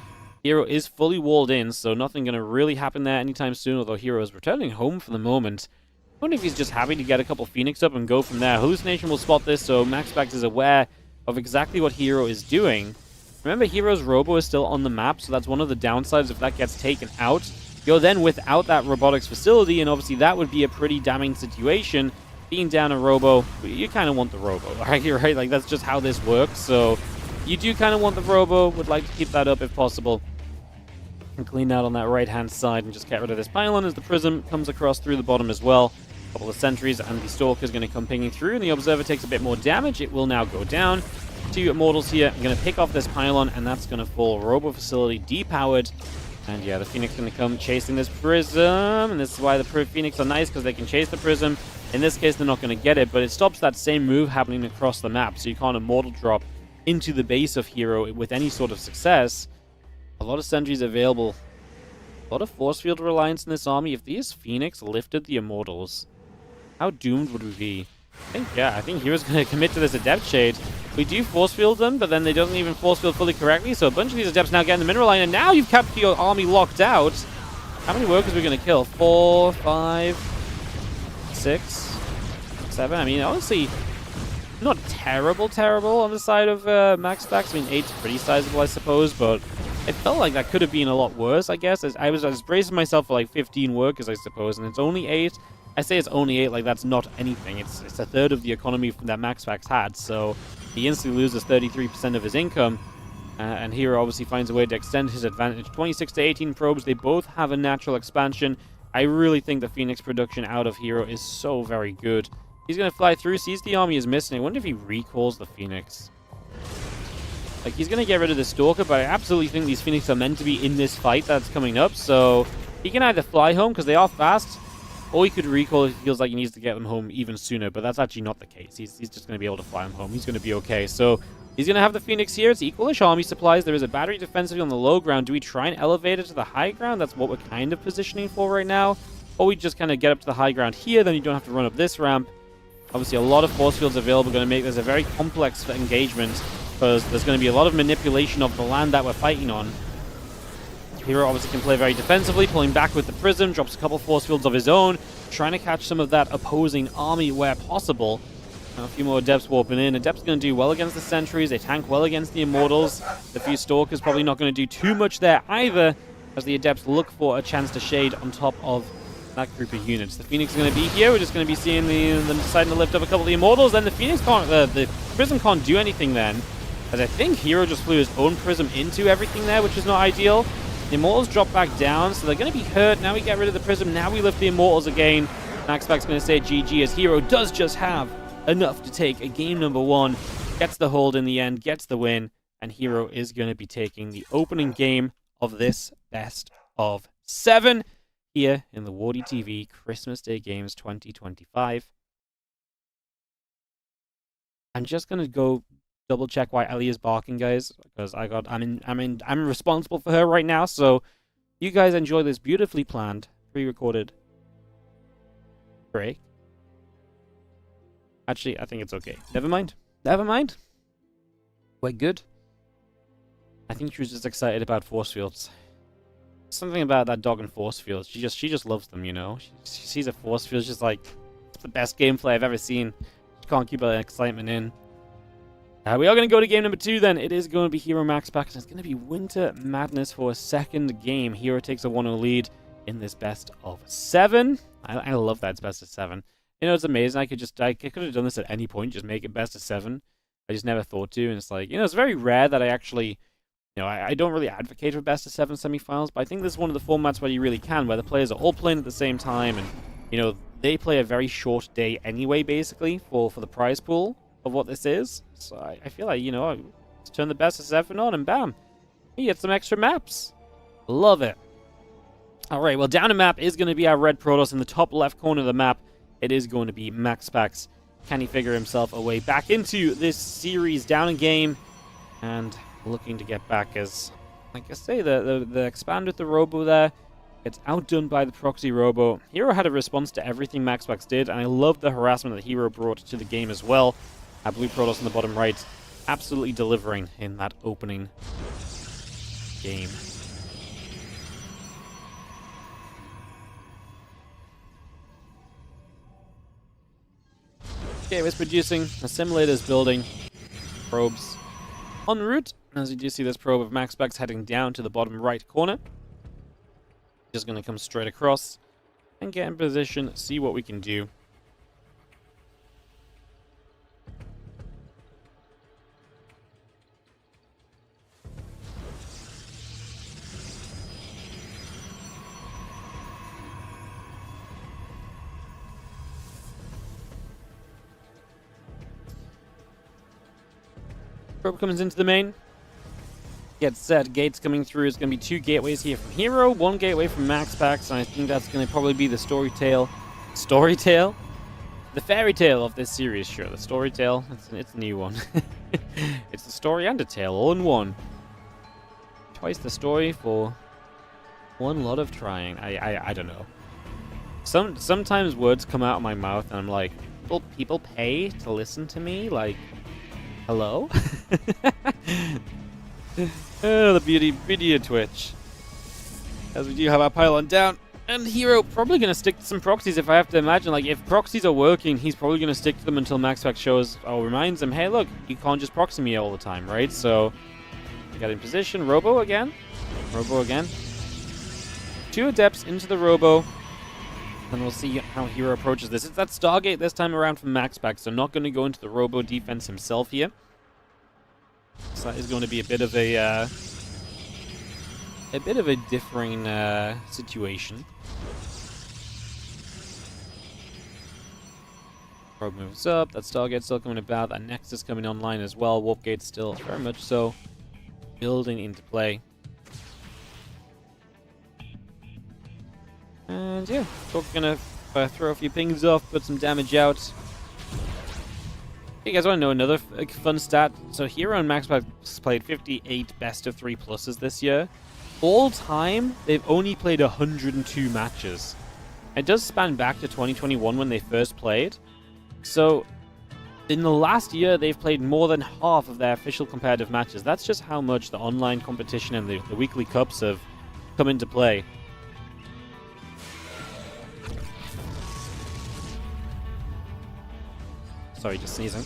Hero is fully walled in, so nothing going to really happen there anytime soon, although Hero is returning home for the moment. I wonder if he's just happy to get a couple Phoenix up and go from there. Hallucination will spot this, so MaxPax is aware of exactly what Hero is doing. Remember, Hero's Robo is still on the map, so that's one of the downsides if that gets taken out. You're then without that robotics facility, and obviously that would be a pretty damning situation. Being down a Robo, you kind of want the Robo, right? Like, that's just how this works, so you do kind of want the Robo, would like to keep that up if possible. And clean out on that right-hand side and just get rid of this pylon as the Prism comes across through the bottom as well. A couple of sentries and the Stalker is going to come pinging through, and the Observer takes a bit more damage. It will now go down. 2 Immortals here. I'm going to pick off this pylon, and that's going to fall. Robo Facility depowered. And yeah, the Phoenix is going to come chasing this Prism, and this is why the Phoenix are nice, because they can chase the Prism. In this case, they're not going to get it, but it stops that same move happening across the map, so you can't Immortal drop into the base of Hero with any sort of success. A lot of sentries available. A lot of force field reliance in this army. If these Phoenix lifted the Immortals, how doomed would we be? I think Hero's going to commit to this Adept Shade. We do force field them, but then they don't even force field fully correctly, so a bunch of these Adepts now get in the mineral line, and now you've kept your army locked out. How many workers are we going to kill? 4, 5, 6, 7? I mean, honestly, not terrible on the side of MaxPax. I mean, 8's pretty sizable, I suppose, but it felt like that could have been a lot worse, I guess. I was bracing myself for like 15 workers, I suppose, and it's only 8. I say it's only 8, like that's not anything. It's a third of the economy that MaxPax had, so he instantly loses 33% of his income. And Hero obviously finds a way to extend his advantage. 26 to 18 probes, they both have a natural expansion. I really think the Phoenix production out of Hero is so very good. He's going to fly through, sees the army is missing. I wonder if he recalls the Phoenix. Like, he's going to get rid of the Stalker, but I absolutely think these Phoenix are meant to be in this fight that's coming up. So he can either fly home, because they are fast, or he could recall if he feels like he needs to get them home even sooner, but that's actually not the case. He's just going to be able to fly them home. He's going to be okay. So he's going to have the Phoenix here. It's equalish army supplies. There is a battery defensively on the low ground. Do we try and elevate it to the high ground? That's what we're kind of positioning for right now. Or we just kind of get up to the high ground here, then you don't have to run up this ramp. Obviously, a lot of force fields available, going to make this a very complex engagement, because there's going to be a lot of manipulation of the land that we're fighting on. Hero obviously can play very defensively, pulling back with the Prism, drops a couple force fields of his own, trying to catch some of that opposing army where possible. A few more Adepts warping in. Adepts going to do well against the Sentries. They tank well against the Immortals. The few Stalkers probably not going to do too much there either, as the Adepts look for a chance to shade on top of that group of units. The Phoenix is going to be here. We're just going to be seeing them deciding to lift up a couple of the Immortals. Then the Phoenix can't, the Prism can't do anything then. As I think Hero just flew his own Prism into everything there, which is not ideal. The Immortals drop back down, so they're going to be hurt. Now we get rid of the Prism. Now we lift the Immortals again. MaxPax going to say GG as Hero does just have enough to take a game number 1. Gets the hold in the end, gets the win. And Hero is going to be taking the opening game of this best of 7 here in the WardiTV Christmas Day Games 2025. I'm just going to go double check why Ellie is barking, guys, because I'm responsible for her right now. So you guys enjoy this beautifully planned, pre-recorded break. Actually, I think it's okay. Never mind. Never mind. We're good. I think she was just excited about force fields. Something about that dog and force fields. She just loves them, you know. She sees a force field, she's like, it's the best gameplay I've ever seen. She can't keep her excitement in. We are going to go to game number 2 then. It is going to be Hero MaxPax, and it's going to be Winter Madness for a second game. Hero takes a 1-0 lead in this best of 7. I love that it's best of 7. You know, it's amazing. I could have done this at any point, just make it best of 7. I just never thought to, and it's like, you know, it's very rare that I actually, you know, I don't really advocate for best of 7 semifinals, but I think this is one of the formats where you really can, where the players are all playing at the same time, and, you know, they play a very short day anyway, basically, for the prize pool of what this is. So I feel like, you know, just turn the best of 7 on, and bam, you get some extra maps. Love it. All right, well, down a map is going to be our red Protoss in the top left corner of the map. It is going to be MaxPax. Can he figure himself a way back into this series? Down a game and looking to get back as, like I say, the expand with the Robo there gets outdone by the proxy Robo. Hero had a response to everything MaxPax did, and I love the harassment that Hero brought to the game as well. Our blue Protoss in the bottom right, absolutely delivering in that opening game. Okay, it's producing, assimilators building, probes en route. As you do see this probe of MaxPax heading down to the bottom right corner. Just going to come straight across and get in position, see what we can do. Probe comes into the main. Gets set. Gates coming through. It's going to be 2 gateways here from Hero, 1 gateway from MaxPax, and I think that's going to probably be the story tale. The fairy tale of this series, sure. The story tale. It's a new one. It's the story and a tale all in one. Twice the story for one lot of trying. I don't know. Sometimes words come out of my mouth and I'm like, people pay to listen to me? Like, hello? Oh, the beauty of Twitch. As we do have our pylon down. And Hero probably going to stick to some proxies, if I have to imagine. Like, if proxies are working, he's probably going to stick to them until MaxPax shows or reminds him, hey, look, you can't just proxy me all the time, right? So, get in position. Robo again. 2 Adepts into the Robo. And we'll see how Hero approaches this. It's that Stargate this time around from MaxPax, so not going to go into the Robo defense himself here. So that is going to be a bit of a differing situation. Probe moves up. That Stargate still coming about. That Nexus coming online as well. Warpgate still very much so building into play. And yeah, so we're gonna throw a few pings off, put some damage out. You guys want to know another fun stat? So Hero and MaxPax played 58 best of 3 pluses this year. All time, they've only played 102 matches. It does span back to 2021 when they first played. So in the last year, they've played more than half of their official competitive matches. That's just how much the online competition and the weekly cups have come into play. Sorry, just sneezing.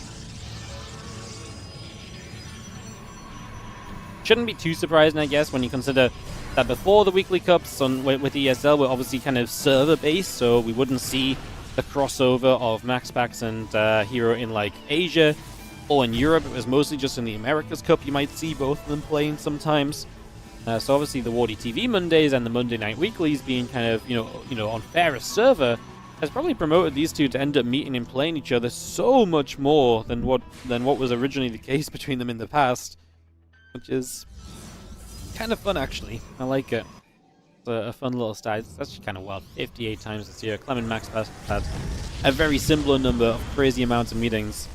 Shouldn't be too surprising, I guess, when you consider that before the weekly cups with ESL were obviously kind of server-based, so we wouldn't see the crossover of MaxPax and Hero in like Asia or in Europe. It was mostly just in the Americas Cup you might see both of them playing sometimes. So obviously the WardiTV Mondays and the Monday Night Weeklies being kind of, you know, on fairest server has probably promoted these two to end up meeting and playing each other so much more than what was originally the case between them in the past, which is kind of fun actually. I like it. It's a fun little stat. It's actually kind of wild. 58 times this year. Clem and MaxPax had a very similar number of crazy amounts of meetings.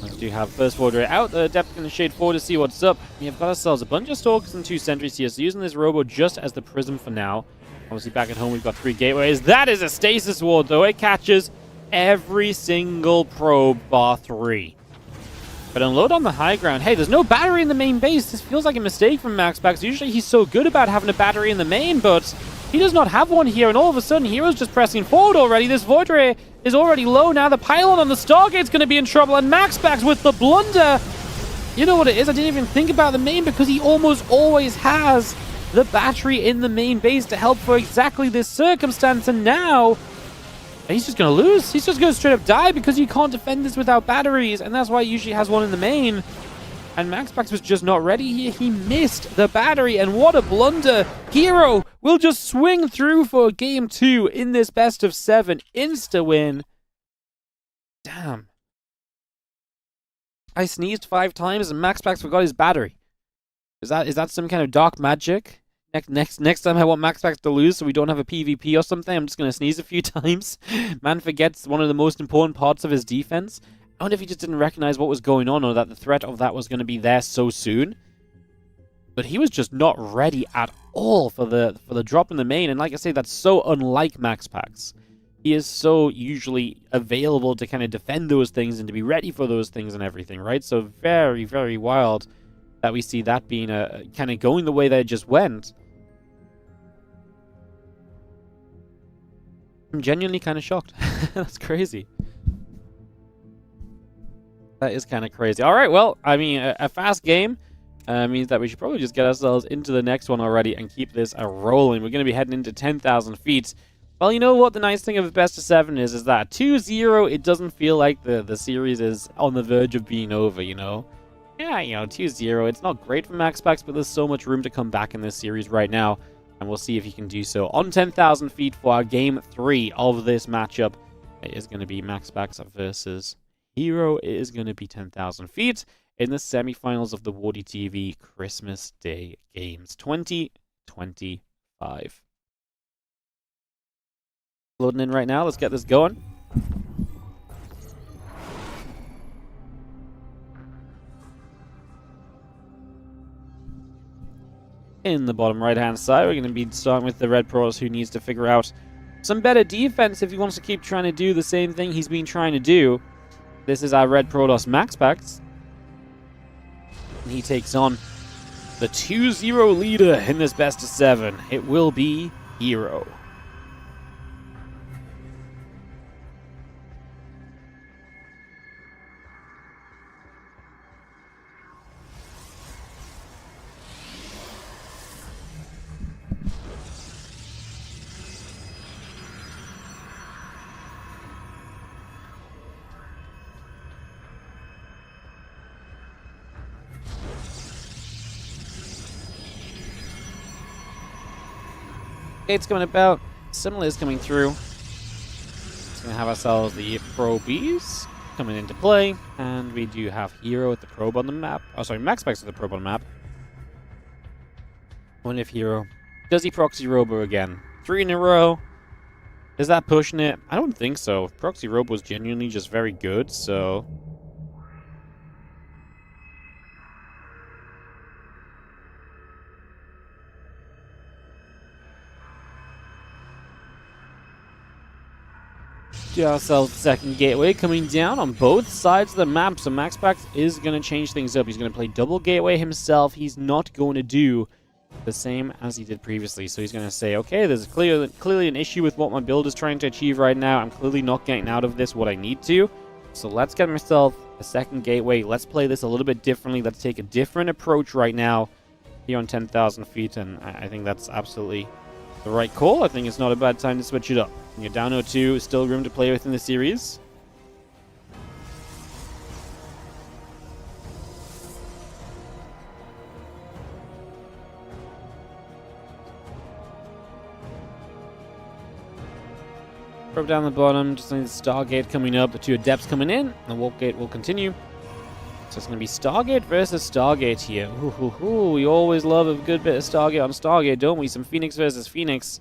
We do have first Warder out, Depth going to shade forward to see what's up. We have got ourselves a bunch of Stalkers and 2 Sentries here, so using this Robo just as the Prism for now. Obviously back at home we've got 3 Gateways. That is a Stasis Ward though, it catches every single probe bar 3. But unload on the high ground. Hey, there's no battery in the main base. This feels like a mistake from MaxPax. Usually he's so good about having a battery in the main, but he does not have one here, and all of a sudden Hero's just pressing forward already. This Void Ray is already low now. The pylon on the Stargate's going to be in trouble, and MaxPax with the blunder. You know what it is? I didn't even think about the main because he almost always has the battery in the main base to help for exactly this circumstance, and now he's just going to lose. He's just going to straight up die because you can't defend this without batteries, and that's why he usually has one in the main. And MaxPax was just not ready here. He missed the battery, and what a blunder. Hero will just swing through for game 2 in this best of 7. Insta-win. Damn. I sneezed 5 times and MaxPax forgot his battery. Is that some kind of dark magic? Next time I want MaxPax to lose so we don't have a PvP or something, I'm just going to sneeze a few times. Man forgets one of the most important parts of his defense. I wonder if he just didn't recognize what was going on or that the threat of that was going to be there so soon. But he was just not ready at all for the drop in the main. And like I say, that's so unlike MaxPax. He is so usually available to kind of defend those things and to be ready for those things and everything, right? So very, very wild that we see that being kind of going the way that it just went. I'm genuinely kind of shocked. That's crazy. That is kind of crazy. All right, well, I mean, a fast game means that we should probably just get ourselves into the next one already and keep this rolling. We're going to be heading into 10,000 feet. Well, you know what the nice thing of best of 7 is that 2-0, it doesn't feel like the series is on the verge of being over, you know? Yeah, you know, 2-0, it's not great for MaxPax, but there's so much room to come back in this series right now. And we'll see if he can do so on 10,000 feet for our game 3 of this matchup. It is going to be MaxPax versus Hero. It is going to be 10,000 feet in the semifinals of the WardiTV Christmas Day Games 2025. Loading in right now. Let's get this going. In the bottom right-hand side, we're going to be starting with the Red Protoss, who needs to figure out some better defense if he wants to keep trying to do the same thing he's been trying to do. This is our Red Protoss MaxPax. And he takes on the 2-0 leader in this best of 7. It will be Hero. Gates coming about. Similar is coming through. It's going to have ourselves the probees coming into play. And we do have Hero with the probe on the map. Oh, sorry, MaxPax with the probe on the map. I wonder if Hero... Does he proxy Robo again? 3 in a row. Is that pushing it? I don't think so. Proxy Robo was genuinely just very good, so... Do ourselves the second gateway coming down on both sides of the map. So MaxPax is going to change things up. He's going to play double gateway himself. He's not going to do the same as he did previously. So he's going to say, okay, there's clearly an issue with what my build is trying to achieve right now. I'm clearly not getting out of this what I need to. So let's get myself a second gateway. Let's play this a little bit differently. Let's take a different approach right now. here on 10,000 feet, and I think that's absolutely the right call. I think it's not a bad time to switch it up. When you're down 0-2, still room to play with in the series. Probe down the bottom, just need the Stargate coming up, the 2 Adepts coming in, the Warp Gate will continue. So it's going to be Stargate versus Stargate here. We always love a good bit of Stargate on Stargate, don't we? Some Phoenix versus Phoenix.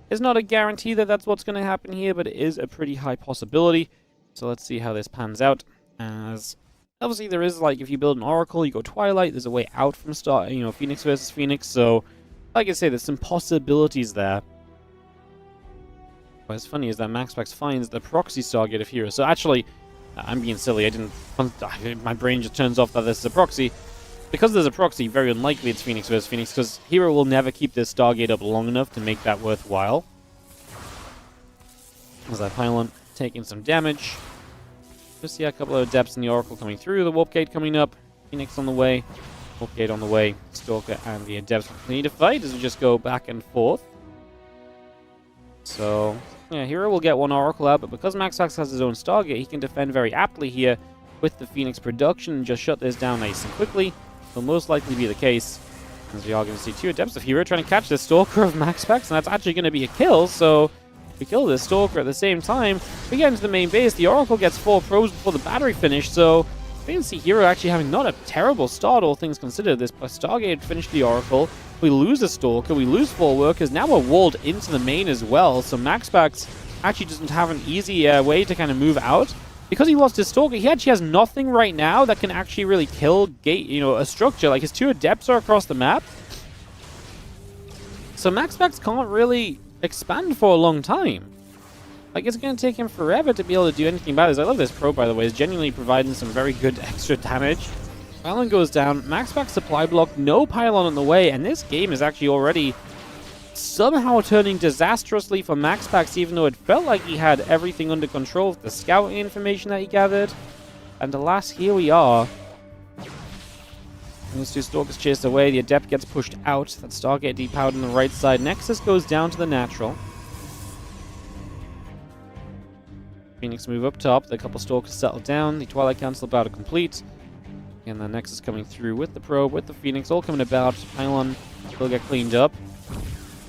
It's not a guarantee that that's what's going to happen here, but it is a pretty high possibility. So let's see how this pans out. As obviously there is, like, if you build an Oracle, you go Twilight, there's a way out from Phoenix versus Phoenix. So, like I say, there's some possibilities there. What's funny is that MaxPax finds the proxy Stargate of Hero. So actually, I'm being silly. My brain just turns off that this is a proxy. Because there's a proxy, very unlikely it's Phoenix versus Phoenix, because Hero will never keep this Stargate up long enough to make that worthwhile. As that pylon taking some damage. Just see a couple of Adepts in the Oracle coming through. The Warp Gate coming up. Phoenix on the way. Warp Gate on the way. Stalker and the Adepts continue to fight as we just go back and forth. So, yeah, Hero will get one Oracle out, but because MaxPax has his own Stargate, he can defend very aptly here with the Phoenix production and just shut this down nice and quickly. Will most likely be the case, as we are going to see 2 Adepts of Hero trying to catch the Stalker of MaxPax, and that's actually going to be a kill, so we kill this Stalker at the same time. We get into the main base, the Oracle gets 4 probes before the battery finished, so we can see Hero actually having not a terrible start, all things considered. This Stargate finished the Oracle. We lose a Stalker, we lose 4 workers, now we're walled into the main as well, so MaxPax actually doesn't have an easy way to kind of move out. Because he lost his Stalker, he actually has nothing right now that can actually really kill a structure. Like, his 2 Adepts are across the map. So MaxPax can't really expand for a long time. Like, it's going to take him forever to be able to do anything about this. I love this probe, by the way. It's genuinely providing some very good extra damage. Pylon goes down. MaxPax supply block. No Pylon on the way. And this game is actually already somehow turning disastrously for MaxPax, even though it felt like he had everything under control with the scouting information that he gathered. And alas, here we are. Those 2 Stalkers chased away. The Adept gets pushed out. That Stargate depowered on the right side. Nexus goes down to the natural. Phoenix move up top. The couple Stalkers settle down. The Twilight Council about to complete. And the Nexus coming through with the probe, with the Phoenix, all coming about. Pylon will get cleaned up.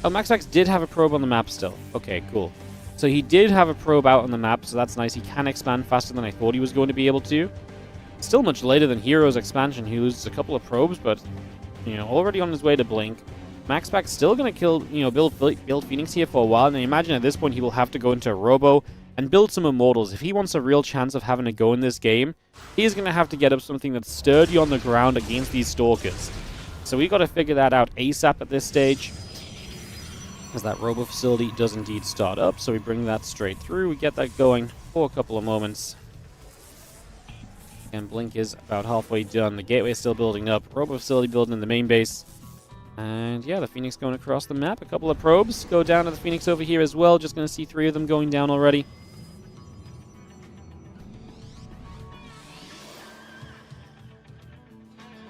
Oh, MaxPax did have a probe on the map still. Okay, cool. So he did have a probe out on the map, so that's nice. He can expand faster than I thought he was going to be able to. Still much later than Hero's expansion. He loses a couple of probes, but, already on his way to Blink. MaxPax still going to kill, build Phoenix here for a while, and I imagine at this point he will have to go into Robo and build some Immortals. If he wants a real chance of having a go in this game, he's going to have to get up something that's sturdy on the ground against these Stalkers. So we got to figure that out ASAP at this stage. As that Robo facility does indeed start up, so we bring that straight through. We get that going for a couple of moments. And Blink is about halfway done. The gateway is still building up. Robo facility building in the main base. And yeah, the Phoenix going across the map. A couple of probes go down to the Phoenix over here as well. Just going to see 3 of them going down already.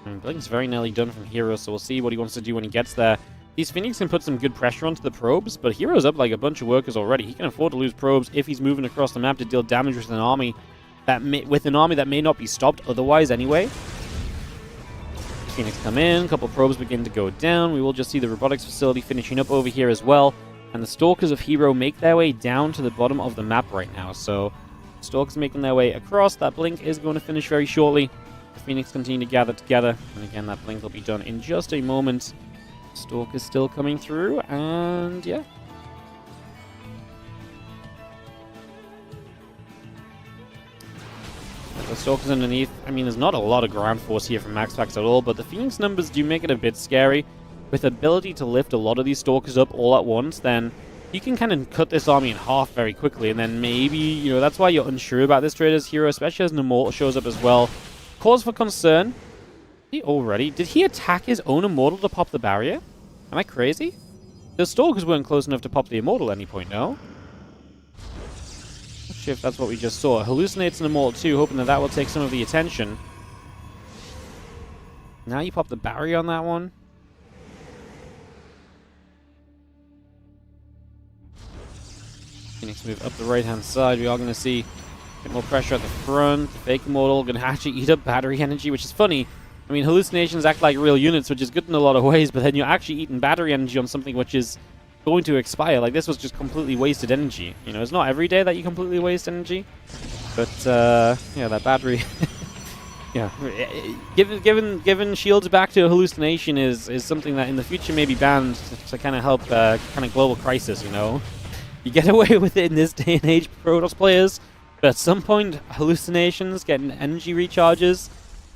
And Blink's very nearly done from Hero, so we'll see what he wants to do when he gets there. These Phoenix can put some good pressure onto the probes, but Hero's up like a bunch of workers already. He can afford to lose probes if he's moving across the map to deal damage with an army that may not be stopped otherwise anyway. Phoenix come in, a couple probes begin to go down. We will just see the robotics facility finishing up over here as well. And the Stalkers of Hero make their way down to the bottom of the map right now. So, Stalkers making their way across. That Blink is going to finish very shortly. The Phoenix continue to gather together. And again, that Blink will be done in just a moment. Stalkers still coming through, and yeah. The Stalkers underneath. I mean, there's not a lot of ground force here from MaxPax at all, but the Phoenix numbers do make it a bit scary. With the ability to lift a lot of these Stalkers up all at once, then you can kind of cut this army in half very quickly, and then maybe, that's why you're unsure about this Trader's Hero, especially as an Immortal shows up as well. Cause for concern. Did he attack his own Immortal to pop the barrier? Am I crazy? The Stalkers weren't close enough to pop the Immortal at any point, no? Not sure if that's what we just saw. Hallucinates an Immortal too, hoping that will take some of the attention. Now you pop the barrier on that one. Phoenix move up the right-hand side. We are going to see a bit more pressure at the front. The Fake Immortal going to actually eat up battery energy, which is funny. I mean, hallucinations act like real units, which is good in a lot of ways, but then you're actually eating battery energy on something which is going to expire. Like, this was just completely wasted energy. You know, it's not every day that you completely waste energy, but, yeah, that battery... yeah, giving shields back to a hallucination is something that in the future may be banned to kind of help kind of global crisis, you know? You get away with it in this day and age, Protoss players, but at some point, hallucinations, getting energy recharges...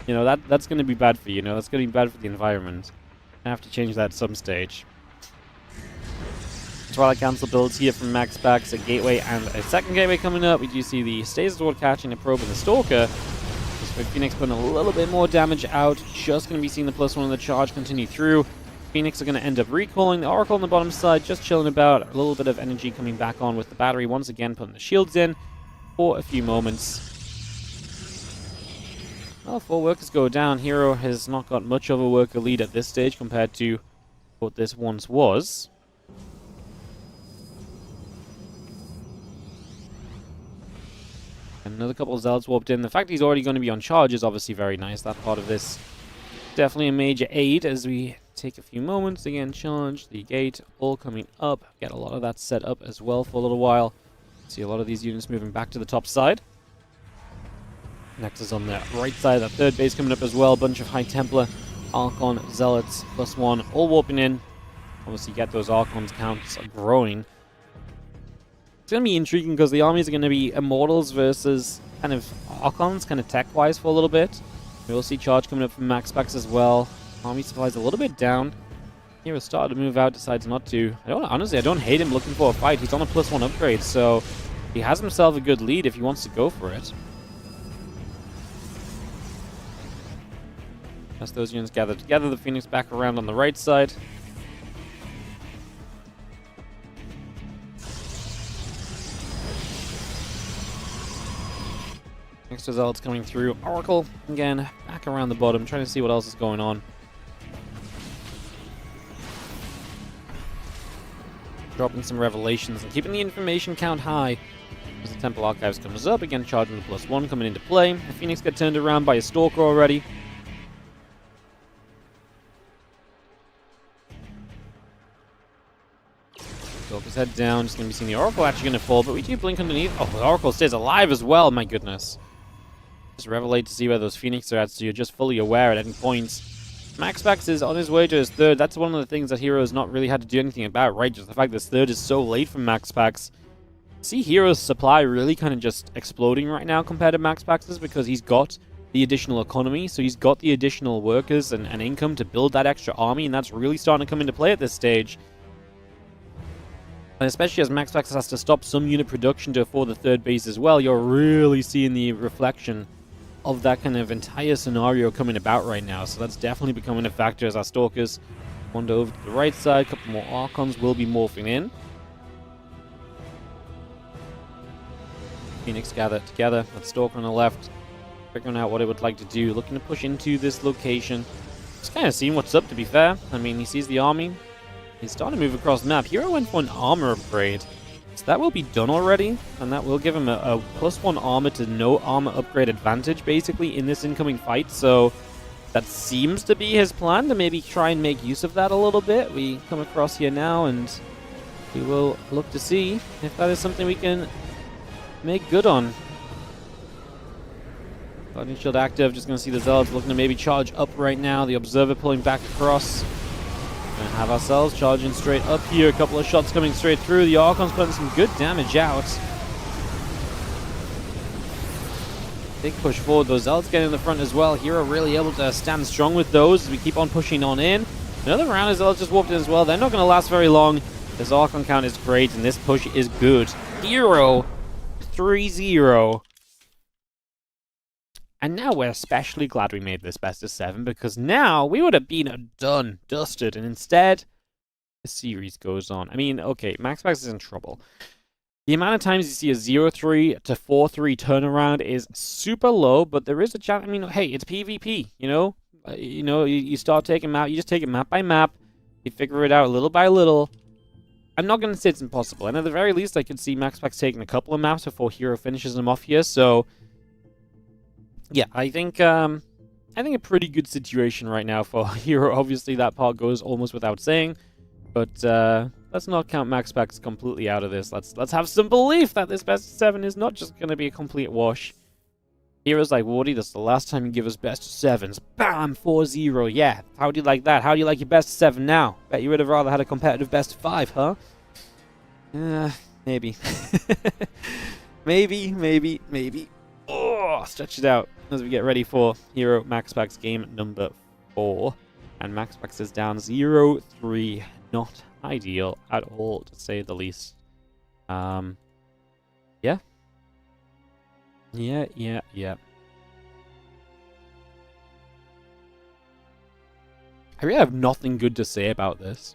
You know, that's going to be bad for you, know? That's going to be bad for the environment. I have to change that at some stage. Twilight Council builds here from MaxPax, a gateway and a second gateway coming up. We do see the Stasis Ward catching a probe and the Stalker. Just with Phoenix putting a little bit more damage out. Just going to be seeing the +1 on the charge continue through. Phoenix are going to end up recalling. The Oracle on the bottom side just chilling about. A little bit of energy coming back on with the battery. Once again, putting the shields in for a few moments. Well, 4 workers go down. Hero has not got much of a worker lead at this stage compared to what this once was. Another couple of Zealots warped in. The fact he's already going to be on charge is obviously very nice. That part of this definitely a major aid as we take a few moments. Again, charge the gate, all coming up. Get a lot of that set up as well for a little while. See a lot of these units moving back to the top side. Next is on the right side, that third base coming up as well. Bunch of High Templar, Archon, Zealots, +1, all warping in. Obviously get those Archons counts growing. It's going to be intriguing because the armies are going to be Immortals versus kind of Archons, kind of tech-wise for a little bit. We will see charge coming up from MaxPax as well. Army supplies a little bit down. Hero started to move out, decides not to. Honestly, I don't hate him looking for a fight. He's on a +1 upgrade, so he has himself a good lead if he wants to go for it. As those units gather together, the Phoenix back around on the right side. Next results coming through. Oracle, again, back around the bottom, trying to see what else is going on. Dropping some revelations and keeping the information count high. As the Temple Archives comes up, again charging the +1 coming into play. The Phoenix got turned around by a Stalker already. Stalker's head down, just going to be seeing the Oracle actually going to fall, but we do blink underneath. Oh, the Oracle stays alive as well, my goodness. Just revelate to see where those Phoenix are at, so you're just fully aware at any point. MaxPax is on his way to his third. That's one of the things that Hero has not really had to do anything about, right? Just the fact this third is so late from MaxPax. See Hero's supply really kind of just exploding right now compared to MaxPax's because he's got the additional economy, so he's got the additional workers and income to build that extra army, and that's really starting to come into play at this stage. And especially as MaxPax has to stop some unit production to afford the third base as well, you're really seeing the reflection of that kind of entire scenario coming about right now. So that's definitely becoming a factor as our Stalkers wander over to the right side. A couple more Archons will be morphing in. Phoenix gather together. That Stalker on the left, figuring out what it would like to do. Looking to push into this location. Just kind of seeing what's up, to be fair. I mean, he sees the army. He's starting to move across the map. Hero went for an armor upgrade. So that will be done already, and that will give him a +1 armor to no armor upgrade advantage, basically, in this incoming fight. So that seems to be his plan, to maybe try and make use of that a little bit. We come across here now, and we will look to see if that is something we can make good on. Guardian Shield active, just going to see the Zealots looking to maybe charge up right now. The Observer pulling back across. Gonna have ourselves charging straight up here. A couple of shots coming straight through. The Archon's putting some good damage out. Big push forward. Those Zealots getting in the front as well. Hero really able to stand strong with those as we keep on pushing on in. Another round of Zealots just warped in as well. They're not going to last very long. This Archon count is great, and this push is good. Hero 3-0. And now we're especially glad we made this best of 7, because now we would have been done, dusted, and instead, the series goes on. I mean, okay, MaxPax is in trouble. The amount of times you see a 0-3 to 4-3 turnaround is super low, but there is a chance. I mean, hey, it's PvP, you know? You start taking map, you just take it map by map, you figure it out little by little. I'm not going to say it's impossible. And at the very least, I could see MaxPax taking a couple of maps before Hero finishes them off here. So, yeah, I think a pretty good situation right now for Hero. Obviously, that part goes almost without saying. But let's not count MaxPax completely out of this. Let's have some belief that this best of 7 is not just going to be a complete wash. Heroes like Wardy, that's the last time you give us best of 7s. Bam! 4-0. Yeah. How do you like that? How do you like your best of 7 now? Bet you would have rather had a competitive best of 5, huh? Maybe. maybe. Oh, stretch it out as we get ready for Hero MaxPax game number 4. And MaxPax is down 0-3. Not ideal at all, to say the least. Yeah. Yeah. I really have nothing good to say about this.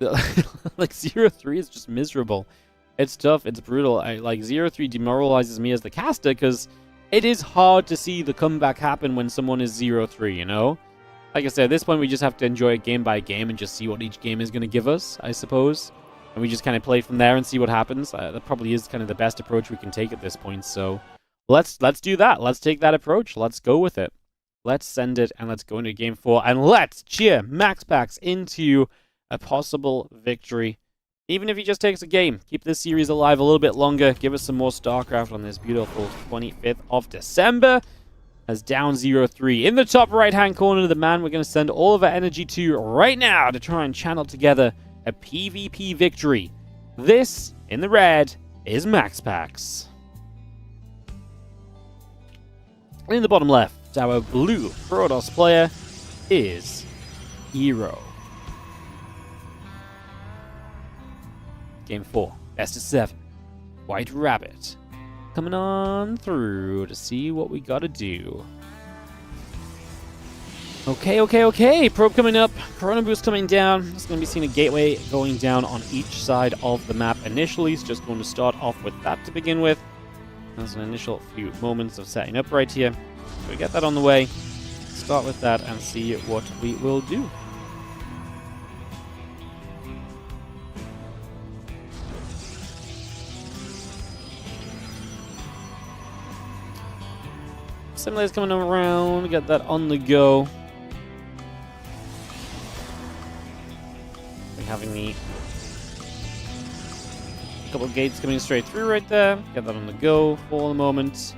Like, 0-3 is just miserable. It's tough, it's brutal. Like, 0-3 demoralizes me as the caster, because it is hard to see the comeback happen when someone is 0-3, you know? Like I said, at this point, we just have to enjoy it game by game and just see what each game is going to give us, I suppose. And we just kind of play from there and see what happens. That probably is kind of the best approach we can take at this point. So let's do that. Let's take that approach. Let's go with it. Let's send it and let's go into game 4. And let's cheer MaxPax into a possible victory. Even if he just takes a game. Keep this series alive a little bit longer. Give us some more StarCraft on this beautiful 25th of December. As down 0-3. In the top right-hand corner, the man we're going to send all of our energy to right now to try and channel together a PvP victory. This, in the red, is MaxPax. In the bottom left, our blue Protoss player is Hero. Game 4, best of 7. White Rabbit. Coming on through to see what we gotta do. Okay. Probe coming up. Corona Boost coming down. It's going to be seeing a gateway going down on each side of the map initially. It's just going to start off with that to begin with. There's an initial few moments of setting up right here. So we get that on the way. Start with that and see what we will do. Simulators coming around. Get that on the go. Having the couple of gates coming straight through right there. Get that on the go for the moment.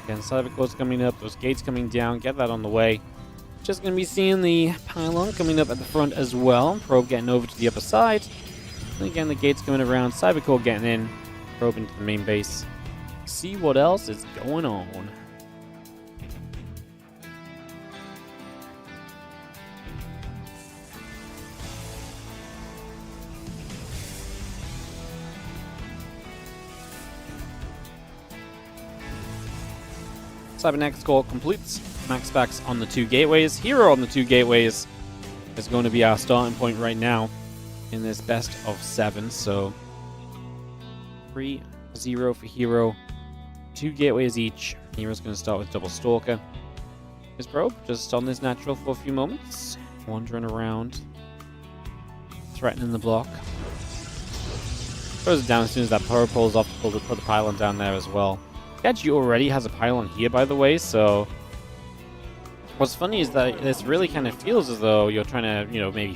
Again, cyber cores coming up, those gates coming down. Get that on the way. Just going to be seeing the pylon coming up at the front as well. Probe getting over to the upper side. And again, the gates coming around. Cybercore getting in. Probe into the main base. See what else is going on. Cybernex core completes. MaxPax on the 2 gateways. Hero on the 2 gateways is going to be our starting point right now in this best of 7. So 3-0 for Hero. 2 gateways each. Hero's going to start with double Stalker. His probe just on this natural for a few moments. Wandering around. Threatening the block. Throws it down as soon as that power pulls off to put the pylon down there as well. He already has a pylon here, by the way, so what's funny is that this really kind of feels as though you're trying to, you know, maybe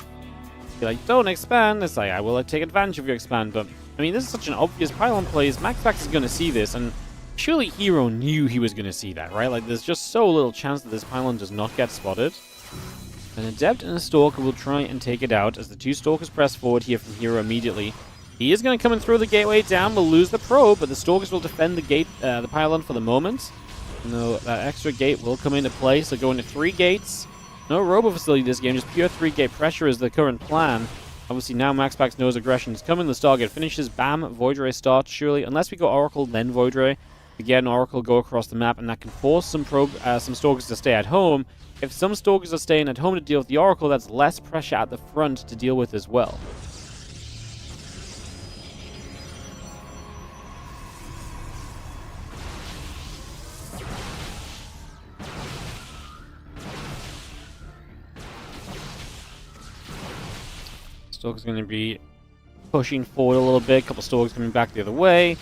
be like, don't expand. It's like, I will take advantage of your expand, but I mean, this is such an obvious pylon plays. MaxPax is going to see this, and surely Hero knew he was going to see that, right? Like, there's just so little chance that this pylon does not get spotted. An Adept and a Stalker will try and take it out as the 2 Stalkers press forward here from Hero immediately. He is going to come and throw the gateway down. We'll lose the probe, but the Stalkers will defend the gate, the pylon for the moment. No, that extra gate will come into play, so going to 3 gates. No robo facility this game, just pure 3-gate pressure is the current plan. Obviously now MaxPax knows aggression is coming. The Stargate finishes. Bam, Void Ray starts, surely. Unless we go Oracle, then Void Ray. We get an Oracle, go across the map, and that can force some Stalkers to stay at home. If some Stalkers are staying at home to deal with the Oracle, that's less pressure at the front to deal with as well. Stalker's going to be pushing forward a little bit. A couple Stalkers coming back the other way.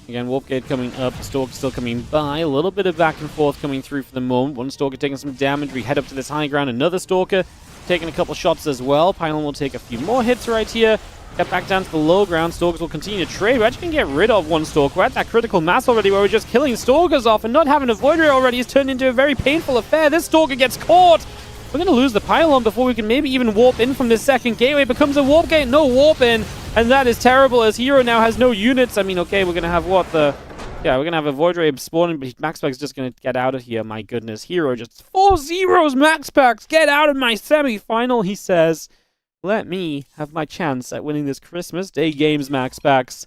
Again, Warpgate coming up. The Stalker still coming by. A little bit of back and forth coming through for the moment. One Stalker taking some damage. We head up to this high ground. Another Stalker taking a couple shots as well. Pylon will take a few more hits right here. Get back down to the low ground. Stalkers will continue to trade. We're actually going to get rid of one Stalker. We're at that critical mass already where we're just killing Stalkers off, and not having a Void Ray already has turned into a very painful affair. This Stalker gets caught. We're going to lose the Pylon before we can maybe even warp in from this second gateway. It becomes a warp gate, no warp in, and that is terrible as Hero now has no units. I mean, okay, we're going to have what the... Yeah, we're going to have a Void Ray spawning, but MaxPax is just going to get out of here. My goodness, Hero just 4-0s MaxPax. Get out of my semi-final, he says. Let me have my chance at winning this Christmas Day games, MaxPax.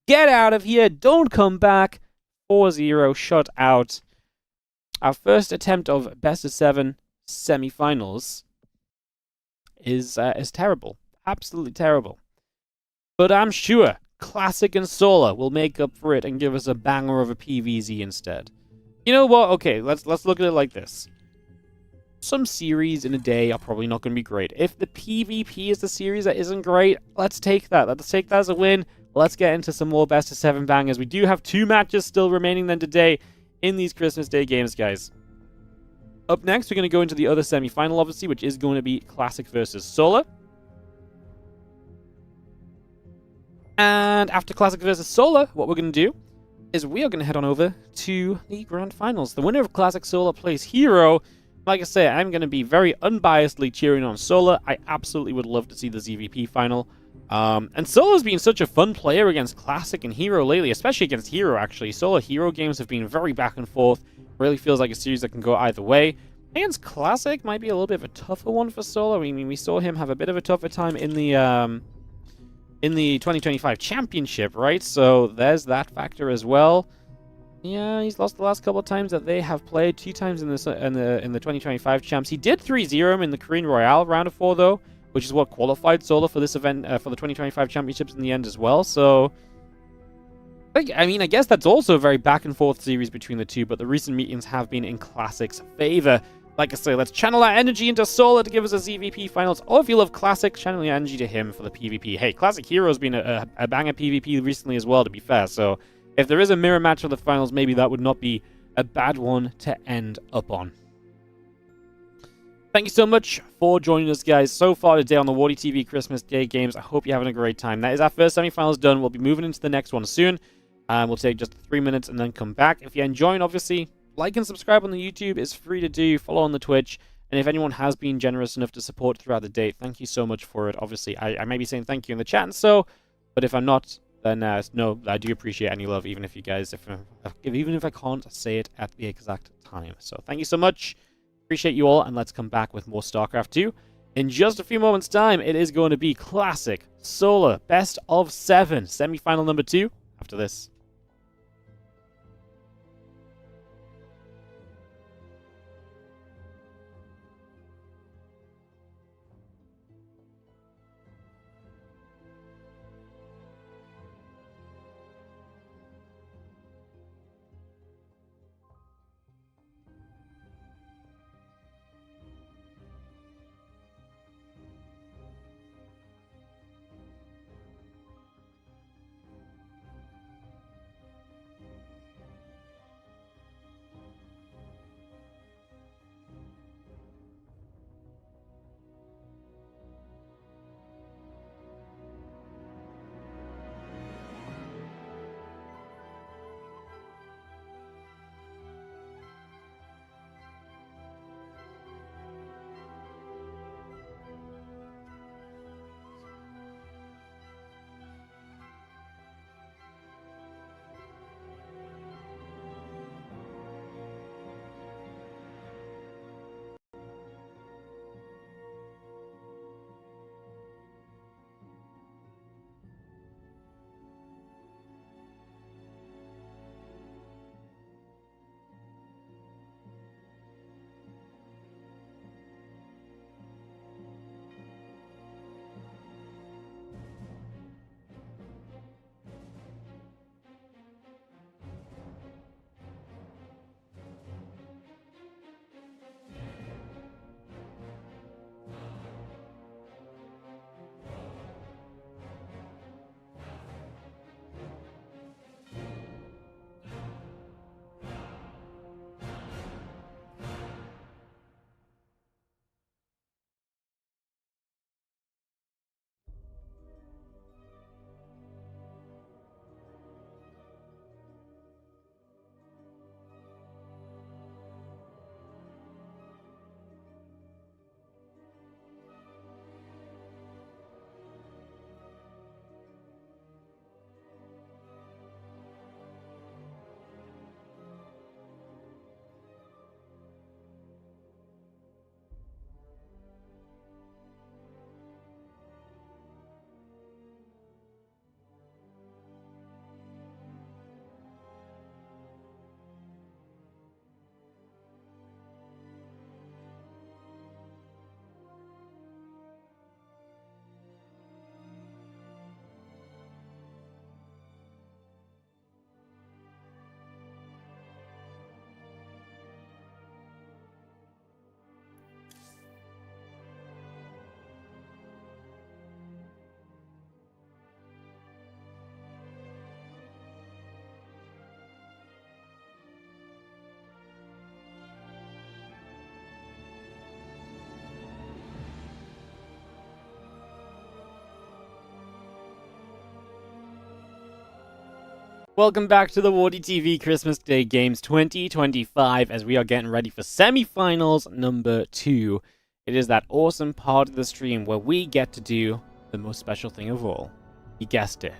Get out of here. Don't come back. 4-0, shut out. Our first attempt of best of 7 semifinals is terrible. Absolutely terrible. But I'm sure Classic and Solar will make up for it and give us a banger of a PvZ instead. You know what? Okay, let's look at it like this. Some series in a day are probably not going to be great. If the PvP is the series that isn't great, let's take that. Let's take that as a win. Let's get into some more best of 7 bangers. We do have 2 matches still remaining then today in these Christmas Day games, guys. Up next, we're going to go into the other semi-final, obviously, which is going to be Classic versus Solar. And after Classic versus Solar, what we're going to do is we are going to head on over to the Grand Finals. The winner of Classic Solar plays Hero. Like I say, I'm going to be very unbiasedly cheering on Solar. I absolutely would love to see the ZVP final. And Solar's been such a fun player against Classic and Hero lately, especially against Hero, actually. Solar Hero games have been very back and forth. Really feels like a series that can go either way. Against Classic might be a little bit of a tougher one for Solar. I mean, we saw him have a bit of a tougher time in the 2025 championship, right? So there's that factor as well. Yeah, he's lost the last couple of times that they have played. 2 times in the 2025 champs. He did 3-0 him in the Korean Royale round of 4 though, which is what qualified Solar for this event for the 2025 championships in the end as well. So I mean, I guess that's also a very back and forth series between the two, but the recent meetings have been in Classic's favor. Like I say, let's channel our energy into Solar to give us a ZVP finals. Or if you love Classic, channel your energy to him for the PvP. Hey, Classic Hero's been a banger PvP recently as well, to be fair. So if there is a mirror match for the finals, maybe that would not be a bad one to end up on. Thank you so much for joining us, guys, so far today on the WardiTV Christmas Day games. I hope you're having a great time. That is our first semifinals done. We'll be moving into the next one soon. We'll take just 3 minutes and then come back. If you're enjoying, obviously, like and subscribe on the YouTube. It's free to do. Follow on the Twitch. And if anyone has been generous enough to support throughout the day, thank you so much for it. Obviously, I may be saying thank you in the chat and so, but if I'm not, then no, I do appreciate any love, even if you guys, even if I can't say it at the exact time. So thank you so much. Appreciate you all, and let's come back with more StarCraft 2. In just a few moments' time, it is going to be Classic Solar Best of 7 semifinal number 2 after this. Welcome back to the WardiTV Christmas Day Games 2025 as we are getting ready for Semifinals number 2. It is that awesome part of the stream where we get to do the most special thing of all. You guessed it.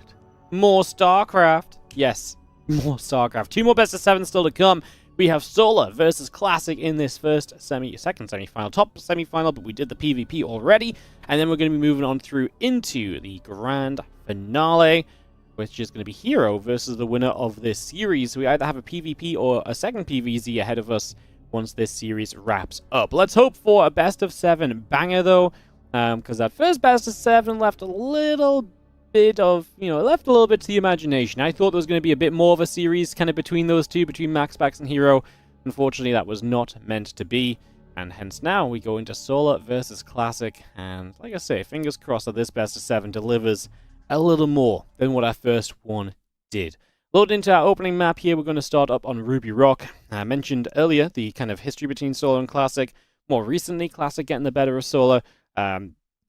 More StarCraft. Yes, more StarCraft. 2 more best of 7 still to come. We have Solar versus Classic in this second semifinal, top semifinal, but we did the PvP already. And then we're going to be moving on through into the grand finale, which is going to be Hero versus the winner of this series. We either have a PvP or a second PvZ ahead of us once this series wraps up. Let's hope for a best of 7 banger, though, because that first best of 7 left a little bit of, left a little bit to the imagination. I thought there was going to be a bit more of a series kind of between those two, between MaxPax and Hero. Unfortunately, that was not meant to be, and hence now we go into Solar versus Classic, and like I say, fingers crossed that this best of 7 delivers a little more than what our first one did. Load into our opening map here. We're going to start up on Ruby Rock. I mentioned earlier the kind of history between Solar and Classic. More recently, Classic getting the better of Solar.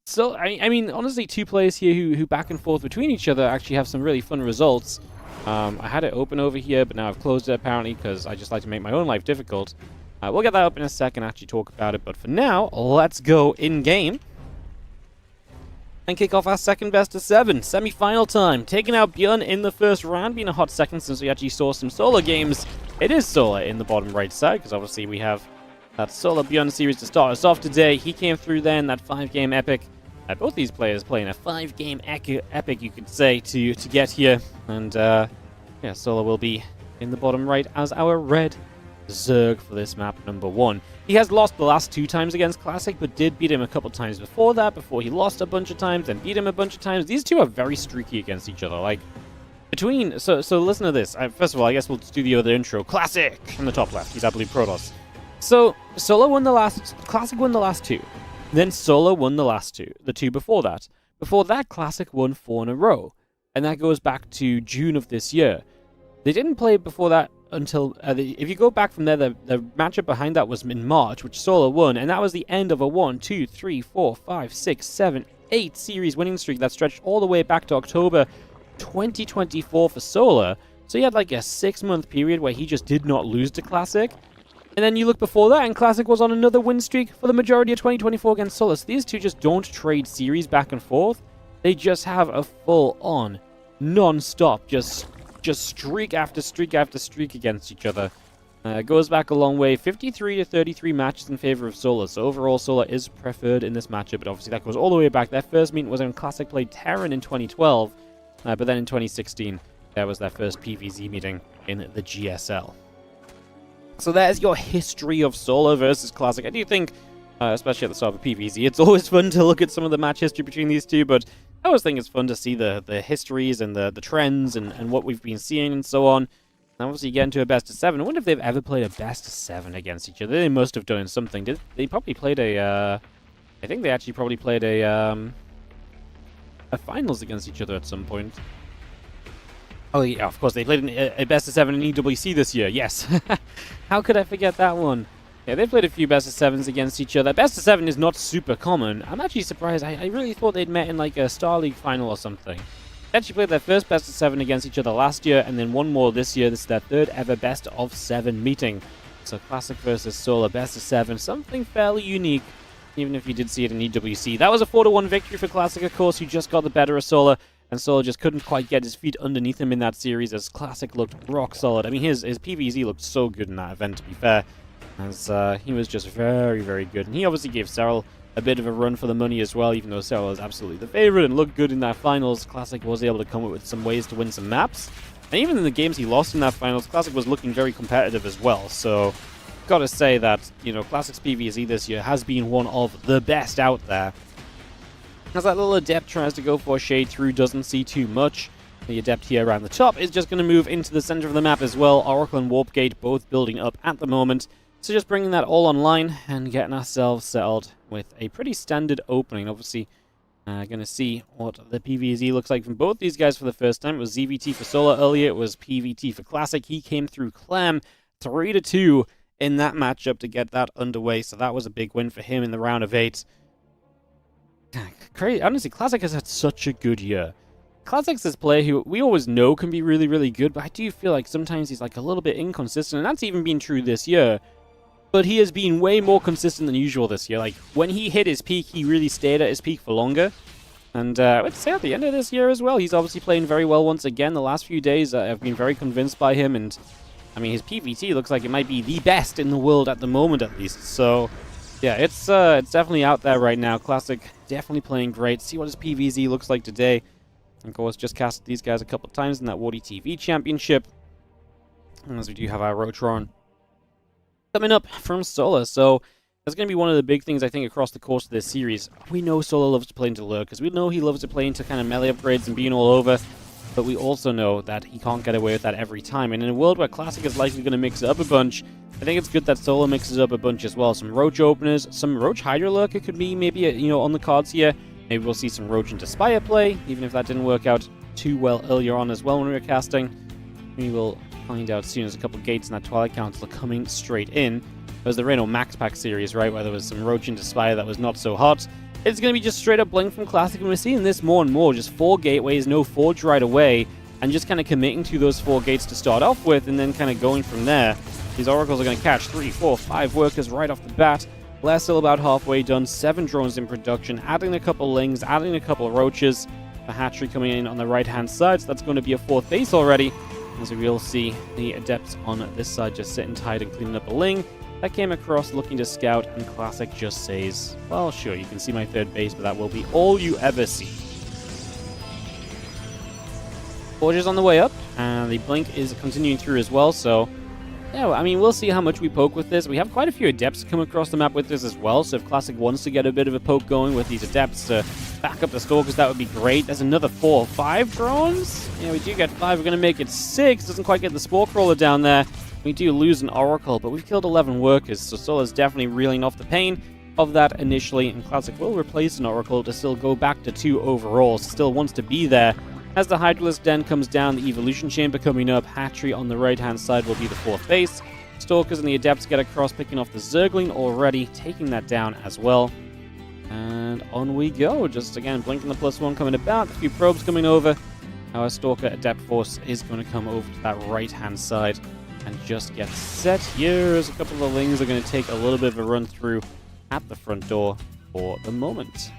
So, I mean, honestly, 2 players here who back and forth between each other actually have some really fun results. I had it open over here, but now I've closed it apparently because I just like to make my own life difficult. We'll get that up in a second, actually talk about it. But for now, let's go in-game and kick off our second best of 7, semi-final time. Taking out ByuN in the first round, being a hot second since we actually saw some Solar games. It is Solar in the bottom right side, because obviously we have that Solar ByuN series to start us off today. He came through then, that 5-game epic. Both these players playing a 5-game epic, you could say, to get here. And, yeah, Solar will be in the bottom right as our red Zerg for this map number 1. He has lost the last 2 times against Classic, but did beat him a couple times before that, before he lost a bunch of times, and beat him a bunch of times. These two are very streaky against each other. Like, between... So listen to this. First of all, I guess we'll just do the other intro. Classic! On the top left. He's I believe Protoss. So, Solar won the last... Classic won the last 2. Then Solar won the last 2. The 2 before that. Before that, Classic won 4 in a row. And that goes back to June of this year. They didn't play before that until, if you go back from there, the matchup behind that was in March, which Solar won, and that was the end of a 1, 2, 3, 4, 5, 6, 7, 8 series winning streak that stretched all the way back to October 2024 for Solar. So he had like a 6-month period where he just did not lose to Classic. And then you look before that, and Classic was on another win streak for the majority of 2024 against Solar. So these two just don't trade series back and forth. They just have a full-on, non-stop, just streak after streak after streak against each other. Goes back a long way. 53 to 33 matches in favor of Solar. So overall, Solar is preferred in this matchup. But obviously, that goes all the way back. Their first meeting was when Classic played Terran in 2012. But then in 2016, there was their first PvZ meeting in the GSL. So there's your history of Solar versus Classic. I do think, especially at the start of PvZ, it's always fun to look at some of the match history between these two. But I always think it's fun to see the histories and the trends and what we've been seeing and so on. And obviously, you get into a best of 7. I wonder if they've ever played a best of 7 against each other. They must have done something. They probably played a... I think they actually probably played a finals against each other at some point. Oh, yeah, of course, they played a best of 7 in EWC this year. Yes. How could I forget that one? Yeah, they've played a few best of 7s against each other. Best of 7 is not super common. I'm actually surprised. I really thought they'd met in like a Star League final or something. They actually played their first best of 7 against each other last year, and then one more this year. This is their 3rd ever best of 7 meeting. So Classic versus Solar, best of 7. Something fairly unique, even if you did see it in EWC. That was a 4-1 victory for Classic, of course, who just got the better of Solar. And Solar just couldn't quite get his feet underneath him in that series as Classic looked rock solid. I mean, his PvZ looked so good in that event, to be fair. As he was just very, very good. And he obviously gave Cyril a bit of a run for the money as well, even though Cyril was absolutely the favorite and looked good in that finals. Classic was able to come up with some ways to win some maps. And even in the games he lost in that finals, Classic was looking very competitive as well. So, gotta say that, Classic's PvZ this year has been one of the best out there. As that little Adept tries to go for a shade through, doesn't see too much. The Adept here around the top is just going to move into the center of the map as well. Oracle and Warp Gate both building up at the moment. So just bringing that all online and getting ourselves settled with a pretty standard opening. Obviously, going to see what the PvZ looks like from both these guys for the first time. It was ZVT for Solar earlier. It was PVT for Classic. He came through Clem 3-2 in that matchup to get that underway. So that was a big win for him in the round of 8. Crazy. Honestly, Classic has had such a good year. Classic's this player who we always know can be really, really good, but I do feel like sometimes he's like a little bit inconsistent, and that's even been true this year. But he has been way more consistent than usual this year. Like, when he hit his peak, he really stayed at his peak for longer. And I would say at the end of this year as well, he's obviously playing very well once again. The last few days, I've been very convinced by him, and I mean, his PVT looks like it might be the best in the world at the moment, at least. So, yeah, it's definitely out there right now. Classic definitely playing great. See what his PVZ looks like today. Of course, just casted these guys a couple of times in that WardiTV championship. And as we do have our Rotron coming up from Solar, so that's going to be one of the big things, I think, across the course of this series. We know Solar loves to play into lurkers. We know he loves to play into kind of melee upgrades and being all over. But we also know that he can't get away with that every time. And in a world where Classic is likely going to mix it up a bunch, I think it's good that Solar mixes up a bunch as well. Some Roach openers, some Roach Hydra Lurker could be maybe, on the cards here. Maybe we'll see some Roach into Spire play, even if that didn't work out too well earlier on as well when we were casting. We will find out soon as a couple gates in that Twilight Council are coming straight in. There's the Reynor MaxPax series, right, where there was some Roach into Spire that was not so hot. It's going to be just straight up Blink from Classic, and we're seeing this more and more. Just 4 gateways, no Forge right away, and just kind of committing to those 4 gates to start off with, and then kind of going from there. These Oracles are going to catch 3, 4, 5 workers right off the bat. Blair's still about halfway done, 7 drones in production, adding a couple Lings, adding a couple Roaches. The hatchery coming in on the right-hand side, so that's going to be a 4th base already. As we will see the Adepts on this side just sitting tight and cleaning up a Ling. That came across looking to scout, and Classic just says, well, sure, you can see my 3rd base, but that will be all you ever see. Forge is on the way up, and the Blink is continuing through as well, so yeah, I mean, we'll see how much we poke with this. We have quite a few Adepts come across the map with this as well, so if Classic wants to get a bit of a poke going with these Adepts to back up the Stalkers, that would be great. There's another 4 or 5 drones. Yeah, we do get 5. We're going to make it 6. Doesn't quite get the Spore Crawler down there. We do lose an Oracle, but we've killed 11 workers, so Solar's definitely reeling off the pain of that initially, and Classic will replace an Oracle to still go back to 2 overall. Still wants to be there. As the Hydralisk Den comes down, the Evolution Chamber coming up, Hatchery on the right-hand side will be the 4th base. Stalkers and the Adepts get across, picking off the Zergling already, taking that down as well. And on we go. Just again, blinking the +1 coming about, a few probes coming over. Our Stalker Adept Force is going to come over to that right-hand side and just get set here as a couple of Lings are going to take a little bit of a run through at the front door for the moment.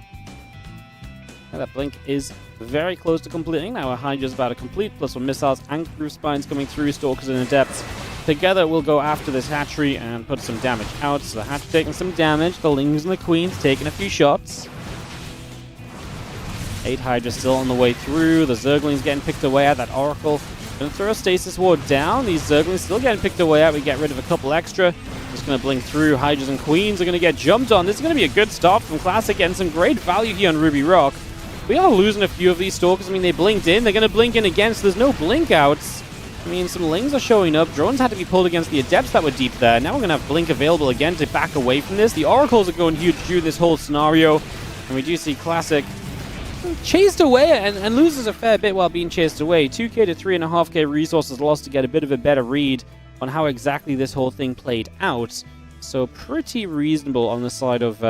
Now that Blink is very close to completing. Now our Hydra's about to complete, +1 missiles and Groove Spines coming through. Stalkers and Adepts together will go after this Hatchery and put some damage out. So the Hatchery taking some damage, the Lings and the Queens taking a few shots. 8 Hydra still on the way through. The Zergling's getting picked away at. That Oracle gonna throw a Stasis Ward down. These Zerglings still getting picked away at. We get rid of a couple extra. Just gonna blink through. Hydras and Queens are gonna get jumped on. This is gonna be a good start from Classic, getting some great value here on Ruby Rock. We are losing a few of these Stalkers. I mean, they blinked in. They're gonna blink in again, so there's no blink outs. I mean, some Lings are showing up. Drones had to be pulled against the Adepts that were deep there. Now we're gonna have Blink available again to back away from this. The Oracles are going huge through this whole scenario. And we do see Classic chased away and loses a fair bit while being chased away. 2k to 3.5k resources lost to get a bit of a better read on how exactly this whole thing played out. So pretty reasonable on the side of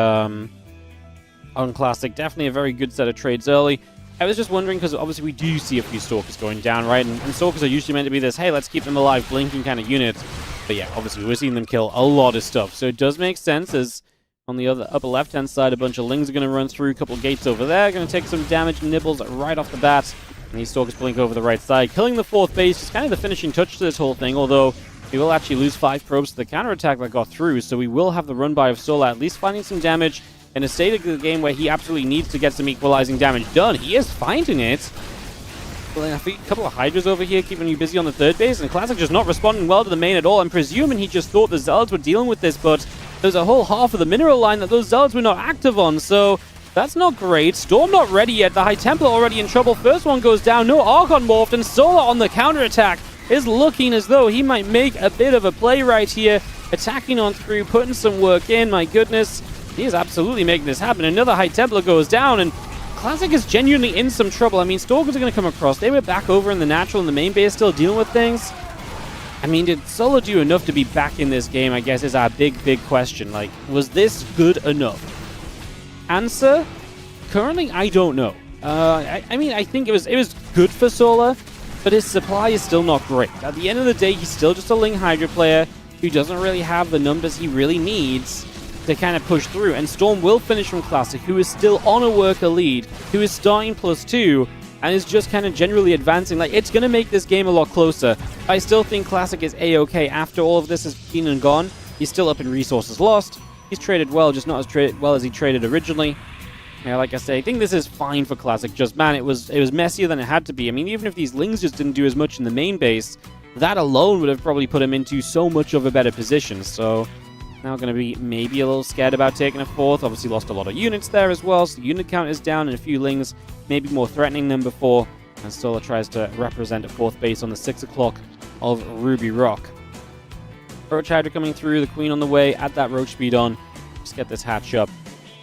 on Classic. Definitely a very good set of trades early. I was just wondering, because obviously we do see a few Stalkers going down, right? And Stalkers are usually meant to be this, hey, let's keep them alive, blinking kind of unit. But yeah, obviously we're seeing them kill a lot of stuff. So it does make sense, as on the other upper left-hand side, a bunch of Lings are going to run through, a couple of gates over there, going to take some damage, nibbles right off the bat. And these Stalkers blink over the right side, killing the 4th base. Just kind of the finishing touch to this whole thing, although we will actually lose 5 probes to the counterattack that got through, so we will have the run-by of Solar at least finding some damage in a state of the game where he absolutely needs to get some equalizing damage done. He is finding it. A couple of Hydras over here keeping you busy on the 3rd base, and Classic just not responding well to the main at all. I'm presuming he just thought the Zealots were dealing with this, but there's a whole half of the mineral line that those Zealots were not active on, so that's not great. Storm not ready yet. The High Templar already in trouble. First one goes down. No Archon morphed, and Solar on the counterattack is looking as though he might make a bit of a play right here. Attacking on through, putting some work in. My goodness, he is absolutely making this happen. Another High Templar goes down, and Classic is genuinely in some trouble. I mean, Stalkers are going to come across. They were back over in the natural in the main base still dealing with things. I mean, did Solar do enough to be back in this game, I guess, is our big question. Like, was this good enough? Answer? Currently, I don't know. I mean, I think it was good for Solar, but his supply is still not great. At the end of the day, he's still just a Ling Hydra player who doesn't really have the numbers he really needs to kind of push through. And Storm will finish from Classic, who is still on a worker lead, who is starting +2, and is just kind of generally advancing. Like, it's going to make this game a lot closer. I still think Classic is A-okay after all of this has been and gone. He's still up in resources lost. He's traded well, just not as well as he traded originally. Yeah, like I say, I think this is fine for Classic. Just, man, it was messier than it had to be. I mean, even if these Lings just didn't do as much in the main base, that alone would have probably put him into so much of a better position. So now going to be maybe a little scared about taking a 4th. Obviously lost a lot of units there as well, so the unit count is down, and a few Lings maybe more threatening than before. And Solar tries to represent a 4th base on the 6 o'clock of Ruby Rock. Roach Hydra coming through, the Queen on the way, add that Roach speed on. Just get this hatch up.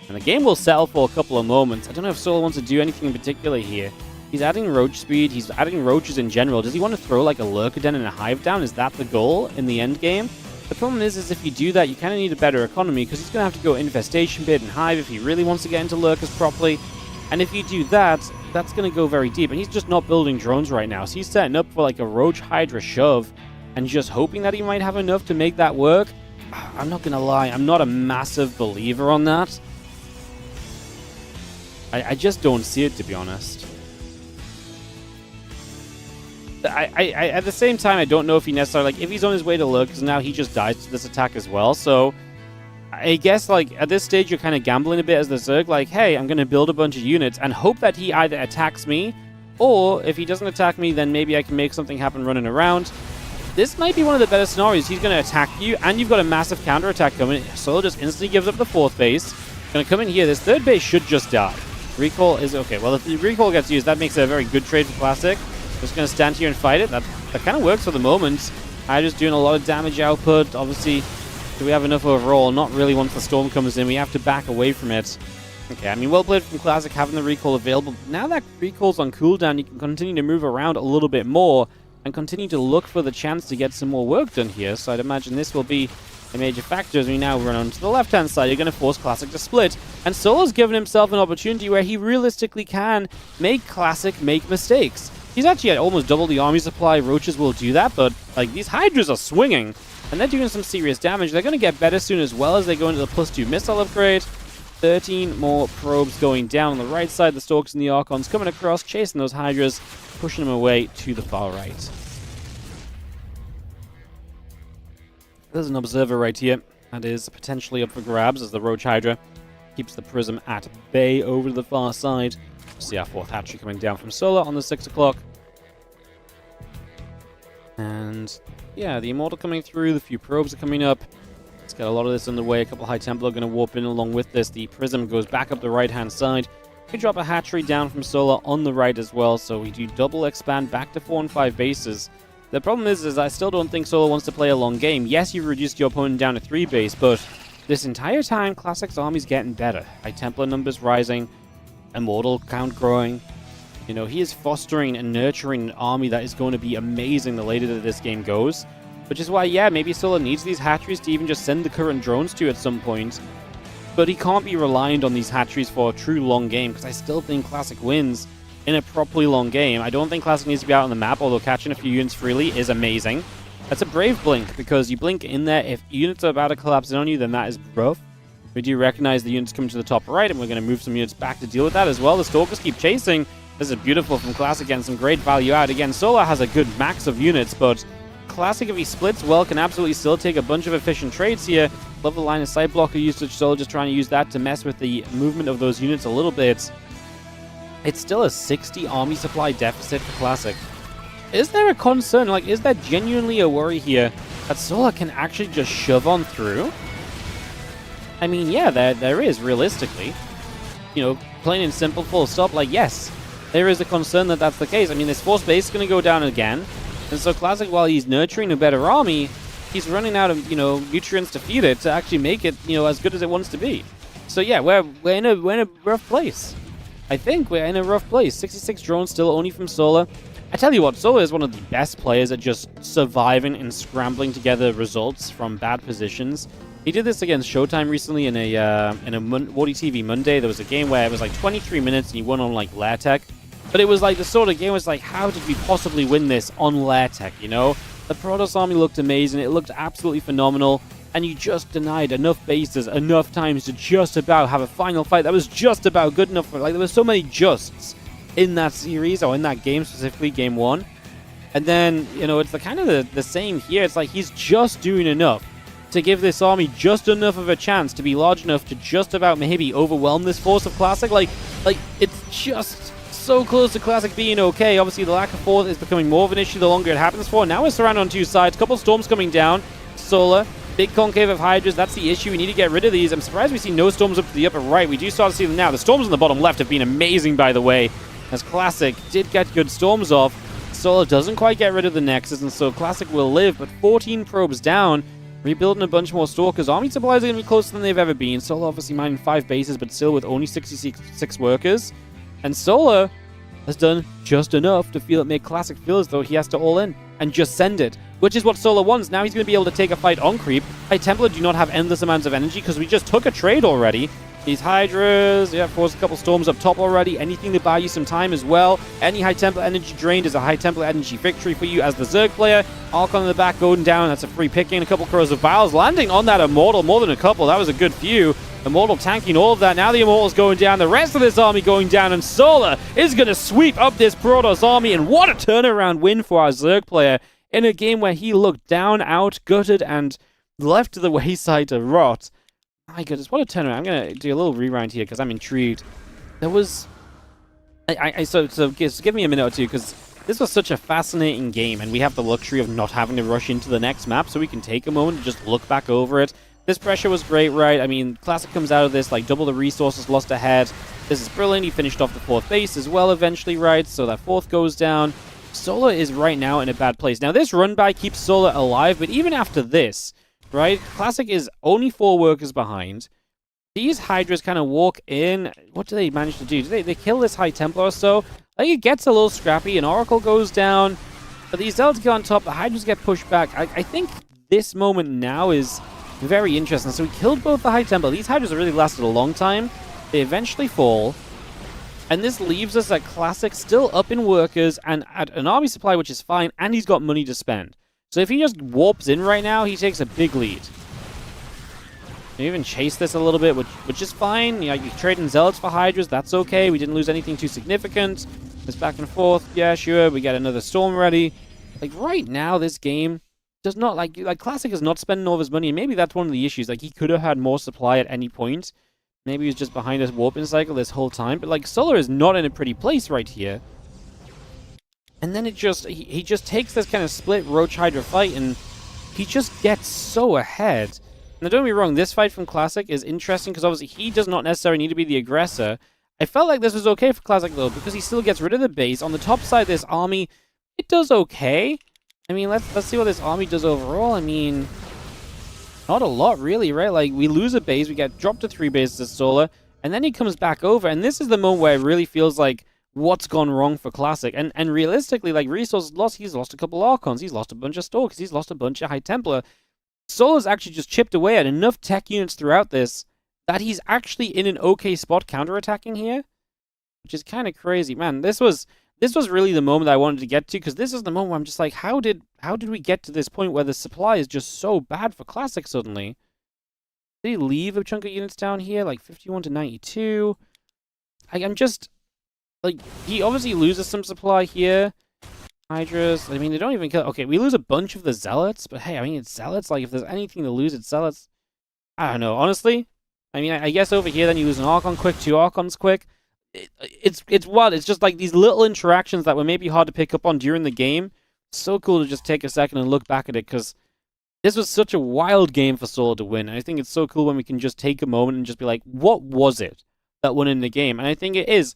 And the game will settle for a couple of moments. I don't know if Solar wants to do anything in particular here. He's adding Roach speed, he's adding Roaches in general. Does he want to throw like a Lurker Den and a Hive down? Is that the goal in the end game? The problem is if you do that, you kind of need a better economy, because he's going to have to go Infestation Bit and Hive if he really wants to get into Lurkers properly. And if you do that, that's going to go very deep. And he's just not building drones right now. So he's setting up for like a Roach Hydra shove and just hoping that he might have enough to make that work. I'm not going to lie, I'm not a massive believer on that. I just don't see it, to be honest. I at the same time, I don't know if he necessarily, like, if he's on his way to Lurk, because now he just dies to this attack as well. So I guess, like, at this stage, you're kind of gambling a bit as the Zerg, like, hey, I'm going to build a bunch of units and hope that he either attacks me, or if he doesn't attack me, then maybe I can make something happen running around. This might be one of the better scenarios. He's going to attack you, and you've got a massive counterattack coming. Solar just instantly gives up the 4th base. Going to come in here. This 3rd base should just die. Recall is okay. Well, if the recall gets used, that makes it a very good trade for Classic. Just going to stand here and fight it. That kind of works for the moment. Hydra's doing a lot of damage output. Obviously, do we have enough overall? Not really once the storm comes in. We have to back away from it. Okay, I mean, well played from Classic having the recall available. Now that recall's on cooldown, you can continue to move around a little bit more and continue to look for the chance to get some more work done here. So I'd imagine this will be a major factor as we now run on to the left-hand side. You're going to force Classic to split. And Solar's given himself an opportunity where he realistically can make Classic make mistakes. He's actually at almost double the army supply. Roaches will do that, but like these Hydras are swinging, and they're doing some serious damage. They're going to get better soon as well as they go into the +2 missile upgrade. 13 more probes going down on the right side. The Stalkers and the Archons coming across, chasing those Hydras, pushing them away to the far right. There's an observer right here that is potentially up for grabs as the Roach Hydra keeps the Prism at bay over to the far side. See our 4th hatchery coming down from Solar on the 6 o'clock. And yeah, the Immortal coming through, the few probes are coming up. Let's get a lot of this underway. A couple High Templar are going to warp in along with this. The Prism goes back up the right-hand side. We drop a hatchery down from Solar on the right as well, so we do double expand back to 4 and 5 bases. The problem is I still don't think Solar wants to play a long game. Yes, you've reduced your opponent down to 3 base, but this entire time, Classic's army's getting better. High Templar numbers rising, Immortal count growing. You know, he is fostering and nurturing an army that is going to be amazing the later that this game goes. Which is why, yeah, maybe Solar needs these hatcheries to even just send the current drones to at some point. But he can't be reliant on these hatcheries for a true long game, because I still think Classic wins in a properly long game. I don't think Classic needs to be out on the map, although catching a few units freely is amazing. That's a brave blink, because you blink in there. If units are about to collapse in on you, then that is rough. We do recognize the units coming to the top right, and we're going to move some units back to deal with that as well. The Stalkers keep chasing. This is beautiful from Classic, getting some great value out. Again, Solar has a good max of units, but Classic, if he splits well, can absolutely still take a bunch of efficient trades here. Love the line of sight blocker usage. Solar just trying to use that to mess with the movement of those units a little bit. It's still a 60 army supply deficit for Classic. Is there a concern, like, is there genuinely a worry here that Solar can actually just shove on through? I mean, yeah, there is, realistically. You know, plain and simple, full stop, like, yes, there is a concern that that's the case. I mean, this force base is going to go down again. And so Classic, while he's nurturing a better army, he's running out of, you know, nutrients to feed it to actually make it, you know, as good as it wants to be. So yeah, we're in a rough place. I think we're in a rough place. 66 drones still only from Solar. I tell you what, Solar is one of the best players at just surviving and scrambling together results from bad positions. He did this against Showtime recently in a WardiTV Monday. There was a game where it was like 23 minutes and he won on like Lair Tech. But it was like the sort of game was like, how did we possibly win this on Lair Tech, you know? The Protoss army looked amazing. It looked absolutely phenomenal. And you just denied enough bases, enough times to just about have a final fight that was just about good enough for, like, there were so many justs in that series, or in that game, specifically game 1. And then, you know, it's the kind of the same here. It's like he's just doing enough to give this army just enough of a chance to be large enough to just about maybe overwhelm this force of Classic. Like it's just so close to Classic being okay. Obviously, the lack of force is becoming more of an issue the longer it happens for. Now we're surrounded on 2 sides. Couple storms coming down. Solar. Big concave of Hydras. That's the issue. We need to get rid of these. I'm surprised we see no storms up to the upper right. We do start to see them now. The storms on the bottom left have been amazing, by the way, as Classic did get good storms off. Solar doesn't quite get rid of the Nexus, and so Classic will live, but 14 probes down. Rebuilding a bunch more Stalkers. Army supplies are going to be closer than they've ever been. Solar obviously mining 5 bases, but still with only 66 workers. And Solar has done just enough to feel it make Classic feel as though he has to all in and just send it, which is what Solar wants. Now he's going to be able to take a fight on creep. High Templar do not have endless amounts of energy because we just took a trade already. These Hydras, yeah, forced a couple storms up top already. Anything to buy you some time as well. Any High Templar energy drained is a High Templar energy victory for you as the Zerg player. Archon in the back going down. That's a free picking. A couple Crows of Vials landing on that Immortal. More than a couple. That was a good few. Immortal tanking all of that. Now the Immortal's going down. The rest of this army going down. And Solar is going to sweep up this Protoss army. And what a turnaround win for our Zerg player in a game where he looked down, out, gutted, and left to the wayside to rot. My goodness, what a turnaround. I'm going to do a little rewind here because I'm intrigued. There was... So give me a minute or two, because this was such a fascinating game, and we have the luxury of not having to rush into the next map, so we can take a moment to just look back over it. This pressure was great, right? I mean, Classic comes out of this, like, double the resources lost ahead. This is brilliant. He finished off the 4th base as well eventually, right? So that 4th goes down. Solar is right now in a bad place. Now, this run-by keeps Solar alive, but even after this... right? Classic is only 4 workers behind. These Hydras kind of walk in. What do they manage to do? Do they kill this High Templar or so? Like, it gets a little scrappy. An Oracle goes down. But these Zealots get on top. The Hydras get pushed back. I think this moment now is very interesting. So we killed both the High Templar. These Hydras have really lasted a long time. They eventually fall. And this leaves us at Classic still up in workers and at an army supply, which is fine. And he's got money to spend. So if he just warps in right now, he takes a big lead. You even chase this a little bit, which is fine. You know, you trade in Zealots for Hydras, that's okay. We didn't lose anything too significant. This back and forth, yeah, sure. We get another storm ready. Like, right now, this game does not, like Classic is not spending all of his money, and maybe that's one of the issues. Like, he could have had more supply at any point. Maybe he was just behind his warping cycle this whole time. But, like, Solar is not in a pretty place right here. And then it just, he just takes this kind of split Roach Hydra fight, and he just gets so ahead. Now, don't get me wrong, this fight from Classic is interesting, because obviously he does not necessarily need to be the aggressor. I felt like this was okay for Classic, though, because he still gets rid of the base. On the top side, this army, it does okay. I mean, let's see what this army does overall. I mean, not a lot, really, right? Like, we lose a base, we get dropped to 3 bases to Solar, and then he comes back over, and this is the moment where it really feels like what's gone wrong for Classic. And realistically, like, resources lost, he's lost a couple Archons, he's lost a bunch of Stalkers, he's lost a bunch of High Templar. Solar's actually just chipped away at enough tech units throughout this that he's actually in an okay spot counterattacking here, which is kind of crazy. Man, this was really the moment I wanted to get to, because this is the moment where I'm just like, how did we get to this point where the supply is just so bad for Classic suddenly? Did he leave a chunk of units down here, like 51 to 92? I'm just, like, he obviously loses some supply here. Hydras, I mean, they don't even kill... Okay, we lose a bunch of the Zealots, but hey, I mean, it's Zealots. Like, if there's anything to lose, it's Zealots. I don't know, honestly. I mean, I guess over here, then you lose an Archon quick, 2 Archons quick. It's wild. It's just like these little interactions that were maybe hard to pick up on during the game. So cool to just take a second and look back at it, because this was such a wild game for Solar to win. And I think it's so cool when we can just take a moment and just be like, what was it that won in the game? And I think it is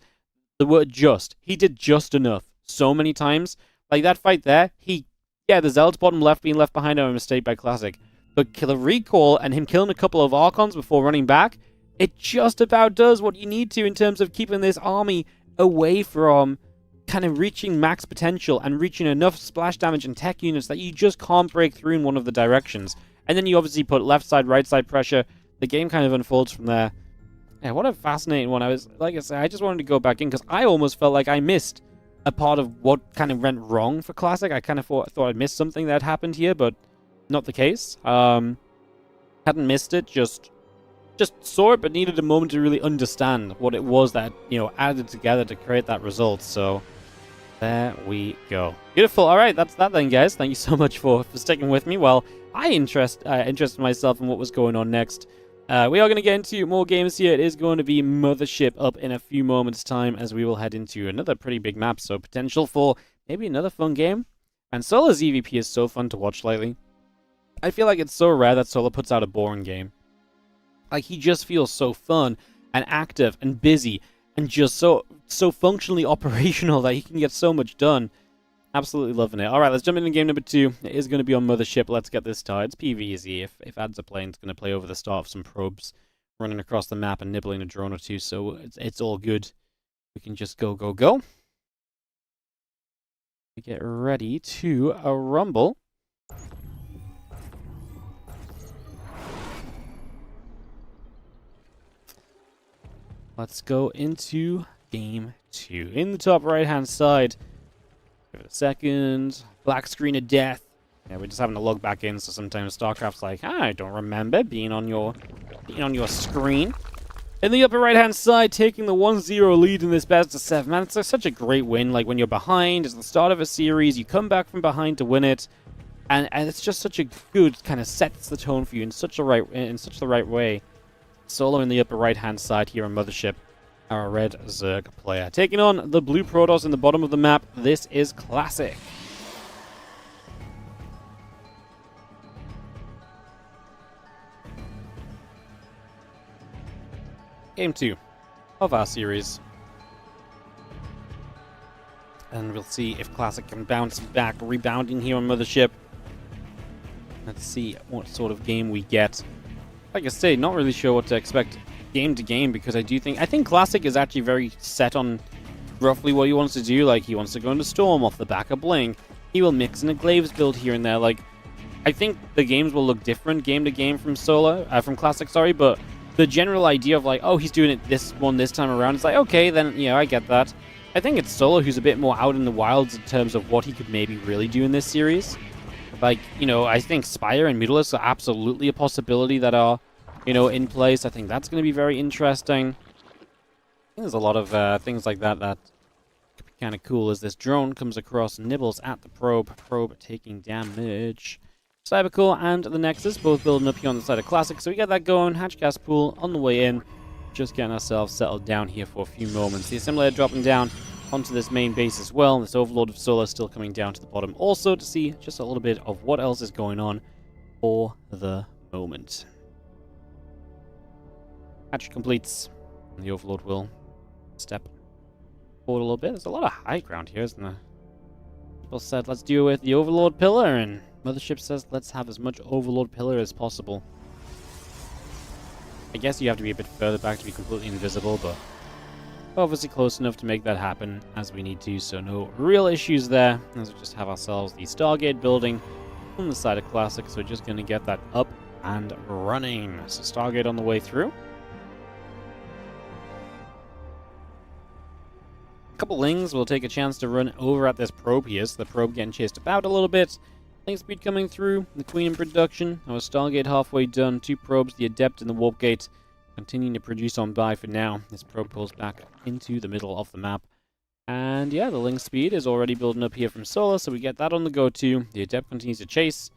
the word just. He did just enough so many times. Like, that fight there, the Zealots bottom left being left behind are a mistake by Classic. But the recall and him killing a couple of Archons before running back, it just about does what you need to in terms of keeping this army away from kind of reaching max potential and reaching enough splash damage and tech units that you just can't break through in one of the directions. And then you obviously put left side, right side pressure. The game kind of unfolds from there. Yeah, what a fascinating one. Like I said, I just wanted to go back in because I almost felt like I missed a part of what kind of went wrong for Classic. I kind of thought I'd missed something that happened here, but not the case. Hadn't missed it, just saw it, but needed a moment to really understand what it was that, added together to create that result. So there we go. Beautiful. All right, that's that then, guys. Thank you so much for sticking with me while I interested myself in what was going on next. We are going to get into more games here. It is going to be Mothership up in a few moments' time as we will head into another pretty big map. So potential for maybe another fun game. And Solo's EVP is so fun to watch lately. I feel like it's so rare that Solo puts out a boring game. Like, he just feels so fun and active and busy and just so functionally operational that he can get so much done. Absolutely loving it. All right, let's jump into game number 2. It is going to be on Mothership. Let's get this started. It's PvZ. If ads are playing, it's going to play over the start of some probes running across the map and nibbling a drone or two, so it's all good. We can just go. We get ready to rumble. Let's go into game 2. In the top right-hand side, give it a second. Black screen of death. Yeah, we're just having to log back in, so sometimes StarCraft's like, I don't remember being on your screen. In the upper right-hand side, taking the 1-0 lead in this best of 7. Man, it's such a great win. Like, when you're behind, it's the start of a series, you come back from behind to win it, and it's just such a good kind of sets the tone for you in such the right way. Solo in the upper right-hand side here on Mothership. Our red Zerg player. Taking on the blue Protoss in the bottom of the map. This is Classic. Game 2 of our series. And we'll see if Classic can bounce back, rebounding here on Mothership. Let's see what sort of game we get. Like I say, not really sure what to expect game to game, because I think Classic is actually very set on roughly what he wants to do. Like, he wants to go into Storm off the back of Blink. He will mix in a Glaives build here and there. Like, I think the games will look different game to game from Classic, sorry, but the general idea of like, oh, he's doing it this time around, it's like, okay, then, I get that. I think it's Solo who's a bit more out in the wilds in terms of what he could maybe really do in this series. Like, I think Spire and Mutalisk are absolutely a possibility that are, in place. I think that's going to be very interesting. I think there's a lot of things like that could be kind of cool as this drone comes across, nibbles at the probe taking damage. Cybercore and the Nexus both building up here on the side of Classic, so we get that going. Hatchcast pool on the way in. Just getting ourselves settled down here for a few moments. The assimilator dropping down onto this main base as well. This Overlord of Solar still coming down to the bottom also to see just a little bit of what else is going on for the moment. Hatch completes, and the Overlord will step forward a little bit. There's a lot of high ground here, isn't there? People said, let's deal with the Overlord pillar, and Mothership says, let's have as much Overlord pillar as possible. I guess you have to be a bit further back to be completely invisible, but obviously close enough to make that happen as we need to, so no real issues there. As we just have ourselves the Stargate building on the side of Classic, so we're just going to get that up and running. So Stargate on the way through. Couple Lings will take a chance to run over at this probe here, so the probe getting chased about a little bit. Link speed coming through, the Queen in production, our Stargate halfway done, 2 probes, the Adept and the Warp Gate, continuing to produce on by for now. This probe pulls back into the middle of the map. And yeah, the Link speed is already building up here from Solar, so we get that on the go too. The Adept continues to chase,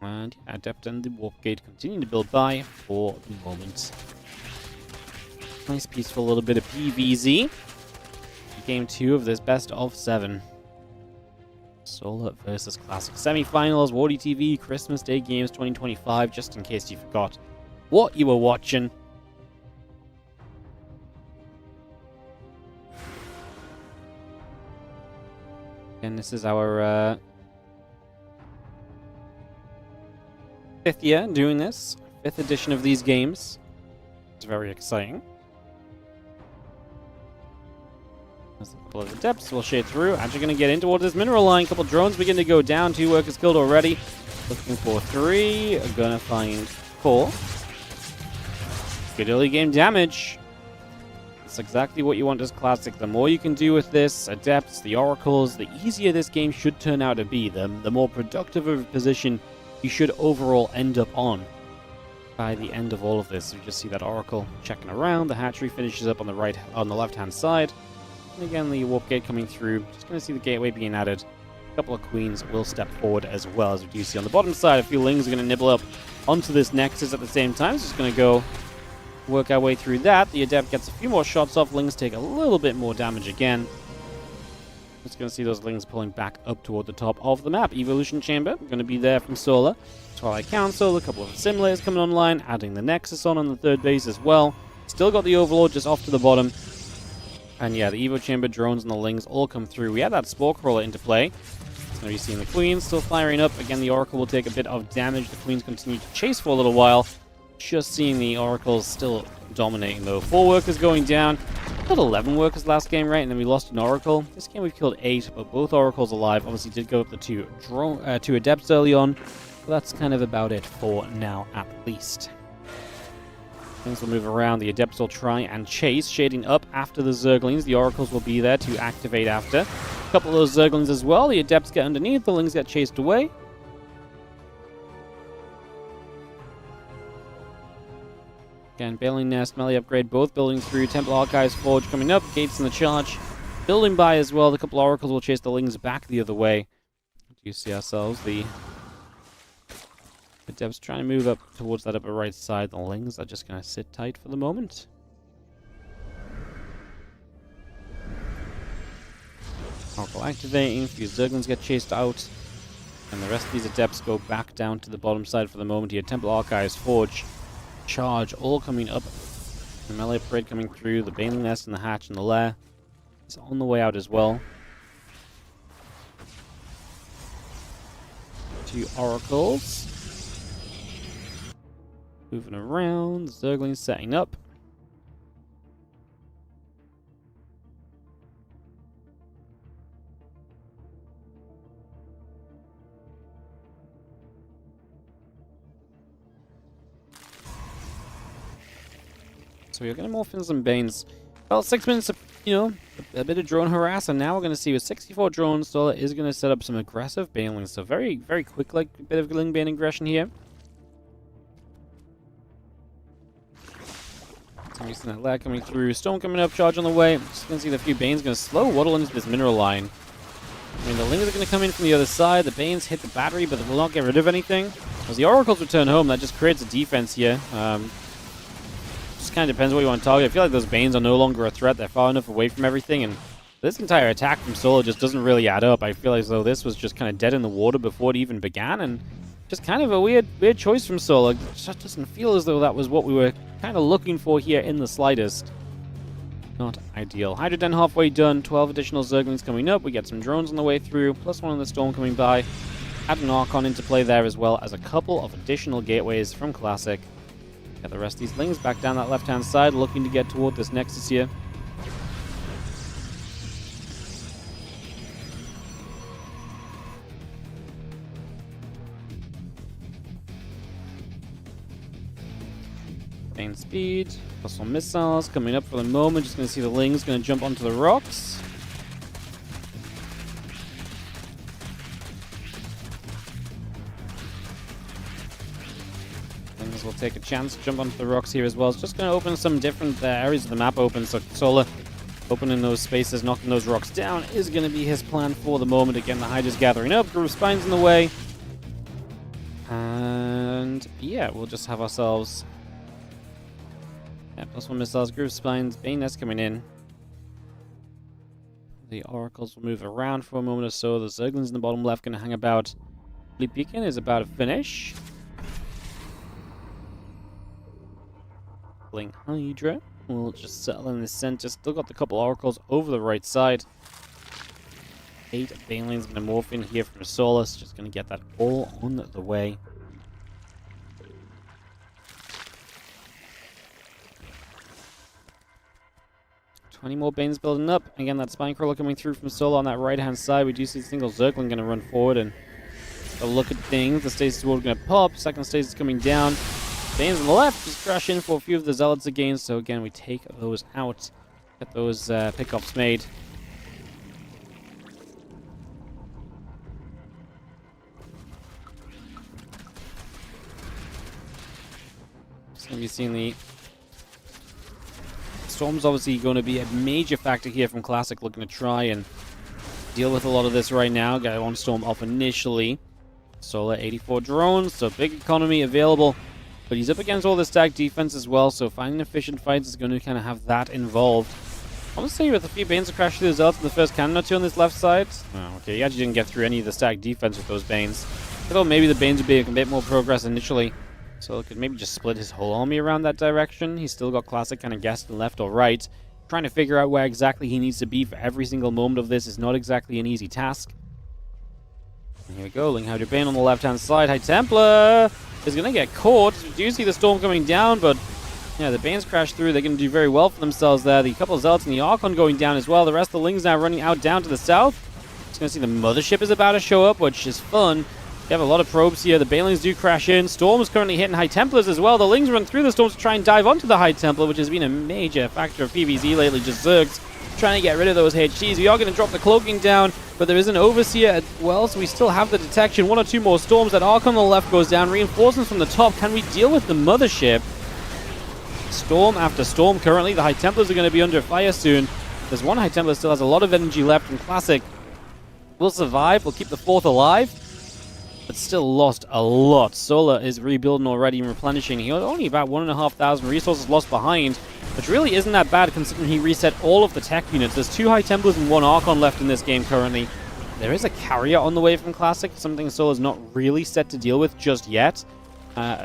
and yeah, Adept and the Warp Gate continue to build by for the moment. Nice peaceful little bit of PvZ. Game 2 of this best of 7. Solar versus Classic Semifinals, WardiTV, Christmas Day Games 2025, just in case you forgot what you were watching. And this is our 5th year doing this, 5th edition of these games. It's very exciting. As a couple of the depths will shade through. Actually going to get in towards this mineral line. Couple drones begin to go down. 2 workers killed already.
Looking for 3. Gonna find 4. Good early game damage. That's exactly what you want as Classic. The more you can do with this, Adepts, the Oracles, the easier this game should turn out to be. The more productive of a position you should overall end up on by the end of all of this. You just see that Oracle checking around. The hatchery finishes up on the left-hand side. And again, the warp gate coming through. Just going to see the gateway being added. A couple of queens will step forward as well, as we do see on the bottom side. A few lings are going to nibble up onto this Nexus at the same time. So just going to go work our way through that. The Adept gets a few more shots off. Lings take a little bit more damage again. Just going to see those lings pulling back up toward the top of the map. Evolution Chamber going to be there from Solar. Twilight Council, a couple of simulators coming online, adding the Nexus on the third base as well. Still got the Overlord just off to the bottom. And yeah, the Evo Chamber, drones, and the lings all come through. We had that Spore Crawler into play. So you're seeing the Queens still firing up. Again, the Oracle will take a bit of damage. The Queens continue to chase for a little while. Just seeing the Oracles still dominating though. 4 workers going down. We killed 11 workers last game, right? And then we lost an Oracle. This game we've killed 8, but both Oracles alive. Obviously did go up the 2 Adepts early on. But that's kind of about it for now, at least. Things will move around. The Adepts will try and chase, shading up after the Zerglings. The Oracles will be there to activate after. A couple of those Zerglings as well. The Adepts get underneath. The Lings get chased away. Again, Bailing Nest, Melee Upgrade, both building through. Temple Archives Forge coming up. Gates in the charge. Building by as well. The couple of Oracles will chase the Lings back the other way. Do you see ourselves? The Adepts trying to move up towards that upper right side. The Lings are just going to sit tight for the moment. Oracle activating. A few Zerglings get chased out. And the rest of these Adepts go back down to the bottom side for the moment here. Temple Archives Forge. Charge all coming up. The Melee Parade coming through. The Bailing Nest and the Hatch and the Lair is on the way out as well. 2 Oracles. Moving around. Zerglings setting up. So we're going to morph in some Banes. Well, 6 minutes of, a bit of drone harass, and now we're going to see with 64 drones, Solar is going to set up some aggressive Banelings. So very, very quick, like, bit of Ling Bane aggression here. So we've seen that Lair coming through, Storm coming up, charge on the way. Just going to see the few Banes going to slow waddle into this mineral line. I mean, the Lings are going to come in from the other side. The Banes hit the battery, but they will not get rid of anything. As the Oracles return home, that just creates a defense here. Just kind of depends what you want to target. I feel like those Banes are no longer a threat. They're far enough away from everything, and this entire attack from Solar just doesn't really add up. I feel as though this was just kind of dead in the water before it even began, and just kind of a weird choice from Solar. It just doesn't feel as though that was what we were kind of looking for here in the slightest. Not ideal. Hydra Den halfway done. 12 additional Zerglings coming up. We get some drones on the way through, plus 1 on the Storm coming by. Add an Archon into play there as well as a couple of additional gateways from Classic. Get the rest of these Lings back down that left-hand side, looking to get toward this Nexus here. Main speed, plus 1 missiles coming up for the moment. Just going to see the Lings going to jump onto the rocks. We'll take a chance to jump onto the rocks here as well. It's just going to open some different areas of the map open. So Solar opening those spaces, knocking those rocks down is going to be his plan for the moment. Again, the Hydra's gathering up. Groove Spine's in the way. And yeah, we'll just have ourselves... plus 1 missiles, Groove Spines, Bane Nest coming in. The Oracles will move around for a moment or so. The Zerglings in the bottom left going to hang about. Bleep Beacon is about to finish. Hydra will just settle in the center. Still got the couple Oracles over the right side. 8 Banelings going to morph in here from Solus. Just going to get that all on the way. Any more Banes building up. Again, that Spine Crawler coming through from Solar on that right-hand side. We do see a single Zergling going to run forward, and a look at things. The stasis ward going to pop. Second stasis coming down. Banes on the left just crash in for a few of the Zealots again. So again, we take those out. Get those pickoffs made. Just going to be seeing the Storm's obviously going to be a major factor here from Classic, looking to try and deal with a lot of this right now. Got one Storm off initially. Solar 84 drones, so big economy available. But he's up against all the stack defense as well, so finding efficient fights is going to kind of have that involved. Honestly, with a few Banes to crash through the Zealots in the first cannon or two on this left side. Oh, okay, he actually didn't get through any of the stack defense with those Banes. I thought maybe the Banes would be a bit more progress initially. So it could maybe just split his whole army around that direction. He's still got Classic kind of guessing left or right. Trying to figure out where exactly he needs to be for every single moment of this is not exactly an easy task. And here we go, Ling Hydra Bane on the left-hand side. High Templar is going to get caught. We do see the Storm coming down, but yeah, the Banes crash through. They're going to do very well for themselves there. The couple of Zealots and the Archon going down as well. The rest of the Lings now running out down to the south. Just going to see the Mothership is about to show up, which is fun. You have a lot of probes here. The Banelings do crash in. Storm's currently hitting High Templars as well. The Lings run through the Storms to try and dive onto the High Templar, which has been a major factor of PvZ lately. Just Zergs trying to get rid of those HGs. We are going to drop the cloaking down, but there is an Overseer as well, so we still have the detection. One or two more Storms. That Arc on the left goes down. Reinforcements from the top. Can we deal with the Mothership? Storm after Storm currently. The High Templars are going to be under fire soon. There's one High Templar still has a lot of energy left from Classic. We'll survive. We'll keep the fourth alive, but still lost a lot. Solar is rebuilding already and replenishing. He had only about 1,500 resources lost behind, which really isn't that bad considering he reset all of the tech units. There's 2 High Templars and 1 Archon left in this game currently. There is a carrier on the way from Classic, something Solar's not really set to deal with just yet.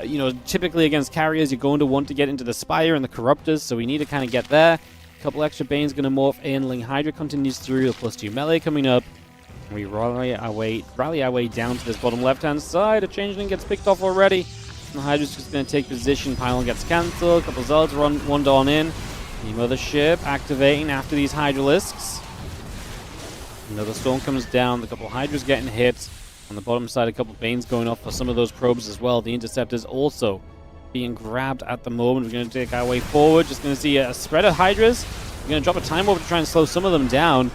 You know, typically against carriers, you're going to want to get into the Spire and the Corruptors, so we need to kind of get there. A couple extra Banes going to morph in. Ling Hydra continues through, a +2 melee coming up. We rally our way down to this bottom left-hand side. A Changeling gets picked off already. The Hydra's just going to take position. Pylon gets cancelled. A couple Zealots run one Dawn in. The Mothership activating after these Hydralisks. Another Storm comes down. A couple Hydras getting hit. On the bottom side, a couple Banes going off for some of those probes as well. The Interceptors also being grabbed at the moment. We're going to take our way forward. Just going to see a spread of Hydras. We're going to drop a Time Orb to try and slow some of them down.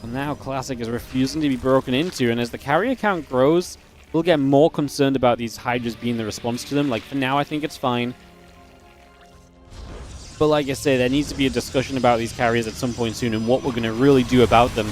And now Classic is refusing to be broken into, and as the carrier count grows, we'll get more concerned about these Hydras being the response to them. Like, for now, I think it's fine. But like I say, there needs to be a discussion about these carriers at some point soon and what we're going to really do about them.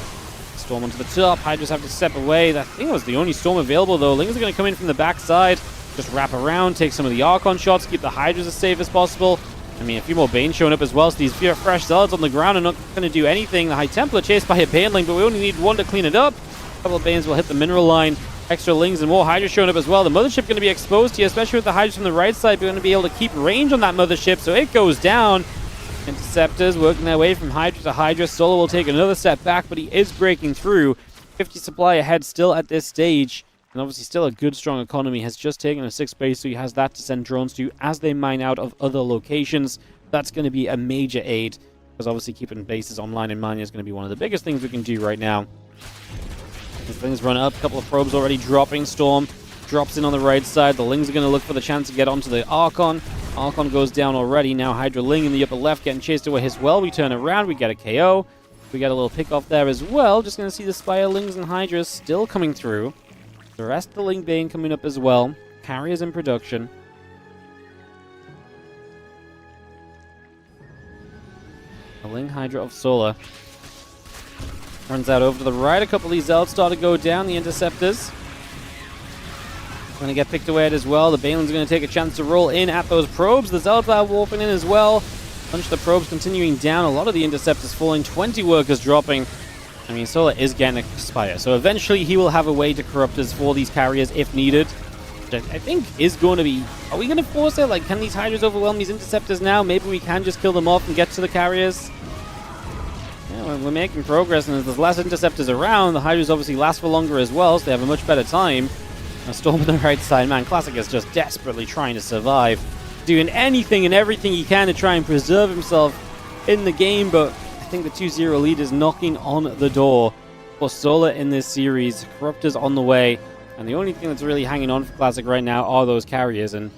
Storm onto the top, Hydras have to step away. I think that was the only Storm available, though. Lings are going to come in from the backside, just wrap around, take some of the Archon shots, keep the Hydras as safe as possible. I mean, a few more Banes showing up as well, so these fresh Zealots on the ground are not going to do anything. The High Templar chased by a Baneling, but we only need one to clean it up. A couple of Banes will hit the mineral line. Extra Lings and more Hydras showing up as well. The Mothership going to be exposed here, especially with the Hydras from the right side. We're going to be able to keep range on that Mothership, so it goes down. Interceptors working their way from Hydra to Hydra. Solo will take another step back, but he is breaking through. 50 supply ahead still at this stage. And obviously still a good, strong economy. Has just taken a 6th base, so he has that to send drones to as they mine out of other locations. That's going to be a major aid, because obviously keeping bases online in mining is going to be one of the biggest things we can do right now. As things run up, a couple of probes already dropping. Storm drops in on the right side. The Lings are going to look for the chance to get onto the Archon. Archon goes down already. Now Hydra Ling in the upper left getting chased away as well. We turn around. We get a KO. We get a little pick off there as well. Just going to see the Spire Lings and Hydras still coming through. The rest of the Ling Bane coming up as well. Carriers in production. The Ling Hydra of Solar runs out over to the right. A couple of these Zealots start to go down. The Interceptors going to get picked away at as well. The Banelings are going to take a chance to roll in at those probes. The Zealots are warping in as well. Bunch of the probes continuing down. A lot of the Interceptors falling. 20 workers dropping. I mean, Solar is getting a Spire, so eventually he will have a way to corrupt us for these carriers if needed. Which I think is going to be... Are we going to force it? Like, can these Hydras overwhelm these Interceptors now? Maybe we can just kill them off and get to the carriers. Yeah, we're making progress, and as there's less Interceptors around, the Hydras obviously last for longer as well, so they have a much better time. A Storm on the right side. Man, Classic is just desperately trying to survive. Doing anything and everything he can to try and preserve himself in the game, but I think the 2-0 lead is knocking on the door for Solar in this series. Corruptors on the way. And the only thing that's really hanging on for Classic right now are those carriers. And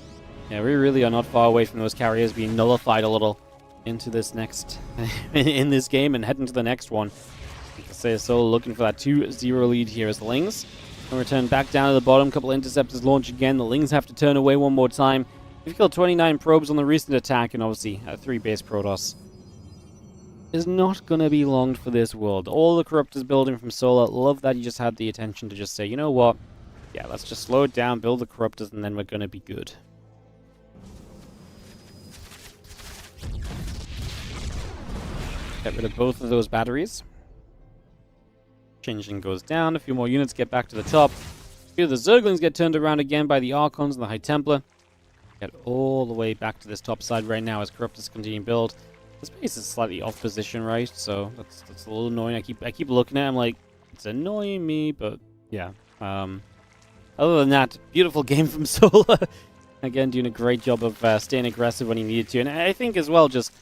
yeah, we really are not far away from those carriers being nullified a little into this next, in this game and heading to the next one. You can say Solo looking for that 2-0 lead here as the Lings and return back down to the bottom. Couple interceptors launch again. The Lings have to turn away one more time. We've killed 29 probes on the recent attack, and obviously a 3-base Protoss is not going to be long for this world. All the Corruptors building from Solar. Love that you just had the attention to just say, you know what? Yeah, let's just slow it down, build the Corruptors, and then we're going to be good. Get rid of both of those batteries. Engine goes down. A few more units get back to the top. A few of the Zerglings get turned around again by the Archons and the High Templar. Get all the way back to this top side right now as Corruptors continue to build. This base is slightly off position, right? So that's a little annoying. I keep looking at it. I'm like, it's annoying me, but yeah. Other than that, beautiful game from Solar. Again, doing a great job of staying aggressive when he needed to. And I think as well, just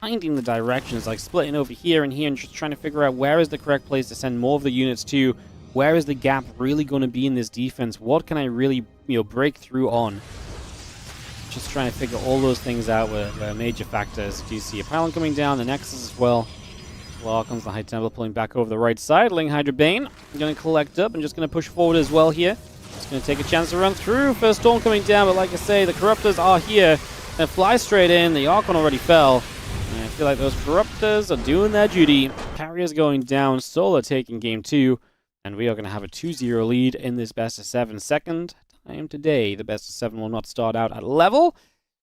finding the directions, like splitting over here and here and just trying to figure out where is the correct place to send more of the units to. Where is the gap really going to be in this defense? What can I really, break through on? Just trying to figure all those things out were major factors. Do you see a pylon coming down? The Nexus as well. Well, comes the High Templar pulling back over the right side. Ling Hydra Bane going to collect up and just going to push forward as well here. Just going to take a chance to run through. First Storm coming down, but like I say, the Corruptors are here. They fly straight in. The Archon already fell. And I feel like those Corruptors are doing their duty. Carriers going down. Solar taking game 2. And we are going to have a 2-0 lead in this best of 7 second time today. The best of 7 will not start out at level.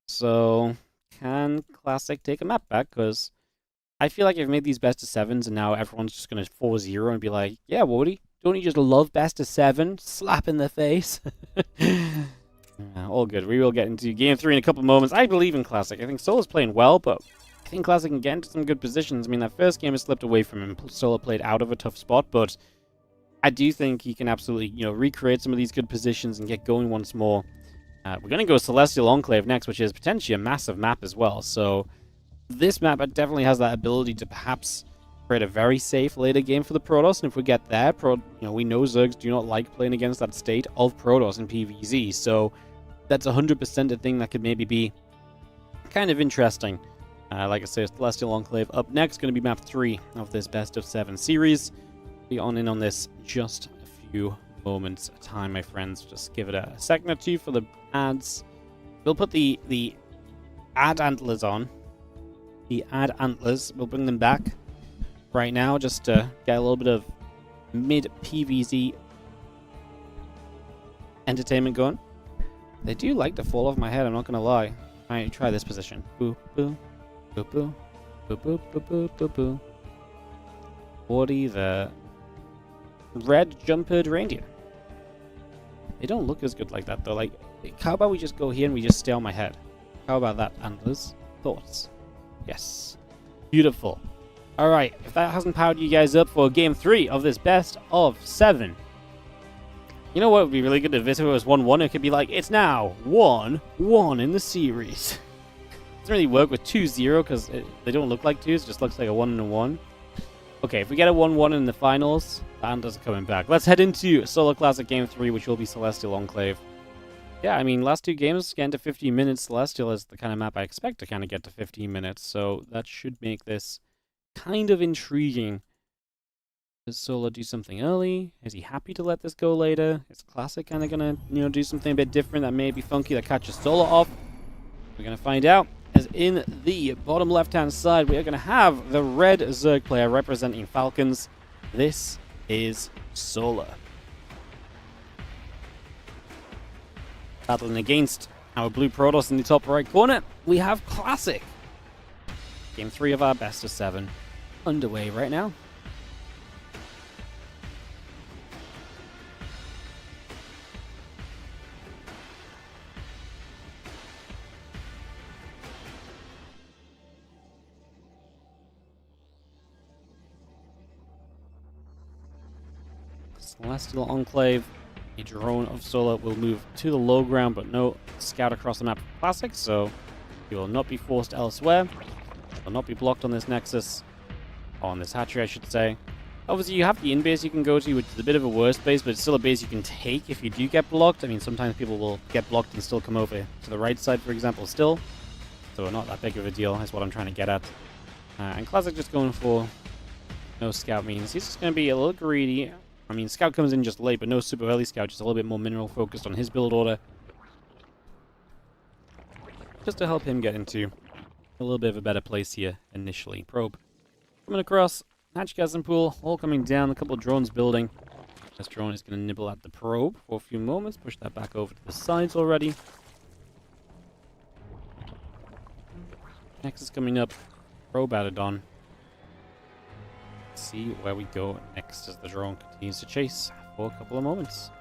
So, can Classic take a map back? Because I feel like I've made these best of 7s and now everyone's just going to 4-0 and be like, yeah, Wardy, don't you just love best of 7? Slap in the face. All good. We will get into game 3 in a couple of moments. I believe in Classic. I think Solar's playing well, but I think Classic can get into some good positions. I mean, that first game has slipped away from him. Solar played out of a tough spot, but I do think he can absolutely, recreate some of these good positions and get going once more. We're going to go Celestial Enclave next, which is potentially a massive map as well. So this map definitely has that ability to perhaps create a very safe later game for the Protoss. And if we get there, we know Zergs do not like playing against that state of Protoss in PvZ. So that's 100% a thing that could maybe be kind of interesting. Like I say, Celestial Enclave up next, going to be map 3 of this best of 7 series. Be on in on this just a few moments at a time, my friends. Just give it a second or two for the ads. We'll put the ad antlers on. The ad antlers, we'll bring them back right now just to get a little bit of mid-PvZ entertainment going. They do like to fall off my head, I'm not going to lie. Alright, try this position. Boo, boo, boo, boo, boo, boo, boo, boo, boo, boo. Wardy the red jumpered reindeer. They don't look as good like that though. Like, how about we just go here and we just stay on my head? How about that, Antlers? Thoughts? Yes. Beautiful. Alright, if that hasn't powered you guys up for game 3 of this best of 7. You know what would be really good if it was 1-1? It could be like, it's now 1-1 in the series. It doesn't really work with 2-0 because they don't look like 2s. It just looks like a 1 and a 1. Okay, if we get a 1-1 in the finals, Antlers are coming back. Let's head into Solar Classic Game 3, which will be Celestial Enclave. Yeah, I mean, last 2 games, getting to 15 minutes. Celestial is the kind of map I expect to kind of get to 15 minutes, so that should make this kind of intriguing. Does Solar do something early? Is he happy to let this go later? Is Classic kind of going to, do something a bit different that may be funky that catches Solar off? We're going to find out. As in the bottom left-hand side, we are going to have the red Zerg player representing Falcons. This is Solar. Battling against our blue Protoss in the top right corner, we have Classic. Game 3 of our best of 7 underway right now. Celestial Enclave, a drone of Solar will move to the low ground, but no scout across the map for Classic, so he will not be forced elsewhere. Will not be blocked on this Nexus, or on this hatchery, I should say. Obviously, you have the in-base you can go to, which is a bit of a worse base, but it's still a base you can take if you do get blocked. I mean, sometimes people will get blocked and still come over to the right side, for example, still. So not that big of a deal is what I'm trying to get at. And Classic just going for no scout means he's just going to be a little greedy. I mean, scout comes in just late, but no super early scout, just a little bit more mineral focused on his build order. Just to help him get into a little bit of a better place here initially. Probe coming across. Hatch Gasm Pool, all coming down, a couple of drones building. This drone is going to nibble at the probe for a few moments, push that back over to the sides already. Next is coming up, probe added on. Let's see where we go next as the drone continues to chase for a couple of moments.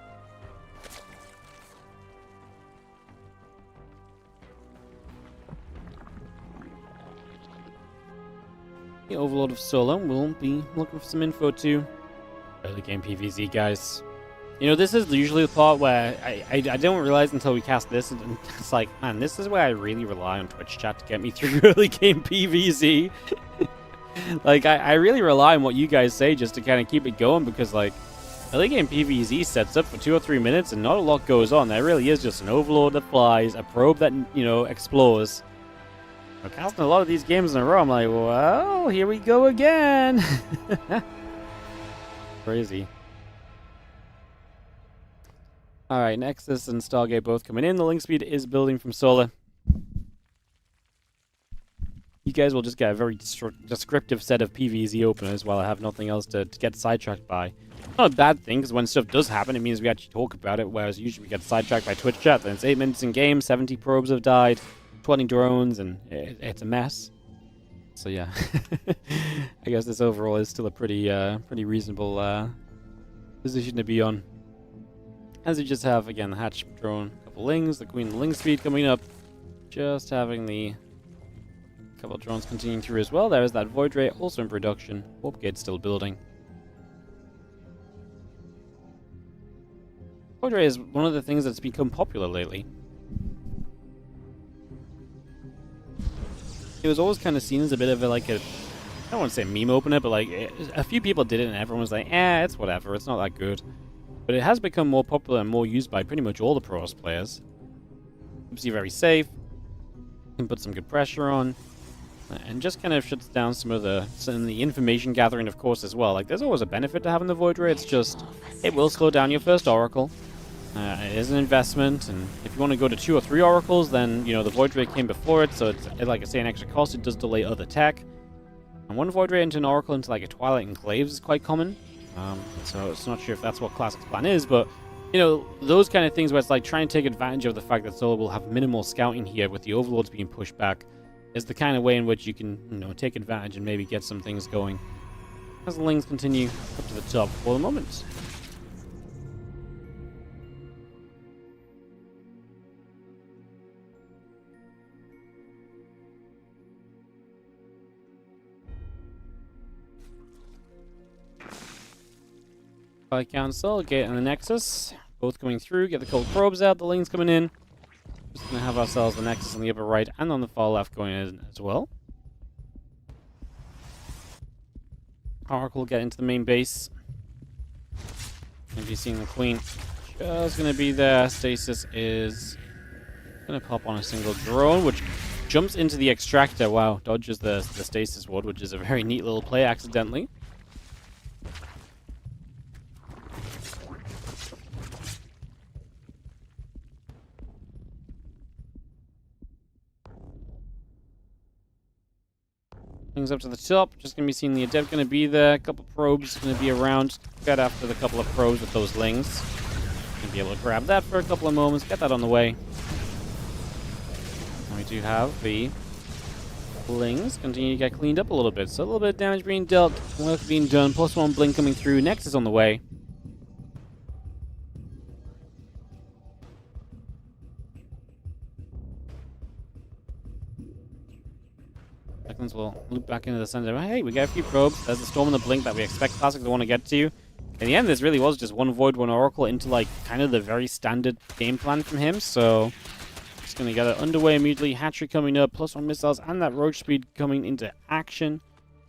The Overlord of Solo will be looking for some info too. Early game PvZ, guys. You know, this is usually the part where I don't realize until we cast this, and it's like, man, this is where I really rely on Twitch chat to get me through early game PvZ. Like, I really rely on what you guys say just to kind of keep it going, because, like, early game PvZ sets up for 2 or 3 minutes and not a lot goes on. There really is just an Overlord that flies, a probe that, you know, explores. I'm casting a lot of these games in a row. I'm like, well, here we go again. Crazy. Alright, Nexus and Stargate both coming in. The link speed is building from Solar. You guys will just get a very descriptive set of PvZ openers while I have nothing else to get sidetracked by. Not a bad thing, because when stuff does happen, it means we actually talk about it, whereas usually we get sidetracked by Twitch chat. Then it's 8 minutes in game, 70 probes have died. 20 drones, and it's a mess. So yeah, I guess this overall is still a pretty reasonable position to be on. As we just have, again, the hatch drone, a couple lings, the queen, the ling speed coming up. Just having the couple of drones continuing through as well. There is that void ray also in production. Warp gate still building. Void ray is one of the things that's become popular lately. It was always kind of seen as a bit of a, like a, I don't want to say meme opener, but like a few people did it and everyone was like, it's whatever, it's not that good. But it has become more popular and more used by pretty much all the pros players. Keeps you very safe, can put some good pressure on, and just kind of shuts down some of the information gathering, of course, as well. Like, there's always a benefit to having the Void Ray, it's just, it will slow down your first Oracle. It is an investment, and if you want to go to 2 or 3 oracles, then, you know, the Void Ray came before it, so it's, like I say, an extra cost. It does delay other tech. And one Void Ray into an oracle into, like, a Twilight Enclaves is quite common. So it's not sure if that's what Classic's plan is, but, you know, those kind of things where it's like trying to take advantage of the fact that Solo will have minimal scouting here with the Overlords being pushed back is the kind of way in which you can, you know, take advantage and maybe get some things going. As the Lings continue up to the top for the moment. By Council, Gate and the Nexus, both coming through, get the cold probes out, the Lings coming in. Just gonna have ourselves the Nexus on the upper right and on the far left going in as well. Oracle will get into the main base. Gonna be seeing the Queen just gonna be there. Stasis is gonna pop on a single drone, which jumps into the extractor. Wow, dodges the Stasis ward, which is a very neat little play accidentally. Things up to the top, just going to be seeing the Adept going to be there, a couple probes going to be around, get after the couple of probes with those Lings. Going to be able to grab that for a couple of moments, get that on the way. And we do have the Lings continue to get cleaned up a little bit, so a little bit of damage being dealt, work being done, +1 blink coming through, Nexus on the way. Seconds will loop back into the center. Hey, we got a few probes. There's the Storm and the Blink that we expect Classic to want to get to. In the end, this really was just one Void, one Oracle into, like, kind of the very standard game plan from him. So, just going to get it underway immediately. Hatchery coming up, +1 missiles, and that Roach Speed coming into action.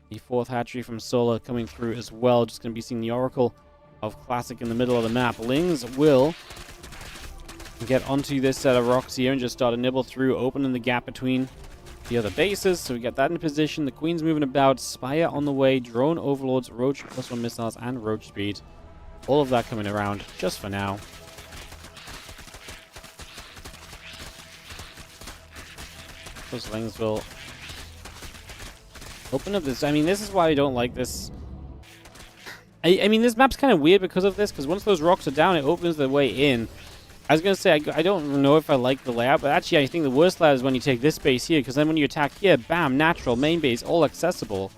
The fourth hatchery from Solar coming through as well. Just going to be seeing the Oracle of Classic in the middle of the map. Lings will get onto this set of rocks here and just start to nibble through, opening the gap between the other bases. So we get that in position. The Queen's moving about. Spire on the way. Drone Overlords, Roach +1 missiles, and Roach speed. All of that coming around just for now. Those Lings will open up this. I mean, this is why I don't like this. I mean, this map's kind of weird because of this, because once those rocks are down, it opens the way in. I was going to say, I don't know if I like the layout, but actually I think the worst layout is when you take this base here, because then when you attack here, bam, natural, main base, all accessible.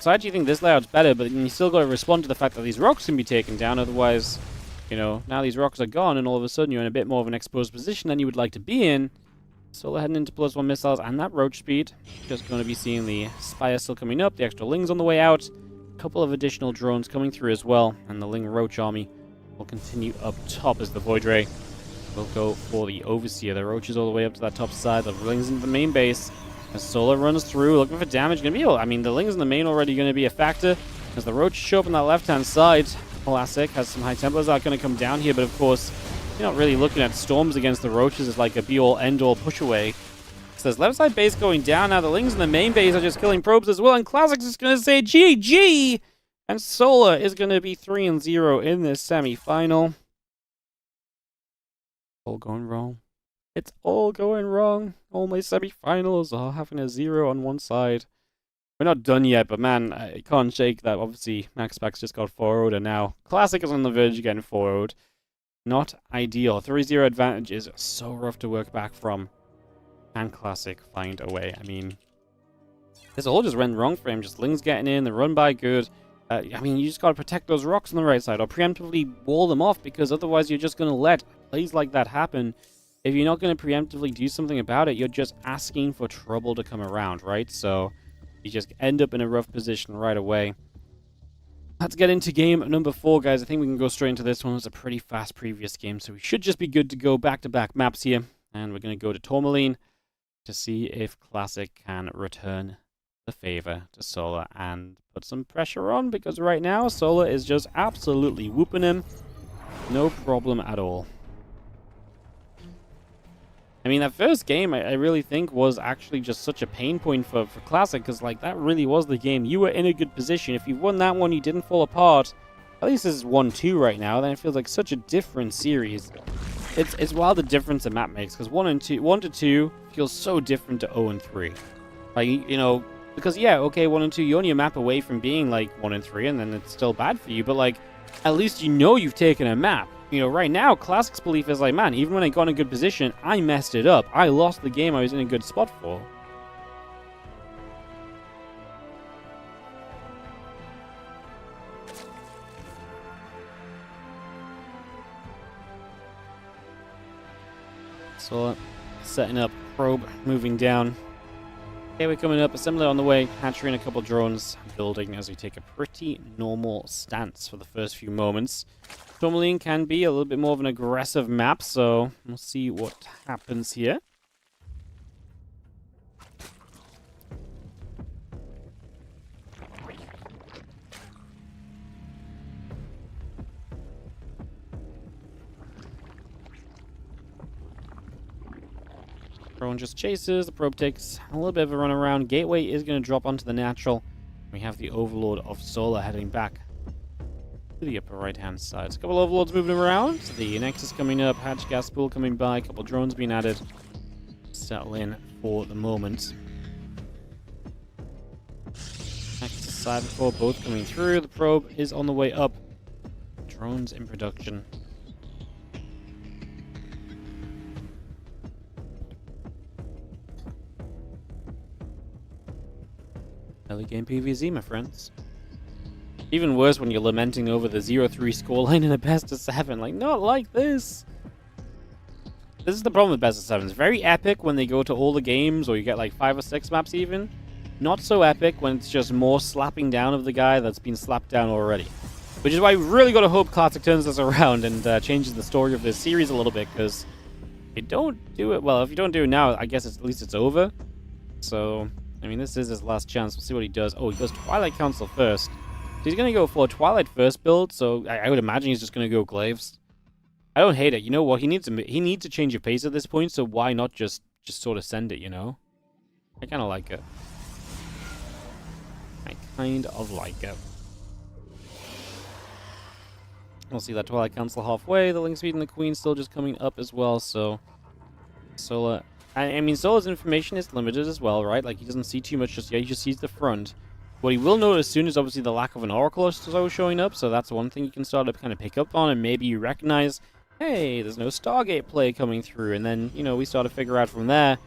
So I actually think this layout's better, but you still got to respond to the fact that these rocks can be taken down, otherwise, you know, now these rocks are gone, and all of a sudden you're in a bit more of an exposed position than you would like to be in. Solar heading into +1 missiles and that Roach speed. Just going to be seeing the Spire still coming up, the extra Lings on the way out, a couple of additional drones coming through as well, and the Ling Roach army will continue up top as the Void Ray will go for the Overseer. The Roach is all the way up to that top side, the Lings into the main base. As Solar runs through, looking for damage, going to be, I mean, the Lings in the main already going to be a factor. As the Roach show up on that left-hand side, Classic has some high Templars that are going to come down here, but of course, you're not really looking at Storms against the Roaches as like a be-all, end-all push-away. So there's left side base going down. Now the Lings in the main base are just killing probes as well, and Classic's just going to say GG! And Solar is going to be 3-0 in this semi-final. All going wrong. It's all going wrong. All my semi-finals are having a 0 on one side. We're not done yet, but man, I can't shake that. Obviously, MaxPax just got 4-0'd, and now Classic is on the verge of getting 4-0'd. Not ideal. 3-0 advantage is so rough to work back from. Can Classic find a way? I mean, this all just went wrong for him. Just Lings getting in, the run by good. I mean, you just got to protect those rocks on the right side or preemptively wall them off, because otherwise you're just going to let plays like that happen. If you're not going to preemptively do something about it, you're just asking for trouble to come around, right? So you just end up in a rough position right away. Let's get into game number 4, guys. I think we can go straight into this one. It's a pretty fast previous game, so we should just be good to go. Back-to-back maps here. And we're going to go to Tourmaline to see if Classic can return the favor to Solar and put some pressure on, because right now Solar is just absolutely whooping him. No problem at all. I mean, that first game, I really think, was actually just such a pain point for Classic, because, like, that really was the game. You were in a good position. If you won that one, you didn't fall apart. At least this is 1-2 right now, then it feels like such a different series. It's wild the difference a map makes, because 1 to 2 feels so different to 0 and 3. Like, you know, because, yeah, okay, 1 and 2, you're only a map away from being, like, 1 and 3, and then it's still bad for you, but, like, at least you know you've taken a map. You know, right now, Classic's belief is like, man, even when I got in a good position, I messed it up. I lost the game I was in a good spot for. So, setting up, probe, moving down. Okay, we're coming up, assembly on the way, hatchery and a couple drones, building as we take a pretty normal stance for the first few moments. Tourmaline can be a little bit more of an aggressive map, so we'll see what happens here. Drone just chases, the probe takes a little bit of a run around. Gateway is going to drop onto the natural. We have the Overlord of Solar heading back to the upper right-hand side. So a couple Overlords moving around. The Nexus coming up, hatch gas pool coming by, a couple drones being added. Settle in for the moment. Nexus Cyber Core both coming through. The probe is on the way up. Drones in production. Early game PvZ, my friends. Even worse when you're lamenting over the 0-3 scoreline in a best of 7. Like, not like this. This is the problem with best of 7. It's very epic when they go to all the games, or you get like 5 or 6 maps even. Not so epic when it's just more slapping down of the guy that's been slapped down already. Which is why we really got to hope Classic turns this around and changes the story of this series a little bit, because if you don't do it, well, if you don't do it now, I guess at least it's over. So I mean, this is his last chance. We'll see what he does. Oh, he goes Twilight Council first. So he's going to go for a Twilight first build, so I would imagine he's just going to go Glaives. I don't hate it. You know what? He needs to change your pace at this point, so why not just sort of send it, you know? I kind of like it. I kind of like it. We'll see that Twilight Council halfway. The Link Speed and the Queen still just coming up as well, so... Solar... I mean, Solar's information is limited as well, right? Like, he doesn't see too much just yet. He just sees the front. What he will notice soon is obviously the lack of an Oracle or so showing up, so that's one thing you can start to kind of pick up on, and maybe you recognize, hey, there's no Stargate play coming through, and then, you know, we start to figure out from there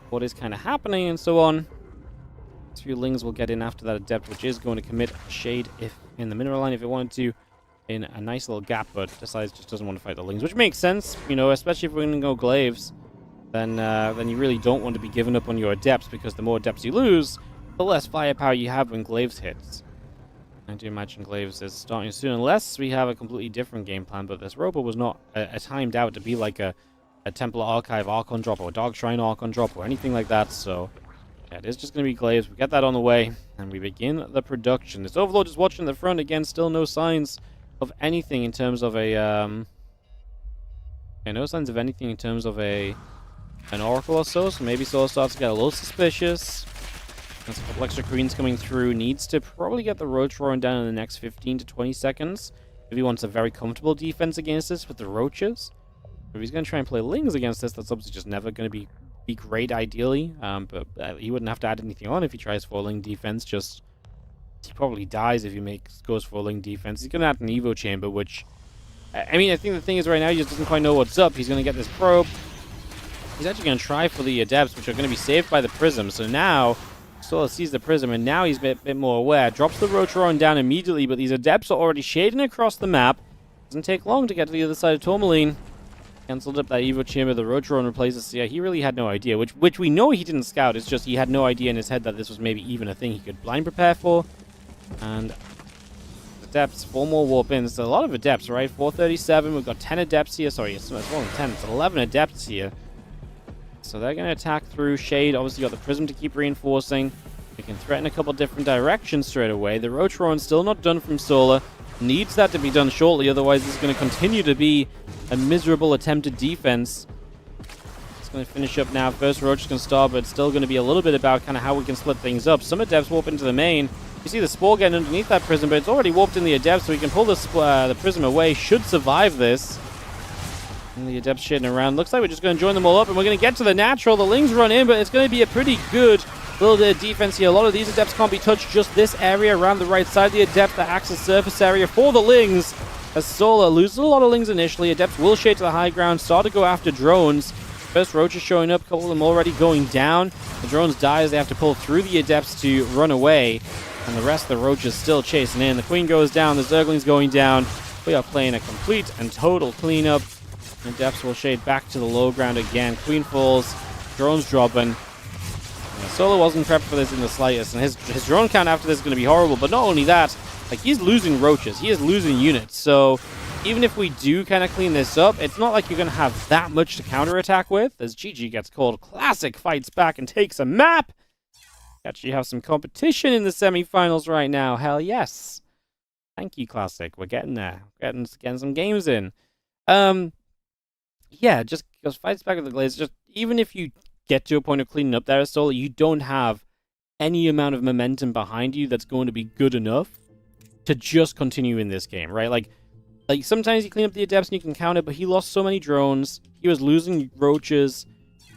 what is kind of happening and so on. A few Lings will get in after that Adept, which is going to commit Shade if in the mineral line if it wanted to, in a nice little gap, but decides just doesn't want to fight the Lings, which makes sense, you know, especially if we're going to go Glaives. Then you really don't want to be giving up on your Adepts, because the more Adepts you lose, the less firepower you have when Glaives hits. I do imagine Glaives is starting soon, unless we have a completely different game plan, but this Robo was not timed out to be like a Templar Archive Archon drop, or a Dark Shrine Archon drop, or anything like that, so yeah, it is just going to be Glaives. We get that on the way, and we begin the production. This Overlord is watching the front again, still no signs of anything in terms of a, no signs of anything in terms of an Oracle or so maybe Solar starts to get a little suspicious. There's a couple extra Queens coming through. Needs to probably get the Roach Roaring down in the next 15 to 20 seconds. If he wants a very comfortable defense against this with the Roaches. If he's going to try and play Lings against this, that's obviously just never going to be great, ideally. But he wouldn't have to add anything on if he tries for Ling defense. Just, he probably dies if he goes for Ling defense. He's going to add an Evo Chamber, which, I mean, I think the thing is right now he just doesn't quite know what's up. He's going to get this Probe. He's actually going to try for the Adepts, which are going to be saved by the Prism. So now, Solar sees the Prism, and now he's a bit more aware. Drops the Roach Roaring down immediately, but these Adepts are already shading across the map. Doesn't take long to get to the other side of Tourmaline. Cancelled up that Evo Chamber. The Roach Roaring replaces. Yeah, he really had no idea, which we know he didn't scout. It's just he had no idea in his head that this was maybe even a thing he could blind prepare for. And Adepts, 4 more warp ins. So a lot of Adepts, right? 437. We've got 10 Adepts here. Sorry, it's more than 10. It's 11 Adepts here. So they're going to attack through Shade. Obviously, got the Prism to keep reinforcing. We can threaten a couple different directions straight away. The Roach Roaring still not done from Solar. Needs that to be done shortly, otherwise it's going to continue to be a miserable attempted defense. It's going to finish up now. First Roach is going to start, but it's still going to be a little bit about kind of how we can split things up. Some Adepts warp into the main. You see the Spore getting underneath that Prism, but it's already warped in the Adepts, so we can pull the Prism away. Should survive this. And the Adepts shading around. Looks like we're just going to join them all up, and we're going to get to the natural. The Lings run in, but it's going to be a pretty good little bit of defense here. A lot of these Adepts can't be touched. Just this area around the right side. The Adept that acts as surface area for the Lings. As Solar loses a lot of Lings initially. Adepts will shade to the high ground. Start to go after drones. First Roach is showing up. A couple of them already going down. The drones die as they have to pull through the Adepts to run away. And the rest of the Roaches still chasing in. The Queen goes down. The Zergling's going down. We are playing a complete and total cleanup. Adepts will shade back to the low ground again. Queen falls. Drones dropping. Solar wasn't prepped for this in the slightest, and his drone count after this is going to be horrible. But not only that, like, he's losing Roaches. He is losing units. So even if we do kind of clean this up, it's not like you're going to have that much to counterattack with, as GG gets called. Classic fights back and takes a map. Actually have some competition in the semifinals right now. Hell yes. Thank you, Classic. We're getting there. Getting some games in. Yeah, just fights back with the Glaze. Just even if you get to a point of cleaning up there, Solar, you don't have any amount of momentum behind you that's going to be good enough to just continue in this game, right? Like sometimes you clean up the Adepts and you can count it, but he lost so many drones. He was losing Roaches.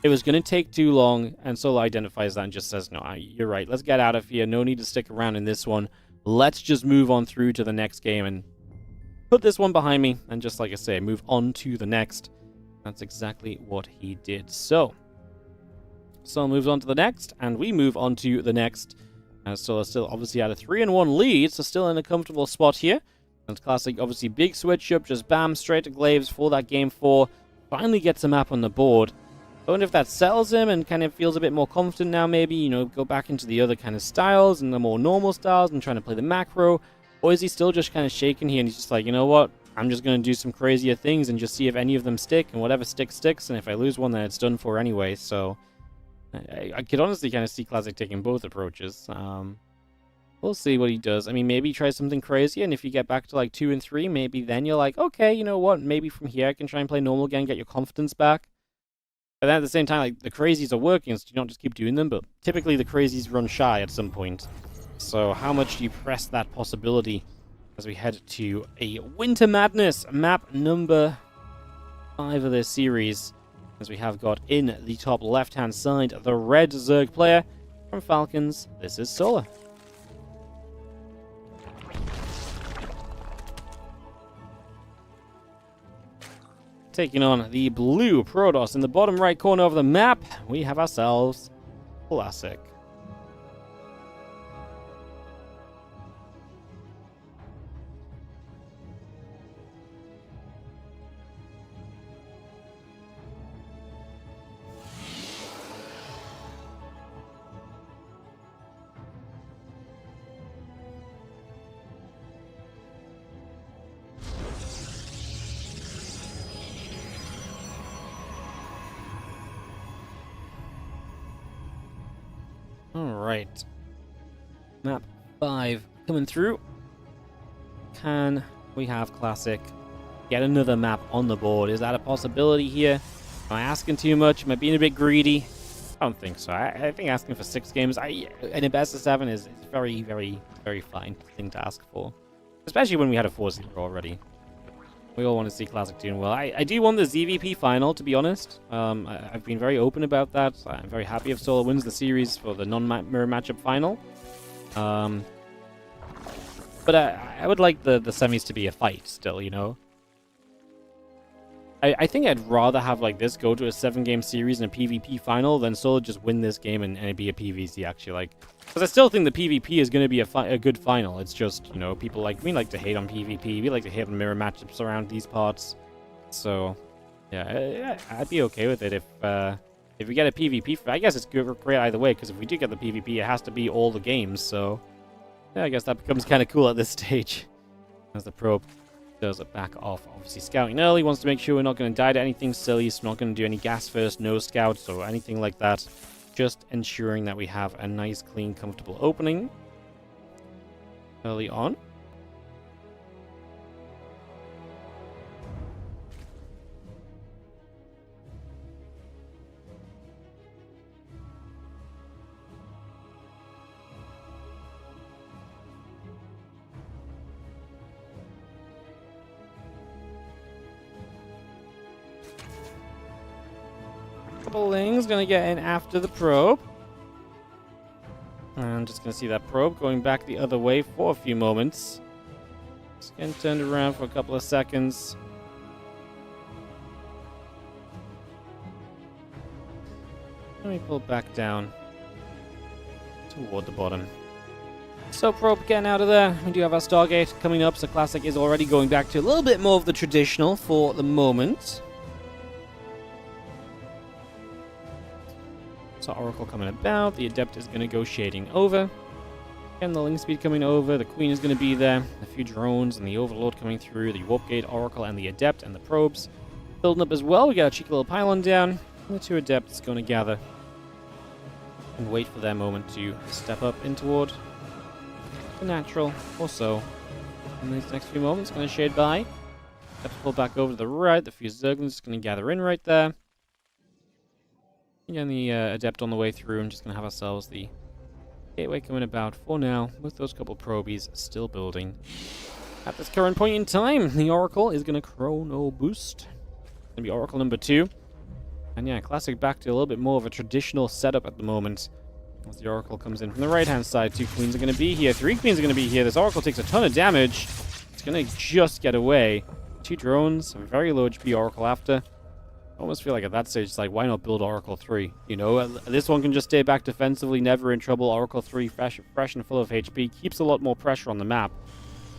It was going to take too long, and Solar identifies that and just says, no, you're right. Let's get out of here. No need to stick around in this one. Let's just move on through to the next game and put this one behind me, and just like I say, move on to the next. That's exactly what he did. So moves on to the next, and we move on to the next. Solar still obviously had a 3-1 lead, so still in a comfortable spot here. And Classic, obviously, big switch up, just bam, straight to Glaives for that game 4. Finally gets a map on the board. I wonder if that settles him and kind of feels a bit more confident now, maybe, you know, go back into the other kind of styles and the more normal styles and trying to play the macro. Or is he still just kind of shaking here and he's just like, you know what? I'm just going to do some crazier things and just see if any of them stick, and whatever sticks, and if I lose one, then it's done for anyway. So I could honestly kind of see Classic taking both approaches. We'll see what he does. I mean, maybe he tries something crazy, and if you get back to like 2 and 3, maybe then you're like, okay, you know what? Maybe from here I can try and play normal again, get your confidence back. But then at the same time, like the crazies are working, so you don't just keep doing them. But typically the crazies run shy at some point. So how much do you press that possibility as we head to a Winter Madness map number 5 of this series? As we have got in the top left-hand side the red Zerg player from Falcons. This is Solar. Taking on the blue Protoss in the bottom right corner of the map, we have ourselves Classic. Alright. Map 5 coming through. Can we have Classic get another map on the board? Is that a possibility here? Am I asking too much? Am I being a bit greedy? I don't think so. I think asking for 6 games in a best of 7 is very, very, very fine thing to ask for. Especially when we had a 4-0 already. We all want to see Classic doing well. I do want the ZVP final, to be honest. I've been very open about that. I'm very happy if Solar wins the series for the non-mirror matchup final. But I would like the semis to be a fight still, you know? I think I'd rather have like this go to a 7-game series and a PvP final than Solar just win this game and it be a PvC, actually. Like, because I still think the PvP is going to be a good final. It's just, you know, people we like to hate on PvP. We like to hate on mirror matchups around these parts. So, yeah, I'd be okay with it if we get a PvP. I guess it's good or great either way, because if we do get the PvP, it has to be all the games. So, yeah, I guess that becomes kind of cool at this stage. As the probe does it back off. Obviously, scouting early, wants to make sure we're not going to die to anything silly, so we're not going to do any gas first, no scouts, or anything like that. Just ensuring that we have a nice, clean, comfortable opening early on. Ling's gonna get in after the probe. And I'm just gonna see that probe going back the other way for a few moments. Just getting turned around for a couple of seconds. Let me pull back down toward the bottom. So probe getting out of there. We do have our Stargate coming up, so Classic is already going back to a little bit more of the traditional for the moment. So Oracle coming about, the Adept is going to go shading over. Again, the Link Speed coming over, the Queen is going to be there, a few drones and the Overlord coming through, the Warp Gate, Oracle, and the Adept, and the probes building up as well. We got a cheeky little pylon down, and the 2 Adepts going to gather and wait for their moment to step up in toward the natural, or so. In these next few moments, going to shade by. Have to pull back over to the right, the few Zerglings is going to gather in right there. Again, the Adept on the way through, and just going to have ourselves the Gateway coming about for now, with those couple probies still building. At this current point in time, the Oracle is going to Chrono Boost. Going to be Oracle number 2. And yeah, Classic back to a little bit more of a traditional setup at the moment. As the Oracle comes in from the right-hand side, 2 Queens are going to be here, 3 Queens are going to be here. This Oracle takes a ton of damage. It's going to just get away. 2 drones, a very low HP Oracle after. I almost feel like at that stage, it's like, why not build Oracle 3? You know, this one can just stay back defensively, never in trouble. Oracle 3, fresh and full of HP, keeps a lot more pressure on the map.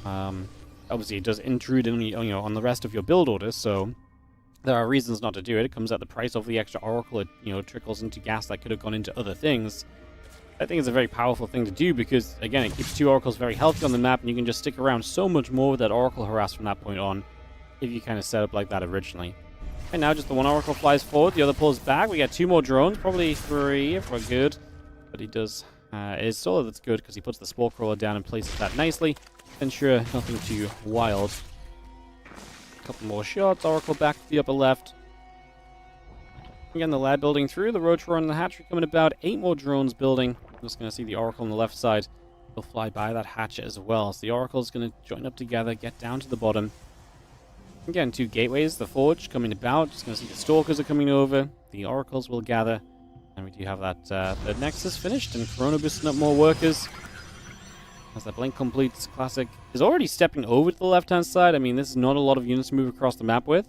Obviously, it does intrude on, on the rest of your build orders, so there are reasons not to do it. It comes at the price of the extra Oracle. It, trickles into gas that could have gone into other things. I think it's a very powerful thing to do because, again, it keeps 2 Oracles very healthy on the map, and you can just stick around so much more with that Oracle harass from that point on if you kind of set up like that originally. Right now, just the one Oracle flies forward, the other pulls back. We get 2 more drones, probably 3 if we're good. But he does. It is Solar that's good because he puts the Spore Crawler down and places that nicely. Ensure nothing too wild. A couple more shots. Oracle back to the upper left. Again, the lab building through. The Rotor on the hatchery coming about. 8 more drones building. I'm just going to see the Oracle on the left side. They'll fly by that hatch as well. So the Oracle's going to join up together, get down to the bottom. Again, 2 gateways. The Forge coming about. Just going to see the Stalkers are coming over. The Oracles will gather. And we do have that third Nexus finished. And Corona boosting up more workers. As that blink completes, Classic is already stepping over to the left-hand side. I mean, this is not a lot of units to move across the map with.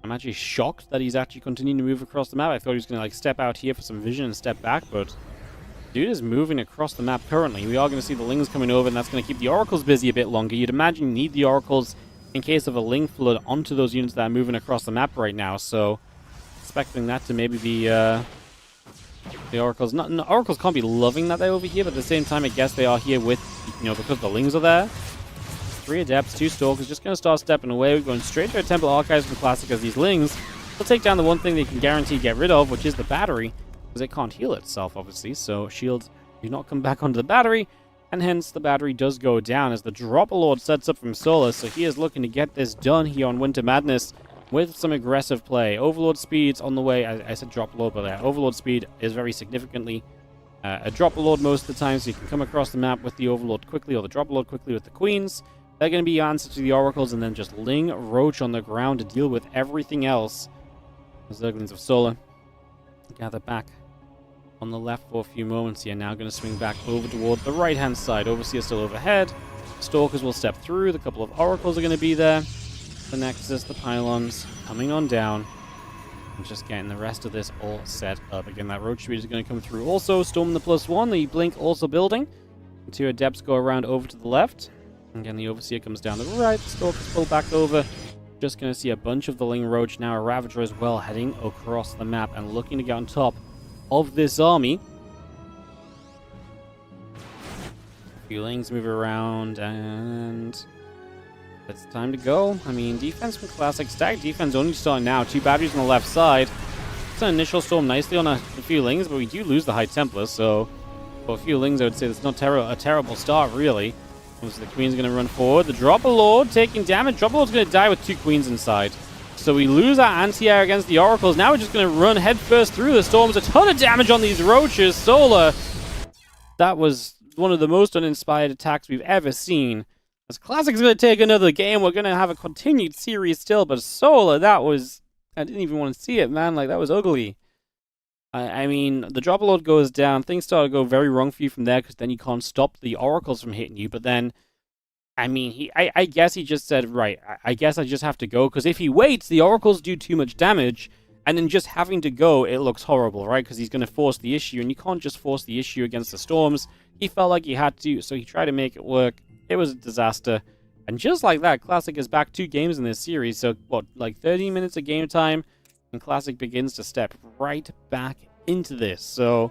I'm actually shocked that he's actually continuing to move across the map. I thought he was going to like step out here for some vision and step back, but dude is moving across the map currently. We are going to see the Lings coming over, and that's going to keep the Oracles busy a bit longer. You'd imagine you need the Oracles in case of a Ling flood onto those units that are moving across the map right now, so expecting that to maybe be the Oracles. Oracles can't be loving that they're over here, but at the same time, I guess they are here with, because the Lings are there. 3 Adepts, 2 Stalkers, just going to start stepping away. We're going straight to a Temple Archives from Classic as these Lings will take down the one thing they can guarantee get rid of, which is the battery, because it can't heal itself, obviously, so shields do not come back onto the battery, and hence the battery does go down as the Dropper Lord sets up from Solar, so he is looking to get this done here on Winter Madness with some aggressive play. Overlord speed's on the way. I said Dropper Lord, but Overlord speed is very significantly a Dropper Lord most of the time, so you can come across the map with the Overlord quickly or the Dropper Lord quickly with the Queens. They're going to be answer to the Oracles, and then just Ling Roach on the ground to deal with everything else. The Zerglings of Solar gather back on the left for a few moments here. Now going to swing back over toward the right-hand side. Overseer still overhead. Stalkers will step through. The couple of Oracles are going to be there. The Nexus, the Pylons coming on down. And just getting the rest of this all set up. Again, that Roach speed is going to come through also. Storm the +1. The Blink also building. The 2 Adepts go around over to the left. Again, the Overseer comes down the right. The Stalkers pull back over. Just going to see a bunch of the Ling Roach. Now a Ravager as well heading across the map and looking to get on top of this army. A few Lings move around, and it's time to go. I mean, defense from Classic. Stack defense only starting now. 2 batteries on the left side. It's an initial storm nicely on a few Lings, but we do lose the High Templar, so for a few Lings, I would say it's not a terrible start, really. So the Queen's going to run forward. The Dropper Lord taking damage. Dropper Lord's going to die with 2 Queens inside. So we lose our anti-air against the Oracles. Now we're just going to run headfirst through the storms. A ton of damage on these Roaches. Solar. That was one of the most uninspired attacks we've ever seen. As Classic's going to take another game, we're going to have a continued series still. But Solar, that was... I didn't even want to see it, man. Like, that was ugly. I mean, the Dropper Lord goes down. Things start to go very wrong for you from there, because then you can't stop the Oracles from hitting you. But then... I mean, I guess he just said, right, I guess I just have to go, because if he waits, the Oracles do too much damage, and then just having to go, it looks horrible, right? Because he's going to force the issue, and you can't just force the issue against the Storms. He felt like he had to, so he tried to make it work. It was a disaster. And just like that, Classic is back 2 games in this series, so, what, like 30 minutes of game time, and Classic begins to step right back into this. So,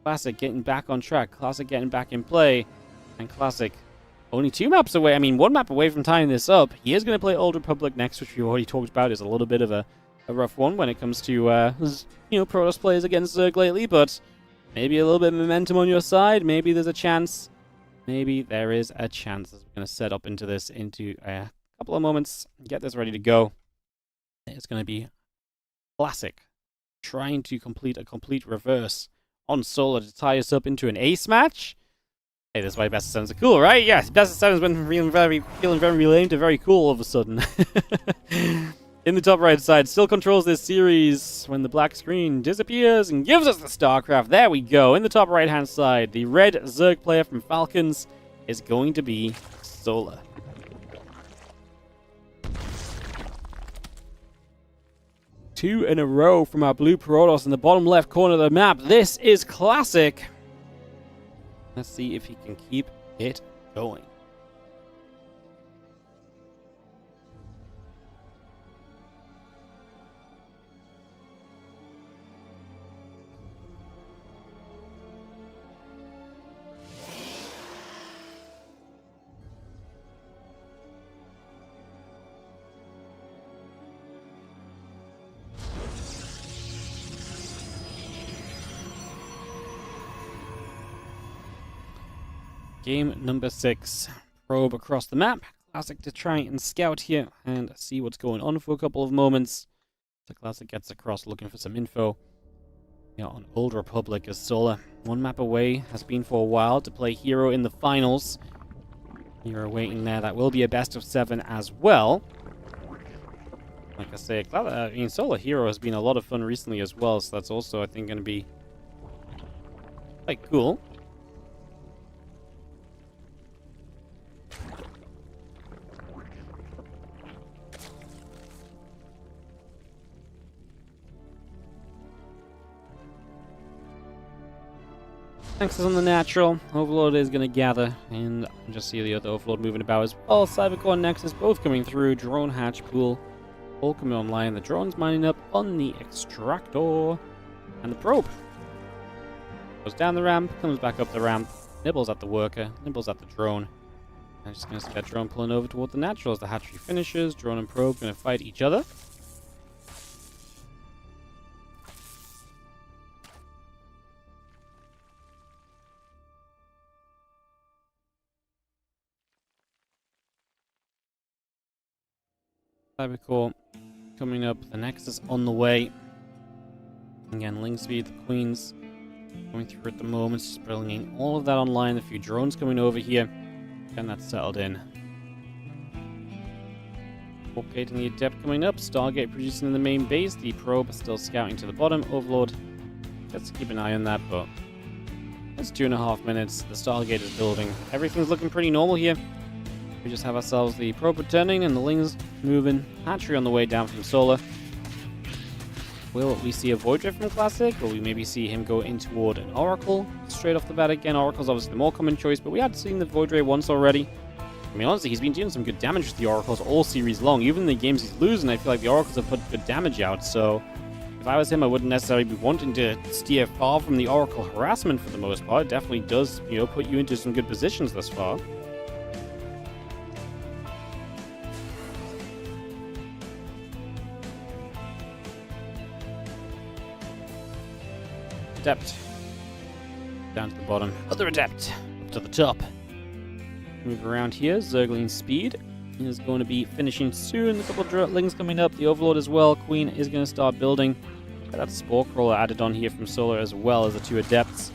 Classic getting back on track, Classic getting back in play, and Classic... only 2 maps away. I mean, 1 map away from tying this up. He is going to play Old Republic next, which we already talked about is a little bit of a rough one when it comes to, Protoss players against Zerg lately, but maybe a little bit of momentum on your side. Maybe there's a chance. Maybe there is a chance. As we're going to set up into this into a couple of moments. Get this ready to go. It's going to be Classic trying to complete a complete reverse on Solar to tie us up into an ace match. Hey, that's why Best of Sevens are cool, right? Yes, Best of Sevens went from feeling very lame to very cool all of a sudden. In the top right side, still controls this series when the black screen disappears and gives us the StarCraft. There we go. In the top right-hand side, the red Zerg player from Falcons is going to be Solar. Two in a row from our blue Protoss in the bottom left corner of the map. This is Classic. Let's see if he can keep it going. Game number 6. Probe across the map. Classic to try and scout here and see what's going on for a couple of moments. The Classic gets across looking for some info. Yeah, on Old Republic as Solar, one map away, has been for a while to play Hero in the finals. Hero waiting there. That will be a best of 7 as well. Like I say, Solar Hero has been a lot of fun recently as well, so that's also, I think, going to be quite cool. Nexus on the natural. Overlord is going to gather, and just see the other Overlord moving about as well. Cybercore and Nexus both coming through. Drone hatch pool all coming online. The drone's mining up on the extractor, and the probe goes down the ramp, comes back up the ramp, nibbles at the worker, nibbles at the drone. I'm just going to see that drone pulling over toward the natural as the hatchery finishes. Drone and probe going to fight each other. Cybercore coming up, the Nexus on the way. Again, Link Speed, the Queens coming through at the moment, just bringing all of that online. A few drones coming over here, getting that settled in. Warpgate and the Adept coming up, Stargate producing in the main base, the Probe is still scouting to the bottom. Overlord, let's keep an eye on that, but it's 2.5 minutes, the Stargate is building. Everything's looking pretty normal here. We just have ourselves the Probe returning and the Lings moving. Hatchery on the way down from Solar. Will we see a Void Drift from Classic? Will we maybe see him go in toward an Oracle straight off the bat again? Oracle's obviously the more common choice, but we had seen the Void Ray once already. I mean, honestly, he's been doing some good damage with the Oracles all series long. Even in the games he's losing, I feel like the Oracles have put good damage out. So if I was him, I wouldn't necessarily be wanting to steer far from the Oracle harassment for the most part. It definitely does, put you into some good positions thus far. Adept down to the bottom, other Adept up to the top. Move around here. Zergling's speed is going to be finishing soon. A couple of Lings coming up, the Overlord as well. Queen is going to start building. Got that Spore Crawler added on here from Solar as well as the 2 Adepts.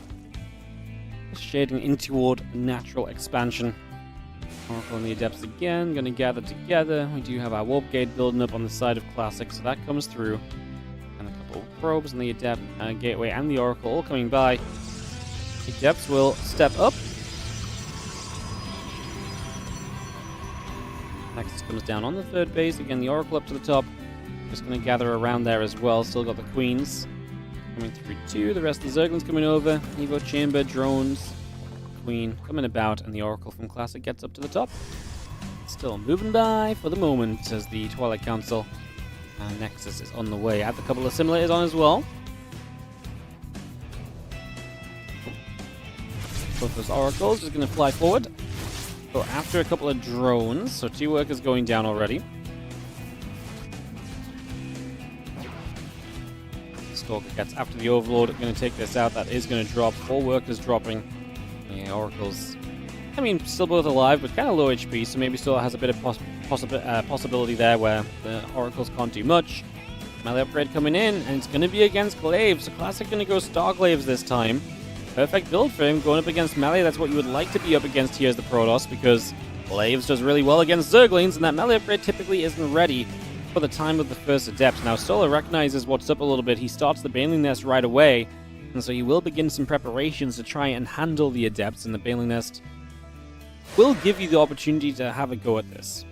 Shading in toward natural expansion. Oracle and the Adepts again, going to gather together. We do have our Warp Gate building up on the side of Classic, so that comes through. Probes and the Adept Gateway and the Oracle all coming by. The Adepts will step up. Nexus comes down on the 3rd base. Again, the Oracle up to the top. Just going to gather around there as well. Still got the Queens coming through too. The rest of the Zerglings coming over. Evo Chamber, drones, Queen coming about, and the Oracle from Classic gets up to the top. Still moving by for the moment as the Twilight Council Nexus is on the way. Add a couple of simulators on as well. Both those Oracles just going to fly forward. So after a couple of drones, so 2 workers going down already. Stalker gets after the Overlord, going to take this out. That is going to drop. 4 workers dropping. The Oracles, still both alive, but kind of low HP, so maybe still has a bit of possibility there where the Oracles can't do much. Melee upgrade coming in, and it's going to be against Glaive, so Classic going to go Star Glaives this time. Perfect build for him, going up against Melee. That's what you would like to be up against here as the Protoss, because Glaives does really well against Zerglings, and that Melee upgrade typically isn't ready for the time of the first Adept. Now, Solar recognizes what's up a little bit. He starts the Baneling Nest right away, and so he will begin some preparations to try and handle the Adepts, and the Baneling Nest will give you the opportunity to have a go at this.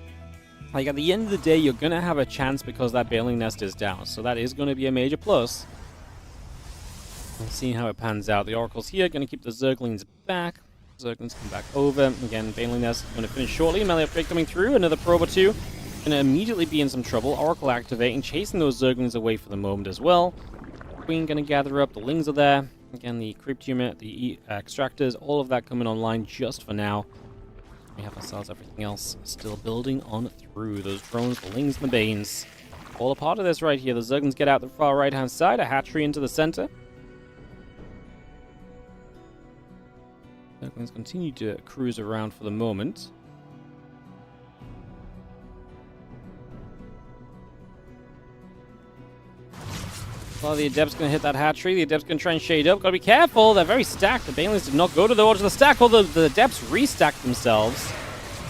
Like, at the end of the day, you're going to have a chance because that Baneling Nest is down, so that is going to be a major plus. We'll see how it pans out. The Oracle's here, going to keep the Zerglings back. Zerglings come back over. Again, Baneling Nest is going to finish shortly. Melee upgrade coming through. Another Probe or 2. Going to immediately be in some trouble. Oracle activating, chasing those Zerglings away for the moment as well. Queen going to gather up. The Lings are there. Again, the Creep Tumor, the Extractors, all of that coming online just for now. We have ourselves everything else still building on through. Those drones, the Lings, and the Banes. All a part of this right here. The Zerglings get out the far right-hand side. A hatchery into the center. Let's continue to cruise around for the moment. Well, the Adept's going to hit that hatchery. The Adept's going to try and shade up. Got to be careful. They're very stacked. The Banelings did not go to the order of the stack, although the Adepts restacked themselves.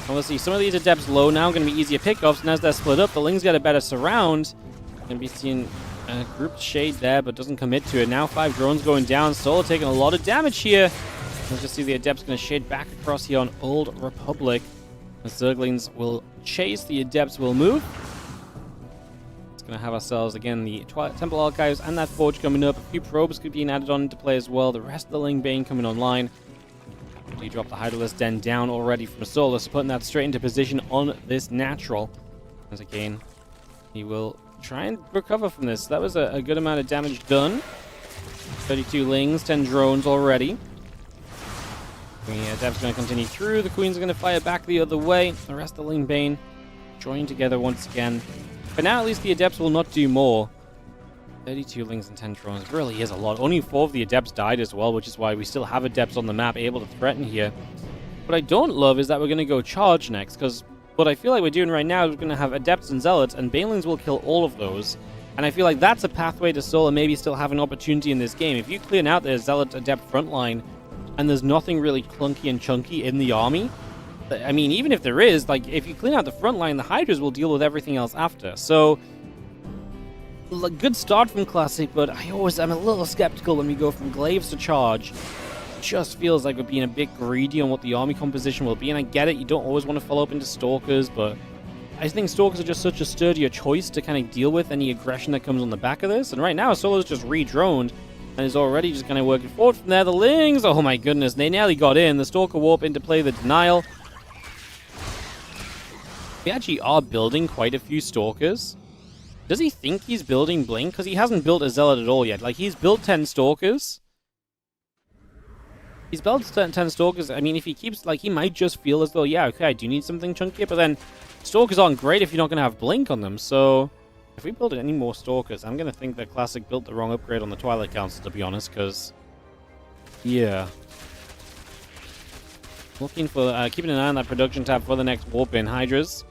Obviously, some of these Adepts low now going to be easier pickups, and as they're split up, the Lings get a better surround. Going to be seeing a grouped shade there, but doesn't commit to it. Now 5 drones going down. Solo taking a lot of damage here. We'll just see the Adepts going to shade back across here on Old Republic. The Zerglings will chase. The Adepts will move. Going to have ourselves again the Twilight Temple Archives and that Forge coming up. A few probes could be added on into play as well. The rest of the Ling Bane coming online. You drop the Hydralisk Den down already from Solo, so putting that straight into position on this natural. As again, he will try and recover from this. That was a good amount of damage done. 32 Lings, 10 drones already. The Adept's going to continue through. The Queens are going to fire back the other way. The rest of the Ling Bane join together once again. But now at least the Adepts will not do more. 32 Lings and 10 drones really is a lot. Only 4 of the Adepts died as well, which is why we still have Adepts on the map able to threaten here. What I don't love is that we're going to go charge next, because what I feel like we're doing right now is we're going to have Adepts and Zealots, and Banelings will kill all of those. And I feel like that's a pathway to Soul and maybe still have an opportunity in this game. If you clear out the Zealot Adept frontline, and there's nothing really clunky and chunky in the army, I mean, even if there is, like, if you clean out the front line, the Hydras will deal with everything else after. So, good start from Classic, but I always am a little skeptical when we go from Glaives to Charge. It just feels like we're being a bit greedy on what the army composition will be, and I get it, you don't always want to follow up into Stalkers, but I think Stalkers are just such a sturdier choice to kind of deal with any aggression that comes on the back of this, and right now, Solo's just re-droned, and is already just kind of working forward from there. The Lings, oh my goodness, they nearly got in. The Stalker Warp into play the Denial. We actually are building quite a few Stalkers. Does he think he's building Blink? Because he hasn't built a Zealot at all yet. Like, he's built 10 Stalkers. He's built 10 Stalkers. I mean, if he keeps, like, he might just feel as though, yeah, okay, I do need something chunkier. But then, Stalkers aren't great if you're not going to have Blink on them. So, if we build any more Stalkers, I'm going to think that Classic built the wrong upgrade on the Twilight Council, to be honest. Because, yeah. Looking for, keeping an eye on that production tab for the next Warp in. Hydras.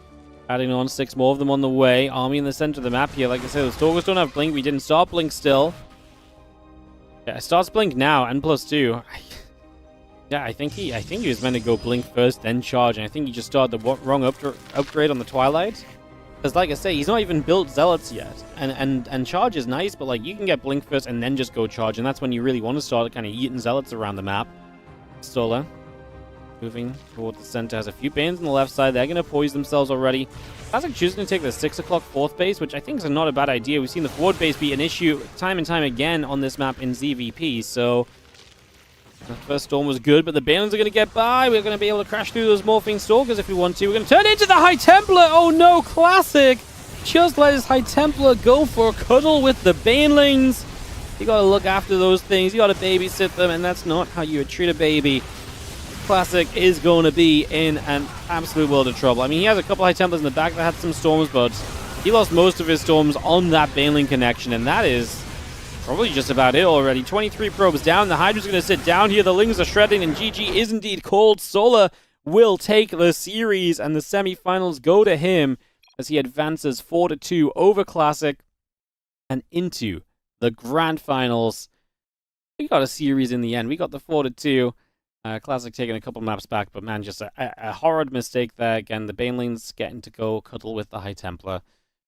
Adding on 6 more of them on the way. Army in the center of the map here. Like I said, the Stalkers don't have Blink. We didn't start Blink still. Yeah, it starts Blink now, and +2. Yeah, I think he was meant to go Blink first, then Charge, and I think he just started the wrong upgrade on the Twilight. Because, like I say, he's not even built Zealots yet. And Charge is nice, but, like, you can get Blink first and then just go Charge, and that's when you really want to start kind of eating Zealots around the map. Stola. Moving towards the center, has a few Banes on the left side. They're going to poise themselves already. Classic choosing to take the 6 o'clock 4th base, which I think is not a bad idea. We've seen the forward base be an issue time and time again on this map in ZVP, so the first storm was good, but the Banelings are going to get by. We're going to be able to crash through those Morphing Stalkers if we want to. We're going to turn into the High Templar. Oh no, Classic just let his High Templar go for a cuddle with the Banelings. You got to look after those things. You got to babysit them, and that's not how you would treat a baby. Classic is going to be in an absolute world of trouble. I mean, he has a couple High Templars in the back that had some storms, but he lost most of his storms on that Baneling connection, and that is probably just about it already. 23 probes down. The Hydra's going to sit down here. The Lings are shredding, and GG is indeed called. Sola will take the series, and the semifinals go to him as he advances 4-2 over Classic and into the grand finals. We got a series in the end. We got the 4-2. Classic taking a couple maps back, but man, just a horrid mistake there. Again, the Banelings getting to go cuddle with the High Templar.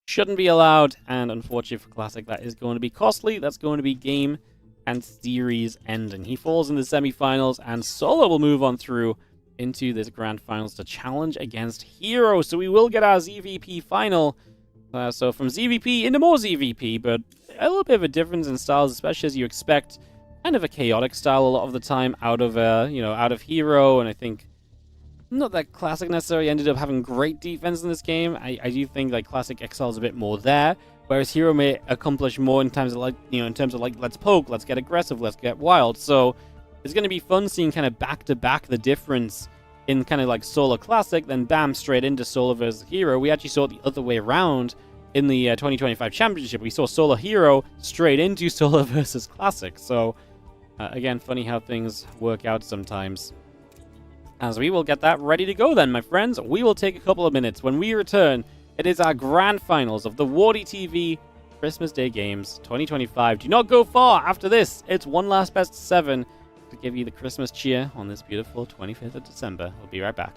Shouldn't be allowed, and unfortunately for Classic, that is going to be costly. That's going to be game and series ending. He falls in the semifinals, and Solo will move on through into this grand finals to challenge against Hero. So we will get our ZVP final. So from ZVP into more ZVP, but a little bit of a difference in styles, especially as you expect kind of a chaotic style a lot of the time out of out of Hero, and I think not that Classic necessarily ended up having great defense in this game. I do think like Classic excels a bit more there, whereas Hero may accomplish more in terms of let's poke, let's get aggressive, let's get wild. So it's going to be fun seeing kind of back to back the difference in kind of like Solo Classic, then bam, straight into Solo versus Hero. We actually saw it the other way around in the 2025 championship. We saw Solo Hero straight into Solo versus Classic. So again, funny how things work out sometimes. as we will get that ready to go then, my friends. We will take a couple of minutes. When we return, it is our grand finals of the WardiTV Christmas Day Games 2025. Do not go far after this. It's one last best of 7 to give you the Christmas cheer on this beautiful 25th of December. We'll be right back.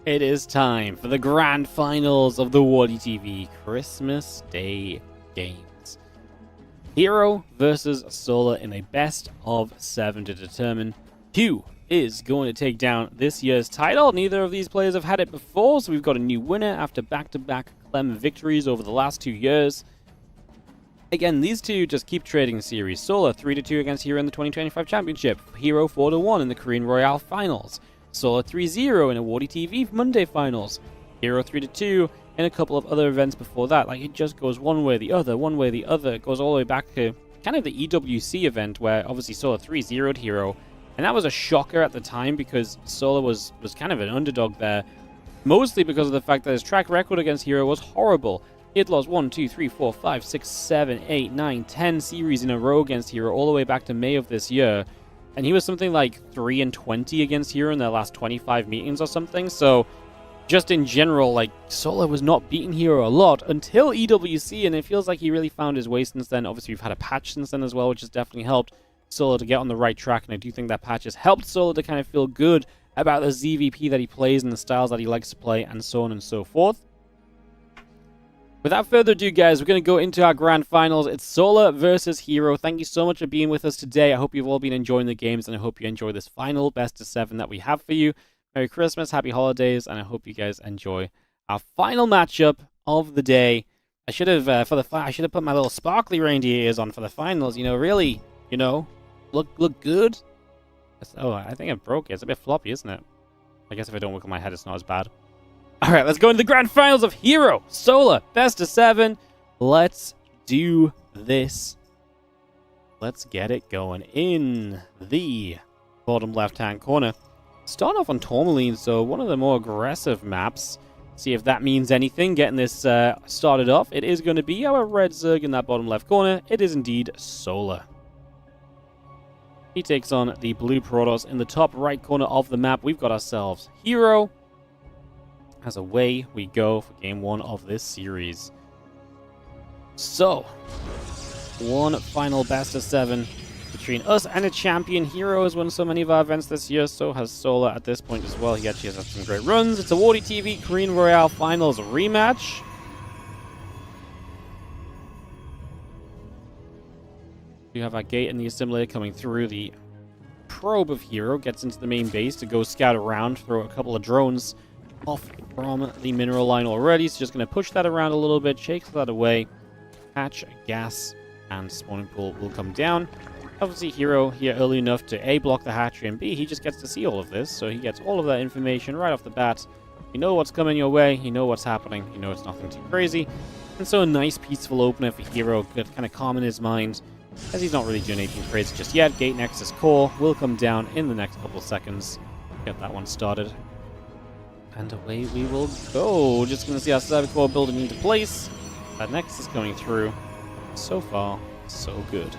It is time for the grand finals of the WardiTV Christmas Day Games. Hero versus Solar in a best of 7 to determine who is going to take down this year's title. Neither of these players have had it before, so we've got a new winner after back-to-back Clem victories over the last 2 years. Again, these two just keep trading series. Solar 3-2 against Hero in the 2025 Championship. Hero 4-1 in the Korean Royale Finals. Solar 3-0 in a WardiTV Monday Finals. Hero 3-2 in a couple of other events before that. Like, it just goes one way or the other, one way or the other. It goes all the way back to kind of the EWC event where obviously Solar 3-0'd Hero. And that was a shocker at the time because Solar was kind of an underdog there. Mostly because of the fact that his track record against Hero was horrible. He had lost 1, 2, 3, 4, 5, 6, 7, 8, 9, 10 series in a row against Hero all the way back to May of this year. And he was something like 3-20 against Hero in their last 25 meetings or something. So just in general, like, Solar was not beating Hero a lot until EWC, and it feels like he really found his way since then. Obviously, we've had a patch since then as well, which has definitely helped Solar to get on the right track, and I do think that patch has helped Solar to kind of feel good about the ZVP that he plays and the styles that he likes to play, and so on and so forth. Without further ado, guys, we're going to go into our grand finals. It's Solar versus Hero. Thank you so much for being with us today. I hope you've all been enjoying the games, and I hope you enjoy this final best of 7 that we have for you. Merry Christmas, happy holidays, and I hope you guys enjoy our final matchup of the day. I should have put my little sparkly reindeer ears on for the finals. You know, really, you know, look good. Oh, I think it broke it. It's a bit floppy, isn't it? I guess if I don't wiggle my head, it's not as bad. All right, let's go into the grand finals of Hero Solar best of 7. Let's do this. Let's get it going in the bottom left-hand corner. Start off on Tourmaline, so one of the more aggressive maps. See if that means anything. Getting this started off. It is going to be our red Zerg in that bottom left corner. It is indeed Solar. He takes on the blue Protoss in the top right corner of the map. We've got ourselves Hero. As away we go for game 1 of this series. So, one final best of 7 between us and a champion. Hero has won so many of our events this year, so has Solar at this point as well. He actually has had some great runs. It's a WardiTV Korean Royale Finals rematch. We have our gate and the assimilator coming through. The probe of Hero gets into the main base to go scout around, throw a couple of drones off from the mineral line already. So just going to push that around a little bit, shake that away. Hatch, gas, and spawning pool will come down. Obviously, Hero here early enough to A, block the hatchery, and B, he just gets to see all of this. So he gets all of that information right off the bat. You know what's coming your way. You know what's happening. You know it's nothing too crazy. And so a nice, peaceful opener for Hero. Good, kind of calm in his mind, as he's not really doing anything crazy just yet. Gate Nexus core will come down in the next couple of seconds. Get that one started. And away we will go. Just going to see our cyber core building into place. That Nexus coming through. So far, so good.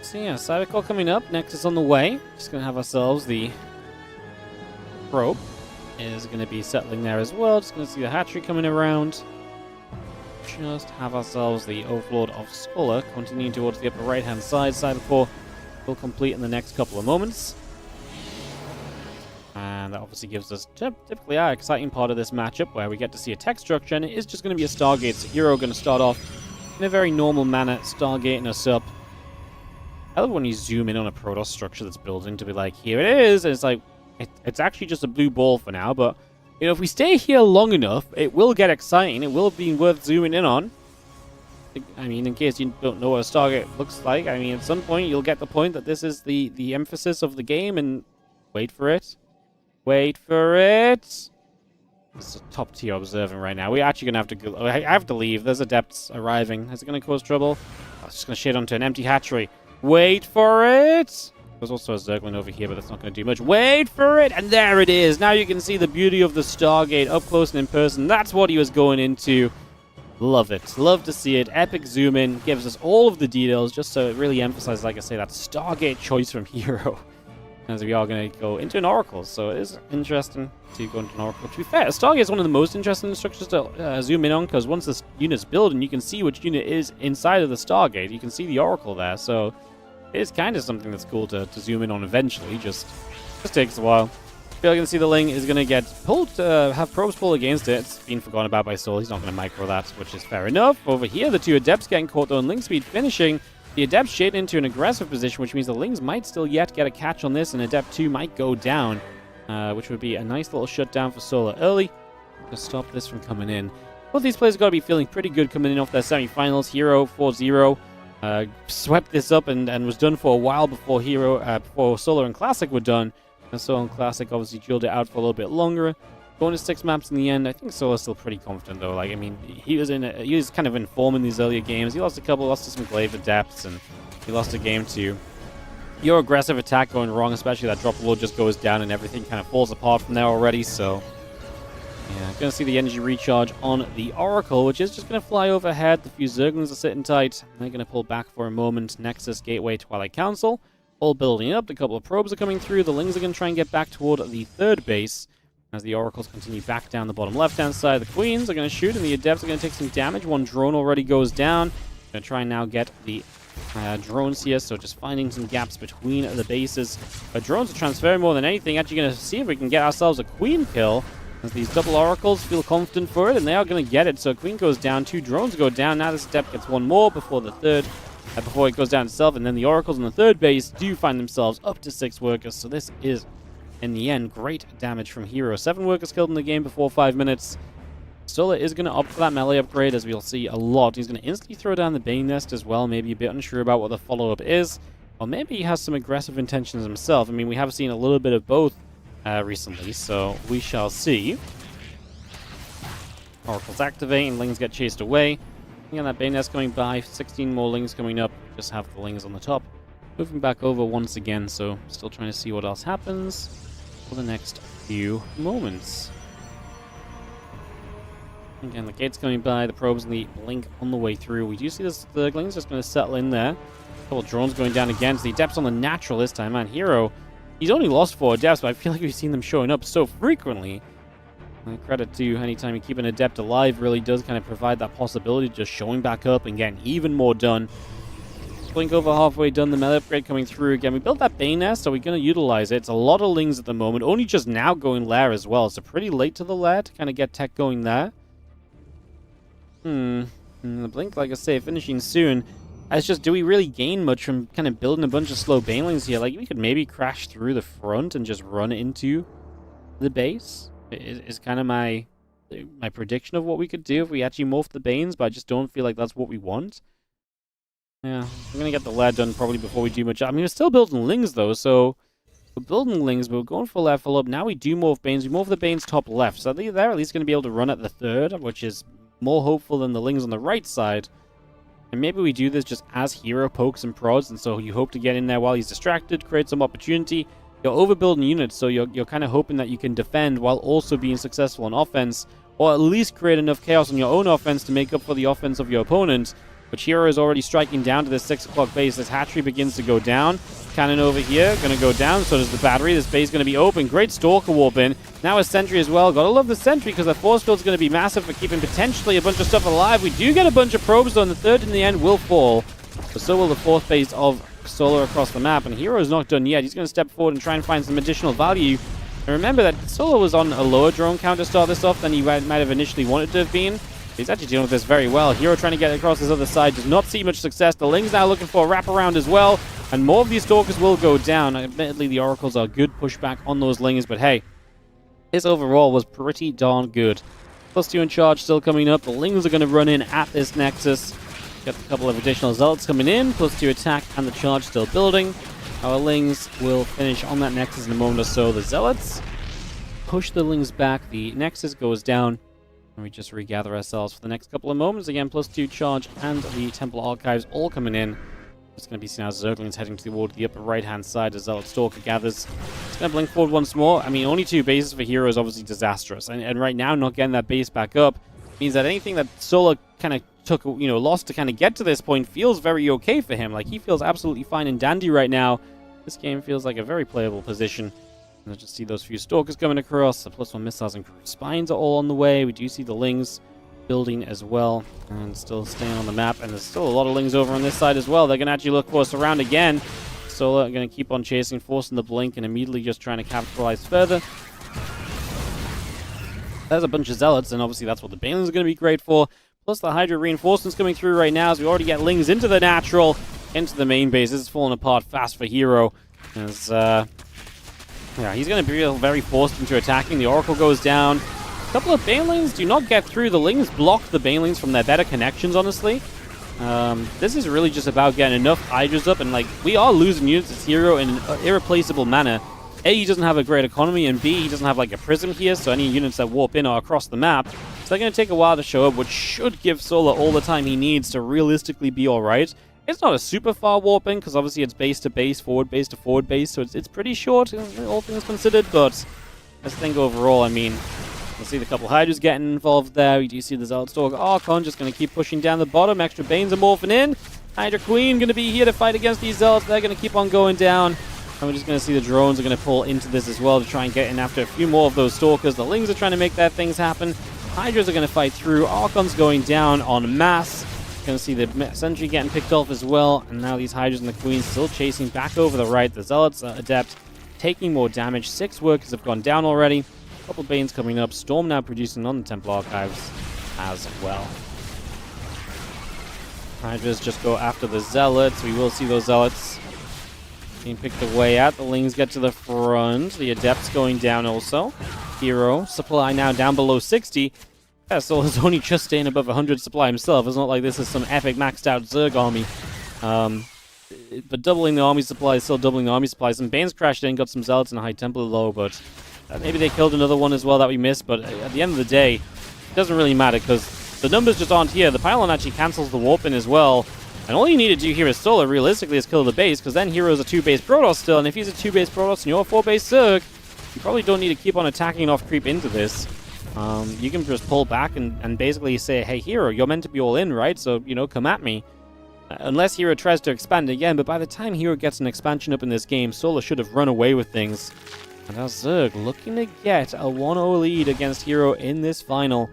So yeah, cyber core coming up. Nexus on the way. Just going to have ourselves the probe. Is going to be settling there as well. Just going to see the hatchery coming around. Just have ourselves the Overlord of Solar continuing towards the upper right-hand side. Cybercore will complete in the next couple of moments. And that obviously gives us typically our exciting part of this matchup, where we get to see a tech structure, and it is just going to be a Stargate. So Hero going to start off in a very normal manner, Stargating us up. I love when you zoom in on a Protoss structure that's building to be like, here it is, and it's like, it's actually just a blue ball for now, but you know, if we stay here long enough, it will get exciting. It will be worth zooming in on. I mean, in case you don't know what a Stargate looks like, I mean, at some point you'll get the point that this is the emphasis of the game, and wait for it. Wait for it. This is a top tier observing right now. We're actually going to have to go. I have to leave. There's adepts arriving. Is it going to cause trouble? I was just going to shade onto an empty hatchery. Wait for it. There's also a Zergling over here, but that's not going to do much. Wait for it! And there it is! Now you can see the beauty of the Stargate up close and in person. That's what he was going into. Love it. Love to see it. Epic zoom in. Gives us all of the details, just so it really emphasizes, like I say, that Stargate choice from Hero. As we are going to go into an Oracle. So it is interesting to go into an Oracle. To be fair, a Stargate is one of the most interesting structures to zoom in on, because once this unit's built, and you can see which unit is inside of the Stargate, you can see the Oracle there. So it is kind of something that's cool to zoom in on eventually. Just takes a while. Feel like you can see the Ling is going to get pulled, have probes pull against it. It's been forgotten about by Soul. He's not going to micro that, which is fair enough. Over here, the two Adepts getting caught though, and Ling Speed finishing. The Adept shaded into an aggressive position, which means the Lings might still yet get a catch on this, and Adept 2 might go down, which would be a nice little shutdown for Solar early to stop this from coming in. Both these players got to be feeling pretty good coming in off their semifinals. Hero 4-0. Swept this up and was done for a while before before Solar and Classic were done. And Solar and Classic obviously drilled it out for a little bit longer. Going to 6 maps in the end. I think Solar's still pretty confident though. Like, I mean, he was kind of in form in these earlier games. He lost a couple, lost to some Glaive Adepts, and he lost a game to your aggressive attack going wrong, especially that drop load just goes down and everything kind of falls apart from there already. So yeah, going to see the energy recharge on the Oracle, which is just going to fly overhead. The few Zerglings are sitting tight. They're going to pull back for a moment. Nexus, Gateway, Twilight Council, all building up. A couple of probes are coming through. The Lings are going to try and get back toward the third base as the Oracles continue back down the bottom left-hand side. The Queens are going to shoot, and the Adepts are going to take some damage. One drone already goes down. Going to try and now get the drones here, so just finding some gaps between the bases. But drones are transferring more than anything. Actually going to see if we can get ourselves a queen kill. As these double oracles feel confident for it, and they are going to get it. So queen goes down, 2 drones go down. Now this step gets 1 more before the third, before it goes down itself. And then the oracles on the third base do find themselves up to 6 workers. So this is, in the end, great damage from Hero. 7 workers killed in the game before 5 minutes. Solar is going to opt for that melee upgrade, as we'll see a lot. He's going to instantly throw down the Bane Nest as well. Maybe a bit unsure about what the follow-up is. Or maybe he has some aggressive intentions himself. I mean, we have seen a little bit of both recently, so we shall see. Oracles activate, and Lings get chased away. Again, that Bane Nest coming by. 16 more Lings coming up. Just have the Lings on the top. Moving back over once again, so still trying to see what else happens for the next few moments. Again, the gate's coming by, the probes and the blink on the way through. We do see this, the Ling's just going to settle in there. A couple of drones going down again. So the Adepts on the natural this time. Man, Hero, he's only lost 4 Adepts, but I feel like we've seen them showing up so frequently. And credit to anytime you keep an Adept alive really does kind of provide that possibility of just showing back up and getting even more done. Blink over halfway done, the melee upgrade coming through again. We built that Bane Nest, so we're going to utilize it. It's a lot of Lings at the moment, only just now going Lair as well. So pretty late to the Lair to kind of get tech going there. The Blink, like I say, finishing soon. It's just, do we really gain much from kind of building a bunch of slow Banelings here? Like, we could maybe crash through the front and just run into the base. Is kind of my prediction of what we could do if we actually morph the Banes, but I just don't feel like that's what we want. Yeah, we're going to get the Lair done probably before we do much. I mean, we're still building Lings, though, so we're building Lings, but we're going for Lair follow-up. Now we do morph Banes. We morph the Banes top left, so they're at least going to be able to run at the third, which is more hopeful than the Lings on the right side. And maybe we do this just as Hero pokes and prods, and so you hope to get in there while he's distracted, create some opportunity. You're overbuilding units, so you're kind of hoping that you can defend while also being successful on offense, or at least create enough chaos on your own offense to make up for the offense of your opponent. But Hero is already striking down to the 6 o'clock base. This hatchery begins to go down. Cannon over here, going to go down. So does the battery. This base going to be open. Great Stalker warp in. Now a Sentry as well. Gotta love the Sentry because the force field is going to be massive for keeping potentially a bunch of stuff alive. We do get a bunch of probes though, and the third in the end will fall. But so will the 4th base of Solar across the map. And Hero is not done yet. He's going to step forward and try and find some additional value. And remember that Solar was on a lower drone count to start this off than he might have initially wanted to have been. He's actually dealing with this very well. Hero trying to get across this other side. Does not see much success. The Ling's now looking for a wraparound as well. And more of these Stalkers will go down. Admittedly, the Oracles are good pushback on those Lings. But hey, this overall was pretty darn good. +2 in charge still coming up. The Lings are going to run in at this Nexus. Got a couple of additional Zealots coming in. +2 attack and the charge still building. Our Lings will finish on that Nexus in a moment or so. The Zealots push the Lings back. The Nexus goes down. And we just regather ourselves for the next couple of moments. Again, +2 charge and the Temple Archives all coming in. It's going to be seen as Zergling's heading toward the upper right-hand side as Zealot Stalker gathers. It's going to blink forward once more. I mean, only 2 bases for Hero is obviously disastrous. And right now, not getting that base back up means that anything that Solar kind of took, lost to kind of get to this point feels very okay for him. Like, he feels absolutely fine and dandy right now. This game feels like a very playable position. And I just see those few Stalkers coming across. The +1 missiles and crew spines are all on the way. We do see the Lings building as well. And still staying on the map. And there's still a lot of Lings over on this side as well. They're going to actually look for us around again. Solar are going to keep on chasing, forcing the blink, and immediately just trying to capitalize further. There's a bunch of Zealots, and obviously that's what the Banelings are going to be great for. Plus the Hydra reinforcements coming through right now as we already get Lings into the natural, into the main base. This is falling apart fast for Hero. As, yeah, he's going to be very forced into attacking. The Oracle goes down. A couple of Banelings do not get through. The Lings block the Banelings from their better connections, honestly. This is really just about getting enough Hydras up, and like, we are losing units as Hero in an irreplaceable manner. A, he doesn't have a great economy, and B, he doesn't have like a prism here, so any units that warp in are across the map. So they're going to take a while to show up, which should give Solar all the time he needs to realistically be alright. It's not a super far warp in, because obviously it's base to base, forward base to forward base, so it's pretty short, all things considered, but I think overall, I mean, we'll see the couple Hydras getting involved there. We do see the Zealot Stalker Archon just going to keep pushing down the bottom. Extra Banes are morphing in. Hydra Queen going to be here to fight against these Zealots. They're going to keep on going down. And we're just going to see the drones are going to pull into this as well to try and get in after a few more of those Stalkers. The Lings are trying to make their things happen. Hydras are going to fight through. Archon's going down en masse. Going to see the sentry getting picked off as well. And now these Hydras and the Queens still chasing back over the right. The Zealots are adept, taking more damage. 6 workers have gone down already. A couple Banes coming up. Storm now producing on the Temple Archives as well. Hydras just go after the Zealots. We will see those Zealots being picked away at. The Lings get to the front. The Adepts going down also. Hero supply now down below 60. Yeah, Solo's only just staying above 100 supply himself. It's not like this is some epic maxed out Zerg army. But doubling the army supply is still doubling the army supply. Some Banes crashed in, got some Zealots and a High Templar low, but maybe they killed another one as well that we missed. But at the end of the day, it doesn't really matter because the numbers just aren't here. The pylon actually cancels the warp in as well. And all you need to do here is Solo, realistically, is kill the base, because then Hero's a 2-base Protoss still, and if he's a 2-base Protoss and you're a 4-base Zerg, you probably don't need to keep on attacking and off-creep into this. You can just pull back and basically say, hey, Hero, you're meant to be all in, right? So, you know, come at me. Unless Hero tries to expand again, but by the time Hero gets an expansion up in this game, Solo should have run away with things. And now Zerg looking to get a 1-0 lead against Hero in this final.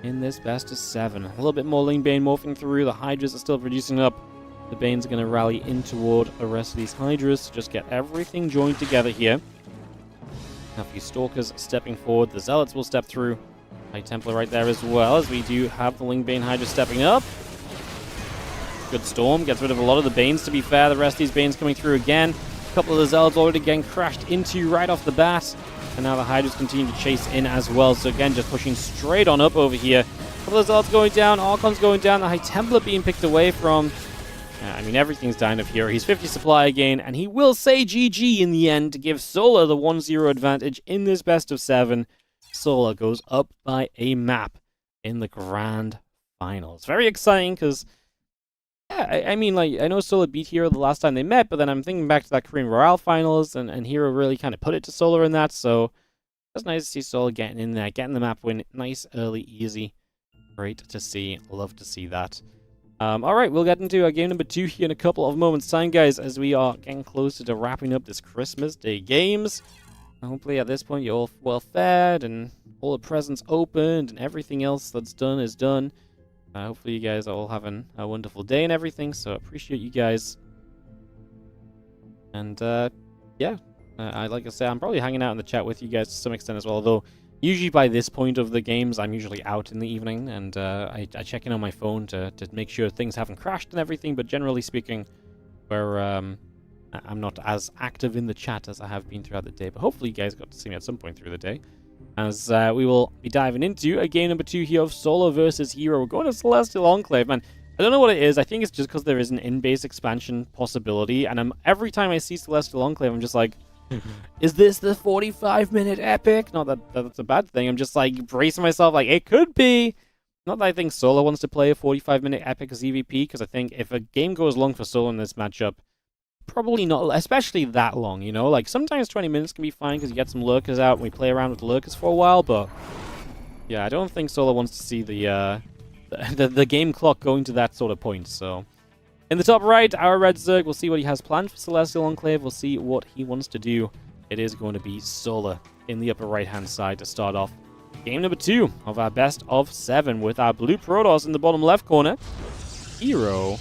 In this best of 7. A little bit more Ling Bane morphing through. The Hydras are still producing up. The Banes are going to rally in toward the rest of these Hydras to just get everything joined together here. A few Stalkers stepping forward. The Zealots will step through. High Templar right there as well, as we do have the Ling Bane Hydra stepping up. Good Storm. Gets rid of a lot of the Banes, to be fair. The rest of these Banes coming through again. A couple of the Zealots already getting crashed into right off the bat. And now the Hydras continue to chase in as well. So again, just pushing straight on up over here. A couple of Zealots going down. Archon's going down. The High Templar being picked away from... I mean, everything's dying of Hero. He's 50 supply again. And he will say GG in the end to give Sola the 1-0 advantage in this best of 7. Sola goes up by a map in the grand finals. Very exciting because... Yeah, I mean, like, I know Sola beat Hero the last time they met, but then I'm thinking back to that Korean Royale finals, and Hero really kind of put it to Sola in that, so it's nice to see Sola getting in there, getting the map win. Nice, early, easy. Great to see. Love to see that. Alright, we'll get into game number 2 here in a couple of moments' time, guys, as we are getting closer to wrapping up this Christmas Day games. Hopefully at this point you're all well fed, and all the presents opened, and everything else that's done is done. Hopefully you guys are all having a wonderful day and everything, so appreciate you guys. And, yeah, like I said, I'm probably hanging out in the chat with you guys to some extent as well, although usually by this point of the games, I'm usually out in the evening, and I check in on my phone to make sure things haven't crashed and everything, but generally speaking, I'm not as active in the chat as I have been throughout the day, but hopefully you guys got to see me at some point through the day. As we will be diving into a game number 2 here of Solo versus Hero. We're going to Celestial Enclave, man. I don't know what it is. I think it's just because there is an in-base expansion possibility, and every time I see Celestial Enclave, I'm just like, is this the 45-minute epic? Not that that's a bad thing. I'm just like bracing myself, like it could be. Not that I think Solo wants to play a 45-minute epic as EVP, because I think if a game goes long for Solo in this matchup, probably not, especially that long, you know? Like, sometimes 20 minutes can be fine because you get some lurkers out and we play around with lurkers for a while, but yeah, I don't think Solo wants to see the game clock going to that sort of point, so... In the top right, our Red Zerg, we'll see what he has planned for Celestial Enclave, we'll see what he wants to do. It is going to be Sola in the upper right-hand side to start off game number 2 of our best of 7 with our blue Protoss in the bottom left corner. Hero...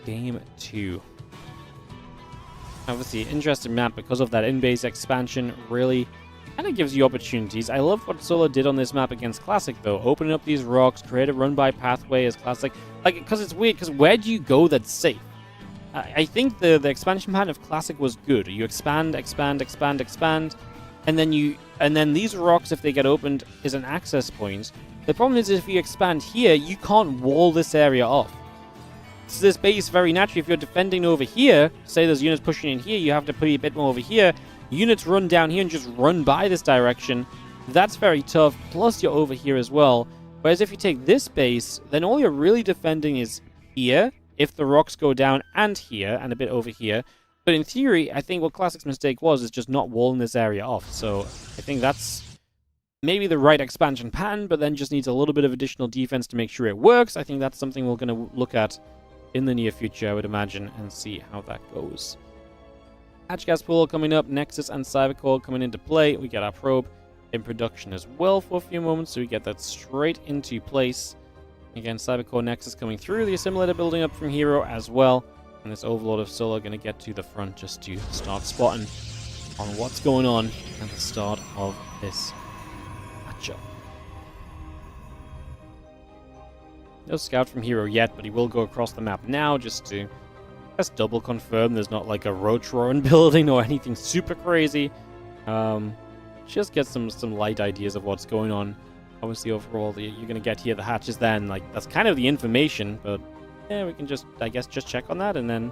Game 2. Obviously, interesting map because of that in-base expansion. Really kind of gives you opportunities. I love what Solo did on this map against Classic, though. Opening up these rocks, create a run-by pathway as Classic. Like, because it's weird, because where do you go that's safe? I think the expansion pattern of Classic was good. You expand, expand, expand, expand, and then these rocks, if they get opened, is an access point. The problem is if you expand here, you can't wall this area off. This base very naturally, if you're defending over here, say there's units pushing in here, you have to put a bit more over here. Units run down here and just run by this direction. That's very tough, plus you're over here as well. Whereas if you take this base, then all you're really defending is here, if the rocks go down, and here, and a bit over here. But in theory, I think what Classic's mistake was is just not walling this area off. So I think that's maybe the right expansion pattern, but then just needs a little bit of additional defense to make sure it works. I think that's something we're going to look at in the near future, I would imagine, and see how that goes. Hatch gas pool coming up. Nexus and Cybercore coming into play. We get our probe in production as well for a few moments, so we get that straight into place. Again, Cybercore Nexus coming through. The assimilator building up from Hero as well. And this Overlord of Solar going to get to the front just to start spotting on what's going on at the start of this matchup. No scout from Hero yet, but he will go across the map now just to just double confirm there's not like a Roach-Roaring building or anything super crazy. Just get some light ideas of what's going on. Obviously, overall, you're going to get here the hatches then. Like, that's kind of the information, but yeah, we can just, I guess, just check on that, and then...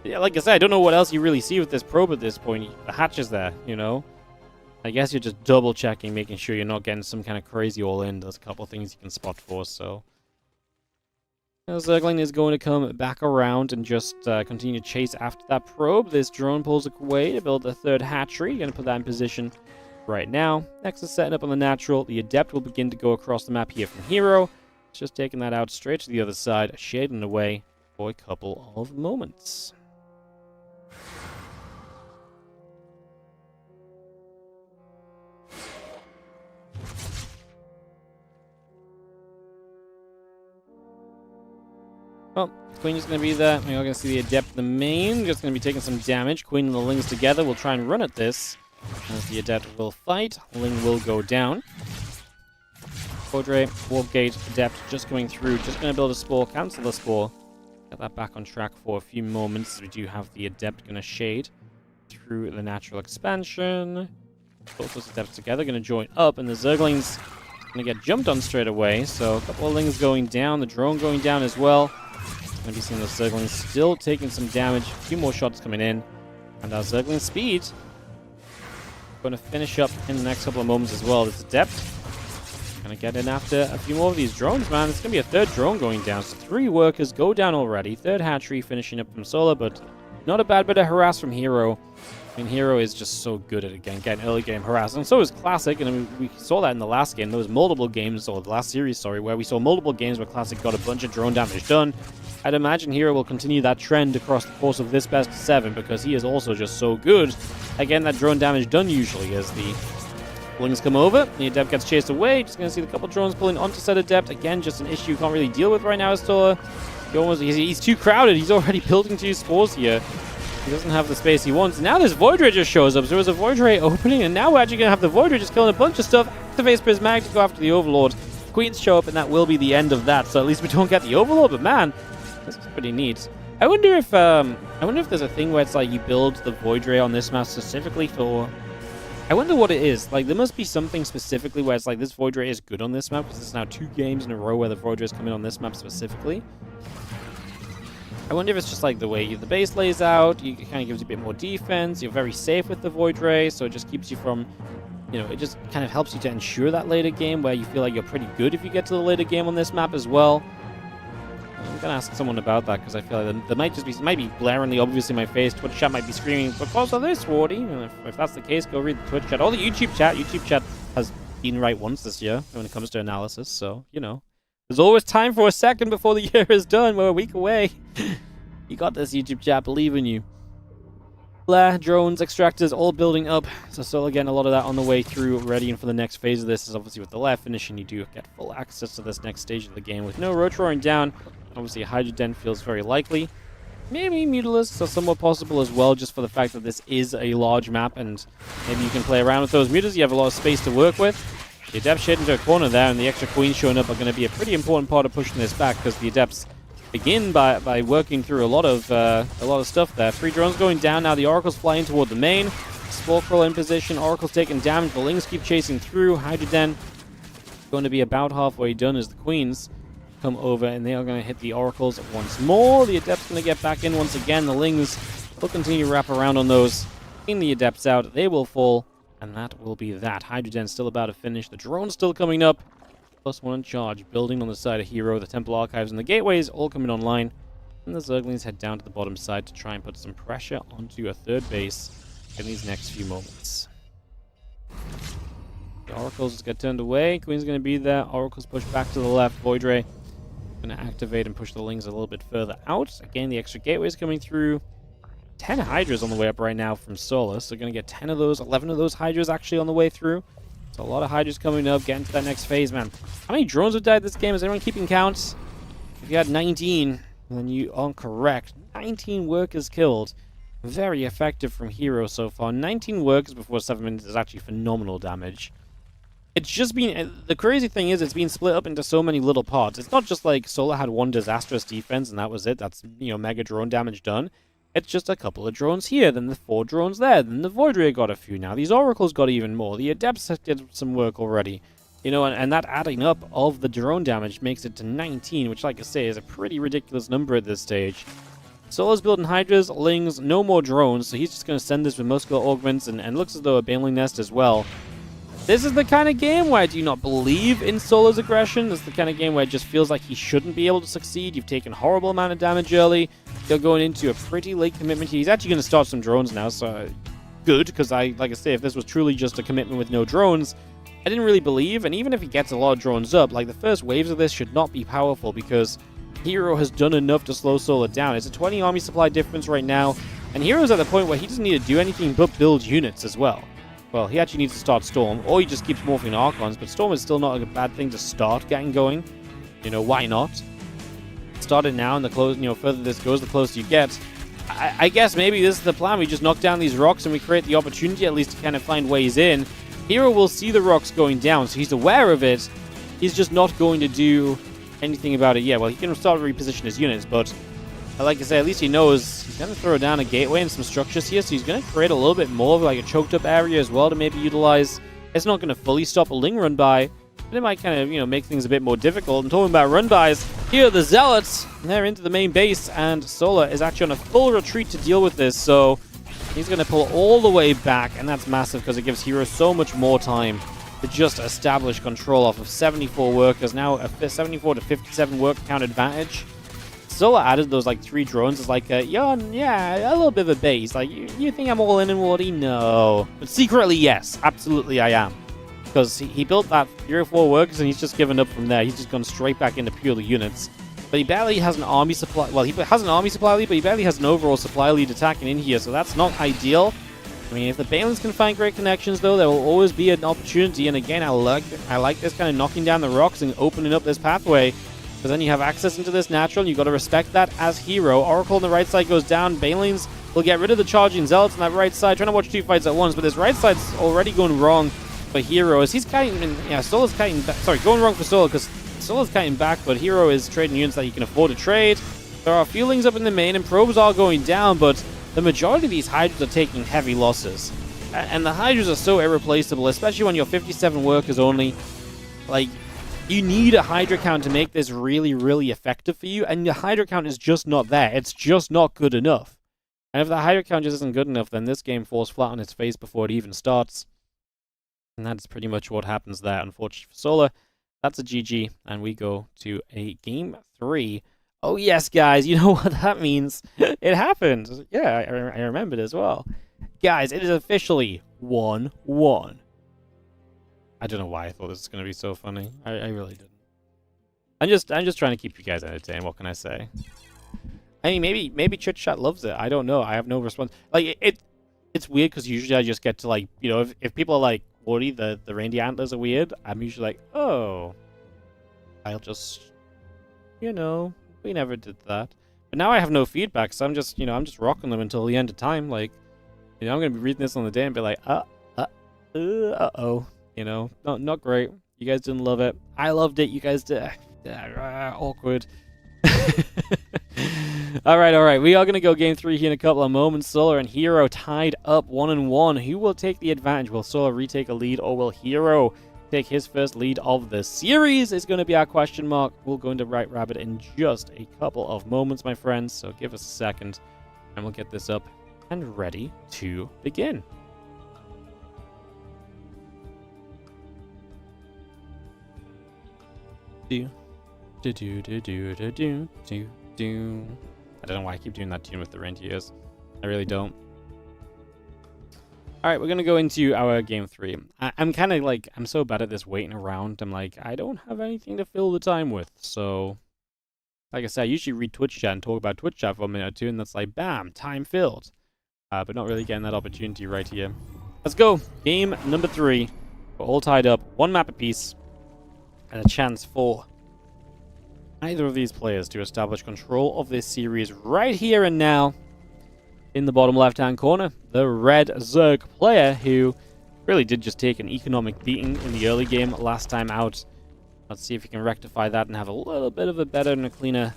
Yeah, like I said, I don't know what else you really see with this probe at this point. The hatch is there, you know? I guess you're just double-checking, making sure you're not getting some kind of crazy all-in. There's a couple of things you can spot for, so... Zergling is going to come back around and just continue to chase after that probe. This drone pulls away to build a third hatchery. You're going to put that in position right now. Next is setting up on the natural. The Adept will begin to go across the map here from Hero. It's just taking that out straight to the other side, shading away for a couple of moments. Well, Queen is going to be there. We're going to see the Adept in the main. Just going to be taking some damage. Queen and the Lings together will try and run at this. As the Adept will fight. Ling will go down. Cordray, Warp Gate, Adept just going through. Just going to build a Spore. Cancel the Spore. Get that back on track for a few moments. We do have the Adept going to shade through the natural expansion. Both those Adepts together going to join up. And the Zerglings going to get jumped on straight away. So a couple of Lings going down. The drone going down as well. Going to be seeing the Zerglings still taking some damage. A few more shots coming in. And our Zergling speed going to finish up in the next couple of moments as well. This Adept going to get in after a few more of these drones, man. It's going to be a third drone going down. So 3 workers go down already. Third hatchery finishing up from Solar, but not a bad bit of harass from Hero. I mean, Hero is just so good at, again, getting early game harass. And so is Classic. And I mean, we saw that in the last game. There was multiple games, or the last series, sorry, where we saw multiple games where Classic got a bunch of drone damage done. I'd imagine Hero will continue that trend across the course of this best of 7 because he is also just so good. Again, that drone damage done usually as the Lings come over. The Adept gets chased away. Just going to see the couple drones pulling onto said Adept. Again, just an issue you can't really deal with right now as Stola. He's too crowded. He's already building 2 spores here. He doesn't have the space he wants. Now this Void Ray just shows up. So there was a Void Ray opening, and now we're actually going to have the Void Ray just killing a bunch of stuff. Activates Prismatic to go after the Overlord. Queens show up, and that will be the end of that. So at least we don't get the Overlord, but man, this is pretty neat. I wonder if there's a thing where it's like you build the Void Ray on this map specifically for... I wonder what it is. Like, there must be something specifically where it's like this Void Ray is good on this map, because it's now 2 games in a row where the Void Ray is coming on this map specifically. I wonder if it's just like the way the base lays out, it kind of gives you a bit more defense, you're very safe with the Void Ray, so it just keeps you from, you know, it just kind of helps you to ensure that later game where you feel like you're pretty good if you get to the later game on this map as well. I'm gonna ask someone about that because I feel like there might just be, might be blaringly obvious in my face. Twitch chat might be screaming because of this, Wardy. And if that's the case, go read the Twitch chat or the YouTube chat. YouTube chat has been right once this year when it comes to analysis, so you know, there's always time for a second before the year is done. We're a week away. You got this, YouTube chat. Believe in you. Flare, drones, extractors, all building up. So still again, a lot of that on the way through, readying for the next phase of this is obviously with the left finishing. You do get full access to this next stage of the game with no Roach roaring down. Obviously, a Hydra Den feels very likely. Maybe Mutalisks are somewhat possible as well, just for the fact that this is a large map, and maybe you can play around with those Mutas. You have a lot of space to work with. The Adept shade into a corner there, and the extra Queens showing up are going to be a pretty important part of pushing this back, because the Adepts begin by working through a lot of stuff there. 3 drones going down now. The Oracle's flying toward the main. Spore Crawl in position. Oracle's taking damage. The Lings keep chasing through. Hydra Den going to be about halfway done as the Queens come over, and they are going to hit the Oracles once more. The Adept's going to get back in once again. The Lings will continue to wrap around on those. Clean the Adepts out. They will fall, and that will be that. Hydra Den still about to finish. The drone's still coming up. +1 in charge. Building on the side of Hero. The Temple Archives and the Gateways all coming online. And the Zerglings head down to the bottom side to try and put some pressure onto a third base in these next few moments. The Oracles just get turned away. Queen's going to be there. Oracles push back to the left. Void Ray going to activate and push the Lings a little bit further out. Again, the extra Gateways coming through. 10 Hydras on the way up right now from Solar. So going to get 10 of those, 11 of those Hydras actually on the way through. So a lot of Hydras coming up, getting to that next phase, man. How many drones have died this game? Is anyone keeping count? If you had 19, then you are correct. 19 workers killed. Very effective from Hero so far. 19 workers before 7 minutes is actually phenomenal damage. It's just been... The crazy thing is it's been split up into so many little parts. It's not just like Solar had one disastrous defense and that was it. That's, you know, mega drone damage done. It's just a couple of drones here, then the 4 drones there, then the Void Ray got a few now. These Oracles got even more. The Adepts did some work already. You know, and that adding up of the drone damage makes it to 19, which, like I say, is a pretty ridiculous number at this stage. Solar's building Hydras, Lings, no more drones, so he's just going to send this with muscular augments, and looks as though a Baneling Nest as well. This is the kind of game where I do not believe in Solar's aggression. This is the kind of game where it just feels like he shouldn't be able to succeed. You've taken a horrible amount of damage early. You're going into a pretty late commitment. He's actually going to start some drones now, so good, because like I say, if this was truly just a commitment with no drones, I didn't really believe, and even if he gets a lot of drones up, like the first waves of this should not be powerful, because Hero has done enough to slow Solar down. It's a 20 army supply difference right now, and Hero's at the point where he doesn't need to do anything but build units as well. Well, he actually needs to start Storm, or he just keeps morphing Archons, but Storm is still not a bad thing to start getting going. You know, why not? Start it now, and the further this goes, the closer you get. I guess maybe this is the plan. We just knock down these rocks, and we create the opportunity at least to kind of find ways in. Hero will see the rocks going down, so he's aware of it. He's just not going to do anything about it yet. Well, he can start to reposition his units, but like I say, at least he knows he's going to throw down a gateway and some structures here, so he's going to create a little bit more of like a choked up area as well to maybe utilize. It's not going to fully stop a Ling run by, but it might kind of, you know, make things a bit more difficult. And talking about run bys, here are the Zealots. They're into the main base, and Solar is actually on a full retreat to deal with this, so he's going to pull all the way back, and that's massive because it gives Hero so much more time to just establish control off of 74 workers. Now a 74 to 57 work count advantage. Solar added those like 3 drones as like yeah, a little bit of a base. Like, you think I'm all in Wardy? No. But secretly, yes. Absolutely I am. Because he built that 3 or 4 workers and he's just given up from there. He's just gone straight back into purely units. But he barely has an army supply. Well, he has an army supply lead, but he barely has an overall supply lead attacking in here. So that's not ideal. I mean, if the Balins can find great connections, though, there will always be an opportunity. And again, I like this kind of knocking down the rocks and opening up this pathway. Because then you have access into this natural, and you've got to respect that as Hero. Oracle on the right side goes down. Banelings will get rid of the charging Zealots on that right side. Trying to watch 2 fights at once, but this right side's already going wrong for Hero. As he's kiting, yeah, Solar's kiting back. Sorry, going wrong for Solar, because Solar's kiting back, but Hero is trading units that he can afford to trade. There are feelings up in the main, and probes are going down, but the majority of these Hydras are taking heavy losses. And the Hydras are so irreplaceable, especially when you're 57 workers only. Like, you need a Hydra count to make this really, really effective for you, and the Hydra count is just not there. It's just not good enough. And if the Hydra count just isn't good enough, then this game falls flat on its face before it even starts. And that's pretty much what happens there, unfortunately for Solar. That's a GG, and we go to a Game 3. Oh yes, guys, you know what that means. It happened. Yeah, I remembered as well. Guys, it is officially 1-1. I don't know why I thought this was going to be so funny. I really didn't. I'm just trying to keep you guys entertained. What can I say? I mean, maybe Chit Chat loves it. I don't know. I have no response. Like, it's weird because usually I just get to, like, you know, if people are like, Woody, the reindeer antlers are weird, I'm usually like, oh, I'll just, you know, we never did that. But now I have no feedback, so I'm just, you know, I'm just rocking them until the end of time. Like, you know, I'm going to be reading this on the day and be like, uh-oh. You know, not great. You guys didn't love it. I loved it. You guys did. Awkward. All right. We are going to go Game 3 here in a couple of moments. Solar and Hero tied up 1-1. Who will take the advantage? Will Solar retake a lead, or will Hero take his first lead of the series? Is going to be our question mark. We'll go into Right Rabbit in just a couple of moments, my friends. So give us a second, and we'll get this up and ready to begin. I don't know why I keep doing that tune with the reindeers. I really don't. Alright, we're going to go into our Game 3. I'm kind of like, I'm so bad at this waiting around. I'm like, I don't have anything to fill the time with. So, like I said, I usually read Twitch chat and talk about Twitch chat for a minute or two, and that's like, bam, time filled. but not really getting that opportunity right here. Let's go. Game number 3. We're all tied up. 1 map apiece. And a chance for either of these players to establish control of this series right here and now. In the bottom left-hand corner, the red Zerg player who really did just take an economic beating in the early game last time out. Let's see if he can rectify that and have a little bit of a better and a cleaner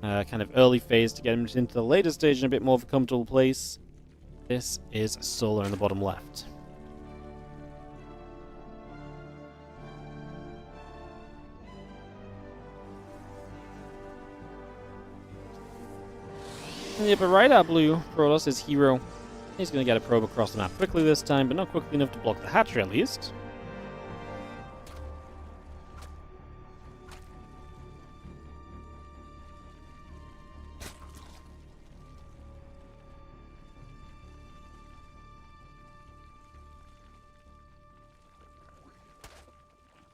kind of early phase to get him into the later stage in a bit more of a comfortable place. This is Solar in the bottom left. Yeah, but right out blue, Protoss is hero. He's going to get a probe across the map quickly this time, but not quickly enough to block the hatchery at least.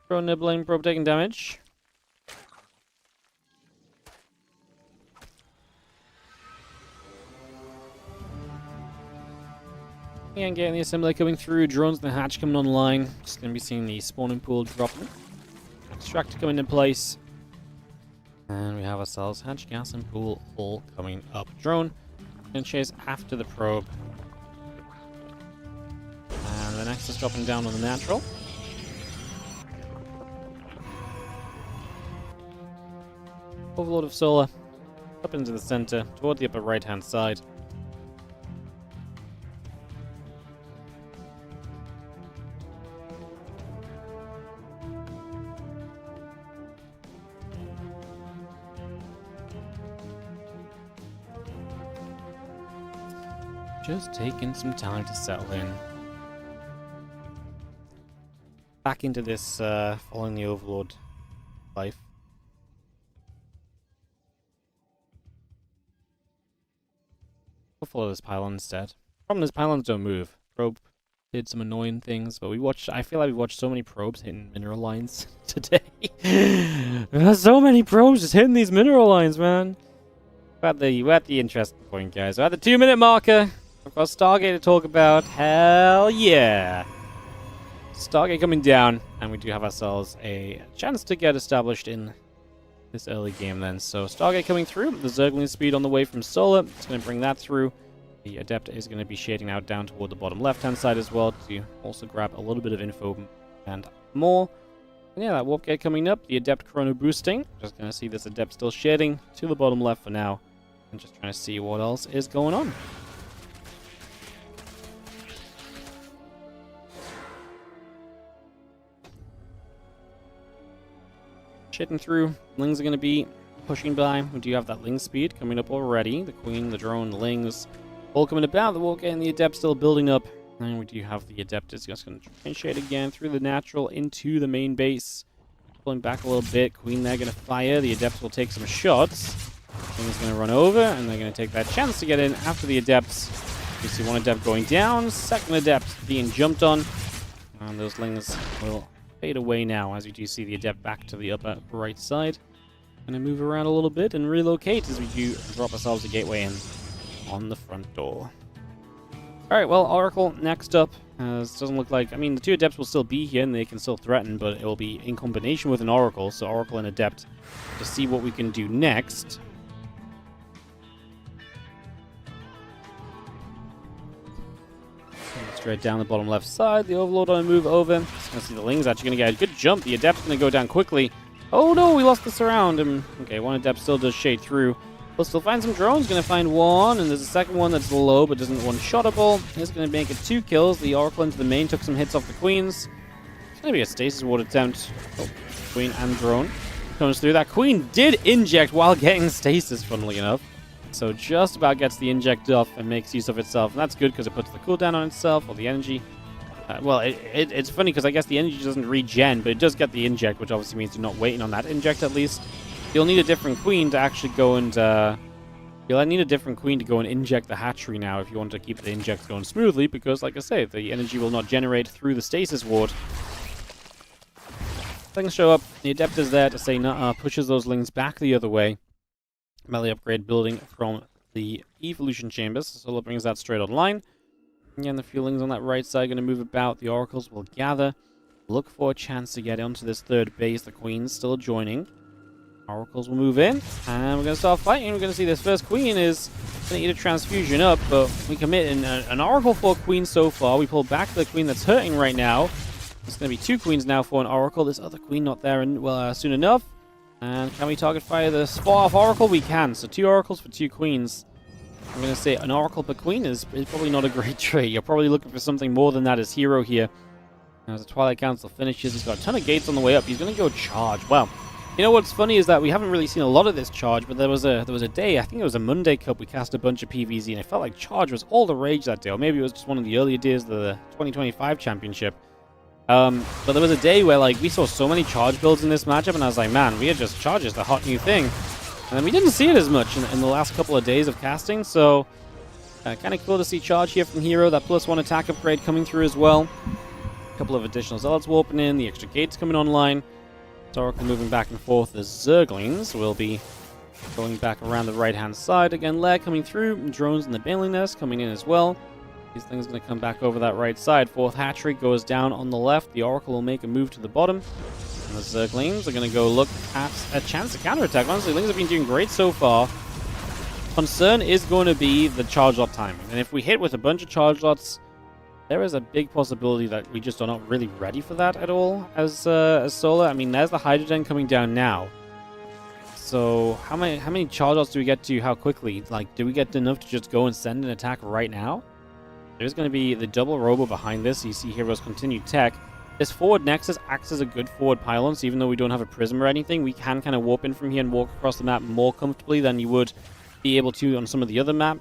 Pro nibbling, probe taking damage. And getting the assembly coming through, drones and the hatch coming online. Just going to be seeing the spawning pool dropping. Extractor coming into place. And we have ourselves hatch, gas, and pool all coming up. Drone going to chase after the probe. And the next is dropping down on the natural. Overload of solar up into the center toward the upper right hand side. Just taking some time to settle in. Back into this following the Overlord life. We'll follow this pylon instead. Problem is pylons don't move. Probe did some annoying things, but I feel like we watched so many probes hitting mineral lines today. There's so many probes just hitting these mineral lines, man. We're at the interesting point, guys. We're at the 2-minute marker. We've got Stargate to talk about. Hell yeah. Stargate coming down, and we do have ourselves a chance to get established in this early game then. So Stargate coming through. The Zergling speed on the way from Solar. It's going to bring that through. The Adept is going to be shading out down toward the bottom left-hand side as well to also grab a little bit of info and more. And yeah, that Warp Gate coming up. The Adept Chrono boosting. Just going to see this Adept still shading to the bottom left for now. And just trying to see what else is going on. Shitting through. Lings are going to be pushing by. We do have that Ling speed coming up already. The Queen, the Drone, the Lings all coming about. The Warp Gate and the Adept still building up. And we do have the Adept is just going to try and shade again through the natural into the main base. Pulling back a little bit. Queen there going to fire. The Adept will take some shots. Ling's going to run over, and they're going to take that chance to get in after the Adepts. You see one Adept going down, second Adept being jumped on. And those Lings will fade away now as we do see the Adept back to the upper right side. Going to move around a little bit and relocate as we do drop ourselves a gateway in on the front door. Alright, well, Oracle next up. This doesn't look like... I mean, the two Adepts will still be here and they can still threaten, but it will be in combination with an Oracle. So Oracle and Adept to see what we can do next. Straight down the bottom left side. The Overlord on a move over. Just gonna see the Ling's actually gonna get a good jump. The Adept's gonna go down quickly. Oh no, we lost the surround. Okay, one Adept still does shade through. We'll still find some drones. Gonna find one, and there's a second one that's low but isn't one-shottable. He's gonna make it 2 kills. The Oracle into the main took some hits off the Queens. It's gonna be a stasis ward attempt. Oh, Queen and drone comes through. That Queen did inject while getting stasis, funnily enough. So just about gets the inject off and makes use of itself. And that's good because it puts the cooldown on itself, or the energy. Well, it's funny because I guess the energy doesn't regen, but it does get the inject, which obviously means you're not waiting on that inject at least. You'll need a different Queen to actually go and... You'll need a different Queen to go and inject the hatchery now if you want to keep the injects going smoothly, because, like I say, the energy will not generate through the stasis ward. Things show up. The Adept is there to say, nah, pushes those Lings back the other way. Melee upgrade building from the evolution chambers. Solar brings that straight online. Again, the fuelings on that right side are going to move about. The oracles will gather. Look for a chance to get onto this third base. The queen's still joining. Oracles will move in, and we're going to start fighting. We're going to see this first queen is going to eat a transfusion up, but we commit an oracle for a queen so far. We pull back the queen that's hurting right now. There's going to be 2 queens now for an oracle. This other queen not there soon enough. And can we target fire the spot off oracle? We can. So 2 oracles for 2 queens. I'm going to say an oracle per queen is probably not a great trade. You're probably looking for something more than that as hero here. As the Twilight Council finishes, he's got a ton of gates on the way up. He's going to go charge. Well, you know what's funny is that we haven't really seen a lot of this charge, but there was a day, I think it was a Monday Cup, we cast a bunch of PvZ, and it felt like charge was all the rage that day, or maybe it was just one of the earlier days of the 2025 championship. But there was a day where like we saw so many charge builds in this matchup, and I was like, man, we are just charge is the hot new thing. And then we didn't see it as much in the last couple of days of casting, so kind of cool to see charge here from Hero. That +1 attack upgrade coming through as well. A couple of additional zealots warping in, the extra gates coming online. Oracle moving back and forth. The Zerglings will be going back around the right-hand side. Again, Lair coming through. Drones in the Bailing Nest coming in as well. These things are going to come back over that right side. 4th hatchery goes down on the left. The Oracle will make a move to the bottom. And the Zerglings are going to go look at a chance to counterattack. Honestly, things have been doing great so far. Concern is going to be the charge lot timing. And if we hit with a bunch of charge lots, there is a big possibility that we just are not really ready for that at all as Solar. I mean, there's the Hydrogen coming down now. So how many charge lots do we get to? How quickly? Like, do we get enough to just go and send an attack right now? There's going to be the double robo behind this. You see Hero's continued tech. This forward nexus acts as a good forward pylon, so even though we don't have a prism or anything, we can kind of warp in from here and walk across the map more comfortably than you would be able to on some of the other map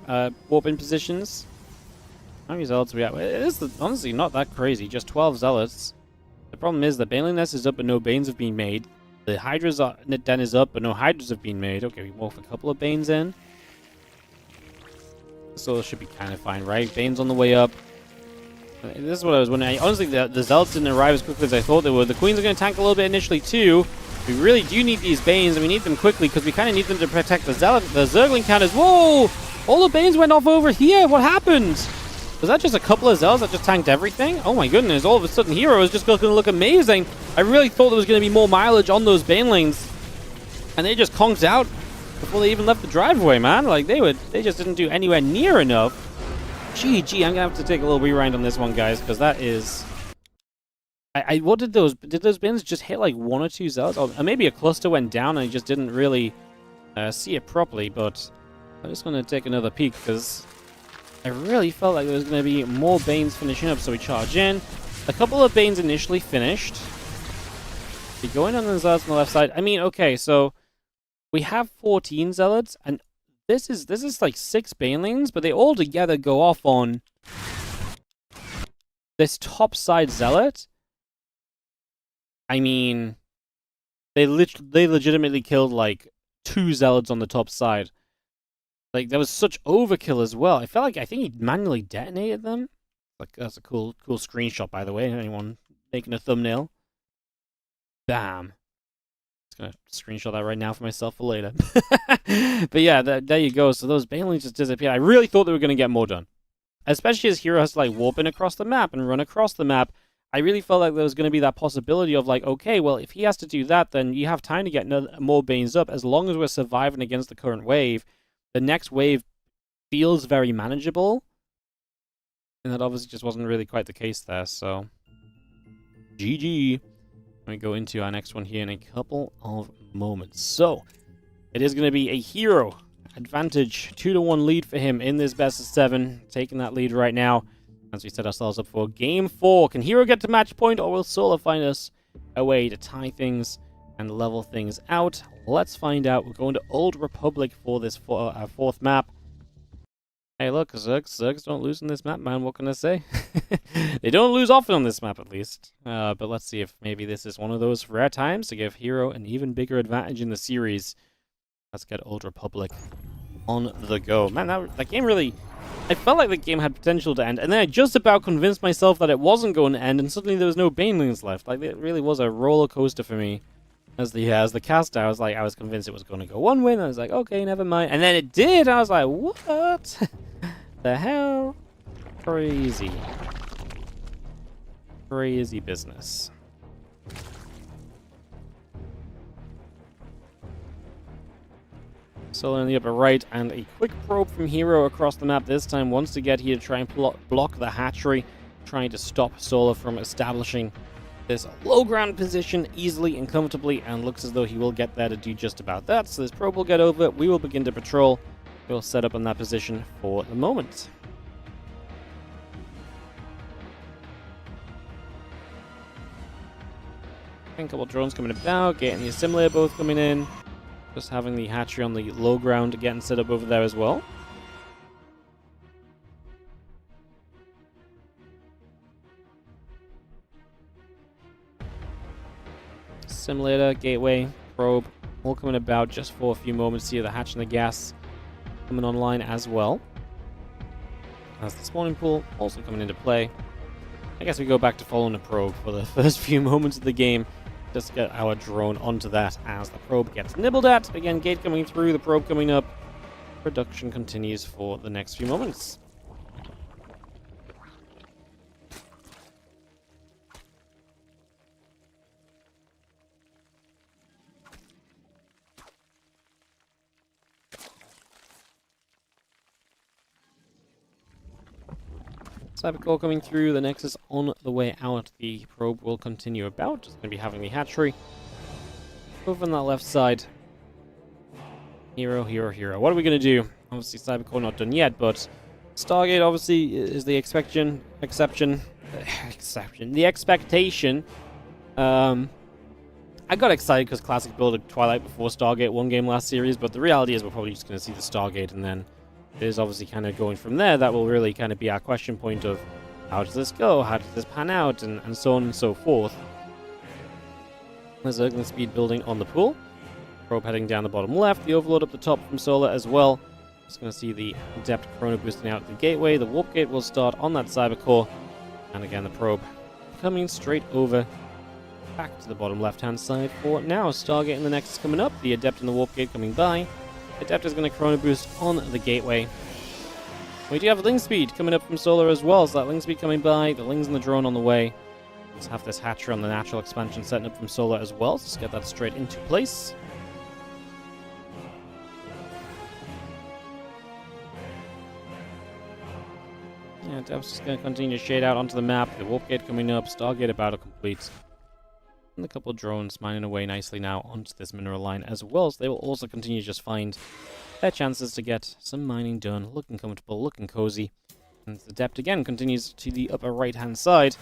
warp in positions. How many zealots we have? It is honestly not that crazy, just 12 zealots. The problem is the Bailing Nest is up but no Banes have been made. The Hydra's den is up but no Hydras have been made. Okay, we morph a couple of Banes in. So this should be kind of fine, right? Banes on the way up. This is what I was wondering. Honestly, the zealots didn't arrive as quickly as I thought they would. The Queens are going to tank a little bit initially too. We really do need these Banes, and we need them quickly because we kind of need them to protect the Zergling counters. Whoa! All the Banes went off over here. What happened? Was that just a couple of Zealots that just tanked everything? Oh my goodness, all of a sudden Hero is just going to look amazing. I really thought there was going to be more mileage on those Banelings. And they just conked out before they even left the driveway, man. Like, they just didn't do anywhere near enough. GG, I'm going to have to take a little rewind on this one, guys, because that is... what did those bins just hit like 1 or 2 Zealots? Or maybe a cluster went down and I just didn't really see it properly, but I'm just going to take another peek because... I really felt like there was going to be more Banes finishing up, so we charge in. A couple of Banes initially finished. We go in on the Zealots on the left side. I mean, okay, so we have 14 Zealots, and this is like 6 Banelings, but they all together go off on this top side Zealot. I mean, they legitimately killed like 2 Zealots on the top side. Like, there was such overkill as well. I think he manually detonated them. Like, that's a cool screenshot, by the way. Anyone making a thumbnail? Bam. I'm just gonna screenshot that right now for myself for later. But yeah, there you go. So those Banelings just disappeared. I really thought they were gonna get more done. Especially as Hero has to, like, warp in across the map and run across the map. I really felt like there was going to be that possibility of, like, okay, well, if he has to do that, then you have time to get more Banes up. As long as we're surviving against the current wave, the next wave feels very manageable. And that obviously just wasn't really quite the case there, so... GG. Let me go into our next one here in a couple of moments. So, it is going to be a Hero advantage. 2-1 lead for him in this best of 7. Taking that lead right now as we set ourselves up for Game 4. Can Hero get to match point, or will Solar find us a way to tie things and level things out? Let's find out. We're going to Old Republic for this 4th map. Hey, look, Zergs don't lose on this map, man. What can I say? They don't lose often on this map, at least. But let's see if maybe this is one of those rare times to give Hero an even bigger advantage in the series. Let's get Old Republic on the go. Man, that game really... I felt like the game had potential to end, and then I just about convinced myself that it wasn't going to end, and suddenly there was no Banelings left. Like, it really was a roller coaster for me. as the cast. I was convinced it was going to go one way, and I was like, okay, never mind. And then it did. I was like, what the hell? Crazy. Crazy business. Solar in the upper right, and a quick probe from Hero across the map this time. Wants to get here to try and block the hatchery, trying to stop Solar from establishing this low ground position easily and comfortably, and looks as though he will get there to do just about that. So this probe will get over. We will begin to patrol. We'll set up in that position for the moment. A couple drones coming about, getting the assimilator both coming in. Just having the hatchery on the low ground getting set up over there as well. Simulator, gateway, probe, all coming about just for a few moments here. The hatch and the gas coming online as well. As the spawning pool also coming into play. I guess we go back to following the probe for the first few moments of the game. Just get our drone onto that as the probe gets nibbled at. Again, gate coming through, the probe coming up. Production continues for the next few moments. Cybercore coming through, the Nexus on the way out. The probe will continue about. Just going to be having the hatchery over on that left side. Hero, hero, hero. What are we going to do? Obviously, Cybercore not done yet, but Stargate obviously is the exception. The expectation. I got excited because Classic built a Twilight before Stargate one game last series, but the reality is we're probably just going to see the Stargate, and then there's obviously kind of going from there. That will really kind of be our question point of how does this go, how does this pan out, and so on and so forth. There's Zergling speed building on the pool. Probe heading down the bottom left, the overload up the top from Solar as well. Just going to see the Adept Chrono boosting out the gateway. The warp gate will start on that Cybercore, and again the probe coming straight over back to the bottom left-hand side for now. Stargate and the Nexus coming up, the Adept and the warp gate coming by. Adept is going to Chrono Boost on the gateway. We do have Ling Speed coming up from Solar as well, so that Ling Speed coming by, the Lings and the drone on the way. Let's have this hatcher on the natural expansion setting up from Solar as well, so let's get that straight into place. Yeah, Adept's just going to continue to shade out onto the map, the warp gate coming up, Stargate about to complete. And a couple of drones mining away nicely now onto this mineral line as well, so they will also continue to just find their chances to get some mining done, looking comfortable, looking cozy. And the Adept again continues to the upper right hand side.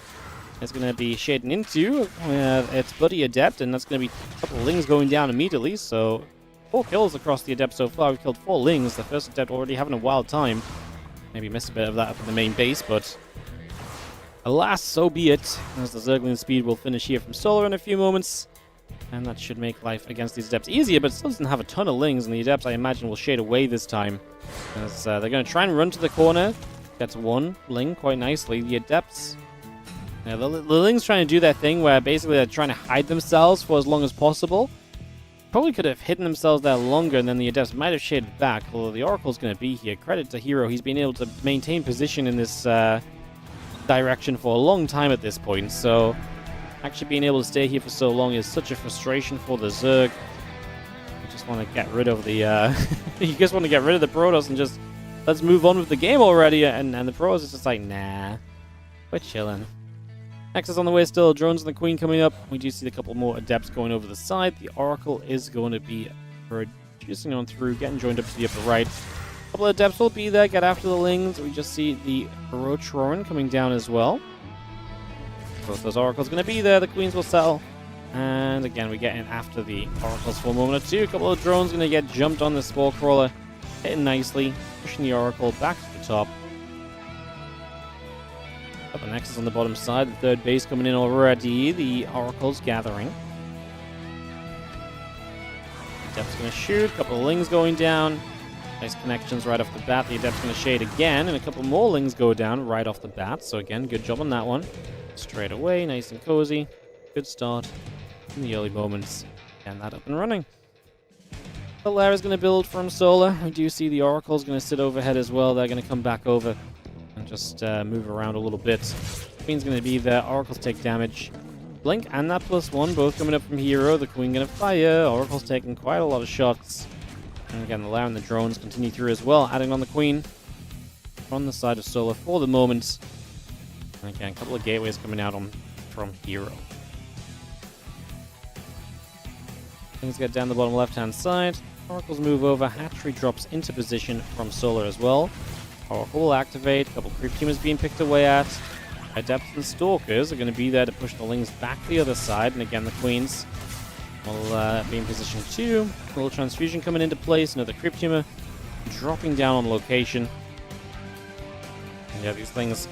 It's going to be shading into its buddy Adept, and that's going to be a couple of Lings going down immediately, so 4 kills across the Adept so far. We've killed 4 Lings, the first Adept already having a wild time. Maybe missed a bit of that up in the main base, but alas, so be it, as the Zergling speed will finish here from Solar in a few moments. And that should make life against these Adepts easier, but it still doesn't have a ton of Lings, and the Adepts, I imagine, will shade away this time. As they're going to try and run to the corner. Gets 1 Ling quite nicely. The Adepts... Yeah, the Ling's trying to do their thing where basically they're trying to hide themselves for as long as possible. Probably could have hidden themselves there longer, and then the Adepts might have shaded back, although the Oracle's going to be here. Credit to Hero, he's been able to maintain position in this direction for a long time at this point, so actually being able to stay here for so long is such a frustration for the Zerg. You just want to get rid of the you just want to get rid of the Protoss and just let's move on with the game already, and the Protoss is just like, nah, we're chilling. Nexus on the way still, drones and the Queen coming up. We do see a couple more Adepts going over the side. The Oracle is going to be reducing on through, getting joined up to the upper right. A couple of Adepts will be there, get after the Lings. We just see the Rotroran coming down as well. Both those Oracles going to be there, the Queens will settle. And again, we get in after the Oracles for a moment or two. A couple of drones going to get jumped on the Spore Crawler, hitting nicely, pushing the Oracle back to the top. Got the Nexus on the bottom side, the third base coming in already, the Oracle's gathering. Adept's going to shoot, a couple of Lings going down. Nice connections right off the bat. The Adept's going to shade again, and a couple more Lings go down right off the bat. So again, good job on that one. Straight away, nice and cozy. Good start in the early moments And that up and running. The lair is going to build from Solar. We do see the Oracle's going to sit overhead as well. They're going to come back over and just move around a little bit. Queen's going to be there. Oracles take damage. Blink and that +1 both coming up from Hero. The Queen going to fire. Oracle's taking quite a lot of shots. And again, the lair and the drones continue through as well, adding on the Queen on the side of Solar for the moment. And again, a couple of gateways coming out from Hero. Things get down the bottom left-hand side. Oracle's move over. Hatchery drops into position from Solar as well. Oracle will activate. A couple creep teamers being picked away at. Adepts and Stalkers are going to be there to push the Lings back the other side. And again, the Queens will be in position too. A little transfusion coming into place. Another creep teamer dropping down on location. And yeah, these things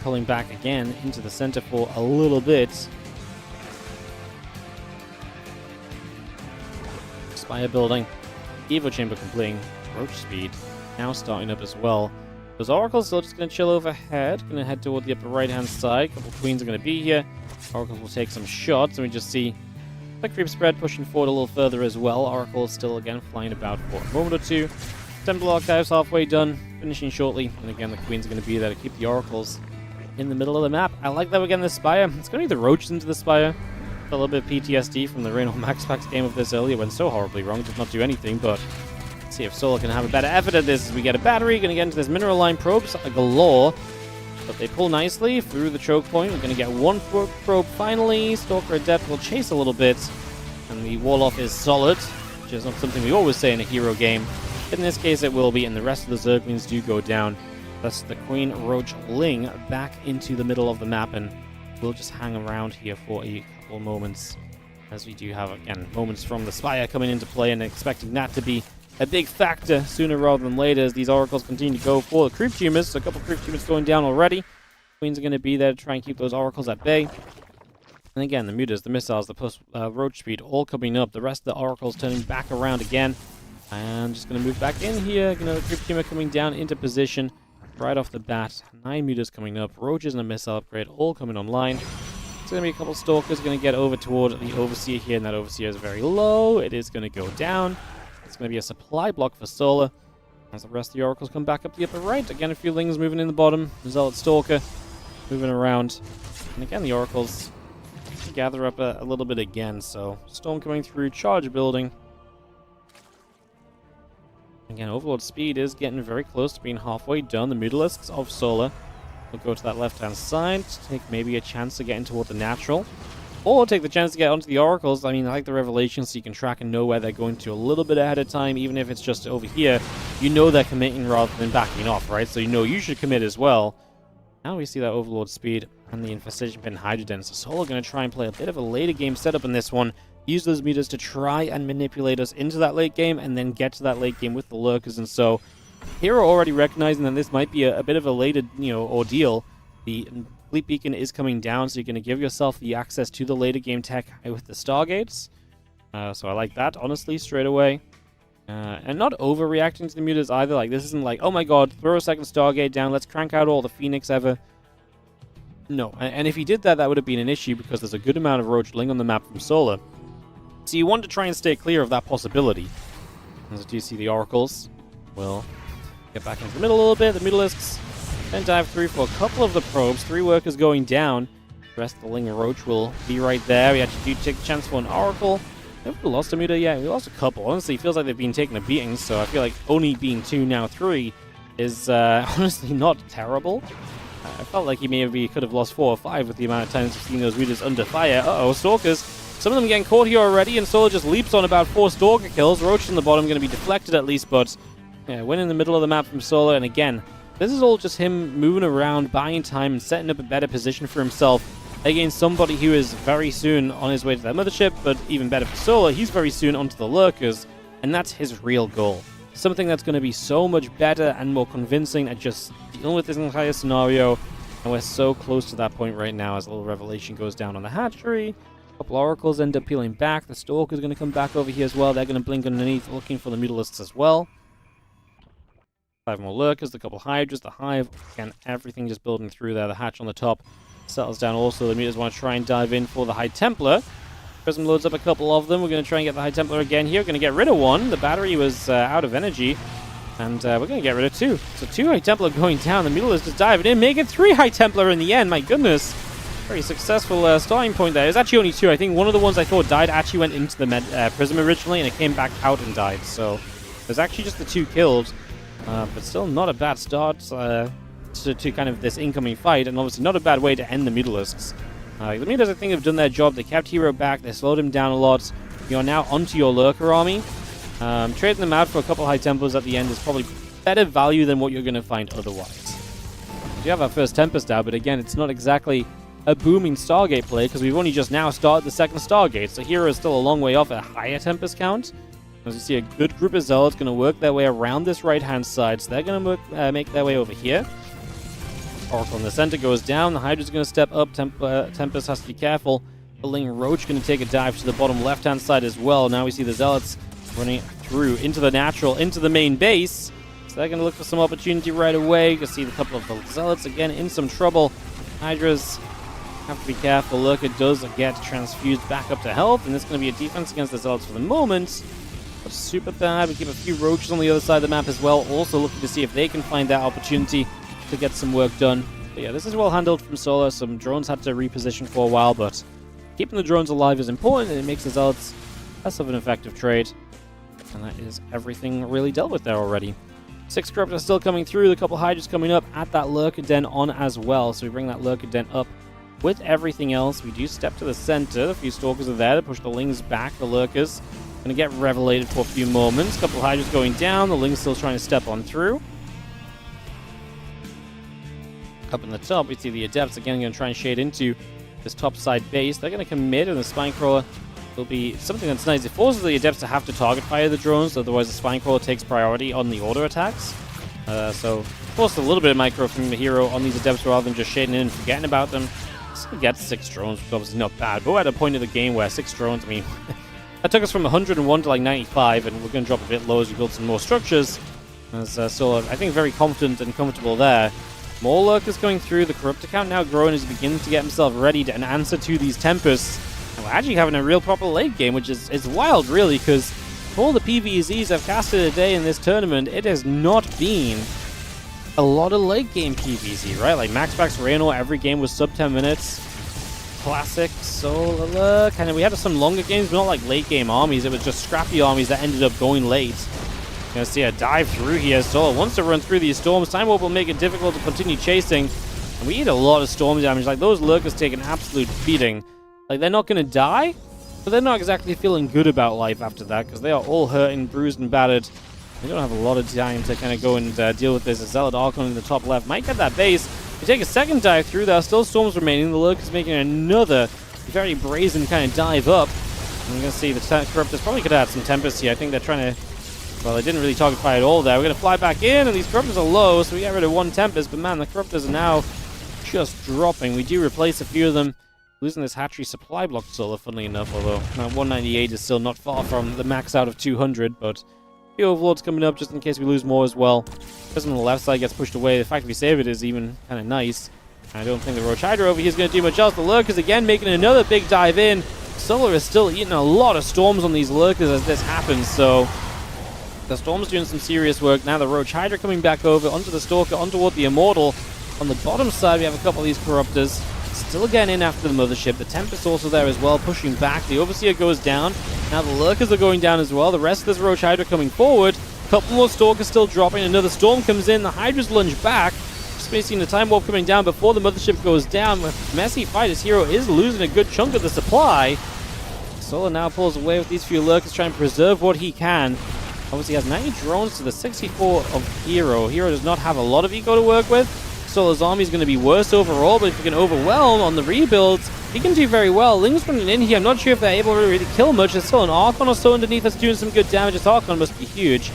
pulling back again into the center for a little bit. Spire building. Evo chamber completing. Roach speed now starting up as well. Those Oracles still just going to chill overhead. Going to head toward the upper right-hand side. A couple Queens are going to be here. Oracles will take some shots. And we just see the creep spread pushing forward a little further as well. Oracle still again flying about for a moment or two. Temple Archives halfway done. Finishing shortly. And again, the Queens are going to be there to keep the Oracles in the middle of the map. I like that we're getting the Spire. It's going to be the Roaches into the Spire. A little bit of PTSD from the Reynor MaxPax game of this earlier. Went so horribly wrong. Did not do anything, but let's see if Solar can have a better effort at this as we get a battery. Going to get into this mineral line probes galore. But they pull nicely through the choke point. We're going to get one probe finally. Stalker Adept will chase a little bit. And the wall-off is solid, which is not something we always say in a hero game. But in this case it will be, and the rest of the Zerglings do go down. Thus the Queen Roach Ling back into the middle of the map, and we'll just hang around here for a couple moments. As we do have, again, moments from the Spire coming into play, and expecting that to be a big factor sooner rather than later as these Oracles continue to go for the creep tumors. So a couple creep tumors going down already. Queens are going to be there to try and keep those Oracles at bay. And again, the mutas, the missiles, the plus roach speed all coming up. The rest of the Oracles turning back around again. And just going to move back in here. Another creep tumor coming down into position right off the bat. 9 mutas coming up. Roaches and a missile upgrade all coming online. It's going to be a couple Stalkers going to get over toward the Overseer here. And that Overseer is very low. It is going to go down. It's going to be a supply block for Solar. As the rest of the Oracles come back up the upper right. Again, a few Lings moving in the bottom. Zealot Stalker moving around. And again, the Oracles gather up a little bit again. So, Storm coming through, charge building. Again, Overlord speed is getting very close to being halfway done. The Mutalisks of Solar will go to that left-hand side, take maybe a chance to get in toward the natural, or take the chance to get onto the Oracles. I mean, I like the Revelations, so you can track and know where they're going to a little bit ahead of time, even if it's just over here. You know they're committing rather than backing off, right? So you know you should commit as well. Now we see that Overlord speed and the Infestation Pit and Hydrogen. So Solar going to try and play a bit of a later game setup in this one. Use those meters to try and manipulate us into that late game and then get to that late game with the Lurkers. And so Hero already recognizing that this might be a bit of a later, ordeal. The Fleet Beacon is coming down, so you're going to give yourself the access to the later game tech with the Stargates. So I like that, honestly, straight away. And not overreacting to the mutas either. Like, this isn't like, oh my god, throw a second Stargate down, let's crank out all the Phoenix ever. No, and if he did that, that would have been an issue because there's a good amount of Roach Ling on the map from Solar. So you want to try and stay clear of that possibility. As you see, the Oracles will get back into the middle a little bit. The Mutalisks then dive through for a couple of the probes. 3 workers going down. The rest of the Ling and Roach will be right there. We actually do take a chance for an Oracle. Have we lost a muta? Yeah, we lost a couple. Honestly, it feels like they've been taking a beating, so I feel like only being 2, now 3 is honestly not terrible. I felt like he could have lost 4 or 5 with the amount of times we've seen those mutas under fire. Uh-oh, Stalkers. Some of them getting caught here already, and Solar just leaps on about 4 Stalker kills. Roach in the bottom going to be deflected at least, but yeah, win in the middle of the map from Solar. And again, this is all just him moving around, buying time, and setting up a better position for himself against somebody who is very soon on his way to that mothership, but even better for Solar, he's very soon onto the Lurkers, and that's his real goal. Something that's going to be so much better and more convincing at just dealing with this entire scenario, and we're so close to that point right now as a little Revelation goes down on the hatchery. A couple Oracles end up peeling back. The Stalker's going to come back over here as well. They're going to blink underneath, looking for the Mutalisks as well. 5 more Lurkers, a couple Hydras, the Hive, again, everything just building through there. The hatch on the top settles down also. The mutas want to try and dive in for the High Templar. Prism loads up a couple of them. We're going to try and get the High Templar again here. We're going to get rid of one. The battery was out of energy. And we're going to get rid of two. So 2 High Templar going down. The middle is just diving in, making 3 High Templar in the end. My goodness. Very successful starting point there. It was actually only 2. I think one of the ones I thought died actually went into the Prism originally, and it came back out and died. So there's actually just the 2 killed. But still not a bad start to kind of this incoming fight, and obviously not a bad way to end the Mutalisks. The Mutas, I think, have done their job. They kept Hero back. They slowed him down a lot. You're now onto your Lurker army. Trading them out for a couple High Templars at the end is probably better value than what you're going to find otherwise. We have our first Tempest out, but again, it's not exactly a booming Stargate play because we've only just now started the second Stargate. So Hero is still a long way off a higher Tempest count. As you see, a good group of Zealots going to work their way around this right-hand side. So they're going to make their way over here. Oracle in the center goes down. The Hydra's going to step up. Tempest has to be careful. The Ling Roach going to take a dive to the bottom left-hand side as well. Now we see the Zealots running through into the natural, into the main base. So they're going to look for some opportunity right away. You can see a couple of the Zealots again in some trouble. Hydras have to be careful. Lurker does get transfused back up to health, and this is going to be a defense against the Zealots for the moment. But super bad. We keep a few Roaches on the other side of the map as well, also looking to see if they can find that opportunity to get some work done. But yeah, this is well handled from Solar. Some drones had to reposition for a while, but keeping the drones alive is important, and it makes the Zealots less of an effective trade. And that is everything really dealt with there already. 6 Corruptors still coming through. A couple Hydras coming up at that Lurker Den on as well. So we bring that Lurker Den up with everything else. We do step to the center. A few Stalkers are there to push the Lings back. The Lurkers going to get revelated for a few moments. A couple Hydras going down. The Lings still trying to step on through. Up in the top, we see the Adepts again going to try and shade into this top side base. They're going to commit, and the Spinecrawler will be something that's nice. It forces the Adepts to have to target fire the drones, otherwise the Spinecrawler takes priority on the auto attacks. So force a little bit of micro from the Hero on these Adepts rather than just shading in and forgetting about them. Still gets 6 drones, which is obviously not bad, but we're at a point of the game where 6 drones, I mean, that took us from 101 to like 95, and we're going to drop a bit low as we build some more structures. So I think very confident and comfortable there. More Lurkers going through. The Corruptor count now growing as he begins to get himself ready to an answer to these Tempests. And we're actually having a real proper late game, which is wild, really, because all the PvZs I've casted today in this tournament, it has not been a lot of late game PvZ, right? Like MaxPax Reynor, every game was sub 10 minutes. Classic Solar, kind of. We had some longer games, but not like late game armies. It was just scrappy armies that ended up going late. Gonna see a dive through here. Solar wants to run through these storms. Time Warp will make it difficult to continue chasing. And we eat a lot of storm damage. Like, those Lurkers take an absolute beating. Like, they're not gonna die, but they're not exactly feeling good about life after that, because they are all hurting, bruised, and battered. They don't have a lot of time to kind of go and deal with this. A Zealot Archon in the top left might get that base. We take a second dive through. There are still storms remaining. The Lurker's making another very brazen kind of dive up. And we're gonna see the Corruptors probably could have had some Tempest here. I think they're trying to... Well, they didn't really target fire at all there. We're going to fly back in, and these Corruptors are low, so we get rid of one Tempest. But man, the Corruptors are now just dropping. We do replace a few of them. Losing this hatchery supply block Solar, funnily enough, although 198 is still not far from the max out of 200. But the Overlord's coming up just in case we lose more as well. Prism on the left side gets pushed away. The fact that we save it is even kind of nice. I don't think the Roach Hydra over here is going to do much else. The Lurkers again making another big dive in. Solar is still eating a lot of storms on these Lurkers as this happens, so... The Storm's doing some serious work. Now the Roach Hydra coming back over onto the Stalker, on toward the Immortal. On the bottom side, we have a couple of these Corruptors. Still getting in after the Mothership. The Tempest also there as well, pushing back. The Overseer goes down. Now the Lurkers are going down as well. The rest of this Roach Hydra coming forward. A couple more Stalkers still dropping. Another Storm comes in. The Hydras lunge back. Just facing the Time Warp coming down before the Mothership goes down. Messy fight. His hero is losing a good chunk of the supply. Solar now pulls away with these few Lurkers, trying to preserve what he can. Obviously has 90 drones to the 64 of Hero. Hero does not have a lot of eco to work with. Solar's army is going to be worse overall, but if he can overwhelm on the rebuilds, he can do very well. Ling's running in here. I'm not sure if they're able to really kill much. There's still an Archon or so underneath that's doing some good damage. This Archon must be huge.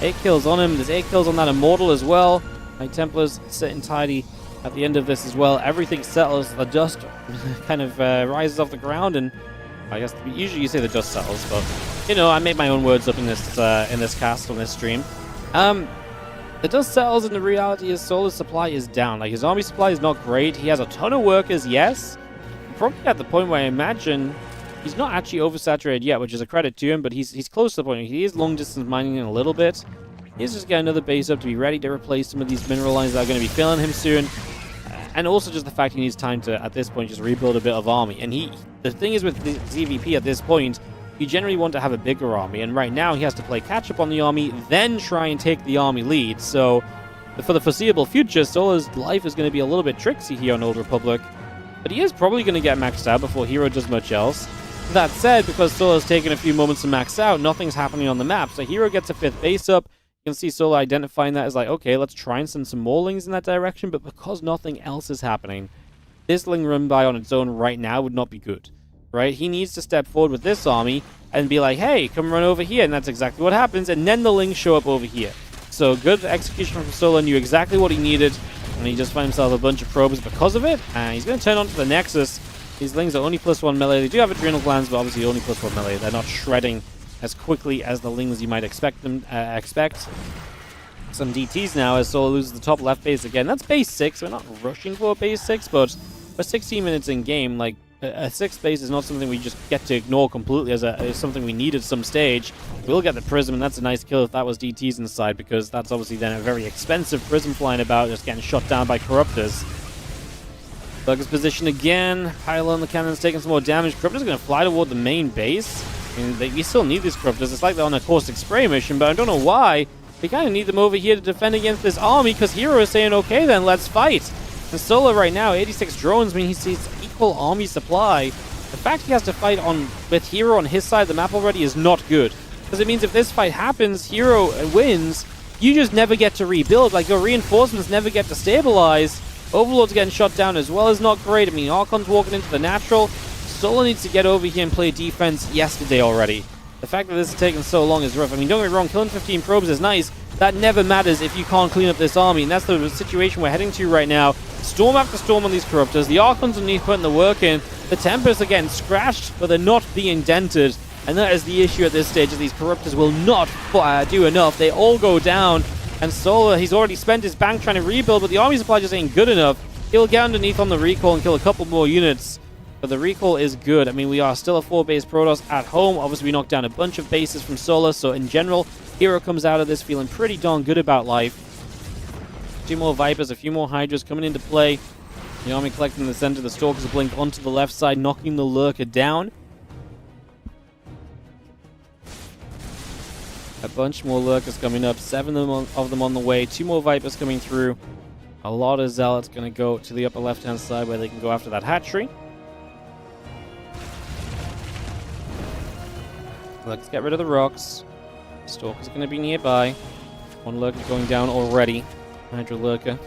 8 kills on him. There's 8 kills on that Immortal as well. My Templars sitting tidy at the end of this as well. Everything settles. The dust kind of rises off the ground, and I guess usually you say the dust settles, but you know, I made my own words up in this cast on this stream. The dust settles, and the reality is Solar's supply is down. Like, his army supply is not great. He has a ton of workers, yes. Probably at the point where I imagine He's not actually oversaturated yet, which is a credit to him, but he's close to the point. He is long-distance mining in a little bit. He's just got another base up to be ready to replace some of these mineral lines that are going to be failing him soon. And also just the fact he needs time to, at this point, just rebuild a bit of army. And the thing is with the ZVP at this point, you generally want to have a bigger army. And right now, he has to play catch-up on the army, then try and take the army lead. So, for the foreseeable future, Sola's life is going to be a little bit tricksy here on Old Republic. But he is probably going to get maxed out before Hero does much else. That said, because Sola's taken a few moments to max out, nothing's happening on the map. So Hero gets a 5th base up. You can see Sola identifying that as like, okay, let's try and send some more lings in that direction, but because nothing else is happening, this ling run by on its own right now would not be good, right? He needs to step forward with this army and be like, hey, come run over here, and that's exactly what happens, and then the lings show up over here. So good execution from Sola, knew exactly what he needed, and he just found himself a bunch of probes because of it, and he's going to turn on to the Nexus. These lings are only +1 melee. They do have adrenal glands, but obviously only +1 melee. They're not shredding as quickly as the lings you might expect them expect. Some DTs now as Sola loses the top left base again. That's base 6. We're not rushing for base 6, but for 16 minutes in game, like a 6th base is not something we just get to ignore completely as something we need at some stage. We'll get the Prism, and that's a nice kill if that was DTs inside, because that's obviously then a very expensive Prism flying about, just getting shot down by Corruptors. Lurker's position again. Pylon the cannon's taking some more damage. Corruptor's going to fly toward the main base. I mean, we still need these Corruptors. It's like they're on a caustic spray mission, but I don't know why. We kind of need them over here to defend against this army, because Hero is saying, okay then, let's fight. And Sola right now, 86 drones mean he sees equal army supply. The fact he has to fight with Hero on his side of the map already is not good. Because it means if this fight happens, Hero wins, you just never get to rebuild. Like, your reinforcements never get to stabilize. Overlord's getting shot down as well is not great. I mean, Archon's walking into the natural. Sola needs to get over here and play defense yesterday already. The fact that this is taking so long is rough. I mean, don't get me wrong, killing 15 probes is nice. That never matters if you can't clean up this army, and that's the situation we're heading to right now. Storm after storm on these Corruptors. The Archons underneath putting the work in. The Tempests are getting scratched, but they're not being dented. And that is the issue at this stage, that these Corruptors will not do enough. They all go down. And Sola, he's already spent his bank trying to rebuild, but the army supply just ain't good enough. He'll get underneath on the recall and kill a couple more units. But the recall is good. I mean, we are still a 4-base Protoss at home. Obviously, we knocked down a bunch of bases from Sola, so in general, Hero comes out of this feeling pretty darn good about life. 2 more Vipers, a few more Hydras coming into play. The army collecting in the center. The Stalkers blink onto the left side, knocking the Lurker down. A bunch more Lurkers coming up. 7 of them on the way. 2 more Vipers coming through. A lot of Zealots going to go to the upper left-hand side where they can go after that hatchery. Let's get rid of the rocks. Stalker's going to be nearby. 1 Lurker going down already. Hydra Lurker.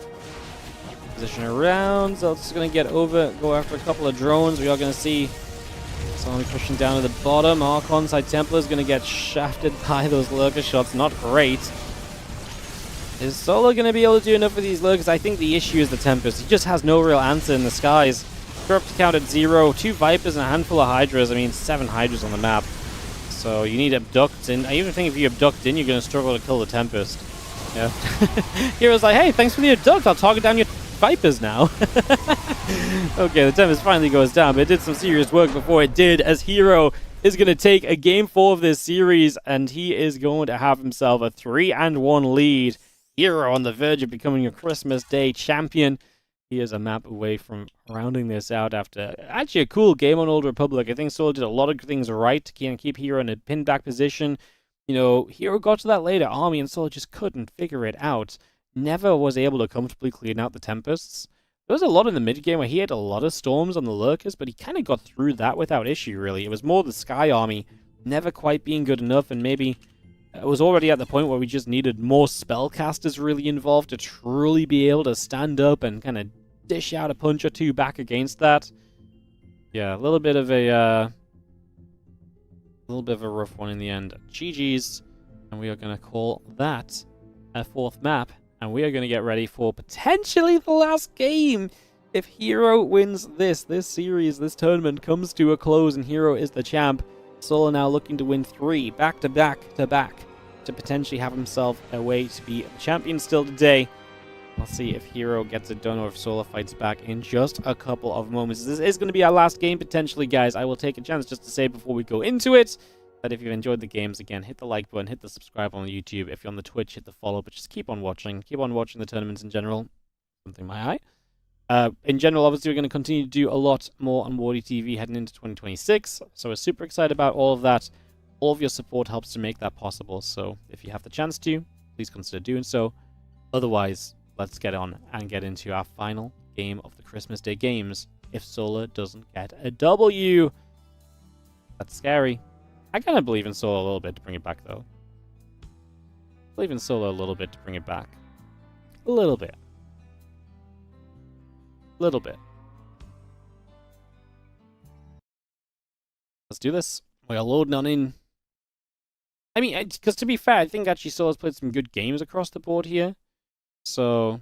Position around. Zealots going to get over, go after a couple of drones. We are going to see Army pushing down to the bottom. Archon side Templar is going to get shafted by those Lurker shots. Not great. Is Sola going to be able to do enough of these Lurkers? I think the issue is the Tempest. He just has no real answer in the skies. Corrupt count at 0. 2 Vipers and a handful of Hydras. I mean, 7 Hydras on the map. So you need Abduct in. I even think if you Abduct in, you're going to struggle to kill the Tempest. Yeah. Hero's like, hey, thanks for the Abduct. I'll target down your Vipers now. Okay, the Tempest finally goes down, but it did some serious work before it did, as Hero is going to take a Game 4 of this series, and he is going to have himself a 3-1 lead. Hero on the verge of becoming a Christmas Day champion. He is a map away from rounding this out after actually a cool game on Old Republic. I think Sola did a lot of things right to keep Hero in a pinned back position. You know, Hero got to that later army and Sola just couldn't figure it out. Never was able to comfortably clean out the Tempests. There was a lot in the mid-game where he had a lot of Storms on the Lurkers, but he kind of got through that without issue, really. It was more the Sky Army never quite being good enough, and maybe it was already at the point where we just needed more spellcasters really involved to truly be able to stand up and kind of dish out a punch or two back against that. Yeah, a little bit of a rough one in the end. GG's, and we are going to call that a 4th map, and we are going to get ready for potentially the last game. If Hero wins this series, this tournament comes to a close and Hero is the champ, Sola now looking to win 3 back-to-back to potentially have himself a way to be champion still today. We'll see if Hero gets it done or if Solar fights back in just a couple of moments. This is going to be our last game, potentially, guys. I will take a chance just to say before we go into it that if you've enjoyed the games, again, hit the like button, hit the subscribe on YouTube. If you're on the Twitch, hit the follow, but just keep on watching. Keep on watching the tournaments in general. Something in my eye. In general, obviously, we're going to continue to do a lot more on WardiTV heading into 2026. So we're super excited about all of that. All of your support helps to make that possible. So if you have the chance to, please consider doing so. Otherwise, let's get on and get into our final game of the Christmas Day games. If Solar doesn't get a W. That's scary. I kind of believe in Solar a little bit to bring it back, though. I believe in Solar a little bit to bring it back. A little bit. A little bit. Let's do this. We are loading on in. I mean, because to be fair, I think actually Solar's played some good games across the board here. So,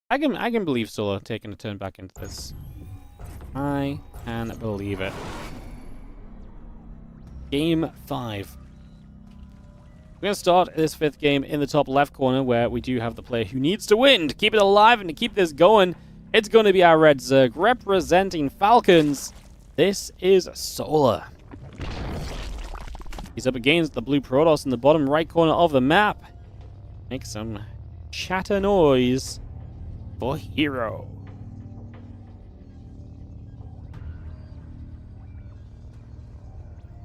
I can believe Solar taking a turn back into this. I can believe it. Game 5. We're going to start this 5th game in the top left corner where we do have the player who needs to win to keep it alive and to keep this going. It's going to be our Red Zerg representing Falcons. This is Solar. He's up against the blue Protoss in the bottom right corner of the map. Make some chatter noise for Hero.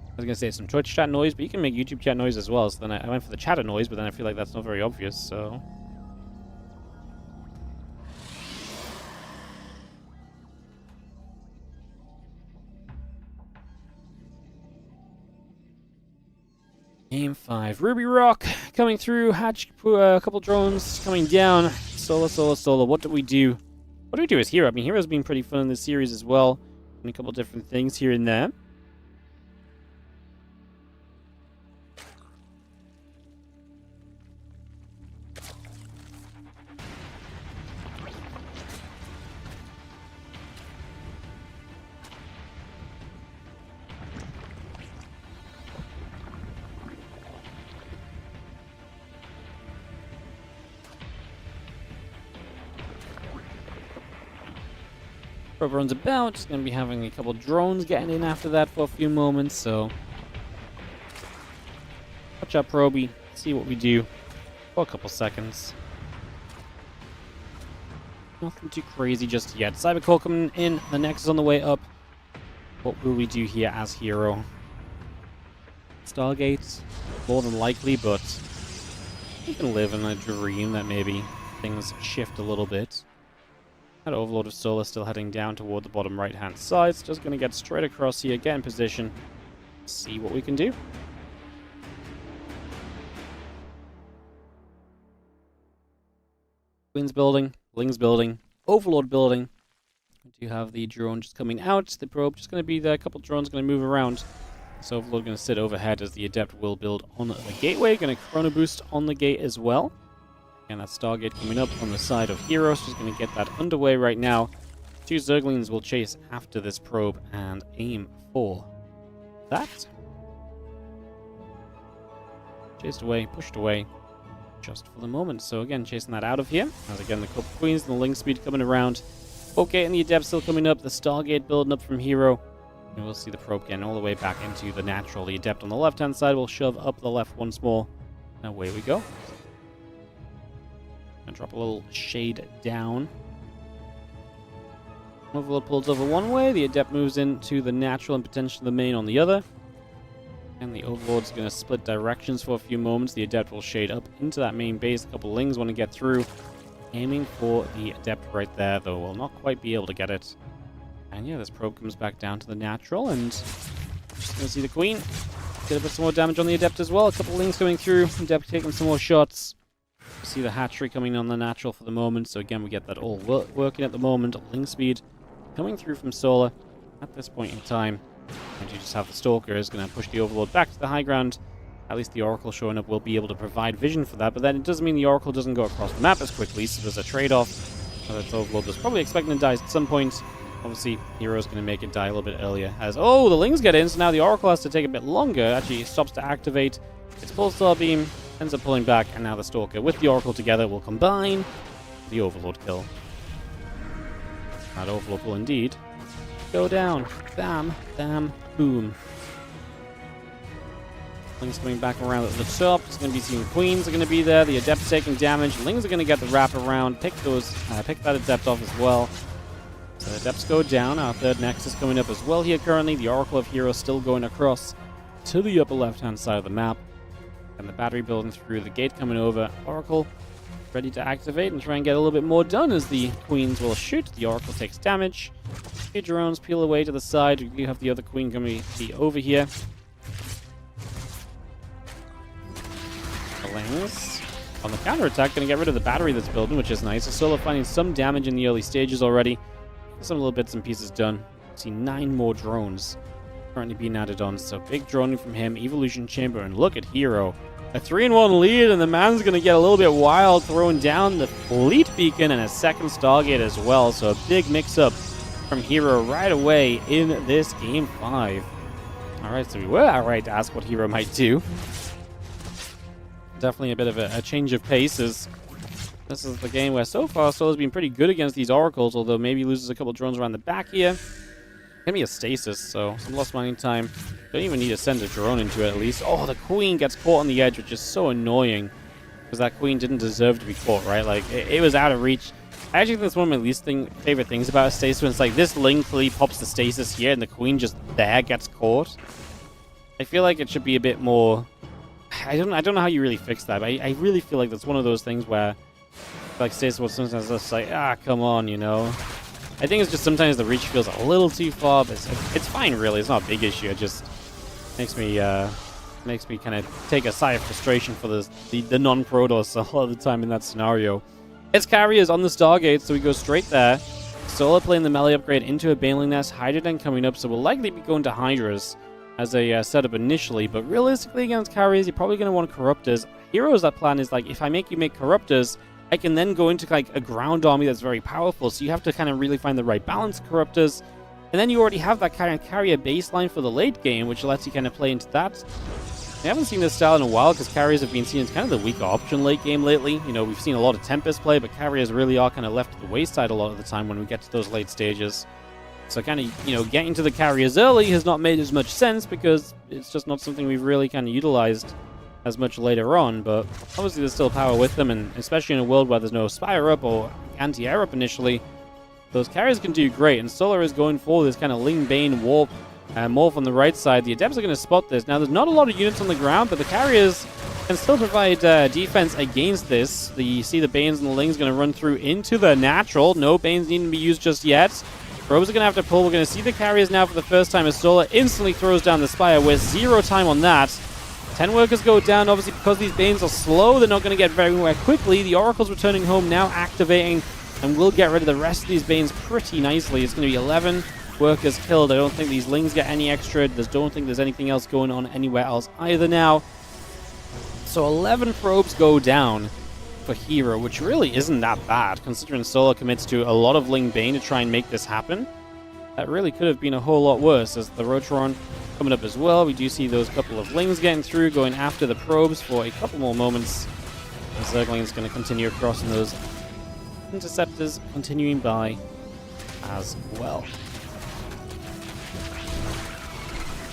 I was going to say some Twitch chat noise, but you can make YouTube chat noise as well. So then I went for the chatter noise, but then I feel like that's not very obvious, so... Game 5. Ruby Rock coming through. Hatch, a couple drones coming down. Solar. What do we do? What do we do as Hero? I mean, Hero's been pretty fun in this series as well. And a couple different things here and there. Probe runs about, just going to be having a couple drones getting in after that for a few moments, so... Watch out, Proby. See what we do for a couple seconds. Nothing too crazy just yet. Cybercore coming in, the Nexus on the way up. What will we do here as Hero? Stargate? More than likely, but... You can live in a dream that maybe things shift a little bit. That Overlord of Solar still heading down toward the bottom right-hand side. It's just going to get straight across here, get in position, see what we can do. Queen's building, Ling's building, Overlord building. We do have the drone just coming out. The probe just going to be there. A couple drones going to move around. So Overlord going to sit overhead as the Adept will build on the gateway. Going to chrono boost on the gate as well. And that Stargate coming up on the side of Hero. She's going to get that underway right now. 2 Zerglings will chase after this probe and aim for that. Chased away, pushed away, just for the moment. So again, chasing that out of here. As again, the couple Queens and the Ling speed coming around. Okay, and the Adept still coming up. The Stargate building up from Hero. And we'll see the probe getting all the way back into the natural. The Adept on the left-hand side will shove up the left once more. And away we go. And drop a little shade down. Overlord pulls over one way, the Adept moves into the natural and potentially the main on the other. And the Overlord's going to split directions for a few moments. The Adept will shade up into that main base. A couple Lings want to get through. Aiming for the Adept right there, though will not quite be able to get it. And yeah, this probe comes back down to the natural, and just going to see the Queen. Get a bit some more damage on the Adept as well. A couple Lings coming through. Adept taking some more shots. See the hatchery coming on the natural for the moment, so again we get that all working at the moment. Ling speed coming through from Solar at this point in time. And you just have the Stalker is going to push the Overlord back to the high ground. At least the Oracle showing up will be able to provide vision for that, but then it doesn't mean the Oracle doesn't go across the map as quickly, so there's a trade-off. So that Overlord was probably expecting to die at some point. Obviously, Hero's going to make it die a little bit earlier. As, oh, the Lings get in, so now the Oracle has to take a bit longer. Actually, it stops to activate its Pulsar Beam. Ends up pulling back, and now the Stalker with the Oracle together will combine. the Overlord kill. That Overlord will indeed go down. Bam, bam, boom. Ling's coming back around at the top. There's going to be some Queens are going to be there. The Adept's taking damage. Lings are going to get the wrap around. Pick that Adept off as well. So the Adepts go down. Our third Nexus coming up as well here currently. The Oracle of Heroes still going across to the upper left-hand side of the map. And the battery building through. The gate coming over. Oracle ready to activate and try and get a little bit more done as the Queens will shoot. The Oracle takes damage. Two drones peel away to the side. We do have the other Queen coming to be over here. Lings on the counter-attack, going to get rid of the battery that's building, which is nice. So Solar finding some damage in the early stages already. Some little bits and pieces done. See 9 more drones currently being added on. So big droning from him. Evolution Chamber, and look at Hero. A 3-1 lead, and the man's going to get a little bit wild, throwing down the Fleet Beacon and a second Stargate as well. So a big mix-up from Hero right away in this Game 5. Alright, so we were outright to ask what Hero might do. Definitely a bit of a change of pace, as this is the game where so far Solar's been pretty good against these Oracles, although maybe loses a couple drones around the back here. Give me a stasis, so some lost mining time. Don't even need to send a drone into it at least. Oh, the Queen gets caught on the edge, which is so annoying, because that Queen didn't deserve to be caught, right? Like, it was out of reach. I actually think that's one of my least favorite things about a stasis, when it's like this Ling clearly pops the stasis here, and the Queen just there gets caught. I feel like it should be a bit more... I don't know how you really fix that, but I really feel like that's one of those things where, like, stasis was sometimes just like, come on, you know. I think it's just sometimes the reach feels a little too far, but it's fine, really. It's not a big issue. It just makes me kind of take a sigh of frustration for the non-Protoss a lot of the time in that scenario. It's carriers on the Stargate, so we go straight there. Solar playing the melee upgrade into a Baneling Nest. Hydra then coming up, so we'll likely be going to Hydras as a setup initially, but realistically against carriers, you're probably going to want Corruptors. Heroes, that plan is like, if I make you make Corruptors, I can then go into like a ground army that's very powerful, so you have to kind of really find the right balance of Corruptors, and then you already have that kind of carrier baseline for the late game, which lets you kind of play into that. We haven't seen this style in a while, because carriers have been seen as kind of the weaker option late game lately. You know, we've seen a lot of Tempest play, but carriers really are kind of left to the wayside a lot of the time when we get to those late stages. So kind of, you know, getting to the carriers early has not made as much sense, because it's just not something we've really kind of utilized as much later on. But obviously there's still power with them, and especially in a world where there's no Spire up or anti-air up initially, those carriers can do great. And Solar is going for this kind of Ling Bane warp morph on the right side. The Adepts are going to spot this. Now there's not a lot of units on the ground, but the carriers can still provide defense against this. You see the Banes and the Lings going to run through into the natural. No Banes needing to be used just yet. Probes are going to have to pull. We're going to see the carriers now for the first time as Solar instantly throws down the Spire with 0 time on that. 10 workers go down. Obviously, because these Banes are slow, they're not going to get very anywhere quickly. The Oracle's returning home now, activating, and we'll get rid of the rest of these Banes pretty nicely. It's going to be 11 workers killed. I don't think these Lings get any extra. Don't think there's anything else going on anywhere else either now. So 11 probes go down for Hero, which really isn't that bad, considering Solar commits to a lot of Ling Bane to try and make this happen. That really could have been a whole lot worse, as the Rotron coming up as well. We do see those couple of Lings getting through, going after the probes for a couple more moments. The Zergling is going to continue across, and those Interceptors continuing by as well.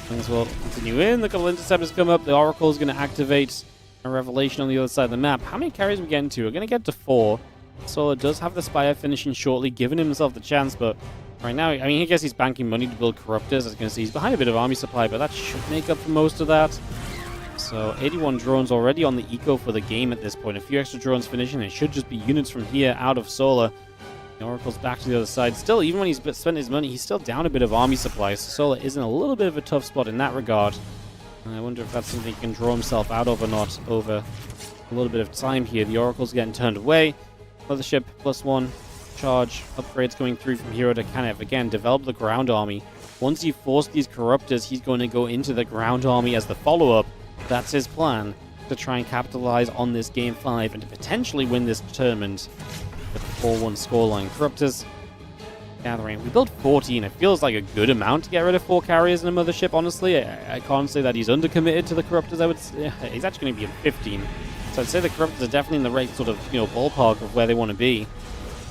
Things will continue in. The couple of Interceptors come up. The Oracle is going to activate a Revelation on the other side of the map. How many carries are we getting to? We're going to get to 4. Solar does have the Spire finishing shortly, giving himself the chance, but right now, I mean, I guess he's banking money to build Corruptors. As you can see, he's behind a bit of army supply, but that should make up for most of that. So 81 drones already on the eco for the game at this point. A few extra drones finishing. It should just be units from here out of Solar. The Oracle's back to the other side. Still, even when he's spent his money, he's still down a bit of army supply. So Solar is in a little bit of a tough spot in that regard. And I wonder if that's something he can draw himself out of or not over a little bit of time here. The Oracle's getting turned away. Mothership +1 charge upgrades going through from Hero to kind of, again, develop the ground army. Once you force these Corruptors, he's going to go into the ground army as the follow-up. That's his plan, to try and capitalize on this Game 5 and to potentially win this tournament with a 4-1 scoreline. Corruptors gathering. We built 14. It feels like a good amount to get rid of 4 carriers in a Mothership, honestly. I can't say that he's undercommitted to the Corruptors. I would say he's actually going to be at 15. So I'd say the Corruptors are definitely in the right sort of, ballpark of where they want to be.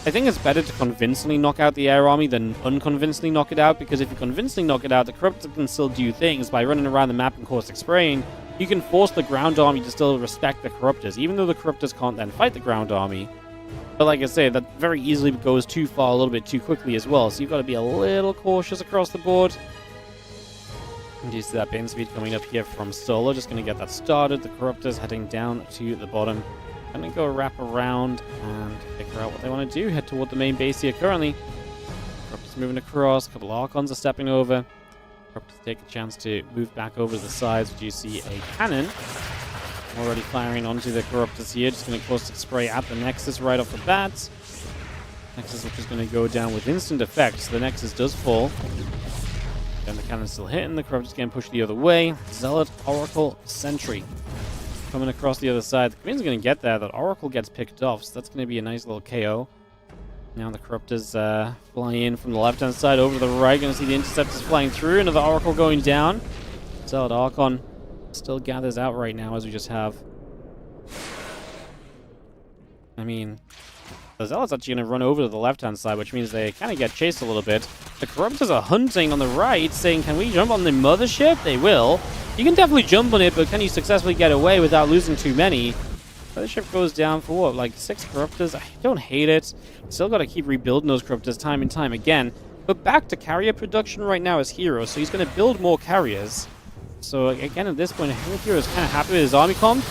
I think it's better to convincingly knock out the air army than unconvincingly knock it out, because if you convincingly knock it out, the Corruptors can still do things by running around the map and caustic spraying. You can force the ground army to still respect the Corruptors, even though the Corruptors can't then fight the ground army. But like I say, that very easily goes too far a little bit too quickly as well, so you've got to be a little cautious across the board. And you see that bane speed coming up here from Solo, just going to get that started. The Corruptors heading down to the bottom. Going to go wrap around and figure out what they want to do. Head toward the main base here currently. Corruptors moving across. A couple of Archons are stepping over. Corruptors take a chance to move back over to the sides. But you see a cannon already firing onto the Corruptors here. Just going to caustic spray at the Nexus right off the bat. Nexus which is going to go down with instant effect. So the Nexus does fall. And the cannon's still hitting. The Corruptors getting pushed the other way. Zealot, Oracle, Sentry. Coming across the other side. The Queen's going to get there. That Oracle gets picked off, so that's going to be a nice little KO. Now the Corruptors fly in from the left-hand side over to the right. Going to see the Interceptors flying through. Another Oracle going down. Zealot Archon still gathers out right now, as we just have. I mean, the Zealot's actually going to run over to the left-hand side, which means they kind of get chased a little bit. The Corruptors are hunting on the right, saying, can we jump on the mothership? They will. You can definitely jump on it, but can you successfully get away without losing too many? Mothership goes down for what, like 6 Corruptors? I don't hate it. Still got to keep rebuilding those Corruptors time and time again. But back to carrier production right now as Hero, so he's going to build more carriers. So again, at this point, I think Hero's kind of happy with his army comp.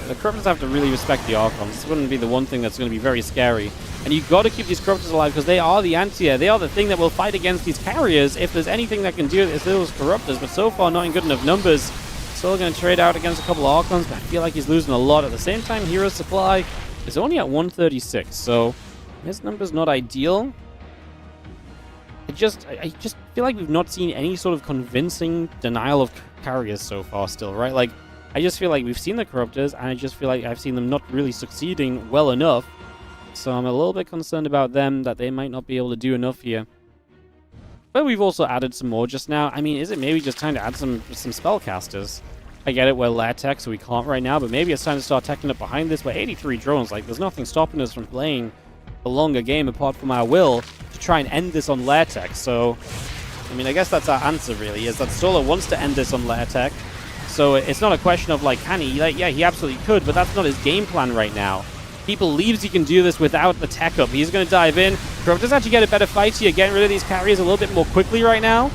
The Corruptors have to really respect the Archons. This wouldn't be the one thing that's going to be very scary. And you've got to keep these Corruptors alive because they are the anti-air. They are the thing that will fight against these carriers if there's anything that can do it. It's those Corruptors, but so far not in good enough numbers. Still going to trade out against a couple of Archons, but I feel like he's losing a lot. At the same time, Hero's supply is only at 136, so his number's not ideal. I just feel like we've not seen any sort of convincing denial of carriers so far still, right? Like, I just feel like we've seen the Corruptors, and I just feel like I've seen them not really succeeding well enough. So I'm a little bit concerned about them, that they might not be able to do enough here. But we've also added some more just now. I mean, is it maybe just time to add some spellcasters? I get it, we're lair tech, so we can't right now, but maybe it's time to start teching up behind this. We're 83 drones, like, there's nothing stopping us from playing a longer game apart from our will to try and end this on lair tech. So, I mean, I guess that's our answer, really, is that Solo wants to end this on lair tech. So it's not a question of, like, can he? Like, yeah, he absolutely could, but that's not his game plan right now. He believes he can do this without the tech up. He's going to dive in. Corruptors actually get a better fight here, getting rid of these carriers a little bit more quickly right now.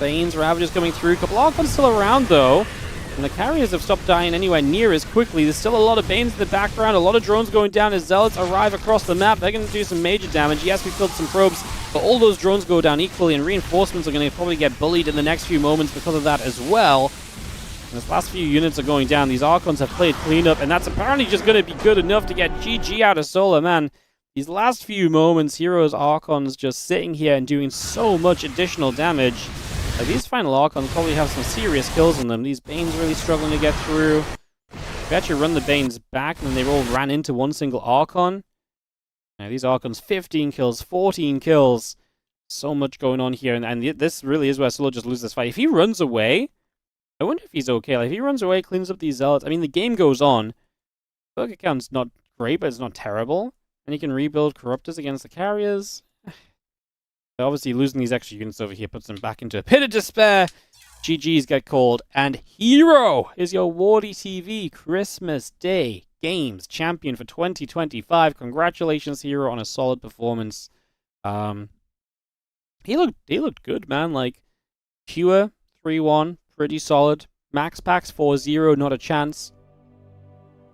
Banes, Ravagers coming through. A couple Archons still around, though. And the carriers have stopped dying anywhere near as quickly. There's still a lot of Banes in the background, a lot of drones going down as Zealots arrive across the map. They're going to do some major damage. Yes, we killed some probes, but all those drones go down equally, and reinforcements are going to probably get bullied in the next few moments because of that as well. And this last few units are going down. These Archons have played cleanup, and that's apparently just going to be good enough to get GG out of Solo, man. These last few moments, Heroes Archons just sitting here and doing so much additional damage. Like, these final Archons probably have some serious kills on them. These Banes really struggling to get through. We actually run the Banes back, and then they all ran into one single Archon. Now, these Archons, 15 kills, 14 kills. So much going on here, and this really is where Solo just loses this fight. If he runs away, I wonder if he's okay. Like, if he runs away, cleans up these Zealots, I mean, the game goes on. Burger count's not great, but it's not terrible. And he can rebuild Corruptors against the carriers. Obviously, losing these extra units over here puts them back into a pit of despair. GGs get called. And Hero is your WardiTV Christmas Day Games champion for 2025. Congratulations, Hero, on a solid performance. He looked good, man. Like, Pure 3-1, pretty solid. MaxPax 4-0, not a chance.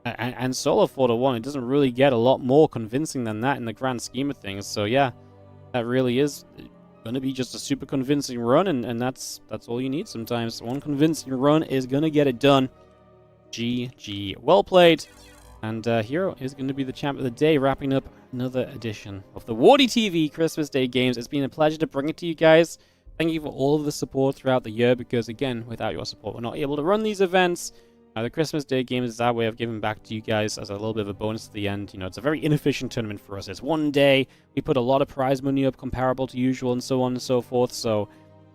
And Solo 4-1, it doesn't really get a lot more convincing than that in the grand scheme of things. So yeah, that really is going to be just a super convincing run, and that's all you need sometimes. One convincing run is going to get it done. GG. Well played. And Hero is going to be the champ of the day, wrapping up another edition of the WardiTV Christmas Day Games. It's been a pleasure to bring it to you guys. Thank you for all of the support throughout the year, because again, without your support, we're not able to run these events. The Christmas Day Games is our way of giving back to you guys as a little bit of a bonus at the end. You know, it's a very inefficient tournament for us. It's one day. We put a lot of prize money up comparable to usual and so on and so forth. So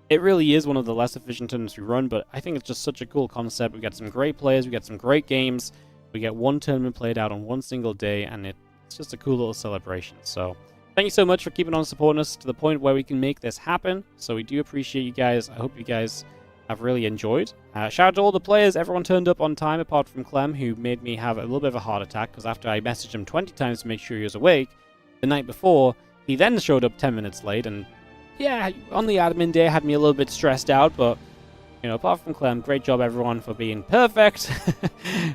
it really is one of the less efficient tournaments we run, but I think it's just such a cool concept. We got some great players. We got some great games. We get one tournament played out on one single day, and it's just a cool little celebration. So thank you so much for keeping on supporting us to the point where we can make this happen. So we do appreciate you guys. I hope you guys have really enjoyed. Shout out to all the players. Everyone turned up on time apart from Clem, who made me have a little bit of a heart attack because after I messaged him 20 times to make sure he was awake the night before, he then showed up 10 minutes late. And yeah, on the admin day had me a little bit stressed out, but you know, apart from Clem, great job everyone for being perfect.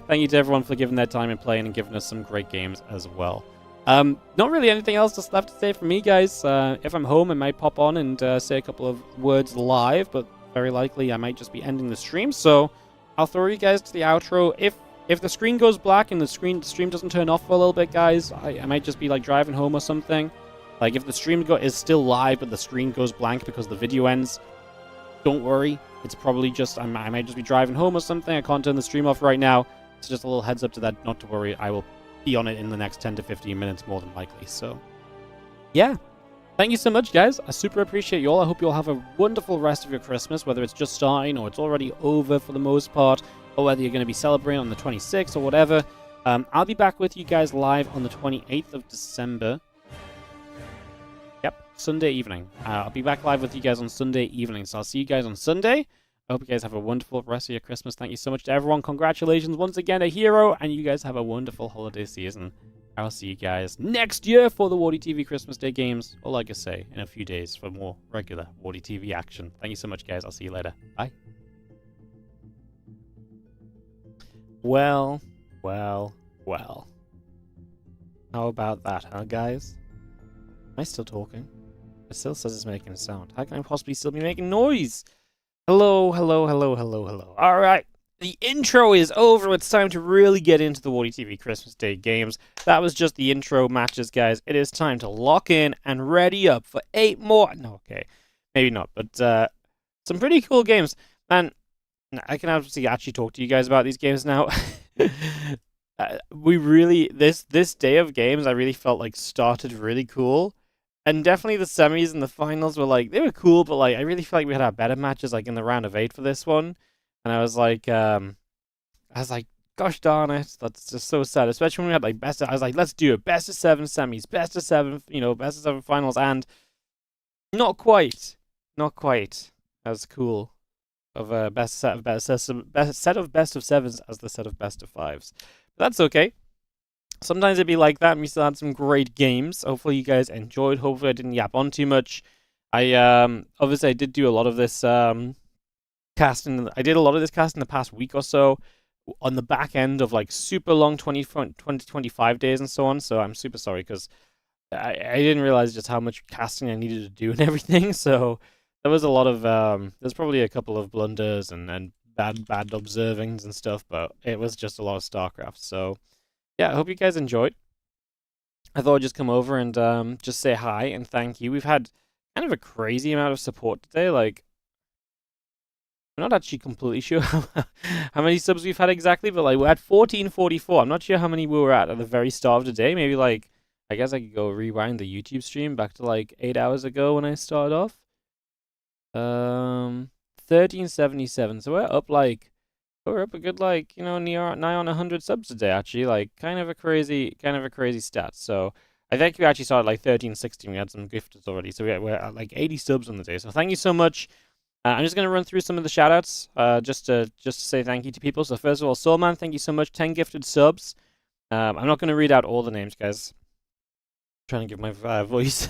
Thank you to everyone for giving their time and playing and giving us some great games as well. Not really anything else just left to say from me, guys. If I'm home, I might pop on and say a couple of words live, but very likely I might just be ending the stream. So I'll throw you guys to the outro. If the screen goes black and the stream doesn't turn off for a little bit, guys, I might just be like driving home or something. Like if the stream is still live but the screen goes blank because the video ends, don't worry. It's probably just I might just be driving home or something. I can't turn the stream off right now. It's just a little heads up to that. Not to worry. I will be on it in the next 10 to 15 minutes more than likely. So yeah. Thank you so much, guys. I super appreciate you all. I hope you all have a wonderful rest of your Christmas, whether it's just starting or it's already over for the most part, or whether you're going to be celebrating on the 26th or whatever. I'll be back with you guys live on the 28th of December. Yep, Sunday evening. I'll be back live with you guys on Sunday evening, so I'll see you guys on Sunday. I hope you guys have a wonderful rest of your Christmas. Thank you so much to everyone. Congratulations once again to Hero, and you guys have a wonderful holiday season. I'll see you guys next year for the WardiTV Christmas Day games, or like I say, in a few days for more regular WardiTV action. Thank you so much, guys. I'll see you later. Bye. Well. How about that, huh, guys? Am I still talking? It still says it's making a sound. How can I possibly still be making noise? Hello. Alright. The intro is over. It's time to really get into the WardiTV Christmas Day games. That was just the intro matches, guys. It is time to lock in and ready up for 8 more. No, okay. Maybe not, but some pretty cool games. And I can actually talk to you guys about these games now. This day of games, I really felt like started really cool. And definitely the semis and the finals were like, they were cool, but like I really feel like we had our better matches like in the round of 8 for this one. And I was like, gosh darn it, that's just so sad. Especially when we had like I was like, let's do it, best of 7 semis, best of 7, best of 7 finals, and not quite as cool of a best of best of 7s as the set of best of 5s. But that's okay. Sometimes it'd be like that, and we still had some great games. Hopefully you guys enjoyed. Hopefully I didn't yap on too much. Obviously I did do a lot of this casting. I did a lot of this casting the past week or so on the back end of like super long 20-25 days and so on. So I'm super sorry because I didn't realize just how much casting I needed to do and everything. So there was a lot of there's probably a couple of blunders and bad observings and stuff, but it was just a lot of StarCraft. So yeah, I hope you guys enjoyed. I thought I'd just come over and just say hi and thank you. We've had kind of a crazy amount of support today. Like, I'm not actually completely sure how many subs we've had exactly, but like we're at 1444. I'm not sure how many we were at the very start of the day. Maybe like, I guess I could go rewind the YouTube stream back to like 8 hours ago when I started off. 1377. So we're up a good like, nigh on 100 subs a day actually. Like kind of a crazy stat. So I think we actually started like 1316. We had some gifters already. So we're at like 80 subs on the day. So thank you so much. I'm just going to run through some of the shoutouts just to say thank you to people. So first of all, Soulman, thank you so much. 10 gifted subs. I'm not going to read out all the names, guys. I'm trying to give my voice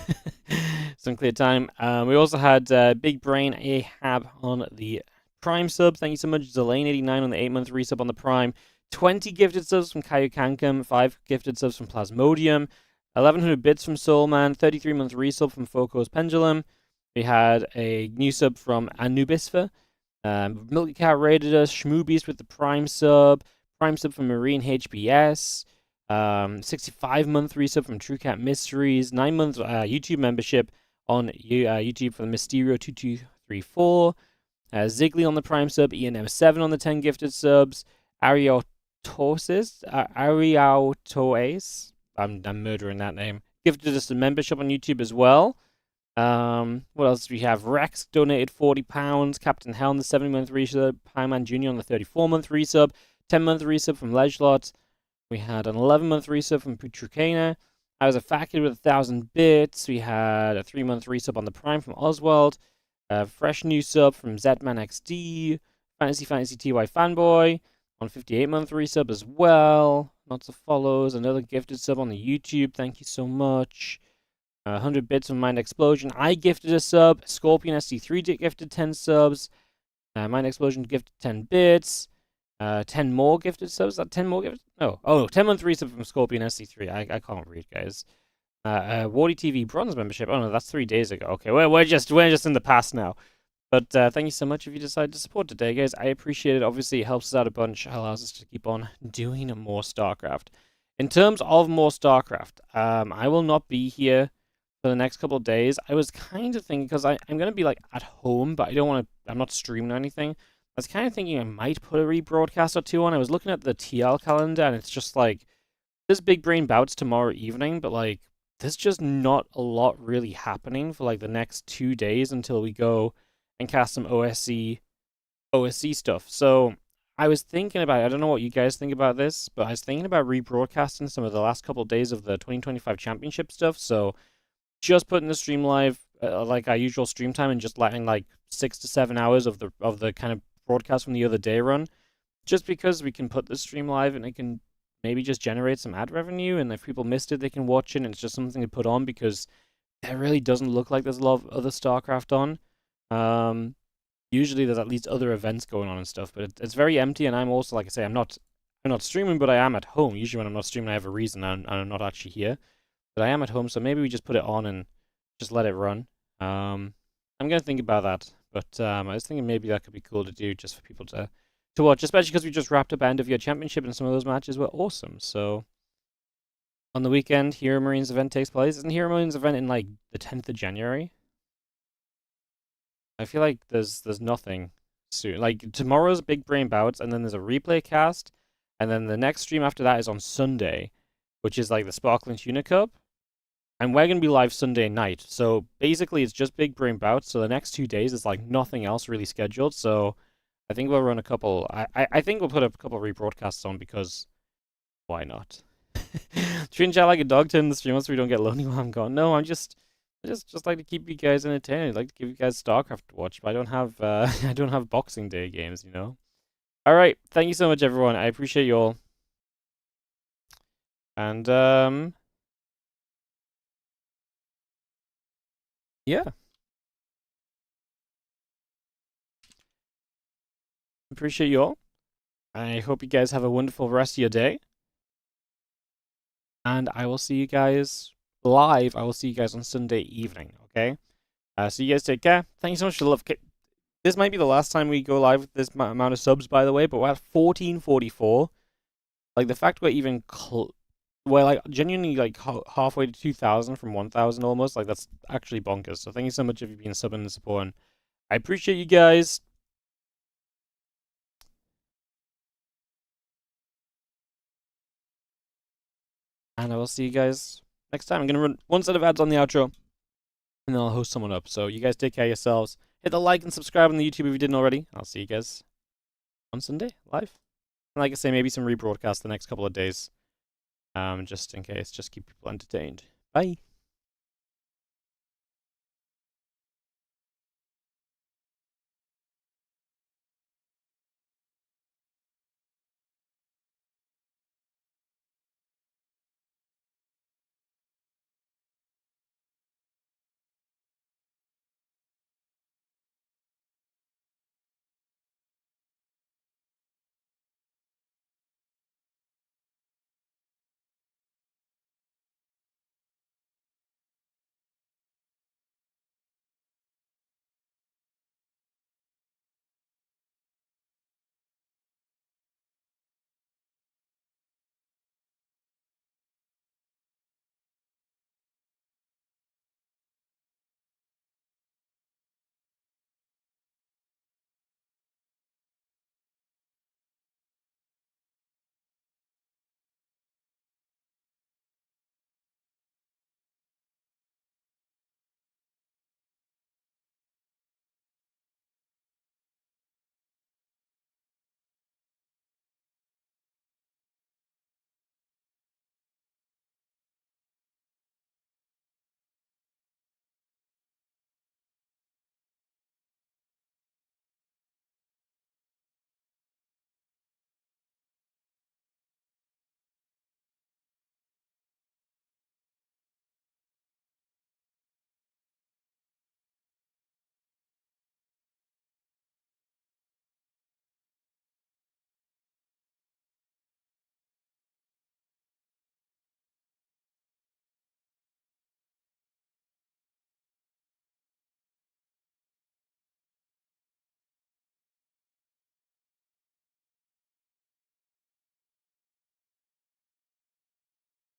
some clear time. We also had Big Brain Ahab on the Prime sub. Thank you so much. Zelane89 on the 8-month resub on the Prime. 20 gifted subs from Kayu Kankum. 5 gifted subs from Plasmodium. 1100 bits from Soulman. 33-month resub from Foco's Pendulum. We had a new sub from Anubisfa. Milky Cat rated us. Shmoobeast with the Prime sub. Prime sub from Marine HBS. 65-month resub from True Cat Mysteries. 9-month YouTube membership on YouTube for the Mysterio2234. Ziggly on the Prime sub. Ian M7 on the 10 gifted subs. Ariautosis. I'm murdering that name. Gifted us a membership on YouTube as well. What else do we have? Rex donated £40. Captain Hell on the 70-month resub. Pieman Jr. on the 34-month resub. 10-month resub from Legelot. We had an 11-month resub from Putrukana. I was a Fakid with 1,000 bits. We had a 3-month resub on the Prime from Oswald. A fresh new sub from Zman XD. Fantasy TY Fanboy on 58-month resub as well. Lots of follows. Another gifted sub on the YouTube. Thank you so much. 100 bits from Mind Explosion. I gifted a sub. Scorpion SD3 gifted 10 subs. Mind Explosion gifted 10 bits. 10 more gifted subs. Is that 10 more gifted? No. Oh, 10-month resub from Scorpion SC3. I can't read, guys. WardiTV bronze membership. Oh no, that's 3 days ago. Okay, we're just in the past now. But thank you so much if you decided to support today, guys. I appreciate it. Obviously, it helps us out a bunch. Allows us to keep on doing more StarCraft. In terms of more StarCraft, I will not be here for the next couple of days. I was kind of thinking, because I'm going to be like at home, but I don't want to, I'm not streaming or anything. I was kind of thinking I might put a rebroadcast or two on. I was looking at the TL calendar, and it's just like, there's big brain bouts tomorrow evening, but like, there's just not a lot really happening for like the next 2 days until we go and cast some OSC stuff. So I was thinking about, I don't know what you guys think about this, but I was thinking about rebroadcasting some of the last couple of days of the 2025 championship stuff. So just putting the stream live like our usual stream time and just letting like 6 to 7 hours of the kind of broadcast from the other day run, just because we can put the stream live and it can maybe just generate some ad revenue, and if people missed it they can watch it, and it's just something to put on because it really doesn't look like there's a lot of other StarCraft on. Usually there's at least other events going on and stuff, but it's very empty, and I'm also, like I say, I'm not streaming, but I am at home. Usually when I'm not streaming I have a reason, and I'm not actually here. But I am at home, so maybe we just put it on and just let it run. I'm going to think about that, but I was thinking maybe that could be cool to do just for people to watch, especially because we just wrapped up end of year championship and some of those matches were awesome. So on the weekend, Hero Marines event takes place. Isn't Hero Marines event in like the 10th of January? I feel like there's nothing soon. Like tomorrow's Big Brain Bouts, and then there's a replay cast, and then the next stream after that is on Sunday, which is like the Sparkling Tuna Cup. And we're going to be live Sunday night. So basically it's just Big Brain Bouts. So the next 2 days is like nothing else really scheduled. So I think we'll run a couple. I think we'll put a couple of rebroadcasts on because why not? Treating chat like a dog turn the stream so we don't get lonely while I'm gone. No, I just like to keep you guys entertained. I'd like to give you guys StarCraft to watch, but I don't have I don't have Boxing Day games, you know. All right, thank you so much, everyone. I appreciate you all. And yeah. Appreciate you all. I hope you guys have a wonderful rest of your day. And I will see you guys live. I will see you guys on Sunday evening, okay? So you guys take care. Thank you so much for the love. This might be the last time we go live with this amount of subs, by the way, but we're at 1444. Like, the fact we're even... we're, like, genuinely, like, halfway to 2,000 from 1,000 almost. Like, that's actually bonkers. So thank you so much if you've been subbing and supporting. I appreciate you guys. And I will see you guys next time. I'm going to run one set of ads on the outro, and then I'll host someone up. So you guys take care of yourselves. Hit the like and subscribe on the YouTube if you didn't already. I'll see you guys on Sunday, live. And like I say, maybe some rebroadcast the next couple of days. Just in case. Just keep people entertained. Bye.